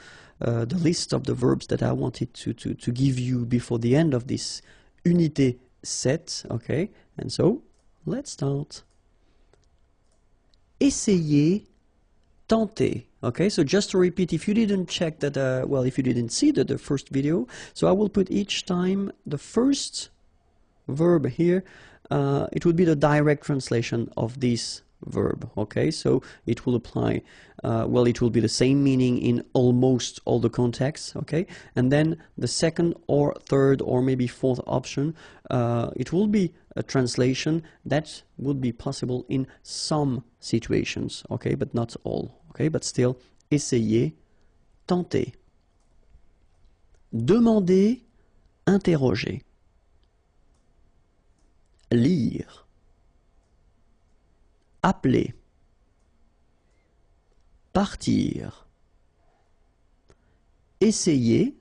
list of the verbs that I wanted to give you before the end of this unité set, okay, and so let's start. Essayer, tenter, okay, so just to repeat, if you didn't check that, well, if you didn't see the first video, so I will put each time the first verb here, it would be the direct translation of this verb, okay, so it will apply, well, it will be the same meaning in almost all the contexts, okay, and then the second or third or maybe fourth option, it will be a translation that would be possible in some situations, okay, but not all, okay, but still, essayer, tenter. Demander, interroger. Lire, appeler, partir, essayer,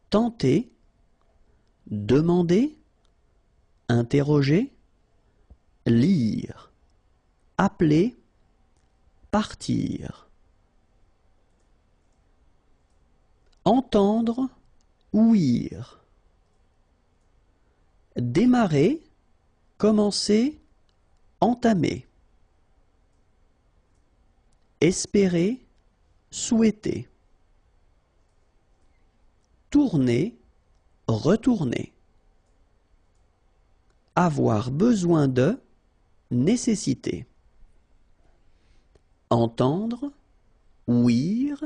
tenter, demander, interroger, lire, appeler, partir. Entendre, ouïr. Démarrer, commencer, entamer. Espérer, souhaiter. Tourner, retourner. Avoir besoin de, nécessiter. Entendre, ouïr.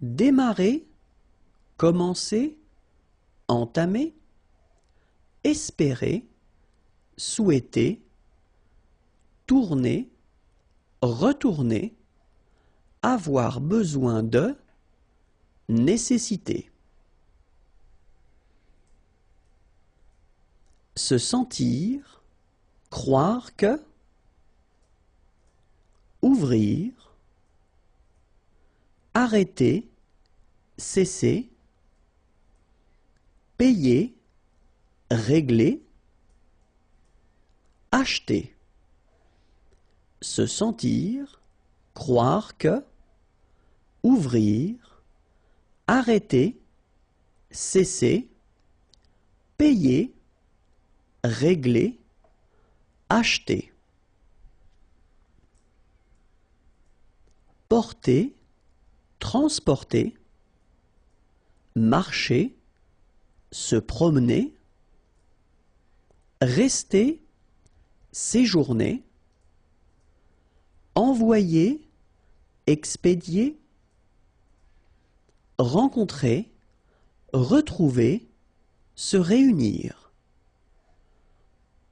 Démarrer, commencer, entamer. Espérer, souhaiter, tourner, retourner, avoir besoin de, nécessiter. Se sentir, croire que, ouvrir, arrêter, cesser, payer, régler, acheter, se sentir, croire que, ouvrir, arrêter, cesser, payer, régler, acheter, porter, transporter, marcher, se promener, rester, séjourner, envoyer, expédier, rencontrer, retrouver, se réunir,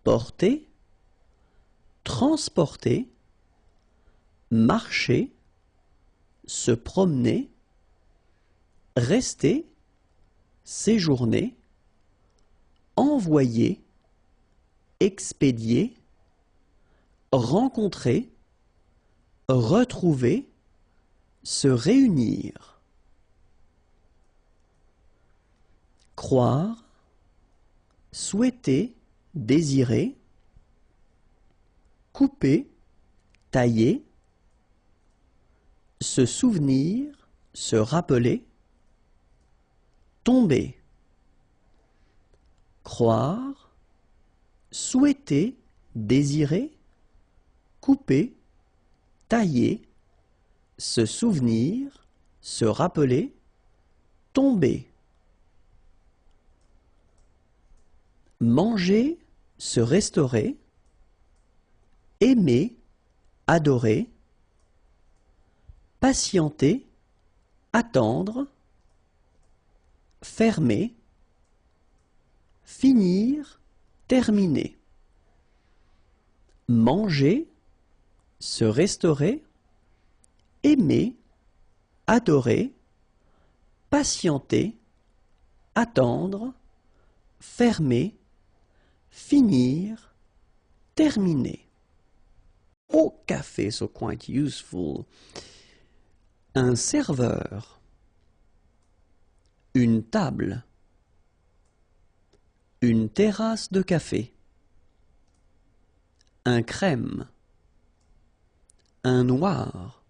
porter, transporter, marcher, se promener, rester, séjourner, envoyer, expédier, rencontrer, retrouver, se réunir, croire, souhaiter, désirer, couper, tailler, se souvenir, se rappeler, tomber, croire, souhaiter, désirer, couper, tailler, se souvenir, se rappeler, tomber, manger, se restaurer, aimer, adorer, patienter, attendre, fermer, finir, terminer, manger, se restaurer, aimer, adorer, patienter, attendre, fermer, finir, terminer. Au café, so quite useful. Un serveur, une table, une terrasse de café, un crème, un noir,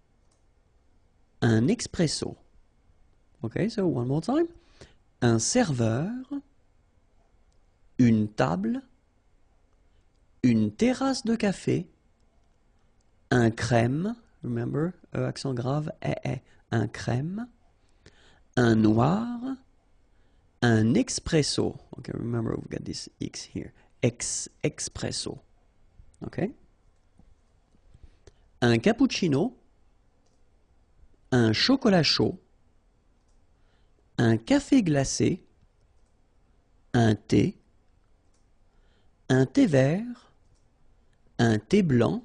un expresso. Okay, so one more time. Un serveur, une table, une terrasse de café, un crème, remember, accent grave, un crème, un noir, un expresso. Okay, remember we've got this X here. Expresso. Okay? Un cappuccino, un chocolat chaud, un café glacé, un thé vert, un thé blanc.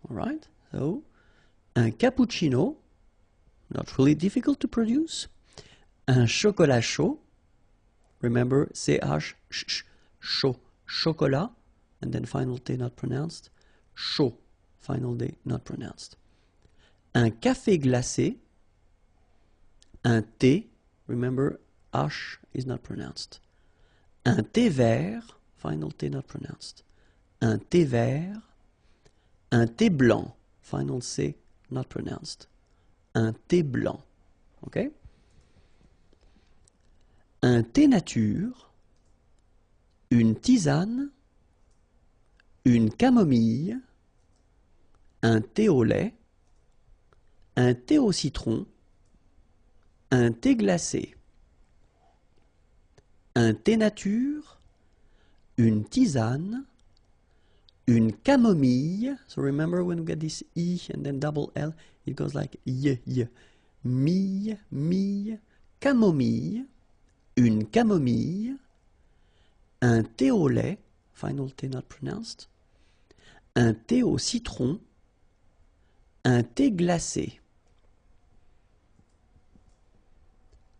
All right? So, un cappuccino, not really difficult to produce. Un chocolat chaud, remember CH, chaud, chocolat, and then final T not pronounced, chaud, final D not pronounced. Un café glacé, un thé, remember H is not pronounced. Un thé vert, final T not pronounced. Un thé vert, un thé blanc, final C not pronounced. Un thé blanc, ok? Un thé nature, une tisane, une camomille, un thé au lait, un thé au citron, un thé glacé. Un thé nature, une tisane, une camomille. So remember when we get this E and then double L, it goes like y. Mille, camomille, une camomille, un thé au lait, final T not pronounced, un thé au citron, un thé glacé,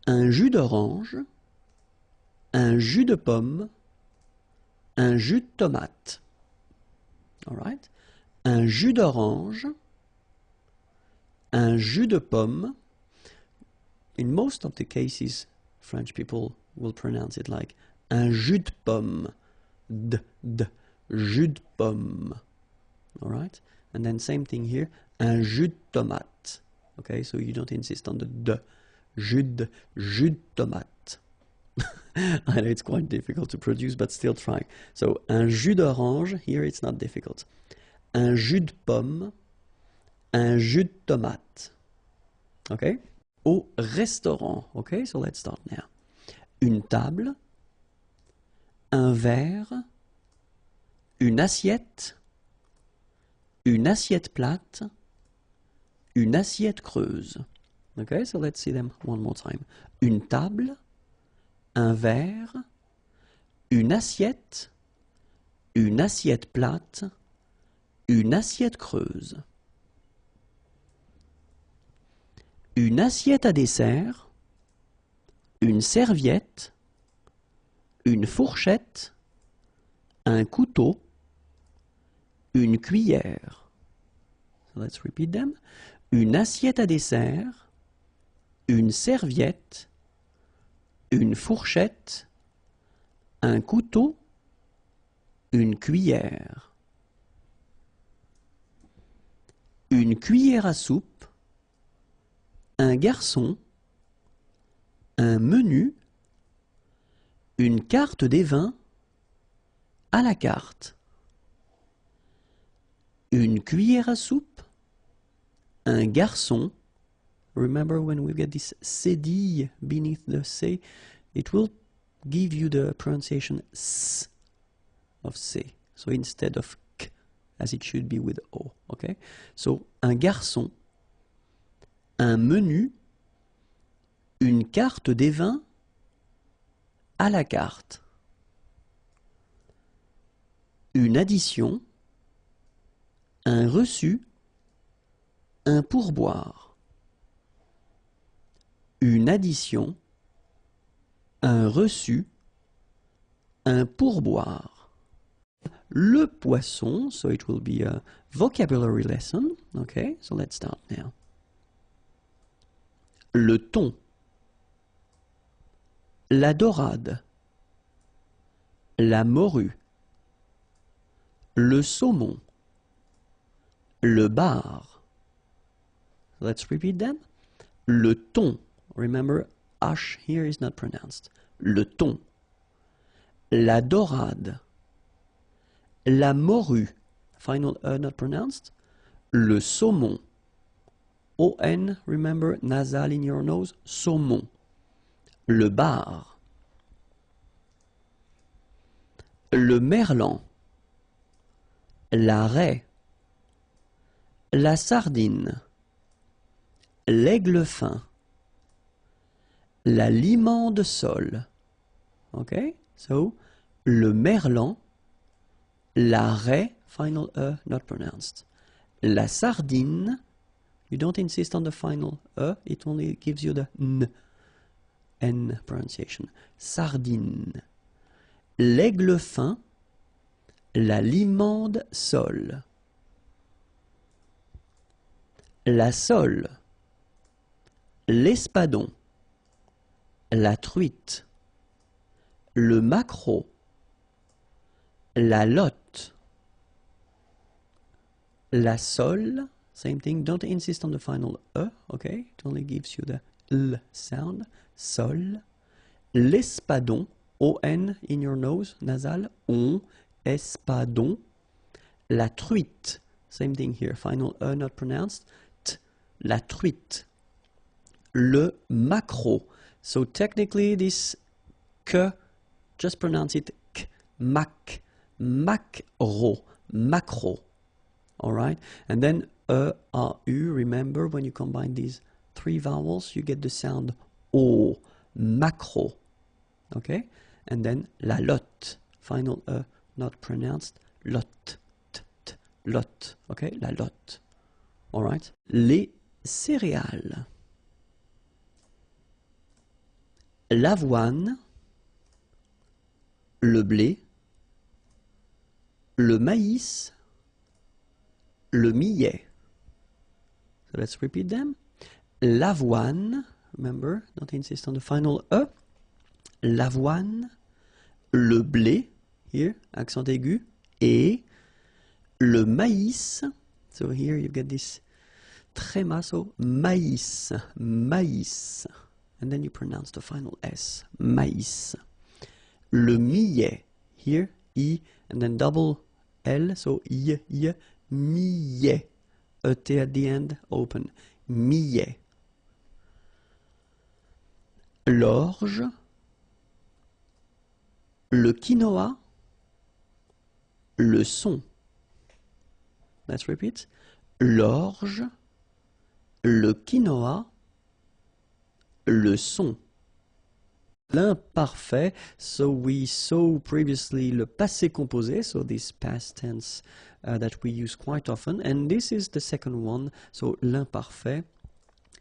un jus d'orange, un jus de pomme, un jus de tomate. All right? Un jus d'orange, un jus de pomme. In most of the cases, French people we'll pronounce it like un jus de pomme. D, d, jus de pomme. Alright? And then same thing here, un jus de tomate. Okay, so you don't insist on the d. Jus de tomate. I know it's quite difficult to produce, but still try. So, un jus d'orange, here it's not difficult. Un jus de pomme, un jus de tomate. Okay? Au restaurant. Okay, so let's start now. Une table, un verre, une assiette plate, une assiette creuse. Okay, so let's see them one more time. Une table, un verre, une assiette plate, une assiette creuse. Une assiette à dessert, une serviette, une fourchette, un couteau, une cuillère. So let's repeat them. Une assiette à dessert, une serviette, une fourchette, un couteau, une cuillère. Une cuillère à soupe, un garçon, un menu, une carte des vins, à la carte. Une cuillère à soupe, un garçon. Remember when we get this cédille beneath the C, it will give you the pronunciation S of C. So instead of K, as it should be with O. Okay? So, un garçon, un menu, une carte des vins, à la carte. Une addition, un reçu, un pourboire. Une addition, un reçu, un pourboire. Le poisson, so it will be a vocabulary lesson. Okay, so let's start now. Le thon, la dorade, la morue, le saumon, le bar. Let's repeat them. Le thon. Remember, H here is not pronounced. Le thon, la dorade, la morue, final not pronounced, le saumon, O-N, remember, nasal in your nose, saumon, le bar, le merlan, la raie, la sardine, l'aigle fin, la limande sole. Okay? So, le merlan, la raie, final E, not pronounced. La sardine, you don't insist on the final E, it only gives you the N pronunciation. Sardine. L'aigle fin, la limande sole. La sole, l'espadon, la truite, le maquereau, la lotte, la sole, same thing, don't insist on the final E, okay, it only gives you the L sound, sol, l'espadon, O-N in your nose, nasal, on, espadon, la truite, same thing here, final E not pronounced, t, la truite, le maquereau. So technically this k, just pronounce it k, maquereau, maquereau. Alright? And then e, a, u, remember when you combine these three vowels, you get the sound o, maquereau. Okay? And then la lotte, final e, not pronounced, lotte, t, t, lotte. Okay? La lotte. Alright? Les céréales. L'avoine, le blé, le maïs, le millet. So let's repeat them. L'avoine, remember, don't insist on the final E. l'avoine, le blé, here, accent aigu, et le maïs. So here you get this tréma, so maïs, maïs. And then you pronounce the final S, maïs. Le millet, here, I, and then double L, so I, millet. A T at the end, open, millet. L'orge, le quinoa, le son. Let's repeat. L'orge, le quinoa, le son. L'imparfait, so we saw previously le passé composé, so this past tense that we use quite often, and this is the second one, so l'imparfait.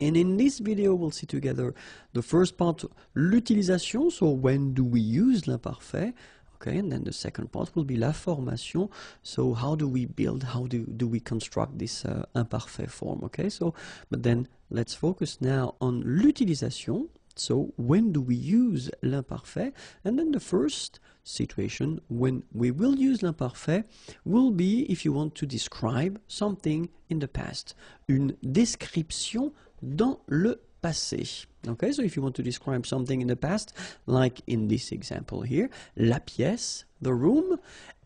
And in this video we'll see together the first part, l'utilisation, so when do we use l'imparfait, okay, and then the second part will be la formation, so how do we build, how do we construct this imparfait form, okay, so, but then let's focus now on l'utilisation. So when do we use l'imparfait? And then the first situation when we will use l'imparfait will be if you want to describe something in the past. Une description dans le passé. Okay, so if you want to describe something in the past, like in this example here, la pièce, the room,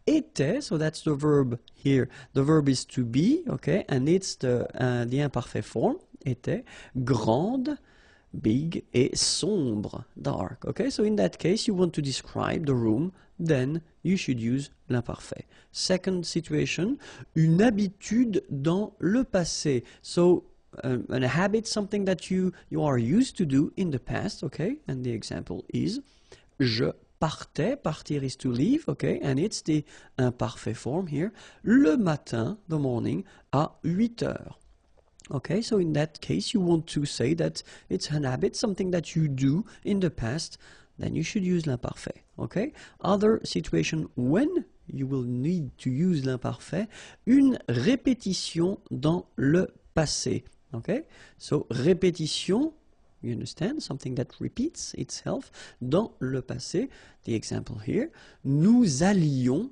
était, so that's the verb here. The verb is to be, okay, and it's the imparfait form, était, grande, big, et sombre, dark. Okay, so in that case you want to describe the room, then you should use l'imparfait. Second situation, une habitude dans le passé. So a habit, something that you are used to do in the past, okay, and the example is je partais, partir is to leave, okay, and it's the imparfait form here, le matin, the morning, à 8 heures. Okay, so in that case you want to say that it's an habit, something that you do in the past, then you should use l'imparfait. Okay, other situation when you will need to use l'imparfait, une répétition dans le passé. Okay, so répétition, you understand, something that repeats itself dans le passé. The example here, nous allions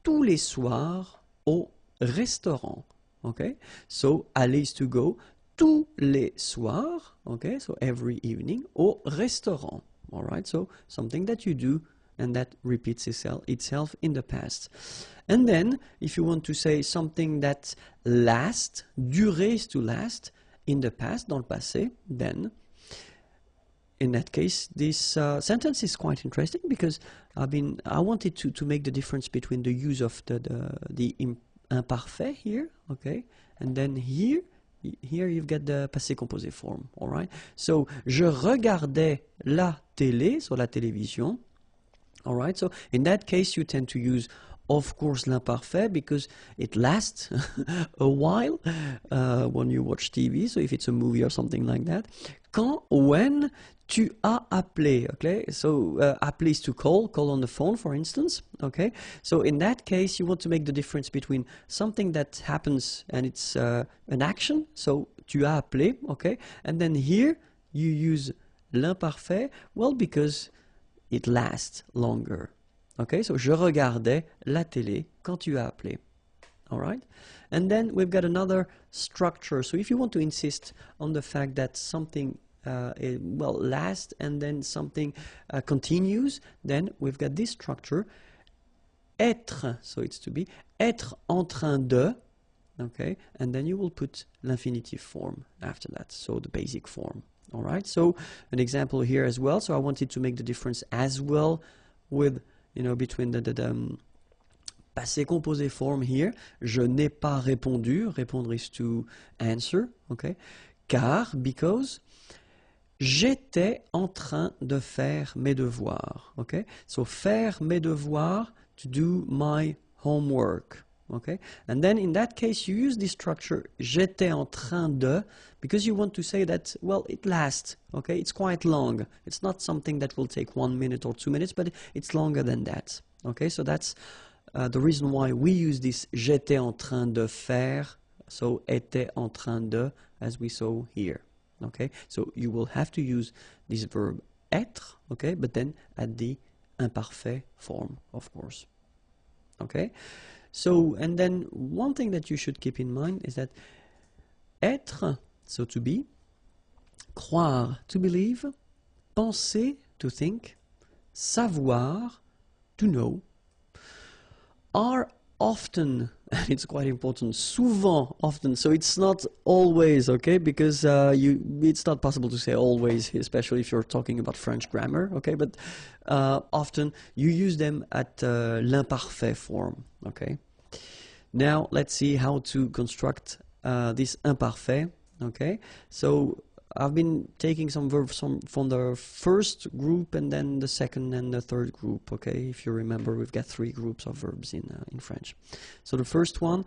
tous les soirs au restaurant. Okay, so aller is to go, tous les soirs, okay, so every evening, au restaurant. All right, so something that you do and that repeats itself in the past. And then, if you want to say something that lasts, durer is to last, in the past, dans le passé, then, in that case, this sentence is quite interesting because I wanted to make the difference between the use of the imparfait here, okay, and then here you've got the passé composé form, all right. So, je regardais la télé, so la télévision, all right. So, in that case, you tend to use, of course, l'imparfait because it lasts a while when you watch TV, so if it's a movie or something like that. Quand, when, tu as appelé, okay? So, appeler is to call on the phone, for instance, okay? So, in that case, you want to make the difference between something that happens and it's an action, so, tu as appelé, okay? And then here, you use l'imparfait, well, because it lasts longer, okay? So, je regardais la télé quand tu as appelé, all right? And then we've got another structure. So, if you want to insist on the fact that something lasts and then something continues, then we've got this structure, être, so it's to be, être en train de, okay, and then you will put l'infinitive form after that, so the basic form, all right? So an example here as well, so I wanted to make the difference as well with, you know, between the passé composé form here, je n'ai pas répondu, répondre is to answer, okay, car, because, j'étais en train de faire mes devoirs, okay? So, faire mes devoirs, to do my homework, okay? And then in that case, you use this structure, j'étais en train de, because you want to say that, well, it lasts, okay? It's quite long. It's not something that will take 1 minute or 2 minutes, but it's longer than that, okay? So that's the reason why we use this j'étais en train de faire, so était en train de, as we saw here. Okay, so you will have to use this verb être, okay, but then at the imparfait form, of course. Okay, so, and then one thing that you should keep in mind is that être, so to be, croire, to believe, penser, to think, savoir, to know, are often, and it's quite important, souvent, often, so it's not always, okay, because it's not possible to say always, especially if you're talking about French grammar, okay, but often you use them at l'imparfait form, okay. Now let's see how to construct this imparfait, okay. So I've been taking some verbs from the first group and then the second and the third group, okay? If you remember, we've got 3 groups of verbs in French. So the first one,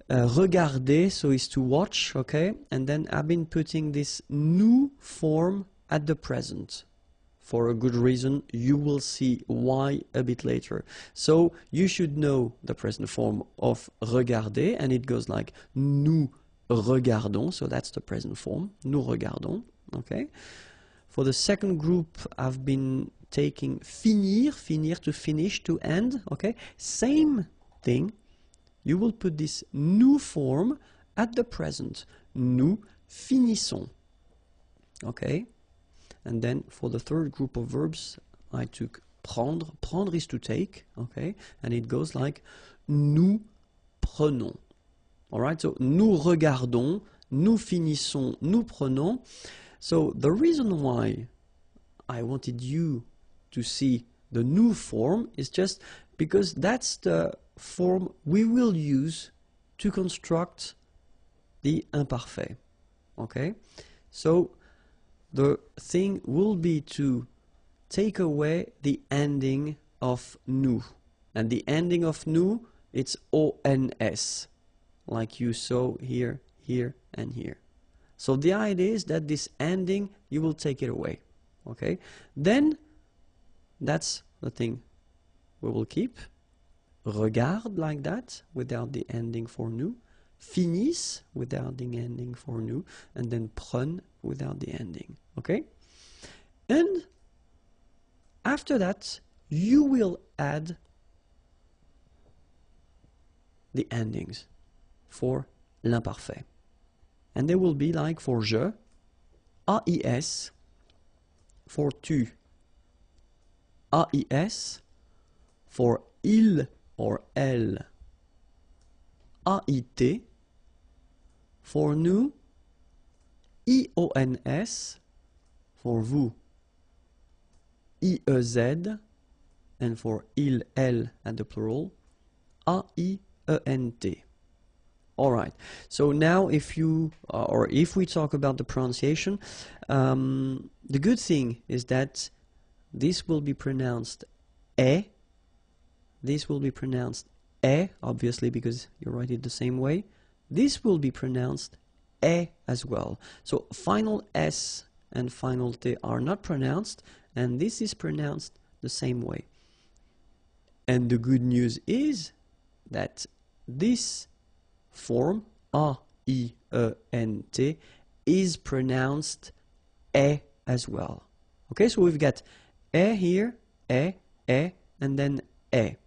regarder, so is to watch, okay? And then I've been putting this nous form at the present. For a good reason, you will see why a bit later. So you should know the present form of regarder, and it goes like nous regardons, so that's the present form, nous regardons, okay? For the second group, I've been taking finir, finir to finish, to end, okay? Same thing, you will put this nous form at the present, nous finissons, okay? And then for the third group of verbs, I took prendre, prendre is to take, okay? And it goes like nous prenons. Alright, so nous regardons, nous finissons, nous prenons. So the reason why I wanted you to see the nous form is just because that's the form we will use to construct the imparfait. Okay, so the thing will be to take away the ending of nous. And the ending of nous, it's ons. Like you saw here, here, and here. So the idea is that this ending, you will take it away, okay? Then, that's the thing we will keep. Regarde, like that, without the ending for nous. Finisse, without the ending for nous. And then prenne, without the ending, okay? And after that, you will add the endings for l'imparfait. And they will be like for je, AIS, for tu, AIS, for il or elle, AIT, for nous, IONS, for vous, IEZ, and for il, elle at the plural, AIENT. Alright, so now if you, or if we talk about the pronunciation, the good thing is that this will be pronounced e, this will be pronounced e, obviously because you write it the same way, this will be pronounced e as well. So final S and final T are not pronounced, and this is pronounced the same way. And the good news is that this form, A-I-E-N-T, is pronounced E as well. Okay, so we've got E here, E, and then E.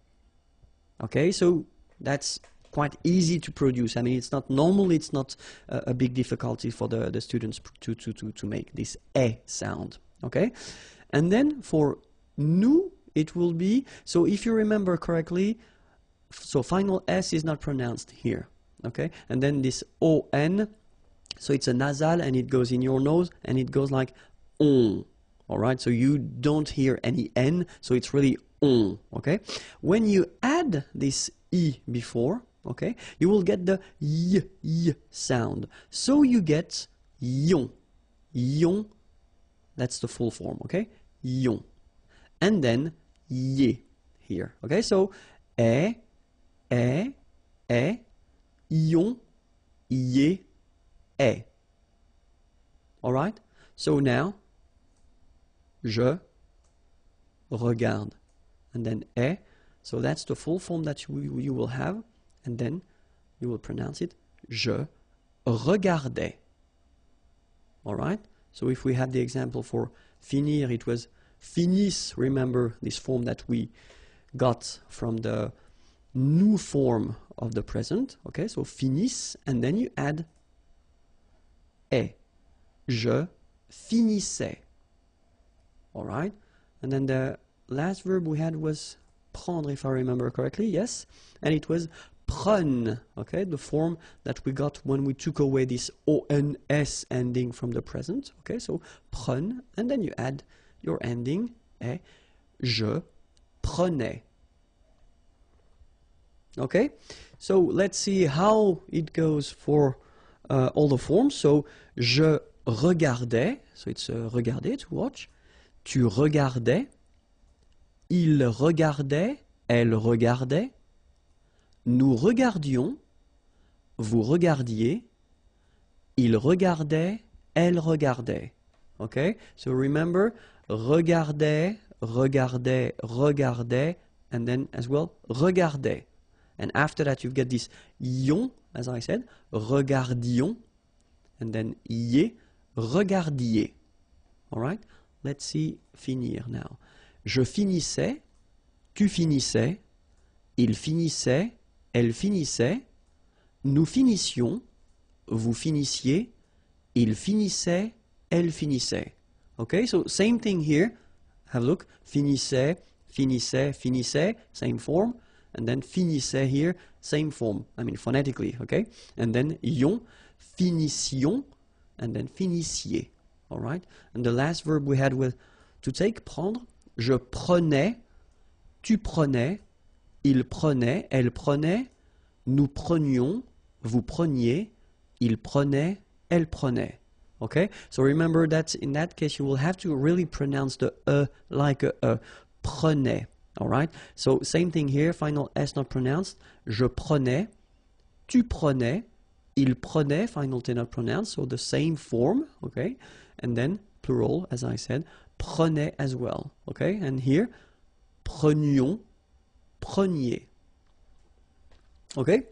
Okay, so that's quite easy to produce. I mean, it's not normal, it's not a big difficulty for the students to make this E sound. Okay, and then for nous, it will be, so if you remember correctly, so final S is not pronounced here. Okay, and then this O-N, so it's a nasal and it goes in your nose and it goes like on. Alright, so you don't hear any N, so it's really on. Okay, when you add this I before, okay, you will get the y sound. So you get yon. Yon, that's the full form, okay? Yon. And then ye here. Okay, so e, yon, ye, e. Alright? So now, je regarde. And then e. So that's the full form that you will have. And then you will pronounce it, je regardais. Alright? So if we have the example for finir, it was finisse. Remember this form that we got from the new form of the present. Okay, so finisse, and then you add est. Je finissais. All right, and then the last verb we had was prendre, if I remember correctly. Yes, and it was prenne. Okay, the form that we got when we took away this ons ending from the present. Okay, so prenne, and then you add your ending est. Je prenais. Okay, so let's see how it goes for all the forms. So je regardais, so it's regarder, to watch. Tu regardais, il regardait, elle regardait, nous regardions, vous regardiez, il regardait, elle regardait. Okay, so remember, regardait, regardait, regardait, and then as well, regardait. And after that, you get this ion, as I said, regardions, and then ier, regardiez. All right, let's see finir now. Je finissais, tu finissais, il finissait, elle finissait, nous finissions, vous finissiez, il finissait, elle finissait. Okay, so same thing here. Have a look. Finissait, finissait, finissait, same form. And then finissait here, same form. I mean phonetically, okay? And then ion, finissions, and then finissiez. All right? And the last verb we had with to take, prendre. Je prenais, tu prenais, il prenait, elle prenait, nous prenions, vous preniez, il prenait, elle prenait. Okay? So remember that in that case you will have to really pronounce the like a prenait. All right? So same thing here, final S not pronounced. Je prenais, tu prenais, il prenait, final T not pronounced, so the same form, okay? And then plural, as I said, prenait as well, okay? And here, prenions, preniez. Okay?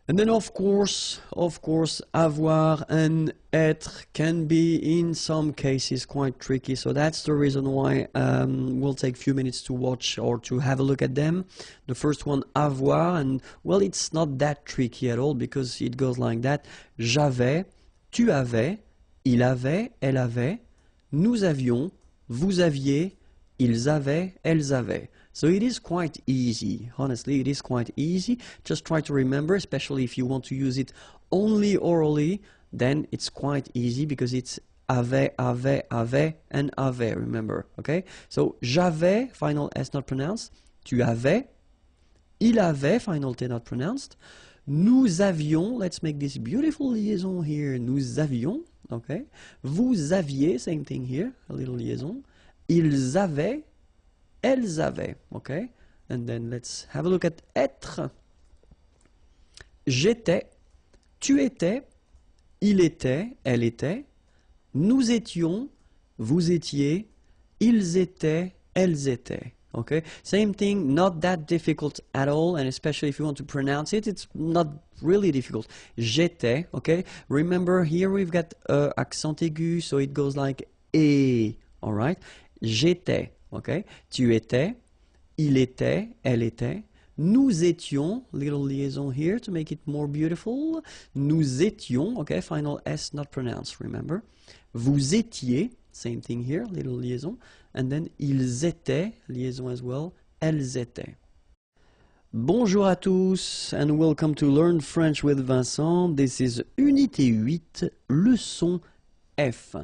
And then of course, avoir and être can be in some cases quite tricky. So that's the reason why we'll take a few minutes to watch or to have a look at them. The first one, avoir, and well, it's not that tricky at all because it goes like that. J'avais, tu avais, il avait, elle avait, nous avions, vous aviez, ils avaient, elles avaient. So it is quite easy. Honestly, it is quite easy. Just try to remember, especially if you want to use it only orally, then it's quite easy because it's avait, and avait, remember, okay? So j'avais, final S not pronounced. Tu avais. Il avait, final T not pronounced. Nous avions, let's make this beautiful liaison here. Nous avions, okay? Vous aviez, same thing here, a little liaison. Ils avaient. Elles avaient, okay? And then let's have a look at être. J'étais, tu étais, il était, elle était, nous étions, vous étiez, ils étaient, elles étaient. Okay? Same thing, not that difficult at all, and especially if you want to pronounce it, it's not really difficult. J'étais, okay? Remember here we've got accent aigu, so it goes like et, all right? J'étais. Okay, tu étais, il était, elle était, nous étions, little liaison here to make it more beautiful, nous étions, okay, final S not pronounced, remember, vous étiez, same thing here, little liaison, and then ils étaient, liaison as well, elles étaient. Bonjour à tous and welcome to Learn French with Vincent. This is Unité 8, leçon F.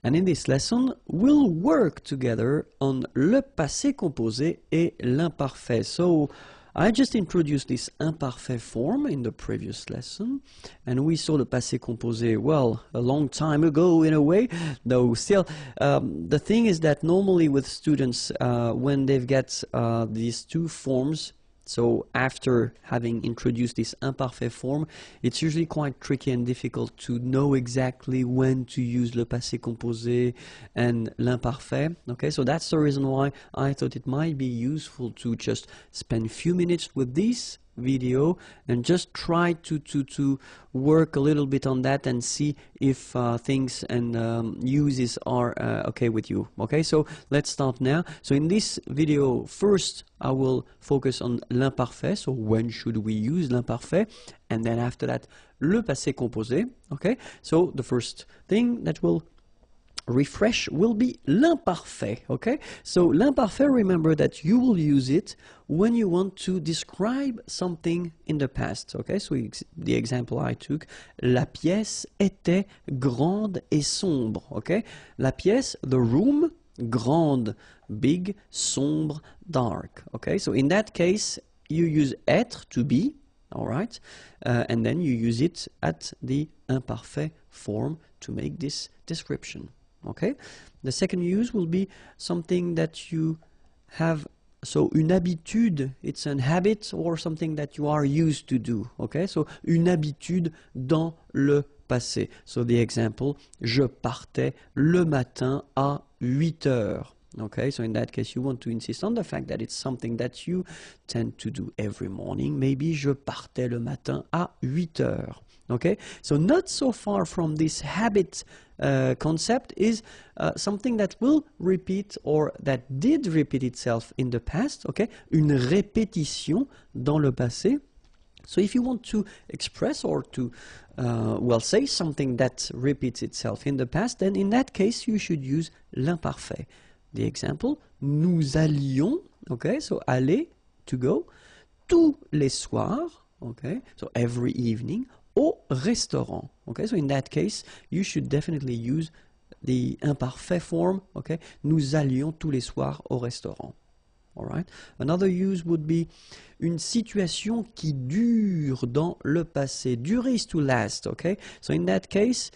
And in this lesson, we'll work together on le passé composé et l'imparfait. So, I just introduced this imparfait form in the previous lesson, and we saw the passé composé, well, a long time ago in a way, though still, the thing is that normally with students, when they've got these two forms, so after having introduced this imparfait form, it's usually quite tricky and difficult to know exactly when to use le passé composé and l'imparfait. Okay, so that's the reason why I thought it might be useful to just spend a few minutes with this video and just try to work a little bit on that and see if things and uses are okay with you. Okay, so let's start now. So in this video, first I will focus on l'imparfait, so when should we use l'imparfait, and then after that le passé composé. Okay, so the first thing that will refresh will be l'imparfait. Okay, so l'imparfait, remember that you will use it when you want to describe something in the past. Okay, so the example I took, la pièce était grande et sombre. Okay, la pièce, the room, grande, big, sombre, dark. Okay, so in that case you use être, to be, all right, and then you use it at the imparfait form to make this description. Okay, the second use will be something that you have, so une habitude, it's an habit or something that you are used to do. Okay, so une habitude dans le passé. So the example, je partais le matin à 8 heures. Okay, so in that case you want to insist on the fact that it's something that you tend to do every morning. Maybe je partais le matin à 8 heures. Okay, so not so far from this habit concept is something that will repeat or that did repeat itself in the past. Okay, une répétition dans le passé. So if you want to express or to well, say something that repeats itself in the past, then in that case you should use l'imparfait. The example, nous allions, okay, so aller, to go, tous les soirs, okay, so every evening, au restaurant. Okay, so in that case, you should definitely use the imparfait form. Okay, nous allions tous les soirs au restaurant. All right. Another use would be une situation qui dure dans le passé. Durer is to last. Okay, so in that case,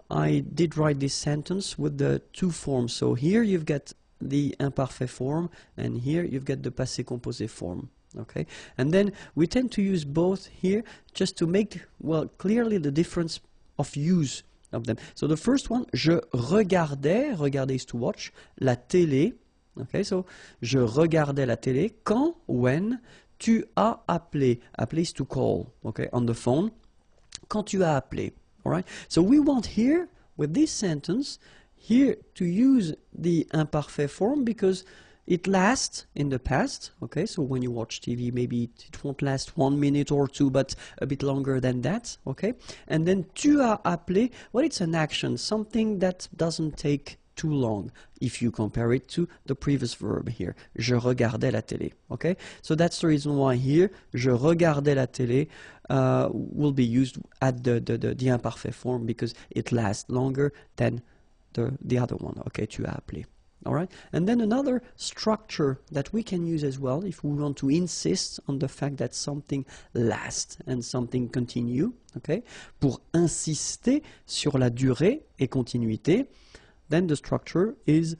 I did write this sentence with the two forms. So here you've got the imparfait form, and here you've got the passé composé form. Okay, and then we tend to use both here just to make, well, clearly the difference of use of them. So the first one, je regardais, regarder is to watch, la télé. Okay, so je regardais la télé quand, when, tu as appelé. Appeler is to call, okay, on the phone. Quand tu as appelé. All right, so we want here, with this sentence, here to use the imparfait form because it lasts in the past. Okay, so when you watch TV, maybe it won't last 1 minute or two, but a bit longer than that. Okay, and then tu as appelé, well, it's an action, something that doesn't take too long if you compare it to the previous verb here. Je regardais la télé. Okay, so that's the reason why here, je regardais la télé will be used at the imparfait form because it lasts longer than the other one. Okay, tu as appelé. All right, and then another structure that we can use as well if we want to insist on the fact that something lasts and something continue. Okay, pour insister sur la durée et continuité, then the structure is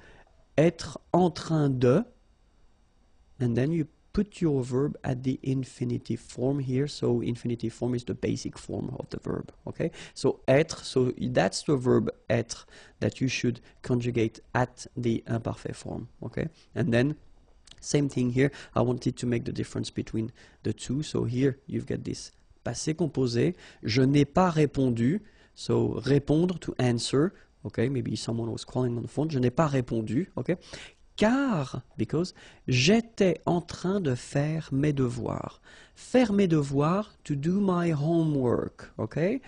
être en train de, and then you put your verb at the infinitive form here. So infinitive form is the basic form of the verb. Okay, so être, so that's the verb être that you should conjugate at the imparfait form. Okay, and then same thing here. I wanted to make the difference between the two. So here you've got this passé composé. Je n'ai pas répondu. So répondre, to answer. Okay, maybe someone was calling on the phone. Je n'ai pas répondu. Okay. Car, because, j'étais en train de faire mes devoirs. Faire mes devoirs, to do my homework, okay?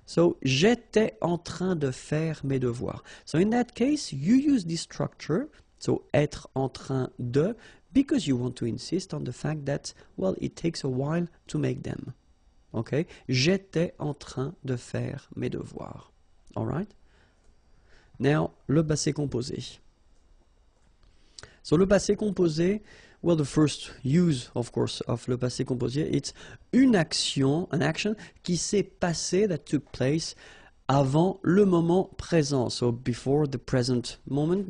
So, j'étais en train de faire mes devoirs. So, in that case, you use this structure, so être en train de, because you want to insist on the fact that, well, it takes a while to make them, okay? J'étais en train de faire mes devoirs, all right? Now, le passé composé. So le passé composé, well, the first use, of course, of le passé composé, it's une action, an action qui s'est passée, that took place avant le moment présent. So before the present moment,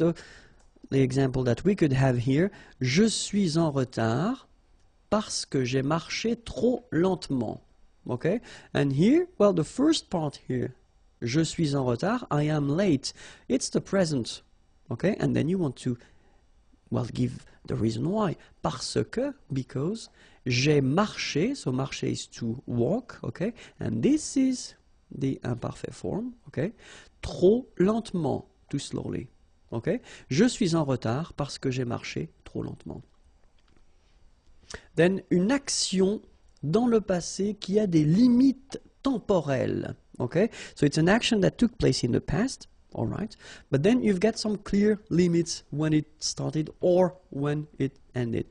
the example that we could have here, je suis en retard parce que j'ai marché trop lentement. Okay? And here, well, the first part here, je suis en retard, I am late. It's the present. Okay? And then you want to Well, give the reason why. Parce que, because, j'ai marché, so marcher is to walk, okay? And this is the imparfait form, okay? Trop lentement, too slowly, okay? Je suis en retard parce que j'ai marché trop lentement. Then, une action dans le passé qui a des limites temporelles, okay? So it's an action that took place in the past, all right? But then you've got some clear limits when it started or when it ended,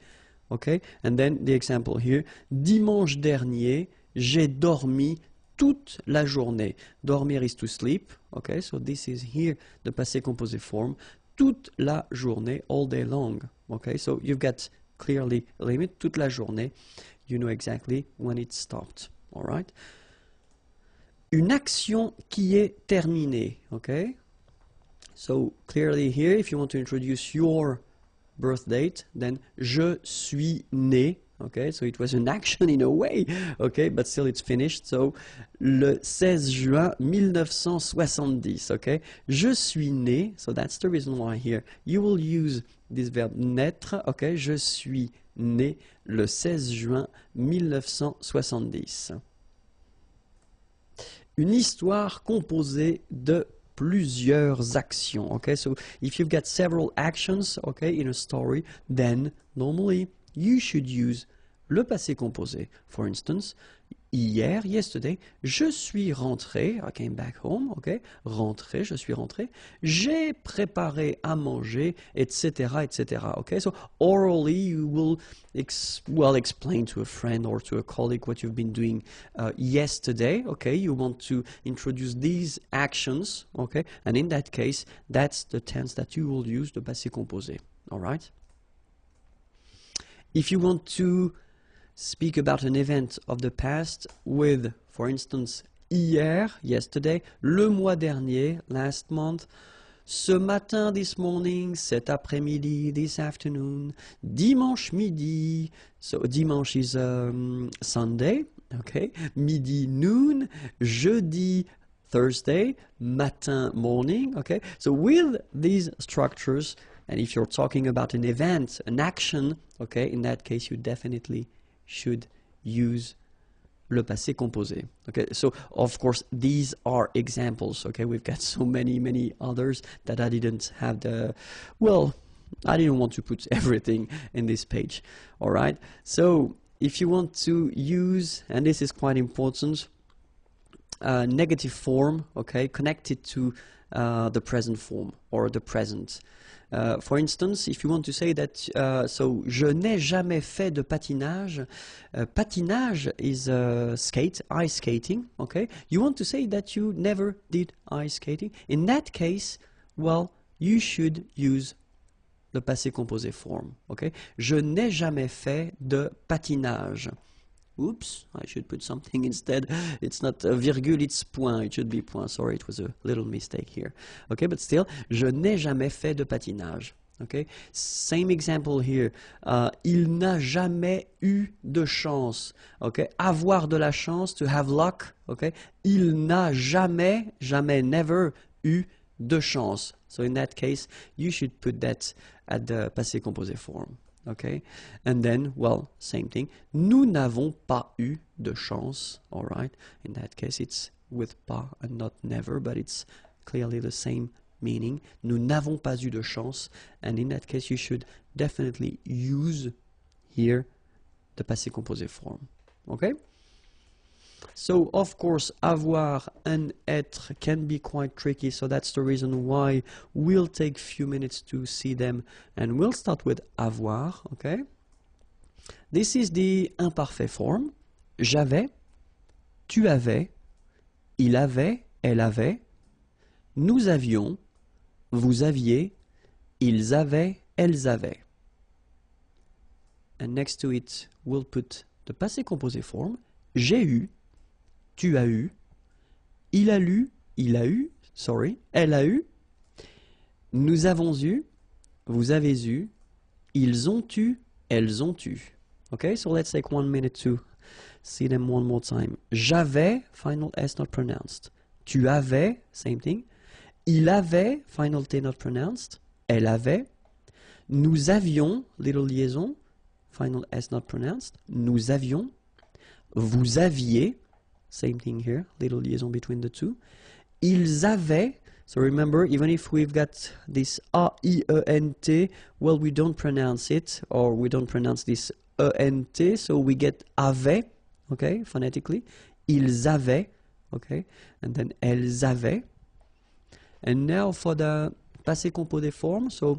okay? And then the example here, dimanche dernier, j'ai dormi toute la journée. Dormir is to sleep, okay? So this is here the passé composé form. Toute la journée, all day long, okay? So you've got clearly a limit, toute la journée. You know exactly when it stopped, all right? Une action qui est terminée, okay? So clearly here, if you want to introduce your birth date, then je suis né, okay? So it was an action in a way, okay? But still it's finished. So le 16 juin 1970, okay? Je suis né, so that's the reason why here you will use this verb naître, okay? Je suis né le 16 juin 1970. Une histoire composée de plusieurs actions, okay? So if you've got several actions, okay, in a story, then normally you should use le passé composé. For instance, hier, yesterday, je suis rentré, I came back home, okay? Rentré, je suis rentré. J'ai préparé à manger, etc., etc., okay? So orally, you will explain to a friend or to a colleague what you've been doing yesterday, okay? You want to introduce these actions, okay? And in that case, that's the tense that you will use, the passé composé, all right? If you want to speak about an event of the past with, for instance, hier, yesterday, le mois dernier, last month, ce matin, this morning, cet après-midi, this afternoon, dimanche midi, so dimanche is Sunday, okay, midi, noon, jeudi, Thursday, matin, morning, okay, so with these structures, and if you're talking about an event, an action, okay, in that case you definitely should use le passé composé. Okay, so of course these are examples. Okay, we've got so many others that I didn't have the, well, I didn't want to put everything in this page. All right, so if you want to use, and this is quite important, negative form, okay, connected to the present form or the present. For instance, if you want to say that, so je n'ai jamais fait de patinage. Patinage is skate, ice skating. Okay, you want to say that you never did ice skating. In that case, well, you should use the passé composé form. Okay, je n'ai jamais fait de patinage. Oops, I should put something instead. It's not a virgule, it's point. It should be point. Sorry, it was a little mistake here. Okay, but still, je n'ai jamais fait de patinage. Okay, same example here. Il n'a jamais eu de chance. Okay, avoir de la chance, to have luck. Okay, il n'a jamais, never eu de chance. So in that case, you should put that at the passé composé form. Okay, and then, well, same thing. Nous n'avons pas eu de chance. All right, in that case, it's with pas and not never, but it's clearly the same meaning. Nous n'avons pas eu de chance, and in that case, you should definitely use here the passé composé form. Okay. So, of course, avoir and être can be quite tricky, so that's the reason why we'll take a few minutes to see them, and we'll start with avoir, okay? This is the imparfait form. J'avais, tu avais, il avait, elle avait, nous avions, vous aviez, ils avaient, elles avaient. And next to it, we'll put the passé composé form. J'ai eu, tu as eu, il a lu, il a eu, sorry, elle a eu, nous avons eu, vous avez eu, ils ont eu, elles ont eu. Okay, so let's take 1 minute to see them one more time. J'avais, final S not pronounced. Tu avais, same thing. Il avait, final T not pronounced. Elle avait. Nous avions, little liaison, final S not pronounced. Nous avions. Vous aviez, same thing here, little liaison between the two. Ils avaient, so remember, even if we've got this A-I-E-N-T, well, we don't pronounce it, or we don't pronounce this E-N-T, so we get avait, okay, phonetically. Ils avaient, okay, and then elles avaient. And now for the passé composé form, so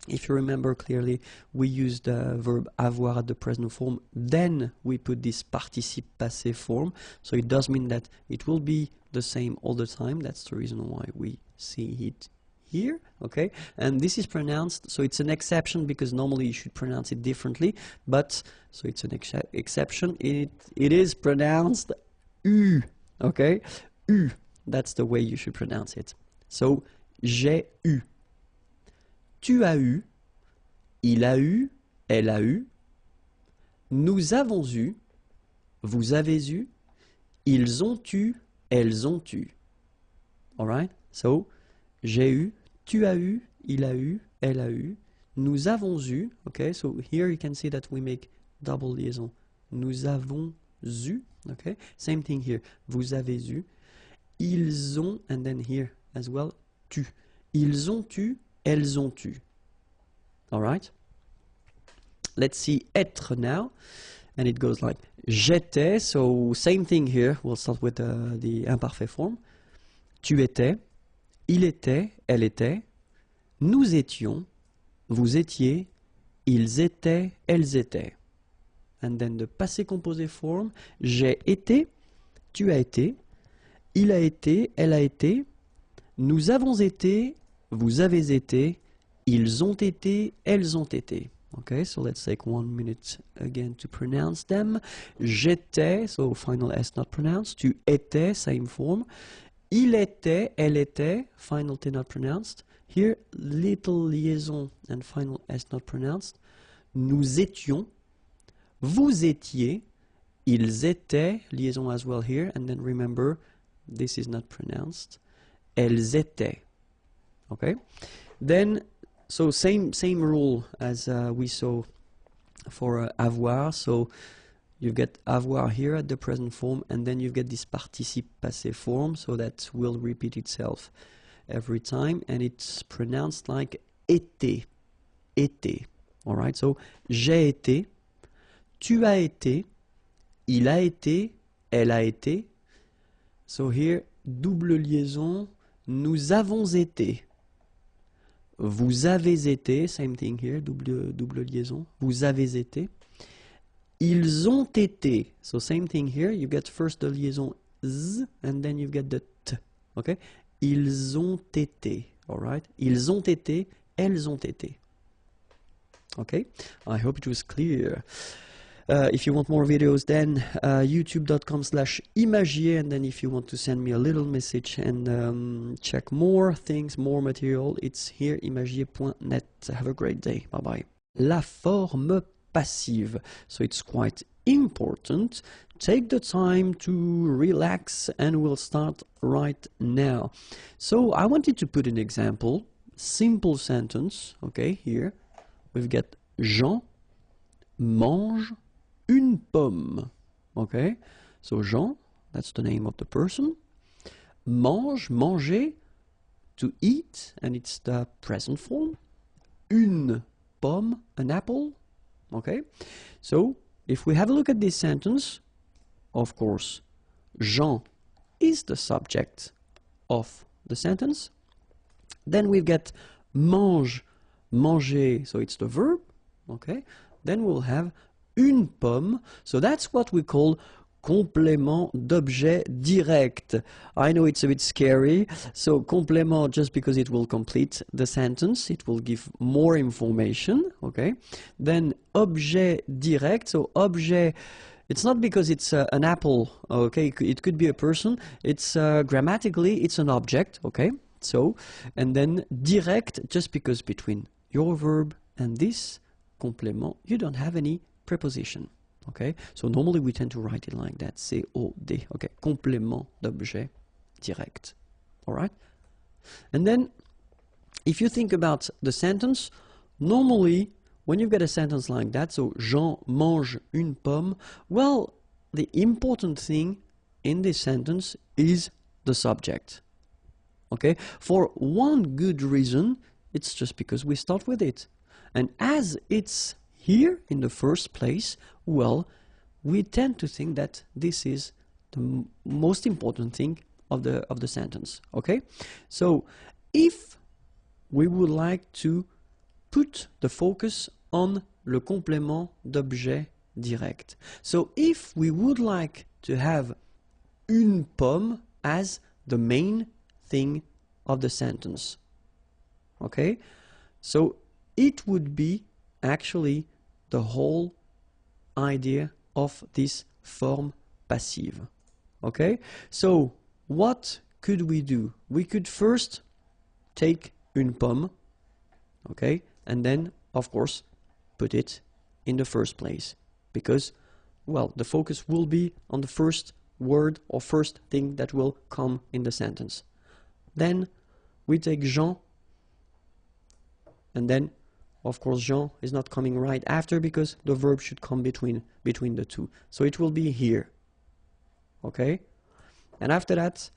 if you remember clearly, we use the verb avoir at the present form, then we put this participe passé form, so it does mean that it will be the same all the time. That's the reason why we see it here, okay? And this is pronounced, so it's an exception because normally you should pronounce it differently, but, so it's an exception, it is pronounced U, okay? U, that's the way you should pronounce it. So, j'ai eu. Tu as eu, il a eu, elle a eu, nous avons eu, vous avez eu, ils ont eu, elles ont eu. Alright? So, j'ai eu, tu as eu, il a eu, elle a eu, nous avons eu. Okay, so here you can see that we make double liaison. Nous avons eu. Okay, same thing here. Vous avez eu, ils ont, and then here as well, tu. Ils ont eu, elles ont eu. Alright? Let's see être now. And it goes like j'étais. So same thing here. We'll start with the imparfait form. Tu étais, il était, elle était, nous étions, vous étiez, ils étaient, elles étaient. And then the passé composé form. J'ai été, tu as été, il a été, elle a été, nous avons été, vous avez été, ils ont été, elles ont été. Okay, so let's take 1 minute again to pronounce them. J'étais, so final S not pronounced. Tu étais, same form. Il était, elle était, final T not pronounced. Here, little liaison and final S not pronounced. Nous étions, vous étiez, ils étaient, liaison as well here, and then remember, this is not pronounced. Elles étaient. Okay? Then, so same rule as we saw for avoir. So you've got avoir here at the present form, and then you've got this participe passé form, so that will repeat itself every time, and it's pronounced like été, été. All right, so j'ai été, tu as été, il a été, elle a été. So here, double liaison, nous avons été. Vous avez été, same thing here, double liaison. Vous avez été. Ils ont été. So same thing here. You get first the liaison z, and then you get the t. Okay? Ils ont été. All right? Ils ont été. Elles ont été. Okay? I hope it was clear. If you want more videos, then youtube.com/imagier, and then if you want to send me a little message and check more things, more material, it's here, imagier.net. Have a great day. Bye bye. La forme passive. So it's quite important. Take the time to relax, and we'll start right now. So I wanted to put an example, simple sentence. Okay, here we've got Jean mange une pomme. Okay, so Jean, that's the name of the person. Mange, manger, to eat, and it's the present form. Une pomme, an apple. Okay, so if we have a look at this sentence, of course, Jean is the subject of the sentence. Then we've got mange, manger, so it's the verb. Okay, then we'll have une pomme, so that's what we call complément d'objet direct. I know it's a bit scary, so complément just because it will complete the sentence, it will give more information, okay? Then objet direct, so objet, it's not because it's an apple, okay? It could be a person, it's grammatically, it's an object, okay? So, and then direct, just because between your verb and this complément, you don't have any preposition. Okay, so normally we tend to write it like that, C-O-D, okay, complément d'objet direct, all right? And then, if you think about the sentence, normally, when you've got a sentence like that, so Jean mange une pomme, well, the important thing in this sentence is the subject. Okay? For one good reason, it's just because we start with it. And as it's here in the first place, well, we tend to think that this is the most important thing of the sentence. Okay? So if we would like to put the focus on le complément d'objet direct. So if we would like to have une pomme as the main thing of the sentence, okay, so it would be actually the whole idea of this form passive. Okay, so what could we do? We could first take une pomme, okay, and then of course put it in the first place, because, well, the focus will be on the first word or first thing that will come in the sentence. Then we take Jean, and then of course Jean is not coming right after because the verb should come between the two, so it will be here. Okay, and after that,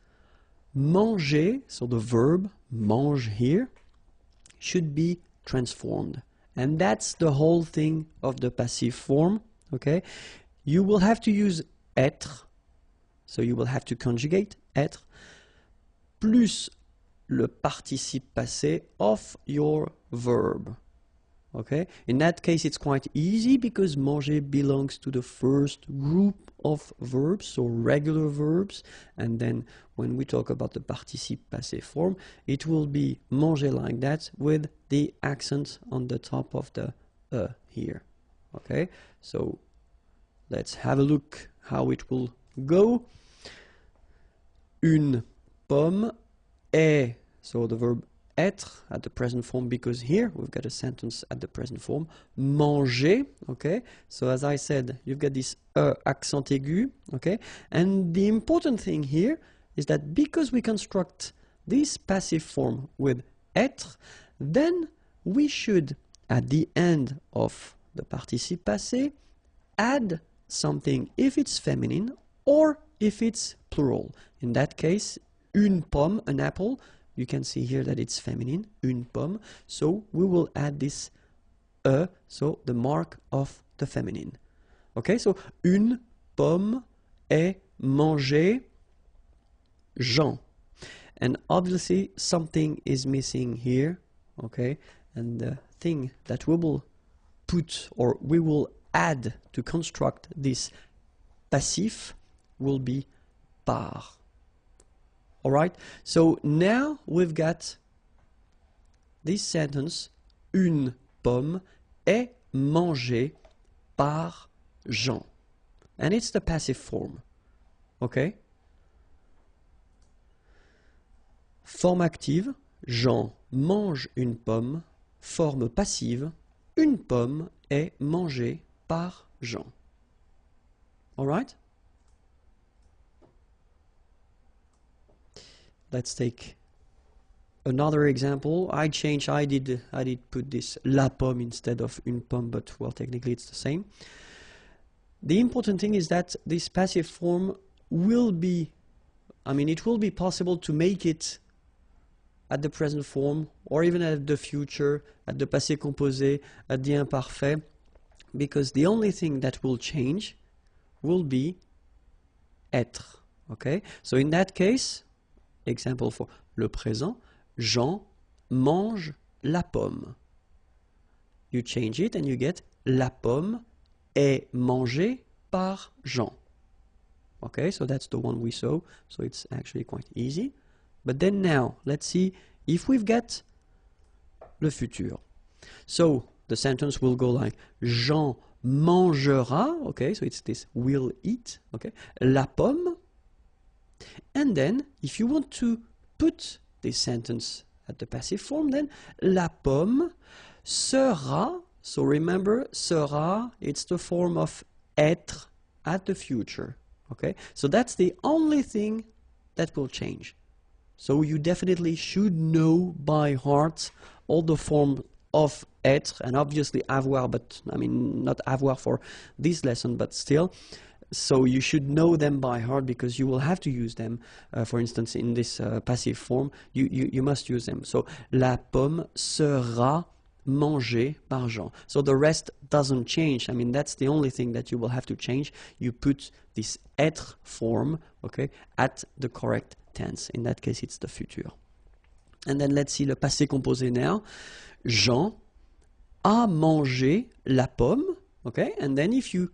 manger, so the verb mange here should be transformed, and that's the whole thing of the passive form. Okay, you will have to use être, so you will have to conjugate être plus le participe passé of your verb. Okay, in that case it's quite easy because manger belongs to the first group of verbs, so regular verbs, and then when we talk about the participe passé form, it will be manger like that with the accent on the top of the here. Okay, so let's have a look how it will go. Une pomme est, so the verb être at the present form, because here we've got a sentence at the present form. Manger, okay, so as I said, you've got this accent aigu, okay, and the important thing here is that because we construct this passive form with être, then we should, at the end of the participe passé, add something if it's feminine or if it's plural. In that case, une pomme, an apple, you can see here that it's feminine, une pomme, so we will add this so the mark of the feminine. Okay, so une pomme est mangée Jean. And obviously something is missing here, okay, and the thing that we will put or we will add to construct this passif will be par. Alright, so now we've got this sentence, une pomme est mangée par Jean. And it's the passive form. Okay? Forme active, Jean mange une pomme. Forme passive, une pomme est mangée par Jean. Alright? Let's take another example. I did put this la pomme instead of une pomme, but well, technically it's the same. The important thing is that this passive form will be, it will be possible to make it at the present form or even at the future, at the passé composé, at the imparfait, because the only thing that will change will be être. Okay? So in that case, example for le présent, Jean mange la pomme. You change it and you get la pomme est mangée par Jean. Okay, so that's the one we saw, so it's actually quite easy. But then now, let's see if we've got le futur. So the sentence will go like Jean mangera, okay, so it's this will eat, okay, la pomme. And then, if you want to put this sentence at the passive form, then la pomme sera, so remember, sera, it's the form of être at the future, okay? So that's the only thing that will change. So you definitely should know by heart all the form of être, and obviously avoir, but I mean not avoir for this lesson, but still. So you should know them by heart because you will have to use them. For instance, in this passive form, you must use them. So la pomme sera mangée par Jean. So the rest doesn't change. I mean, that's the only thing that you will have to change. You put this être form, okay, at the correct tense. In that case, it's the futur. And then let's see le passé composé now. Jean a mangé la pomme, okay, and then if you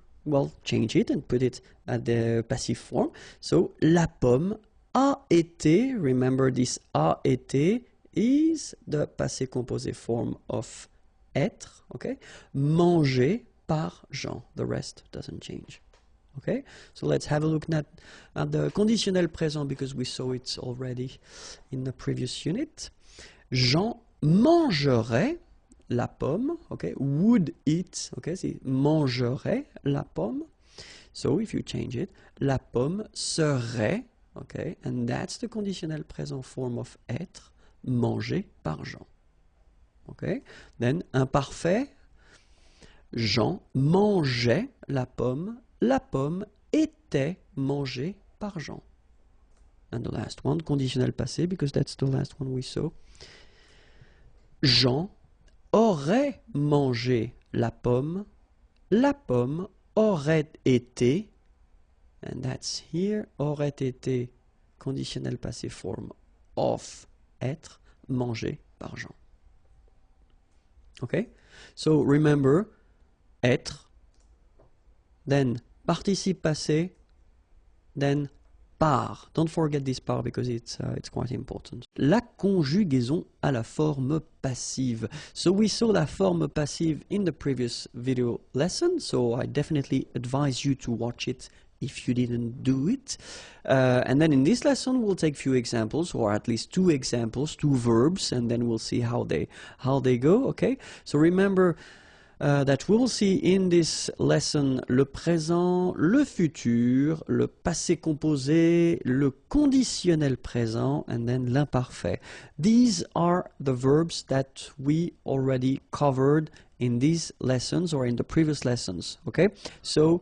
change it and put it at the passive form. So, la pomme a été, remember this a été is the passé composé form of être, okay? Mangé par Jean. The rest doesn't change. Okay? So let's have a look at the conditionnel présent because we saw it already in the previous unit. Jean mangerait la pomme, okay, would eat, okay, c'est mangerait la pomme. So if you change it, la pomme serait, okay, and that's the conditionnel présent form of être, mangé par Jean. Okay, then imparfait, Jean mangeait la pomme était mangée par Jean. And the last one, conditionnel passé, because that's the last one we saw. Jean aurait mangé la pomme aurait été, and that's here, aurait été, conditionnel passé form of être, mangé par Jean. Okay? So remember, être, then participe passé, then par. Don't forget this par because it's quite important. La conjugaison à la forme passive. So we saw la forme passive in the previous video lesson, so I definitely advise you to watch it if you didn't do it. And then in this lesson we'll take few examples, or at least two examples, two verbs, and then we'll see how they go, okay? So remember that we will see in this lesson le présent, le futur, le passé composé, le conditionnel présent, and then l'imparfait. These are the verbs that we already covered in these lessons or in the previous lessons, okay? So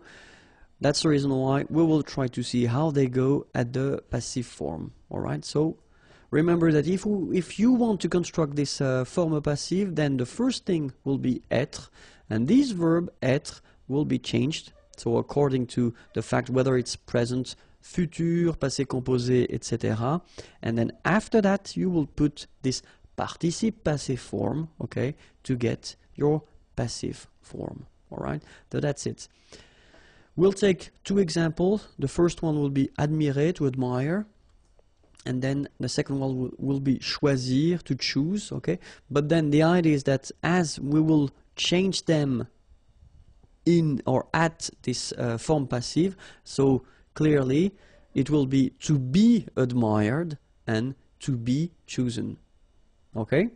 that's the reason why we will try to see how they go at the passive form, all right? So remember that if you want to construct this forme passive, then the first thing will be être, and this verb être will be changed, so according to the fact whether it's present, futur, passé composé, etc. And then after that you will put this participe passé form, okay, to get your passive form, all right? So that's it. We'll take two examples. The first one will be admirer, to admire. And then the second one will be choisir, to choose, okay? But then the idea is that as we will change them in or at this form passive, so clearly it will be to be admired and to be chosen, okay?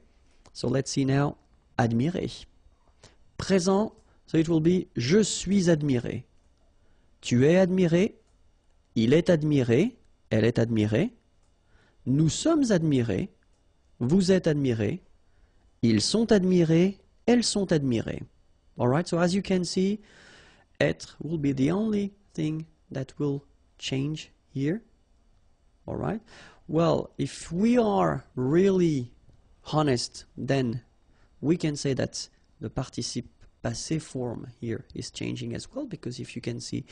So let's see now, admirer. Présent, so it will be je suis admiré. Tu es admiré, il est admiré, elle est admirée. Nous sommes admirés, vous êtes admirés, ils sont admirés, elles sont admirées. Alright, so as you can see, être will be the only thing that will change here. Alright, well, if we are really honest, then we can say that the participe passé form here is changing as well, because if you can see,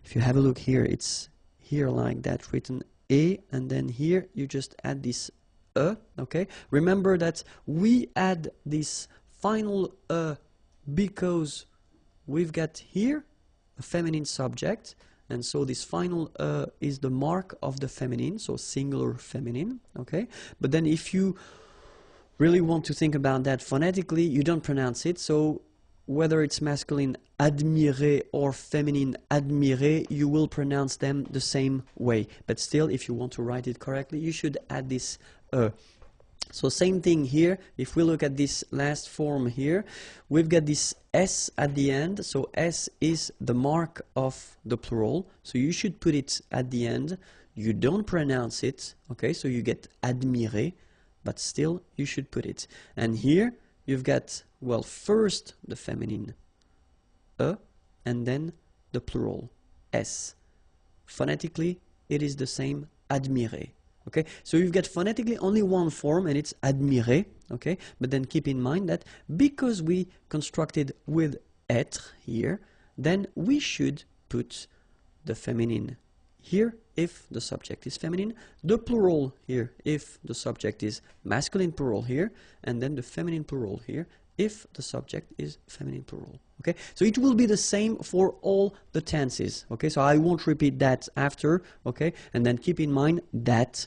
if you have a look here, it's here like that written et, and then here you just add this okay? Remember that we add this final because we've got here a feminine subject, and so this final is the mark of the feminine, so singular feminine, okay? But then if you really want to think about that phonetically, you don't pronounce it, so whether it's masculine admirer or feminine admirer, you will pronounce them the same way. But still, if you want to write it correctly, you should add this So same thing here. If we look at this last form here, we've got this S at the end. So S is the mark of the plural. So you should put it at the end. You don't pronounce it, okay? So you get admirer, but still you should put it. And here you've got well, first the feminine e, and then the plural s. Phonetically, it is the same, admirer. Okay, so you've got phonetically only one form, and it's admirer. Okay, but then keep in mind that because we constructed with être here, then we should put the feminine here if the subject is feminine, the plural here if the subject is masculine plural here, and then the feminine plural here if the subject is feminine plural. Okay, so it will be the same for all the tenses. Okay, so I won't repeat that after. Okay, and then keep in mind that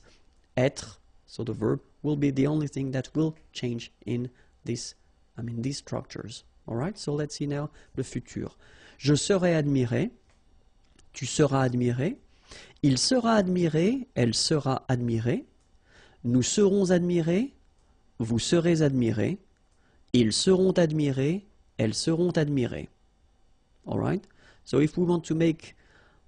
être, so the verb, will be the only thing that will change in this, these structures. All right, so let's see now le futur. Je serai admiré, tu seras admiré, il sera admiré, elle sera admirée, nous serons admirés, vous serez admirés, ils seront admirés, elles seront admirées. All right, so if we want to make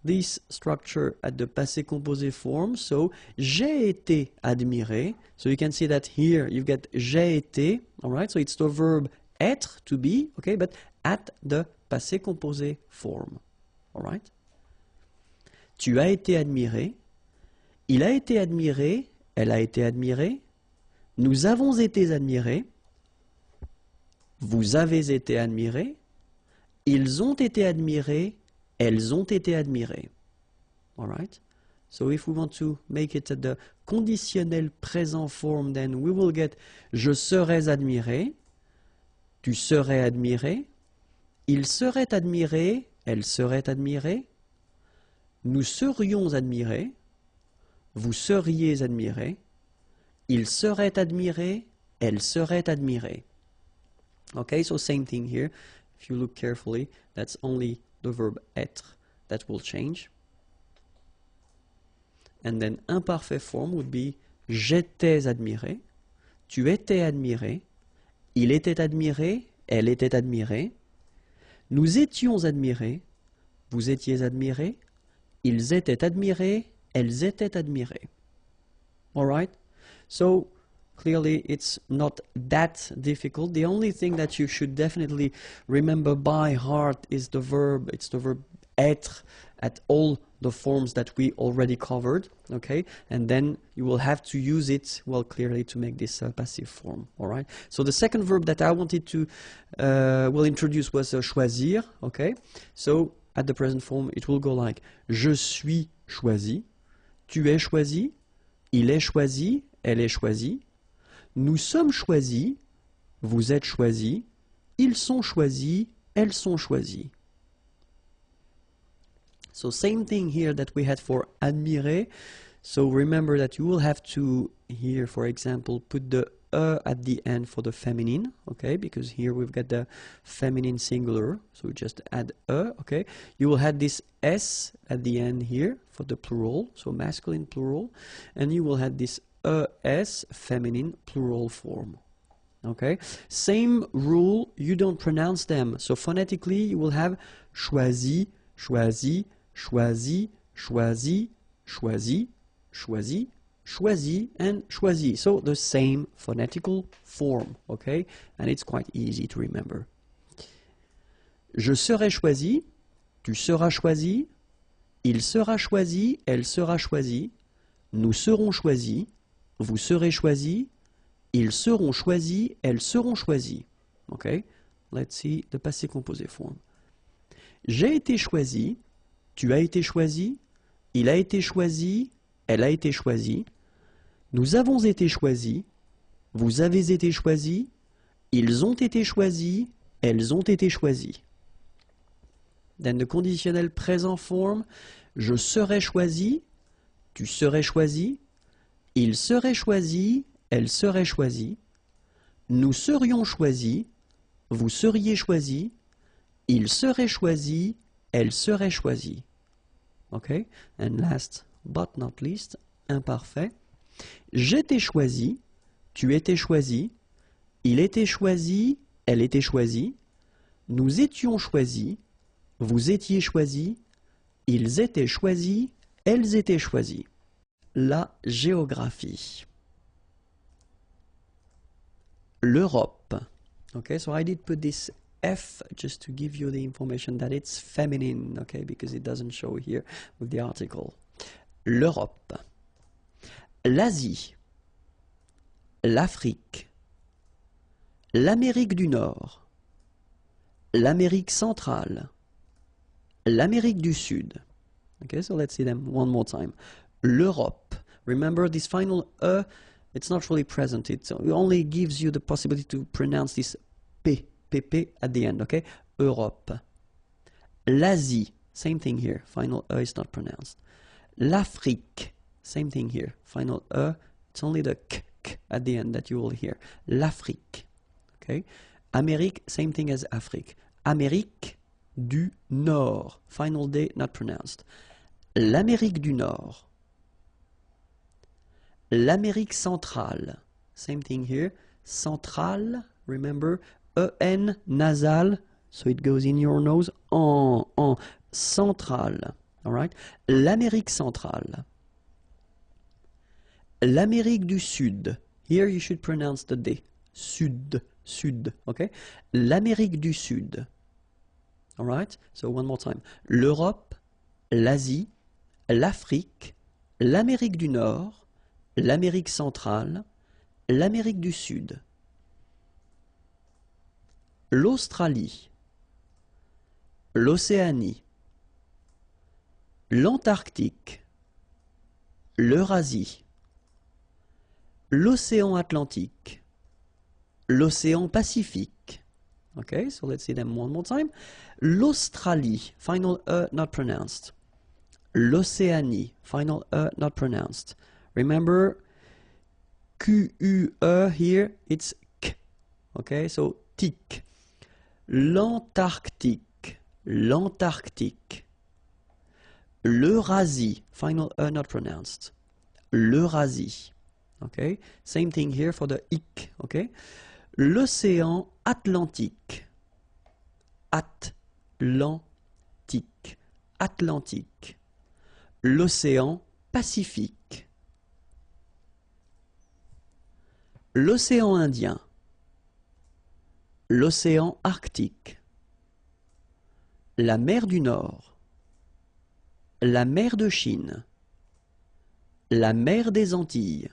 this structure at the passé composé form, so j'ai été admiré, so you can see that here you've got j'ai été, all right, so it's the verb être, to be, okay, but at the passé composé form, all right. Tu as été admiré, il a été admiré, elle a été admirée, nous avons été admirés, vous avez été admirés, ils ont été admirés, elles ont été admirées. All right? So if we want to make it at the conditionnel présent form, then we will get je serais admiré, tu serais admiré, il serait admiré, elle serait admirée, nous serions admirés, vous seriez admirés, il serait admiré, elle serait admirée. Okay, so same thing here. If you look carefully, that's only the verb être that will change. And then imparfait form would be j'étais admiré, tu étais admiré, il était admiré, elle était admirée, nous étions admirés, vous étiez admirés, ils étaient admirés, elles étaient admirées. All right? So clearly it's not that difficult. The only thing that you should definitely remember by heart is the verb. It's the verb être at all the forms that we already covered, okay? And then you will have to use it, well, clearly to make this passive form, all right? So the second verb that I wanted to introduce was choisir, okay? So at the present form, it will go like je suis choisi, tu es choisi, il est choisi, elle est choisie, nous sommes choisis, vous êtes choisis, ils sont choisis, elles sont choisies. So same thing here that we had for admirer. So remember that you will have to here, for example, put the at the end for the feminine, okay? Because here we've got the feminine singular, so we just add okay? You will have this s at the end here for the plural, so masculine plural, and you will have this s feminine plural form. Okay, same rule, you don't pronounce them. So phonetically you will have choisi, choisi, choisi, choisi, choisi, choisi, choisi, and choisi. So the same phonetical form, okay? And it's quite easy to remember. Je serai choisi, tu seras choisi, il sera choisi, elle sera choisie, nous serons choisis, vous serez choisis, ils seront choisis, elles seront choisies. Okay? Let's see the passé composé form. J'ai été choisi, tu as été choisi, il a été choisi, elle a été choisie, nous avons été choisis, vous avez été choisis, ils ont été choisis, elles ont été choisies. Then the conditionnel présent form, je serai choisi, tu serais choisi, il serait choisi, elle serait choisie, nous serions choisis, vous seriez choisis, il serait choisi, elle serait choisie. Okay? And last but not least, imparfait. J'étais choisi, tu étais choisi, il était choisi, elle était choisie, nous étions choisis, vous étiez choisis, ils étaient choisis, elles étaient choisies. La géographie. L'Europe Okay, so I did put this F just to give you the information that it's feminine, okay, because it doesn't show here with the article. L'Europe, l'Asie, l'Afrique, l'Amérique du Nord, l'Amérique centrale, l'Amérique du Sud. Okay, so let's see them one more time. L'Europe. Remember this final it's not really present. It only gives you the possibility to pronounce this P, PP at the end, okay? Europe. L'Asie. Same thing here. Final is not pronounced. L'Afrique. Same thing here. Final it's only the k at the end that you will hear. L'Afrique. Okay? Amérique, same thing as Afrique. Amérique du Nord. Final D not pronounced. L'Amérique du Nord. L'Amérique centrale. Same thing here. Centrale, remember, E-N nasal, so it goes in your nose. En. Centrale. All right? L'Amérique centrale. L'Amérique du Sud. Here you should pronounce the D. Sud. Okay? L'Amérique du Sud. All right? So one more time. L'Europe, l'Asie, l'Afrique, l'Amérique du Nord, l'Amérique centrale, l'Amérique du Sud. L'Australie, l'Océanie, l'Antarctique, l'Eurasie, l'Océan Atlantique, l'Océan Pacifique. Okay, so let's see them one more time. L'Australie, final E not pronounced. L'Océanie, final E not pronounced. Remember, Q-U-E here, it's K. Okay, so tic. L'Antarctique, l'Antarctique. L'Eurasie, final E not pronounced. L'Eurasie. Okay, same thing here for the ic. Okay, l'Océan Atlantique. Atlantique. Atlantique. L'Océan Pacifique. L'océan Indien, l'océan Arctique, la mer du Nord, la mer de Chine, la mer des Antilles,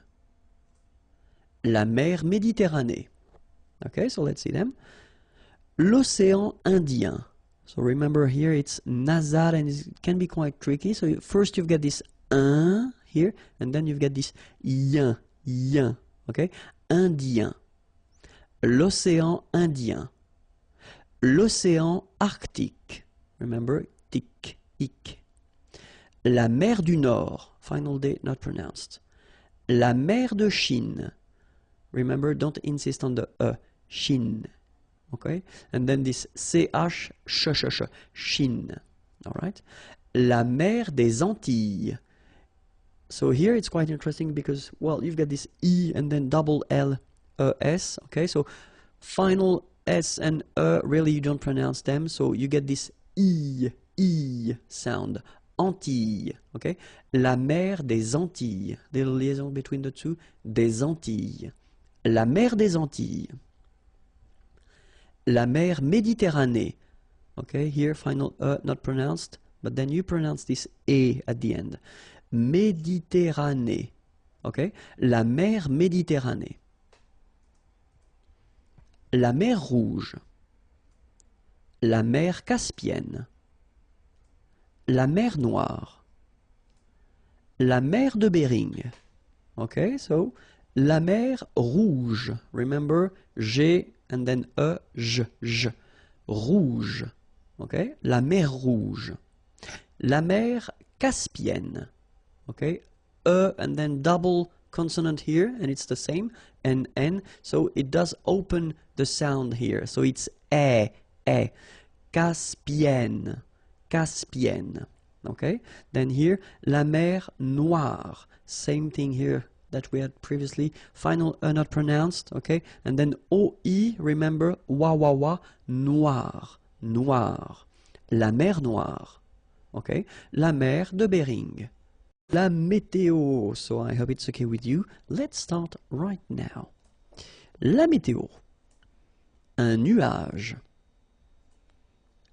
la mer Méditerranée. Okay, so let's see them. L'océan Indien. So remember here it's nasal and it can be quite tricky. So first you've got this un here and then you've got this yin. Okay? Indien, l'océan Indien, l'océan Arctique, remember, tic, ic, la mer du Nord, final D not pronounced, la mer de Chine, remember, don't insist on the Chine, okay, and then this ch, Chine, all right, la mer des Antilles. So here it's quite interesting because, well, you've got this E and then double L, S, okay? So final S and really you don't pronounce them, so you get this E sound, Antilles, okay? La mer des Antilles, the liaison between the two, des Antilles. La mer des Antilles. La mer Méditerranée, okay? Here final not pronounced, but then you pronounce this E at the end. Méditerranée, ok? La mer Méditerranée. La mer Rouge. La mer Caspienne. La mer Noire. La mer de Bering. Okay, so la mer Rouge. Remember, G and then J. Rouge. Okay, la mer Rouge. La mer Caspienne. Okay, and then double consonant here, and it's the same, and N, so it does open the sound here, so it's Caspienne, okay, then here, la mer Noire, same thing here that we had previously, final not pronounced, okay, and then OE, remember, wa, noir, la mer Noire, okay, la mer de Bering. La météo, so I hope it's okay with you. Let's start right now. La météo. un nuage,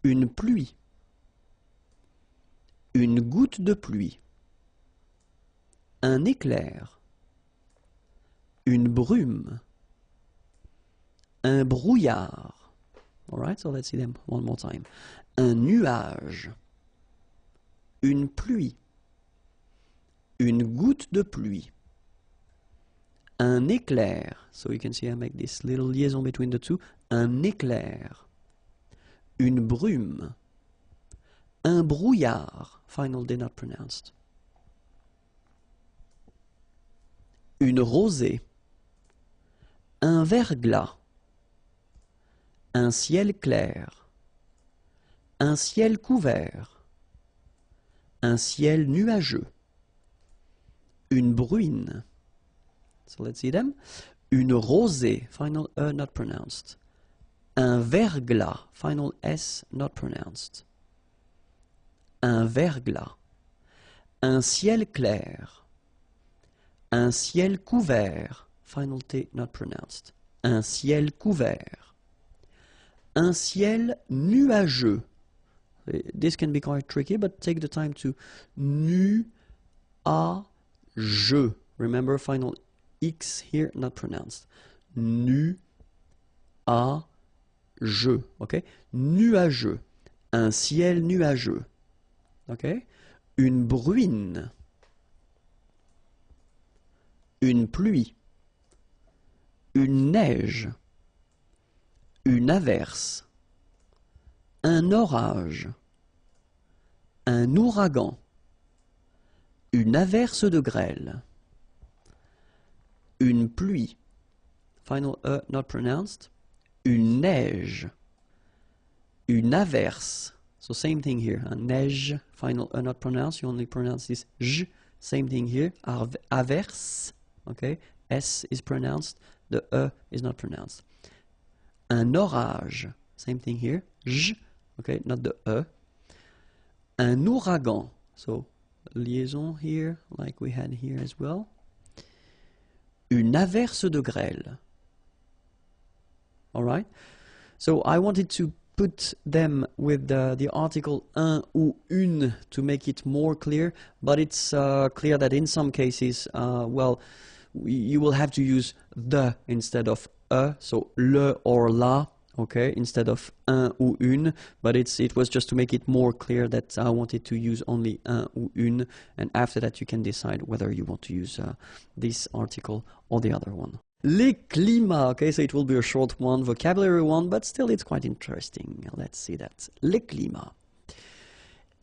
une pluie, une goutte de pluie, un éclair, une brume, un brouillard. All right, so let's see them one more time. Un nuage, une pluie, une goutte de pluie, un éclair. So you can see I make this little liaison between the two. Un éclair, une brume, un brouillard. Final D not pronounced. Une rosée, un verglas, un ciel clair, un ciel couvert, un ciel nuageux, une bruine. So let's see them. Une rosée, final E not pronounced. Un verglas, final S not pronounced. Un verglas, un ciel clair, un ciel couvert, final T not pronounced. Un ciel couvert, un ciel nuageux. This can be quite tricky, but take the time to nuageux. Remember, final X here not pronounced. Nuageux, okay? Nuageux, un ciel nuageux, okay? Une bruine, une pluie, une neige, une averse, un orage, un ouragan, une averse de grêle, une pluie, final E not pronounced, une neige, une averse, so same thing here, neige, final E not pronounced, you only pronounce this j, same thing here, averse, okay, S is pronounced, the E is not pronounced. Un orage, same thing here, j, okay, not the E. Un ouragan, so liaison here, like we had here as well. Une averse de grêle. All right? So I wanted to put them with the article un ou une to make it more clear, but it's clear that in some cases, well, you will have to use the instead of so le or la, okay, instead of un ou une, but it was just to make it more clear that I wanted to use only un ou une, and after that you can decide whether you want to use this article or the other one. Les climats, okay, so it will be a short one, vocabulary one, but still it's quite interesting. Let's see that. Les climats.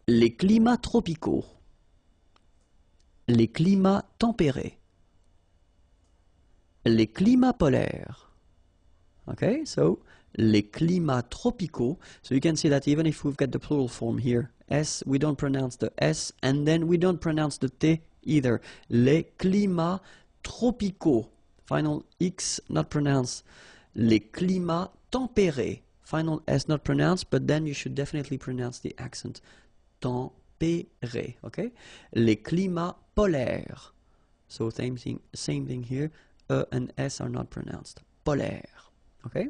Les climats tropicaux. Les climats tempérés. Les climats polaires. Okay, so les climats tropicaux. So you can see that even if we've got the plural form here, S, we don't pronounce the S, and then we don't pronounce the T either. Les climats tropicaux. Final X not pronounced. Les climats tempérés. Final S not pronounced, but then you should definitely pronounce the accent. Tempéré, okay? Les climats polaires. So same thing here. E and S are not pronounced. Polaire, okay?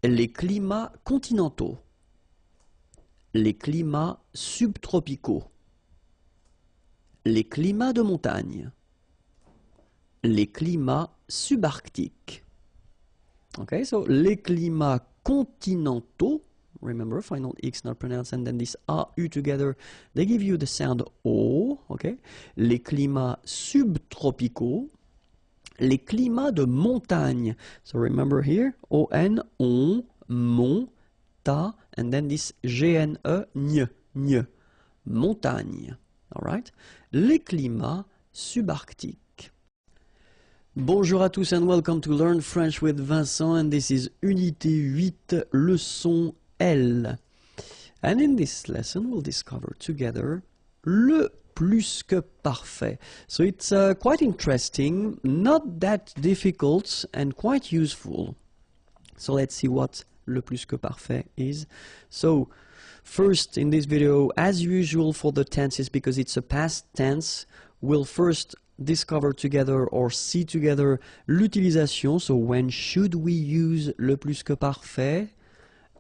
Les climats continentaux. Les climats subtropicaux. Les climats de montagne. Les climats subarctiques. Okay, so les climats continentaux, remember, final X not pronounced, and then this AU together, they give you the sound O, okay? Les climats subtropicaux, les climats de montagne. So remember here, O-N, on, mon, ta, and then this G-N-E, ny, montagne. All right? Les climats subarctiques. Bonjour à tous and welcome to Learn French with Vincent, and this is Unité 8, leçon L. And in this lesson we'll discover together le plus que parfait. So it's quite interesting, not that difficult and quite useful. So let's see what le plus que parfait is. So first in this video, as usual for the tenses, because it's a past tense, we'll first discover together or see together l'utilisation. So when should we use le plus que parfait?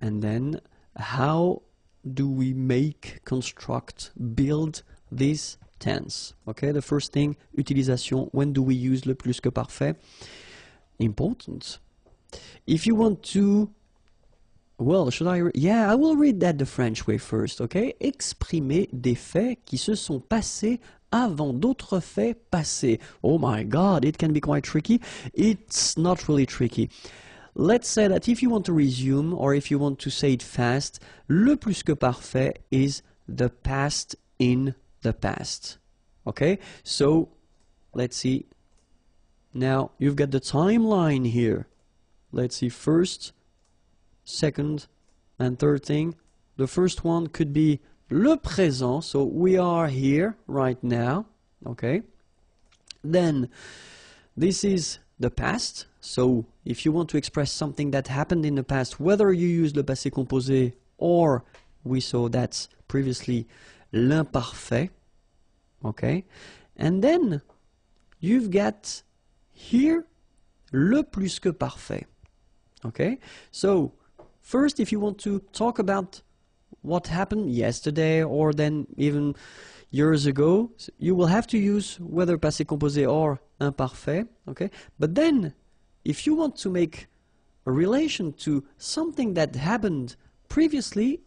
And then how do we make, construct, build this tense? Okay, the first thing, utilisation. When do we use le plus que parfait? Important. If you want to, well, should I? Yeah, I will read that the French way first. Okay, exprimer des faits qui se sont passés avant d'autres faits passés. Oh my God, it can be quite tricky. It's not really tricky. Let's say that if you want to resume or if you want to say it fast, le plus que parfait is the past in the past. Okay, so let's see. Now you've got the timeline here. Let's see, first, second, and third thing. The first one could be le présent, so we are here right now. Okay, then this is the past. So if you want to express something that happened in the past, whether you use le passé composé or we saw that previously l'imparfait, okay, and then you've got here le plus que parfait, okay. So first, if you want to talk about what happened yesterday or then even years ago, you will have to use whether passé composé or imparfait, okay. But then if you want to make a relation to something that happened previously,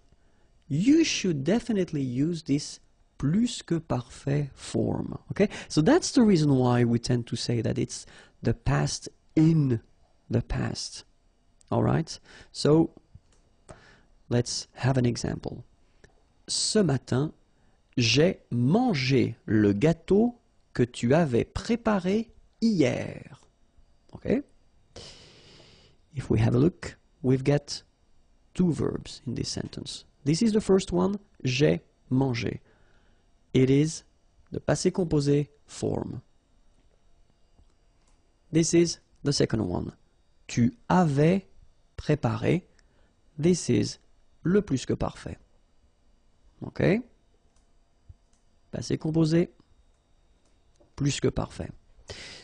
you should definitely use this plus que parfait form, okay. So that's the reason why we tend to say that it's the past in the past. All right, so let's have an example. Ce matin, j'ai mangé le gâteau que tu avais préparé hier. Okay? If we have a look, we've got two verbs in this sentence. This is the first one, j'ai mangé. It is the passé composé form. This is the second one. Tu avais préparé. This is le plus que parfait. Okay? Passé composé, plus que parfait.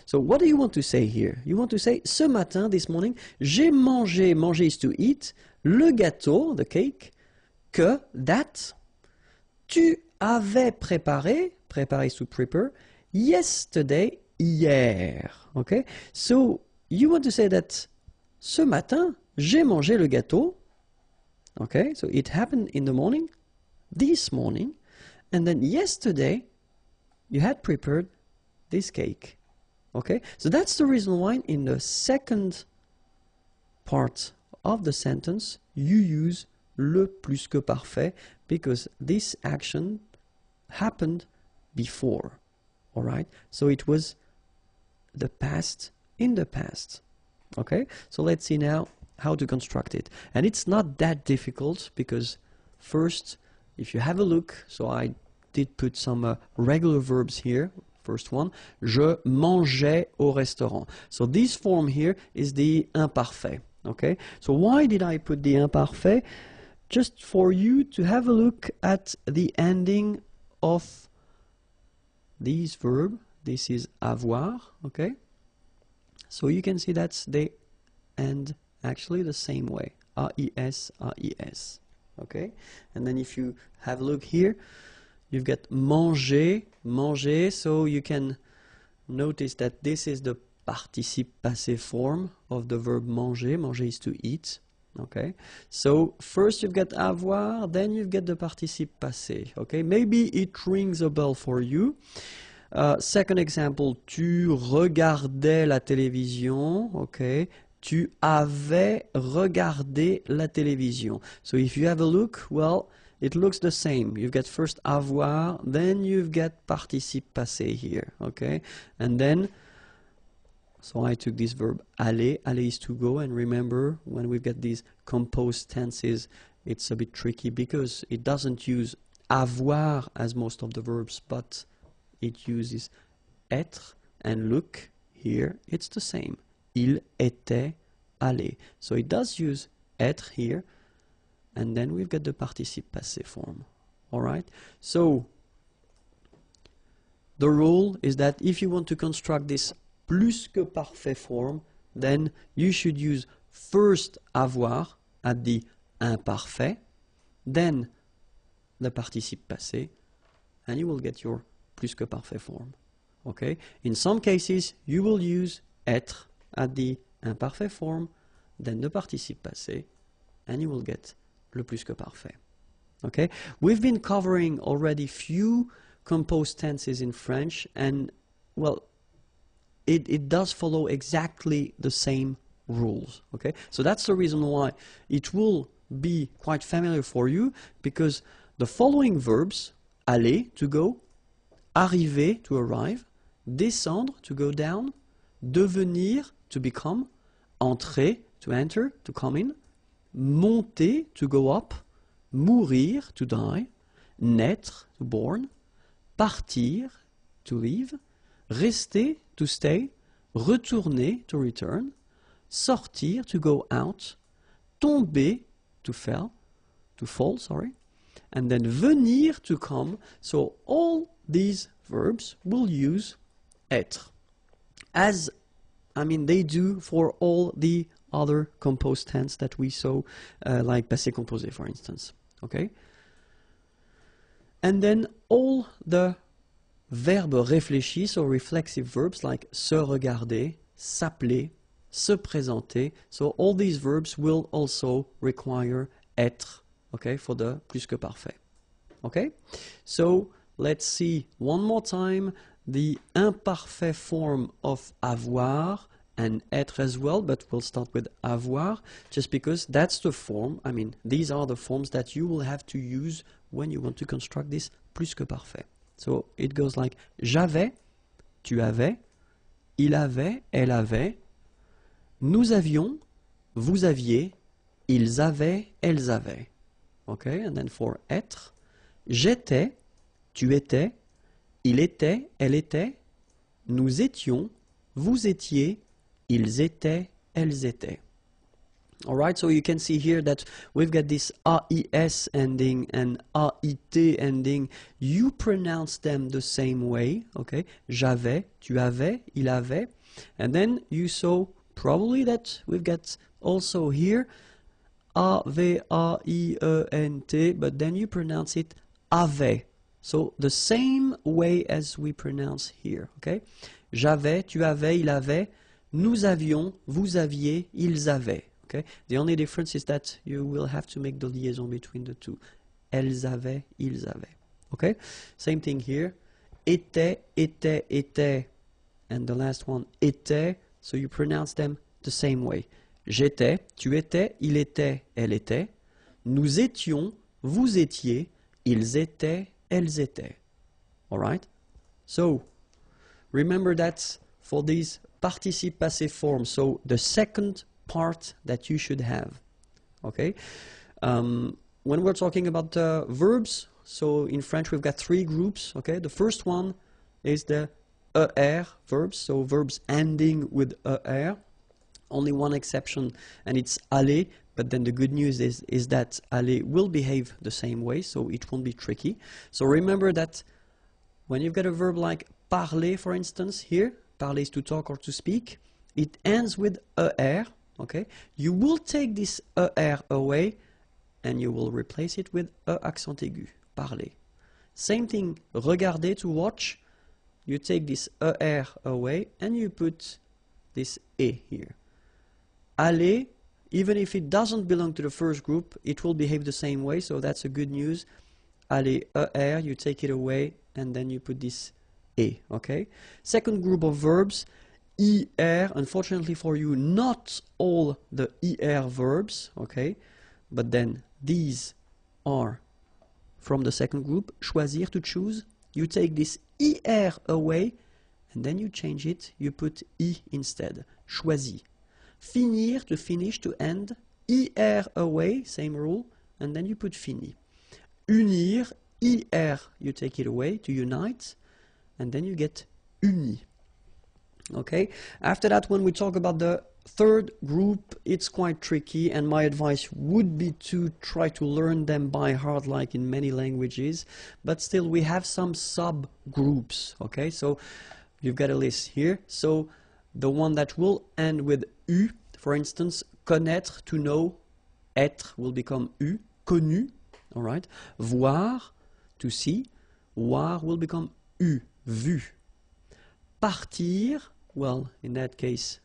So what do you want to say here? You want to say, ce matin, this morning, j'ai mangé, manger is to eat, le gâteau, the cake, que, that, tu avais préparé, préparer is to prepare, yesterday, hier. Okay? So you want to say that, ce matin, j'ai mangé le gâteau. Okay? So it happened in the morning, this morning, and then yesterday, you had prepared this cake. Okay, so that's the reason why in the second part of the sentence you use le plus que parfait, because this action happened before. All right, so it was the past in the past. Okay, so let's see now how to construct it, and it's not that difficult, because first, if you have a look, so I did put some regular verbs here. First one, je mangeais au restaurant. So this form here is the imparfait. Okay, so why did I put the imparfait? Just for you to have a look at the ending of this verb. This is avoir. Okay, so you can see that they end actually the same way. A-I-S, A-I-S. Okay, and then if you have a look here, you've got manger, manger, so you can notice that this is the participe passé form of the verb manger. Manger is to eat. Okay, so first you've got avoir, then you've got the participe passé. Okay, maybe it rings a bell for you. Second example, tu regardais la télévision. Okay, tu avais regardé la télévision. So if you have a look, well, it looks the same. You've got first avoir, then you've got participe passé here, okay? And then, so I took this verb aller. Aller is to go, and remember, when we've got these composed tenses, it's a bit tricky because it doesn't use avoir as most of the verbs, but it uses être, and look, here, it's the same. Il était allé. So it does use être here, and then we've got the participe passé form. All right, so the rule is that if you want to construct this plus que parfait form, then you should use first avoir at the imparfait, then the participe passé, and you will get your plus que parfait form. Okay? In some cases, you will use être at the imparfait form, then the participe passé, and you will get le plus que parfait. Okay? We've been covering already few composed tenses in French, and well, it does follow exactly the same rules. Okay? So that's the reason why it will be quite familiar for you, because the following verbs, aller, to go, arriver, to arrive, descendre, to go down, devenir, to become, entrer, to enter, to come in, monter, to go up, mourir, to die, naître, to born, partir, to leave, rester, to stay, retourner, to return, sortir, to go out, tomber, to fall, sorry, and then venir, to come. So all these verbs will use être, as they do for all the other composed tense that we saw, like passé composé, for instance. Okay? And then all the verbes réfléchis, so reflexive verbs like se regarder, s'appeler, se présenter. So all these verbs will also require être, okay, for the plus que parfait. Okay? So let's see one more time the imparfait form of avoir and être as well, but we'll start with avoir, just because that's the form, these are the forms that you will have to use when you want to construct this plus que parfait. So it goes like j'avais, tu avais, il avait, elle avait, nous avions, vous aviez, ils avaient, elles avaient. Okay, and then for être, j'étais, tu étais, il était, elle était, nous étions, vous étiez, ils étaient, elles étaient. Alright, so you can see here that we've got this AIS ending and AIT ending. You pronounce them the same way, okay? J'avais, tu avais, il avait. And then you saw probably that we've got also here A-V-A-I-E-N-T, but then you pronounce it avait. So the same way as we pronounce here, okay? J'avais, tu avais, il avait, nous avions, vous aviez, ils avaient. Okay? The only difference is that you will have to make the liaison between the two. Elles avaient, ils avaient. Okay? Same thing here. Était, était, était. And the last one, était. So you pronounce them the same way. J'étais, tu étais, il était, elle était. Nous étions, vous étiez, ils étaient, elles étaient. Alright? So, remember that for these participe passé forms, so the second part that you should have. Okay? When we're talking about verbs, so in French we've got three groups. Okay? The first one is the ER verbs, so verbs ending with ER. Only one exception, and it's aller, but then the good news is that aller will behave the same way, so it won't be tricky. So remember that when you've got a verb like parler, for instance, here, parler is to talk or to speak, it ends with ER, okay? You will take this ER away, and you will replace it with E accent aigu, parler. Same thing, regarder, to watch, you take this ER away, and you put this E here. Aller, even if it doesn't belong to the first group, it will behave the same way, so that's a good news. Aller, ER, you take it away, and then you put this E, okay? Second group of verbs, ER, unfortunately for you, not all the ER verbs, okay? But then these are from the second group. Choisir, to choose. You take this ER away, and then you change it, you put I instead. Choisi. Finir, to finish, to end. IR away, same rule, and then you put fini. Unir, IR, you take it away, to unite, and then you get uni. Okay, after that, when we talk about the third group, it's quite tricky, and my advice would be to try to learn them by heart like in many languages, but still we have some subgroups. Okay, so you've got a list here. So the one that will end with U, for instance, connaître, to know, être will become U, connu, all right, voir, to see, voir will become U, vu, partir, well, in that case,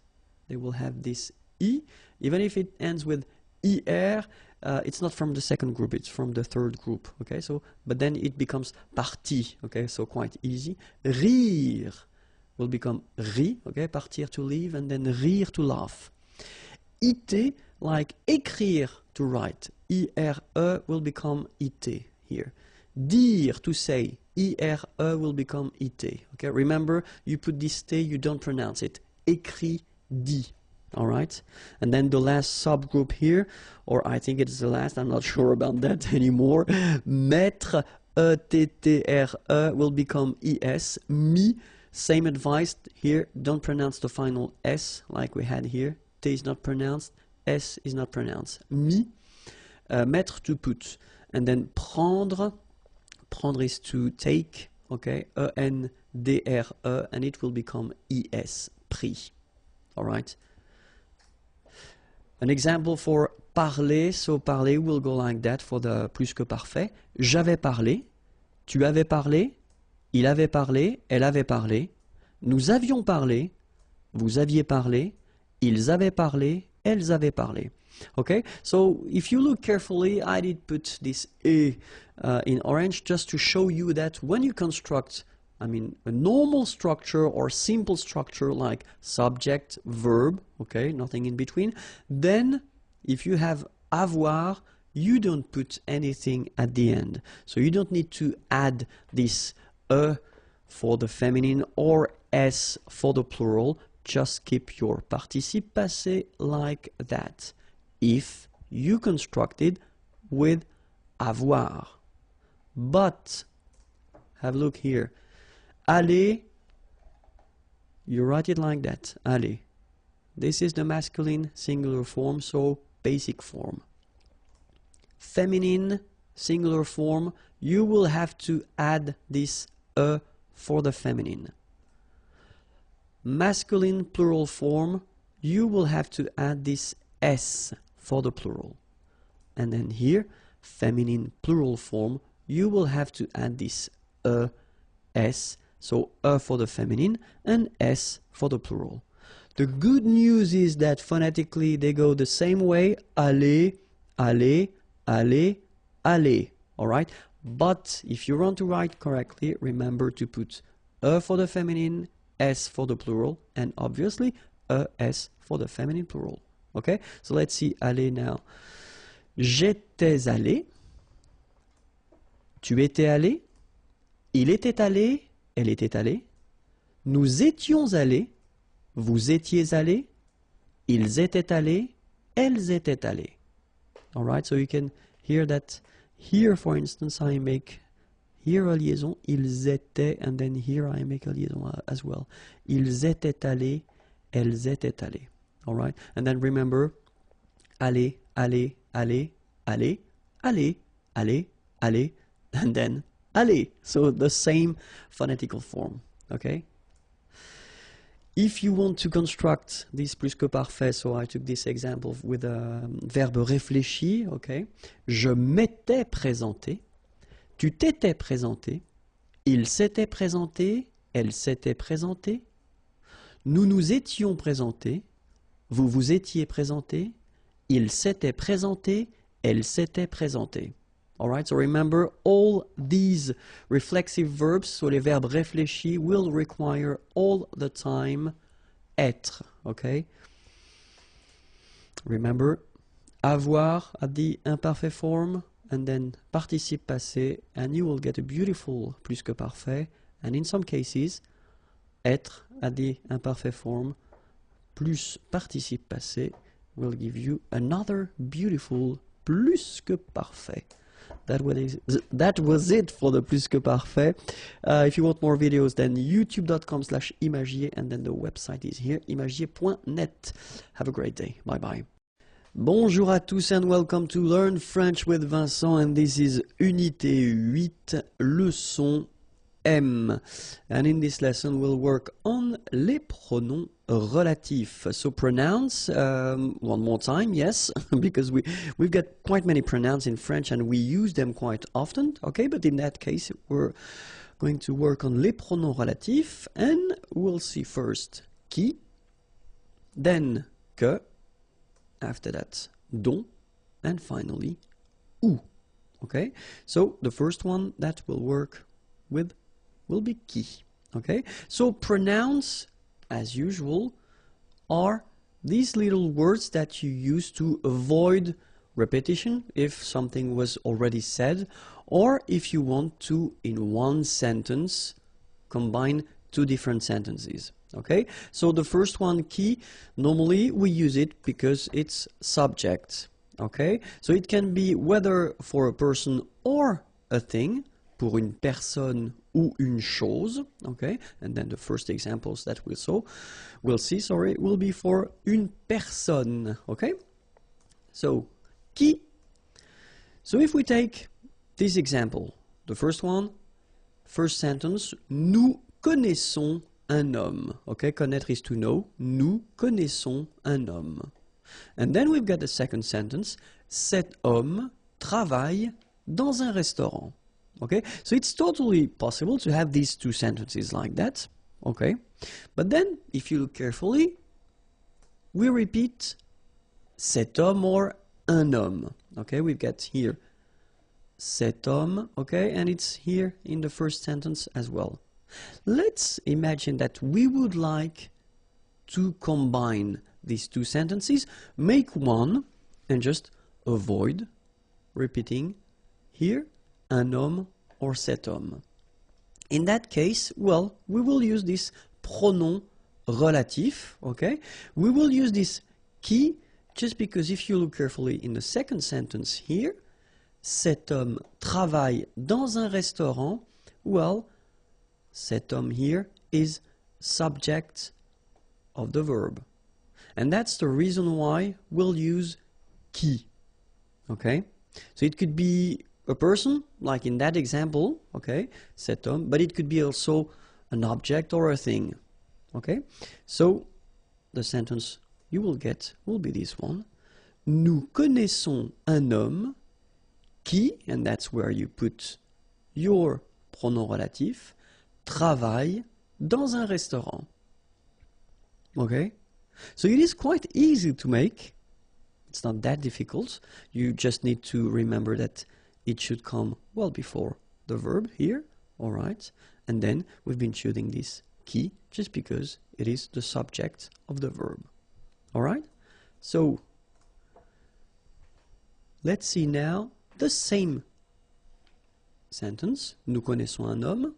they will have this E. Even if it ends with ER, it's not from the second group, it's from the third group, okay? So, but then it becomes parti, okay? So quite easy. Rire will become ri, okay? Partir, to leave, and then rire, to laugh. It, like écrire, to write. IRE will become it here. Dire, to say. IRE will become it. Okay, remember, you put this T, you don't pronounce it. Écrit, dit. All right, and then the last subgroup here, or I think it's the last, I'm not sure about that anymore. Mettre, ETTRE will become ES. Me, same advice here, don't pronounce the final S like we had here. T is not pronounced, S is not pronounced. Me, mettre, to put. And then prendre, prendre is to take, okay, ENDRE, and it will become ES, pris. All right. An example for parler, so parler will go like that for the plus que parfait. J'avais parlé, tu avais parlé, il avait parlé, elle avait parlé, nous avions parlé, vous aviez parlé, ils avaient parlé, elles avaient parlé. Okay, so if you look carefully, I did put this E in orange just to show you that when you construct, I mean, a normal structure or simple structure like subject, verb, okay, nothing in between, then if you have avoir, you don't put anything at the end. So you don't need to add this E for the feminine or S for the plural. Just keep your participe passé like that. If you constructed with avoir. But, have a look here. Aller, you write it like that, aller. This is the masculine singular form, so basic form. Feminine singular form, you will have to add this E for the feminine. Masculine plural form, you will have to add this S for the plural. And then here, feminine plural form, you will have to add this S, so for the feminine and S for the plural. The good news is that phonetically they go the same way, aller, aller, aller, aller, alright? But if you want to write correctly, remember to put for the feminine, S for the plural, and obviously S for the feminine plural. Okay, so let's see aller now. J'étais allé, tu étais allé, il était allé, elle était allée, nous étions allés, vous étiez allés, ils étaient allés, elles étaient allées. All right, so you can hear that here, for instance, I make here a liaison, ils étaient, and then here I make a liaison as well. Ils étaient allés, elles étaient allées. All right, and then remember, aller, aller, aller, aller, aller, aller, aller, and then aller. So the same phonetical form, okay? If you want to construct this plus que parfait, so I took this example with a verbe réfléchi, okay? Je m'étais présenté, tu t'étais présenté, il s'était présenté, elle s'était présentée, nous nous étions présentés, vous vous étiez présenté, il s'était présenté, elle s'était présentée. Alright, so remember all these reflexive verbs, so les verbes réfléchis will require all the time être, okay? Remember, avoir at the imperfect form, and then participe passé, and you will get a beautiful plus que parfait, and in some cases, être at the imperfect form, plus participe passé will give you another beautiful plus que parfait. that was it for the Plus que Parfait. If you want more videos, then youtube.com/imagier, and then the website is here, imagier.net. Have a great day. Bye bye. Bonjour à tous and welcome to Learn French with Vincent, and this is Unité 8, leçon M. And in this lesson we'll work on les pronoms relatifs. So pronouns, one more time, yes, because we've got quite many pronouns in French and we use them quite often, okay, but in that case we're going to work on les pronoms relatifs, and we'll see first qui, then que, after that dont, and finally où. Okay, so the first one that we'll work with will be qui. Okay, so pronouns, as usual, are these little words that you use to avoid repetition if something was already said, or if you want to, in one sentence, combine two different sentences. Okay, so the first one, qui, normally we use it because it's subject. Okay, so it can be whether for a person or a thing, pour une personne ou une chose. Okay, and then the first examples that we'll see, will be for une personne. Okay, so qui. So if we take this example, the first one, first sentence, nous connaissons un homme. Okay, connaître is to know. Nous connaissons un homme. And then we've got the second sentence, cet homme travaille dans un restaurant. Okay, so it's totally possible to have these two sentences like that. Okay, but then if you look carefully, we repeat cet homme or un homme. Okay, we've got here cet homme, okay, and it's here in the first sentence as well. Let's imagine that we would like to combine these two sentences, make one, and just avoid repeating here un homme or cet homme. In that case, well, we will use this pronom relatif, okay? We will use this qui, just because if you look carefully in the second sentence here, cet homme travaille dans un restaurant, well, cet homme here is subject of the verb. And that's the reason why we'll use qui. Okay? So it could be a person, like in that example, okay, cet homme, but it could be also an object or a thing. Okay? So the sentence you will get will be this one. Nous connaissons un homme qui, and that's where you put your pronom relatif, travaille dans un restaurant. Okay? So it is quite easy to make. It's not that difficult. You just need to remember that it should come well before the verb here, all right? And then we've been choosing this qui just because it is the subject of the verb. All right? So let's see now the same sentence. Nous connaissons un homme.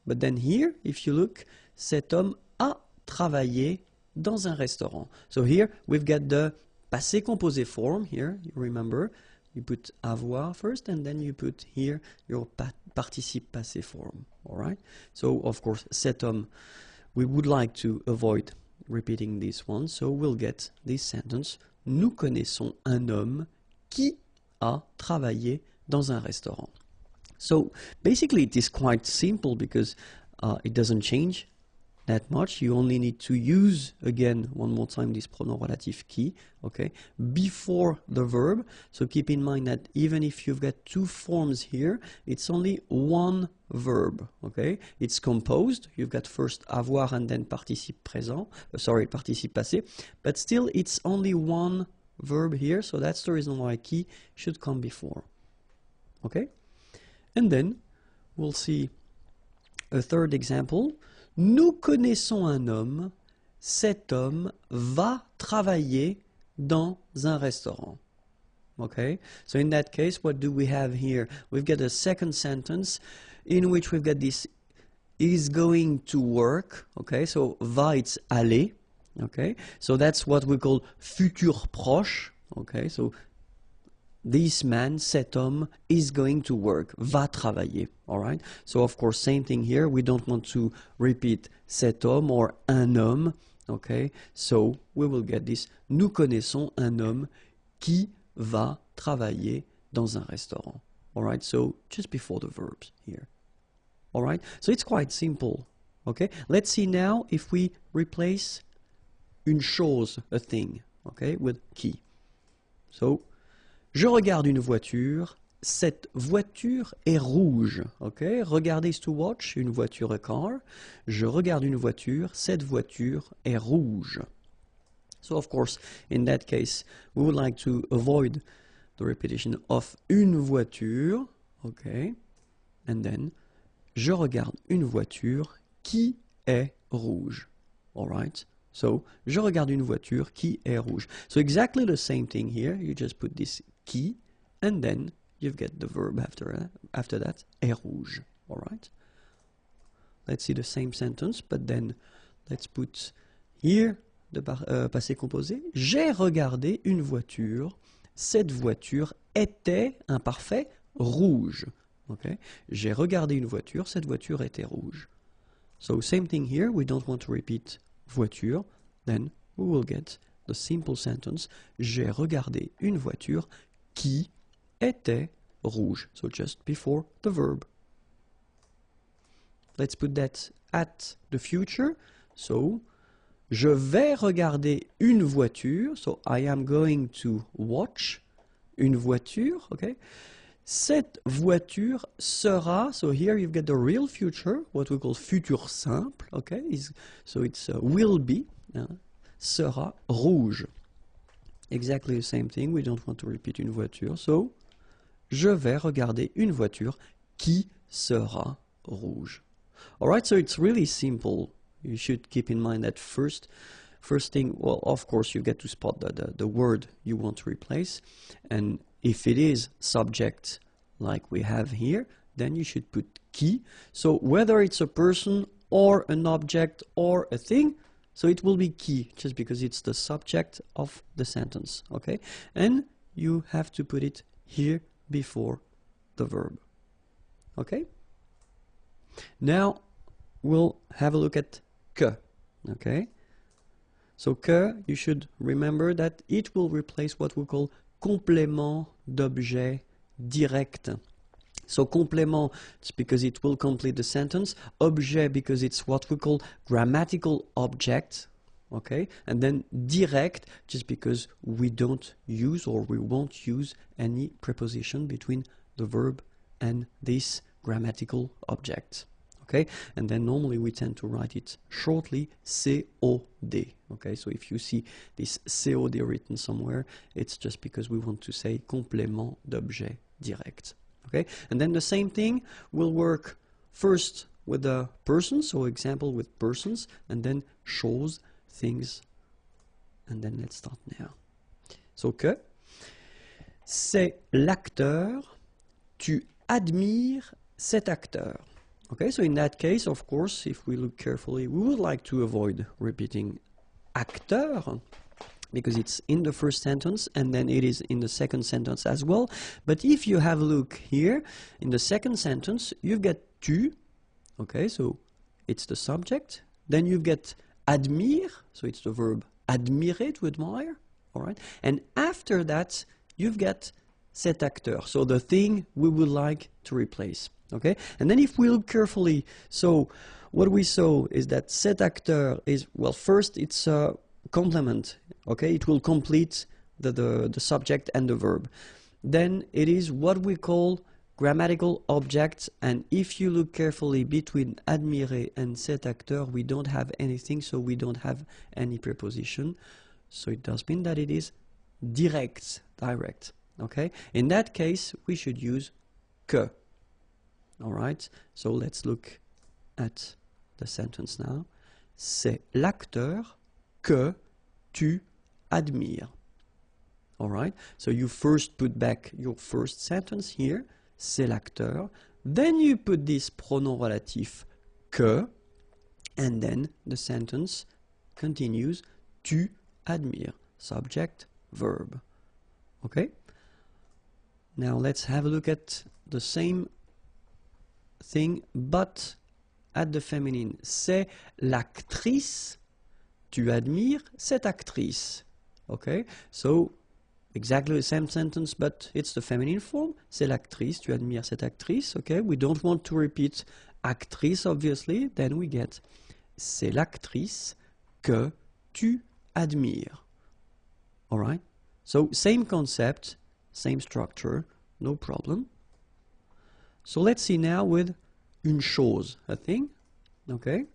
But then here, if you look, cet homme a travaillé dans un restaurant. So here we've got the passé composé form here, you remember. You put avoir first and then you put here your participe passé form, all right? So of course, cet homme, we would like to avoid repeating this one, so we'll get this sentence. Nous connaissons un homme qui a travaillé dans un restaurant. So basically it is quite simple because it doesn't change that much. You only need to use, again, one more time, this pronom relatif qui, okay, before the verb. So keep in mind that even if you've got two forms here, it's only one verb, okay? It's composed. You've got first avoir and then participe présent, participe passé, but still it's only one verb here, so that's the reason why qui should come before, okay? And then we'll see a third example. Nous connaissons un homme, cet homme va travailler dans un restaurant. Okay, so in that case, what do we have here? We've got a second sentence in which we've got this is going to work. Okay, so va, it's aller. Okay, so that's what we call futur proche. Okay, so this man, cet homme, is going to work, va travailler, all right? So, of course, same thing here. We don't want to repeat cet homme or un homme, okay? So, we will get this. Nous connaissons un homme qui va travailler dans un restaurant, all right? So, just before the verbs here, all right? So, it's quite simple, okay? Let's see now if we replace une chose, a thing, okay, with qui. So, je regarde une voiture, cette voiture est rouge. Okay? Regarder is to watch, une voiture, a car. Je regarde une voiture, cette voiture est rouge. So of course, in that case, we would like to avoid the repetition of une voiture. Okay? And then, je regarde une voiture qui est rouge. All right? So, je regarde une voiture qui est rouge. So exactly the same thing here. You just put this qui, and then you get the verb after that, est rouge. All right? Let's see the same sentence, but then let's put here the passé composé. J'ai regardé une voiture. Cette voiture était, imparfait, rouge. Okay? J'ai regardé une voiture. Cette voiture était rouge. So same thing here. We don't want to repeat voiture, then we will get the simple sentence. J'ai regardé une voiture qui était rouge. So just before the verb. Let's put that at the future. So, je vais regarder une voiture. So, I am going to watch une voiture. Okay? Cette voiture sera, so here you've got the real future, what we call futur simple, okay? So it's will be, sera rouge. Exactly the same thing, we don't want to repeat une voiture, so je vais regarder une voiture qui sera rouge. Alright, so it's really simple. You should keep in mind that first thing, well, of course you get to spot the word you want to replace, and if it is subject like we have here, then you should put qui. So whether it's a person or an object or a thing, so it will be qui, just because it's the subject of the sentence, okay? And you have to put it here before the verb, okay? Now we'll have a look at que, okay? So que, you should remember that it will replace what we call complément d'objet direct. So complément, it's because it will complete the sentence. Objet, because it's what we call grammatical object. Okay? And then direct, just because we don't use or we won't use any preposition between the verb and this grammatical object. Okay, and then normally we tend to write it shortly, COD. Okay, so if you see this COD written somewhere, it's just because we want to say complément d'objet direct. Okay, and then the same thing will work first with the person, so example with persons, and then choses, things, and then let's start now. So que, c'est l'acteur, tu admires cet acteur. Okay, so in that case, of course, if we look carefully, we would like to avoid repeating acteur, because it's in the first sentence and then it is in the second sentence as well. But if you have a look here, in the second sentence, you've got tu, okay, so it's the subject. Then you've got admire, so it's the verb admirer, to admire, all right? And after that, you've got cet acteur, so the thing we would like to replace. Okay, and then if we look carefully, so what we saw is that cet acteur is, well, first it's a complement, okay, it will complete the subject and the verb. Then it is what we call grammatical object, and if you look carefully between admirer and cet acteur, we don't have anything, so we don't have any preposition, so it does mean that it is direct, okay? In that case, we should use que. Alright, so let's look at the sentence now. C'est l'acteur que tu admires. Alright, so you first put back your first sentence here, c'est l'acteur, then you put this pronom relatif que, and then the sentence continues, tu admires, subject, verb. Okay? Now let's have a look at the same thing, but at the feminine. C'est l'actrice. Tu admires cette actrice. Okay, so exactly the same sentence, but it's the feminine form. C'est l'actrice. Tu admires cette actrice. Okay, we don't want to repeat actrice, obviously. Then we get c'est l'actrice que tu admires. All right. So same concept, same structure, no problem. So let's see now with une chose, a thing. Okay.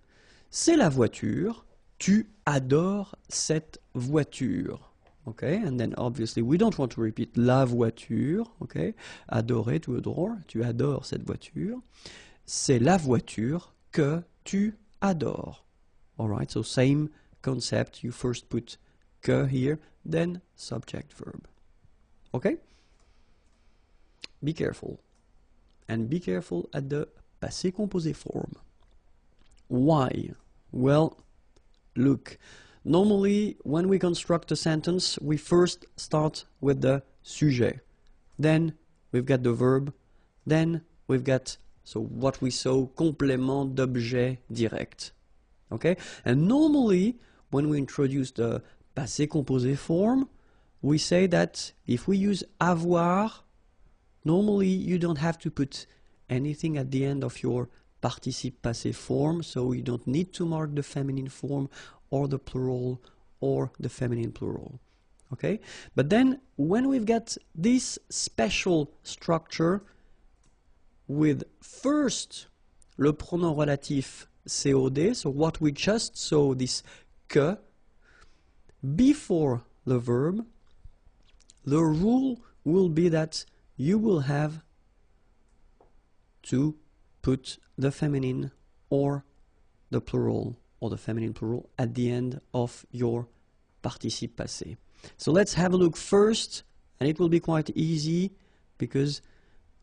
C'est la voiture. Tu adores cette voiture. Okay, and then obviously we don't want to repeat la voiture. Okay, adorer, tu adores, tu adores cette voiture. C'est la voiture que tu adores. All right, so same concept. You first put que here, then subject verb. Okay? Be careful. And be careful at the passé composé form. Why? Well, look, normally when we construct a sentence, we first start with the sujet. Then we've got the verb. Then we've got, so what we saw, complément d'objet direct. Okay? And normally, when we introduce the passé composé form, we say that if we use avoir, normally you don't have to put anything at the end of your participe passé form, so you don't need to mark the feminine form or the plural or the feminine plural. Okay? But then when we've got this special structure with first le pronom relatif COD, so what we just saw, this que, before the verb, the rule will be that you will have to put the feminine or the plural or the feminine plural at the end of your participe passé. So let's have a look first, and it will be quite easy because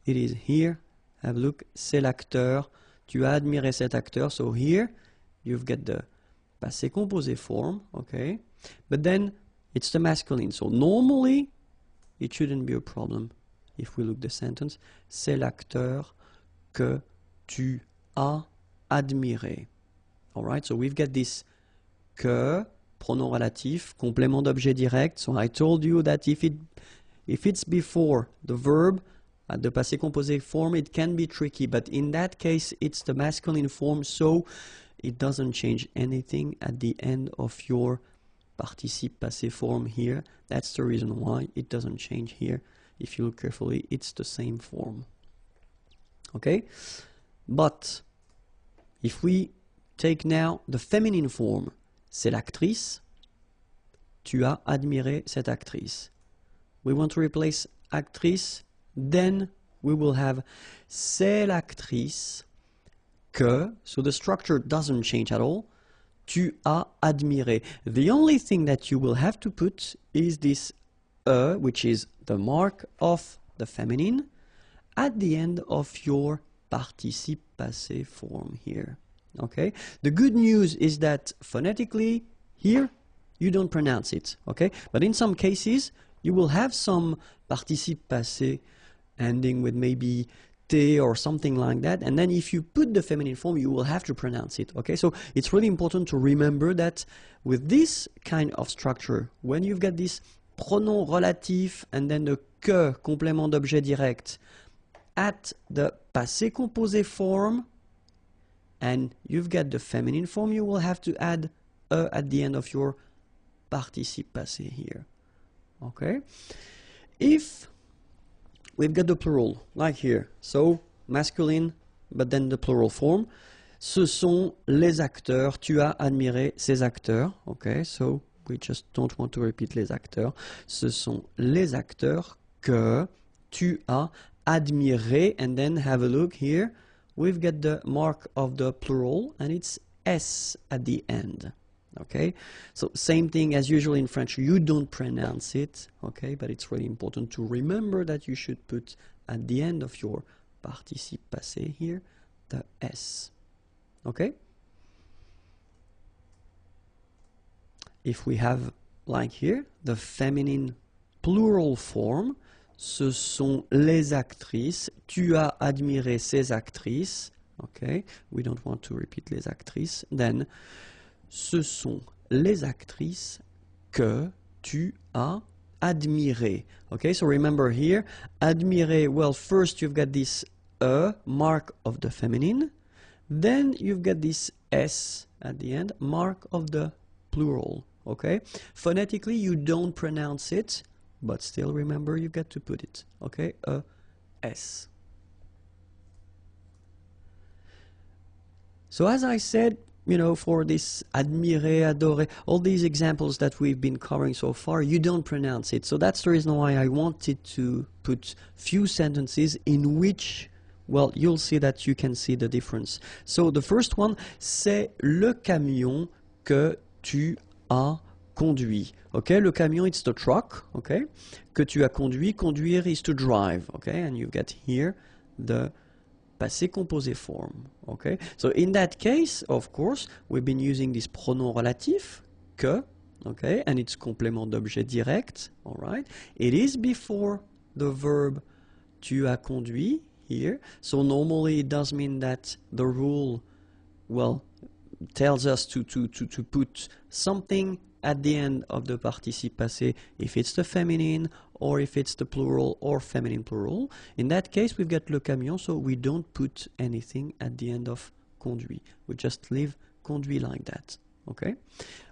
it is here. Have a look, c'est l'acteur. Tu as admiré cet acteur. So here you've got the passé composé form, okay? But then it's the masculine. So normally it shouldn't be a problem if we look the sentence. C'est l'acteur que tu as admiré. Alright, so we've got this que, pronom relatif, complément d'objet direct. So I told you that if it's before the verb, at the passé composé form, it can be tricky, but in that case it's the masculine form, so it doesn't change anything at the end of your participe passé form here. That's the reason why it doesn't change here. If you look carefully, it's the same form. Okay? But if we take now the feminine form, c'est l'actrice. Tu as admiré cette actrice. We want to replace actrice, then we will have c'est l'actrice que, so the structure doesn't change at all. Tu as admiré. The only thing that you will have to put is this which is the mark of the feminine, at the end of your participe passé form here. Okay? The good news is that phonetically, here, you don't pronounce it. Okay? But in some cases, you will have some participe passé ending with maybe T or something like that, and then if you put the feminine form, you will have to pronounce it. Okay? So it's really important to remember that with this kind of structure, when you've got this pronom relatif and then the que, complément d'objet direct, at the passé composé form, and you've got the feminine form, you will have to add at the end of your participe passé here. Okay? If we've got the plural, like here, so masculine, but then the plural form, ce sont les acteurs, tu as admiré ces acteurs. Okay, so we just don't want to repeat les acteurs. Ce sont les acteurs que tu as admiré, and then have a look here. We've got the mark of the plural, and it's S at the end. Okay, so same thing as usual in French, you don't pronounce it, okay, but it's really important to remember that you should put at the end of your participe passé here the S. Okay? If we have, like here, the feminine plural form, ce sont les actrices. Tu as admiré ces actrices. Okay, we don't want to repeat les actrices. Then, ce sont les actrices que tu as admirées. Okay, so remember here, admirer, well, first you've got this mark of the feminine. Then you've got this S at the end, mark of the plural. Okay, phonetically you don't pronounce it, but still remember you've got to put it. Okay, a S. So as I said, you know, for this admirer, adorer, all these examples that we've been covering so far, you don't pronounce it. So that's the reason why I wanted to put few sentences in which, well, you'll see that you can see the difference. So the first one, c'est le camion que tu as conduit. Okay, le camion, it's the truck, okay? Que tu as conduit, conduire is to drive, okay? And you get here the passé composé form, okay? So in that case, of course, we've been using this pronom relatif, que, okay? And it's complément d'objet direct, all right? It is before the verb tu as conduit here. So normally it does mean that the rule, well, tells us to put something at the end of the participe passé if it's the feminine or if it's the plural or feminine plural. In that case, we've got le camion, so we don't put anything at the end of conduit. We just leave conduit like that, okay?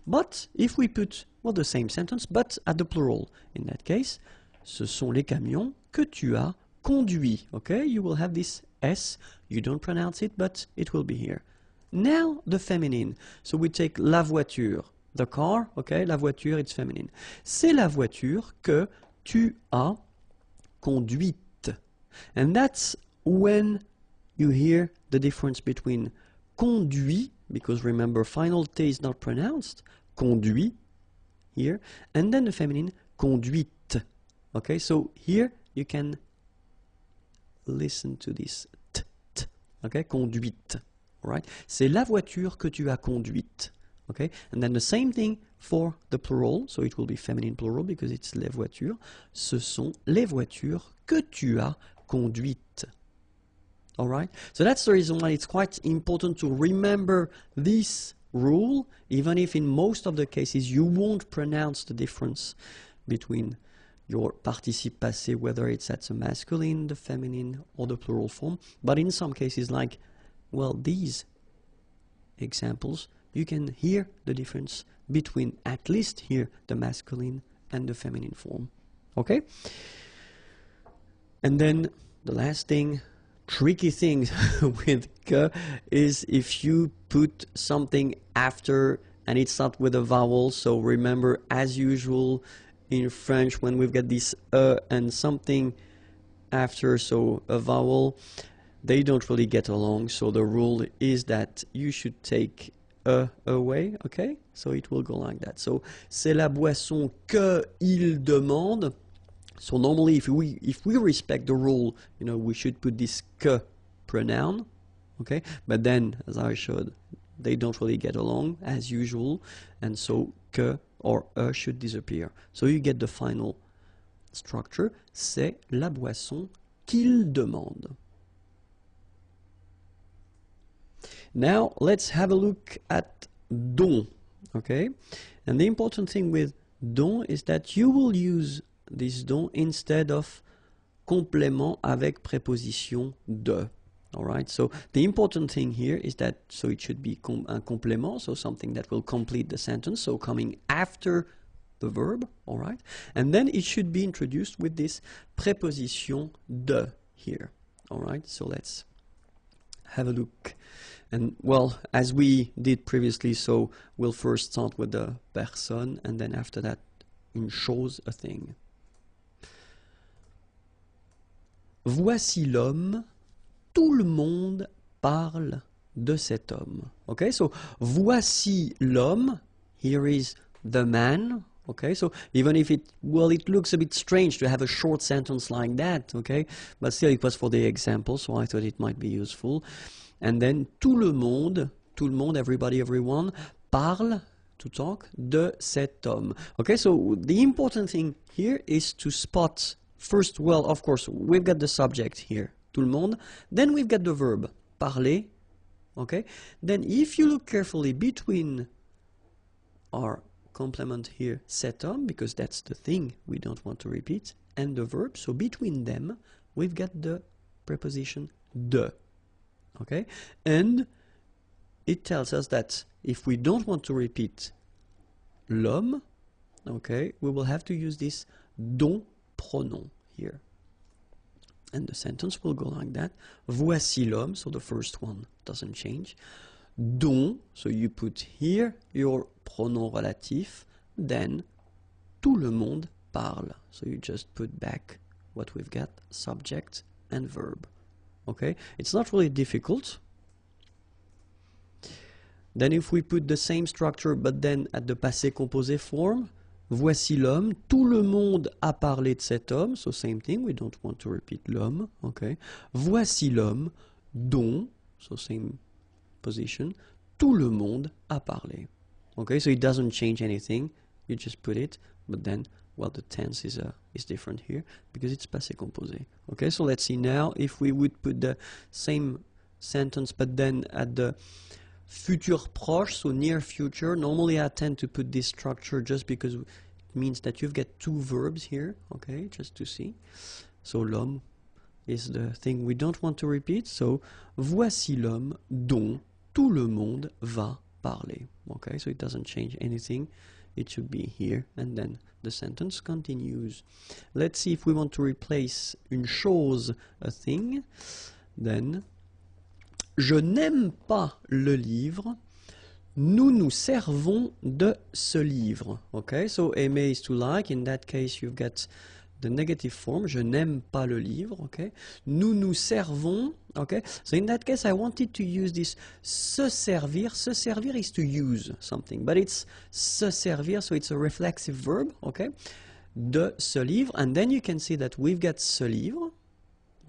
But if we put, well, the same sentence, but at the plural, in that case, ce sont les camions que tu as conduits, okay? You will have this S, you don't pronounce it, but it will be here. Now, the feminine. So we take la voiture, the car, okay? La voiture, it's feminine. C'est la voiture que tu as conduite. And that's when you hear the difference between conduit, because remember, final T is not pronounced, conduit, here, and then the feminine, conduite. Okay, so here you can listen to this t, t, okay, conduite. Right? C'est la voiture que tu as conduite. Okay? And then the same thing for the plural, so it will be feminine plural because it's les voitures. Ce sont les voitures que tu as conduites. All right? So that's the reason why it's quite important to remember this rule, even if in most of the cases you won't pronounce the difference between your participe passé, whether it's at the masculine, the feminine, or the plural form. But in some cases, like, well, these examples, you can hear the difference between at least here the masculine and the feminine form. Okay? And then the last thing, tricky thing with que is if you put something after and it's not with a vowel. So remember, as usual in French, when we've got this and something after, so a vowel, they don't really get along, so the rule is that you should take away, okay? So it will go like that. So, c'est la boisson que il demande. So normally if we respect the rule, you know, we should put this que pronoun, okay? But then, as I showed, they don't really get along, as usual, and so que or should disappear. So you get the final structure, c'est la boisson qu'il demande. Now let's have a look at dont, okay? And the important thing with dont is that you will use this dont instead of complément avec préposition de. All right, so the important thing here is that, so it should be un complément, so something that will complete the sentence, so coming after the verb, all right? And then it should be introduced with this préposition de here, all right? So let's have a look. And well, as we did previously, so we'll first start with the personne, and then after that, une chose, a thing. Voici l'homme, tout le monde parle de cet homme. Okay, so voici l'homme, here is the man. Okay, so even if it looks a bit strange to have a short sentence like that, okay, but still it was for the example, so I thought it might be useful. And then tout le monde, everybody, everyone, parle, to talk, de cet homme. Okay, so the important thing here is to spot first, well, of course, we've got the subject here, tout le monde. Then we've got the verb, parler. Okay? Then if you look carefully between our complement here, cet homme, because that's the thing we don't want to repeat, and the verb, so between them, we've got the preposition de. Okay? And it tells us that if we don't want to repeat l'homme, okay, we will have to use this dont pronom here. And the sentence will go like that. Voici l'homme, so the first one doesn't change. Dont, so you put here your pronom relatif, then tout le monde parle. So you just put back what we've got, subject and verb. Okay, it's not really difficult. Then if we put the same structure but then at the passé composé form, voici l'homme, tout le monde a parlé de cet homme, so same thing, we don't want to repeat l'homme, okay. Voici l'homme dont, so same position, tout le monde a parlé. Okay, so it doesn't change anything, you just put it, but then, well, the tense is different here because it's passé composé. Okay, so let's see now if we would put the same sentence but then at the futur proche, so near future. Normally I tend to put this structure just because it means that you've got two verbs here, okay, just to see. So l'homme is the thing we don't want to repeat, so voici l'homme dont tout le monde va parler. Okay, so it doesn't change anything, it should be here, and then the sentence continues. Let's see if we want to replace une chose, a thing, then je n'aime pas le livre, nous nous servons de ce livre. Okay, so aimer is to like, in that case you've got the negative form, je n'aime pas le livre, okay. Nous nous servons, okay. So in that case I wanted to use this se servir. Se servir is to use something, but it's se servir, so it's a reflexive verb, okay. De ce livre, and then you can see that we've got ce livre,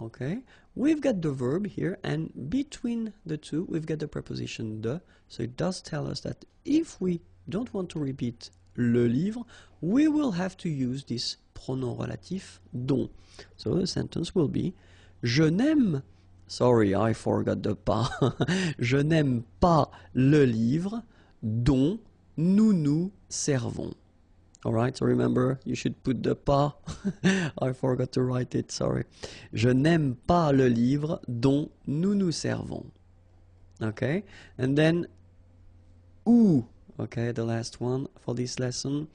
okay. We've got the verb here, and between the two we've got the preposition de, so it does tell us that if we don't want to repeat le livre, we will have to use this pronom relatif dont. So the sentence will be je n'aime, sorry I forgot the pas, je n'aime pas le livre dont nous nous servons. Alright, so remember, you should put the pas. I forgot to write it, sorry. Je n'aime pas le livre dont nous nous servons. Okay, and then où, okay, the last one for this lesson.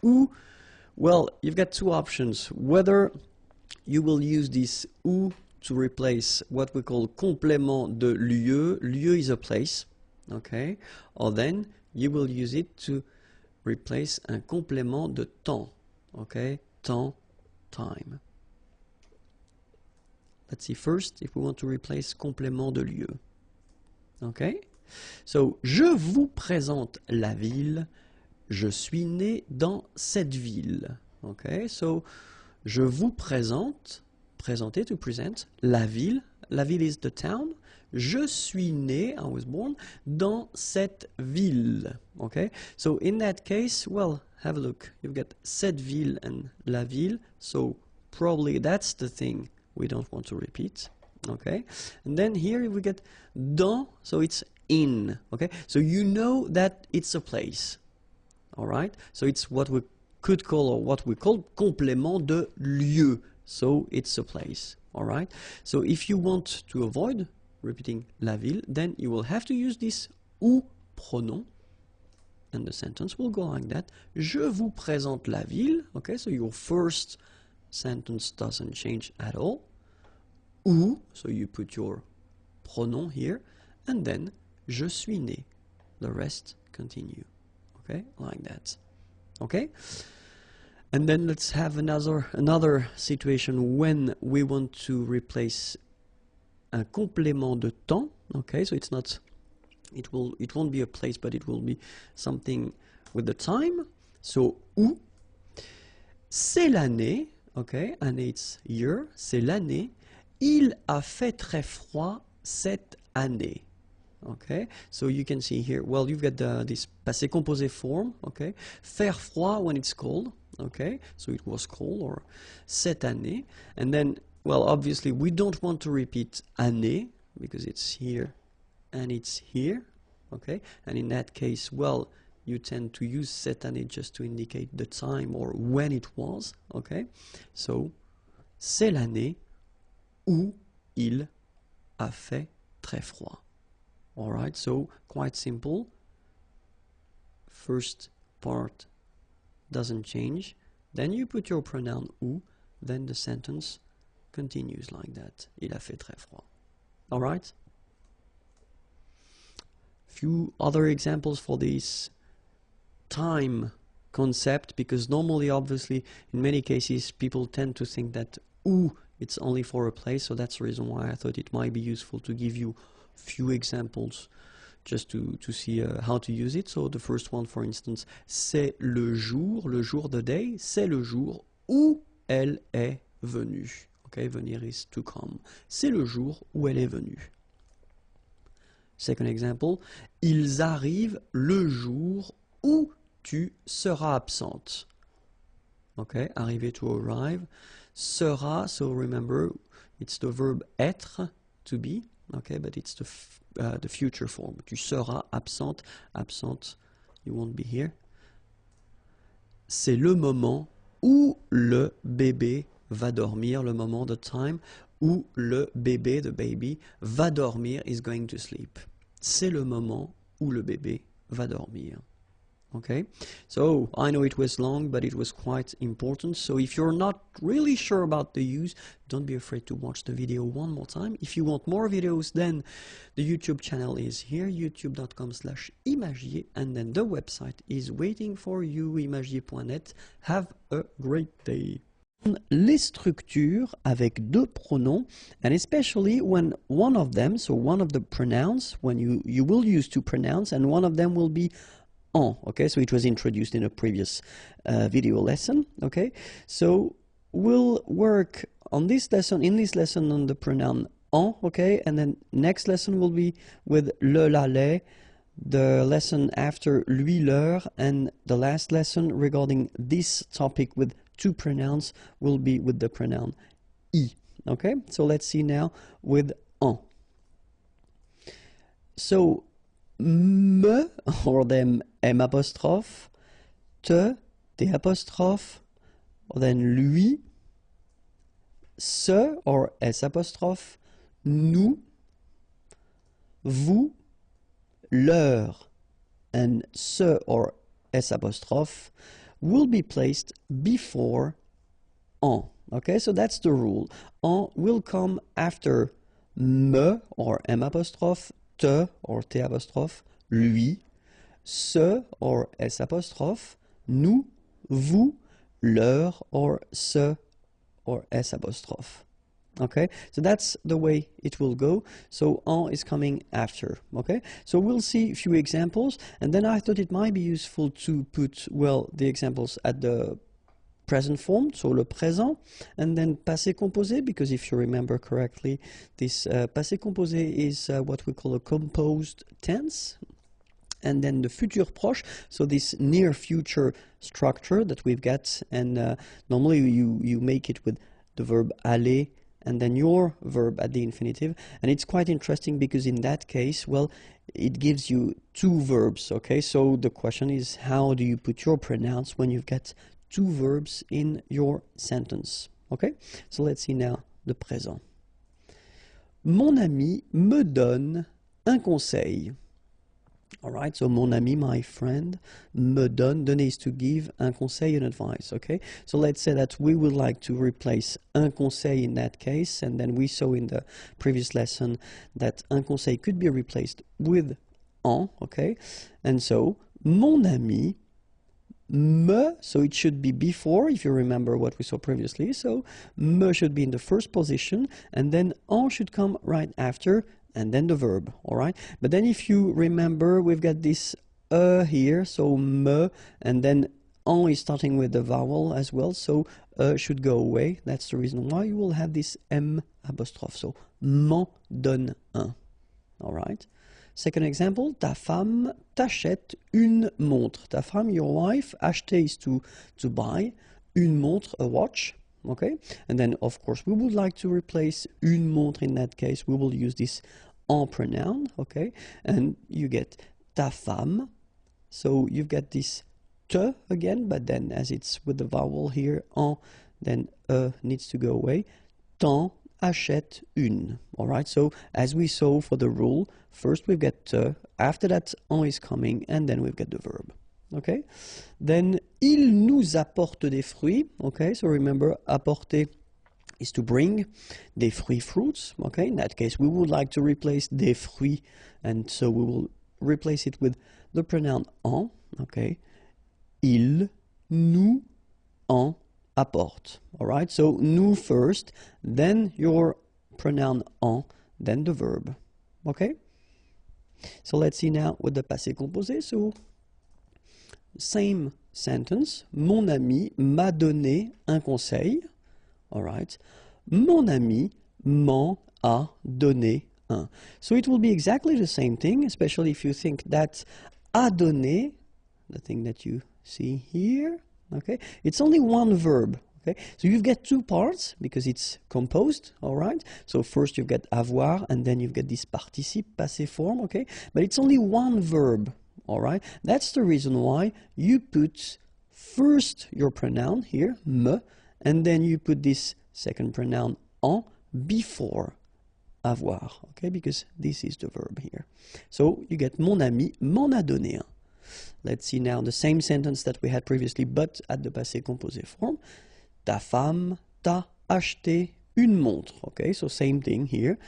Où, well, you've got two options. Whether you will use this où to replace what we call complément de lieu. Lieu is a place, okay, or then you will use it to replace un complément de temps, okay, temps, time. Let's see first if we want to replace complément de lieu. Okay, so je vous présente la ville, je suis né dans cette ville. Okay, so je vous présente, présenter, to present, la ville is the town. Je suis né, I was born, dans cette ville. Okay, so in that case, well, have a look. You've got cette ville and la ville, so probably that's the thing we don't want to repeat. Okay, and then here we get dans, so it's in. Okay, so you know that it's a place. All right, so it's what we could call, or what we call complément de lieu. So it's a place. All right, so if you want to avoid repeating la ville, then you will have to use this où pronom, and the sentence will go like that. Je vous présente la ville. Okay, so your first sentence doesn't change at all. Où, so you put your pronom here, and then je suis né. The rest continue. Okay, like that. Okay, and then let's have another situation when we want to replace un complément de temps. Okay, so it's not, it won't be a place, but it will be something with the time. So où, c'est l'année. Okay, année it's year, c'est l'année. Il a fait très froid cette année. Okay, so you can see here, well, you've got this passé composé form, okay, faire froid when it's cold, okay, so it was cold, or cette année, and then, well, obviously we don't want to repeat année, because it's here and it's here, okay, and in that case, well, you tend to use cette année just to indicate the time or when it was, okay, so c'est l'année où il a fait très froid. Alright, so quite simple. First part doesn't change. Then you put your pronoun où, then the sentence continues like that. Il a fait très froid. Alright? Few other examples for this time concept, because normally, obviously, in many cases, people tend to think that où, it's only for a place, so that's the reason why I thought it might be useful to give you few examples just to see how to use it. So the first one, for instance, c'est le jour the day, c'est le jour où elle est venue. Okay, venir is to come. C'est le jour où elle est venue. Second example, ils arrivent le jour où tu seras absente. Okay, arriver, to arrive. Sera, so remember, it's the verb être, to be. Okay, but it's the future form. Tu seras absente, absente, you won't be here. C'est le moment où le bébé va dormir, le moment, the time, où le bébé, the baby, va dormir, is going to sleep. C'est le moment où le bébé va dormir. Okay, so I know it was long, but it was quite important. So if you're not really sure about the use, don't be afraid to watch the video one more time. If you want more videos, then the YouTube channel is here, youtube.com/imagier, and then the website is waiting for you, imagier.net. Have a great day. Les structures avec deux pronoms, and especially when one of them, so one of the pronouns, when you will use two pronouns, and one of them will be en, okay, so it was introduced in a previous video lesson, okay, so we'll work on this lesson, on the pronoun en, okay, and then next lesson will be with le, la, les, the lesson after lui, leur, and the last lesson regarding this topic with two pronouns will be with the pronoun I, okay, so let's see now with en. So me, or then M apostrophe, te, T apostrophe, or then lui, ce, or S apostrophe, nous, vous, leur, and ce, or S apostrophe, will be placed before en. Okay, so that's the rule. En will come after me, or M apostrophe, te, or T apostrophe, lui, ce, or S apostrophe, nous, vous, leur, or ce, or S apostrophe. Okay, so that's the way it will go. So en is coming after. Okay, so we'll see a few examples, and then I thought it might be useful to put, well, the examples at the present form, so le présent, and then passé composé, because if you remember correctly, this passé composé is what we call a composed tense, and then the futur proche, so this near future structure that we've got, and normally you make it with the verb aller, and then your verb at the infinitive, and it's quite interesting because in that case, well, it gives you two verbs, okay, so the question is, how do you put your pronouns when you've got two verbs in your sentence? Okay, so let's see now the présent. Mon ami me donne un conseil. Alright, so mon ami, my friend, me donne, donner is to give, un conseil, an advice, okay? So let's say that we would like to replace un conseil in that case, and then we saw in the previous lesson that un conseil could be replaced with en, okay? And so, mon ami, me, so it should be before, if you remember what we saw previously, so me should be in the first position, and then en should come right after, and then the verb, all right? But then if you remember, we've got this here, so me, and then en is starting with the vowel as well, so should go away. That's the reason why you will have this M apostrophe, so m'en donne un, all right? Second example, ta femme t'achète une montre. Ta femme, your wife, acheter is to buy, une montre, a watch, okay? And then, of course, we would like to replace une montre in that case. We will use this en pronoun, okay? And you get ta femme. So you've got this te again, but then as it's with the vowel here, en, then needs to go away. T'en achète une. All right, so as we saw for the rule, first we've got te, after that en is coming, and then we've got the verb. Okay, then il nous apporte des fruits. Okay, so remember, apporter is to bring, des fruits, fruits. Okay, in that case, we would like to replace des fruits, and so we will replace it with the pronoun en. Okay, il nous en apporte. All right, so nous first, then your pronoun en, then the verb. Okay, so let's see now with the passé composé. So same sentence. Mon ami m'a donné un conseil. All right, mon ami m'en a donné un. So it will be exactly the same thing, especially if you think that a donné, the thing that you see here, okay, it's only one verb. Okay, so you've got two parts because it's composed, all right? So first you've got avoir and then you've got this participe passé form, okay? But it's only one verb, all right? That's the reason why you put first your pronoun here, me, and then you put this second pronoun en before avoir, okay? Because this is the verb here. So you get mon ami m'en a donné un. Let's see now the same sentence that we had previously, but at the passé composé form. Ta femme t'a acheté une montre. Okay, so same thing here.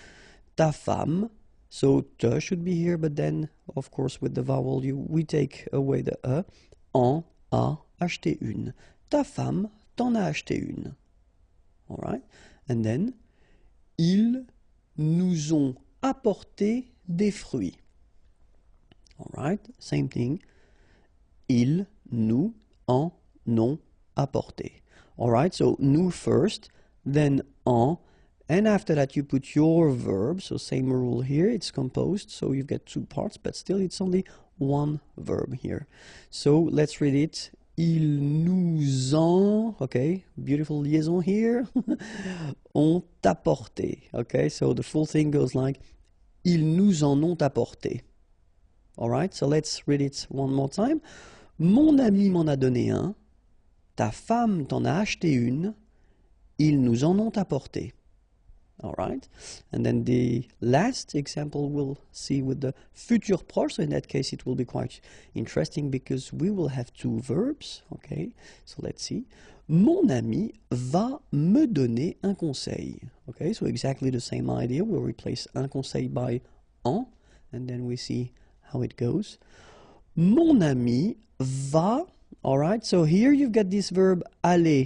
Ta femme, so te should be here, but then, of course, with the vowel, we take away the e. En a acheté une. Ta femme t'en a acheté une. All right, and then, ils nous ont apporté des fruits. All right, same thing. Ils nous en ont apporté. All right, so nous first, then en, and after that you put your verb. So same rule here, it's composed, so you've got two parts, but still it's only one verb here. So let's read it. Ils nous ont, okay, beautiful liaison here, ont apporté. Okay, so the full thing goes like, ils nous en ont apporté. All right, so let's read it one more time. Mon ami m'en a donné un. Ta femme t'en a acheté une, ils nous en ont apporté. All right, and then the last example we'll see with the futur proche. So in that case, it will be quite interesting because we will have two verbs. Okay, so let's see. Mon ami va me donner un conseil. Okay, so exactly the same idea. We'll replace un conseil by en, and then we see how it goes. Mon ami va. All right, so here you've got this verb aller.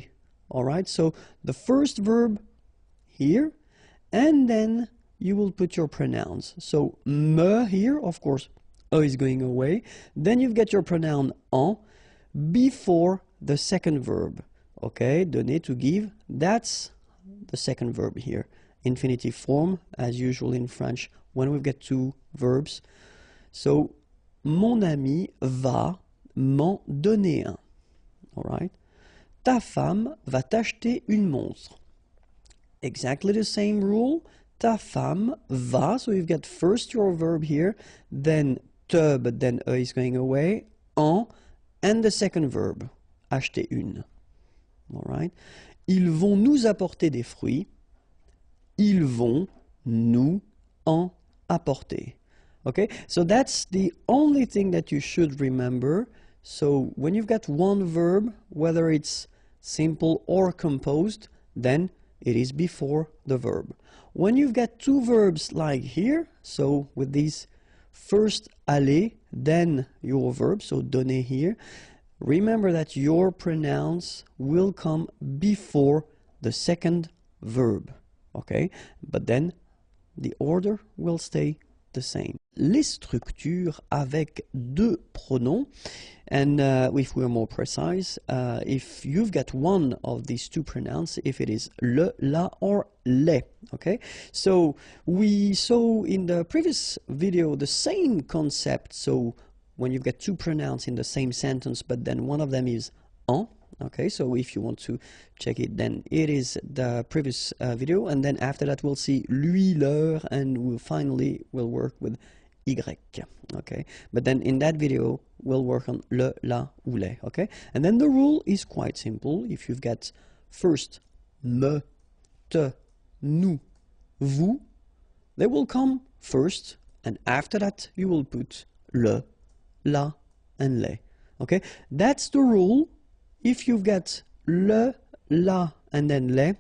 All right, so the first verb here, and then you will put your pronouns. So me here, of course, e is going away. Then you've got your pronoun en before the second verb. Okay, donner, to give, that's the second verb here. Infinitive form, as usual in French, when we've got two verbs. So, mon ami va m'en donner un. All right. Ta femme va t'acheter une montre. Exactly the same rule. Ta femme va, so you've got first your verb here, then te, but then e is going away, en, and the second verb, acheter une. All right. Ils vont nous apporter des fruits. Ils vont nous en apporter. Okay, so that's the only thing that you should remember. So when you've got one verb, whether it's simple or composed, then it is before the verb. When you've got two verbs like here, so with these first aller, then your verb, so donner here, remember that your pronouns will come before the second verb. Okay, but then the order will stay the same. Les structures avec deux pronoms, and if we're more precise, if you've got one of these two pronouns, if it is le, la, or les, okay? So we saw in the previous video the same concept, so when you've got two pronouns in the same sentence, but then one of them is en, okay? So if you want to check it, then it is the previous video, and then after that we'll see lui, leur, and we'll work with y, okay? But then in that video we'll work on le, la, ou les, okay? And then the rule is quite simple. If you've got first me, te, nous, vous, they will come first, and after that you will put le, la, and les, okay? That's the rule. If you've got le, la, and then les,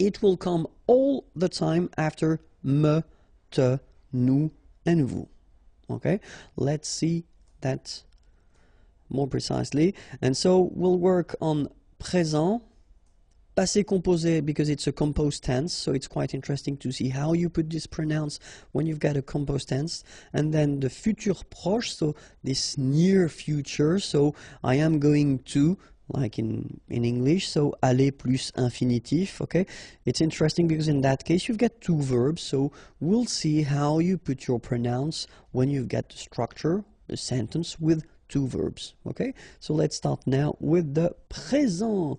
it will come all the time after me, te, nous, and vous. Okay, let's see that more precisely. And so we'll work on présent, passé composé, because it's a composed tense, so it's quite interesting to see how you put this pronouns when you've got a composed tense. And then the futur proche, so this near future, so I am going to, like in English, so aller plus infinitif, okay? It's interesting because in that case you've got two verbs, so we'll see how you put your pronouns when you've got the structure, the sentence with two verbs, okay? So let's start now with the présent.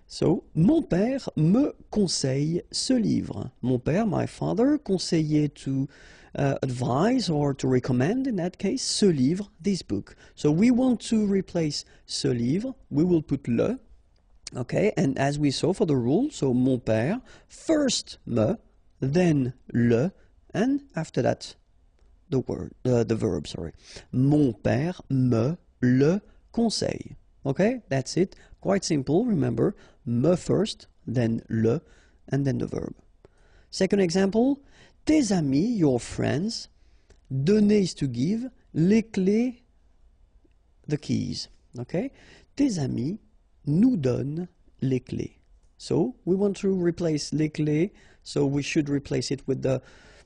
So, mon père me conseille ce livre. Mon père, my father, conseillait to advise or to recommend, in that case, ce livre, this book. So we want to replace ce livre, we will put le, okay, and as we saw for the rule, so mon père, first me, then le, and after that, the verb, sorry. Mon père me le conseille. Okay, that's it. Quite simple, remember, me first, then le, and then the verb. Second example, tes amis, your friends, donner is to give, les clés, the keys. Okay, tes amis nous donnent les clés. So we want to replace les clés, so we should replace it with the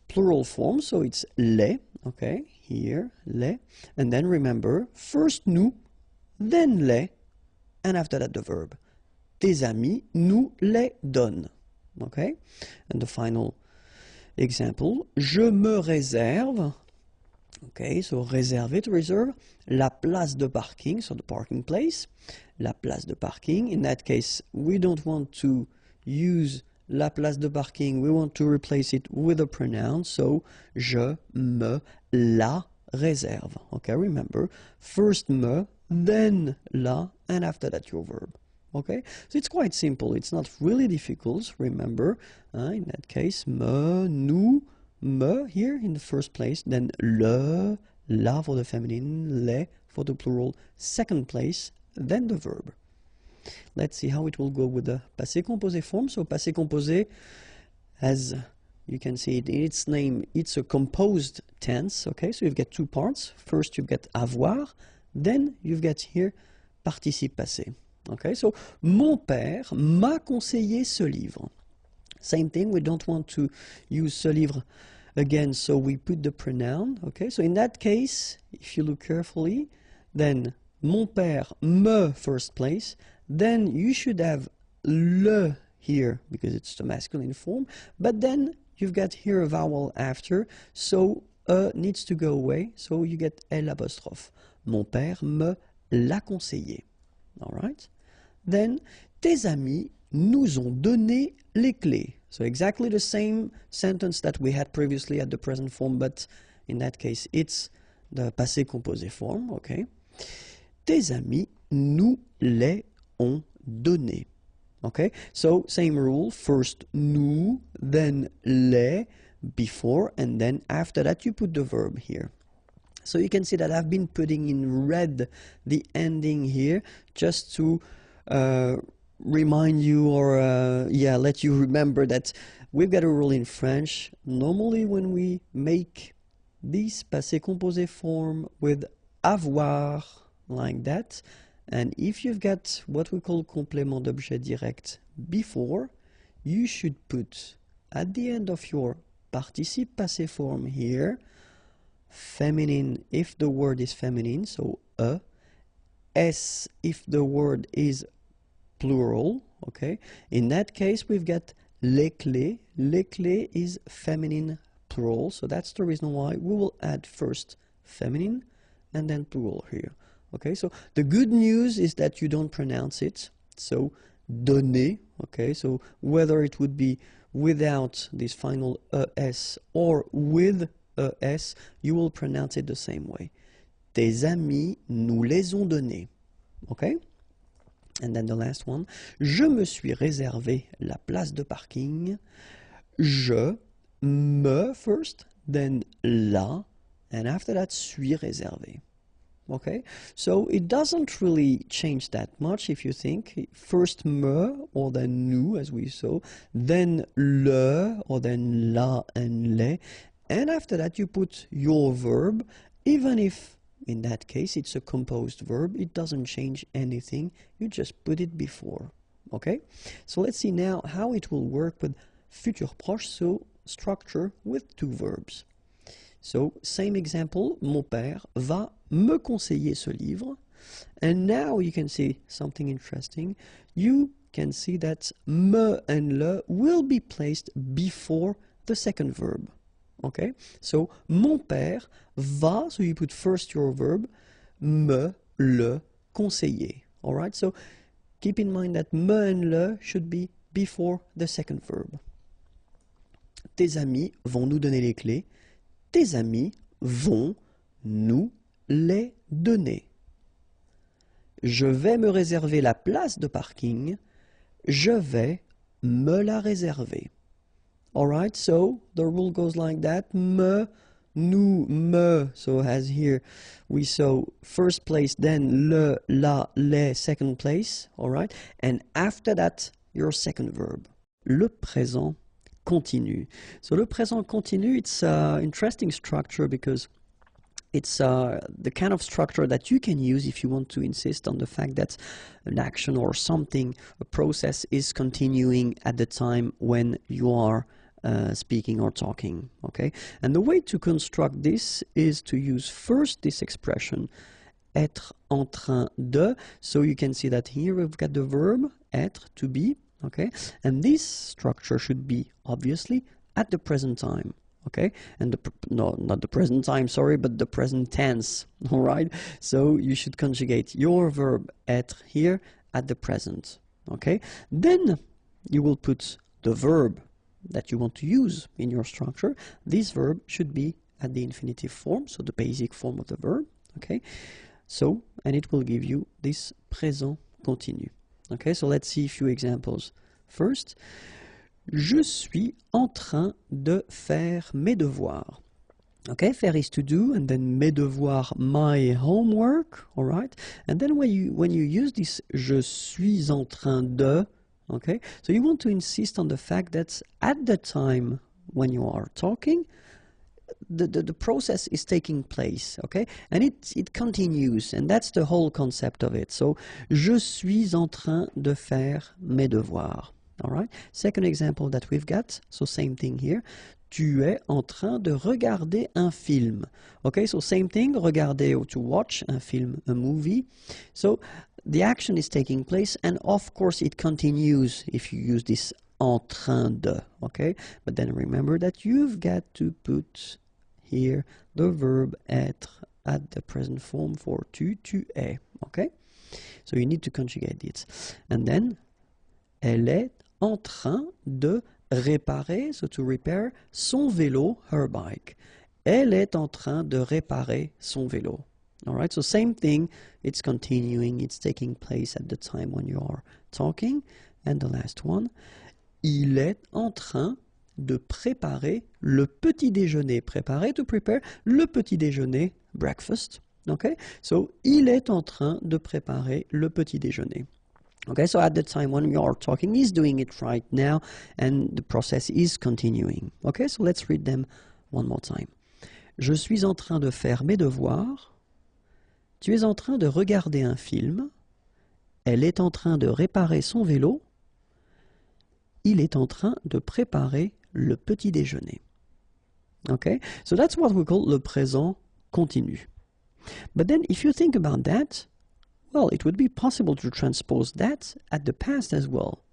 plural form, so it's les, okay, here, les, and then remember, first nous, then les, and after that the verb. Tes amis nous les donnent. Okay? And the final example, je me réserve, okay, so réserver, to reserve, la place de parking, so the parking place, la place de parking. In that case, we don't want to use la place de parking, we want to replace it with a pronoun, so je me la réserve. Okay, remember, first me, then la, and after that your verb. Okay, so it's quite simple, it's not really difficult, remember, in that case, me, nous, me here in the first place, then le, la for the feminine, les for the plural, second place, then the verb. Let's see how it will go with the passé composé form. So passé composé, as you can see it in its name, it's a composed tense, okay, so you've got two parts. First you've got avoir, then you've got here participe passé. Okay, so mon père m'a conseillé ce livre. Same thing, we don't want to use ce livre again, so we put the pronoun. Okay, so in that case, if you look carefully, then mon père me first place, then you should have le here because it's the masculine form, but then you've got here a vowel after, so needs to go away, so you get L apostrophe. Mon père me l'a conseillé. All right? Then, tes amis nous ont donné les clés. So exactly the same sentence that we had previously at the present form, but in that case it's the passé composé form, okay? Tes amis nous les ont donné. Okay, so same rule, first nous, then les, before, and then after that you put the verb here. So you can see that I've been putting in red the ending here just to remind you or let you remember that we've got a rule in French. Normally when we make this passé composé form with avoir like that, and if you've got what we call complément d'objet direct before, you should put at the end of your participe passé form here. Feminine if the word is feminine, so a. S if the word is plural, okay? In that case, we've got les clés. Les clés is feminine plural, so that's the reason why we will add first feminine and then plural here. Okay, so the good news is that you don't pronounce it. So donner, okay, so whether it would be without this final es or with es, you will pronounce it the same way. Tes amis nous les ont donnés. Okay? And then the last one. Je me suis réservé la place de parking. Je, me first, then la, and after that, suis réservé. Okay? So it doesn't really change that much if you think. First me, or then nous, as we saw, then le, or then la and les, and after that you put your verb, even if in that case it's a composed verb, it doesn't change anything, you just put it before. Okay? So let's see now how it will work with futur proche, so structure with two verbs. So, same example, mon père va me conseiller ce livre. And now you can see something interesting. You can see that me and le will be placed before the second verb. Okay? So, mon père va, so you put first your verb, me, le, conseiller. Alright? So, keep in mind that me and le should be before the second verb. Tes amis vont nous donner les clés. Tes amis vont nous les donner. Je vais me réserver la place de parking. Je vais me la réserver. Alright, so the rule goes like that. Me, nous, me. So as here we saw first place, then le, la, les, second place. Alright, and after that, your second verb. Le présent continu. So le présent continu, it's an interesting structure because it's the kind of structure that you can use if you want to insist on the fact that an action or something, a process is continuing at the time when you are speaking or talking, okay? And the way to construct this is to use first this expression, être en train de. So you can see that here we've got the verb, être, to be, okay? And this structure should be, obviously, at the present time, okay? And no, not the present time, sorry, but the present tense, all right? So you should conjugate your verb, être, here at the present, okay? Then you will put the verb that you want to use in your structure. This verb should be at the infinitive form, so the basic form of the verb, okay? So, and it will give you this présent continu. Okay, so let's see a few examples. First, je suis en train de faire mes devoirs. Okay, faire is to do, and then mes devoirs, my homework, all right? And then when you use this je suis en train de, okay, so you want to insist on the fact that at the time when you are talking, the process is taking place, okay? And it continues, and that's the whole concept of it. So, je suis en train de faire mes devoirs, all right? Second example that we've got, so same thing here. Tu es en train de regarder un film. Okay, so same thing, regarder or to watch un film, a movie. So, the action is taking place, and of course it continues if you use this en train de, okay? But then remember that you've got to put here the verb être at the present form for tu es, okay? So you need to conjugate it. And then, elle est en train de réparer, so to repair, son vélo, her bike. Elle est en train de réparer son vélo. All right, so same thing, it's continuing, it's taking place at the time when you are talking. And the last one, il est en train de préparer le petit déjeuner. Préparer, to prepare, le petit déjeuner, breakfast. Okay, so il est en train de préparer le petit déjeuner. Okay, so at the time when you are talking, he's doing it right now, and the process is continuing. Okay, so let's read them one more time. Je suis en train de faire mes devoirs. Tu es en train de regarder un film. Elle est en train de réparer son vélo. Il est en train de préparer le petit déjeuner. Okay, so that's what we call le présent continu. But then if you think about that, well, it would be possible to transpose that at the past as well.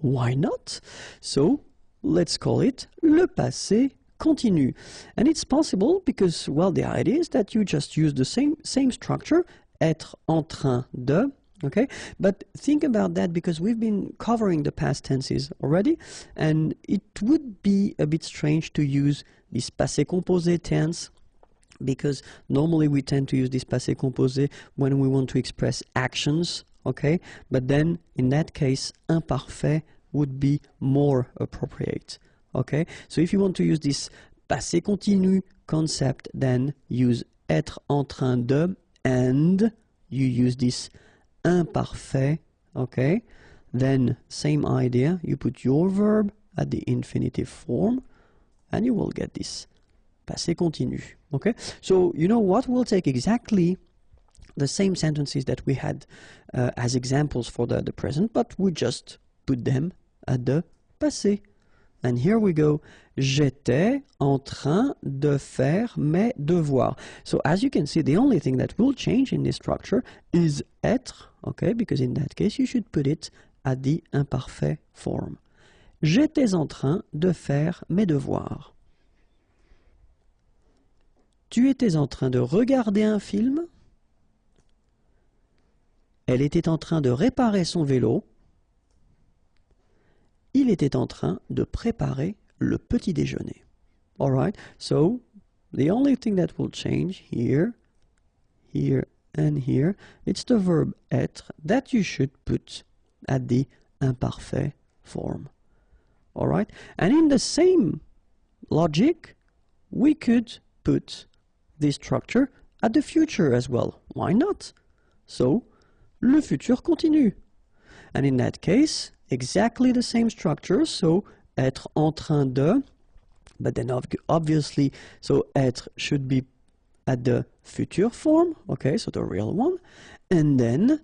Why not? So let's call it le passé continu. And it's possible because, well, the idea is that you just use the same structure, être en train de, okay? But think about that because we've been covering the past tenses already, and it would be a bit strange to use this passé composé tense, because normally we tend to use this passé composé when we want to express actions, okay? But then in that case, imparfait would be more appropriate, okay? So if you want to use this passé continu concept, then use être en train de, and you use this imparfait, okay? Then same idea, you put your verb at the infinitive form, and you will get this passé continu, okay? So you know what? We'll take exactly the same sentences that we had as examples for the present, but we just put them at the passé. And here we go. J'étais en train de faire mes devoirs. So as you can see, the only thing that will change in this structure is être, okay? Because in that case, you should put it at the imparfait form. J'étais en train de faire mes devoirs. Tu étais en train de regarder un film. Elle était en train de réparer son vélo. Il était en train de préparer le petit déjeuner. All right, so the only thing that will change here, here, and here, it's the verb être that you should put at the imparfait form. All right, and in the same logic, we could put this structure at the future as well. Why not? So, le futur continu. And in that case, exactly the same structure, so être en train de, but then obviously, so être should be at the future form, okay, so the real one, and then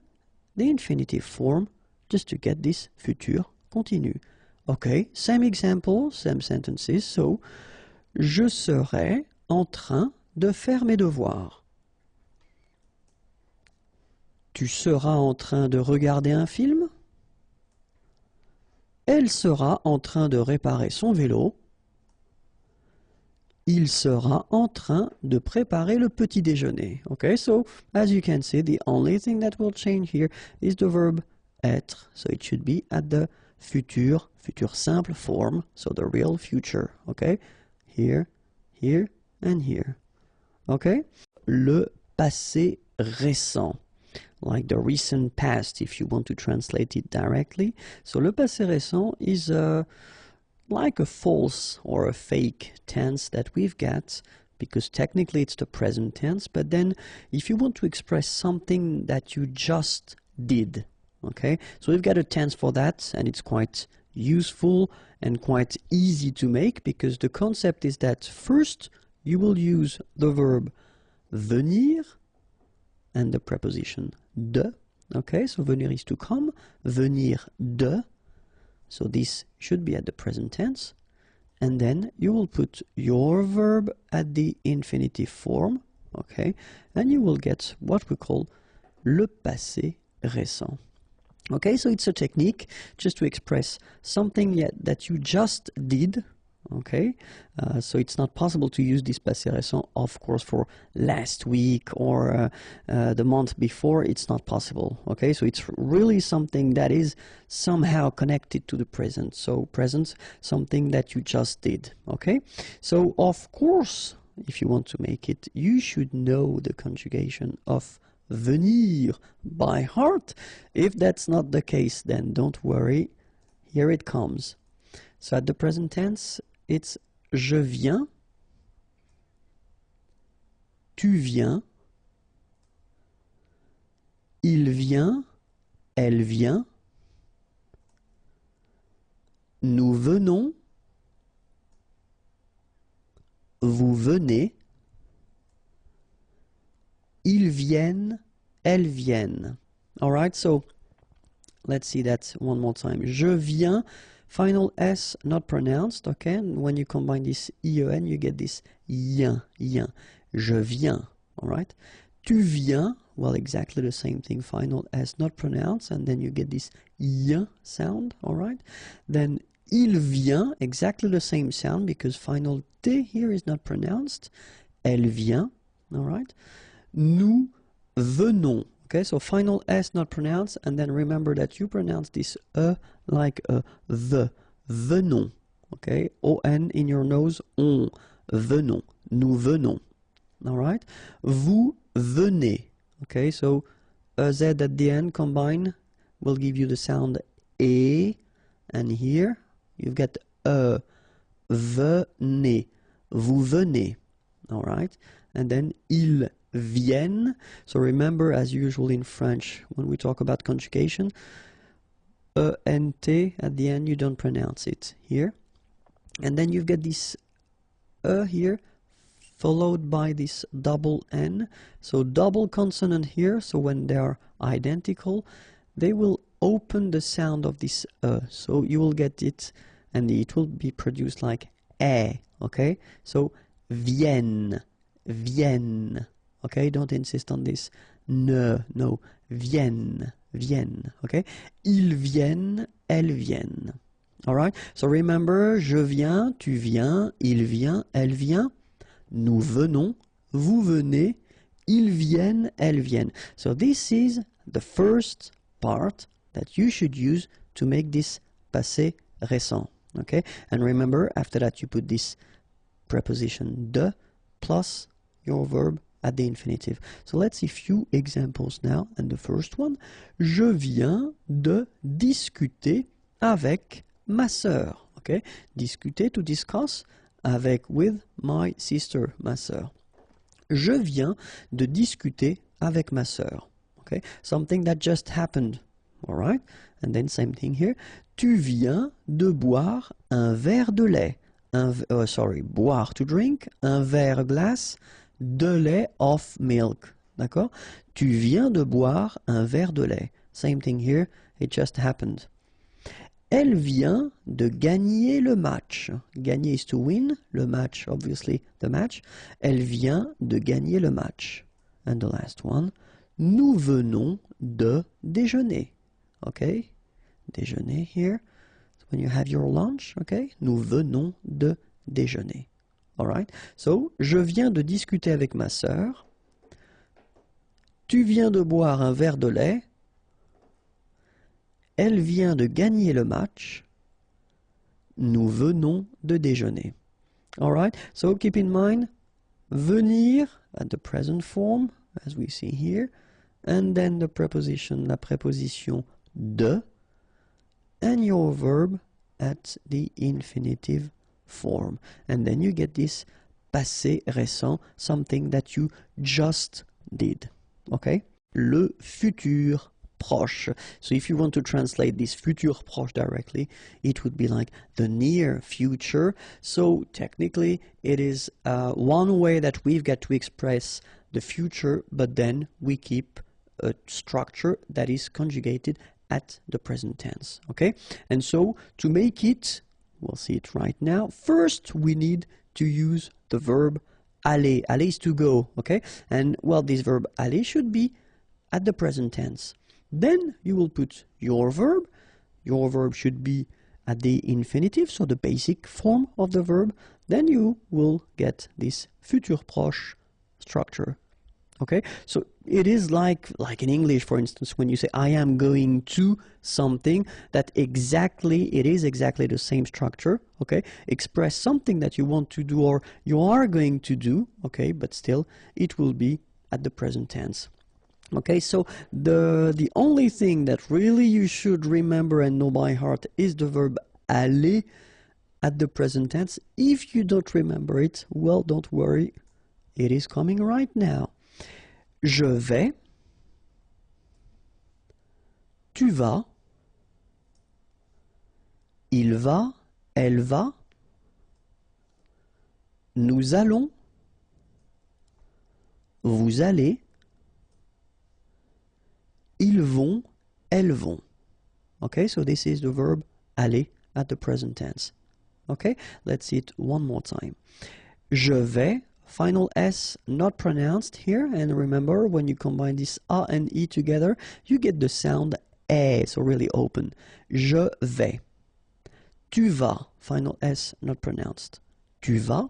the infinitive form, just to get this futur continu. Okay, same example, same sentences, so je serai en train de faire mes devoirs. Tu seras en train de regarder un film. Elle sera en train de réparer son vélo. Il sera en train de préparer le petit déjeuner. Okay, so as you can see, the only thing that will change here is the verb être. So it should be at the futur simple form, so the real future. Okay, here, here, and here. Okay, le passé récent. Like the recent past, if you want to translate it directly. So le passé récent is like a false or a fake tense that we've got, because technically it's the present tense, but then if you want to express something that you just did, okay? So we've got a tense for that, and it's quite useful and quite easy to make, because the concept is that first you will use the verb venir and the preposition de, okay, so venir is to come, venir de, so this should be at the present tense, and then you will put your verb at the infinitive form, okay, and you will get what we call le passé récent. Okay, so it's a technique just to express something that you just did. Okay, so it's not possible to use this passé récent, of course, for last week or the month before. It's not possible. Okay, so it's really something that is somehow connected to the present. So present, something that you just did. Okay, so of course, if you want to make it, you should know the conjugation of venir by heart. If that's not the case, then don't worry. Here it comes. So at the present tense, it's je viens, tu viens, il vient, elle vient, nous venons, vous venez, ils viennent, elles viennent. All right, so let's see that one more time. Je viens Final S not pronounced, okay? And when you combine this IEN, you get this yen, yen. Je viens, all right? Tu viens, well, exactly the same thing. Final S not pronounced, and then you get this yen sound, all right? Then il vient, exactly the same sound because final T here is not pronounced. Elle vient, all right? Nous venons. Okay, so final S not pronounced, and then remember that you pronounce this like a the. Venons. Okay, O-N in your nose, on. Venons. Nous venons. All right? Vous venez. Okay, so Z at the end combine will give you the sound E, and here you've got venez. Vous venez. All right? And then ils viennent. So remember, as usual in French, when we talk about conjugation, E-N-T at the end, you don't pronounce it here. And then you've got this here, followed by this double N. So double consonant here, so when they are identical, they will open the sound of this So you will get it, and it will be produced like E, okay? So viennent, viennent. Okay, don't insist on this. No, viennent, viennent. Okay, ils viennent, elles viennent. All right. So remember, je viens, tu viens, il vient, elle vient. Nous venons, vous venez, ils viennent, elles viennent. So this is the first part that you should use to make this passé récent. Okay, and remember, after that you put this preposition de plus your verb at the infinitive. So let's see a few examples now. And the first one, je viens de discuter avec ma sœur. Okay, discuter, to discuss, avec, with my sister, ma sœur. Je viens de discuter avec ma sœur. Okay, something that just happened. All right, and then same thing here. Tu viens de boire un verre de lait. Boire, to drink, un verre glace de lait of milk. D'accord? Tu viens de boire un verre de lait. Same thing here, it just happened. Elle vient de gagner le match. Gagner is to win, le match, obviously, the match. Elle vient de gagner le match. And the last one, nous venons de déjeuner. Okay? Déjeuner here. When you have your lunch, okay? Nous venons de déjeuner. Alright? So, je viens de discuter avec ma sœur. Tu viens de boire un verre de lait. Elle vient de gagner le match. Nous venons de déjeuner. Alright? So, keep in mind, venir at the present form, as we see here, and then the preposition, la préposition de, and your verb at the infinitive form. And then you get this passé récent, something that you just did. Okay? Le futur proche. So if you want to translate this futur proche directly, it would be like the near future. So technically, it is one way that we've got to express the future, but then we keep a structure that is conjugated at the present tense. Okay? And so to make it, we'll see it right now. First, we need to use the verb aller. Aller is to go, okay? And, well, this verb aller should be at the present tense. Then you will put your verb. Your verb should be at the infinitive, so the basic form of the verb. Then you will get this futur proche structure. Okay, so it is like in English, for instance, when you say I am going to something, that it is exactly the same structure. Okay, express something that you want to do or you are going to do. Okay, but still it will be at the present tense. Okay, so the only thing that really you should remember and know by heart is the verb aller at the present tense. If you don't remember it, well, don't worry, it is coming right now. Je vais, tu vas, il va, elle va, nous allons, vous allez, ils vont, elles vont. Okay, so this is the verb aller at the present tense. Okay, let's see it one more time. Je vais, final S not pronounced here, and remember when you combine this A and E together, you get the sound E, so really open. Je vais. Tu vas, final S not pronounced. Tu vas.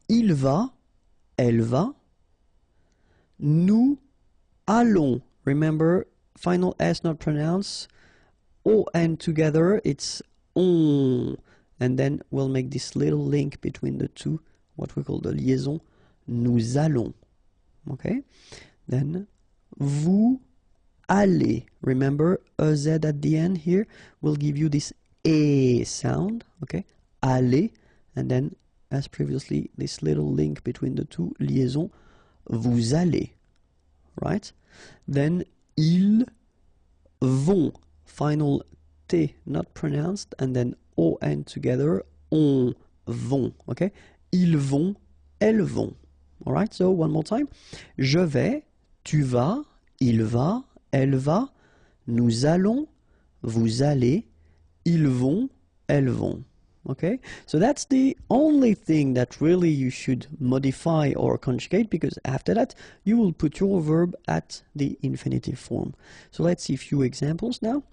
Il va, elle va. Nous allons, remember final S not pronounced. O and together it's on, and then we'll make this little link between the two, what we call the liaison. Nous allons. Okay, then vous allez. Remember a Z at the end here will give you this A sound. Okay, aller, and then as previously this little link between the two, liaison. Vous allez. Right, then ils vont. Final T not pronounced, and then O and together, on vont. Okay, ils vont, elles vont. All right, so one more time. Je vais, tu vas, il va, elle va, nous allons, vous allez, ils vont, elles vont. Okay, so that's the only thing that really you should modify or conjugate, because after that you will put your verb at the infinitive form. So let's see a few examples now.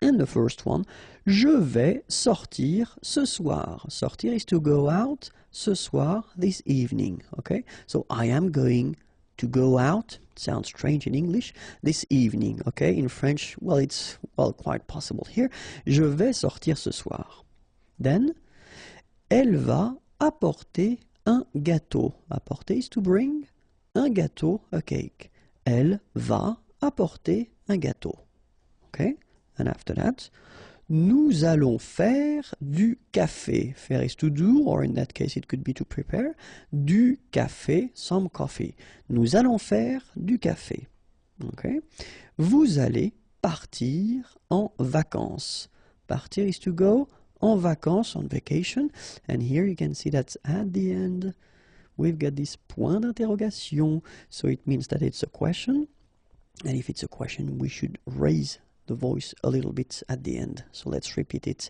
And the first one, je vais sortir ce soir. Sortir is to go out, ce soir, this evening. Okay, so I am going to go out. Sounds strange in English. This evening. Okay, in French, well, it's quite possible here. Je vais sortir ce soir. Then, elle va apporter un gâteau. Apporter is to bring. Un gâteau, a cake. Elle va apporter un gâteau. Okay. And after that, nous allons faire du café. Faire is to do, or in that case it could be to prepare. Du café, some coffee. Nous allons faire du café. Okay. Vous allez partir en vacances. Partir is to go, en vacances, on vacation. And here you can see that at the end we've got this point d'interrogation. So it means that it's a question. And if it's a question, we should raise the voice a little bit at the end. So let's repeat it.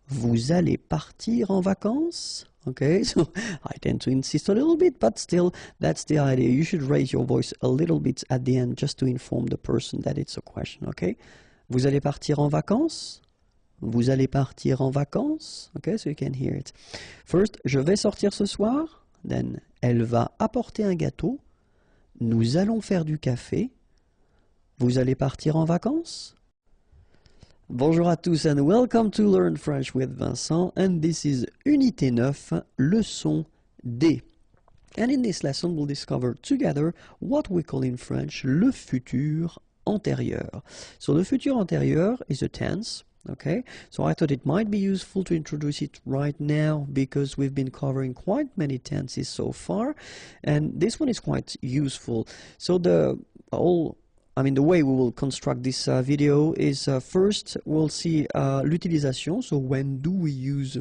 Vous allez partir en vacances? Okay, so I tend to insist a little bit, but still, that's the idea. You should raise your voice a little bit at the end just to inform the person that it's a question, okay? Vous allez partir en vacances? Vous allez partir en vacances? Okay, so you can hear it. First, je vais sortir ce soir. Then, elle va apporter un gâteau. Nous allons faire du café. Vous allez partir en vacances? Bonjour à tous and welcome to Learn French with Vincent, and this is Unité 9, leçon D. And in this lesson we'll discover together what we call in French le futur antérieur. So the futur antérieur is a tense, okay? So I thought it might be useful to introduce it right now because we've been covering quite many tenses so far, and this one is quite useful. So the way we will construct this video is first we'll see l'utilisation, so when do we use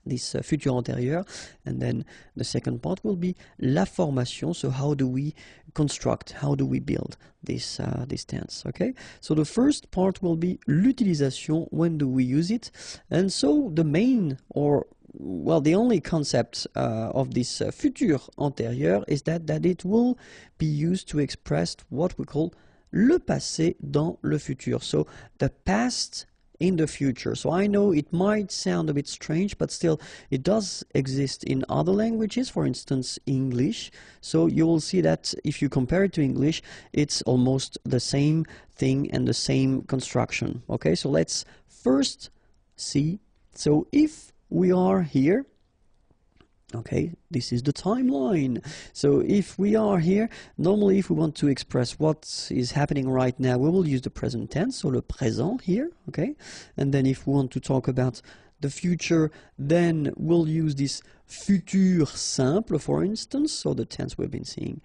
this futur antérieur, and then the second part will be la formation, so how do we construct, how do we build this tense, okay? So the first part will be l'utilisation, when do we use it, and so the main, or well, the only concept of this futur antérieur is that it will be used to express what we call le passé dans le futur. So the past in the future. So I know it might sound a bit strange, but still it does exist in other languages, for instance English. So you will see that if you compare it to English, it's almost the same thing and the same construction. Okay, so let's first see. So if we are here, okay, this is the timeline. So if we are here, normally if we want to express what is happening right now, we will use the present tense, so le présent here, okay? And then if we want to talk about the future, then we'll use this futur simple, for instance, so the tense we've been seeing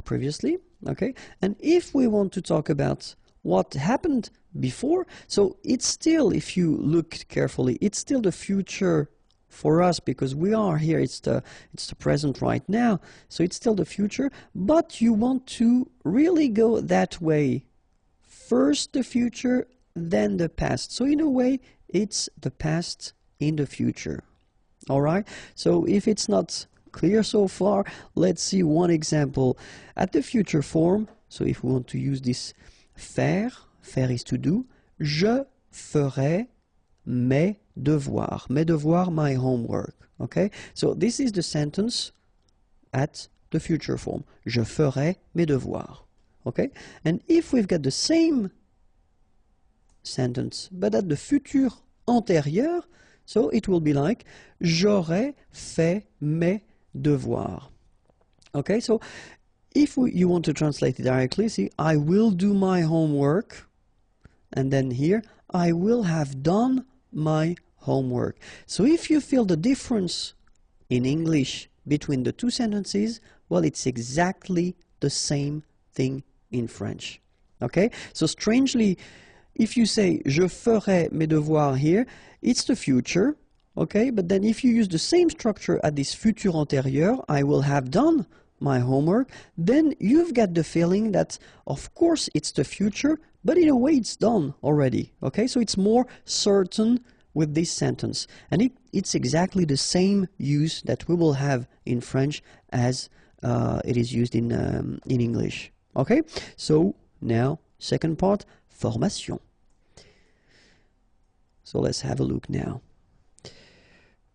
previously, okay? And if we want to talk about what happened before, so it's still, if you look carefully, it's still the future for us, because we are here, it's the present right now, so it's still the future, but you want to really go that way. First the future, then the past. So in a way, it's the past in the future. Alright, so if it's not clear so far, let's see one example. At the future form, so if we want to use this faire, faire is to do, je ferai mes devoirs. Mes devoirs, my homework. Okay, so this is the sentence at the future form. Je ferai mes devoirs. Okay, and if we've got the same sentence but at the futur antérieur, so it will be like j'aurais fait mes devoirs. Okay, so if you want to translate it directly, see, I will do my homework, and then here I will have done my homework. So if you feel the difference in English between the two sentences, well, it's exactly the same thing in French. Okay, so strangely, if you say je ferai mes devoirs here, it's the future, okay, but then if you use the same structure at this futur antérieur, I will have done my homework, then you've got the feeling that of course it's the future, but in a way it's done already. Okay, so it's more certain with this sentence, and it's exactly the same use that we will have in French as it is used in English. Okay, so now second part, formation. So let's have a look now.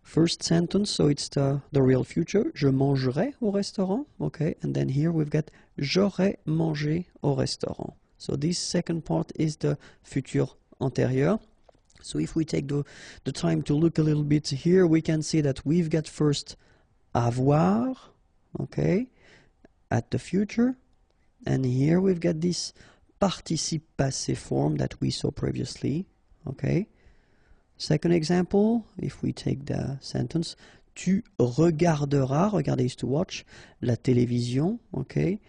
First sentence, so it's the real future. Je mangerai au restaurant. Okay, and then here we've got j'aurais mangé au restaurant. So this second part is the futur antérieur. So if we take the time to look a little bit here, we can see that we've got first avoir, okay, at the future. And here we've got this participe passé form that we saw previously, okay. Second example, if we take the sentence, tu regarderas, regarder is to watch, la télévision, okay.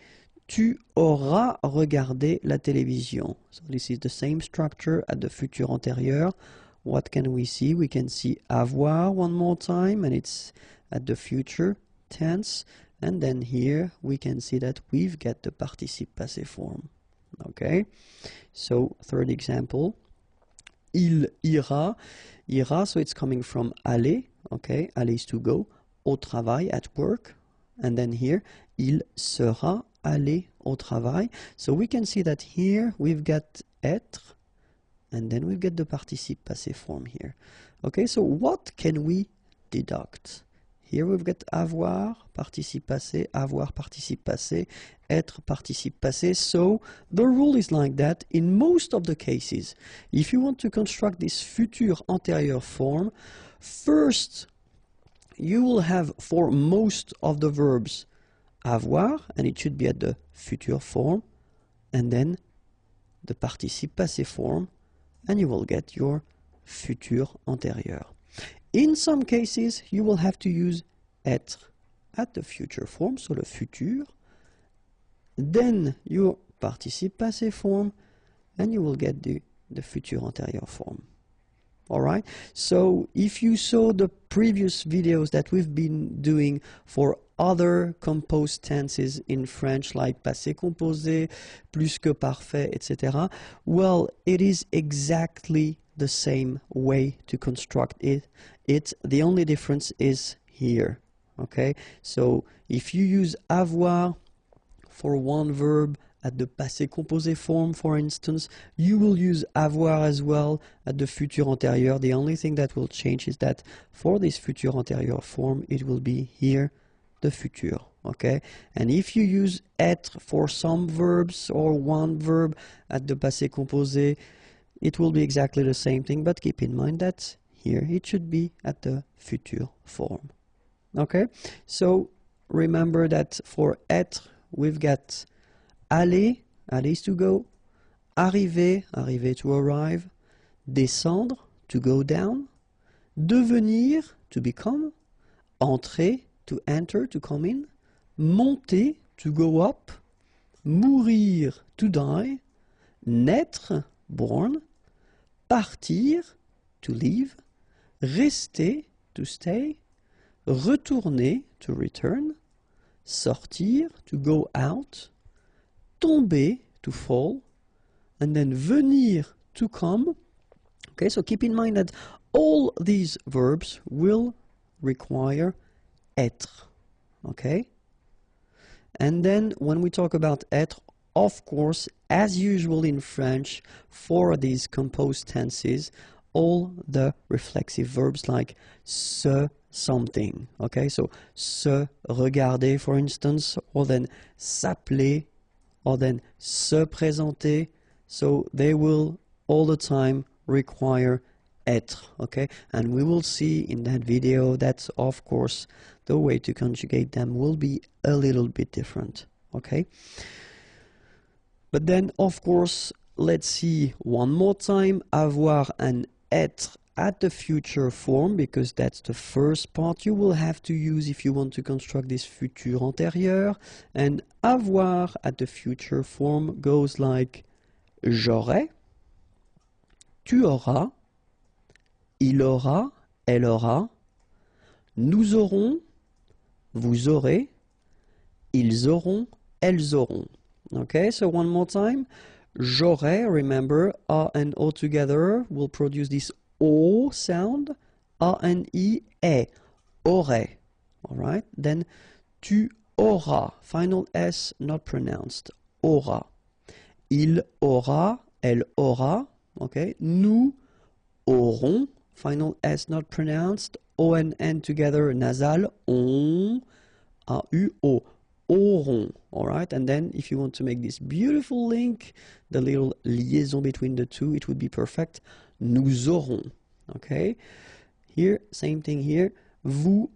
Tu auras regardé la télévision. So this is the same structure at the futur antérieur. What can we see? We can see avoir one more time, and it's at the future tense. And then here we can see that we've got the participe passé form. Okay, so third example, il ira, ira, so it's coming from aller, okay, aller is to go, au travail, at work, and then here, il sera aller au travail. So we can see that here we've got être, and then we've got the participe passé form here. Okay, so what can we deduct? Here we've got avoir, participe passé, avoir, participe passé, être, participe passé. So the rule is like that in most of the cases. If you want to construct this futur antérieur form, first you will have for most of the verbs avoir, and it should be at the futur form, and then the participe passé form, and you will get your futur antérieur. In some cases, you will have to use être at the future form, so le futur, then your participe passé form, and you will get the futur antérieur form. Alright, so if you saw the previous videos that we've been doing for other composed tenses in French, like passé composé, plus que parfait, etc., well, it is exactly the same way to construct it. The only difference is here. Okay, so if you use avoir for one verb at the passé composé form, for instance, you will use avoir as well at the futur antérieur. The only thing that will change is that for this futur antérieur form, it will be here the futur. Okay, and if you use être for some verbs or one verb at the passé composé, it will be exactly the same thing, but keep in mind that here it should be at the futur form. Okay, so remember that for être we've got aller, aller is to go, arriver, arriver to arrive, descendre, to go down, devenir, to become, entrer, to enter, to come in, monter, to go up, mourir, to die, naître, born, partir, to leave, rester, to stay, retourner, to return, sortir, to go out, tomber, to fall, and then venir, to come, Okay, so keep in mind that all these verbs will require être. Okay? And then when we talk about être, of course, as usual in French, for these composed tenses, all the reflexive verbs like se, something. Okay, so se regarder, for instance, or then s'appeler, or then se présenter. So they will all the time require être. Okay, and we will see in that video that, of course, the way to conjugate them will be a little bit different. Okay, but then, of course, let's see one more time avoir and être at the future form, because that's the first part you will have to use if you want to construct this futur antérieur. And avoir at the future form goes like j'aurai, tu auras, il aura, elle aura, nous aurons, vous aurez, ils auront, elles auront. Okay, so one more time. J'aurai, remember, A and O together will produce this O sound. A and E, aurait. Alright, then tu auras, final S not pronounced, aura. Il aura, elle aura, okay. Nous aurons, final S not pronounced, O and N together, nasal, on, A-U-O. Auront, alright, and then if you want to make this beautiful link, the little liaison between the two, it would be perfect. Nous aurons, okay. Here, same thing here. Vous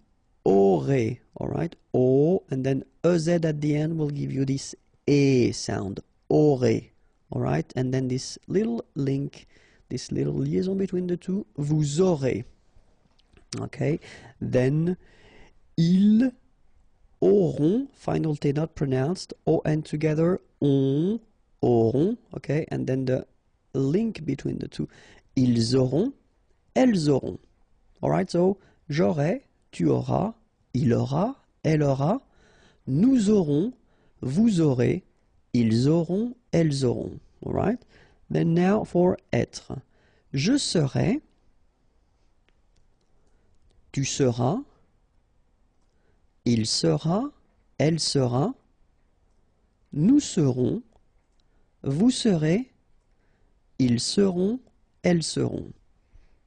aurez, alright. O, and then EZ at the end will give you this E sound. Aurez, alright, and then this little link, this little liaison between the two. Vous aurez, okay. Then ils auront, final T not pronounced, O-N together, on, auront, okay, and then the link between the two, ils auront, elles auront. Alright, so j'aurai, tu auras, il aura, elle aura, nous aurons, vous aurez, ils auront, elles auront. Alright, then now for être. Je serai, tu seras, il sera, elle sera, nous serons, vous serez, ils seront, elles seront.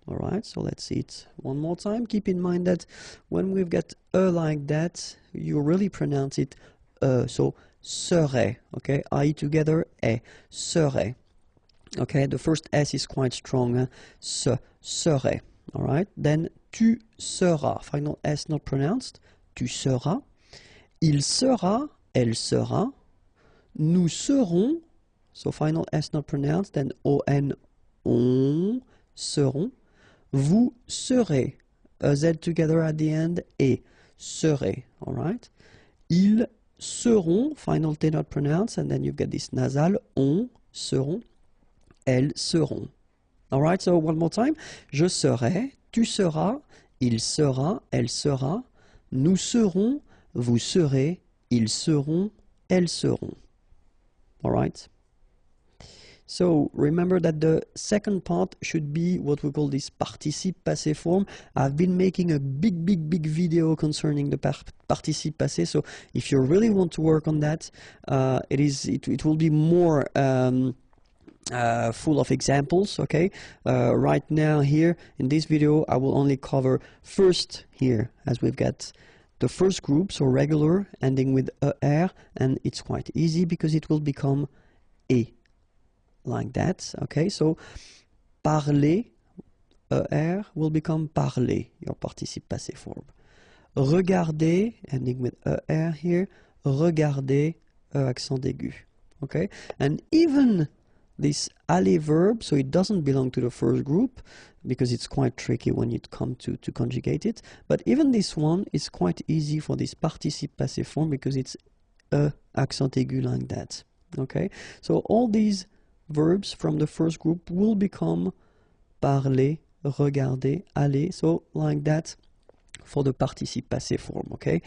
Alright, so let's see it one more time. Keep in mind that when we've got like that, you really pronounce it so serait, okay, I together, serait. Okay, the first S is quite strong, serait. Alright, then tu seras, final S not pronounced, tu seras, il sera, elle sera, nous serons, so final S not pronounced, then O-N, on, seront, vous serez, Z together at the end, et serez, alright? Ils seront, final T not pronounced, and then you've got this nasal, on, seront, elles seront. Alright, so one more time. Je serai, tu seras, il sera, elle sera, nous serons, vous serez, ils seront, elles seront. Alright? So remember that the second part should be what we call this participe passé form. I've been making a big video concerning the participe passé, so if you really want to work on that, it will be more full of examples, okay? Right now here in this video I will only cover first here, as we've got the first group, so regular ending with er, and it's quite easy because it will become e, like that, okay? So parler, er will become parler, your participe passé form. Regarder, ending with er here, regarder, accent aigu, okay? And even this aller verb, so it doesn't belong to the first group because it's quite tricky when you come to conjugate it, but even this one is quite easy for this participe passé form because it's accent aigu like that, okay? So all these verbs from the first group will become parler, regarder, aller, so like that for the participe passé form, okay?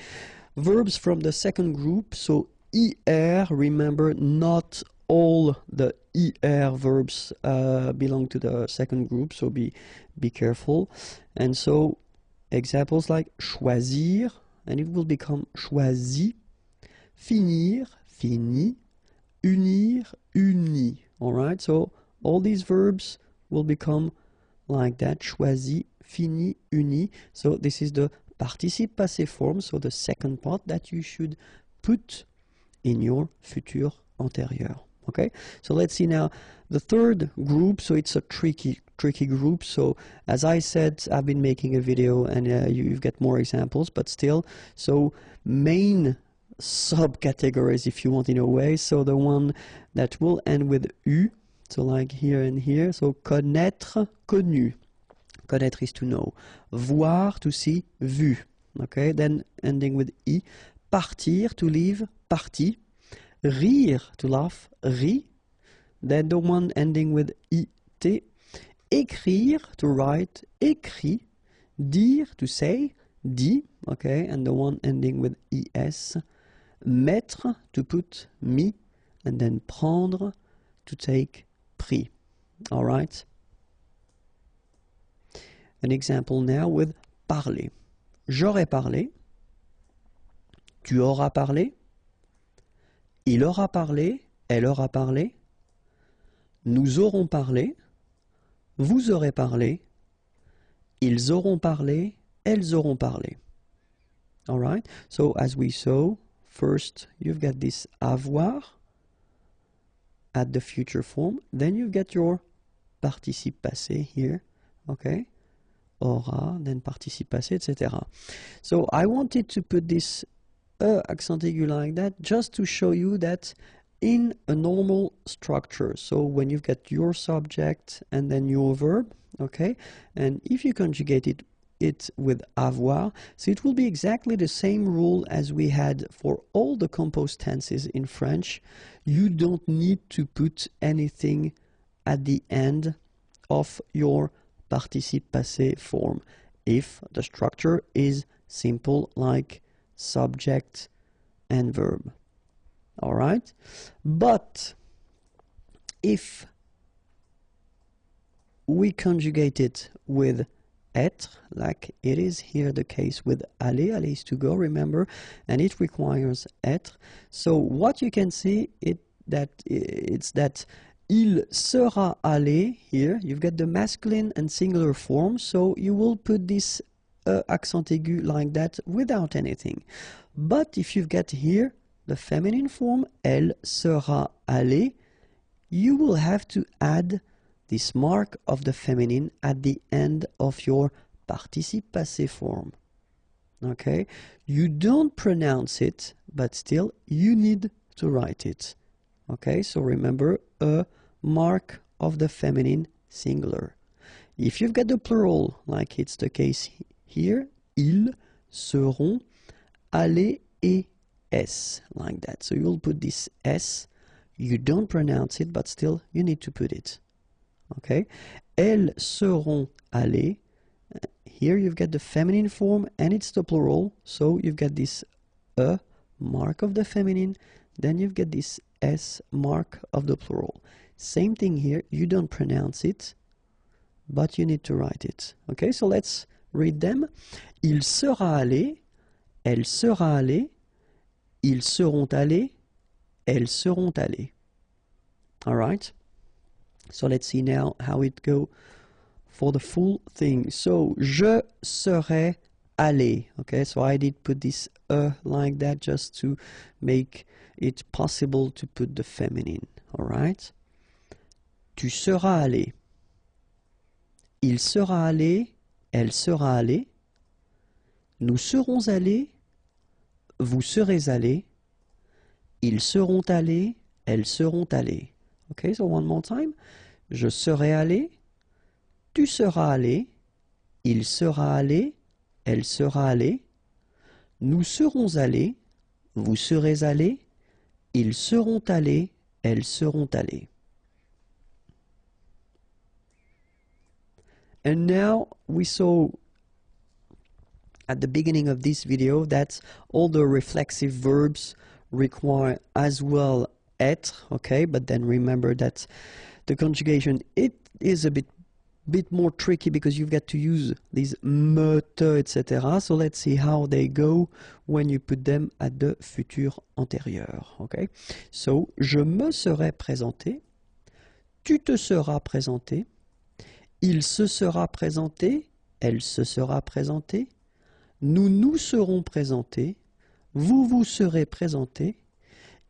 Verbs from the second group, so IR, remember, not all the ER verbs belong to the second group, so be careful. And so examples like choisir, and it will become choisi, finir, fini, unir, uni. All right, so all these verbs will become like that, choisi, fini, uni. So this is the participe passé form, so the second part that you should put in your futur antérieur. Okay, so let's see now the third group. So it's a tricky group. So as I said, I've been making a video, and you get more examples, but still, so main subcategories, if you want, in a way. So the one that will end with U, so like here and here. So connaître, connu. Connaître is to know. Voir, to see, vu. Okay, then ending with I. Partir, to leave, parti. Rire, to laugh, ri. Then the one ending with it. Écrire, to write, écrit. Dire, to say, dit. Okay, and the one ending with es. Mettre, to put, mis. And then prendre, to take, pris. All right. An example now with parler. J'aurais parlé. Tu auras parlé. Il aura parlé, elle aura parlé, nous aurons parlé, vous aurez parlé, ils auront parlé, elles auront parlé. All right, so as we saw, first you've got this avoir at the future form, then you've got your participe passé here, okay, aura, then participe passé, etc. So I wanted to put this accent aigu like that, just to show you that in a normal structure, so when you've got your subject and then your verb, okay, and if you conjugate it with avoir, so it will be exactly the same rule as we had for all the composed tenses in French. You don't need to put anything at the end of your participe passé form if the structure is simple, like subject and verb. All right, but if we conjugate it with être, like it is here the case with aller is to go, remember, and it requires être. So what you can see it's that il sera allé here. You've got the masculine and singular form, so you will put this accent aigu like that without anything. But if you've got here the feminine form, elle sera allée, you will have to add this mark of the feminine at the end of your participe passé form. Okay, you don't pronounce it, but still you need to write it. Okay, so remember, a mark of the feminine singular. If you've got the plural, like it's the case here, ils seront allés et s, like that. So you'll put this s, you don't pronounce it, but still you need to put it. Okay, elles seront allées. Here you've got the feminine form and it's the plural, so you've got this a mark of the feminine, then you've got this s mark of the plural. Same thing here, you don't pronounce it, but you need to write it. Okay, so let's read them. Il sera allé, elle sera allée, ils seront allés, elles seront allées. All right, so let's see now how it go for the full thing. So je serai allé. Okay, so I did put this like that just to make it possible to put the feminine. All right, tu seras allé, il sera allé, elle sera allée, nous serons allés, vous serez allés, ils seront allés, elles seront allées. Okay, so one more time. Je serai allé, tu seras allé, il sera allé, elle sera allée, nous serons allés, vous serez allés, ils seront allés, elles seront allées. And now we saw at the beginning of this video that all the reflexive verbs require as well être, okay, but then remember that the conjugation, it is a bit more tricky because you've got to use these möchte, etc. So let's see how they go when you put them at the futur antérieur, okay? So, je me serais présenté, tu te seras présenté, il se sera présenté, elle se sera présentée, nous nous serons présentés, vous vous serez présentés,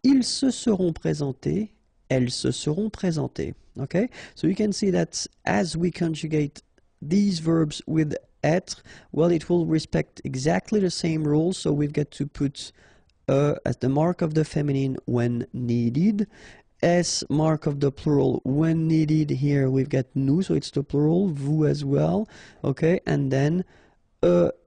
ils se seront présentés, elles se seront présentées. Okay? So you can see that as we conjugate these verbs with être, well, it will respect exactly the same rules. So we've got to put as the mark of the feminine when needed, S mark of the plural when needed. Here we've got nous, so it's the plural, vous as well. Okay, and then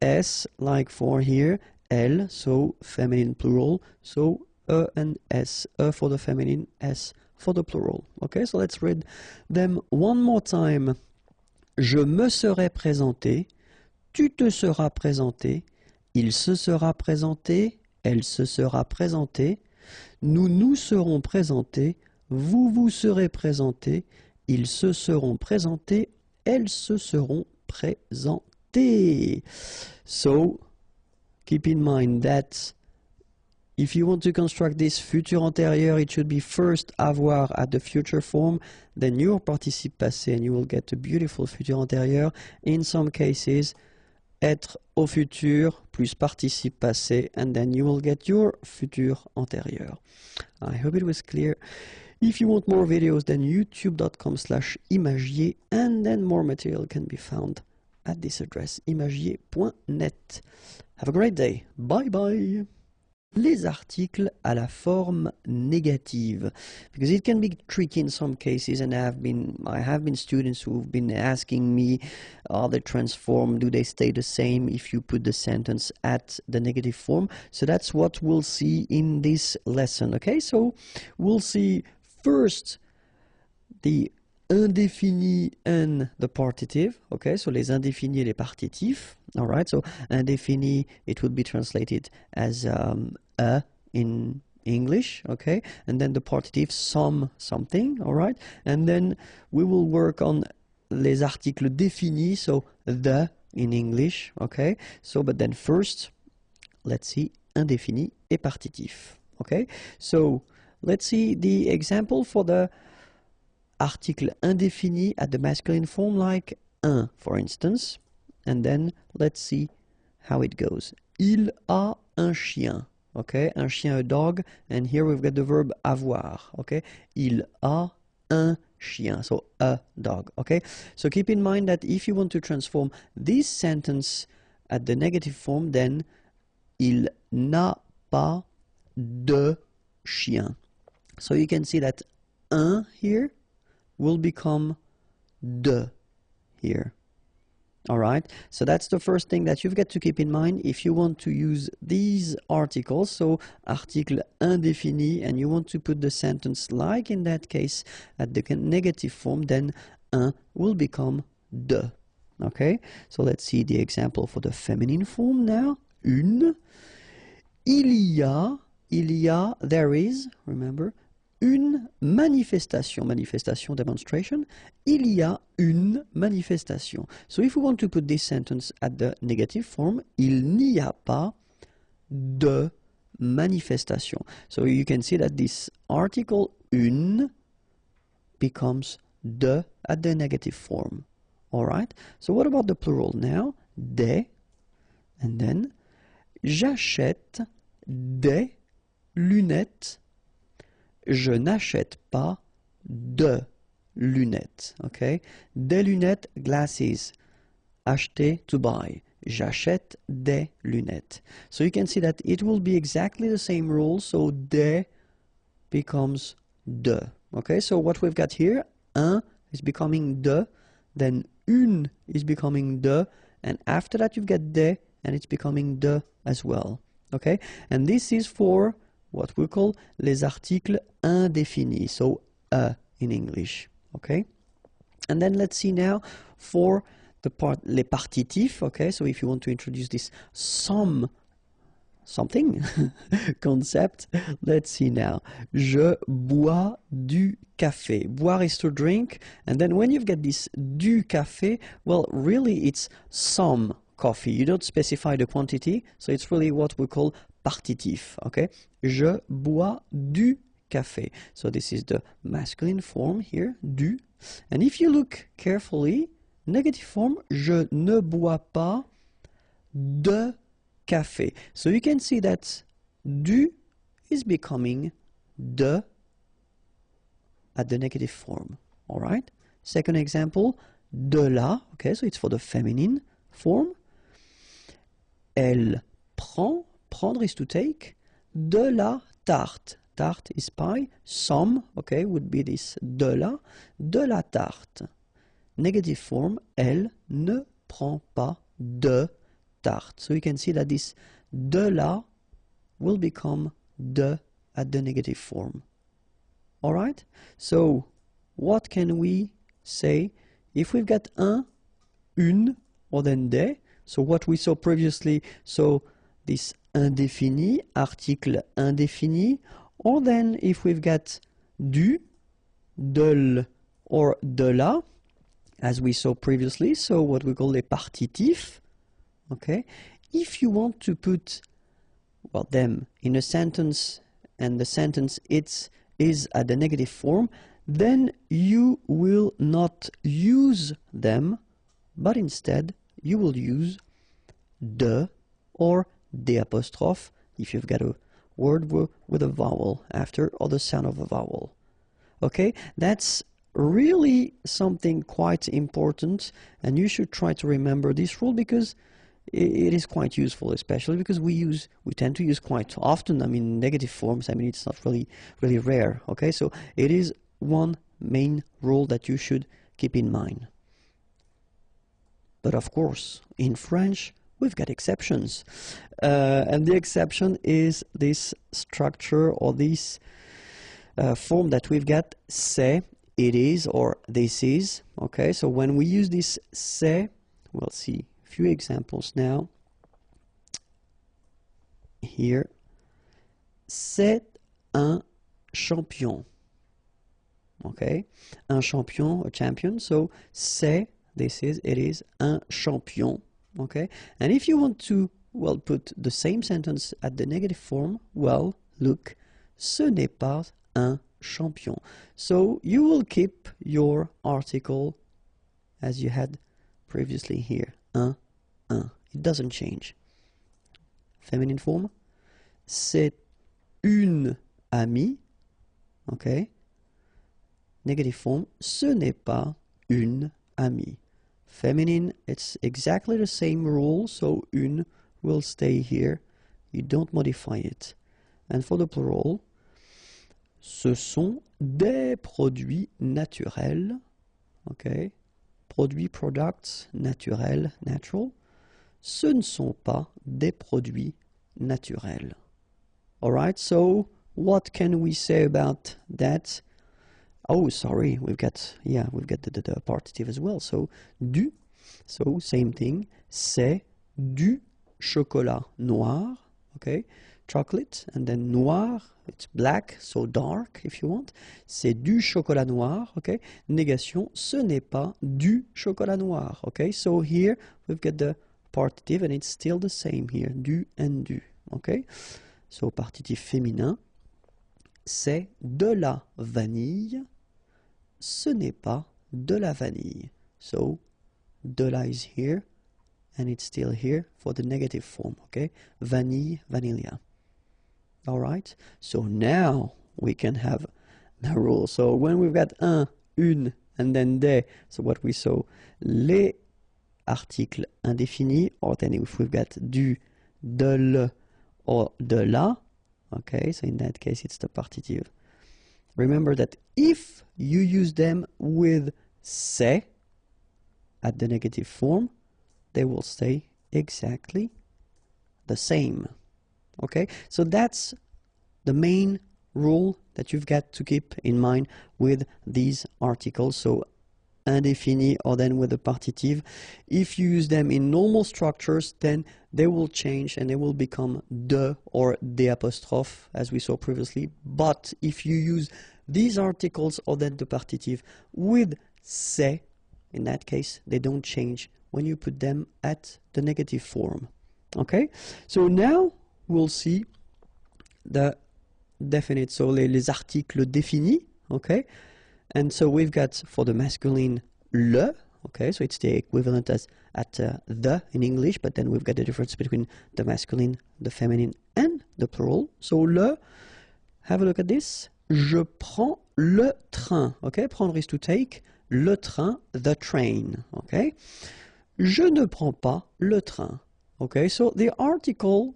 es, like for here, elle, so feminine plural, so and s, for the feminine, s for the plural. Okay, so let's read them one more time. Je me serai présenté, tu te seras présenté, il se sera présenté, elle se sera présentée, nous nous serons présentés, vous vous serez présentés, ils se seront présentés, elles se seront présentées. So, keep in mind that if you want to construct this futur antérieur, it should be first avoir at the future form, then your participe passé, and you will get a beautiful futur antérieur. In some cases, être au futur plus participe passé, and then you will get your futur antérieur. I hope it was clear. If you want more videos, then youtube.com/imagier, and then more material can be found at this address, imagier.net. Have a great day. Bye bye. Les articles à la forme négative, because it can be tricky in some cases, and I have been students who've been asking me, are they transformed, do they stay the same if you put the sentence at the negative form? So that's what we'll see in this lesson. Okay, so we'll see first the indéfini and the partitive. Okay, so les indéfinis et les partitifs. All right, so indéfini, it would be translated as a in English. Okay, and then the partitive something. All right, and then we will work on les articles définis, so the in English. Okay, so but then first, let's see indéfini et partitif. Okay, so let's see the example for the article indéfini at the masculine form, like un, for instance. And then let's see how it goes. Il a un chien. Okay, un chien, a dog. And here we've got the verb avoir. Okay, il a un chien. So a dog. Okay, so keep in mind that if you want to transform this sentence at the negative form, then il n'a pas de chien. So you can see that un here will become de here. All right, so that's the first thing that you've got to keep in mind if you want to use these articles. So article indéfini, and you want to put the sentence like in that case at the negative form, then un will become de. Okay, so let's see the example for the feminine form now. Une. Il y a, there is, remember, une manifestation, demonstration, il y a une manifestation. So if we want to put this sentence at the negative form, il n'y a pas de manifestation. So you can see that this article une becomes de at the negative form. Alright, so what about the plural now? Des, and then j'achète des lunettes. Je n'achète pas de lunettes. Okay? Des lunettes, glasses. Acheter, to buy. J'achète des lunettes. So you can see that it will be exactly the same rule. So des becomes de. Okay? So what we've got here, un is becoming de, then une is becoming de, and after that you've got des, and it's becoming de as well. Okay? And this is for what we call les articles indéfinis, so in English, okay? And then let's see now for the les partitifs, okay? So if you want to introduce this some something, concept. Let's see now. Je bois du café. Boire is to drink, and then when you've got this du café, well, really it's some coffee. You don't specify the quantity, so it's really what we call partitif, okay? Je bois du café. So this is the masculine form here, du. And if you look carefully, negative form, je ne bois pas de café. So you can see that du is becoming de at the negative form. All right? Second example, de la. Okay, so it's for the feminine form. Elle prend, prendre is to take, de la tarte. Tarte is pie. Some, okay, would be this de la tarte. Negative form, elle ne prend pas de tarte. So you can see that this de la will become de at the negative form. All right? So what can we say if we've got un, une, or then des? So what we saw previously, so this indéfini, article indéfini, or then if we've got du, de l, or de la, as we saw previously, so what we call a partitif, okay? If you want to put, well, them in a sentence, and the sentence is at the negative form, then you will not use them, but instead you will use de or the apostrophe if you've got a word with a vowel after or the sound of a vowel. Okay, that's really something quite important, and you should try to remember this rule because it is quite useful, especially because we tend to use quite often. I mean, negative forms. I mean, it's not really rare. Okay, so it is one main rule that you should keep in mind. But of course, in French, we've got exceptions, and the exception is this structure or this form that we've got, c'est, it is, or this is. Okay, so when we use this c'est, we'll see a few examples now. Here, c'est un champion. Okay, un champion, a champion. So c'est, this is, it is, un champion. Okay, and if you want to, well, put the same sentence at the negative form, well, look, ce n'est pas un champion. So you will keep your article as you had previously here, un. It doesn't change. Feminine form, c'est une amie. Okay, negative form, ce n'est pas une amie. Feminine, it's exactly the same rule, so une will stay here. You don't modify it. And for the plural, ce sont des produits naturels. Okay, produits, products, naturel, natural. Ce ne sont pas des produits naturels. All right, so what can we say about that? Oh, sorry, we've got the partitive as well. So, du, so same thing, c'est du chocolat noir, okay? Chocolate, and then noir, it's black, so dark if you want. C'est du chocolat noir, okay? Négation, ce n'est pas du chocolat noir, okay? So here we've got the partitive and it's still the same here, du and du, okay? So partitif féminin, c'est de la vanille. Ce n'est pas de la vanille. So, de la is here, and it's still here for the negative form, okay? Vanille, vanilla. All right? So now we can have the rule. So when we've got un, une, and then des, so what we saw, les articles indéfinis, or then if we've got du, de l, or de la, okay? So in that case, it's the partitive. Remember that if you use them with c'est at the negative form, they will stay exactly the same. Okay, so that's the main rule that you've got to keep in mind with these articles. So indéfini, or then with the partitive. If you use them in normal structures, then they will change and they will become de or des apostrophe, as we saw previously. But if you use these articles or then the partitive with c'est, in that case, they don't change when you put them at the negative form. Okay? So now we'll see the definite, so les articles définis, okay? And so we've got for the masculine le, okay, so it's the equivalent as at the in English, but then we've got the difference between the masculine, the feminine, and the plural. So le, have a look at this. Je prends le train, okay? Prendre is to take, le train, the train, okay? Je ne prends pas le train, okay? So the article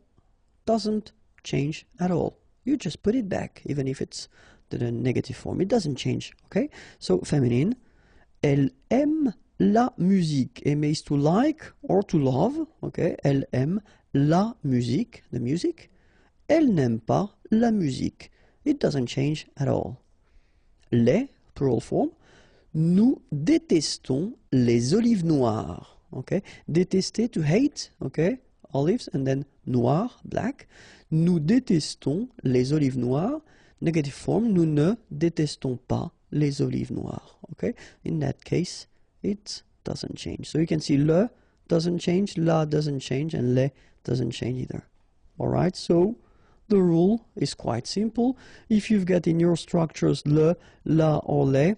doesn't change at all. You just put it back, even if it's the negative form. It doesn't change, okay? So, feminine. Elle aime la musique. Aimer is to like or to love, okay? Elle aime la musique, the music. Elle n'aime pas la musique. It doesn't change at all. Les, plural form. Nous détestons les olives noires, okay? Détester, to hate, okay? Olives, and then noir, black. Nous détestons les olives noires. Negative form, nous ne détestons pas les olives noires. Okay? In that case, it doesn't change. So you can see le doesn't change, la doesn't change, and les doesn't change either. Alright, so the rule is quite simple. If you've got in your structures le, la, or les,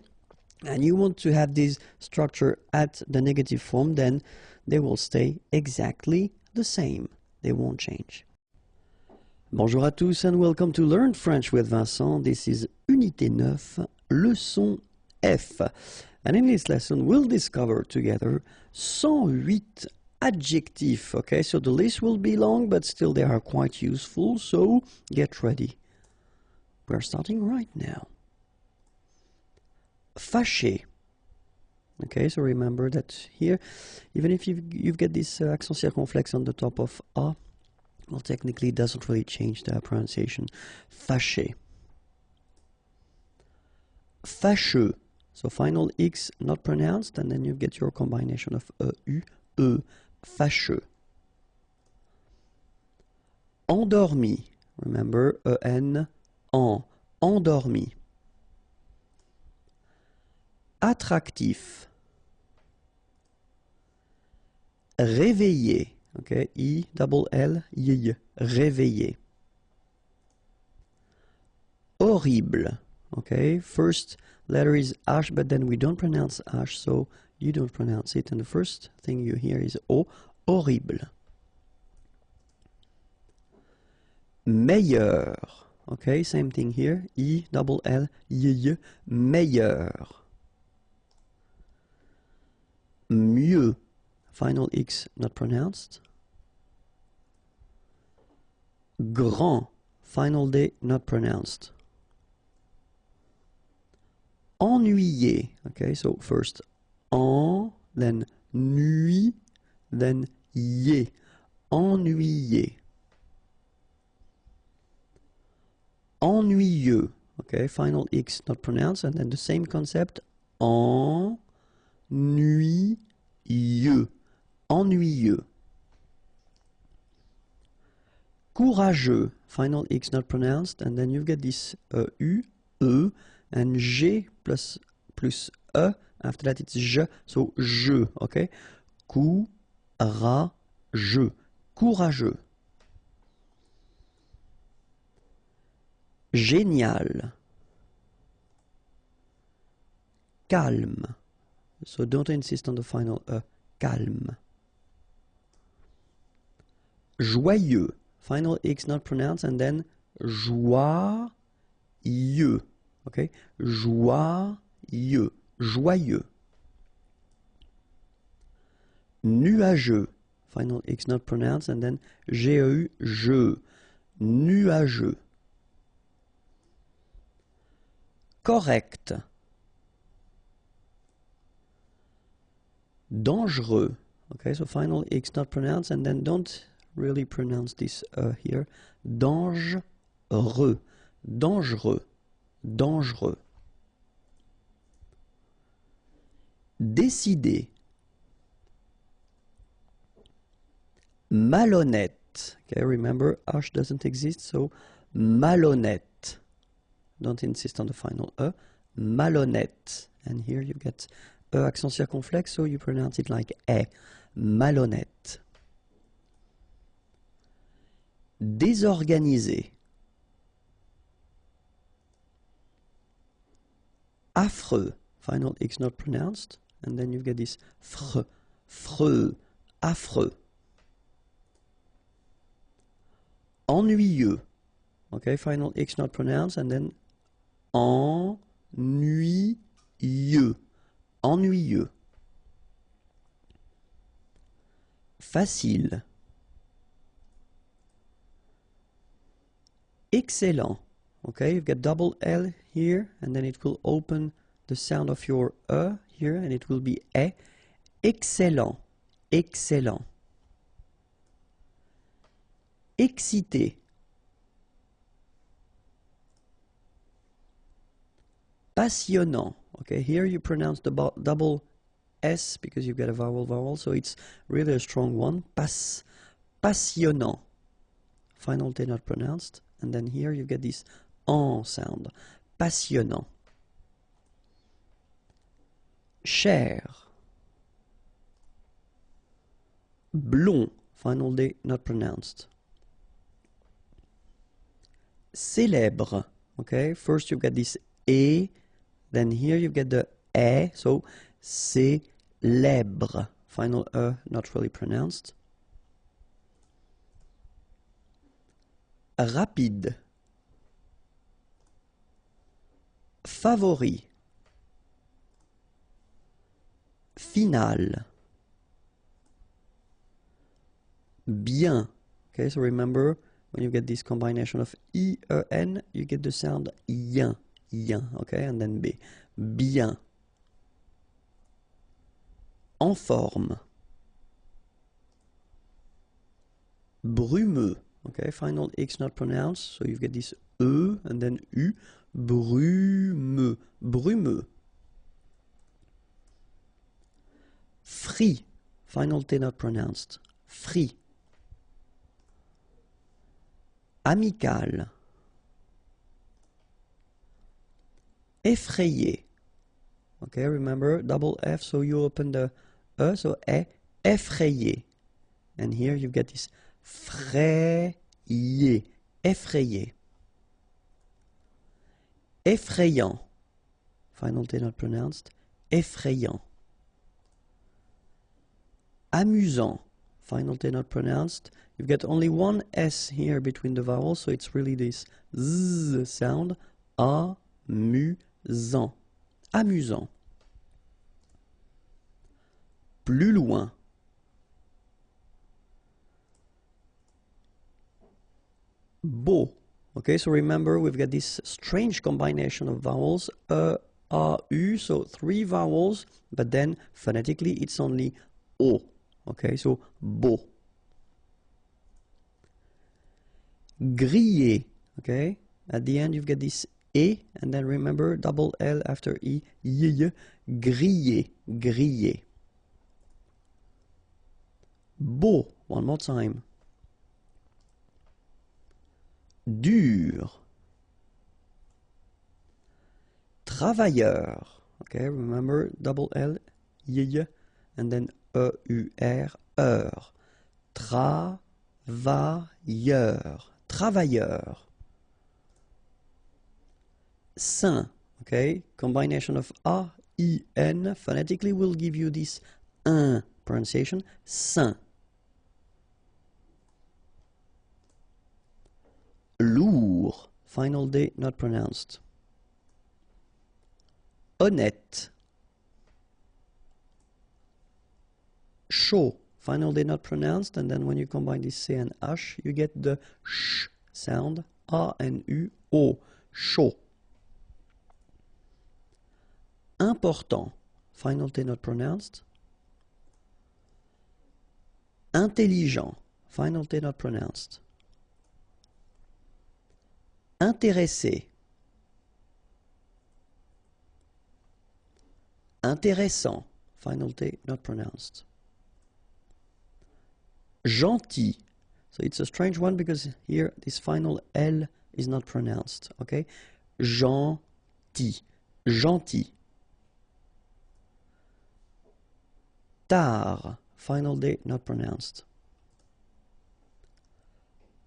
and you want to have this structure at the negative form, then they will stay exactly the same. They won't change. Bonjour à tous and welcome to Learn French with Vincent. This is Unité 9, leçon F. And in this lesson we'll discover together 108 adjectifs. Okay, so the list will be long, but still they are quite useful, so get ready. We're starting right now. Fâché. Okay, so remember that here, even if you've got this accent circonflexe on the top of A, well, technically it doesn't really change the pronunciation. Fâché. Fâcheux. So final X not pronounced, and then you get your combination of U, E. Fâcheux. Endormi. Remember, E-N, en. Endormi. Attractif. Réveillé. Okay, I-double-L-Y, réveillé. Horrible. Okay, first letter is H, but then we don't pronounce H, so you don't pronounce it. And the first thing you hear is O, horrible. Meilleur. Okay, same thing here. I-double-L-Y, meilleur. Mieux. Final X not pronounced. Grand. Final D not pronounced. Ennuyé. Okay, so first en, then nuit, then yé. Ennuyé. Ennuyeux. Okay, final X not pronounced, and then the same concept. Ennuyeux. Ennuyeux. Courageux. Final X not pronounced, and then you get this U, E, and G plus E. After that it's je, so je, okay? Courageux. Courageux. Génial. Calme. So don't insist on the final E. Calme. Joyeux. Final X not pronounced, and then joyeux. Okay? Joyeux. Joyeux. Nuageux. Final X not pronounced, and then G-E-U, je. Nuageux. Correct. Dangereux. Okay, so final X not pronounced, and then don't really pronounce this here. Dangereux. Dangereux. Dangereux. décider, malhonnête. Okay, remember, H doesn't exist, so malhonnête. Don't insist on the final E. Malhonnête. And here you get E accent circonflexe, so you pronounce it like E. Malhonnête. Désorganisé. Affreux. Final X not pronounced. And then you get this fr, freux, affreux. Ennuyeux. Okay, final X not pronounced. And then ennuyeux. Ennuyeux. Facile. Excellent. Okay, you've got double L here, and then it will open the sound of your E here, and it will be E. Excellent. Excellent. Excité. Passionnant. Okay, here you pronounce the double S because you've got a vowel, so it's really a strong one. Passionnant. Final T not pronounced. And then here you get this en sound. Passionnant. Cher. Blond. Final D not pronounced. Célèbre. Okay, first you get this E, then here you get the E, so célèbre. Final E not really pronounced. Rapide. Favori. Final. Bien. Okay, so remember, when you get this combination of I, E, N, you get the sound yen, yen, okay, and then B. Bien. En forme. Brumeux. Okay, final X not pronounced, so you get this E and then U. Brumeux. Brumeux. Free. Final T not pronounced. Free. Amical. Effrayé. Okay, remember, double F, so you open the E, so E, effrayé. And here you get this frayé, effrayé. Effrayant. Final T not pronounced. Effrayant. Amusant. Final T not pronounced. You've got only one S here between the vowels, so it's really this Z sound. Amusant. Amusant. Plus loin. Beau. Okay, so remember we've got this strange combination of vowels, E, A, U, so three vowels, but then phonetically it's only O. Okay, so beau. Grillé. Okay, at the end you've got this E, and then remember double L after E, y, grillé, grillé. Beau, one more time. Dur. Travailleur. Okay, remember double L, y, and then E-U-R, heure. Travailleur. Travailleur. Saint. Okay, combination of A, I, N, phonetically will give you this un pronunciation. Saint. Lourd. Final D not pronounced. Honnête. Chaud. Final D not pronounced, and then when you combine this C and H, you get the sh sound. A and U, O. Chaud. Important. Final T not pronounced. Intelligent. Final T not pronounced. Intéressé. Intéressant. final T not pronounced. Gentil. So it's a strange one because here this final L is not pronounced. Okay? Gentil. Gentil. Tard. Final D not pronounced.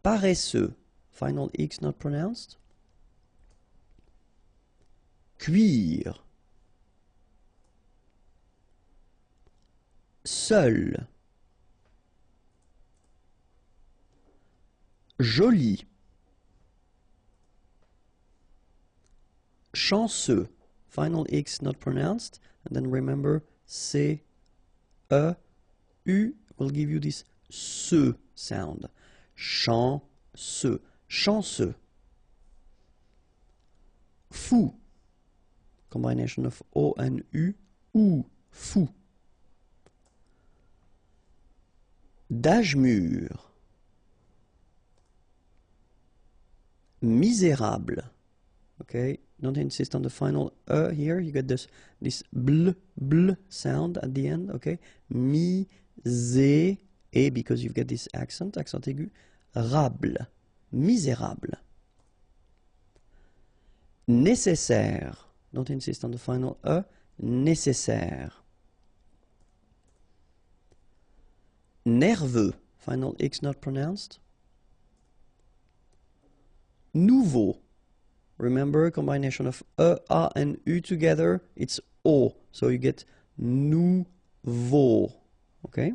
Paresseux. Final X not pronounced. Cuire. Seul. Joli. Chanceux. Final X not pronounced. And then remember, C, E, U will give you this se sound. Chanceux. Chanceux. Fou. Combination of O and U. Ou. Fou. D'âge mûr. Misérable. Okay, don't insist on the final here. You get this bl sound at the end. Okay, misé because you get this accent aigu. Rable. Misérable. Nécessaire. Don't insist on the final nécessaire. Nerveux. Final X not pronounced. Nouveau. Remember, combination of E, A, and U together, it's O. So you get nouveau. Okay?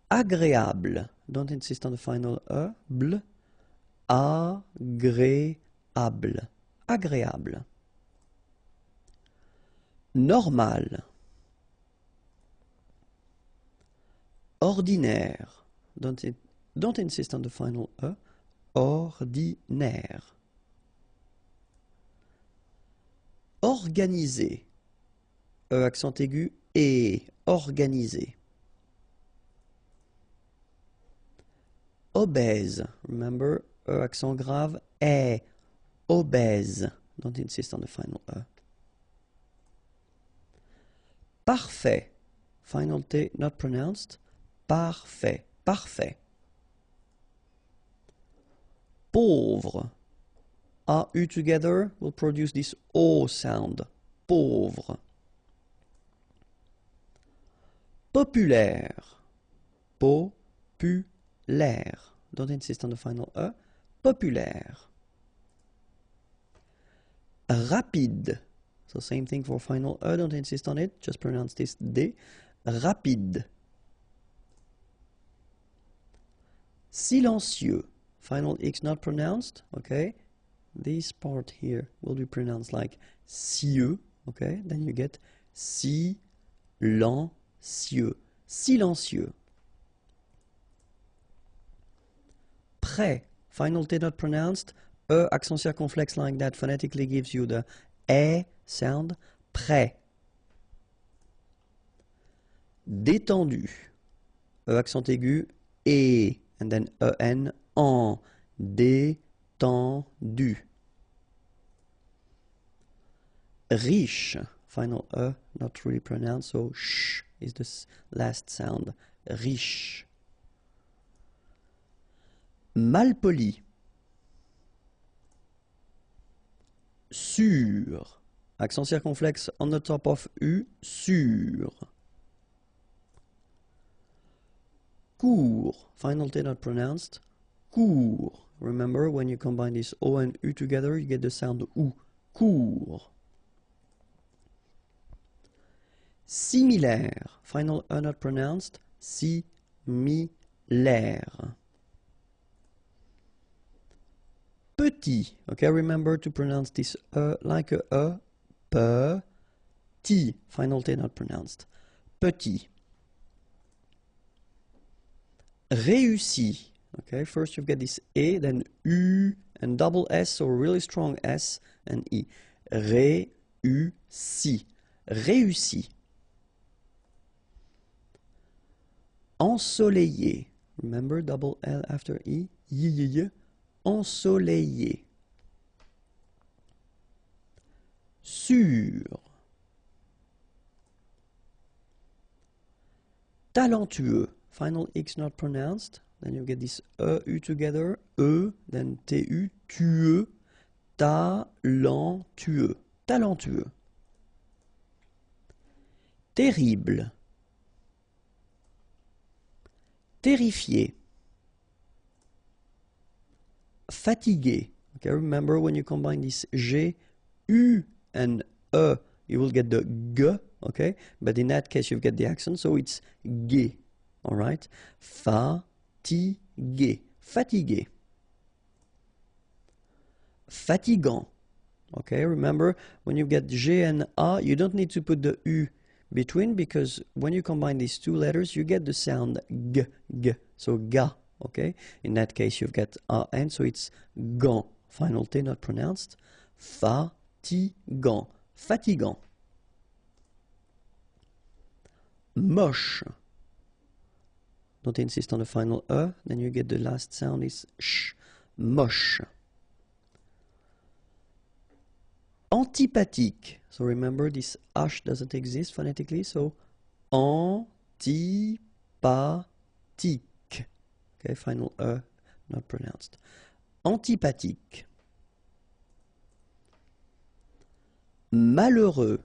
Agréable. Don't insist on the final E. Bl. Agréable. Agréable. Normal. Ordinaire. Don't insist on the final E. Ordinaire. Organisé. E accent aigu et organisé. Obèse. Remember, E accent grave est obèse. Don't insist on the final E. Parfait. Final T not pronounced. Parfait. Parfait. Pauvre. A, U together will produce this O sound. Pauvre. Populaire. Populaire. Don't insist on the final E. Populaire. Rapide. So same thing for final E. Don't insist on it. Just pronounce this D. Rapide. Silencieux. Final X not pronounced, okay? This part here will be pronounced like cieux, okay? Then you get silencieux. Silencieux. Prêt. Final T not pronounced. E accent circonflexe like that phonetically gives you the E sound. Prêt. Détendu. E accent aigu et and then EN en. Détendu. Riche. Final E not really pronounced, so sh is the last sound. Riche. Malpoli. Sûr. Accent circonflexe on the top of U. Sûr. Court. Final T not pronounced. Court. Remember, when you combine this O and U together, you get the sound OU. Court. Similaire. Final E not pronounced. Similaire. Petit. Okay, remember to pronounce this like a petit. Final T not pronounced. Petit. Réussi. Okay, first you get this E, then U and double S, so really strong S and E. Réussi. Réussi. Ensoleillé. Remember, double L after E. Ensoleillé. Sûr. talentueux. Final X not pronounced. Then you get this U together. Then TU, tueux. Talentueux. Talentueux. Terrible. Terrifié. Fatigué. Okay, remember when you combine this G, U, and E, you will get the G, okay? But in that case, you get the accent, so it's G, all right? Fatigué. Fatigué. Fatigant. Okay, remember when you get G and A, you don't need to put the U between because when you combine these two letters, you get the sound G, G. So ga, okay? In that case, you get A N, so it's gant. Final T not pronounced. Fatigant. Fatigant. Moche. Don't insist on the final E, then you get the last sound is sh. Moche. Antipathique. So remember this H doesn't exist phonetically, so antipathique. Okay, final E not pronounced. Antipathique. Malheureux.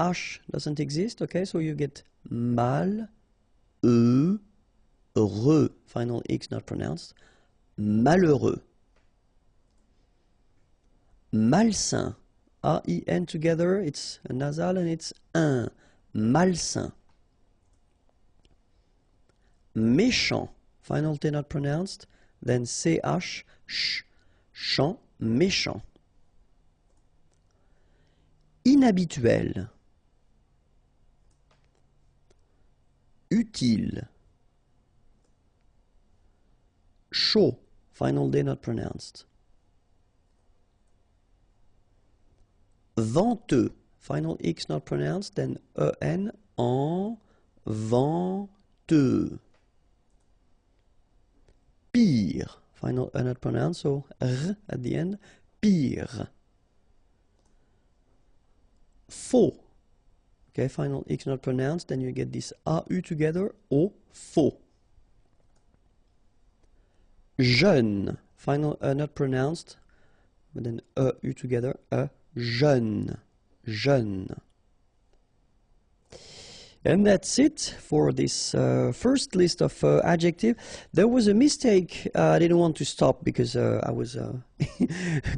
H doesn't exist, okay, so you get mal, heureux. Final X not pronounced. Malheureux. Malsain. A-I-N together, it's a nasal and it's un. Malsain. Méchant. Final T not pronounced. Then C-H, sh, chant, méchant. Inhabituel. Utile. Chaud. Final D not pronounced. Venteux. Final X not pronounced. Then E-N, en, venteux. Pire. Final E not pronounced, so R at the end. Pire. Faux. Okay, final X not pronounced, then you get this AU together, O, faux. Jeune. Final E not pronounced, but then EU together, jeune. Jeune. And that's it for this first list of adjectives. There was a mistake. I didn't want to stop because I was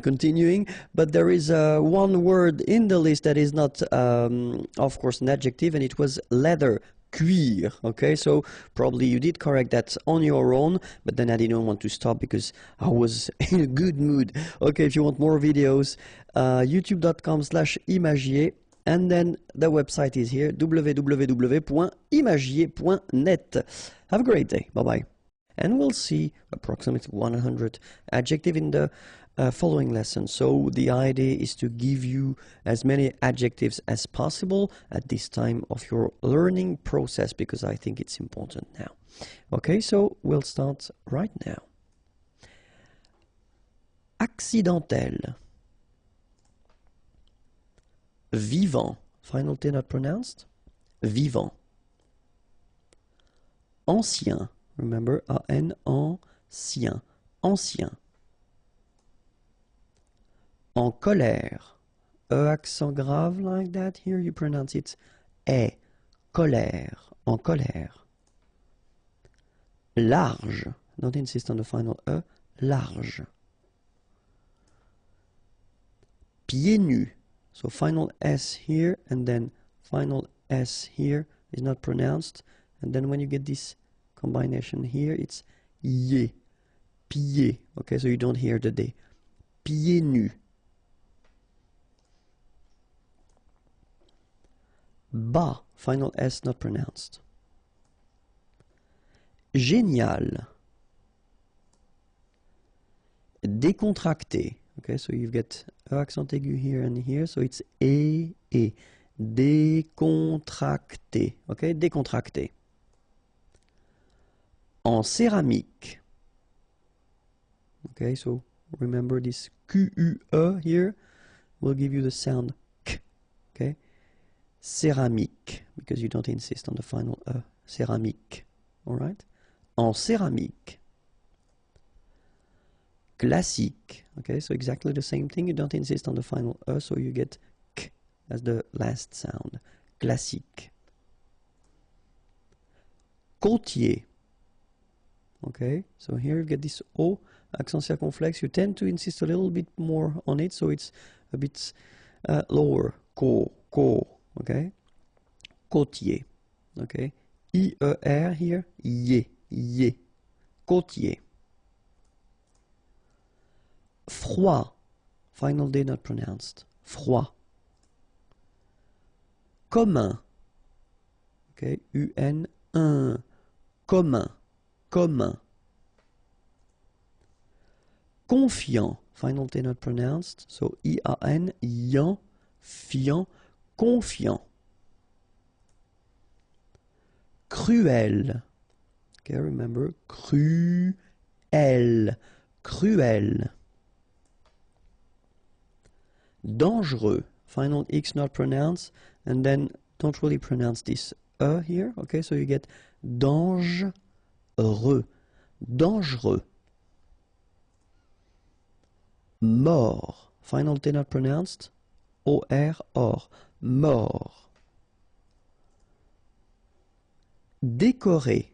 continuing. But there is one word in the list that is not, of course, an adjective, and it was leather. Cuir. Okay, so probably you did correct that on your own, but then I didn't want to stop because I was in a good mood. Okay, if you want more videos, youtube.com/imagier. And then the website is here, www.imagier.net. Have a great day. Bye-bye. And we'll see approximately 100 adjectives in the following lesson. So the idea is to give you as many adjectives as possible at this time of your learning process because I think it's important now. Okay, so we'll start right now. Accidentel. Vivant. Final T not pronounced. Vivant. Ancien. Remember, A-N, ancien. Ancien. En colère. E accent grave like that. Here you pronounce it E. Colère. En colère. Large. Don't insist on the final E. Large. Pieds nus. So final S here and then final S here is not pronounced. And then when you get this combination here, it's ye. Pieds. Okay, so you don't hear the D. Pieds nus. Bas. Final S not pronounced. Génial. Décontracté. Okay, so you get accent aigu here and here, so it's E. Décontracté. Okay, décontracté. En céramique. Okay, so remember this Q-U-E here will give you the sound K. Okay, céramique, because you don't insist on the final E céramique. Alright? En céramique. Classique. Okay, so exactly the same thing. You don't insist on the final E, so you get k as the last sound. Classique. Côtier. Okay, so here you get this O, accent circumflex. You tend to insist a little bit more on it, so it's a bit lower. Co, okay? Côtier. Okay? I-E-R here, ye. Côtier. Froid. Final D not pronounced. Froid. Commun. Okay, U-N-1. Commun. Confiant. Final T not pronounced. So I-A-N, yan, fiant, confiant. Cruel. Okay, remember, cruel. Dangereux. Final X not pronounced. And then don't really pronounce this E here. Okay, so you get dangereux. Mort. Final T not pronounced. O-R, or. Mort. Décoré.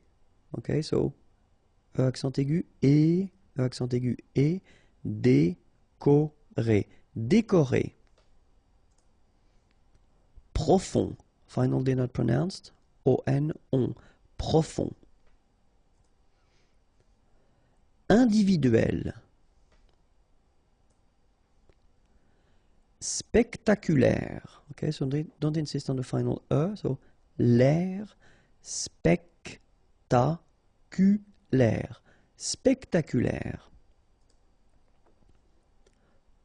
Okay, so E accent aigu, E accent aigu, E. Décoré. Décoré. Profond. Final D not pronounced. O-N, on. Profond. Individuel. Spectaculaire. Okay, so don't insist on the final E. So l'air spectaculaire. Spectaculaire.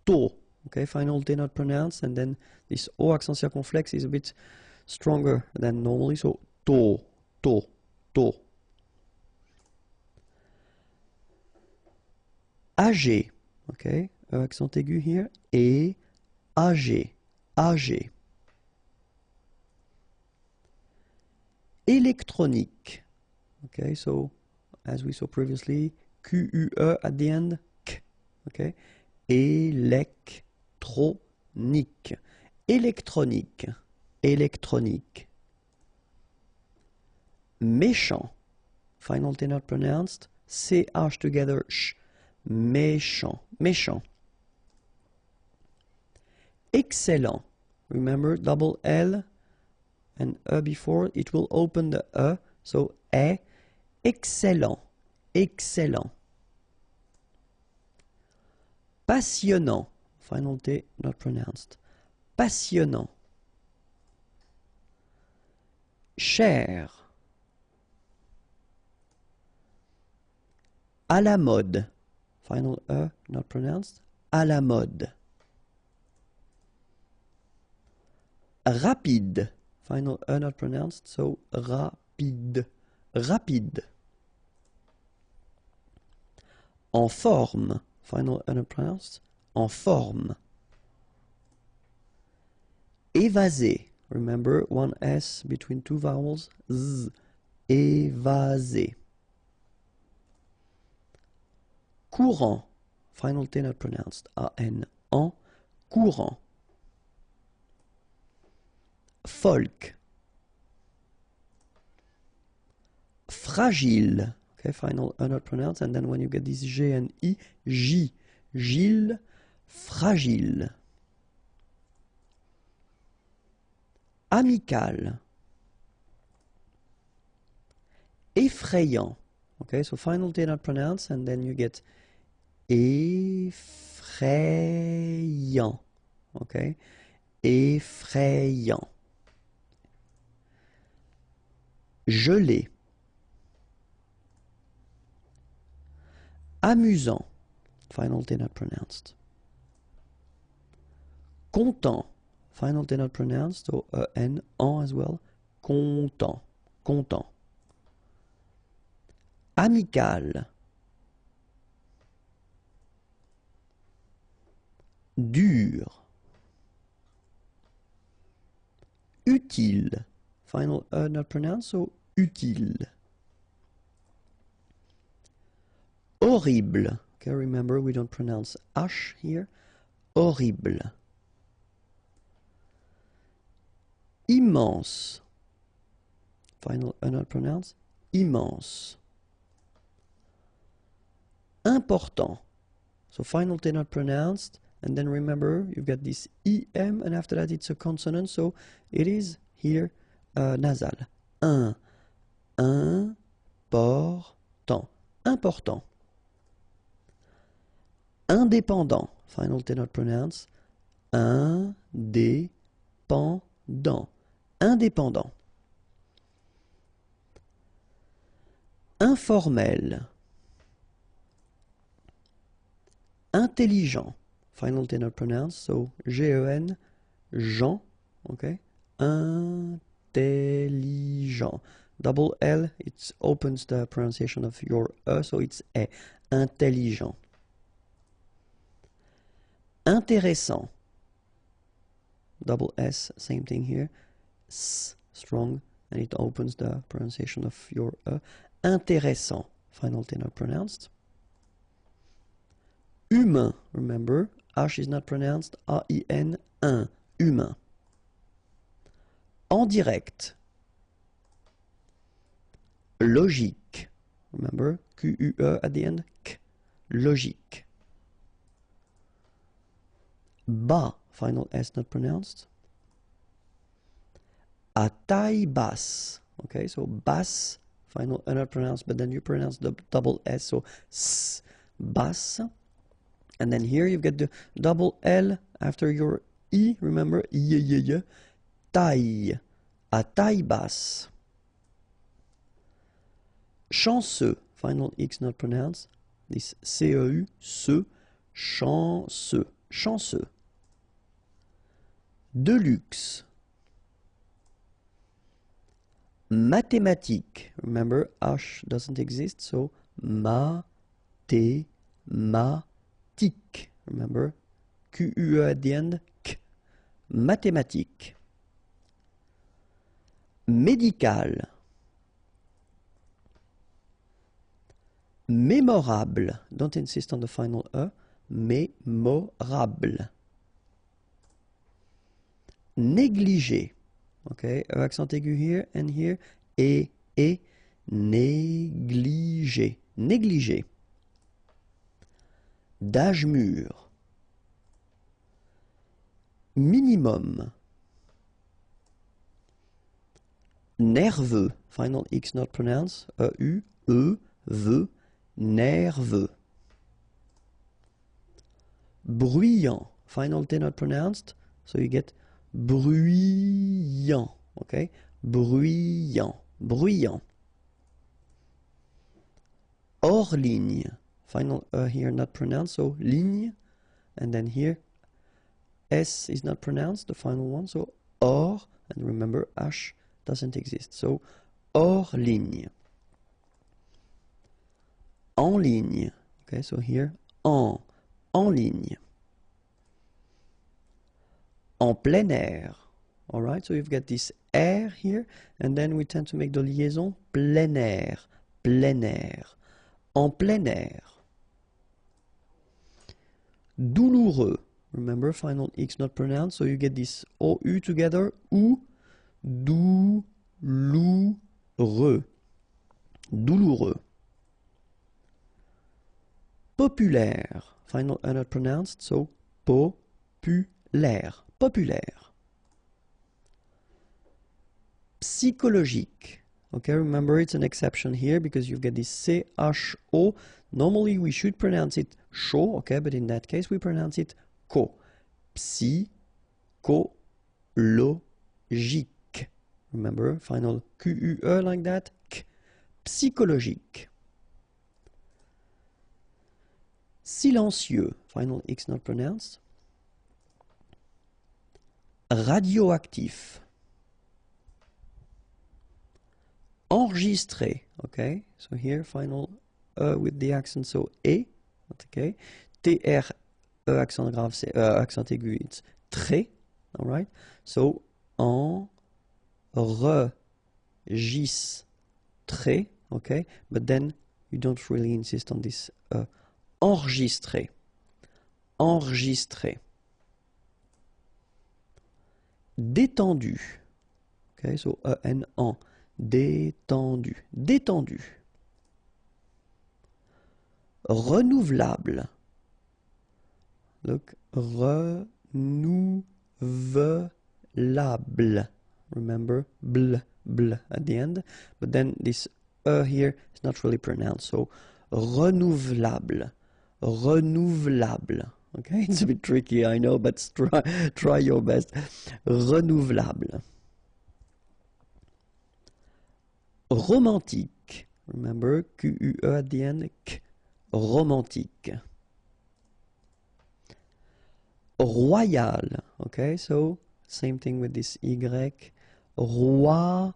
Tôt. Okay, final T not pronounced, and then this O accent circumflex is a bit stronger than normally. So tôt. Âgé. Okay, accent aigu here. Et âgé. Électronique. Okay, so as we saw previously, Q-U-E at the end, K. Okay, électronique. Méchant. Final T not pronounced. C-H together, sh. Méchant. Excellent. Remember, double L and E before, it will open the E. So, excellent. Passionnant. Final T not pronounced. Passionnant. Cher. À la mode. Final E not pronounced. À la mode. Rapide. Final E not pronounced, so rapide. En forme. Final E not pronounced. En forme. Évaser. Remember, one S between two vowels. Z. Évaser. Courant. Final T not pronounced. A-N. En. Courant. Folk. Fragile. Okay, final E not pronounced, and then when you get this G and I, Gilles, fragile. Amical. Effrayant. Okay, so final T not pronounced, and then you get effrayant. Okay, effrayant. Gelé. Amusant. Final T not pronounced. Content. Final T not pronounced, so N, en as well. Content. Amical. Dur. Utile. Final E not pronounced, so utile. Horrible. Okay, remember we don't pronounce H here. Horrible. Immense. Final not pronounced. Immense. Important. So final T not pronounced. And then remember, you've got this EM, and after that it's a consonant, so it is here nasal. Important. Important. Indépendant. Final T not pronounced. Indépendant. Indépendant. Informel. Intelligent. Final T not pronounced, so G-E-N, Jean, okay? Intelligent. Double L, it opens the pronunciation of your E, so it's E. Intelligent. Intéressant. Double S, same thing here. S, strong, and it opens the pronunciation of your E. Intéressant. Final T not pronounced. Humain, remember, H is not pronounced, A-I-N, un, humain. En direct. Logique, remember, Q-U-E at the end, K, logique. Bas, final S not pronounced. À taille basse, okay, so basse, final not pronounced, but then you pronounce the double S, so S, basse. And then here you've got the double L after your I, remember, taille, à taille basse. Chanceux, final X not pronounced, this C-E-U, ce, chanceux, chanceux. De luxe. Mathématique, remember, H doesn't exist, so mathématique, remember, Q-U-E at the end, K, mathématique. Médical. Mémorable, don't insist on the final E, mémorable. Négligé, okay, accent aigu here and here, et, négligé, négligé. D'âge mûr. Minimum. Nerveux, final X not pronounced, E-U, E, V, nerveux. Bruyant, final T not pronounced, so you get bruyant, okay? Bruyant, bruyant. Hors ligne, final here not pronounced, so ligne, and then here S is not pronounced, the final one, so hors, and remember H doesn't exist, so hors ligne. En ligne, okay, so here en ligne. En plein air, alright, so you've got this air here, and then we tend to make the liaison plein air, plein air. En plein air. Douloureux, remember, final X not pronounced, so you get this OU together, ou, douloureux, douloureux. Populaire, final not pronounced, so populaire, populaire. Psychologique, okay, remember it's an exception here because you've got this C-H-O. Normally we should pronounce it sho, okay, but in that case we pronounce it ko. Psychologique. Remember, final Q-U-E like that, K. Psychologique. Silencieux, final X not pronounced. Radioactif. Enregistré, okay, so here final with the accent, so E, okay, T-R, E accent grave, c'est accent aigu, it's très, alright, so enregistré, très, okay, but then you don't really insist on this enregistrer, enregistrer. Détendu, okay, so en, détendu, détendu. Renouvelable, look, renouvelable, remember, bl, bl at the end, but then this here is not really pronounced, so renouvelable, renouvelable, okay, it's a bit tricky, I know, but try your best. Renouvelable. Romantique, remember, Q-U-E at the end, k, romantique. Royal, okay, so same thing with this Y, royal,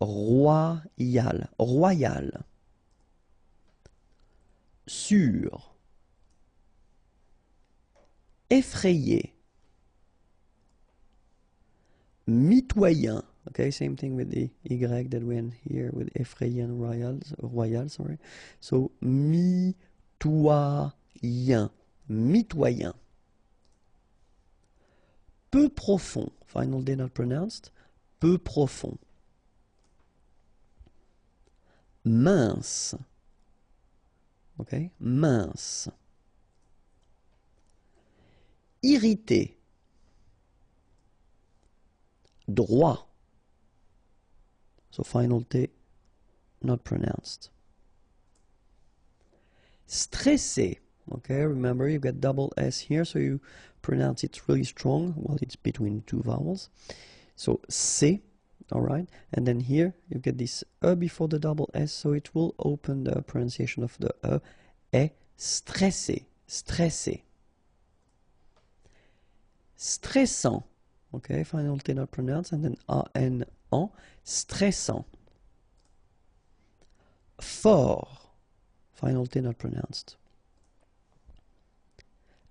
royal, royal. Sûr. Effrayé. Mitoyen. Okay, same thing with the Y that went here with effrayé and royal, sorry. So, mitoyen. Mitoyen. Peu profond. Final D not pronounced. Peu profond. Mince. Okay, mince. Irrité. Droit. So final T not pronounced. Stressé. Okay, remember you get double S here, so you pronounce it really strong while it's between two vowels. So C, alright, and then here you get this E before the double S, so it will open the pronunciation of the E. Stressé, stressé. Stressant, okay, final T not pronounced, and then A-N-An, stressant. Fort, final T not pronounced.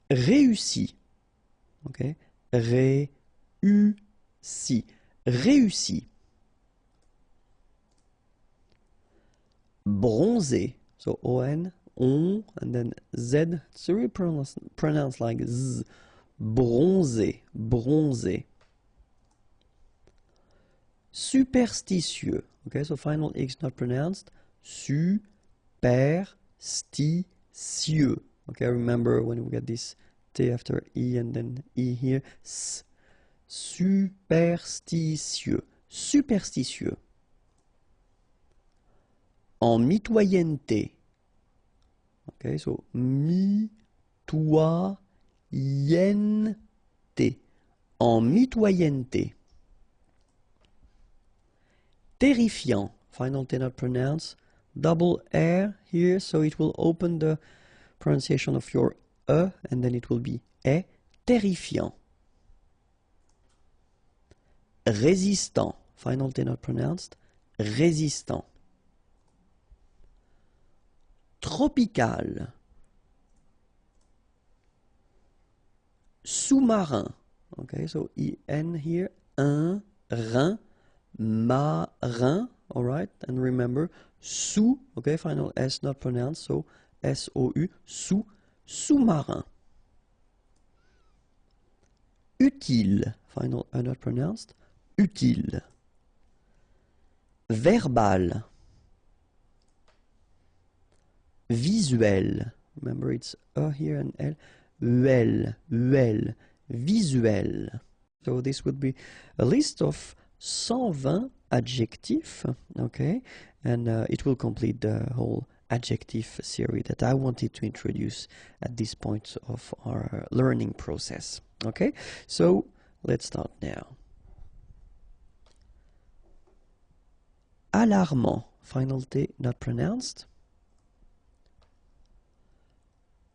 Réussi, okay, réussi, réussi. Bronzé, so O-N, on, and then Z, it's really pronounced like Z. Bronzé, bronzé. Superstitieux, okay, so final X not pronounced. Superstitieux. Okay, remember when we get this T after E and then E here. S. Superstitieux. Superstitieux. En mitoyenneté. Okay, so mitoyenneté. En mitoyenneté. Terrifiant. Final T not pronounced. Double R here, so it will open the pronunciation of your E, and then it will be E, terrifiant. Résistant, final T not pronounced, résistant. Tropical. Sous-marin, okay, so E-N here, un, rein, marin, alright, and remember, sous, okay, final S not pronounced, so S-O-U, sous-marin. Utile, final E not pronounced, utile. Verbal. Visuel, remember it's E here and L, uel, visuel. So this would be a list of 120 adjectives, okay, and it will complete the whole adjective series that I wanted to introduce at this point of our learning process. Okay, so let's start now. Alarmant, final T not pronounced.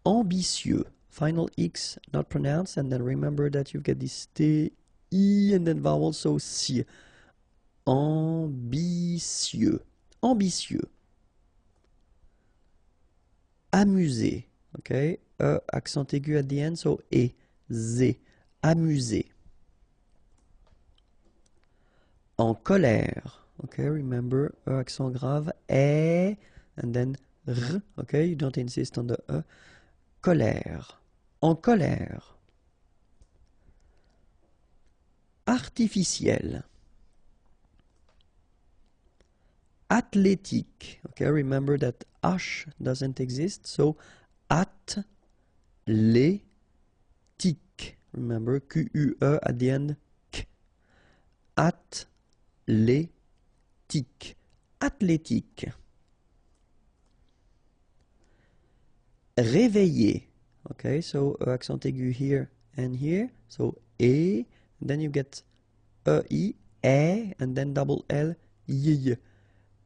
Ambitieux, final X not pronounced, and then remember that you get this T, I, and then vowel, so si. Ambitieux, ambitieux. Amuser, okay, accent aigu at the end, so e, z, amuser. En colère, okay, remember, accent grave, and then r, okay, you don't insist on the colère, en colère. Artificiel. Athlétique, okay, remember that H doesn't exist, so athlétique, remember, Q-U-E at the end, k. Athlétique, athlétique. Réveillé, okay, so accent aigu here and here, so and then you get E, and then double L, y.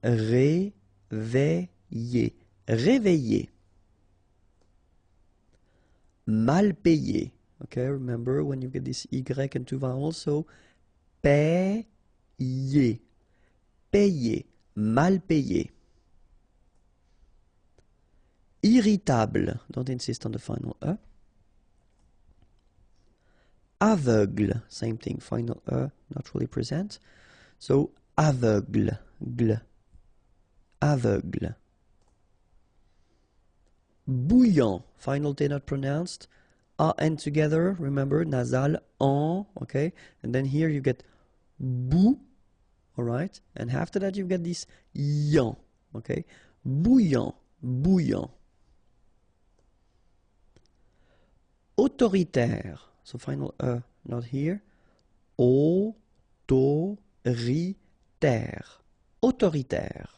Réveillé, réveillé. Mal payé, okay, remember when you get this Y and two vowels, so payé, payé, mal payé. Irritable, don't insist on the final E. Aveugle, same thing, final E, not really present. So aveugle, gl, aveugle. Bouillant, final T not pronounced. A and together, remember, nasal, en, okay? And then here you get bou, alright? And after that you get this yan, okay? Bouillant, bouillant. Autoritaire, so final not here. Autoritaire, autoritaire.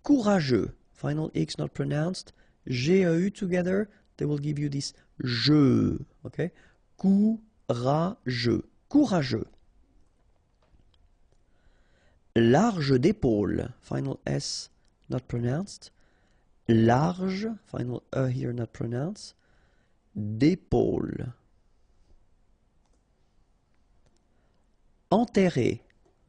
Courageux, final X not pronounced. G-E-U together, they will give you this je, okay? Courageux, courageux. Large d'épaule, final S not pronounced. Large, final E here not pronounced. D'épaule. Enterré,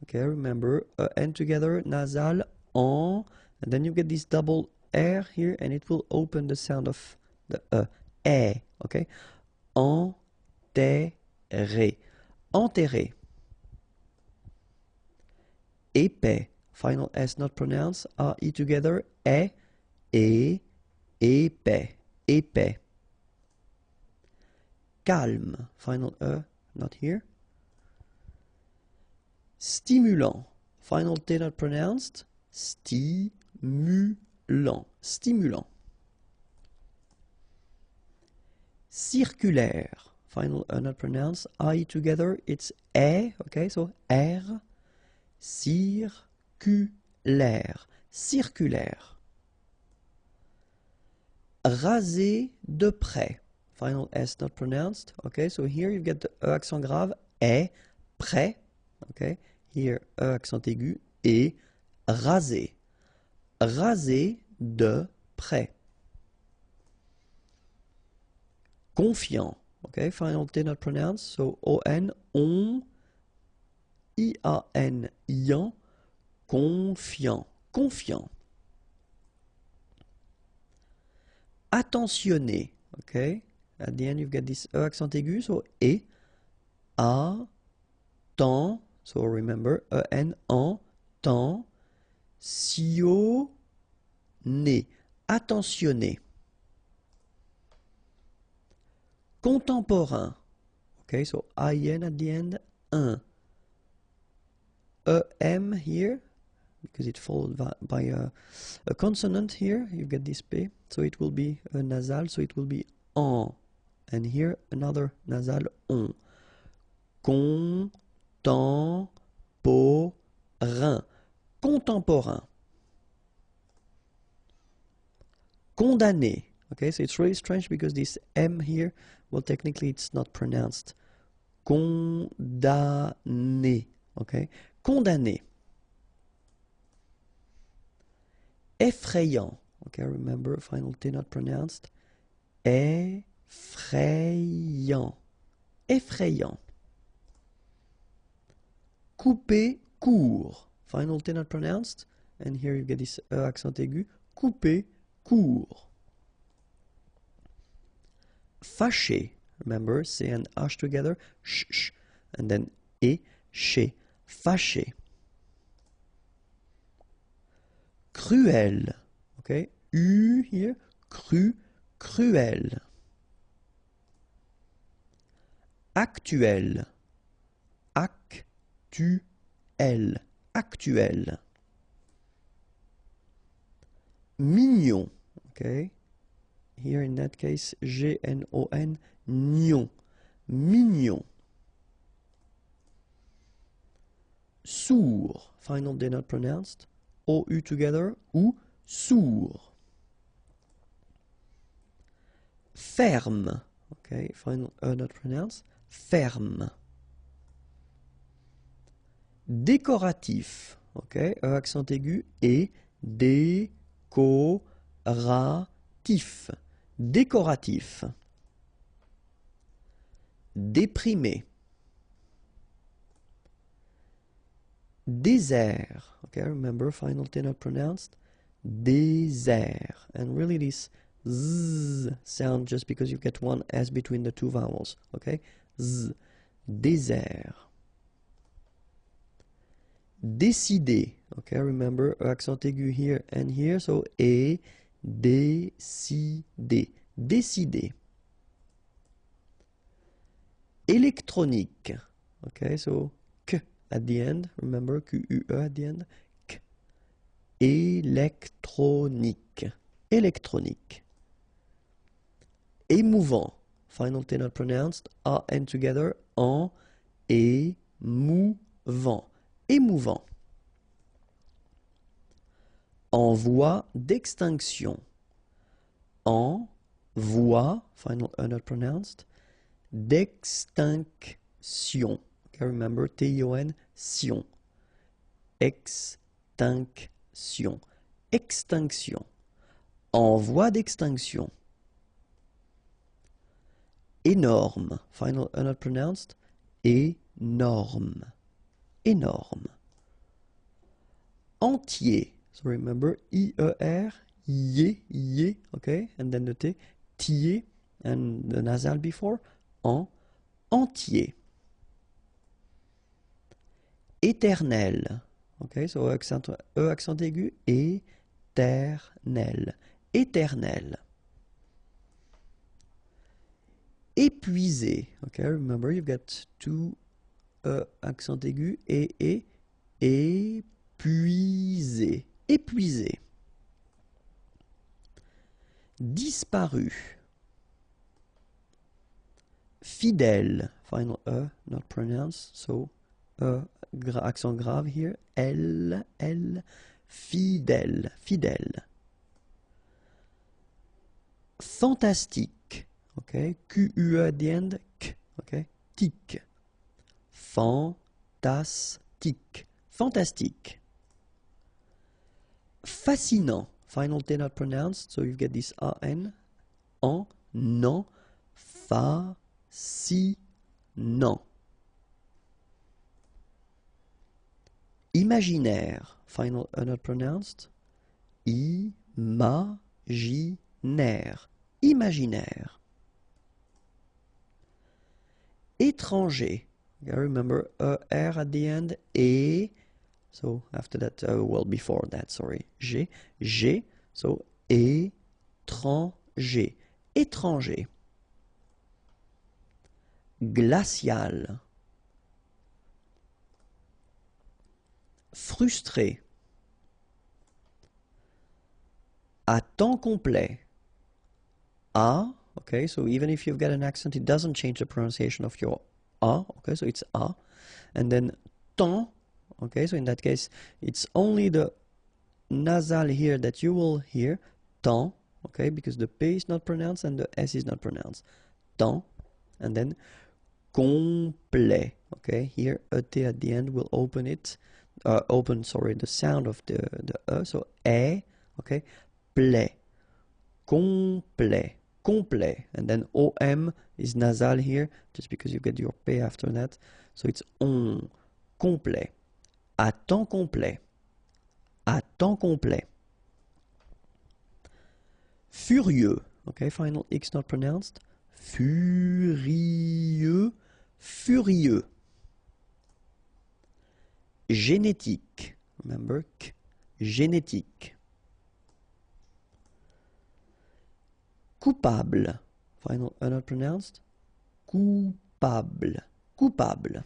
okay, remember, N together, nasal, en, and then you get this double R here, and it will open the sound of the okay? Enterré, enterré. Épais, final S not pronounced, A-E together, épais, épais. Calme, final E not here. Stimulant, final T not pronounced, stimulant, stimulant. Circulaire, final not pronounced, I together, it's okay, so R, circulaire, circulaire. Raser de près, final S not pronounced, okay, so here you get the accent grave, près, okay, here accent aigu, et raser, raser de près. Confiant, okay, final T not pronounced, so O-N, on, I-A-N, ian, confiant, confiant. Attentionné, okay, at the end you get this accent aigu, so et, a, temps, so remember, E-N, en, temps, sionné, attentionné. Contemporain, okay, so I-N at the end, un. E-M here, because it's followed by a consonant here, you get this P, so it will be a nasal, so it will be en. And here another nasal, on. Contemporain, contemporain. Condamné, okay, so it's really strange because this M here, well, technically it's not pronounced. Condamné, okay, condamné. Effrayant, okay, remember, final T not pronounced. Effrayant, effrayant. Couper court, final T not pronounced, and here you get this accent aigu, couper court. Fâché, remember, C and H together, sh, and then et, chez, fâché. Cruel, okay, U here, cruel. Actuel, actuel. Mignon, okay, here in that case, G-N-O-N, gnon, mignon. Sourd, final did not pronounced, O-U together, ou, sourd. Ferme, okay, final not pronounced, ferme. Décoratif, okay, accent aigu, et décoratif. Décoratif. Déprimé. Désert. Okay, remember, final T not pronounced. Désert. And really this z sound just because you get one S between the two vowels. Okay? Z. Désert. Décider. Okay, remember, accent aigu here and here. So, et, décider. Décider. Électronique. Okay, so, k at the end. Remember, Q-U-E at the end. K. Électronique. Électronique. Émouvant. Final T not pronounced. A-N together. En. Émouvant. Émouvant. En voie d'extinction. En voie, final not pronounced, d'extinction. Okay, remember, T-I-O-N, sion. Extinction. Extinction. En voie d'extinction. Énorme. Final not pronounced, énorme. Énorme. Entier. So remember, I-E-R, yé, okay, and then the T, tier, and the nasal before, entier. Éternel, okay, so accent aigu, éternel, éternel. Épuisé, okay, remember you've got two accent aigu, épuisé, épuisé. Disparu. Fidèle, final E, not pronounced, so accent grave here, L, fidèle, fidèle. Fantastique, okay, Q-U-E at the end, K, okay, tic. Fantastique, fantastique. Fascinant, final T not pronounced, so you get this A-N, non, fascinant. Imaginaire, final E not pronounced, imaginaire, imaginaire. Étranger, you remember R at the end, et, so after that, well, before that, sorry, G, so étranger, étranger. Glacial. Frustré. À temps complet. A, okay, so even if you've got an accent, it doesn't change the pronunciation of your A, okay, so it's A. And then temps, okay, so in that case, it's only the nasal here that you will hear, temps, okay, because the P is not pronounced and the S is not pronounced. Temps, and then complet, okay, here a T at the end will open it, the sound of the E, so E, okay, plait, complet, complet, and then OM is nasal here, just because you get your P after that, so it's on, complet, à temps complet, à temps complet. Furieux, okay, final X not pronounced, furieux, furieux. Génétique. Remember, k, génétique. Coupable. Final not pronounced. Coupable. Coupable.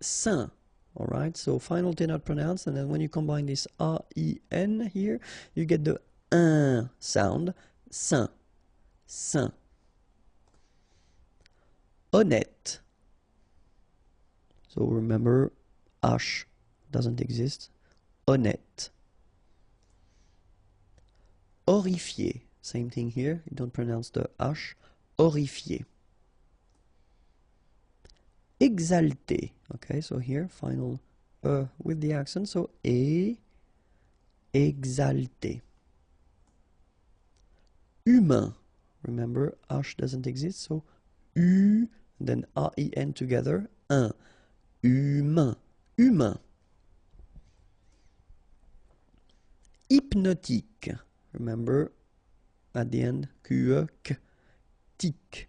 Saint. Alright, so final T not pronounced, and then when you combine this A-I-N here, you get the un sound. Saint. Saint. Honnête. So remember, H doesn't exist. Honnête. Horrifié. Same thing here. You don't pronounce the H. Horrifié. Exalté. Okay, so here, final with the accent. So, exalté. Humain. Remember, H doesn't exist. So, U, then A-I-N together. Un. Humain. Humain. Hypnotique. Remember, at the end, Q-E, K, tic.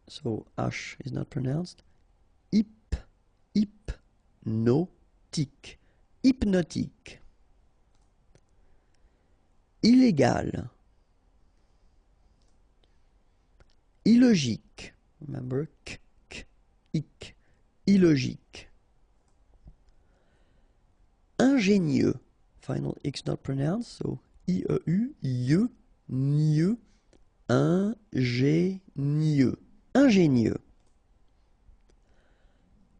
So H is not pronounced. Hypnotique. Hypnotique. Illégal. Illogique. Remember, k, ic. Illogique. Ingénieux. Final X not pronounced, so I-E-U, ieux, nieux, ingénieux. Ingénieux.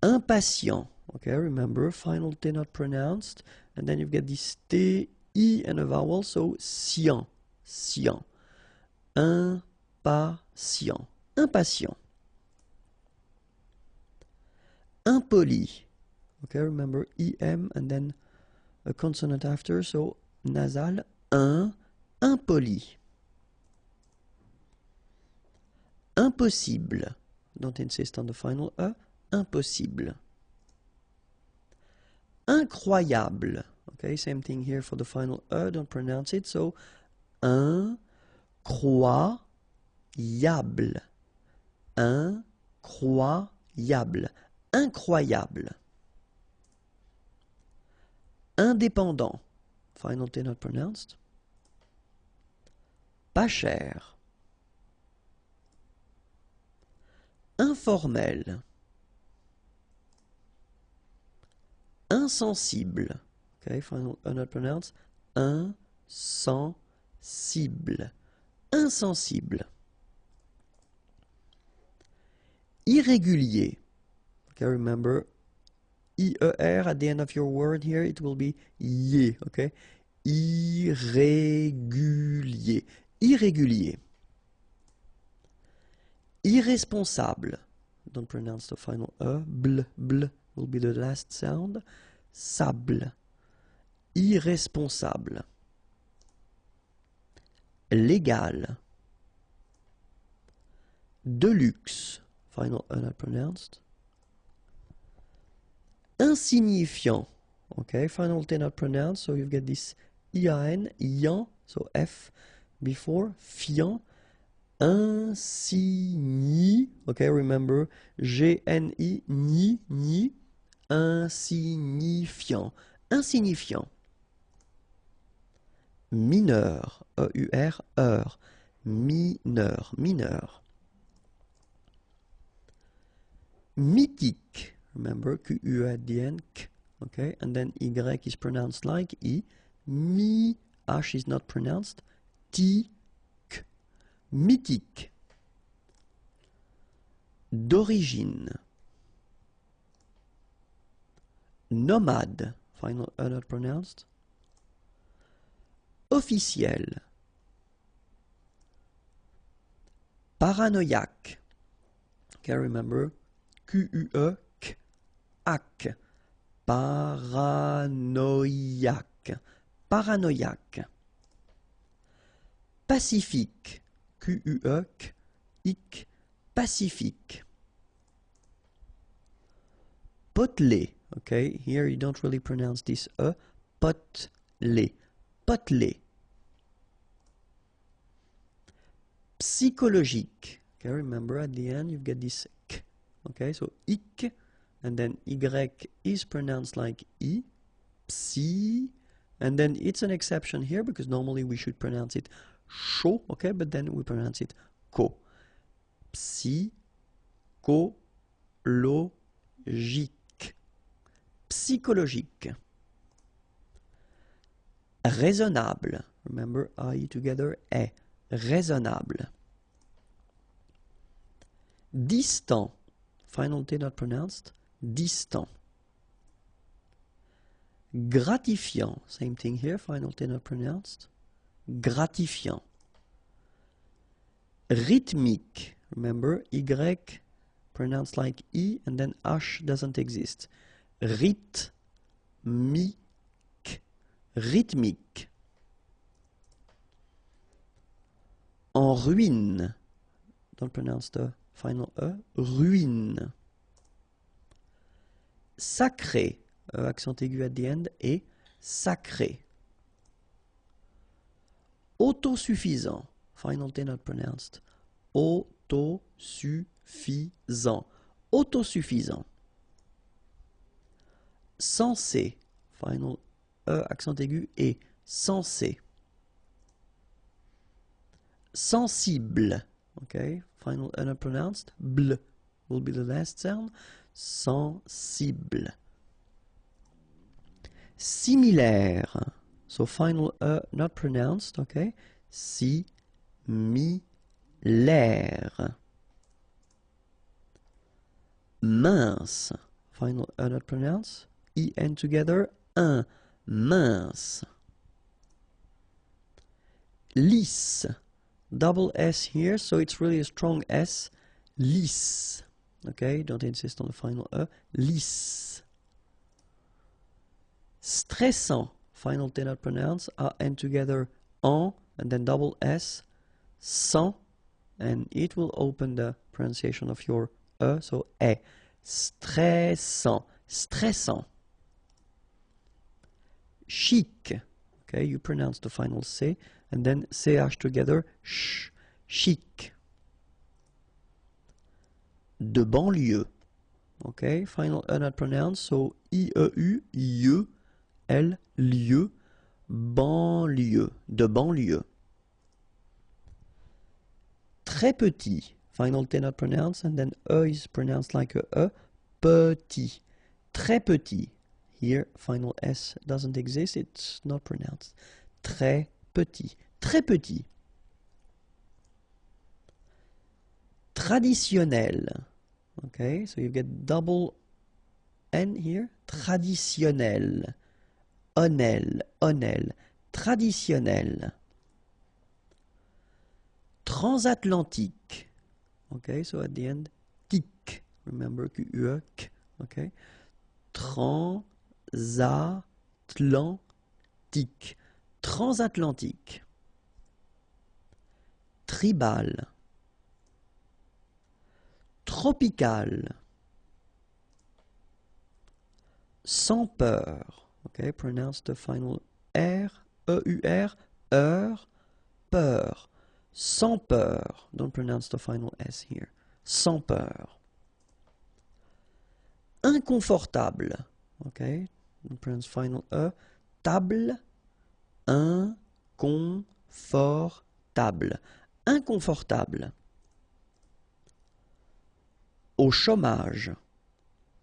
Impatient. Okay, remember, final T not pronounced, and then you've got this T, I, and a vowel, so sien, sien. Impatient. Impatient. Impoli. Okay, remember, I-M, and then a consonant after, so nasal, impoli. Impossible. Don't insist on the final E. Impossible. Incroyable. Okay, same thing here for the final E. Don't pronounce it. So, incroyable. Incroyable. Incroyable. Indépendant. Final T not pronounced. Pas cher. Informel. Insensible. Okay, final not pronounced. Insensible. Insensible. Irrégulier. Okay, remember, I-E-R at the end of your word here, it will be yé, okay? Irrégulier. Irrégulier. Irresponsable. Don't pronounce the final E. Bl, bl will be the last sound. Sable. Irresponsable. Légal. De luxe. Final E not pronounced. Insignifiant. Okay, final T not pronounced, so you've got this I-A-N, ian, so F before, fiant. Insigni, okay, remember, G-N-I, ni, insignifiant. Insignifiant. Mineur, E-U-R, heure. Mineur, mineur. Mythique. Remember, Q-U at the end, k, okay, and then Y is pronounced like I. Mi, H is not pronounced. T, k. Mythique. D'origine. Nomade. Final E not pronounced. Officiel. Paranoïaque. Okay, remember, Q-U-E, k, ac. Paranoïaque. Paranoïaque. Pacifique. Q-U-E, k, ic. Pacifique. Potelé. Okay, here you don't really pronounce this E. Potelé. Potelé. Psychologique. Okay, remember at the end you've got this k. Okay, so ic, and then Y is pronounced like I, psy, and then it's an exception here because normally we should pronounce it sho, okay, but then we pronounce it ko. Psychologique. Psychologique. Raisonnable. Remember, I together, est. Raisonnable. Distant. Final T not pronounced. Distant. Gratifiant. Same thing here. Final T not pronounced. Gratifiant. Rythmique. Remember, Y pronounced like I and then H doesn't exist. Rythmique. Rythmique. En ruine. Don't pronounce the final E. Ruine. Sacré. Accent aigu at the end. Et sacré. Autosuffisant. Final T not pronounced. Autosuffisant. Autosuffisant. Censé. Final E, accent aigu, et censé. Sensible. Okay, final E not pronounced. Bl will be the last sound. Sensible. Similaire. So final E not pronounced. Okay, similaire. Mince. Final E not pronounced. I-N together. Un. Mince. Lisse. Double S here, so it's really a strong S. Lisse. Okay, don't insist on the final E. Lisse. Stressant. Final T not pronounced. A-N together. En. And then double S. Sans. And it will open the pronunciation of your E. So, E. Stressant. Stressant. Chic. Okay, you pronounce the final C and then CH together. Sh. Chic. De banlieue. Okay, final E not pronounced. So I-E-U, I-E, L, lieu, banlieue. De banlieue. Très petit. Final T not pronounced and then E is pronounced like a E. Petit. Très petit. Here, final S doesn't exist, it's not pronounced. Très petit. Très petit. Traditionnel. Okay, so you get double N here. Traditionnel. Onel, onel. Traditionnel. Transatlantique. Okay, so at the end, tic. Remember, Q-U-E, K. Okay. Transatlantique. Transatlantique. Tribal. Tropical. Sans peur. Okay, pronounce the final R, E-U-R, heure, peur. Sans peur. Don't pronounce the final S here. Sans peur. Inconfortable. Okay, don't pronounce final E. Table. Inconfortable. Inconfortable. Au chômage.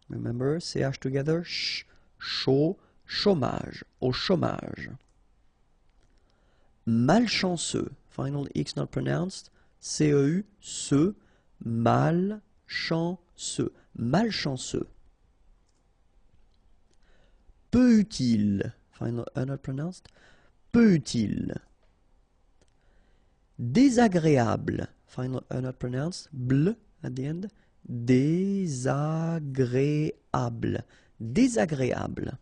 Remember, CH together. Ch, chaud, chômage. Au chômage. Malchanceux. Final X not pronounced. C-E-U, ce. Malchanceux. Malchanceux. Peu utile. Final E not pronounced. Peu utile. Désagréable. Final E not pronounced. Bl at the end. Désagréable. Désagréable.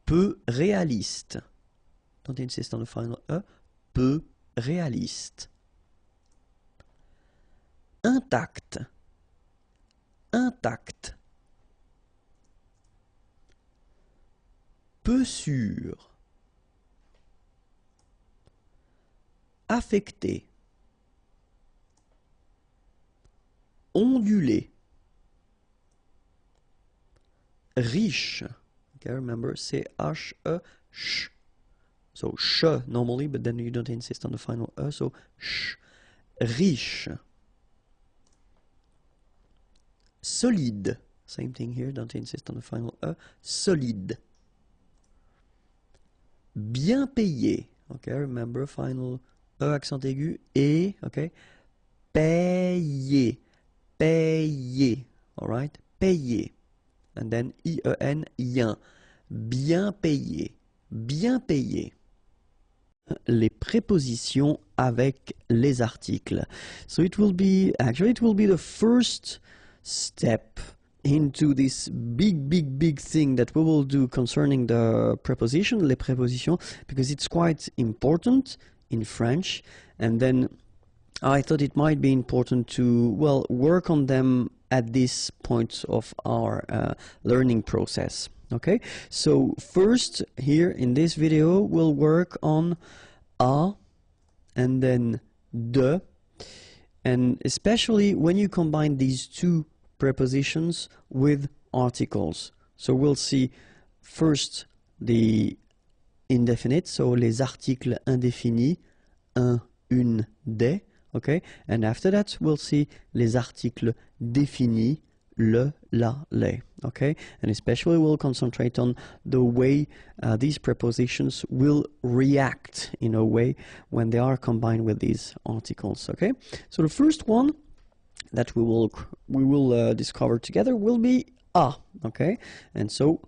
Peu réaliste. Don't insist on the final E. Peu réaliste. Intact. Intact. Peu sûr. Affecté. Ondulé. riche. Okay, remember, C-H-E, sh. So, sh normally, but then you don't insist on the final E, so sh. Riche. Solide. Same thing here, don't insist on the final E. Solide. Bien payé. Okay, remember, final E accent aigu, et, okay. Payé. Payé. Alright? Payé. And then I-E-N, yen. Bien payé. Bien payé. Les prépositions avec les articles. So it will be the first step into this big thing that we will do concerning the preposition, les prépositions, because it's quite important in French. And then I thought it might be important to, well, work on them at this point of our learning process. Okay, so first here in this video we'll work on a and then de, and especially when you combine these two prepositions with articles. So we'll see first the indefinite, so les articles indéfinis, un, une, des, okay, and after that we'll see les articles définis, le, la, les, okay, and especially we'll concentrate on the way these prepositions will react in a way when they are combined with these articles, okay. So the first one that we will discover together will be a, okay, and so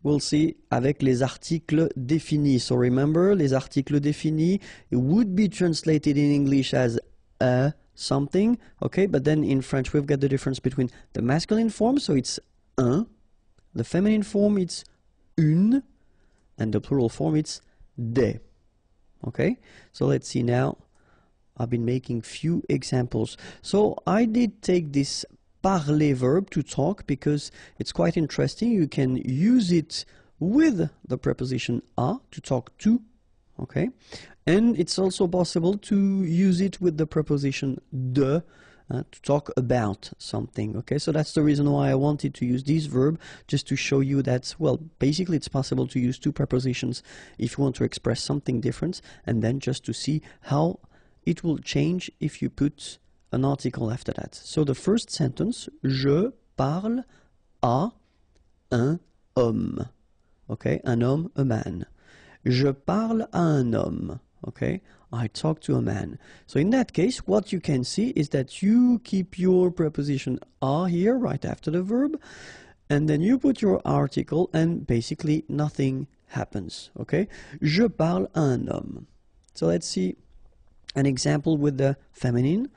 we'll see avec les articles définis. So remember, les articles définis, it would be translated in English as a something, okay, but then in French we've got the difference between the masculine form, so it's un, the feminine form it's une, and the plural form it's des, okay. So let's see now. I've been making few examples. So I did take this parler verb, to talk, because it's quite interesting. You can use it with the preposition a, to talk to, okay, and it's also possible to use it with the preposition de, to talk about something, okay. So that's the reason why I wanted to use this verb, just to show you that, well, basically it's possible to use two prepositions if you want to express something different, and then just to see how it will change if you put an article after that. So the first sentence, je parle à un homme, okay, un homme, a man. Je parle à un homme, okay, I talk to a man. So in that case, what you can see is that you keep your preposition à here right after the verb, and then you put your article, and basically nothing happens, okay. Je parle à un homme. So let's see an example with the feminine.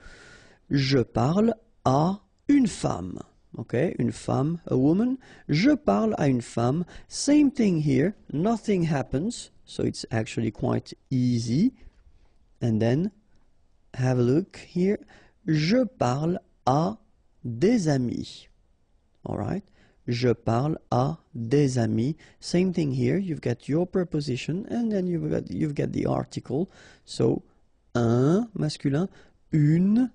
Je parle à une femme. Okay, une femme, a woman. Je parle à une femme. Same thing here. Nothing happens. So it's actually quite easy. And then have a look here. Je parle à des amis. All right. Je parle à des amis. Same thing here. You've got your preposition, and then you've got the article. So un masculin, une,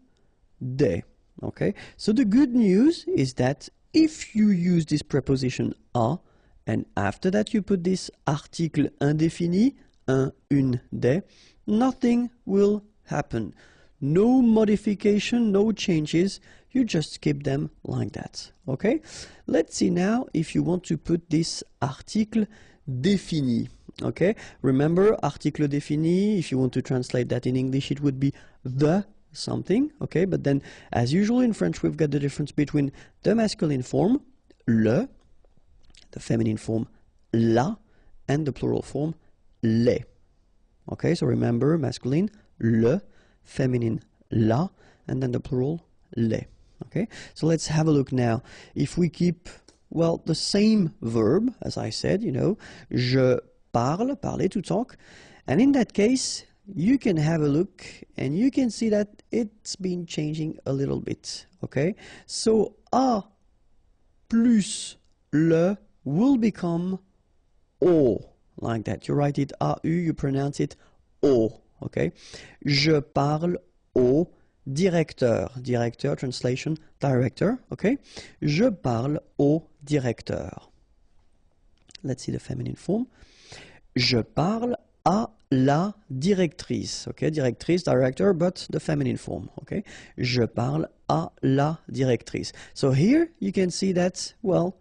des. Okay, so the good news is that if you use this preposition à, and after that you put this article indéfini, un, une, des, nothing will happen. No modification, no changes, you just keep them like that. Okay, let's see now if you want to put this article défini. Okay, remember, article défini, if you want to translate that in English, it would be the something, okay, but then as usual in French we've got the difference between the masculine form, le, the feminine form, la, and the plural form, les. Okay, so remember, masculine, le, feminine, la, and then the plural, les. Okay, so let's have a look now. If we keep, well, the same verb, as I said, you know, je parle, parler, to talk, and in that case you can have a look and you can see that it's been changing a little bit, okay? So a plus le will become o, like that. You write it au, you pronounce it o, okay? Je parle au directeur. Directeur, translation, director, okay? Je parle au directeur. let's see the feminine form. Je parle à la directrice. Okay, directrice, director, but the feminine form. Okay, je parle à la directrice. So here you can see that, well,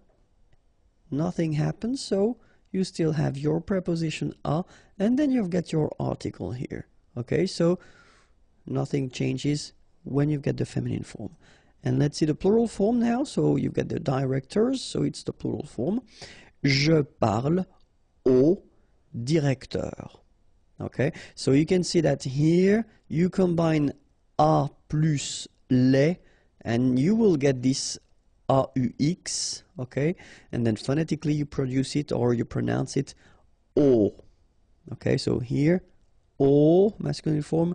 nothing happens, so you still have your preposition à, and then you've got your article here. Okay, so nothing changes when you get the feminine form. And let's see the plural form now. So you get the directors, so it's the plural form. Je parle au directeur. Okay, so you can see that here you combine a plus les, and you will get this aux, okay, and then phonetically you produce it or you pronounce it au. Okay, so here au, masculine form,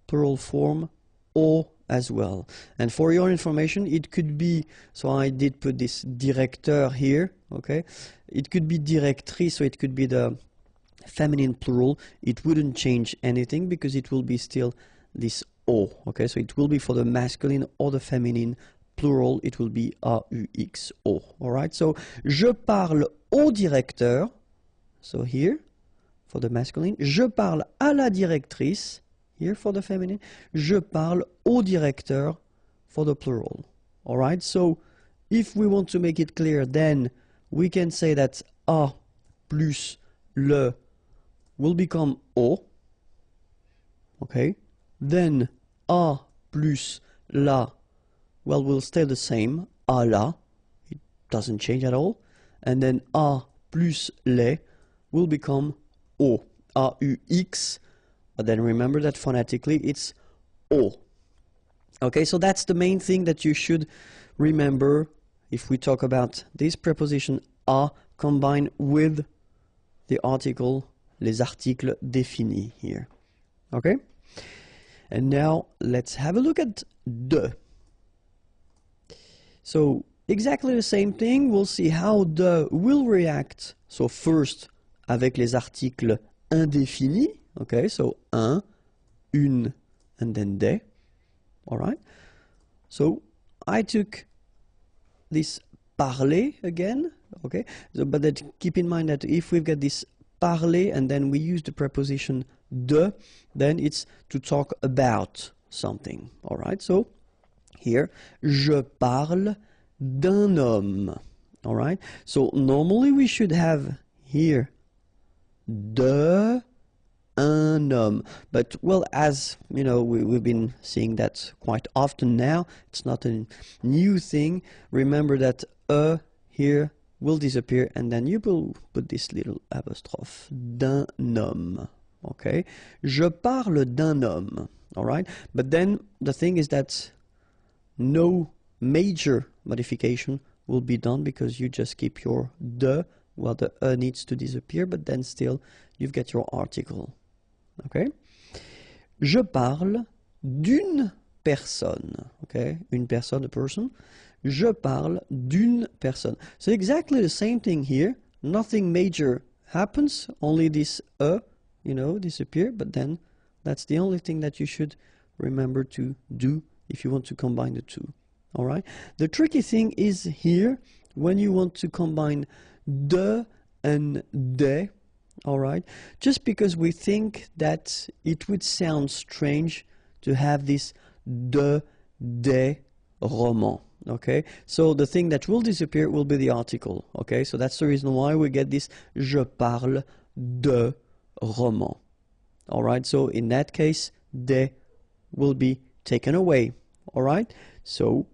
plural form au as well. And for your information, it could be, so I did put this directeur here, okay, it could be directrice, so it could be the feminine plural. It wouldn't change anything because it will be still this au, okay, so it will be for the masculine or the feminine plural, it will be aux, all right. So je parle au directeur, so here for the masculine, je parle à la directrice, here for the feminine, je parle au directeur for the plural. All right, so if we want to make it clear, then we can say that a plus le will become au, okay, then a plus la, well, will stay the same, à la, it doesn't change at all, and then a plus les will become au, aux, but then remember that phonetically it's o. Okay, so that's the main thing that you should remember if we talk about this preposition a combined with the article, les articles définis here. Okay, and now let's have a look at de. So exactly the same thing, we'll see how de will react. So first avec les articles indéfinis, okay, so un, une, and then des, all right. So I took this parler again, okay, so, but that, keep in mind that if we've got this parler and then we use the preposition de, then it's to talk about something, all right. So here, je parle d'un homme, all right. So normally we should have here de un homme, but well, as you know, we've been seeing that quite often now. It's not a new thing. Remember that here will disappear, and then you will put this little apostrophe, d'un homme. Okay, je parle d'un homme. All right, but then the thing is that no major modification will be done because you just keep your de. Well, the needs to disappear, but then still you've got your article. Okay? Je parle d'une personne. Okay? Une personne, a person. Je parle d'une personne. So exactly the same thing here. Nothing major happens, only this you know, disappear, but then that's the only thing that you should remember to do if you want to combine the two. All right? The tricky thing is here when you want to combine de and des, all right, just because we think that it would sound strange to have this de, des, roman, okay, so the thing that will disappear will be the article, okay, so that's the reason why we get this je parle de roman, all right, so in that case des will be taken away, all right, so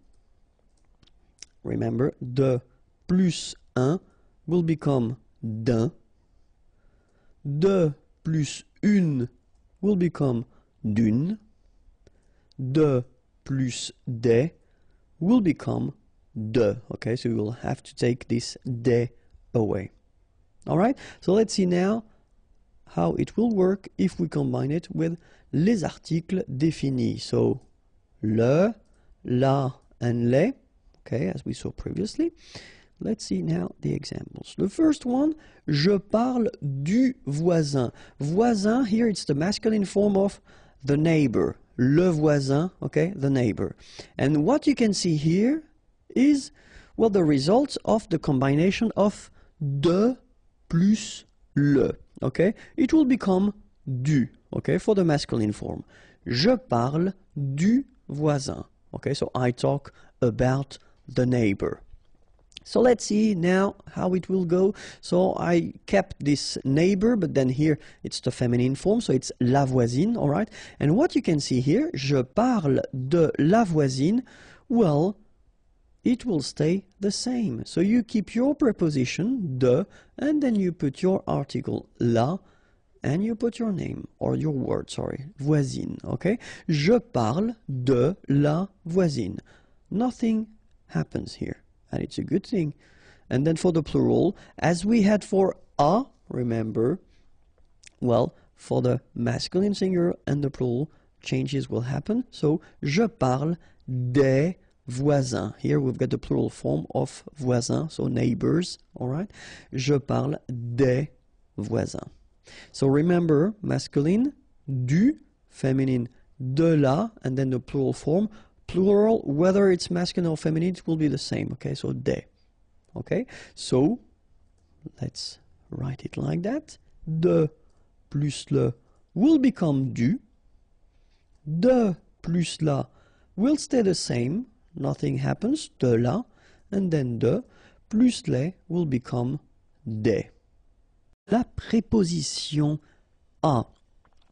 remember de plus un will become d'un, de plus une will become d'une, de plus des will become de. Okay, so we will have to take this des away. All right, so let's see now how it will work if we combine it with les articles définis. So le, la, and les, okay, as we saw previously. Let's see now the examples. The first one, je parle du voisin. Voisin, here it's the masculine form of the neighbor. Le voisin, okay, the neighbor. And what you can see here is, well, the results of the combination of de plus le, okay? It will become du, okay, for the masculine form. Je parle du voisin, okay? So I talk about the neighbor. So let's see now how it will go. So I kept this neighbor, but then here it's the feminine form, so it's la voisine, all right? And what you can see here, je parle de la voisine, well, it will stay the same. So you keep your preposition, de, and then you put your article, la, and you put your name, or your word, sorry, voisine, okay? Je parle de la voisine. Nothing happens here. And it's a good thing. And then for the plural, as we had for a, remember, well, for the masculine singular and the plural, changes will happen. So, je parle des voisins. Here we've got the plural form of voisins, so neighbors, all right? Je parle des voisins. So remember, masculine, du, feminine, de la, and then the plural form. Plural, whether it's masculine or feminine, it will be the same, okay? So, des, okay? So, let's write it like that. De plus le will become du. De plus la will stay the same. Nothing happens. De la. And then de plus les will become des. La préposition a.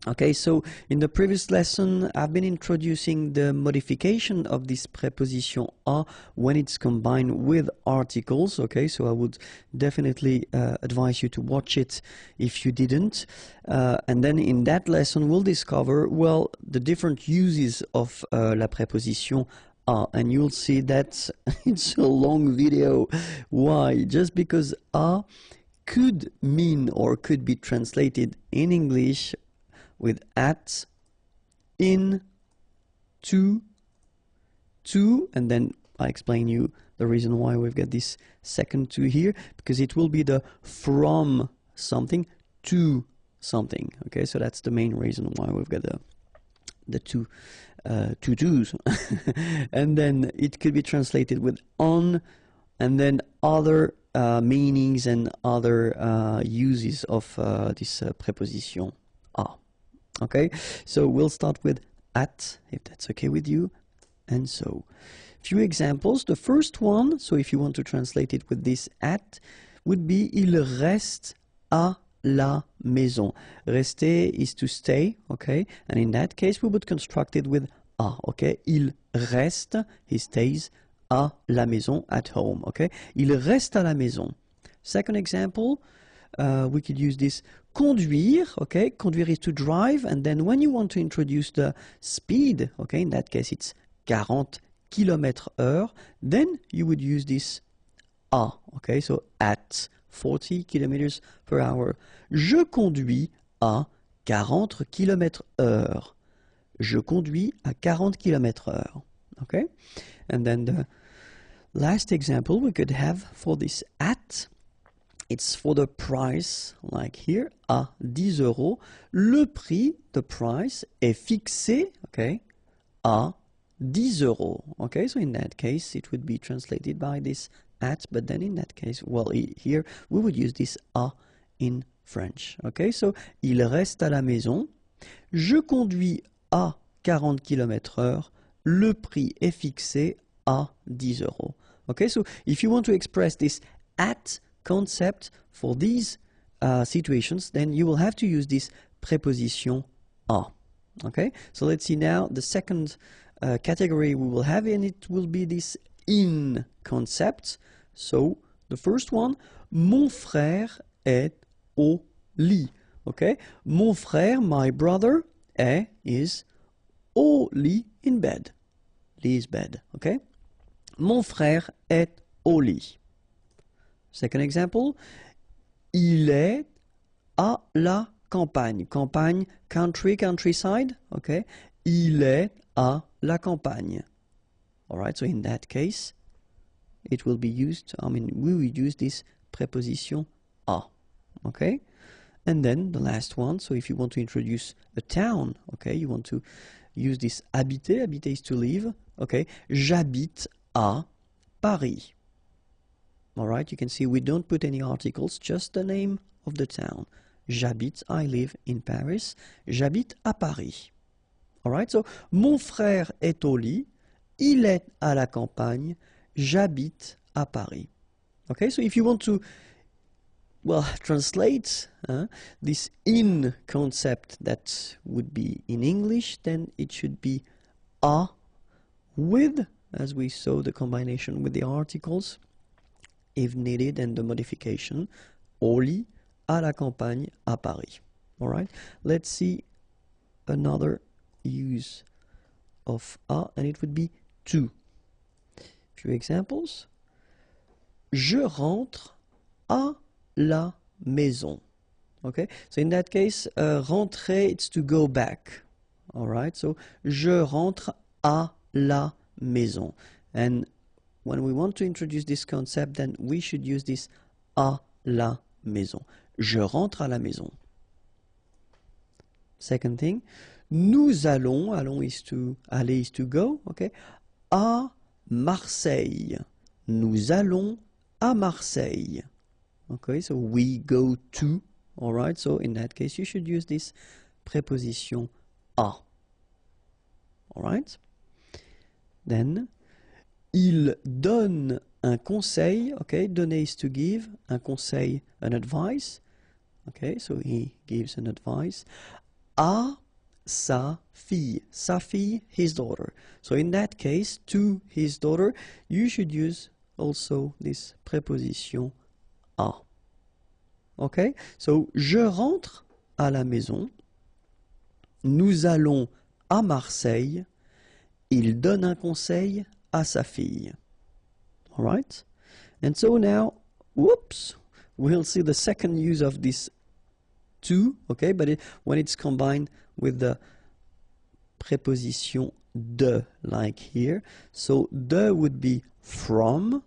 Okay, so in the previous lesson, I've been introducing the modification of this preposition a when it's combined with articles. Okay, so I would definitely advise you to watch it if you didn't. And then in that lesson, we'll discover, well, the different uses of la préposition a. And you'll see that it's a long video. Why? Just because a could mean or could be translated in English with at, in, to, and then I explain you the reason why we've got this second to here, because it will be the from something to something. Okay, so that's the main reason why we've got the two to-dos. And then it could be translated with on, and then other meanings and other uses of this preposition a. Okay, so we'll start with at, if that's okay with you. And so, few examples. The first one, so if you want to translate it with this at, would be il reste à la maison. Rester is to stay, okay? And in that case, we would construct it with à, okay? Il reste, he stays, à la maison, at home, okay? Il reste à la maison. Second example, we could use this conduire, okay? Conduire is to drive, and then when you want to introduce the speed, okay, in that case it's 40 km/h, then you would use this à, okay? So at 40 km/h. Je conduis à 40 km/h. Je conduis à 40 km/h, okay? And then the last example we could have for this at, it's for the price, like here, à 10 euros. Le prix, the price, est fixé, okay, à 10 euros. Okay, so in that case, it would be translated by this at, but then in that case, well, here, we would use this à in French. Okay, so, il reste à la maison. Je conduis à 40 km/h. Le prix est fixé à 10 euros. Okay, so if you want to express this at concept for these situations, then you will have to use this preposition à. Okay, so let's see now the second category we will have, and it will be this in concept. So the first one, mon frère est au lit. Okay, mon frère, my brother, is au lit, in bed. Lit is bed. Okay, mon frère est au lit. Second example, il est à la campagne. Campagne, country, countryside, okay? Il est à la campagne. All right, so in that case, it will be used, we will use this preposition à, okay? And then the last one, so if you want to introduce a town, okay, you want to use this habiter, habiter is to live, okay? J'habite à Paris. All right, you can see we don't put any articles, just the name of the town. J'habite, I live in Paris. J'habite à Paris. All right, so mon frère est au lit. Il est à la campagne. J'habite à Paris. Okay, so if you want to, well, translate this in concept that would be in English, then it should be a with, as we saw the combination with the articles, if needed, and the modification, au lit, à la campagne, à Paris. All right, let's see another use of a, and it would be to. Few examples. Je rentre à la maison. Okay, so in that case, rentrer, it's to go back. All right, so je rentre à la maison. And when we want to introduce this concept, then we should use this à la maison. Je rentre à la maison. Second thing, nous allons, aller is to go, okay, à Marseille. Nous allons à Marseille. Okay, so we go to, all right, so in that case you should use this preposition à. All right? Then, il donne un conseil, okay, donner is to give, un conseil, an advice, okay, so he gives an advice, à sa fille, his daughter. So in that case, to his daughter, you should use also this preposition à. Okay, so je rentre à la maison, nous allons à Marseille, il donne un conseil à sa fille. All right? And so now, whoops, we'll see the second use of this to, okay, but when it's combined with the preposition de, like here. So de would be from,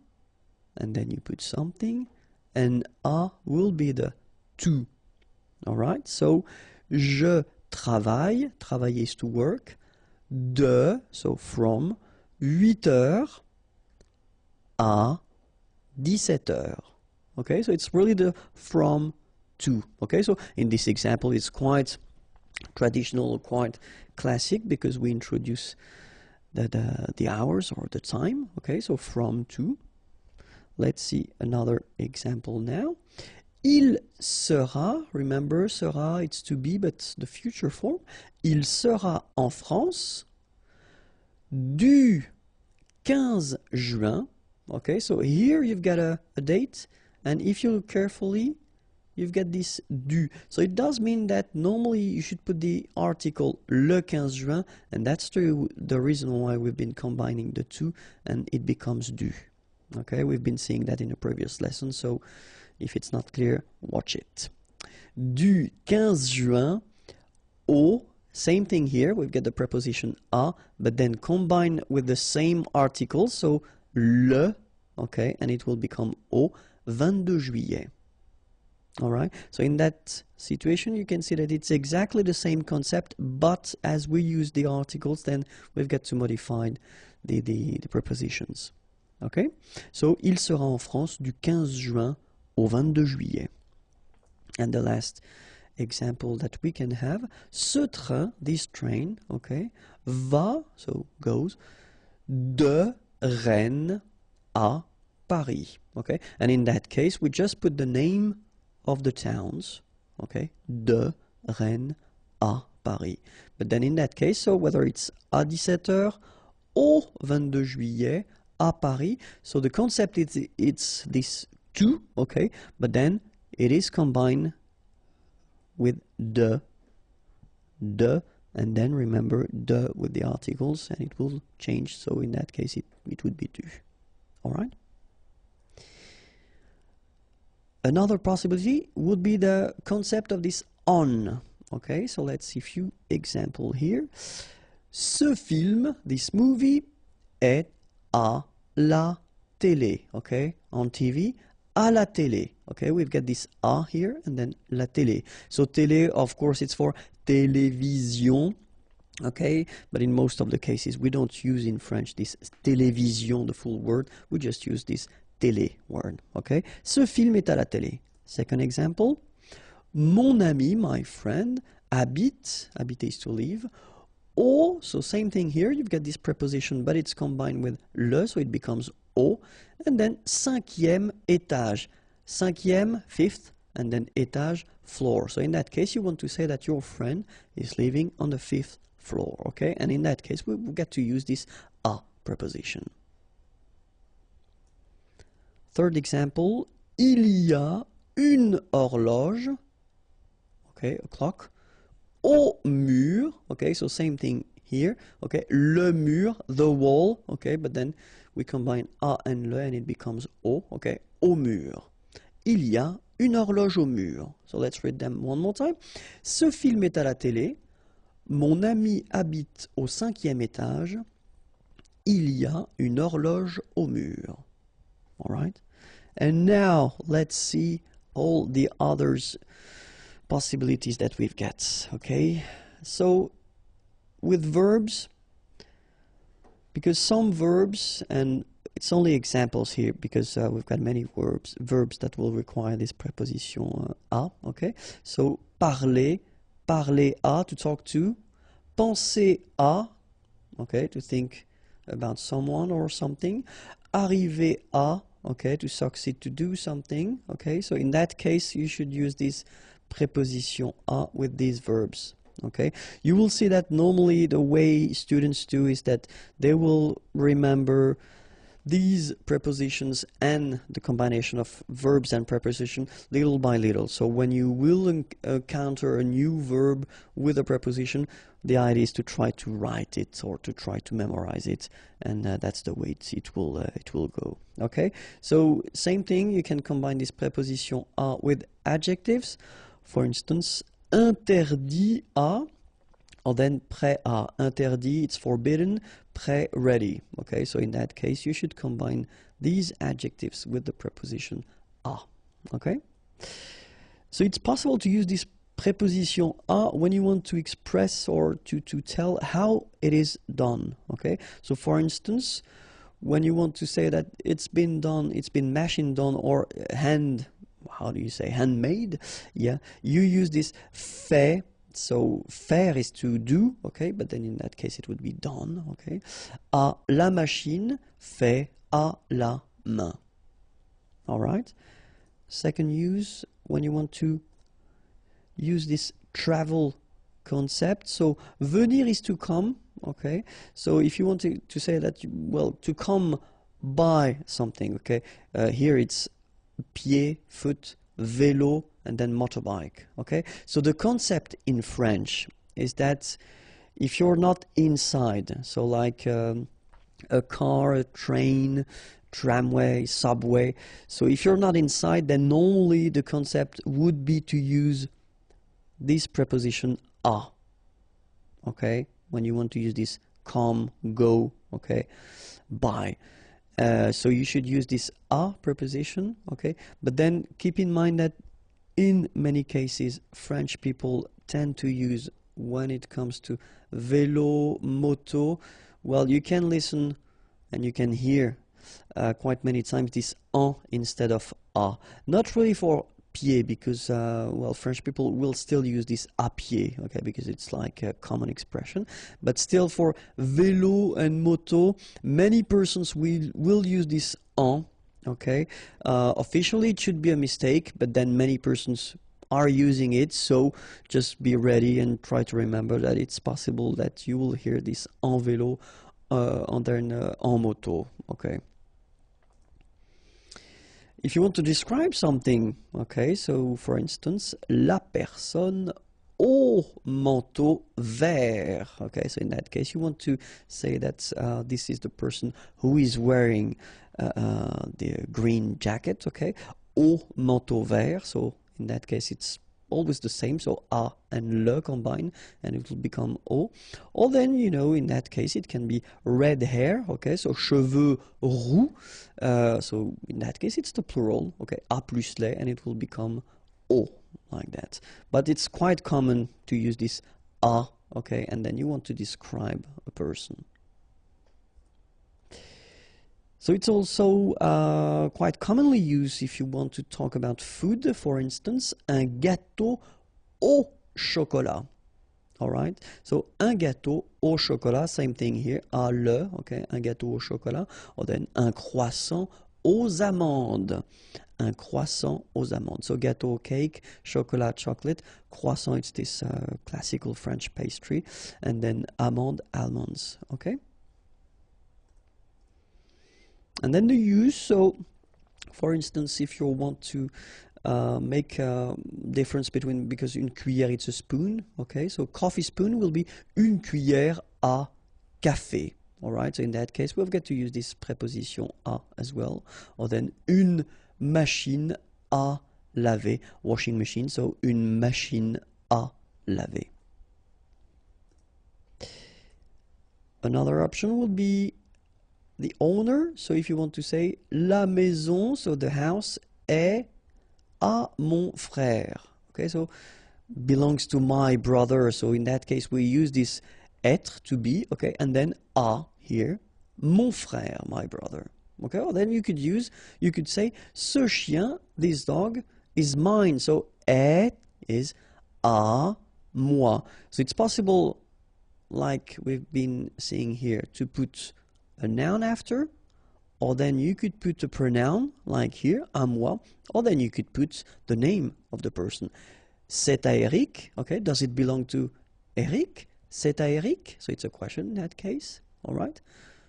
and then you put something, and a will be the to. All right? So je travaille, travailler is to work, de, so from, 8 heures à 17 heures. Okay, so it's really the from to. Okay, so in this example it's quite traditional, quite classic, because we introduce the hours or the time. Okay, so from to. Let's see another example now. Il sera, remember, sera, it's to be, but the future form. Il sera en France du 15 juin. Okay, so here you've got a date, and if you look carefully, you've got this du. So it does mean that normally you should put the article le 15 juin, and that's the reason why we've been combining the two, and it becomes du. Okay, we've been seeing that in a previous lesson, so if it's not clear, watch it. Du 15 juin au, same thing here, we've got the preposition à, but then combined with the same article, so le, okay, and it will become au 22 juillet. All right, so in that situation you can see that it's exactly the same concept, but as we use the articles, then we've got to modify the prepositions. Okay, so il sera en France du 15 juin au 22 juillet. And the last example that we can have, ce train, this train, okay, va, so goes, de Rennes à Paris. Okay, and in that case we just put the name of the towns, okay, de Rennes à Paris. But then in that case, so whether it's à 17 heures au 22 juillet à Paris, so the concept is it's this to, okay, but then it is combined with de, and then remember de with the articles, and it will change, so in that case it would be du. All right? Another possibility would be the concept of this on. Okay, so let's see a few examples here. Ce film, this movie, est à la télé. Okay, on TV, à la télé. Okay, we've got this à here and then la télé. So télé, of course, it's for télévision. Okay, but in most of the cases we don't use in French this télévision, the full word. We just use this télé word, okay? Ce film est à la télé. Second example, mon ami, my friend, habite, habiter is to live, au, so same thing here, you've got this preposition, but it's combined with le, so it becomes au, and then cinquième étage. Cinquième, fifth, and then étage, floor. So in that case, you want to say that your friend is living on the fifth floor, okay? And in that case, we get to use this a preposition. Third example, il y a une horloge, okay, a clock, au mur, okay, so same thing here, okay, le mur, the wall, okay, but then we combine a and le and it becomes au, okay, au mur. Il y a une horloge au mur. So let's read them one more time. Ce film est à la télé. Mon ami habite au 5e étage. Il y a une horloge au mur. All right? And now let's see all the others possibilities that we've got. Okay? So with verbs, because some verbs, and it's only examples here because we've got many verbs that will require this preposition a, okay? So parler, parler à, to talk to, penser à, okay, to think about someone or something, arriver à, okay, to succeed to do something, okay? So in that case, you should use this preposition à with these verbs. Okay, you will see that normally the way students do is that they will remember these prepositions and the combination of verbs and preposition little by little. So when you will encounter a new verb with a preposition, the idea is to try to write it or to try to memorize it, and that's the way it will go. Okay, so same thing, you can combine this preposition à with adjectives. For instance, interdit à, or then prêt à. Interdit, it's forbidden. Prêt, ready. Okay, so in that case, you should combine these adjectives with the preposition à. Okay? So it's possible to use this preposition à when you want to express or to tell how it is done. Okay? So for instance, when you want to say that it's been done, it's been machine done, or how do you say, handmade? Yeah, you use this fait. So faire is to do, okay, but then in that case it would be done, okay. À la machine, fait à la main. All right. Second use, when you want to use this travel concept. So venir is to come, okay. So if you want to say that, well, to come by something, okay. Here it's pied, foot, vélo, and then motorbike, okay? So the concept in French is that if you're not inside, so like a car, a train, tramway, subway, so if you're not inside, then normally the concept would be to use this preposition à, okay? When you want to use this come, go, okay, by. So you should use this à preposition, okay? But then keep in mind that in many cases, French people tend to use, when it comes to vélo, moto, well, you can listen and you can hear quite many times this en instead of à. Not really for pied, because, well, French people will still use this à pied, okay, because it's like a common expression. But still for vélo and moto, many persons will use this en, okay. Officially it should be a mistake, but then many persons are using it, so just be ready and try to remember that it's possible that you will hear this en vélo and then en moto, okay. If you want to describe something, okay, so for instance, la personne au manteau vert, okay, so in that case you want to say that this is the person who is wearing the green jacket, okay, au manteau vert, so in that case it's always the same, so a and le combine, and it will become o. Or then, you know, in that case it can be red hair, okay, so cheveux roux, so in that case it's the plural, okay, a plus les, and it will become o, like that. But it's quite common to use this a, okay, and then you want to describe a person. So it's also quite commonly used if you want to talk about food. For instance, un gâteau au chocolat. All right. So un gâteau au chocolat, same thing here. À le, okay, un gâteau au chocolat. Or then un croissant aux amandes. Un croissant aux amandes. So gâteau, cake, chocolat, chocolate. Croissant, it's this classical French pastry. And then amande, almonds. Okay. And then the use, so for instance, if you want to make a difference between, because une cuillère it's a spoon, okay, so coffee spoon will be une cuillère à café, all right, so in that case we've got to use this preposition à as well, or then une machine à laver, washing machine, so une machine à laver. Another option would be the owner, so if you want to say la maison, so the house est à mon frère, okay, so belongs to my brother, so in that case we use this être to be, okay, and then à here, mon frère, my brother, okay, or then you could say ce chien, this dog, is mine, so est is à moi, so it's possible, like we've been seeing here, to put a noun after, or then you could put a pronoun, like here, à moi, or then you could put the name of the person. C'est à Eric, okay, does it belong to Eric? C'est à Eric, so it's a question in that case, all right?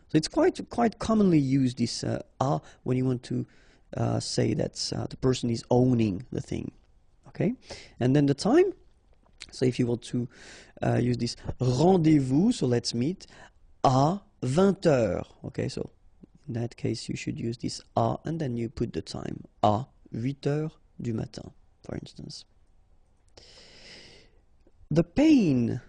So it's quite commonly used, this à, when you want to say that the person is owning the thing, okay? And then the time, so if you want to use this rendezvous, so let's meet, à 20h, okay, so in that case you should use this à and then you put the time, à 8h du matin, for instance. The pain,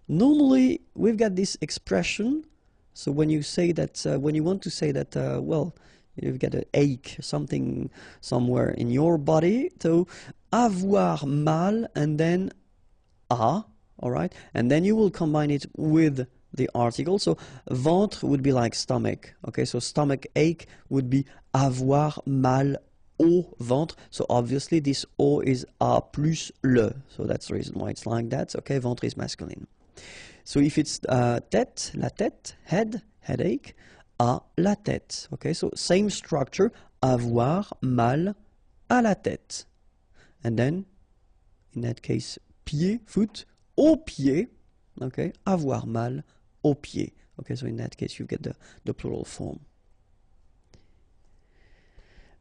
normally we've got this expression, so when you say that, when you want to say that, well, you've got an ache, something somewhere in your body, so avoir mal and then à, all right, and then you will combine it with the article, so ventre would be like stomach, okay, so stomach ache would be avoir mal au ventre, so obviously this au is a plus le, so that's the reason why it's like that, okay, ventre is masculine. So if it's tête, la tête, head, headache, à la tête, okay, so same structure, avoir mal à la tête, and then in that case pied, foot, au pied, okay, avoir mal au pied. Okay, so in that case you get the plural form.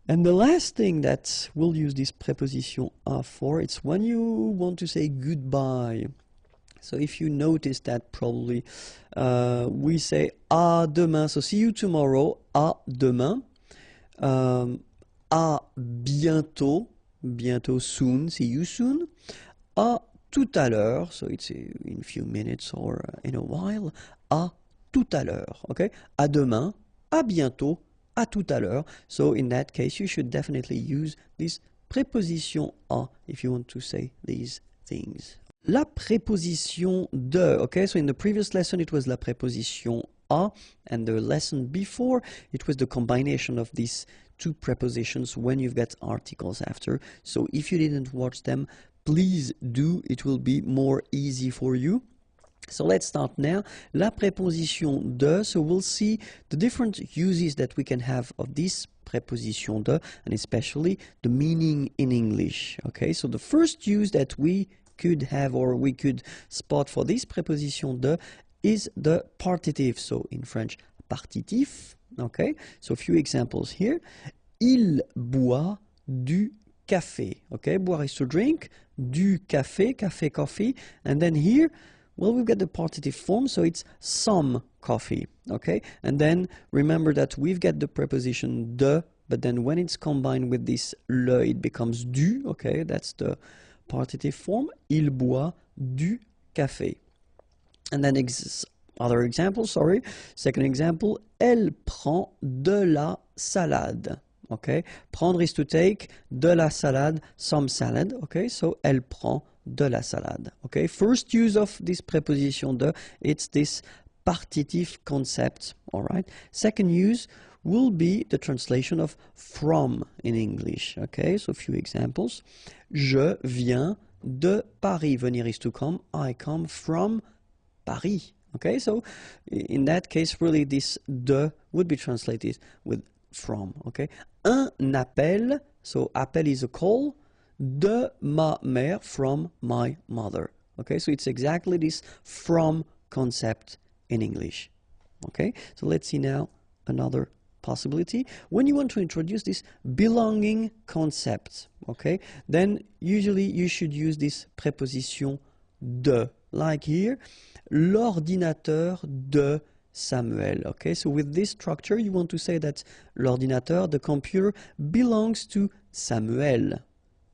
And the last thing that we'll use this preposition à for, it's when you want to say goodbye. So if you notice that probably we say à demain, so see you tomorrow, à demain, à bientôt, bientôt soon, see you soon, à tout à l'heure, so it's in a few minutes or in a while, à tout à l'heure, okay? À demain, à bientôt, à tout à l'heure. So in that case, you should definitely use this preposition à if you want to say these things. La préposition de, okay? So in the previous lesson, it was la préposition à, and the lesson before, it was the combination of these two prepositions when you've got articles after. So if you didn't watch them, please do, it will be more easy for you. So let's start now. La préposition de, so we'll see the different uses that we can have of this préposition de, and especially the meaning in English. Okay, so the first use that we could have or we could spot for this préposition de is the partitive, so in French, partitif. Okay, so a few examples here. Il boit du café. Okay, boire is to drink, du café, café, coffee, and then here, well, we've got the partitive form, so it's some coffee, okay? And then remember that we've got the preposition de, but then when it's combined with this le, it becomes du, okay? That's the partitive form. Il boit du café. And then other example, sorry. Second example, elle prend de la salade. Okay, prendre is to take, de la salade, some salad. Okay, so elle prend de la salade. Okay, first use of this preposition de, it's this partitive concept. All right. Second use, will be the translation of from in English. Okay, so a few examples. Je viens de Paris. Venir is to come. I come from Paris. Okay, so in that case, really this de would be translated with from. Okay, un appel. So appel is a call. De ma mère, from my mother. Okay, so it's exactly this from concept in English. Okay, so let's see now another possibility. When you want to introduce this belonging concept, okay, then usually you should use this preposition de, like here, l'ordinateur de Samuel. Okay, so with this structure, you want to say that l'ordinateur, the computer, belongs to Samuel.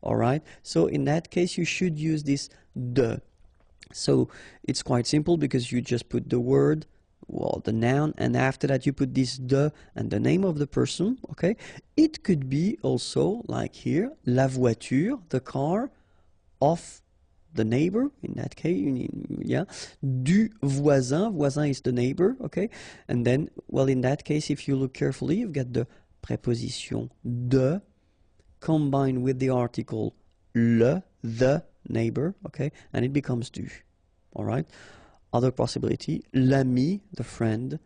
All right, so in that case, you should use this de. So it's quite simple because you just put the word, well, the noun, and after that you put this de and the name of the person. Okay, it could be also like here, la voiture, the car of the neighbor. In that case, yeah, du voisin. Voisin is the neighbor. Okay, and then, well, in that case, if you look carefully, you've got the preposition de combined with the article le, the neighbor, okay, and it becomes du. All right. Other possibility, l'ami, the friend,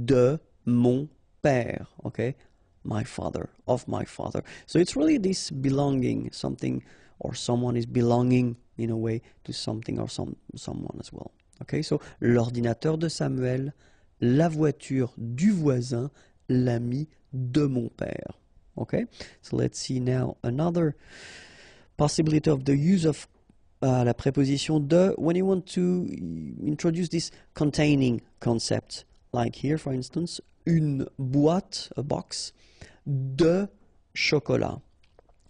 de mon père, okay, my father, of my father. So it's really this belonging, something or someone is belonging in a way to something or someone as well. Okay, so l'ordinateur de Samuel, la voiture du voisin, l'ami de mon père. Okay, so let's see now another possibility of the use of la préposition de when you want to introduce this containing concept. Like here, for instance, une boîte, a box, de chocolat.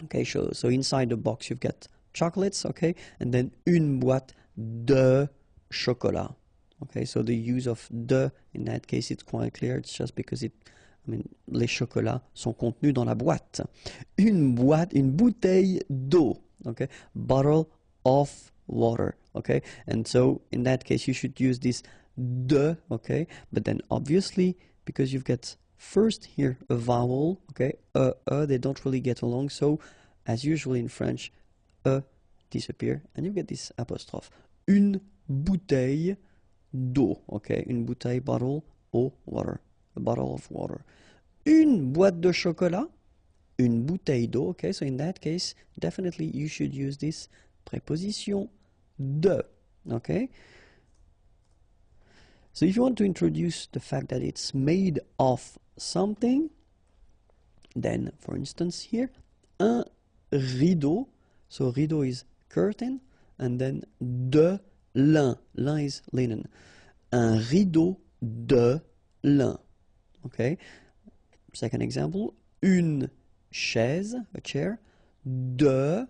Okay, so inside the box you've got chocolates, okay, and then une boîte de chocolat. Okay, so the use of de in that case it's quite clear. It's just because les chocolats sont contenus dans la boîte. Une bouteille d'eau. Okay, bottle of water. Okay, and so in that case you should use this de. Okay, but then obviously because you've got first here a vowel. Okay, they don't really get along. So as usual in French, disappear, and you get this apostrophe. Une bouteille d'eau. Okay, une bouteille, bottle, eau, water. A bottle of water. Une boîte de chocolat, une bouteille d'eau. Okay, so in that case, definitely you should use this preposition de. Okay. So if you want to introduce the fact that it's made of something, then, for instance, here, un rideau. So rideau is curtain, and then de lin. Lin is linen. Un rideau de lin. Okay. Second example, une chaise, a chair, de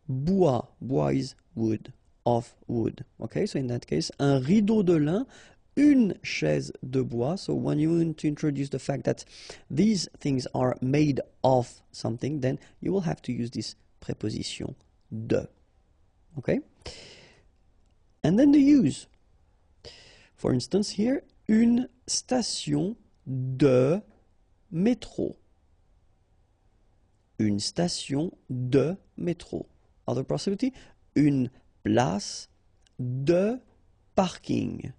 bois. Bois is wood, of wood. Okay, so in that case, un rideau de lin, une chaise de bois. So when you want to introduce the fact that these things are made of something, then you will have to use this preposition de. Okay? And then the use. For instance, here, une station de métro. Une station de métro. Other possibility, une place de parking.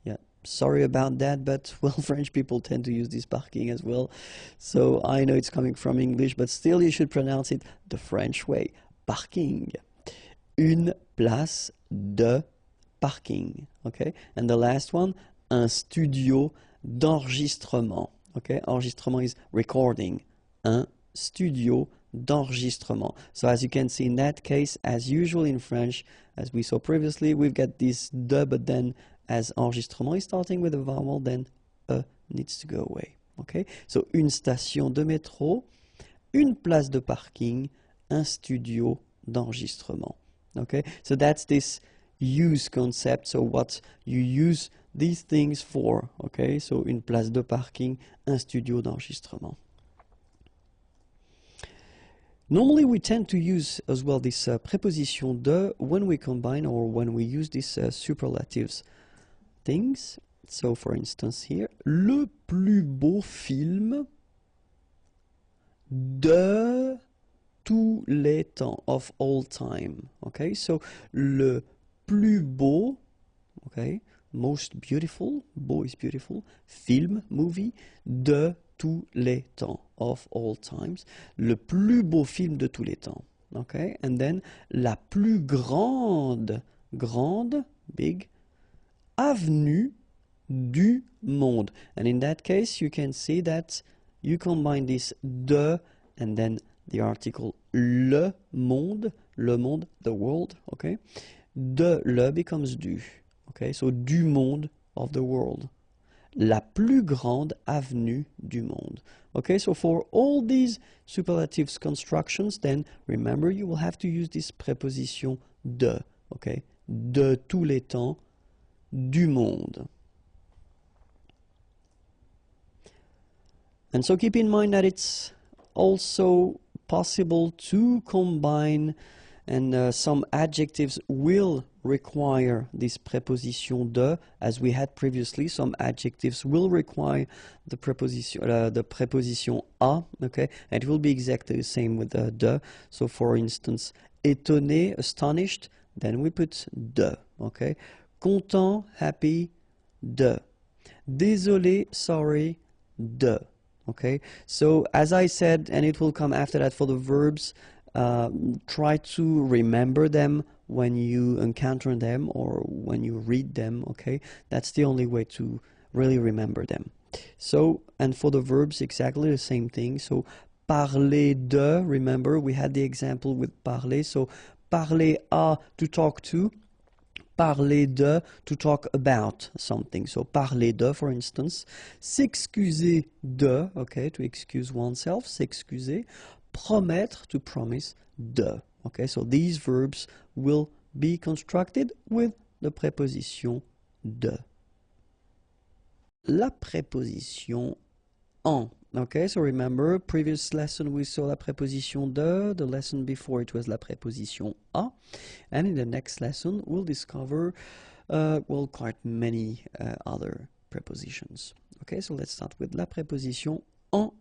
Yeah, sorry about that, but well, French people tend to use this parking as well. So I know it's coming from English, but still you should pronounce it the French way. Parking. Une place de parking. Okay, and the last one, un studio d'enregistrement. Okay, enregistrement is recording. Un studio d'enregistrement. So as you can see in that case, as usual in French, as we saw previously, we've got this de, but then as enregistrement is starting with a vowel, then needs to go away. Okay, so une station de métro, une place de parking, un studio d'enregistrement. Okay, so that's this use concept. So what you use these things for. Okay, so une place de parking, un studio d'enregistrement. Normally we tend to use as well this preposition de when we combine or when we use these superlatives things. So for instance here, le plus beau film de tous les temps, of all time. Okay, so le plus beau, okay, most beautiful, beau is beautiful, film, movie, de tous les temps, of all times. Le plus beau film de tous les temps. Okay, and then la plus grande, big, avenue du monde. And in that case, you can see that you combine this de and then the article le monde, the world, okay? De le becomes du, okay? So du monde, of the world. La plus grande avenue du monde. Okay, so for all these superlatives constructions, then remember you will have to use this preposition de, okay? De tous les temps, du monde. And so keep in mind that it's also possible to combine, and some adjectives will require this preposition de, as we had previously. Some adjectives will require the preposition a, okay, and it will be exactly the same with the de. So for instance, étonné, astonished, then we put de, okay. Content, happy, de. Désolé, sorry, de. Okay, so as I said, and it will come after that for the verbs, try to remember them when you encounter them or when you read them, okay? That's the only way to really remember them. So, and for the verbs, exactly the same thing. So, parler de, remember, we had the example with parler. So, parler à, to talk to. Parler de, to talk about something. So, parler de, for instance. S'excuser de, okay, to excuse oneself, s'excuser. Promettre, to promise, de. Okay, so these verbs will be constructed with the preposition de. La préposition en. Okay, so remember, previous lesson we saw la préposition de, the lesson before it was la préposition a, and in the next lesson we'll discover, well, quite many other prepositions. Okay, so let's start with la préposition en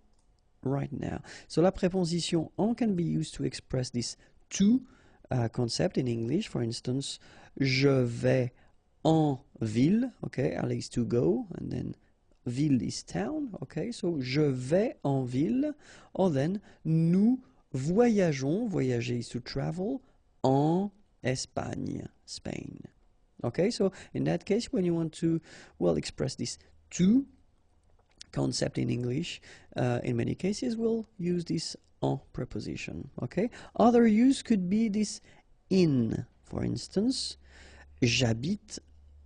right now. So la préposition en can be used to express this to concept in English. For instance, je vais en ville, okay, Alex is to go, and then ville is town, okay, so je vais en ville, or then nous voyageons, voyager is to travel, en Espagne, Spain. Okay, so in that case, when you want to, well, express this to concept in English, in many cases we'll use this en preposition, okay? Other use could be this in, for instance, j'habite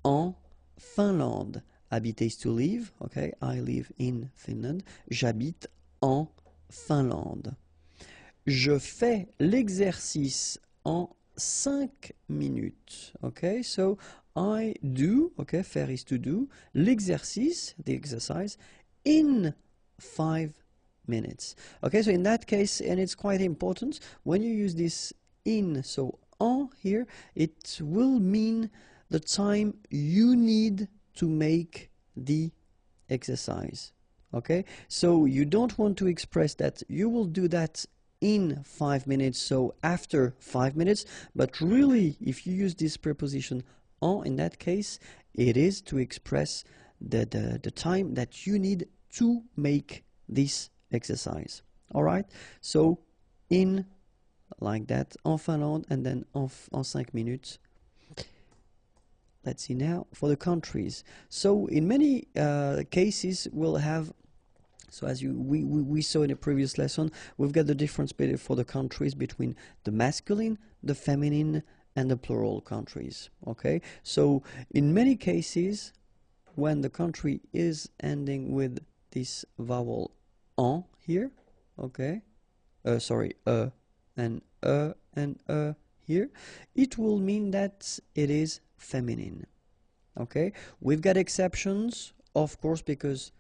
en Finlande. Habiter is to live, okay? I live in Finland. J'habite en Finlande. Je fais l'exercice en 5 minutes, okay? So I do, okay, faire is to do, l'exercice, the exercise, in 5 minutes. Okay, so in that case, and it's quite important, when you use this in, so en here, it will mean the time you need to make the exercise. Okay, so you don't want to express that you will do that in 5 minutes, so after 5 minutes, but really, if you use this preposition en, in that case, it is to express the time that you need to make this exercise. All right, so in, like that, en Finlande, and then en 5 minutes. Let's see now for the countries. So in many cases we'll have, so as we saw in a previous lesson, we've got the difference for the countries between the masculine, the feminine, and the plural countries. Okay, so in many cases when the country is ending with this vowel en here, okay, and here, it will mean that it is feminine. Okay, we've got exceptions, of course, because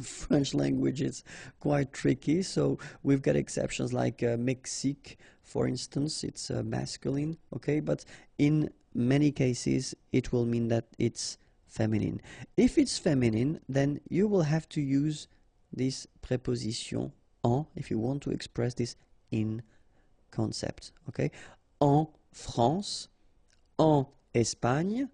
French language is quite tricky, so we've got exceptions like Mexique, for instance, it's masculine, okay, but in many cases it will mean that it's feminine. If it's feminine, then you will have to use this preposition en if you want to express this in concept. Okay, en France, en Espagne,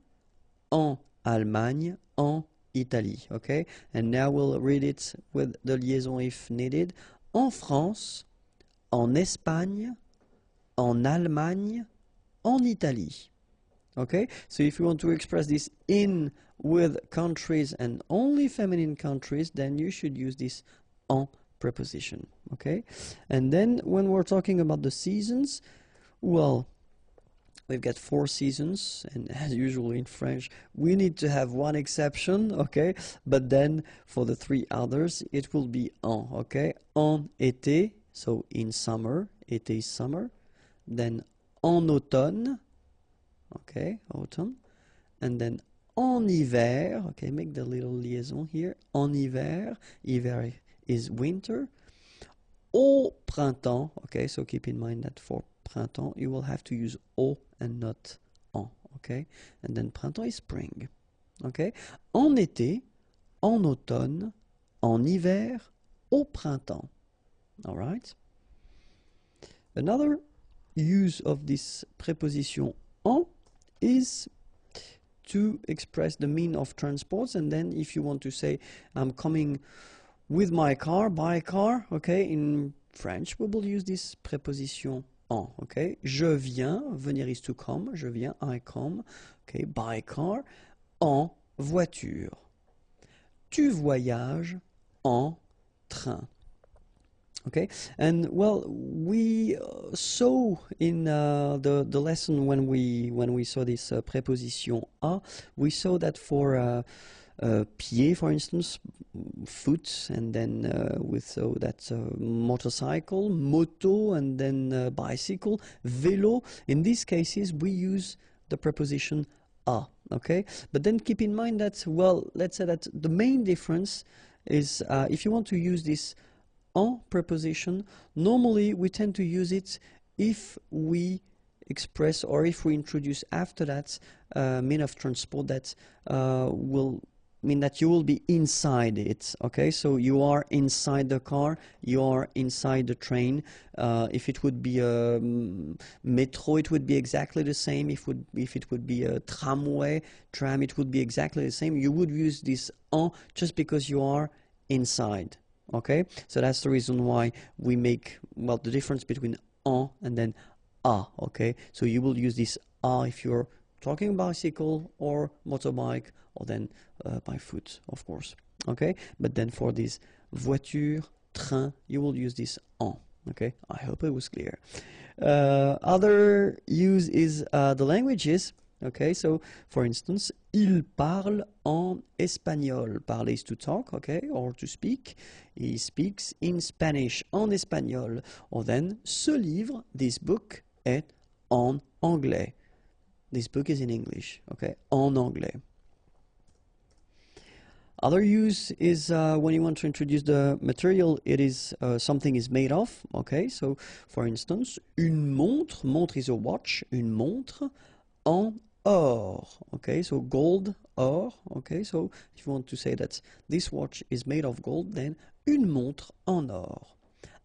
en Allemagne, en Italie. Okay, and now we'll read it with the liaison if needed. En France, en Espagne, en Allemagne, en Italie. Okay, so if you want to express this in with countries and only feminine countries, then you should use this en preposition. Okay, and then when we're talking about the seasons, well, we've got 4 seasons, and as usual in French, we need to have one exception, okay? But then for the 3 others, it will be en, okay? En été, so in summer, été is summer. Then en automne, okay, autumn. And then en hiver, okay, make the little liaison here. En hiver, hiver is winter. Au printemps, okay, so keep in mind that for printemps, you will have to use au and not en, okay? And then printemps is spring, okay? En été, en automne, en hiver, au printemps, all right? Another use of this preposition en is to express the mean of transport, and then if you want to say I'm coming with my car, by car, okay, in French we will use this preposition en, okay? Je viens, venir is to come, je viens, I come, okay, by car, en voiture. Tu voyages en train. Okay, and well, we saw in the lesson when we saw this preposition a, we saw that for pied, for instance, foot, and then we saw that motorcycle, moto, and then bicycle, vélo. In these cases, we use the preposition a. Okay, but then keep in mind that, well, let's say that the main difference is if you want to use this en preposition, normally we tend to use it if we express or if we introduce after that mean of transport that will mean that you will be inside it. Okay, so you are inside the car, you are inside the train. If it would be a metro, it would be exactly the same. If it would be a tramway, tram, it would be exactly the same. You would use this en just because you are inside. Okay, so that's the reason why we make, well, the difference between en and then a. Okay, so you will use this a if you're talking bicycle or motorbike, or then by foot, of course. Okay, but then for this voiture, train, you will use this en. Okay, I hope it was clear. Other use is the languages. Okay, so for instance, il parle en espagnol. Parler is to talk, okay, or to speak. He speaks in Spanish, en espagnol. Or then, ce livre, this book, est en anglais. This book is in English, okay, en anglais. Other use is when you want to introduce the material it is something is made of, okay, so for instance, une montre, montre is a watch, une montre en or, okay, so gold, or, okay, so if you want to say that this watch is made of gold, then une montre en or.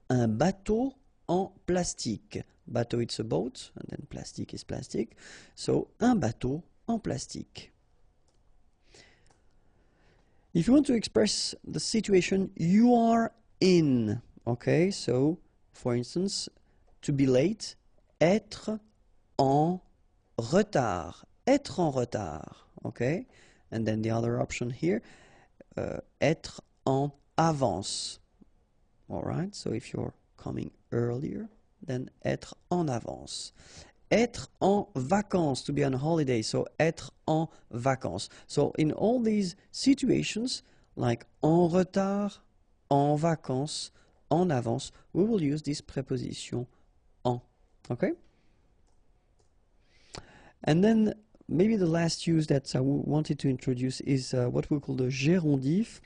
Un bateau en plastique. Bateau, it's a boat, and then plastique is plastic, so un bateau en plastique. If you want to express the situation you are in, okay, so for instance, to be late, être en retard. Être en retard, okay? And then the other option here, être en avance. All right, so if you're coming earlier, then être en avance. Être en vacances, to be on holiday, so être en vacances. So in all these situations, like en retard, en vacances, en avance, we will use this preposition en, okay? And then maybe the last use that I wanted to introduce is what we call the gérondif.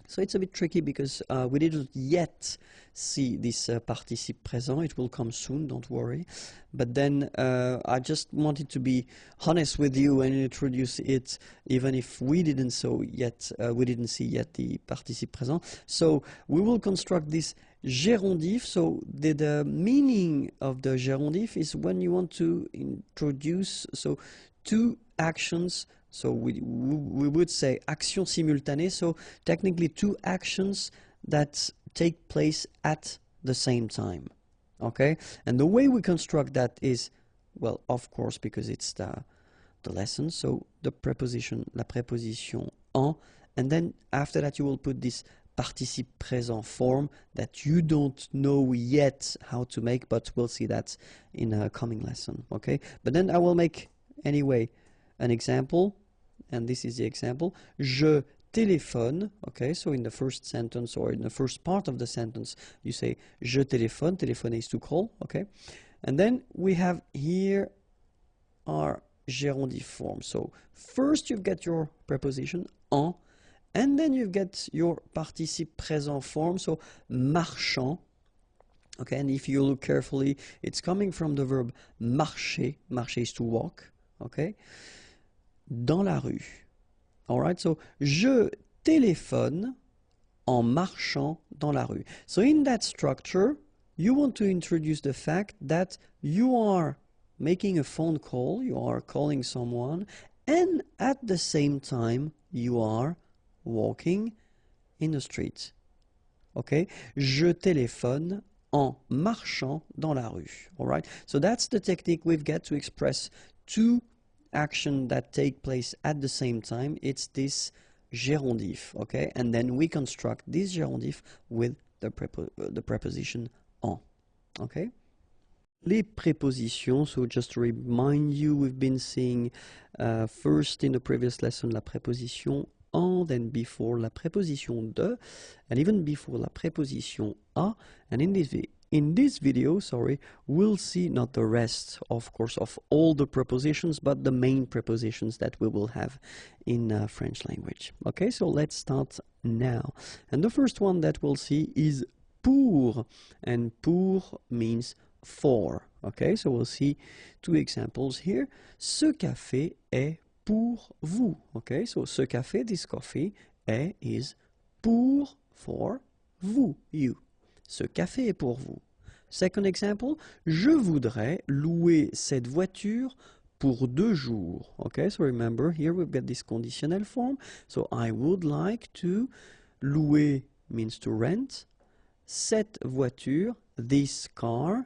So it's a bit tricky because we didn't yet see this participe présent. It will come soon, don't worry. But then I just wanted to be honest with you and introduce it, even if we didn't see yet the participe présent. So we will construct this Gérondif, so the meaning of the gérondif is when you want to introduce so two actions, so we would say action simultanée, so technically two actions that take place at the same time. Okay, and the way we construct that is, well, of course, because it's the lesson, so the preposition, la préposition en, and then after that you will put this participe présent form that you don't know yet how to make, but we'll see that in a coming lesson, okay? But then I will make, anyway, an example, and this is the example. Je téléphone, okay? So in the first sentence or in the first part of the sentence, you say je téléphone, téléphoner is to call, okay? And then we have here our gérondif form. So first you get your preposition en, and then you get your participe présent form, so marchant. Okay, and if you look carefully, it's coming from the verb marcher. Marcher is to walk. Okay, dans la rue. All right, so je téléphone en marchant dans la rue. So in that structure, you want to introduce the fact that you are making a phone call, you are calling someone, and at the same time, you are walking in the street. Okay? Je téléphone en marchant dans la rue. All right? So that's the technique we've got to express two actions that take place at the same time. It's this gérondif. Okay? And then we construct this gérondif with the preposition en. Okay? Les prépositions, so just to remind you, we've been seeing first in the previous lesson la préposition en, then before la préposition de, and even before la préposition à, and in this video, we'll see not the rest, of course, of all the prepositions, but the main prepositions that we will have in French language. Okay, so let's start now. And the first one that we'll see is pour, and pour means for. Okay, so we'll see two examples here. Ce café est pour vous. Okay, so ce café, this coffee, est is pour, for, vous, you. Ce café est pour vous. Second example, je voudrais louer cette voiture pour 2 jours. Okay, so remember here we've got this conditional form. So I would like to, louer means to rent, cette voiture, this car,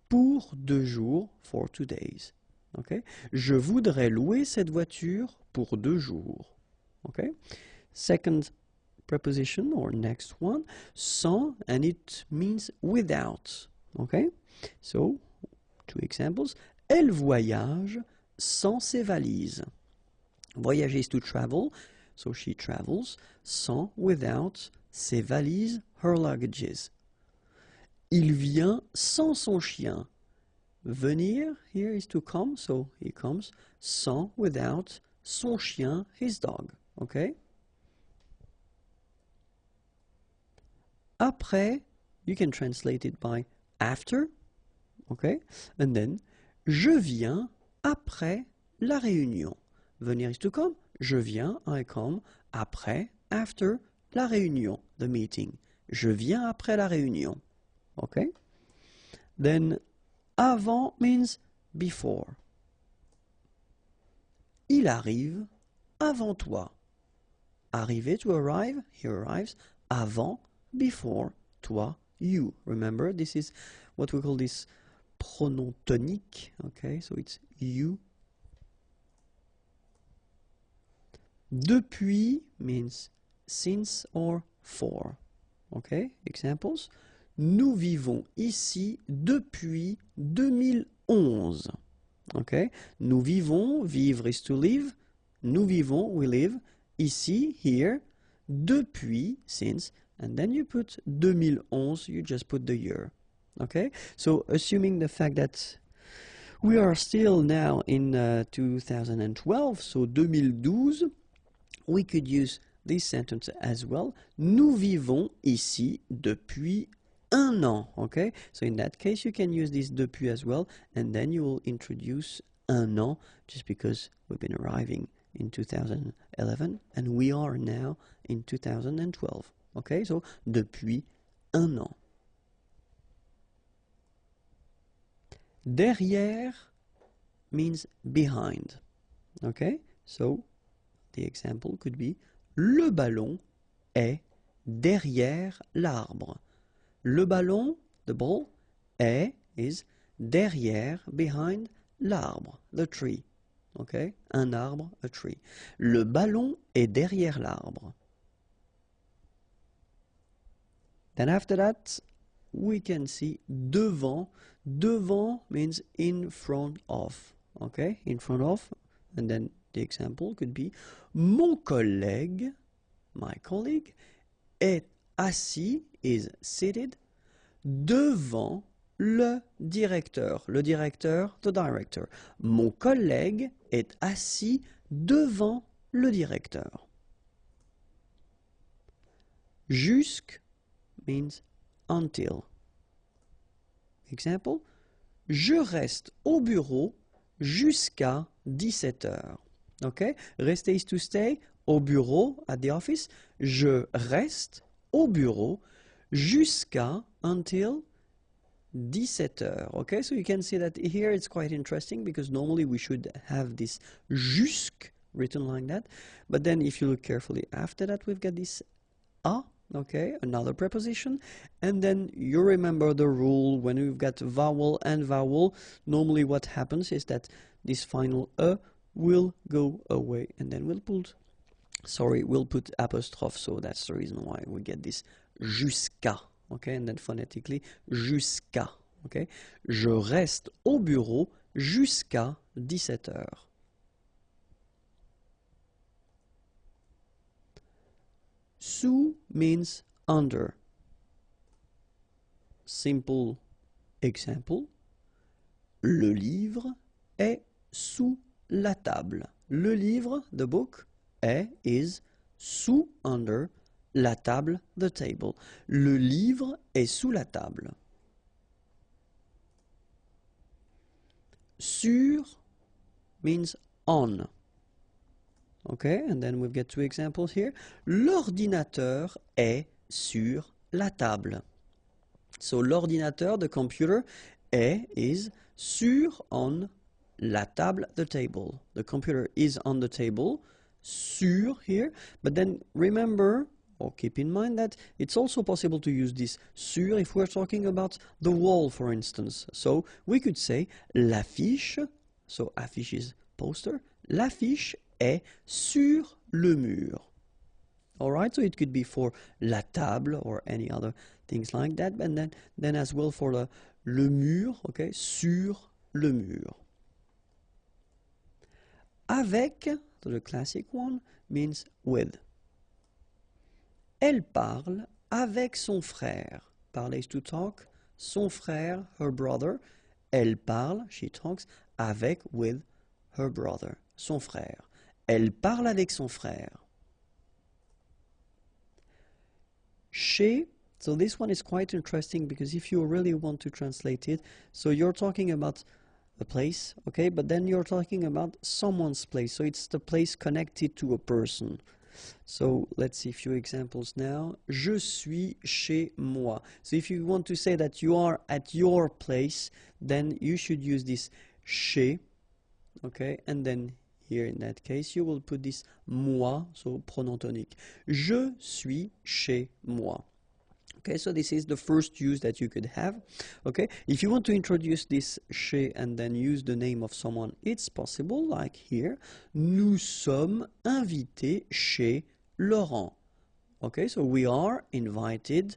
pour 2 jours, for 2 days. Okay? Je voudrais louer cette voiture pour 2 jours. Okay? Second preposition or next one, sans, and it means without. Okay? So, two examples. Elle voyage sans ses valises. Voyager is to travel, so she travels, sans, without, ses valises, her luggages. Il vient sans son chien. Venir, here is to come, so he comes, sans, without, son chien, his dog. Okay? Après, you can translate it by after. Okay? And then, je viens après la réunion. Venir is to come. Je viens, I come, après, after, la réunion, the meeting. Je viens après la réunion. Okay? Then, avant means before. Il arrive avant toi. Arriver, to arrive, he arrives, avant, before, toi, you. Remember, this is what we call this pronom tonique. Okay, so it's you. Depuis means since or for. Okay, examples. Nous vivons ici depuis 2011. Okay, nous vivons, vivre is to live. Nous vivons, we live, ici, here, depuis, since, and then you put 2011, you just put the year. Okay, so assuming the fact that we are still now in 2012, so 2012, we could use this sentence as well. Nous vivons ici depuis 1 an. Okay, so in that case, you can use this depuis as well, and then you will introduce 1 an, just because we've been arriving in 2011, and we are now in 2012. Okay, so depuis 1 an. Derrière means behind. Okay, so the example could be le ballon est derrière l'arbre. Le ballon, the ball, est is derrière, behind l'arbre, the tree. Okay, un arbre, a tree. Le ballon est derrière l'arbre. Then after that, we can see devant. Devant means in front of. Okay, in front of. And then the example could be mon collègue, my colleague, est assis, is seated, devant le directeur. Le directeur, the director. Mon collègue est assis devant le directeur. Jusque means until. Example, je reste au bureau jusqu'à 17 heures. Okay? Rester is to stay, au bureau, at the office. Je reste au bureau jusqu'à, until 17 heures. Okay, so you can see that here it's quite interesting because normally we should have this jusque written like that. But then if you look carefully after that, we've got this a. Okay, another preposition, and then you remember the rule when we've got vowel and vowel. Normally what happens is that this final a will go away, and then we'll put apostrophe, so that's the reason why we get this jusqu'à. Okay, and then phonetically jusqu'à. Okay, je reste au bureau jusqu'à 17 heures. Sous means under. Simple example. Le livre est sous la table. Le livre, the book, est, is, sous, under, la table, the table. Le livre est sous la table. Sur means on. Okay, and then we've got two examples here. L'ordinateur est sur la table. So l'ordinateur, the computer, est, is, sur, on, la table, the table. The computer is on the table, sur here, but then remember, or keep in mind that it's also possible to use this sur if we're talking about the wall, for instance. So we could say l'affiche, so affiche is poster, l'affiche est sur le mur. Alright, so it could be for la table or any other things like that, and then as well for le mur, okay, sur le mur. Avec, so the classic one, means with. Elle parle avec son frère. Parler is to talk. Son frère, her brother. Elle parle, she talks, avec, with her brother, son frère. Elle parle avec son frère. Chez, so this one is quite interesting because if you really want to translate it, so you're talking about a place, okay, but then you're talking about someone's place, so it's the place connected to a person. So let's see a few examples now. Je suis chez moi. So if you want to say that you are at your place, then you should use this chez, okay, and then here in that case you will put this moi, so pronom tonique. Je suis chez moi. Okay, so this is the first use that you could have. Okay, if you want to introduce this chez and then use the name of someone, it's possible, like here. Nous sommes invités chez Laurent. Okay, so we are invited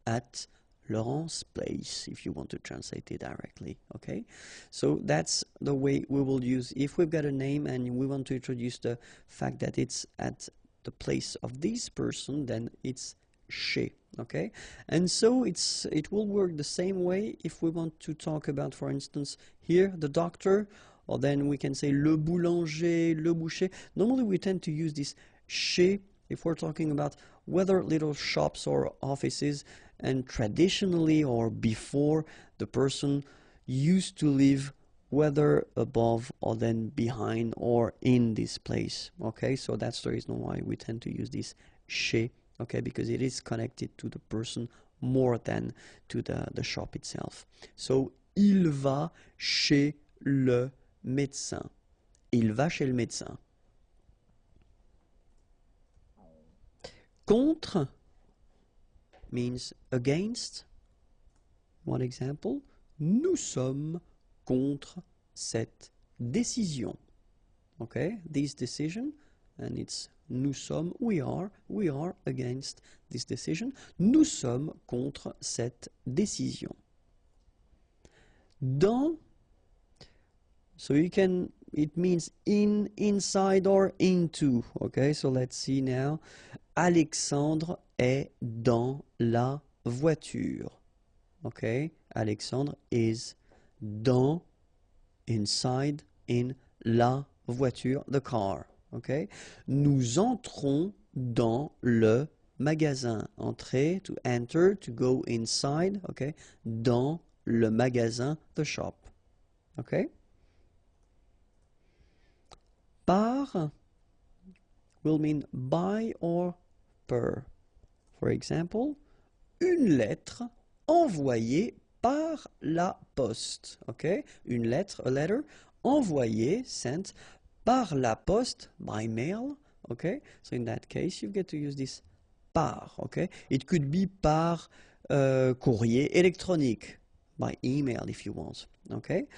at Laurent's place, if you want to translate it directly. Okay, so that's the way we will use if we've got a name and we want to introduce the fact that it's at the place of this person, then it's chez. Okay, and so it will work the same way if we want to talk about, for instance, here the doctor, or then we can say le boulanger, le boucher. Normally we tend to use this chez if we're talking about whether little shops or offices, and traditionally or before, the person used to live whether above or then behind or in this place. Okay, so that's the reason why we tend to use this chez. Okay, because it is connected to the person more than to the shop itself. So il va chez le médecin. Il va chez le médecin. Contre means against. One example. Nous sommes contre cette décision. Okay, this decision, and it's nous sommes, we are against this decision. Nous sommes contre cette décision. Dans, so you can, it means in, inside or into. Okay, so let's see now. Alexandre est dans la voiture. Okay, Alexandre is dans, inside, in la voiture, the car. Okay, nous entrons dans le magasin. Entrer, to enter, to go inside. Okay, dans le magasin, the shop. Okay. Par will mean by or per. For example, une lettre envoyée par la poste. Okay, une lettre, a letter, envoyée, sent, par la poste, by mail. Okay, so in that case you get to use this par. Okay, it could be par courrier électronique, by email if you want. Okay,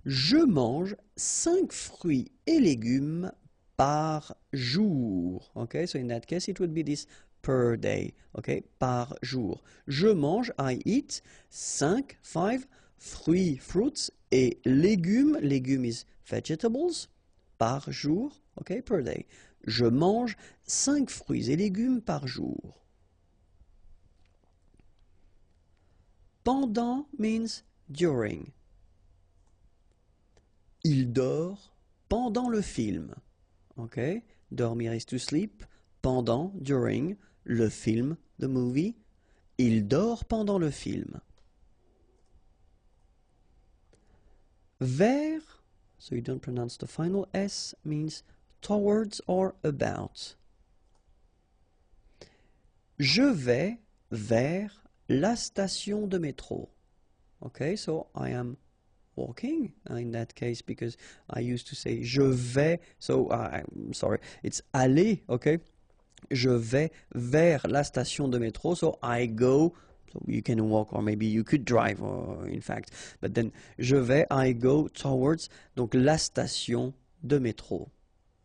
je mange 5 fruits et légumes par jour. Okay, so in that case it would be this per day. Okay, par jour. Je mange, I eat 5 fruits, fruits, et légumes, légumes is vegetables, par jour, okay, per day. Je mange 5 fruits et légumes par jour. Pendant means during. Il dort pendant le film. Okay, dormir is to sleep. Pendant, during, le film, the movie. Il dort pendant le film. Vers, so you don't pronounce the final S, means towards or about. Je vais vers la station de métro. Okay, so I am walking in that case because I used to say je vais, so I'm sorry, it's aller, okay? Je vais vers la station de métro, so I go. So you can walk or maybe you could drive, in fact. But then, je vais, I go towards, donc la station de métro.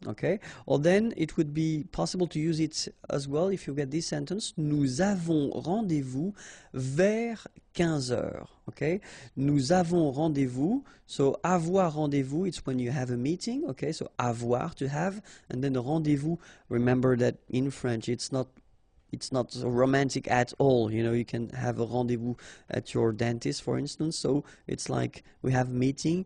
Okay? Or then it would be possible to use it as well if you get this sentence. Nous avons rendez-vous vers 15 heures. Okay? Nous avons rendez-vous. So avoir rendez-vous, it's when you have a meeting. Okay? So avoir, to have. And then rendez-vous, remember that in French it's not romantic at all. You know, you can have a rendezvous at your dentist, for instance. So it's like we have meeting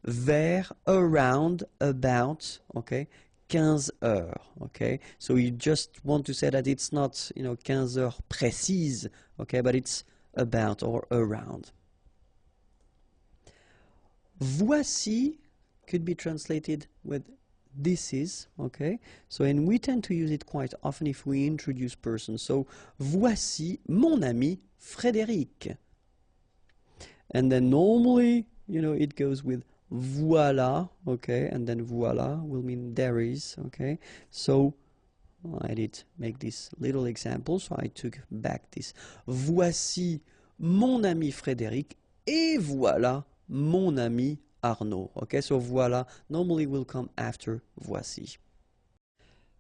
vers, around, about, okay, 15 heures, okay. So you just want to say that it's not, you know, 15 heures précises, okay, but it's about or around. Voici could be translated with this is, okay, so and we tend to use it quite often if we introduce persons. So voici mon ami Frédéric, and then normally, you know, it goes with voilà, okay, and then voilà will mean there is, okay. So I did make this little example, so I took back this voici mon ami Frédéric et voilà mon ami Arnaud. Okay, so voilà normally will come after voici.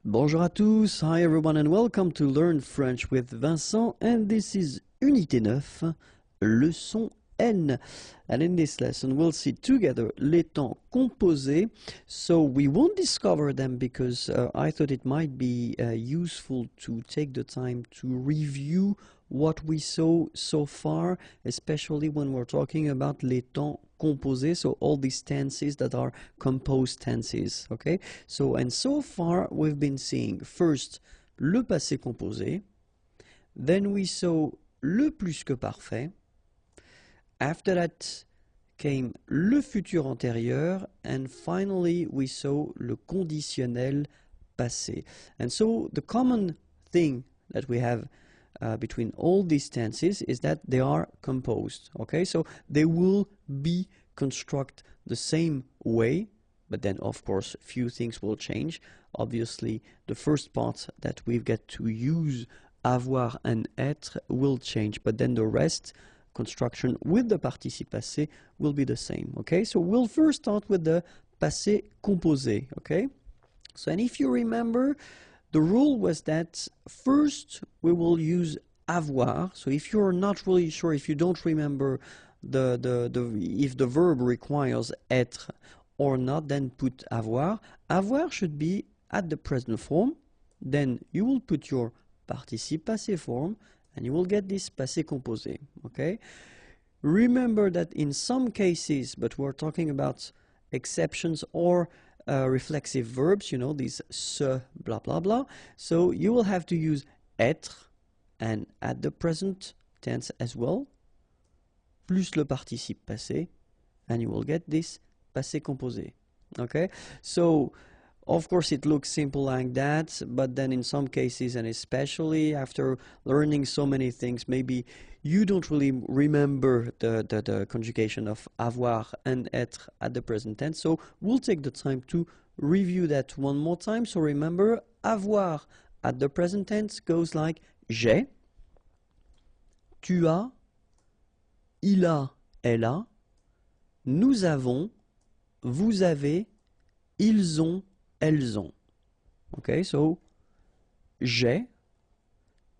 Bonjour à tous, hi everyone and welcome to Learn French with Vincent, and this is Unité 9, leçon N. And in this lesson we'll see together les temps composés. So we won't discover them because I thought it might be useful to take the time to review what we saw so far, especially when we're talking about les temps composés, so all these tenses that are composed tenses, okay? So, and so far we've been seeing first le passé composé, then we saw le plus que parfait, after that came le futur antérieur, and finally we saw le conditionnel passé. And so the common thing that we have between all these tenses is that they are composed. Okay, so they will be constructed the same way, but then of course few things will change. Obviously the first part that we've got to use, avoir and être, will change, but then the rest, construction with the participe passé, will be the same. Okay, so we'll first start with the passé composé. Okay, so and if you remember, the rule was that first we will use avoir. So if you're not really sure, if you don't remember if the verb requires être or not, then put avoir. Avoir should be at the present form. Then you will put your participe passé form, and you will get this passé composé. Okay. Remember that in some cases, but we're talking about exceptions or reflexive verbs, you know, these se, blah blah blah. So you will have to use être and at the present tense as well, plus le participe passé, and you will get this passé composé. Okay, so of course it looks simple like that, but then in some cases, and especially after learning so many things, maybe you don't really remember the conjugation of avoir and être at the present tense. So we'll take the time to review that one more time. So remember, avoir at the present tense goes like j'ai, tu as, il a, elle a, nous avons, vous avez, ils ont, elles ont. Okay, so j'ai,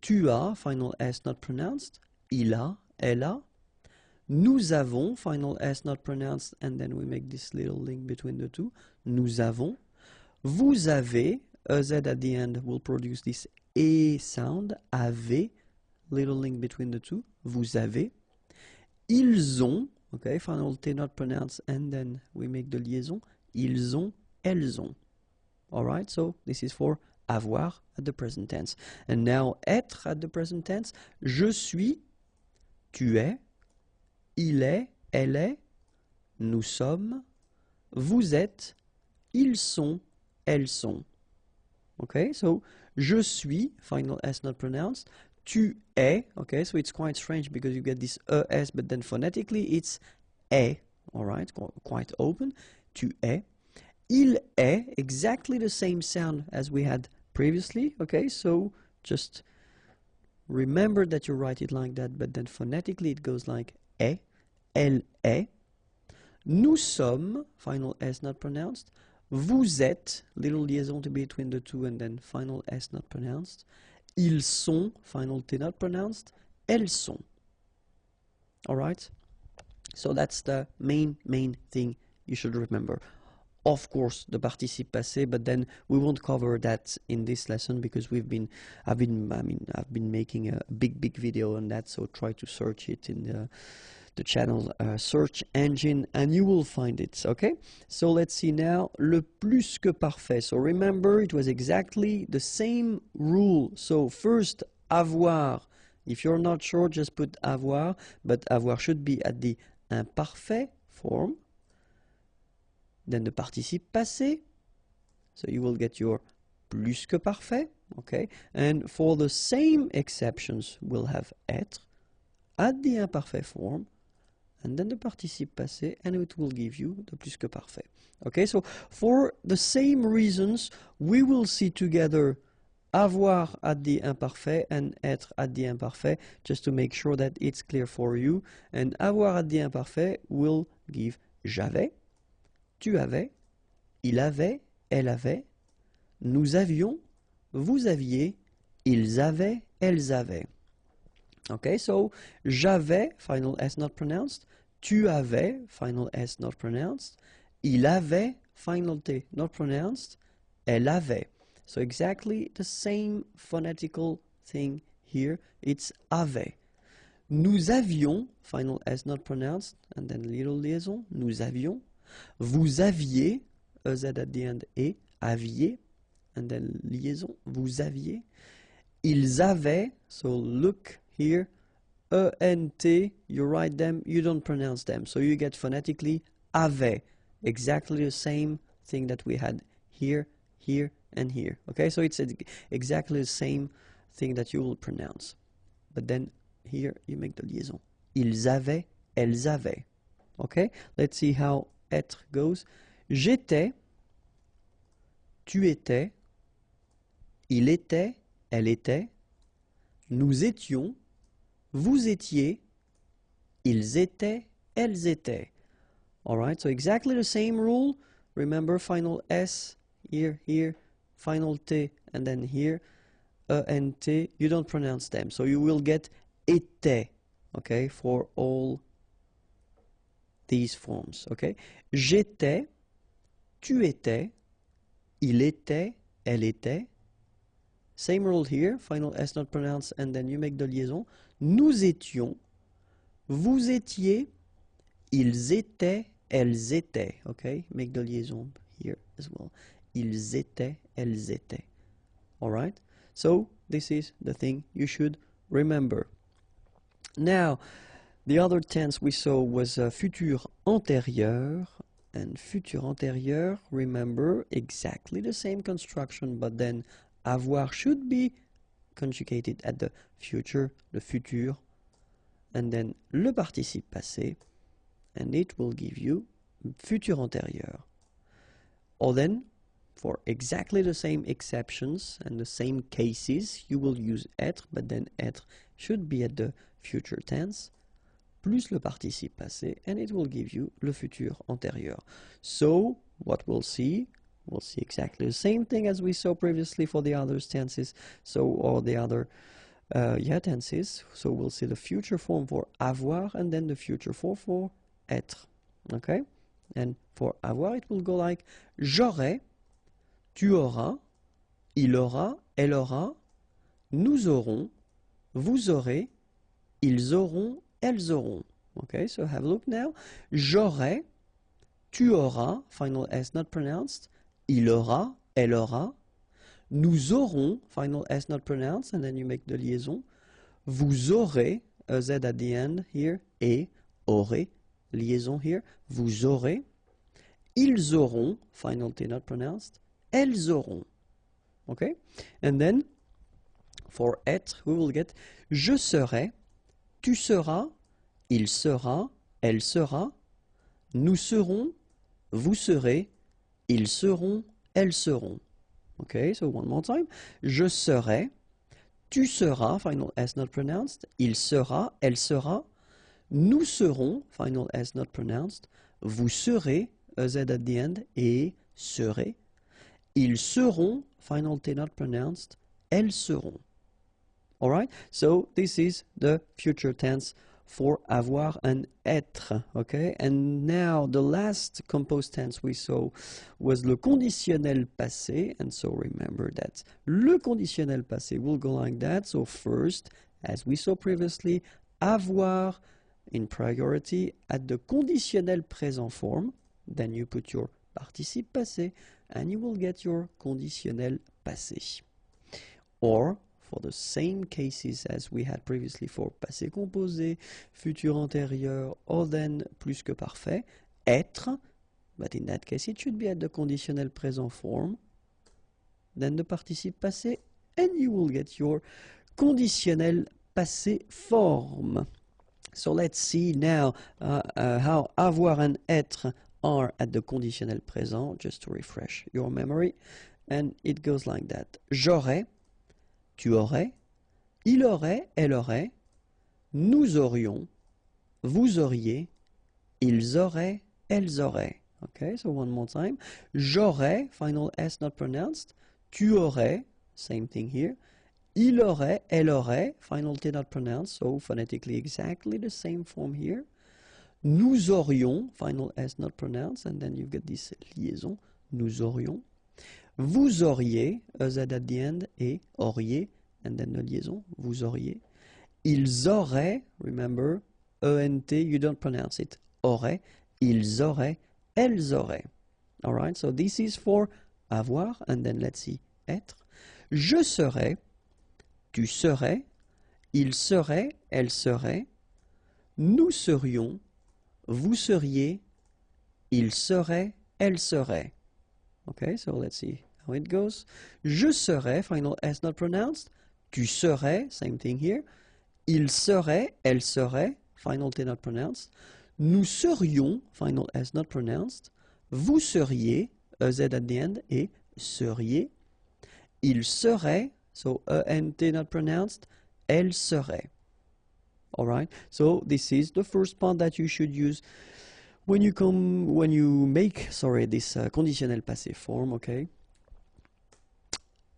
tu as, final S not pronounced, il a, elle a, nous avons, final S not pronounced, and then we make this little link between the two, nous avons, vous avez, a Z at the end will produce this E sound, avez, little link between the two, vous avez, ils ont, okay, final T not pronounced, and then we make the liaison, ils ont, elles ont. Alright, so this is for avoir at the present tense. And now être at the present tense, je suis, tu es, il est, elle est, nous sommes, vous êtes, ils sont, elles sont. Okay, so je suis, final S not pronounced, tu es, okay, so it's quite strange because you get this ES, but then phonetically it's est, alright, quite open, tu es. Il est, exactly the same sound as we had previously, okay, so just remember that you write it like that, but then phonetically it goes like est, elle est. Nous sommes, final S not pronounced. Vous êtes, little liaison between the two, and then final S not pronounced. Ils sont, final T not pronounced. Elles sont. Alright? So that's the main thing you should remember. Of course, the participe passé, but then we won't cover that in this lesson because I've been making a big video on that. So try to search it in the channel search engine, and you will find it. Okay. So let's see now le plus que parfait. So remember, it was exactly the same rule. So first avoir. If you're not sure, just put avoir, but avoir should be at the imparfait form. Then the participe passé, so you will get your plus que parfait, okay? And for the same exceptions, we'll have être at the imparfait form, and then the participe passé, and it will give you the plus que parfait. Okay, so for the same reasons, we will see together avoir at the imparfait and être at the imparfait, just to make sure that it's clear for you. And avoir at the imparfait will give j'avais, tu avais, il avait, elle avait, nous avions, vous aviez, ils avaient, elles avaient. Okay, so j'avais, final S not pronounced, tu avais, final S not pronounced, il avait, final T not pronounced, elle avait. So exactly the same phonetical thing here, it's avait. Nous avions, final S not pronounced, and then little liaison, nous avions. Vous aviez, EZ at the end, et, aviez, and then liaison, vous aviez. Ils avaient, so look here, E-N-T, you write them, you don't pronounce them. So you get phonetically, avait, exactly the same thing that we had here, here, and here. Okay, so it's exactly the same thing that you will pronounce. but then here you make the liaison. Ils avaient, elles avaient. Okay, let's see how être goes. J'étais, tu étais, il était, elle était, nous étions, vous étiez, ils étaient, elles étaient. Alright, so exactly the same rule. Remember, final S, here, final T, and then here, E and T, you don't pronounce them. So you will get était, okay, for all these forms, okay? J'étais, tu étais, il était, elle était. Same rule here, final S not pronounced, and then you make the liaison. Nous étions, vous étiez, ils étaient, elles étaient. Okay, make the liaison here as well. Ils étaient, elles étaient. Alright, so this is the thing you should remember. Now, the other tense we saw was futur antérieur. And futur antérieur, remember, exactly the same construction, but then avoir should be conjugated at the future, the futur, and then le participe passé, and it will give you futur antérieur. Or then, for exactly the same exceptions and the same cases, you will use être, but then être should be at the future tense, plus le participe passé, and it will give you le futur antérieur. So, what we'll see exactly the same thing as we saw previously for the other tenses, or the other tenses. So we'll see the future form for avoir, and then the future form for être. Okay? And for avoir, it will go like j'aurai, tu auras, il aura, elle aura, nous aurons, vous aurez, ils auront, elles auront. Okay, so have a look now. J'aurai, tu auras, final S not pronounced, il aura, elle aura, nous aurons, final S not pronounced, and then you make the liaison, vous aurez, a Z at the end here, et, aurez, liaison here, vous aurez, ils auront, final T not pronounced, elles auront. Okay, and then for être, we will get je serai, tu seras, il sera, elle sera, nous serons, vous serez, ils seront, elles seront. Okay, so one more time. Je serai, tu seras, final S not pronounced, il sera, elle sera, nous serons, final S not pronounced, vous serez, a Z at the end, et serez, ils seront, final T not pronounced, elles seront. Alright, so this is the future tense for avoir and être, okay? And now the last composed tense we saw was le conditionnel passé, and so remember that le conditionnel passé will go like that. So first, as we saw previously, avoir in priority at the conditionnel présent form, then you put your participe passé, and you will get your conditionnel passé. Or, for the same cases as we had previously for passé composé, futur antérieur, or then plus que parfait, être, but in that case it should be at the conditionnel présent form, then the participe passé, and you will get your conditionnel passé form. So let's see now how avoir and être are at the conditionnel présent, just to refresh your memory, and it goes like that. J'aurais, tu aurais, il aurait, elle aurait, nous aurions, vous auriez, ils auraient, elles auraient. Okay, so one more time. J'aurais, final S not pronounced, tu aurais, same thing here, il aurait, elle aurait, final T not pronounced, so phonetically exactly the same form here. Nous aurions, final S not pronounced, and then you've got this liaison, nous aurions. Vous auriez, a Z at the end, et auriez, and then the liaison, vous auriez. Ils auraient, remember, ENT, you don't pronounce it, auraient, ils auraient, elles auraient. Alright, so this is for avoir, and then let's see, être. Je serais, tu serais, il serait, elle serait, nous serions, vous seriez, il serait, elle serait. Okay, so let's see how it goes. Je serais, final S not pronounced. Tu serais, same thing here. il serait, elle serait, final T not pronounced. Nous serions, final S not pronounced. Vous seriez, EZ at the end, et seriez. Il serait, so ENT not pronounced. Elle serait. Alright, so this is the first part that you should use when you make this conditionnel passé form, okay?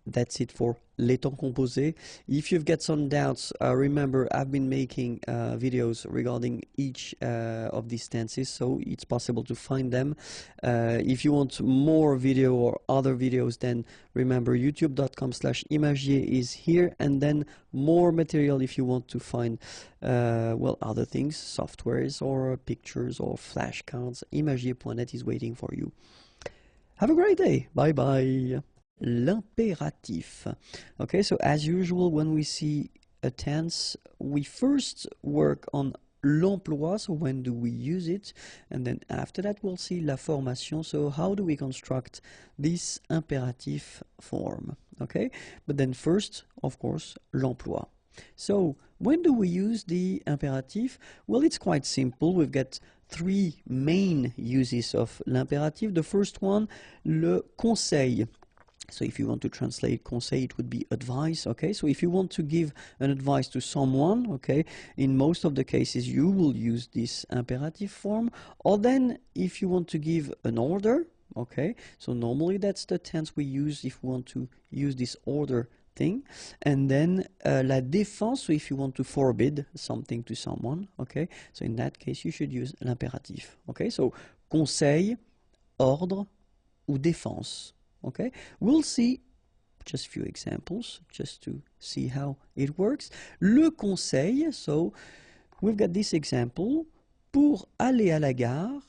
That's it for les temps composés. If you've got some doubts, remember I've been making videos regarding each of these tenses, so it's possible to find them. If you want more video or other videos, then remember youtube.com/imagier is here, and then more material if you want to find other things, softwares or pictures or flashcards. Imagier.net is waiting for you. Have a great day. Bye bye. L'impératif. Okay, so as usual, when we see a tense, we first work on l'emploi, so when do we use it, and then after that we'll see la formation, so how do we construct this impératif form, okay? But then first, of course, l'emploi. So when do we use the impératif? Well, it's quite simple. We've got three main uses of l'impératif. The first one, le conseil. So if you want to translate conseil, it would be advice, okay? So if you want to give an advice to someone, okay, in most of the cases you will use this imperative form. Or then if you want to give an order, okay, so normally that's the tense we use if we want to use this order thing. And then la défense, so if you want to forbid something to someone, okay, so in that case you should use l'impératif, okay? So conseil, ordre ou défense. Okay, we'll see just a few examples just to see how it works. Le conseil, so we've got this example. Pour aller à la gare,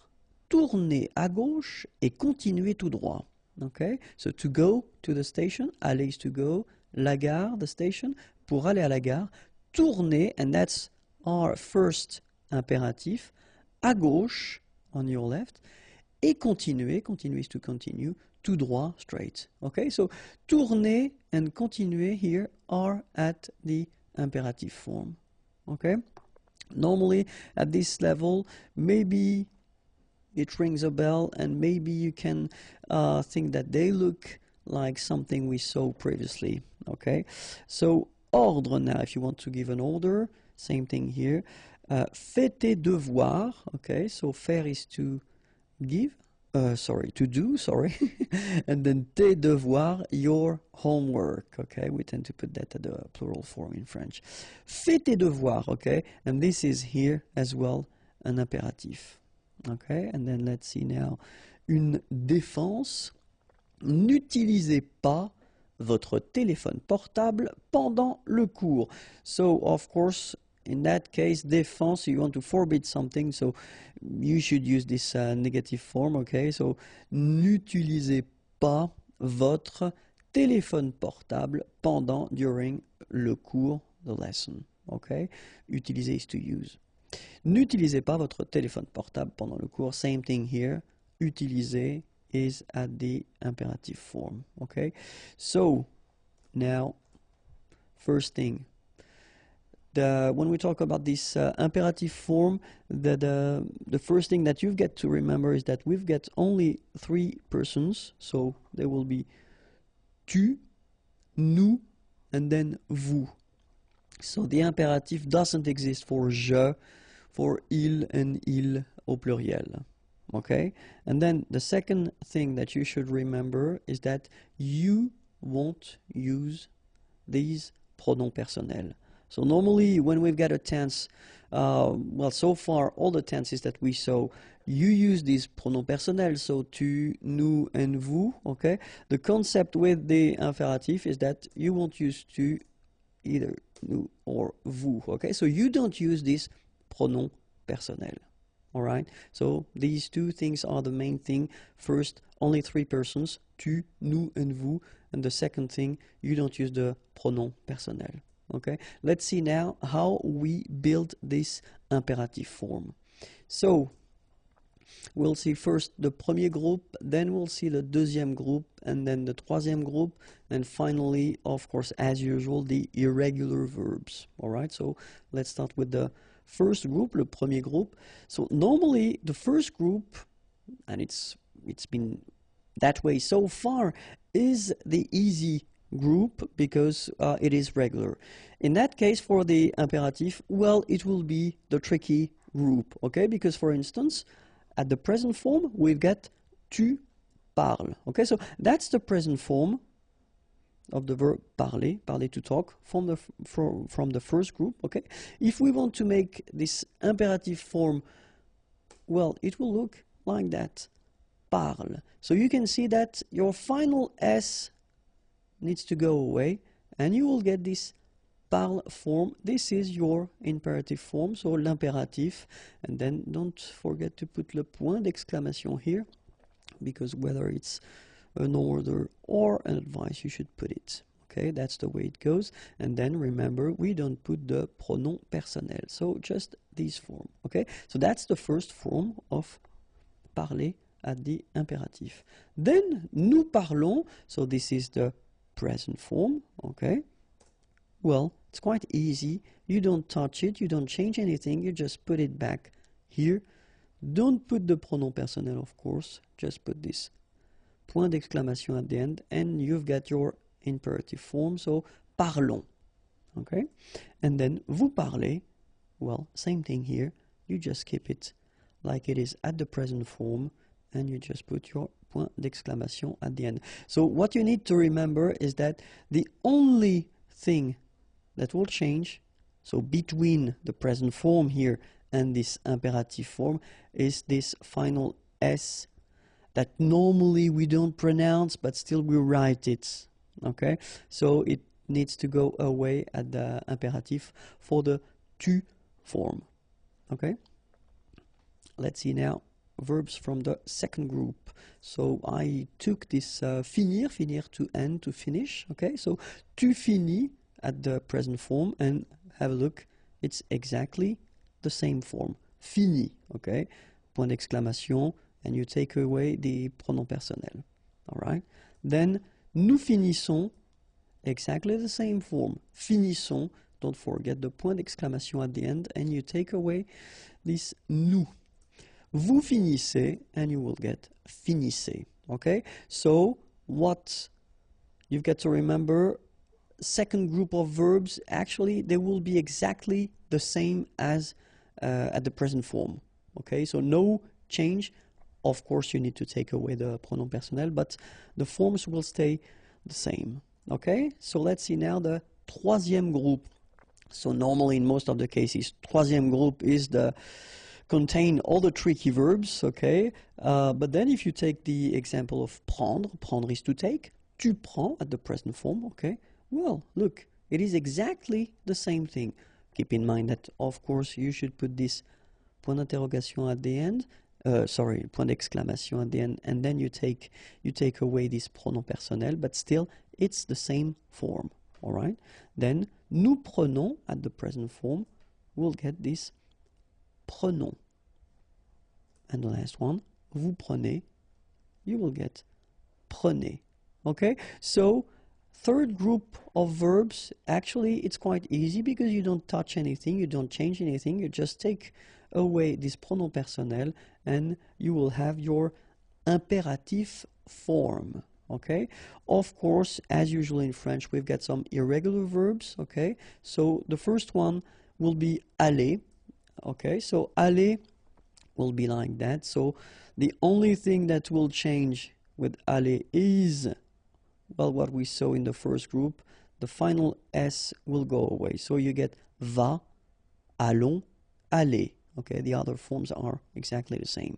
tournez à gauche et continuez tout droit. Okay, so to go to the station, aller is to go, la gare, the station. Pour aller à la gare, tournez, and that's our first imperatif, à gauche, on your left, et continuer, continuer is to continue, tout droit, straight. Okay, so tourner and continuer here are at the imperative form. Okay, normally at this level, maybe it rings a bell and maybe you can think that they look like something we saw previously. Okay, so ordre now, if you want to give an order, same thing here. Fais tes devoirs. Okay, so faire is to give, to do, and then tes devoirs, your homework, okay? We tend to put that at the plural form in French. Fais tes devoirs, okay? And this is here as well an impératif, okay? And then let's see now, une défense. N'utilisez pas votre téléphone portable pendant le cours. So, of course, in that case, défense, you want to forbid something, so you should use this negative form, okay? So, n'utilisez pas votre téléphone portable during le cours, the lesson, okay? Utiliser is to use. N'utilisez pas votre téléphone portable pendant le cours, same thing here. Utiliser is at the imperative form, okay? So, now, first thing, when we talk about this imperative form, the first thing that you've got to remember is that we've got only three persons, so there will be tu, nous, and then vous. So the imperative doesn't exist for je, for il and il au pluriel. Okay? And then the second thing that you should remember is that you won't use these pronoms personnels. So normally when we've got a tense, so far all the tenses that we saw, you use these pronoms personnels, so tu, nous, and vous, okay? The concept with the imperative is that you won't use tu, either nous or vous, okay? So you don't use this pronom personnel, all right? So these two things are the main thing. First, only three persons, tu, nous, and vous, and the second thing, you don't use the pronom personnel. Okay, let's see now how we build this imperative form. So, We'll see first the premier group, then we'll see the deuxième group, and then the troisième group, and finally, of course, as usual, the irregular verbs. All right, so let's start with the first group, le premier groupe. So normally the first group, and it's been that way so far, is the easy group because it is regular. In that case, for the imperative, well, it will be the tricky group, okay? Because, for instance, at the present form, we get tu parles, okay? So that's the present form of the verb parler, parler to talk, from the first group, okay? If we want to make this imperative form, well, it will look like that, parle. So you can see that your final S needs to go away, and you will get this parle form. This is your imperative form, so l'impératif, and then don't forget to put le point d'exclamation here, because whether it's an order or an advice, you should put it. Okay, that's the way it goes. And then remember, we don't put the pronom personnel, so just this form. Okay, so that's the first form of parler at the imperative. Then nous parlons, so this is the present form, okay? Well, it's quite easy. You don't touch it, you don't change anything, you just put it back here. Don't put the pronom personnel, of course, just put this point d'exclamation at the end, and you've got your imperative form, so parlons, okay? And then vous parlez, well, same thing here, you just keep it like it is at the present form, and you just put your point d'exclamation at the end. So what you need to remember is that the only thing that will change, so between the present form here and this imperative form, is this final S that normally we don't pronounce, but still we write it, okay? So it needs to go away at the imperative for the tu form, okay? Let's see now verbs from the second group. So I took this finir, finir to end, to finish, okay? So tu finis at the present form, and have a look, it's exactly the same form, fini, okay? Point d'exclamation, and you take away the pronom personnel, all right? Then nous finissons, exactly the same form, finissons, don't forget the point d'exclamation at the end, and you take away this nous. Vous finissez, and you will get finissez, okay? So what you've got to remember, second group of verbs, actually they will be exactly the same as at the present form, okay? So no change. Of course you need to take away the pronom personnel, but the forms will stay the same, okay? So let's see now the troisième groupe. So normally in most of the cases, troisième groupe is the contain all the tricky verbs, okay? But then if you take the example of prendre, prendre is to take, tu prends at the present form, okay? Well, look, it is exactly the same thing. Keep in mind that, of course, you should put this point d'interrogation at the end, point d'exclamation at the end, and then you take away this pronom personnel, but still, it's the same form, all right? Then, nous prenons at the present form, we'll get this prenons. And the last one, vous prenez, you will get prenez. Okay? So, third group of verbs, actually it's quite easy because you don't touch anything, you don't change anything, you just take away this pronom personnel and you will have your imperative form. Okay? Of course, as usual in French, we've got some irregular verbs. Okay? So, the first one will be aller. Okay, so aller will be like that. So the only thing that will change with aller is, well, what we saw in the first group, the final S will go away. So you get va, allons, aller. Okay, the other forms are exactly the same.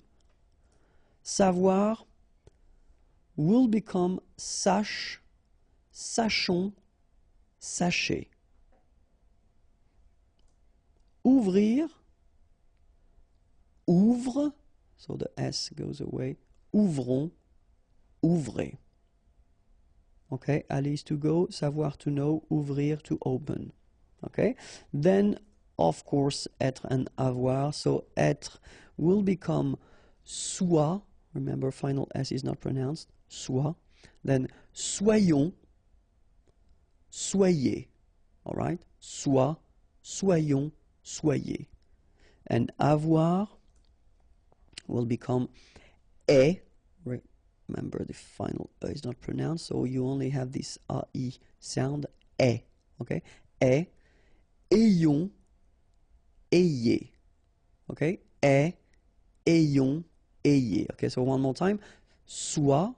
Savoir will become sache, sachons, sachez. Ouvrir, ouvre, so the S goes away, ouvrons, ouvrez. Okay, aller is to go, savoir to know, ouvrir to open. Okay, then of course être and avoir, so être will become soit, remember final S is not pronounced, soit, then soyons, soyez, all right? Soit, soyons, soyez. And avoir will become est. Remember the final E is not pronounced, so you only have this A-I sound, est, okay? Est, ayons, ayez, okay? Est, ayons, ayez. Okay, so one more time. Soit,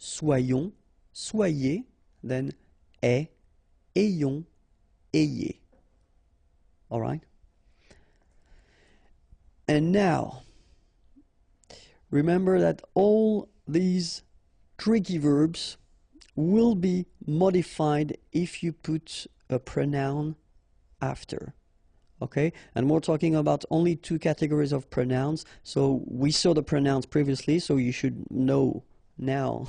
soyons, soyez, then est, ayons, ayez. All right? And now, remember that all these tricky verbs will be modified if you put a pronoun after. Okay, and we're talking about only two categories of pronouns. So we saw the pronouns previously, so you should know now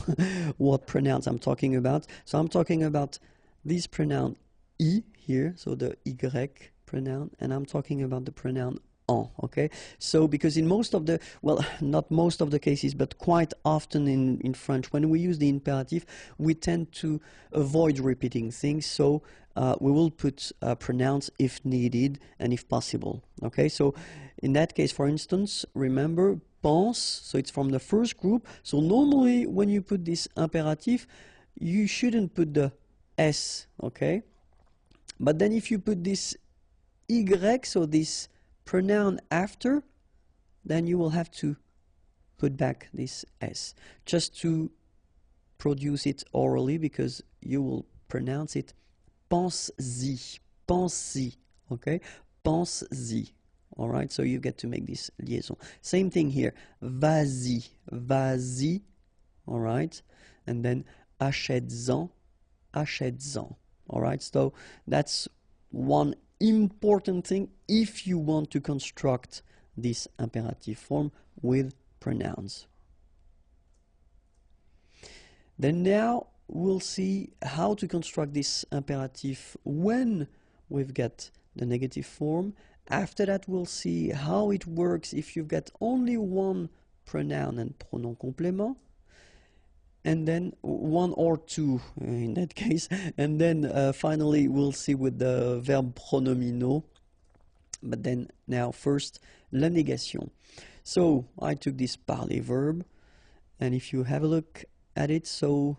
what pronouns I'm talking about. So I'm talking about this pronoun I here, so the Y pronoun, and I'm talking about the pronoun en, okay? So because in most of the, well, not most of the cases, but quite often in French, when we use the imperative, we tend to avoid repeating things, so we will put pronouns if needed and if possible, okay? So in that case, for instance, remember, pense, so it's from the first group, so normally when you put this imperative, you shouldn't put the S, okay? But then if you put this Y, so this pronoun after, then you will have to put back this S just to produce it orally, because you will pronounce it pense-y, pense-y, okay? Pense-y, all right? So you get to make this liaison. Same thing here, vas-y, vas-y, all right? And then achètes-en, achètes-en, all right? So that's one important thing if you want to construct this imperative form with pronouns. Then now we'll see how to construct this imperative when we've got the negative form. After that we'll see how it works if you've got only one pronoun and pronom complément, and then one or two in that case, and then finally we'll see with the verb pronominaux. But then now first la négation. So I took this parler verb, and if you have a look at it, so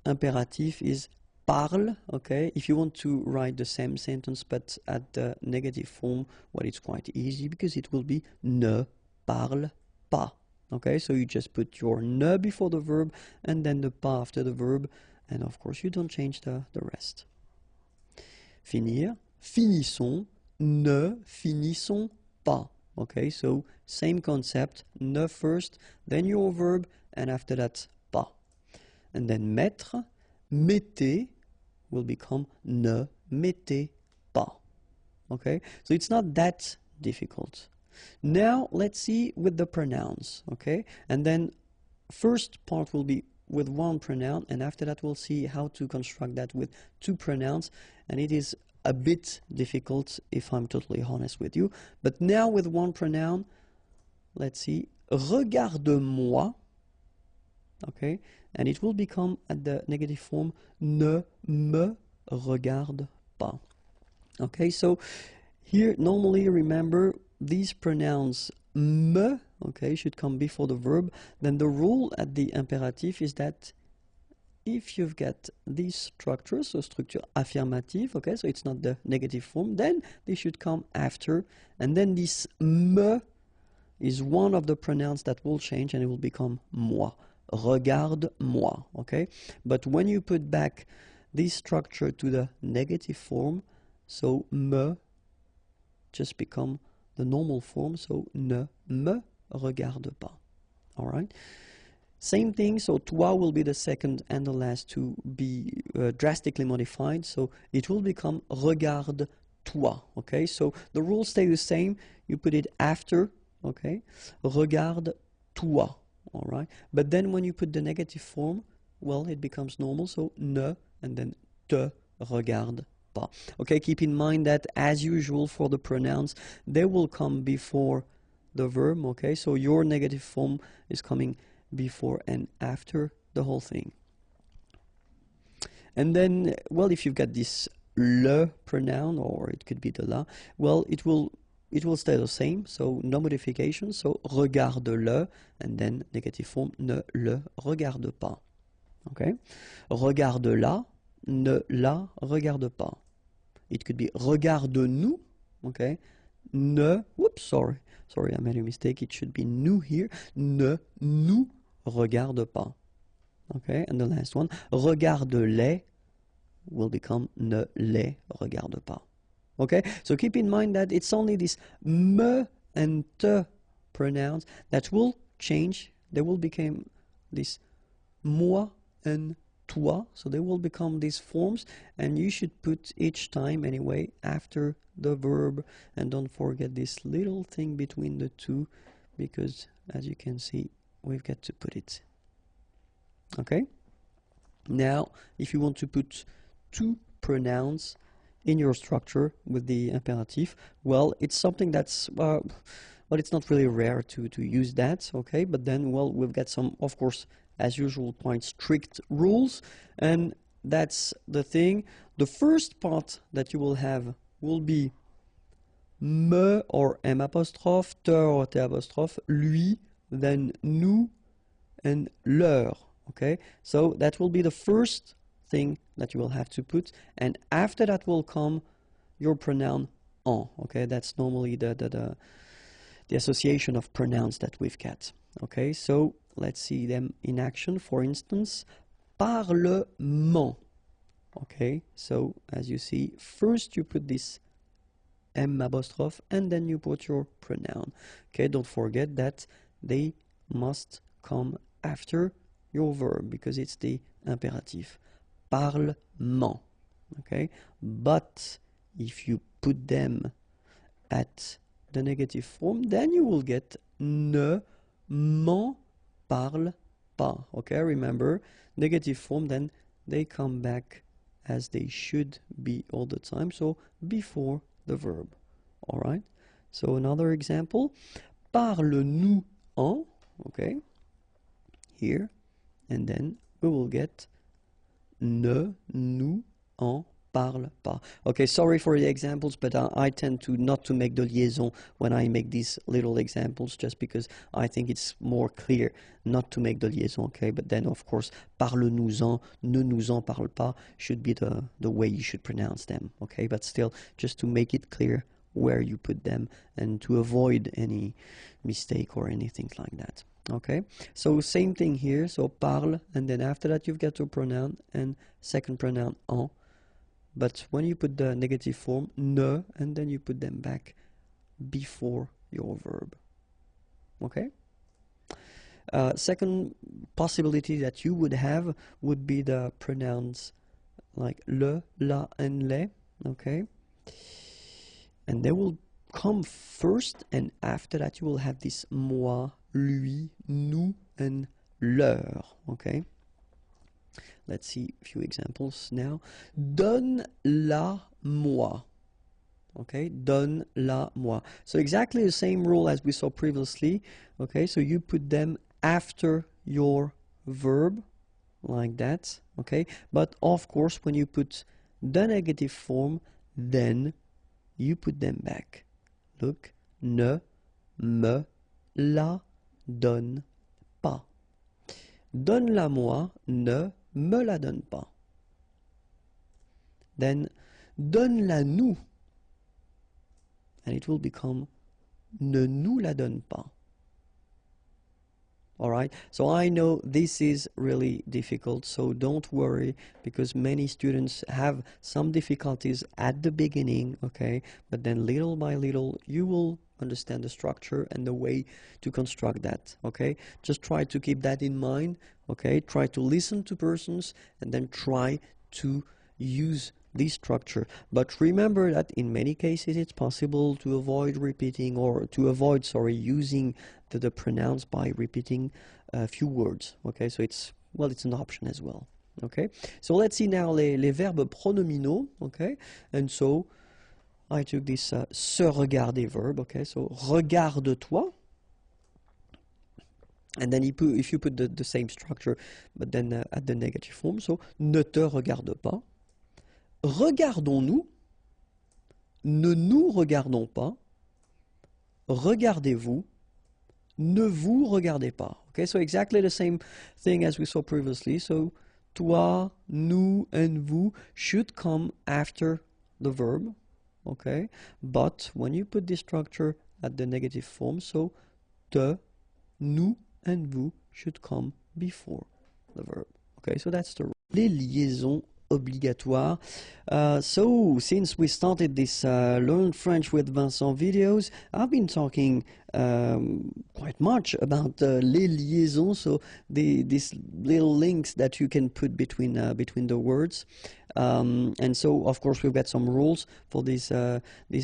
imperative is parle, okay? If you want to write the same sentence but at the negative form, well, it's quite easy because it will be ne parle pas. Okay, so you just put your ne before the verb and then the pas after the verb, and of course you don't change the rest. Finir, finissons, ne finissons pas. Okay, so same concept, ne first, then your verb, and after that pas. And then mettre, mettez will become ne mettez pas. Okay, so it's not that difficult. Now let's see with the pronouns, okay? And then first part will be with one pronoun, and after that we'll see how to construct that with two pronouns, and it is a bit difficult if I'm totally honest with you. But now with one pronoun, let's see, regarde-moi, okay? And it will become at the negative form ne me regarde pas. Okay, so here normally remember these pronouns me, okay, should come before the verb. Then the rule at the imperative is that if you've got this structure, so structure affirmative, okay, so it's not the negative form, then they should come after, and then this me is one of the pronouns that will change and it will become moi. Regarde-moi, okay? But when you put back this structure to the negative form, so me just become the normal form, so ne me regarde pas. All right? Same thing, so toi will be the second and the last to be drastically modified, so it will become regarde-toi, okay? So the rules stay the same, you put it after, okay? Regarde-toi, all right? But then when you put the negative form, well, it becomes normal, so ne, and then te regarde pas. Okay, keep in mind that as usual for the pronouns, they will come before the verb, okay? So your negative form is coming before and after the whole thing. And then, well, if you've got this le pronoun, or it could be the la, well, it will stay the same, so no modification. So regarde-le, and then negative form, ne le regarde pas. Okay? Regarde-la, ne la regarde pas. It could be regarde-nous, okay? Ne, whoops, sorry, I made a mistake. It should be nous here. Ne nous regarde pas. Okay, and the last one, regarde-les will become ne les regarde pas. Okay, so keep in mind that it's only this me and te pronouns that will change. They will become this moi and toi, so they will become these forms, and you should put each time anyway after the verb, and don't forget this little thing between the two, because as you can see, we've got to put it. Okay, now if you want to put two pronouns in your structure with the imperative, well, it's something that's well, it's not really rare to use that, okay, but then, well, we've got some, of course, as usual, quite strict rules, and that's the thing. The first part that you will have will be me or m apostrophe, te or t apostrophe, lui, then nous, and leur. Okay, so that will be the first thing that you will have to put, and after that will come your pronoun en. Okay, that's normally the association of pronouns that we've got. Okay, so let's see them in action. For instance, parlement. Okay, so as you see, first you put this m apostrophe and then you put your pronoun. Okay, don't forget that they must come after your verb because it's the imperative. Parlement. Okay, but if you put them at the negative form, then you will get ne m'en parle pas. Okay, remember, negative form, then they come back as they should be all the time, so before the verb. All right, so another example, parle-nous en, okay, here, and then we will get ne nous en parle pas. Okay, sorry for the examples, but I tend to not to make the liaison when I make these little examples, just because I think it's more clear not to make the liaison, okay? But then, of course, parle-nous-en, ne nous en parle pas should be the way you should pronounce them, okay? But still, just to make it clear where you put them and to avoid any mistake or anything like that. Okay, so same thing here, so parle, and then after that you've got your pronoun and second pronoun en, but when you put the negative form, ne, and then you put them back before your verb. Okay, second possibility that you would have would be the pronouns like le, la, and les, okay, and they will come first, and after that you will have this moi, lui, nous, and leur. Okay, let's see a few examples now. Donne-la-moi. Okay, donne-la-moi. So exactly the same rule as we saw previously. Okay, so you put them after your verb like that. Okay, but of course when you put the negative form, then you put them back. Look, ne me la donne pas. Donne-la-moi, ne me la donne pas. Then donne-la-nous, and it will become ne nous la donne pas. Alright, so I know this is really difficult, so don't worry, because many students have some difficulties at the beginning, okay, but then little by little you will understand the structure and the way to construct that, okay? Just try to keep that in mind, okay? Try to listen to persons and then try to use this structure. But remember that in many cases it's possible to avoid repeating, or to avoid, sorry, using the pronouns by repeating a few words, okay? So it's, well, it's an option as well, okay? So let's see now les verbes pronominaux, okay? And so I took this se regarder verb, okay? So regarde-toi, And then if you put the same structure, but then at the negative form, so ne te regarde pas, regardons-nous, ne nous regardons pas, regardez-vous, ne vous regardez pas. Okay, so exactly the same thing as we saw previously. So toi, nous, and vous should come after the verb. Okay, but when you put this structure at the negative form, so te, nous, and vous should come before the verb. Okay, so that's the rule. Les liaisons obligatoires. So since we started this Learn French with Vincent videos, I've been talking quite much about les liaisons, so these little links that you can put between the words. And so of course we've got some rules for these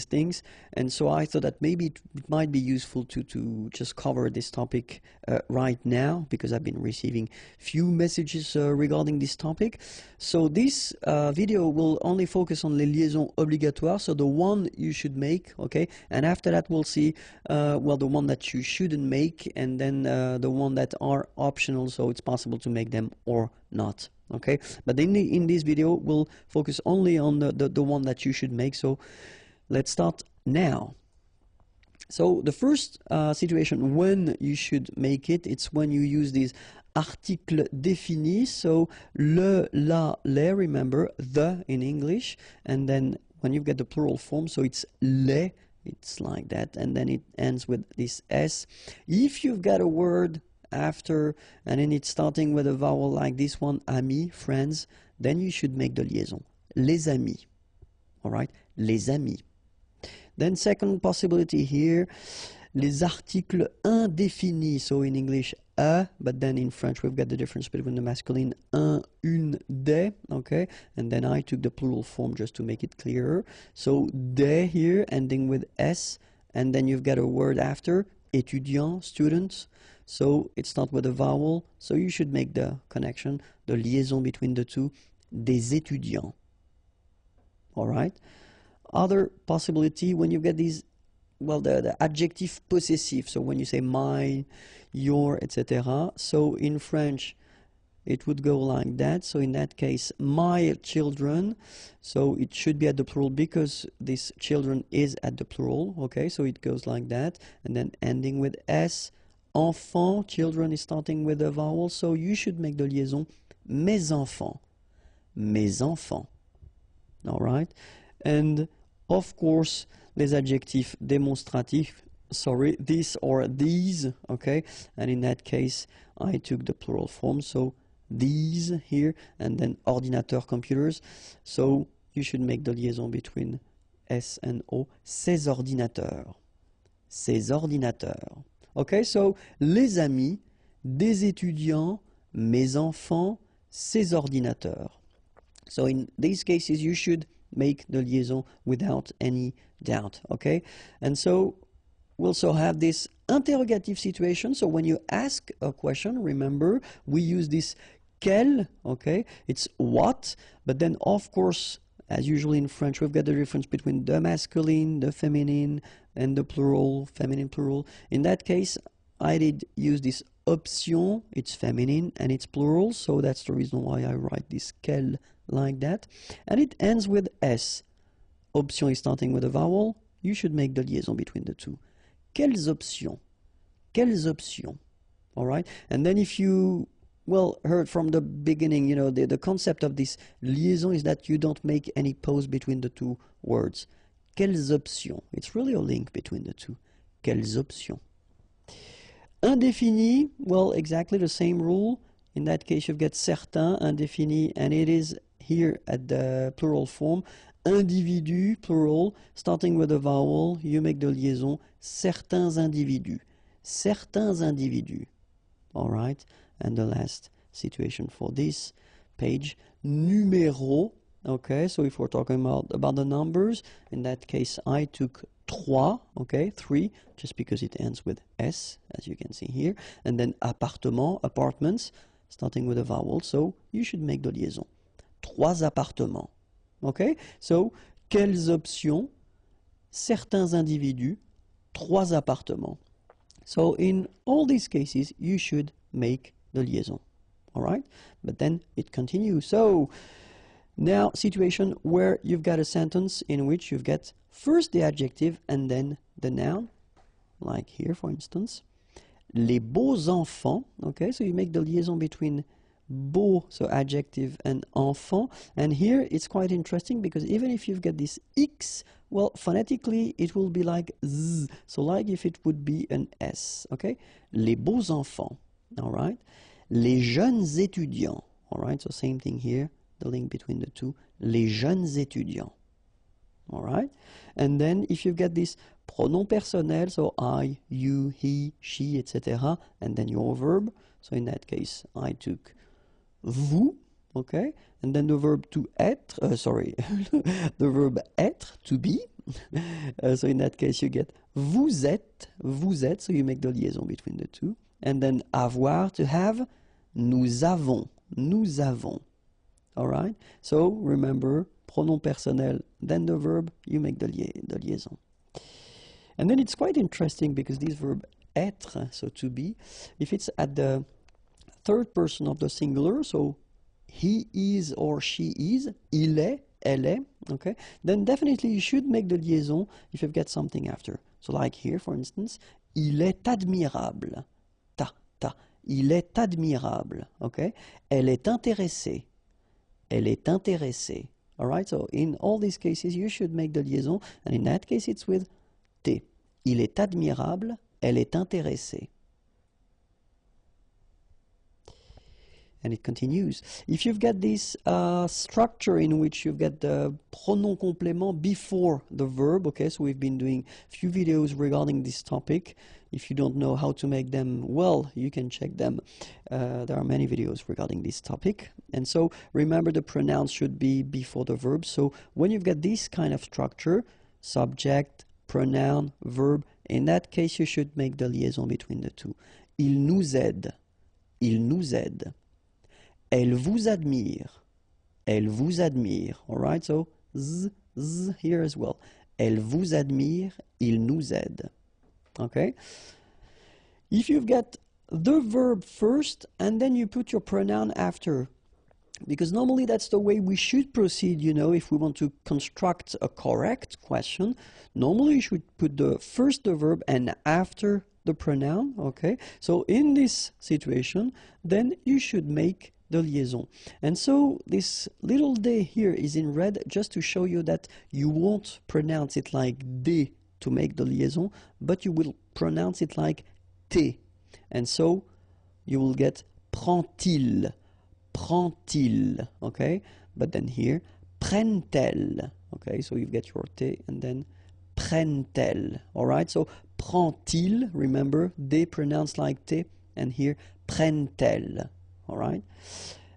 things, and so I thought that maybe it might be useful to just cover this topic right now, because I've been receiving few messages regarding this topic. So this video will only focus on les liaisons obligatoires, so the one you should make, okay, and after that we'll see well, the one that you shouldn't make, and then the one that are optional, so it's possible to make them or not. Okay, but in this video we'll focus only on the one that you should make. So let's start now. So the first situation when you should make it, it's when you use these articles définis, so le, la, les, remember, the in English, and then when you get the plural form, so it's les, it's like that, and then it ends with this s. If you've got a word after and then it's starting with a vowel like this one, amis, friends, then you should make the liaison, les amis. All right, les amis. Then second possibility here, les articles indéfinis, so in English a, but then in French we've got the difference between the masculine un, une, des, okay, and then I took the plural form just to make it clearer, so des here ending with s, and then you've got a word after, étudiant, students, so it's not with a vowel, so you should make the connection, the liaison between the two, des étudiants. All right. Other possibility, when you get these, well, the adjective possessive, so when you say mine, your, etc. So in French it would go like that, so in that case my children, so it should be at the plural because this children is at the plural, okay, so it goes like that, and then ending with s. Enfant, children is starting with a vowel, so you should make the liaison mes enfants, mes enfants. All right, and of course les adjectifs démonstratifs, sorry, this or these, okay, and in that case I took the plural form, so these here, and then ordinateur, computers, so you should make the liaison between s and o, ces ordinateurs, ces ordinateurs. Okay, so les amis, des étudiants, mes enfants, ces ordinateurs. So in these cases you should make the liaison without any doubt, okay? And so we also have this interrogative situation. So when you ask a question, remember, we use this quel, okay? It's what, but then of course, as usually in French, we've got the difference between the masculine, the feminine, and the plural, feminine, plural. In that case, I did use this option, it's feminine and it's plural, so that's the reason why I write this quel like that. And it ends with s. Option is starting with a vowel, you should make the liaison between the two. Quelles options? Quelles options? All right, and then if you, well, heard from the beginning, you know, the concept of this liaison is that you don't make any pause between the two words. Quelles options? It's really a link between the two. Quelles options? Indéfini, well, exactly the same rule. In that case, you've got certains, indéfini, and it is here at the plural form. Individu, plural, starting with a vowel, you make the liaison, certains individus. Certains individus. All right, and the last situation for this page, numéro. Okay, so if we're talking about the numbers, in that case I took trois, okay, 3, just because it ends with s, as you can see here, and then appartement, apartments, starting with a vowel, so you should make the liaison. Trois appartements. Okay, so quelles options? Certains individus, trois appartements. So in all these cases, you should make the liaison. All right? But then it continues. So now, situation where you've got a sentence in which you've got first the adjective and then the noun, like here, for instance. Les beaux enfants, okay, so you make the liaison between beau, so adjective, and enfant. And here it's quite interesting because even if you've got this X, well, phonetically it will be like Z, so like if it would be an S, okay? Les beaux enfants, all right? Les jeunes étudiants, all right? So same thing here, the link between the two. Les jeunes étudiants, all right? And then if you've got this pronom personnel, so I, you, he, she, etc., and then your verb. So in that case, I took vous, okay? And then the verb to être, the verb être, to be. So in that case, you get vous êtes, so you make the liaison between the two. And then avoir, to have, nous avons. All right? So remember, pronom personnel, then the verb, you make the liaison. And then it's quite interesting because this verb être, so to be, if it's at the third person of the singular, so he is or she is, il est, elle est, okay, then definitely you should make the liaison if you've got something after. So like here, for instance, il est admirable, il est admirable, okay, elle est intéressée, all right, so in all these cases you should make the liaison, and in that case it's with T. Il est admirable, elle est intéressée. And it continues. If you've got this structure in which you've got the pronom complément before the verb, okay, so we've been doing a few videos regarding this topic. If you don't know how to make them, well, you can check them. There are many videos regarding this topic. And so remember the pronouns should be before the verb. So when you've got this kind of structure, subject, pronoun, verb, in that case you should make the liaison between the two. Il nous aide. Elle vous admire. All right, so z here as well. Elle vous admire, il nous aide. Okay? If you've got the verb first and then you put your pronoun after, because normally that's the way we should proceed, you know, if we want to construct a correct question. Normally you should put first the verb and after the pronoun, okay? So in this situation, then you should make the liaison. And so this little D here is in red just to show you that you won't pronounce it like D to make the liaison, but you will pronounce it like T. And so you will get prend-il, okay? But then here, prennent-elles, okay? So you get your T and then prennent-elles, all right? So prend-il, remember, D pronounced like T, and here prennent-elles. All right,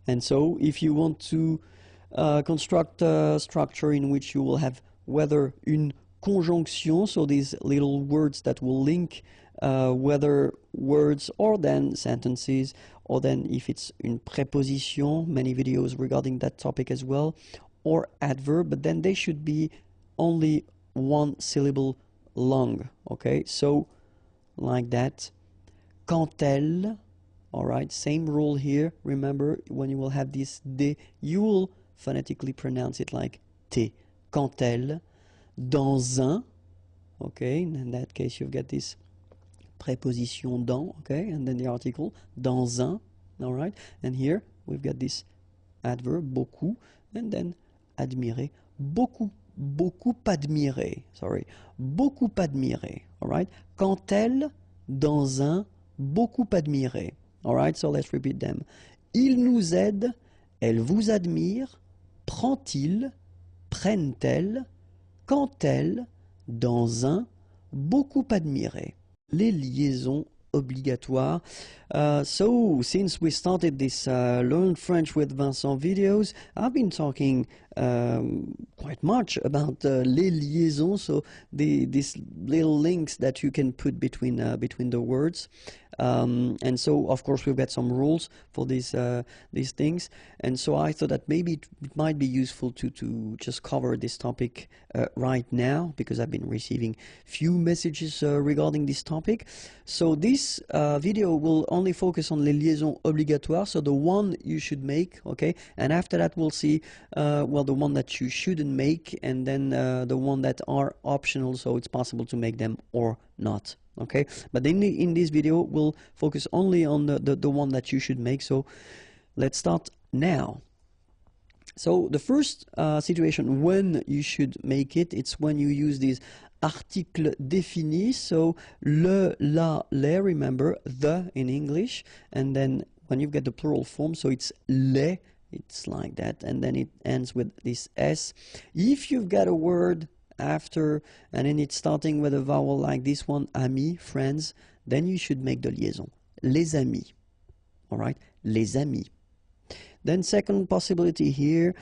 and so if you want to construct a structure in which you will have whether une conjonction, so these little words that will link whether words or then sentences, or then if it's une préposition, many videos regarding that topic as well, or adverb, but then they should be only one syllable long, okay? So like that, quand elle. All right, same rule here. Remember, when you will have this D, you will phonetically pronounce it like T. Quand elle, dans un, okay, in that case you've got this préposition dans, okay, and then the article, dans un, all right, and here we've got this adverb, beaucoup, and then admirer, beaucoup admirer, all right, quand elle, dans un, beaucoup admirer. All right, so let's repeat them. Il nous aide, elle vous admire, prend-il, prennent-elles, quand elle, dans un, beaucoup admiré. Les liaisons obligatoires. So, since we started this Learn French with Vincent videos, I've been talking quite much about les liaisons, so these little links that you can put between the words. And so, of course, we've got some rules for these things. And so I thought that maybe it might be useful to just cover this topic right now, because I've been receiving few messages regarding this topic. So this video will only focus on les liaisons obligatoires, so the one you should make, okay? And after that, we'll see, well, the one that you shouldn't make, and then the one that are optional, so it's possible to make them or not. Okay, but in this video we'll focus only on the one that you should make. So let's start now. So the first situation when you should make it, it's when you use these articles définis, so le, la, les, remember, the in English, and then when you've got the plural form, so it's les, it's like that, and then it ends with this s. If you've got a word after and then it's starting with a vowel like this one, amis, friends, then you should make the liaison, les amis. All right, les amis. Then second possibility here,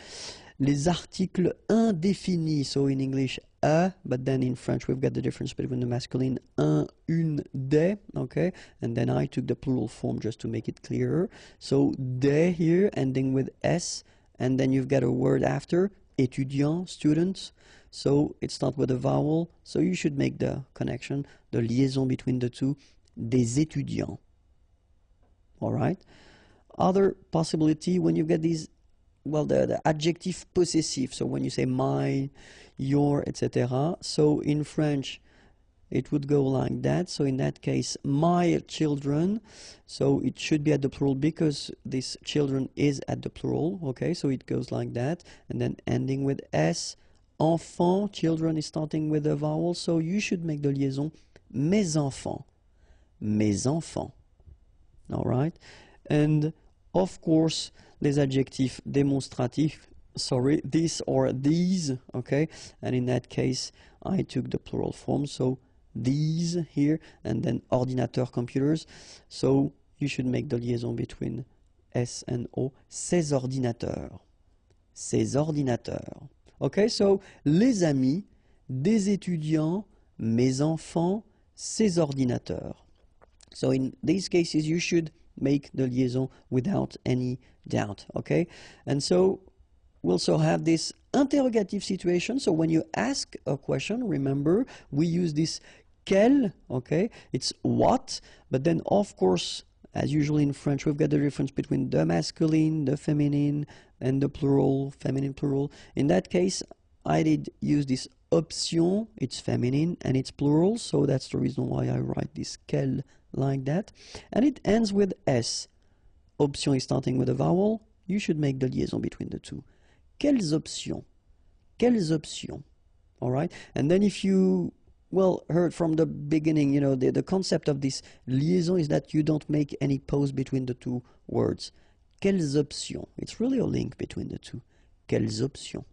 les articles indéfinis, so in English a, but then in French we've got the difference between the masculine un, une, des, okay, and then I took the plural form just to make it clearer. So des here ending with s, and then you've got a word after, étudiant, students, so it starts with a vowel, so you should make the connection, the liaison between the two, des étudiants. All right. Other possibility, when you get these, well, the adjective possessive, so when you say my, your, etc. So in French it would go like that. So in that case, my children, so it should be at the plural because this children is at the plural, okay, so it goes like that, and then ending with s. Enfant, children is starting with a vowel, so you should make the liaison, mes enfants, mes enfants. All right, and of course les adjectifs démonstratifs, sorry, this or these, okay, and in that case I took the plural form, so these here, and then ordinateur, computers, so you should make the liaison between s and o, ces ordinateurs, ces ordinateurs. Okay, so les amis, des étudiants, mes enfants, ces ordinateurs. So in these cases you should make the liaison without any doubt, okay? And so we also have this interrogative situation. So when you ask a question, remember, we use this quel, okay? It's what, but then of course, as usually in French, we've got the difference between the masculine, the feminine, and the plural, feminine, plural. In that case, I did use this option, it's feminine and it's plural, so that's the reason why I write this quel like that. And it ends with s. Option is starting with a vowel, you should make the liaison between the two. Quelles options? Quelles options? All right, and then if you, well, heard from the beginning, you know, the concept of this liaison is that you don't make any pause between the two words. Quelles options? It's really a link between the two. Quelles options?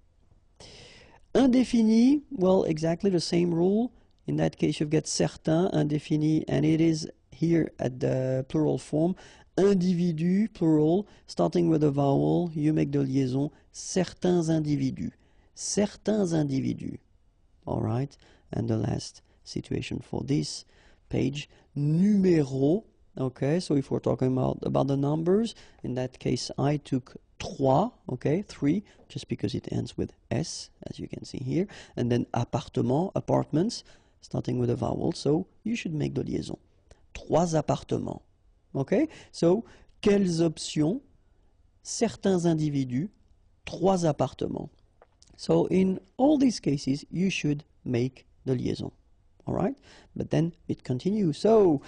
Indéfini, well, exactly the same rule. In that case, you've got certains, indéfini, and it is here at the plural form. Individu, plural, starting with a vowel, you make the liaison, certains individus. Certains individus. All right, and the last situation for this page, numéro. Okay, so if we're talking about the numbers, in that case I took trois, okay, 3, just because it ends with s, as you can see here, and then appartement, apartments, starting with a vowel, so you should make the liaison. Trois appartements. Okay, so quelles options? Certains individus, trois appartements. So in all these cases, you should make the liaison. All right, but then it continues. So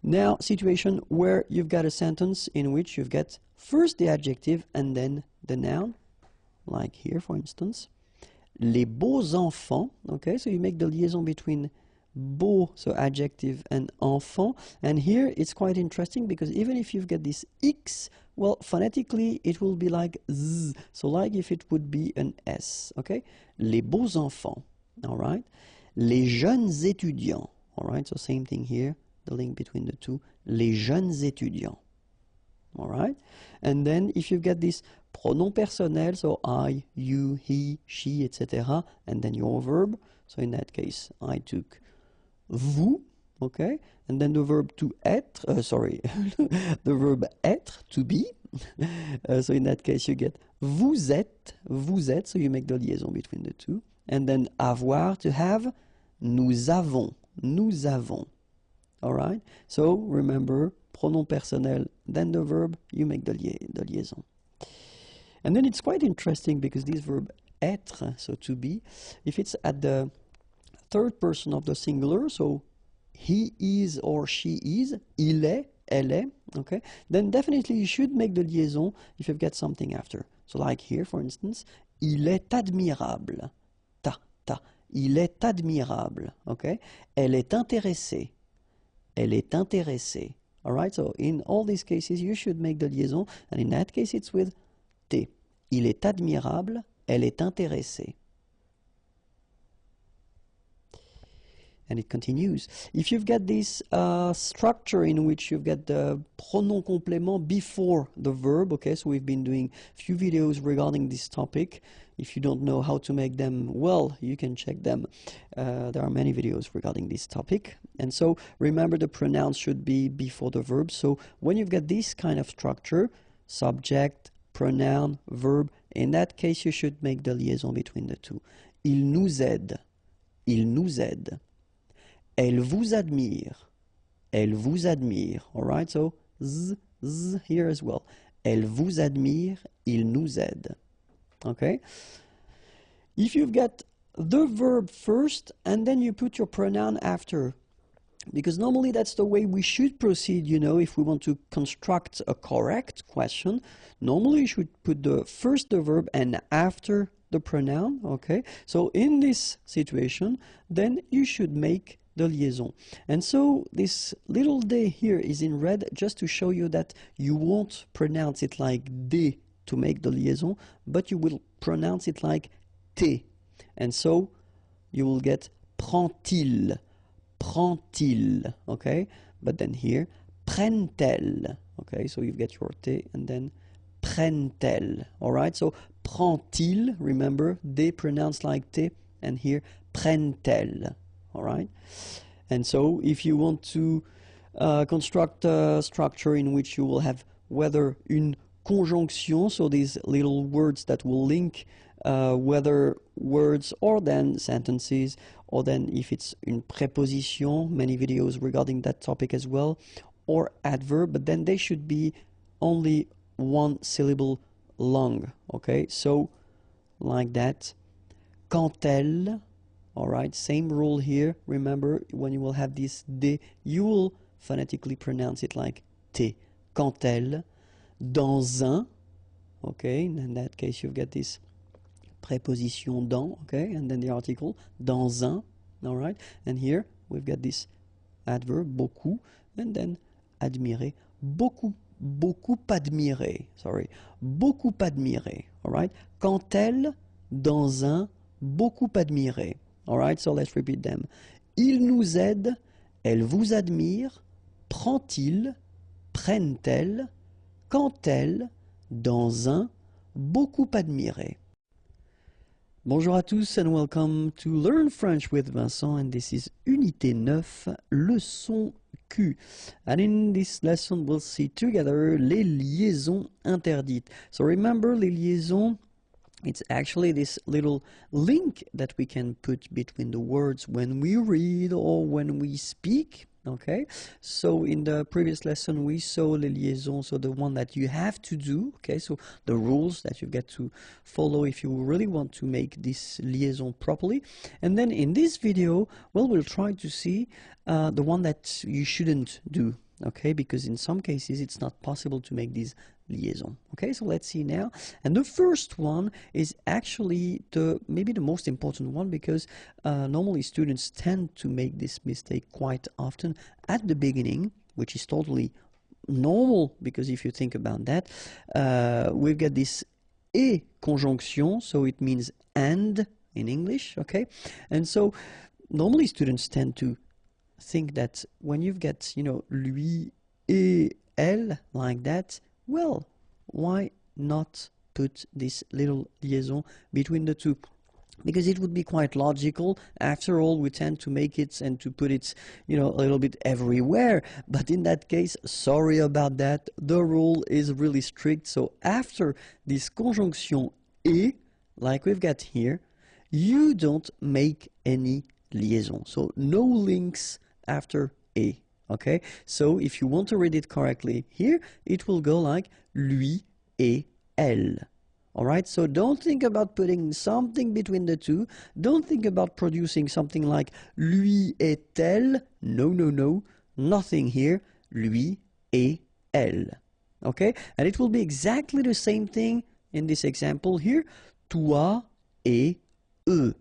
now, situation where you've got a sentence in which you've got first the adjective and then the noun, like here, for instance. Les beaux enfants, okay, so you make the liaison between beau, so adjective, and enfant. And here it's quite interesting because even if you've got this X, well, phonetically it will be like Z, so like if it would be an S, okay? Les beaux enfants, all right? Les jeunes étudiants, all right? So same thing here, the link between the two. Les jeunes étudiants. all right? And then if you get this pronom personnel, so I, you, he, she, etc., and then your verb, so in that case, I took vous, okay? And then the verb to être, the verb être, to be. So in that case, you get vous êtes, so you make the liaison between the two. And then avoir, to have, nous avons. All right? So remember, pronom personnel, then the verb, you make the liaison. And then it's quite interesting because this verb être, so to be, if it's at the third person of the singular, so he is or she is, il est, elle est, okay, then definitely you should make the liaison if you've got something after. So like here, for instance, il est admirable, il est admirable, okay, elle est intéressée, all right, so in all these cases you should make the liaison, and in that case it's with T. Il est admirable, elle est intéressée. And it continues. If you've got this structure in which you've got the pronom complément before the verb, okay, so we've been doing a few videos regarding this topic. If you don't know how to make them, well, you can check them. There are many videos regarding this topic. And so remember, the pronouns should be before the verb. So when you've got this kind of structure, subject, pronoun, verb, in that case you should make the liaison between the two. Il nous aide. Elle vous admire. All right, so z here as well. Elle vous admire, il nous aide. Okay? If you've got the verb first and then you put your pronoun after, because normally that's the way we should proceed, you know, if we want to construct a correct question. Normally you should put first the verb and after the pronoun, okay? So in this situation, then you should make the liaison. And so this little d here is in red just to show you that you won't pronounce it like d to make the liaison, but you will pronounce it like t. And so you will get prend-il, okay? But then here, prennent-elles, okay? So you get your t and then prennent-elles, all right? So prend-il, remember, d pronounced like t, and here prennent-elles. All right, and so if you want to construct a structure in which you will have whether une conjonction, so these little words that will link whether words or then sentences, or then if it's une préposition, many videos regarding that topic as well, or adverb, but then they should be only one syllable long, okay? So like that, quand elle. All right, same rule here. Remember, when you will have this D, you will phonetically pronounce it like T. Quand elle, dans un, okay, and in that case you've got this préposition dans, okay, and then the article, dans un, all right, and here we've got this adverb, beaucoup, and then admirer, beaucoup admirer, all right, quand elle, dans un, beaucoup admirer. All right, so let's repeat them. Il nous aide, elle vous admire, prend-il, prennent-elles, quand elle, dans un, beaucoup admiré. Bonjour à tous and welcome to Learn French with Vincent, and this is Unité 9, leçon Q. And in this lesson we'll see together les liaisons interdites. So remember, les liaisons, it's actually this little link that we can put between the words when we read or when we speak. Okay, so in the previous lesson we saw les liaisons, so the one that you have to do, okay, so the rules that you've got to follow if you really want to make this liaison properly. And then in this video, well, we'll try to see the one that you shouldn't do, okay, because in some cases it's not possible to make these liaison. Okay, so let's see now. And the first one is actually maybe the most important one, because normally students tend to make this mistake quite often at the beginning, which is totally normal, because if you think about that, we've got this et conjonction, so it means and in English, okay? And so normally students tend to think that when you've got, you know, lui et elle like that, Well, why not put this little liaison between the two? Because it would be quite logical. After all, we tend to make it and to put it, a little bit everywhere. But in that case, sorry about that. The rule is really strict. So after this conjunction et, like we've got here, you don't make any liaison. So no links after et. Okay? So if you want to read it correctly here, it will go like lui et elle. Alright, so don't think about putting something between the two. Don't think about producing something like lui et elle. No, no, no. Nothing here. Lui et elle. Okay? And it will be exactly the same thing in this example here. Toi et eux.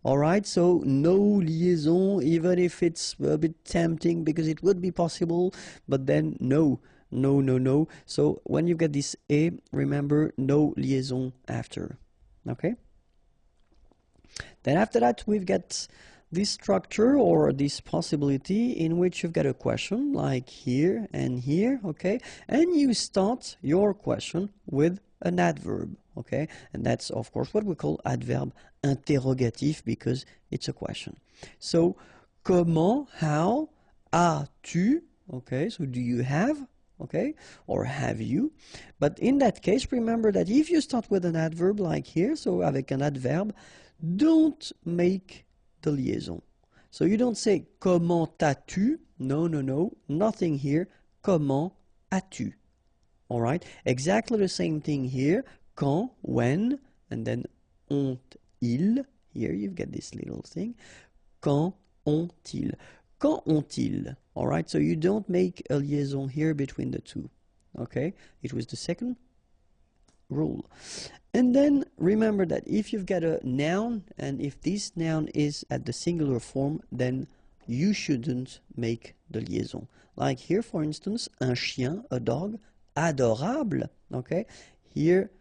Alright, so no liaison, even if it's a bit tempting because it would be possible, but then no. No, no, no. So when you get this et, remember no liaison after. Okay? Then after that, we've got this structure or this possibility in which you've got a question like here and here, okay? And you start your question with an adverb, okay? And that's, of course, what we call adverb interrogatif because it's a question. So, comment, how, as-tu, okay? So, do you have? Okay, or have you? But in that case, remember that if you start with an adverb like here, so avec un adverbe, don't make the liaison. So you don't say comment as-tu? No, no, no, nothing here. Comment as-tu? All right, exactly the same thing here. Quand, when, and then ont-ils. Here you've got this little thing. Quand ont-ils? Quand ont-ils? All right, so you don't make a liaison here between the two. Okay, it was the second rule. And then remember that if you've got a noun and if this noun is at the singular form, then you shouldn't make the liaison. Like here, for instance, un chien, a dog, adorable. Okay, here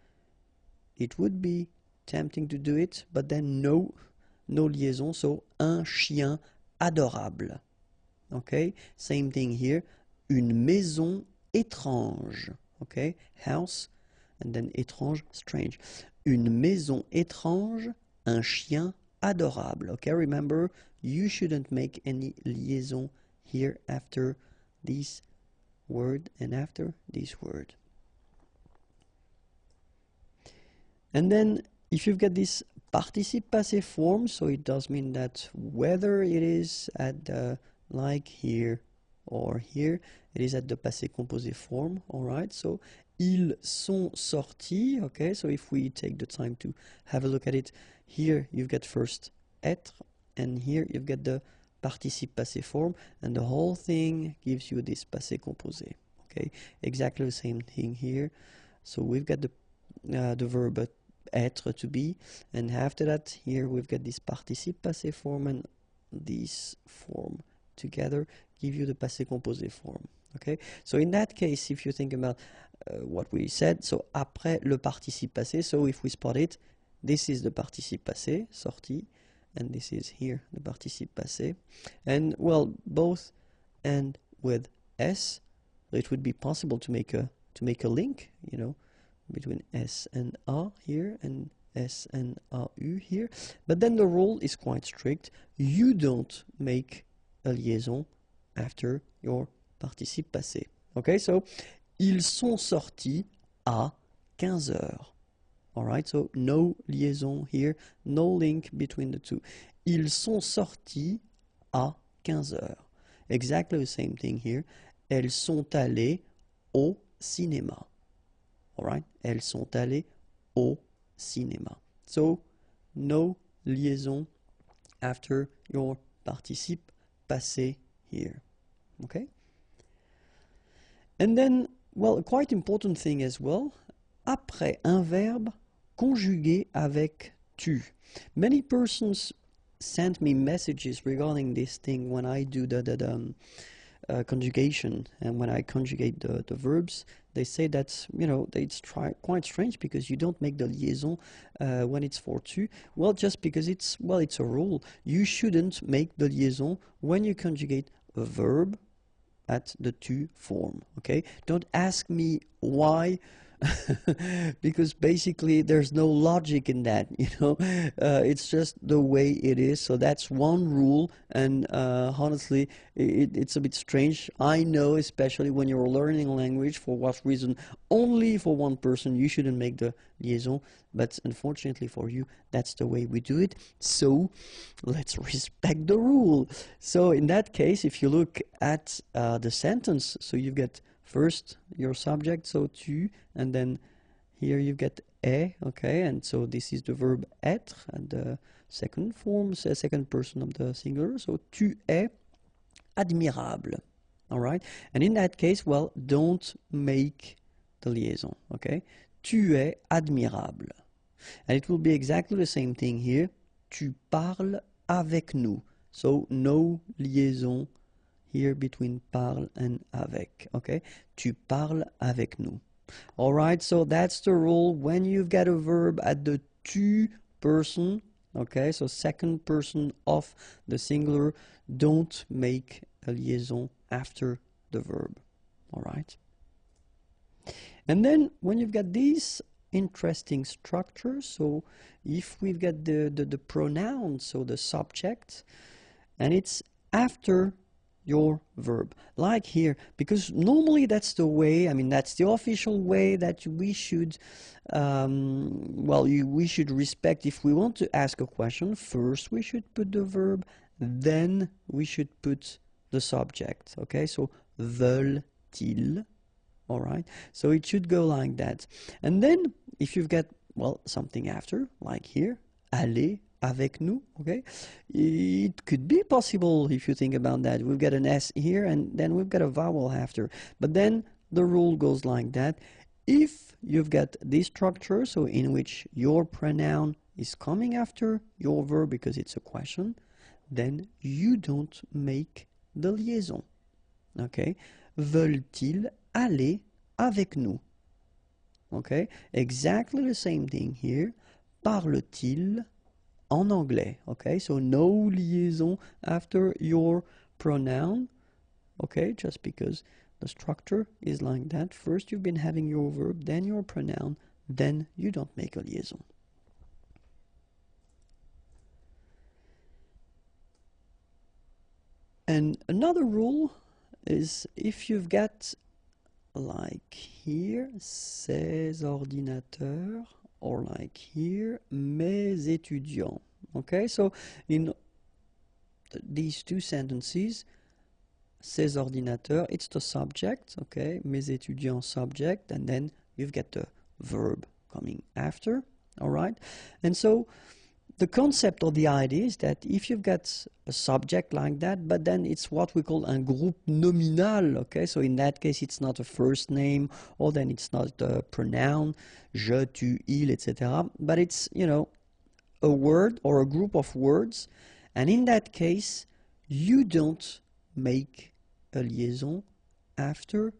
it would be tempting to do it, but then no liaison. So un chien adorable. Okay, same thing here. Une maison étrange. Okay, house, and then étrange, strange. Une maison étrange, un chien adorable. Okay, remember, you shouldn't make any liaison here after this word and after this word. And then, if you've got this participe passé form, so it does mean that whether it is at the like here or here, it is at the passé composé form, alright? So, ils sont sortis, okay? So if we take the time to have a look at it, here you've got first être, and here you've got the participe passé form, and the whole thing gives you this passé composé, okay? Exactly the same thing here. So we've got the verb être, to be, and after that, here we've got this participe passé form and this form together give you the passé composé form. Okay, so in that case, if you think about what we said, so après le participe passé, so if we spot it, this is the participe passé, sorti, and this is here the participe passé, and well, both end with s, it would be possible to make a link, you know, between s and a here and s and au here, but then the rule is quite strict. You don't make a liaison after your participe passé. Okay, so ils sont sortis à 15 heures. Alright, so no liaison here, no link between the two. Ils sont sortis à 15 heures. Exactly the same thing here. Elles sont allées au cinéma. Alright, elles sont allées au cinéma. So, no liaison after your participe passé here. Okay? And then, well, a quite important thing as well, après un verbe conjugué avec tu. Many persons send me messages regarding this thing when I do the conjugation, and when I conjugate the verbs, they say that, you know, it's quite strange because you don't make the liaison when it's for tu. Well, just because it's a rule. You shouldn't make the liaison when you conjugate a verb at the tu form. Okay, don't ask me why. Because basically there's no logic in that, you know. It's just the way it is. So that's one rule, and honestly, it's a bit strange. I know, especially when you're learning a language, for what reason only for one person you shouldn't make the liaison, but unfortunately for you, that's the way we do it. So let's respect the rule. So in that case, if you look at the sentence, so you get first your subject, so tu, and then here you get est, okay, and so this is the verb être, and the second form, second person of the singular, so tu es admirable, all right? And in that case, well, don't make the liaison, okay? Tu es admirable. And it will be exactly the same thing here. Tu parles avec nous. So no liaison here between parle and avec, okay? Tu parles avec nous. All right, so that's the rule. When you've got a verb at the tu person, okay, so second person of the singular, don't make a liaison after the verb, all right? And then when you've got these interesting structures, so if we've got the pronoun, so the subject, and it's after your verb, like here, because normally that's the way, I mean, that's the official way that we should, we should respect. If we want to ask a question, first we should put the verb, then we should put the subject, okay? So, veulent-ils, all right? So it should go like that. And then, if you've got, well, something after, like here, aller avec nous, okay? It could be possible if you think about that. We've got an S here, and then we've got a vowel after. But then the rule goes like that. If you've got this structure, so in which your pronoun is coming after your verb because it's a question, then you don't make the liaison, okay? Veulent-ils aller avec nous? Okay? Exactly the same thing here. Parle-t-il en anglais, okay? So no liaison after your pronoun, okay? Just because the structure is like that. First you've been having your verb, then your pronoun, then you don't make a liaison. And another rule is if you've got, like here, ces ordinateurs, or like here, mes étudiants. Okay, so in these two sentences, ces ordinateurs, it's the subject, okay, mes étudiants subject, and then you've got the verb coming after, all right? And so the concept or the idea is that if you've got a subject like that, but then it's what we call un groupe nominal, okay? So in that case, it's not a first name, or then it's not a pronoun, je, tu, il, etc. But it's, you know, a word or a group of words. And in that case, you don't make a liaison after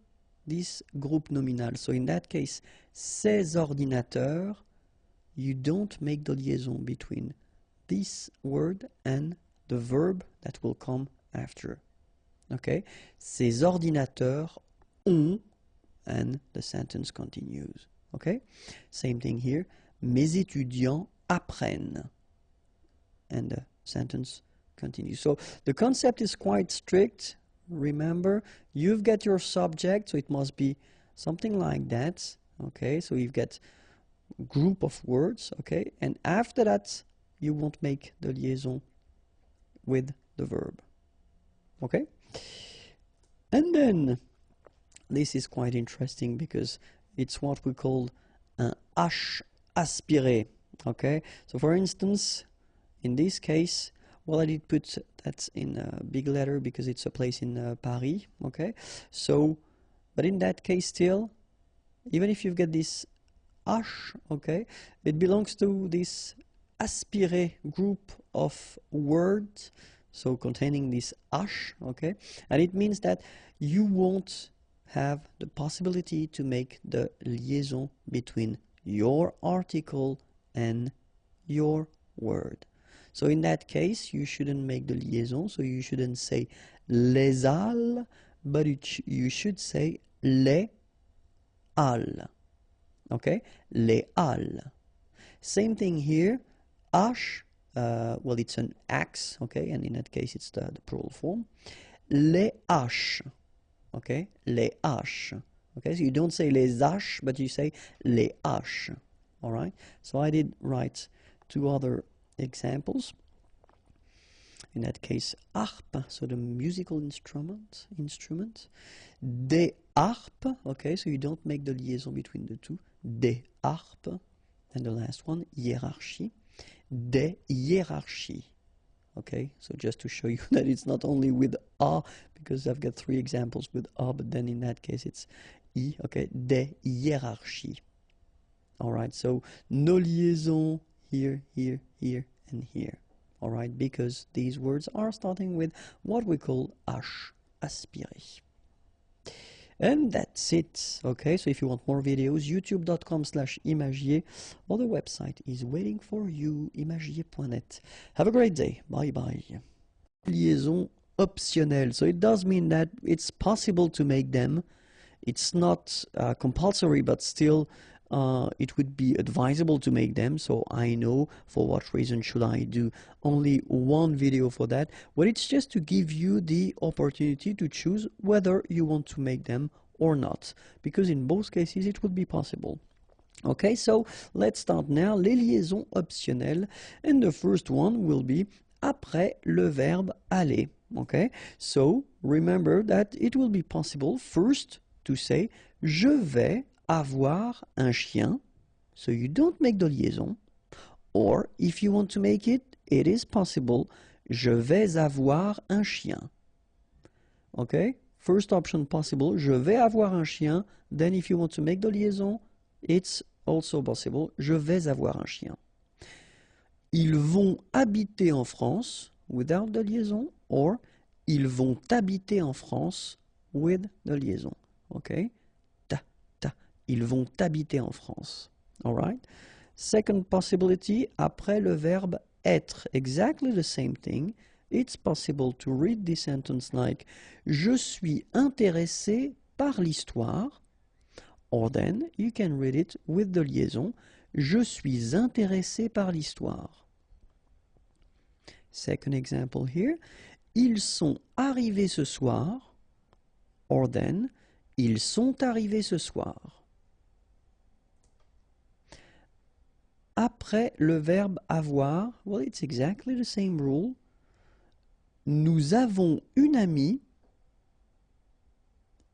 this groupe nominal. So in that case, ces ordinateurs, you don't make the liaison between this word and the verb that will come after. Okay? Ces ordinateurs ont, and the sentence continues. Okay? Same thing here. Mes étudiants apprennent, and the sentence continues. So the concept is quite strict. Remember, you've got your subject, so it must be something like that. Okay? So you've got group of words, okay, and after that you won't make the liaison with the verb, okay? And then this is quite interesting because it's what we call un H aspiré, okay? So for instance, in this case, well, I did put that in a big letter because it's a place in Paris, okay? So, but in that case still, even if you've got this H, okay, it belongs to this aspiré group of words, so containing this H, okay, and it means that you won't have the possibility to make the liaison between your article and your word. So in that case, you shouldn't make the liaison, so you shouldn't say les halles, but you should say les halles. Okay, les halles. Same thing here. H, well, it's an axe, okay, and in that case it's the plural form. Les haches, okay, les haches. Okay, so you don't say les haches, but you say les haches. All right, so I did write two other examples. In that case, harpe, so the musical instrument. Des harpes, okay, so you don't make the liaison between the two. Des harpes. And the last one, hiérarchie. Des hiérarchies. Okay, so just to show you that it's not only with A, because I've got three examples with A, but then in that case it's I. Okay, des hiérarchies. All right, so no liaison here, here, here, and here. All right, because these words are starting with what we call H, aspiré. And that's it. Okay, so if you want more videos, youtube.com/imagier, or the website is waiting for you, imagier.net. Have a great day. Bye bye. Liaison optionnelle. So it does mean that it's possible to make them. It's not compulsory, but still it would be advisable to make them. So I know for what reason should I do only one video for that. Well, it's just to give you the opportunity to choose whether you want to make them or not, because in both cases it would be possible. Okay, so let's start now. Les liaisons optionnelles, and the first one will be après le verbe aller. Okay, so remember that it will be possible first to say je vais avoir un chien, so you don't make the liaison. Or if you want to make it, it is possible, je vais avoir un chien. Okay, first option possible, je vais avoir un chien. Then if you want to make the liaison, it's also possible, je vais avoir un chien. Ils vont habiter en France without the liaison, or ils vont habiter en France with the liaison. Okay, ils vont habiter en France. All right. Second possibility, après le verbe être, exactly the same thing. It's possible to read this sentence like je suis intéressé par l'histoire, or then you can read it with the liaison je suis intéressé par l'histoire. Second example here, ils sont arrivés ce soir, or then ils sont arrivés ce soir. Après le verbe avoir, well, it's exactly the same rule. Nous avons une amie,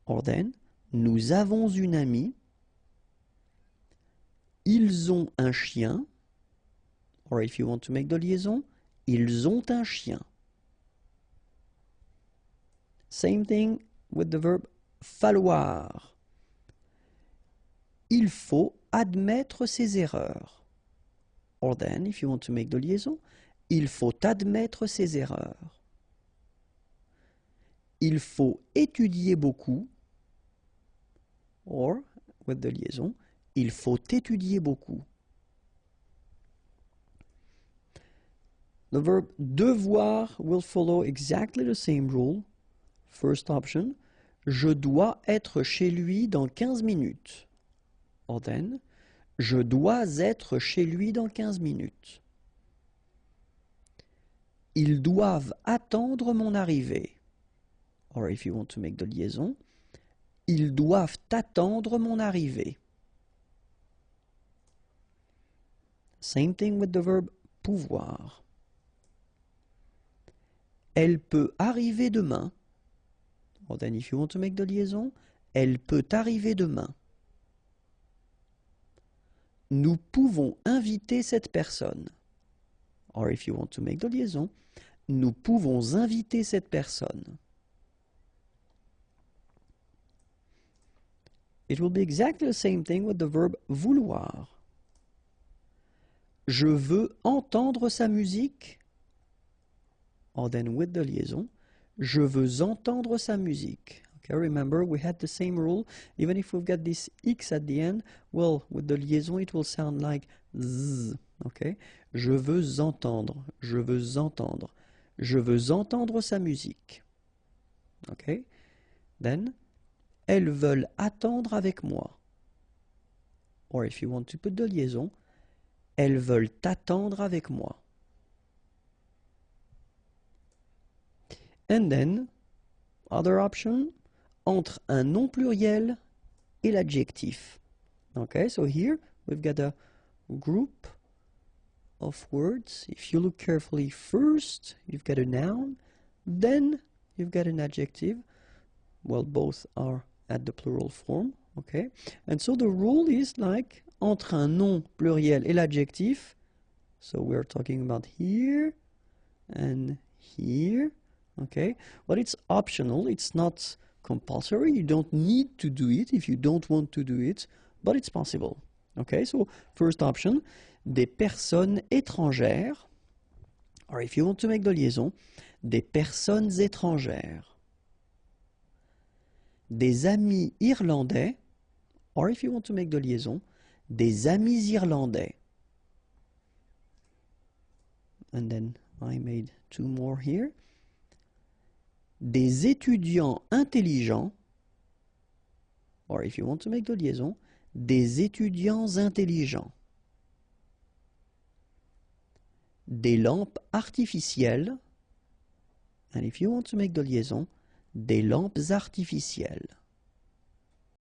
or then, nous avons une amie. Ils ont un chien, or if you want to make the liaison, ils ont un chien. Same thing with the verb falloir. Il faut admettre ses erreurs. Or then, if you want to make the liaison, il faut admettre ses erreurs. Il faut étudier beaucoup. Or, with the liaison, il faut étudier beaucoup. The verb devoir will follow exactly the same rule. First option, je dois être chez lui dans 15 minutes. Or then, je dois être chez lui dans 15 minutes. Ils doivent attendre mon arrivée. Or if you want to make the liaison, ils doivent attendre mon arrivée. Same thing with the verb pouvoir. Elle peut arriver demain. Or then if you want to make the liaison, elle peut arriver demain. Nous pouvons inviter cette personne. Or if you want to make the liaison, nous pouvons inviter cette personne. It will be exactly the same thing with the verb vouloir. Je veux entendre sa musique. Or then with the liaison, je veux entendre sa musique. Okay, remember we had the same rule. Even if we've got this X at the end, well, with the liaison it will sound like Z. Okay, je veux entendre, je veux entendre, je veux entendre sa musique. Okay, Then, elles veulent attendre avec moi. Or if you want to put de liaison, elles veulent attendre avec moi. And then, other option, entre un nom pluriel et l'adjectif. Okay, so here we've got a group of words. If you look carefully, first you've got a noun, then you've got an adjective. Well, both are at the plural form, okay? And so the rule is like entre un nom pluriel et l'adjectif. So we're talking about here and here, okay? But it's optional, it's not compulsory. You don't need to do it if you don't want to do it, but it's possible. Okay, so first option, des personnes étrangères. Or if you want to make the liaison, des personnes étrangères. Des amis irlandais. Or if you want to make the liaison, des amis irlandais. And then I made two more here. Des étudiants intelligents. Or if you want to make the liaison, des étudiants intelligents. Des lampes artificielles. And if you want to make the liaison, des lampes artificielles.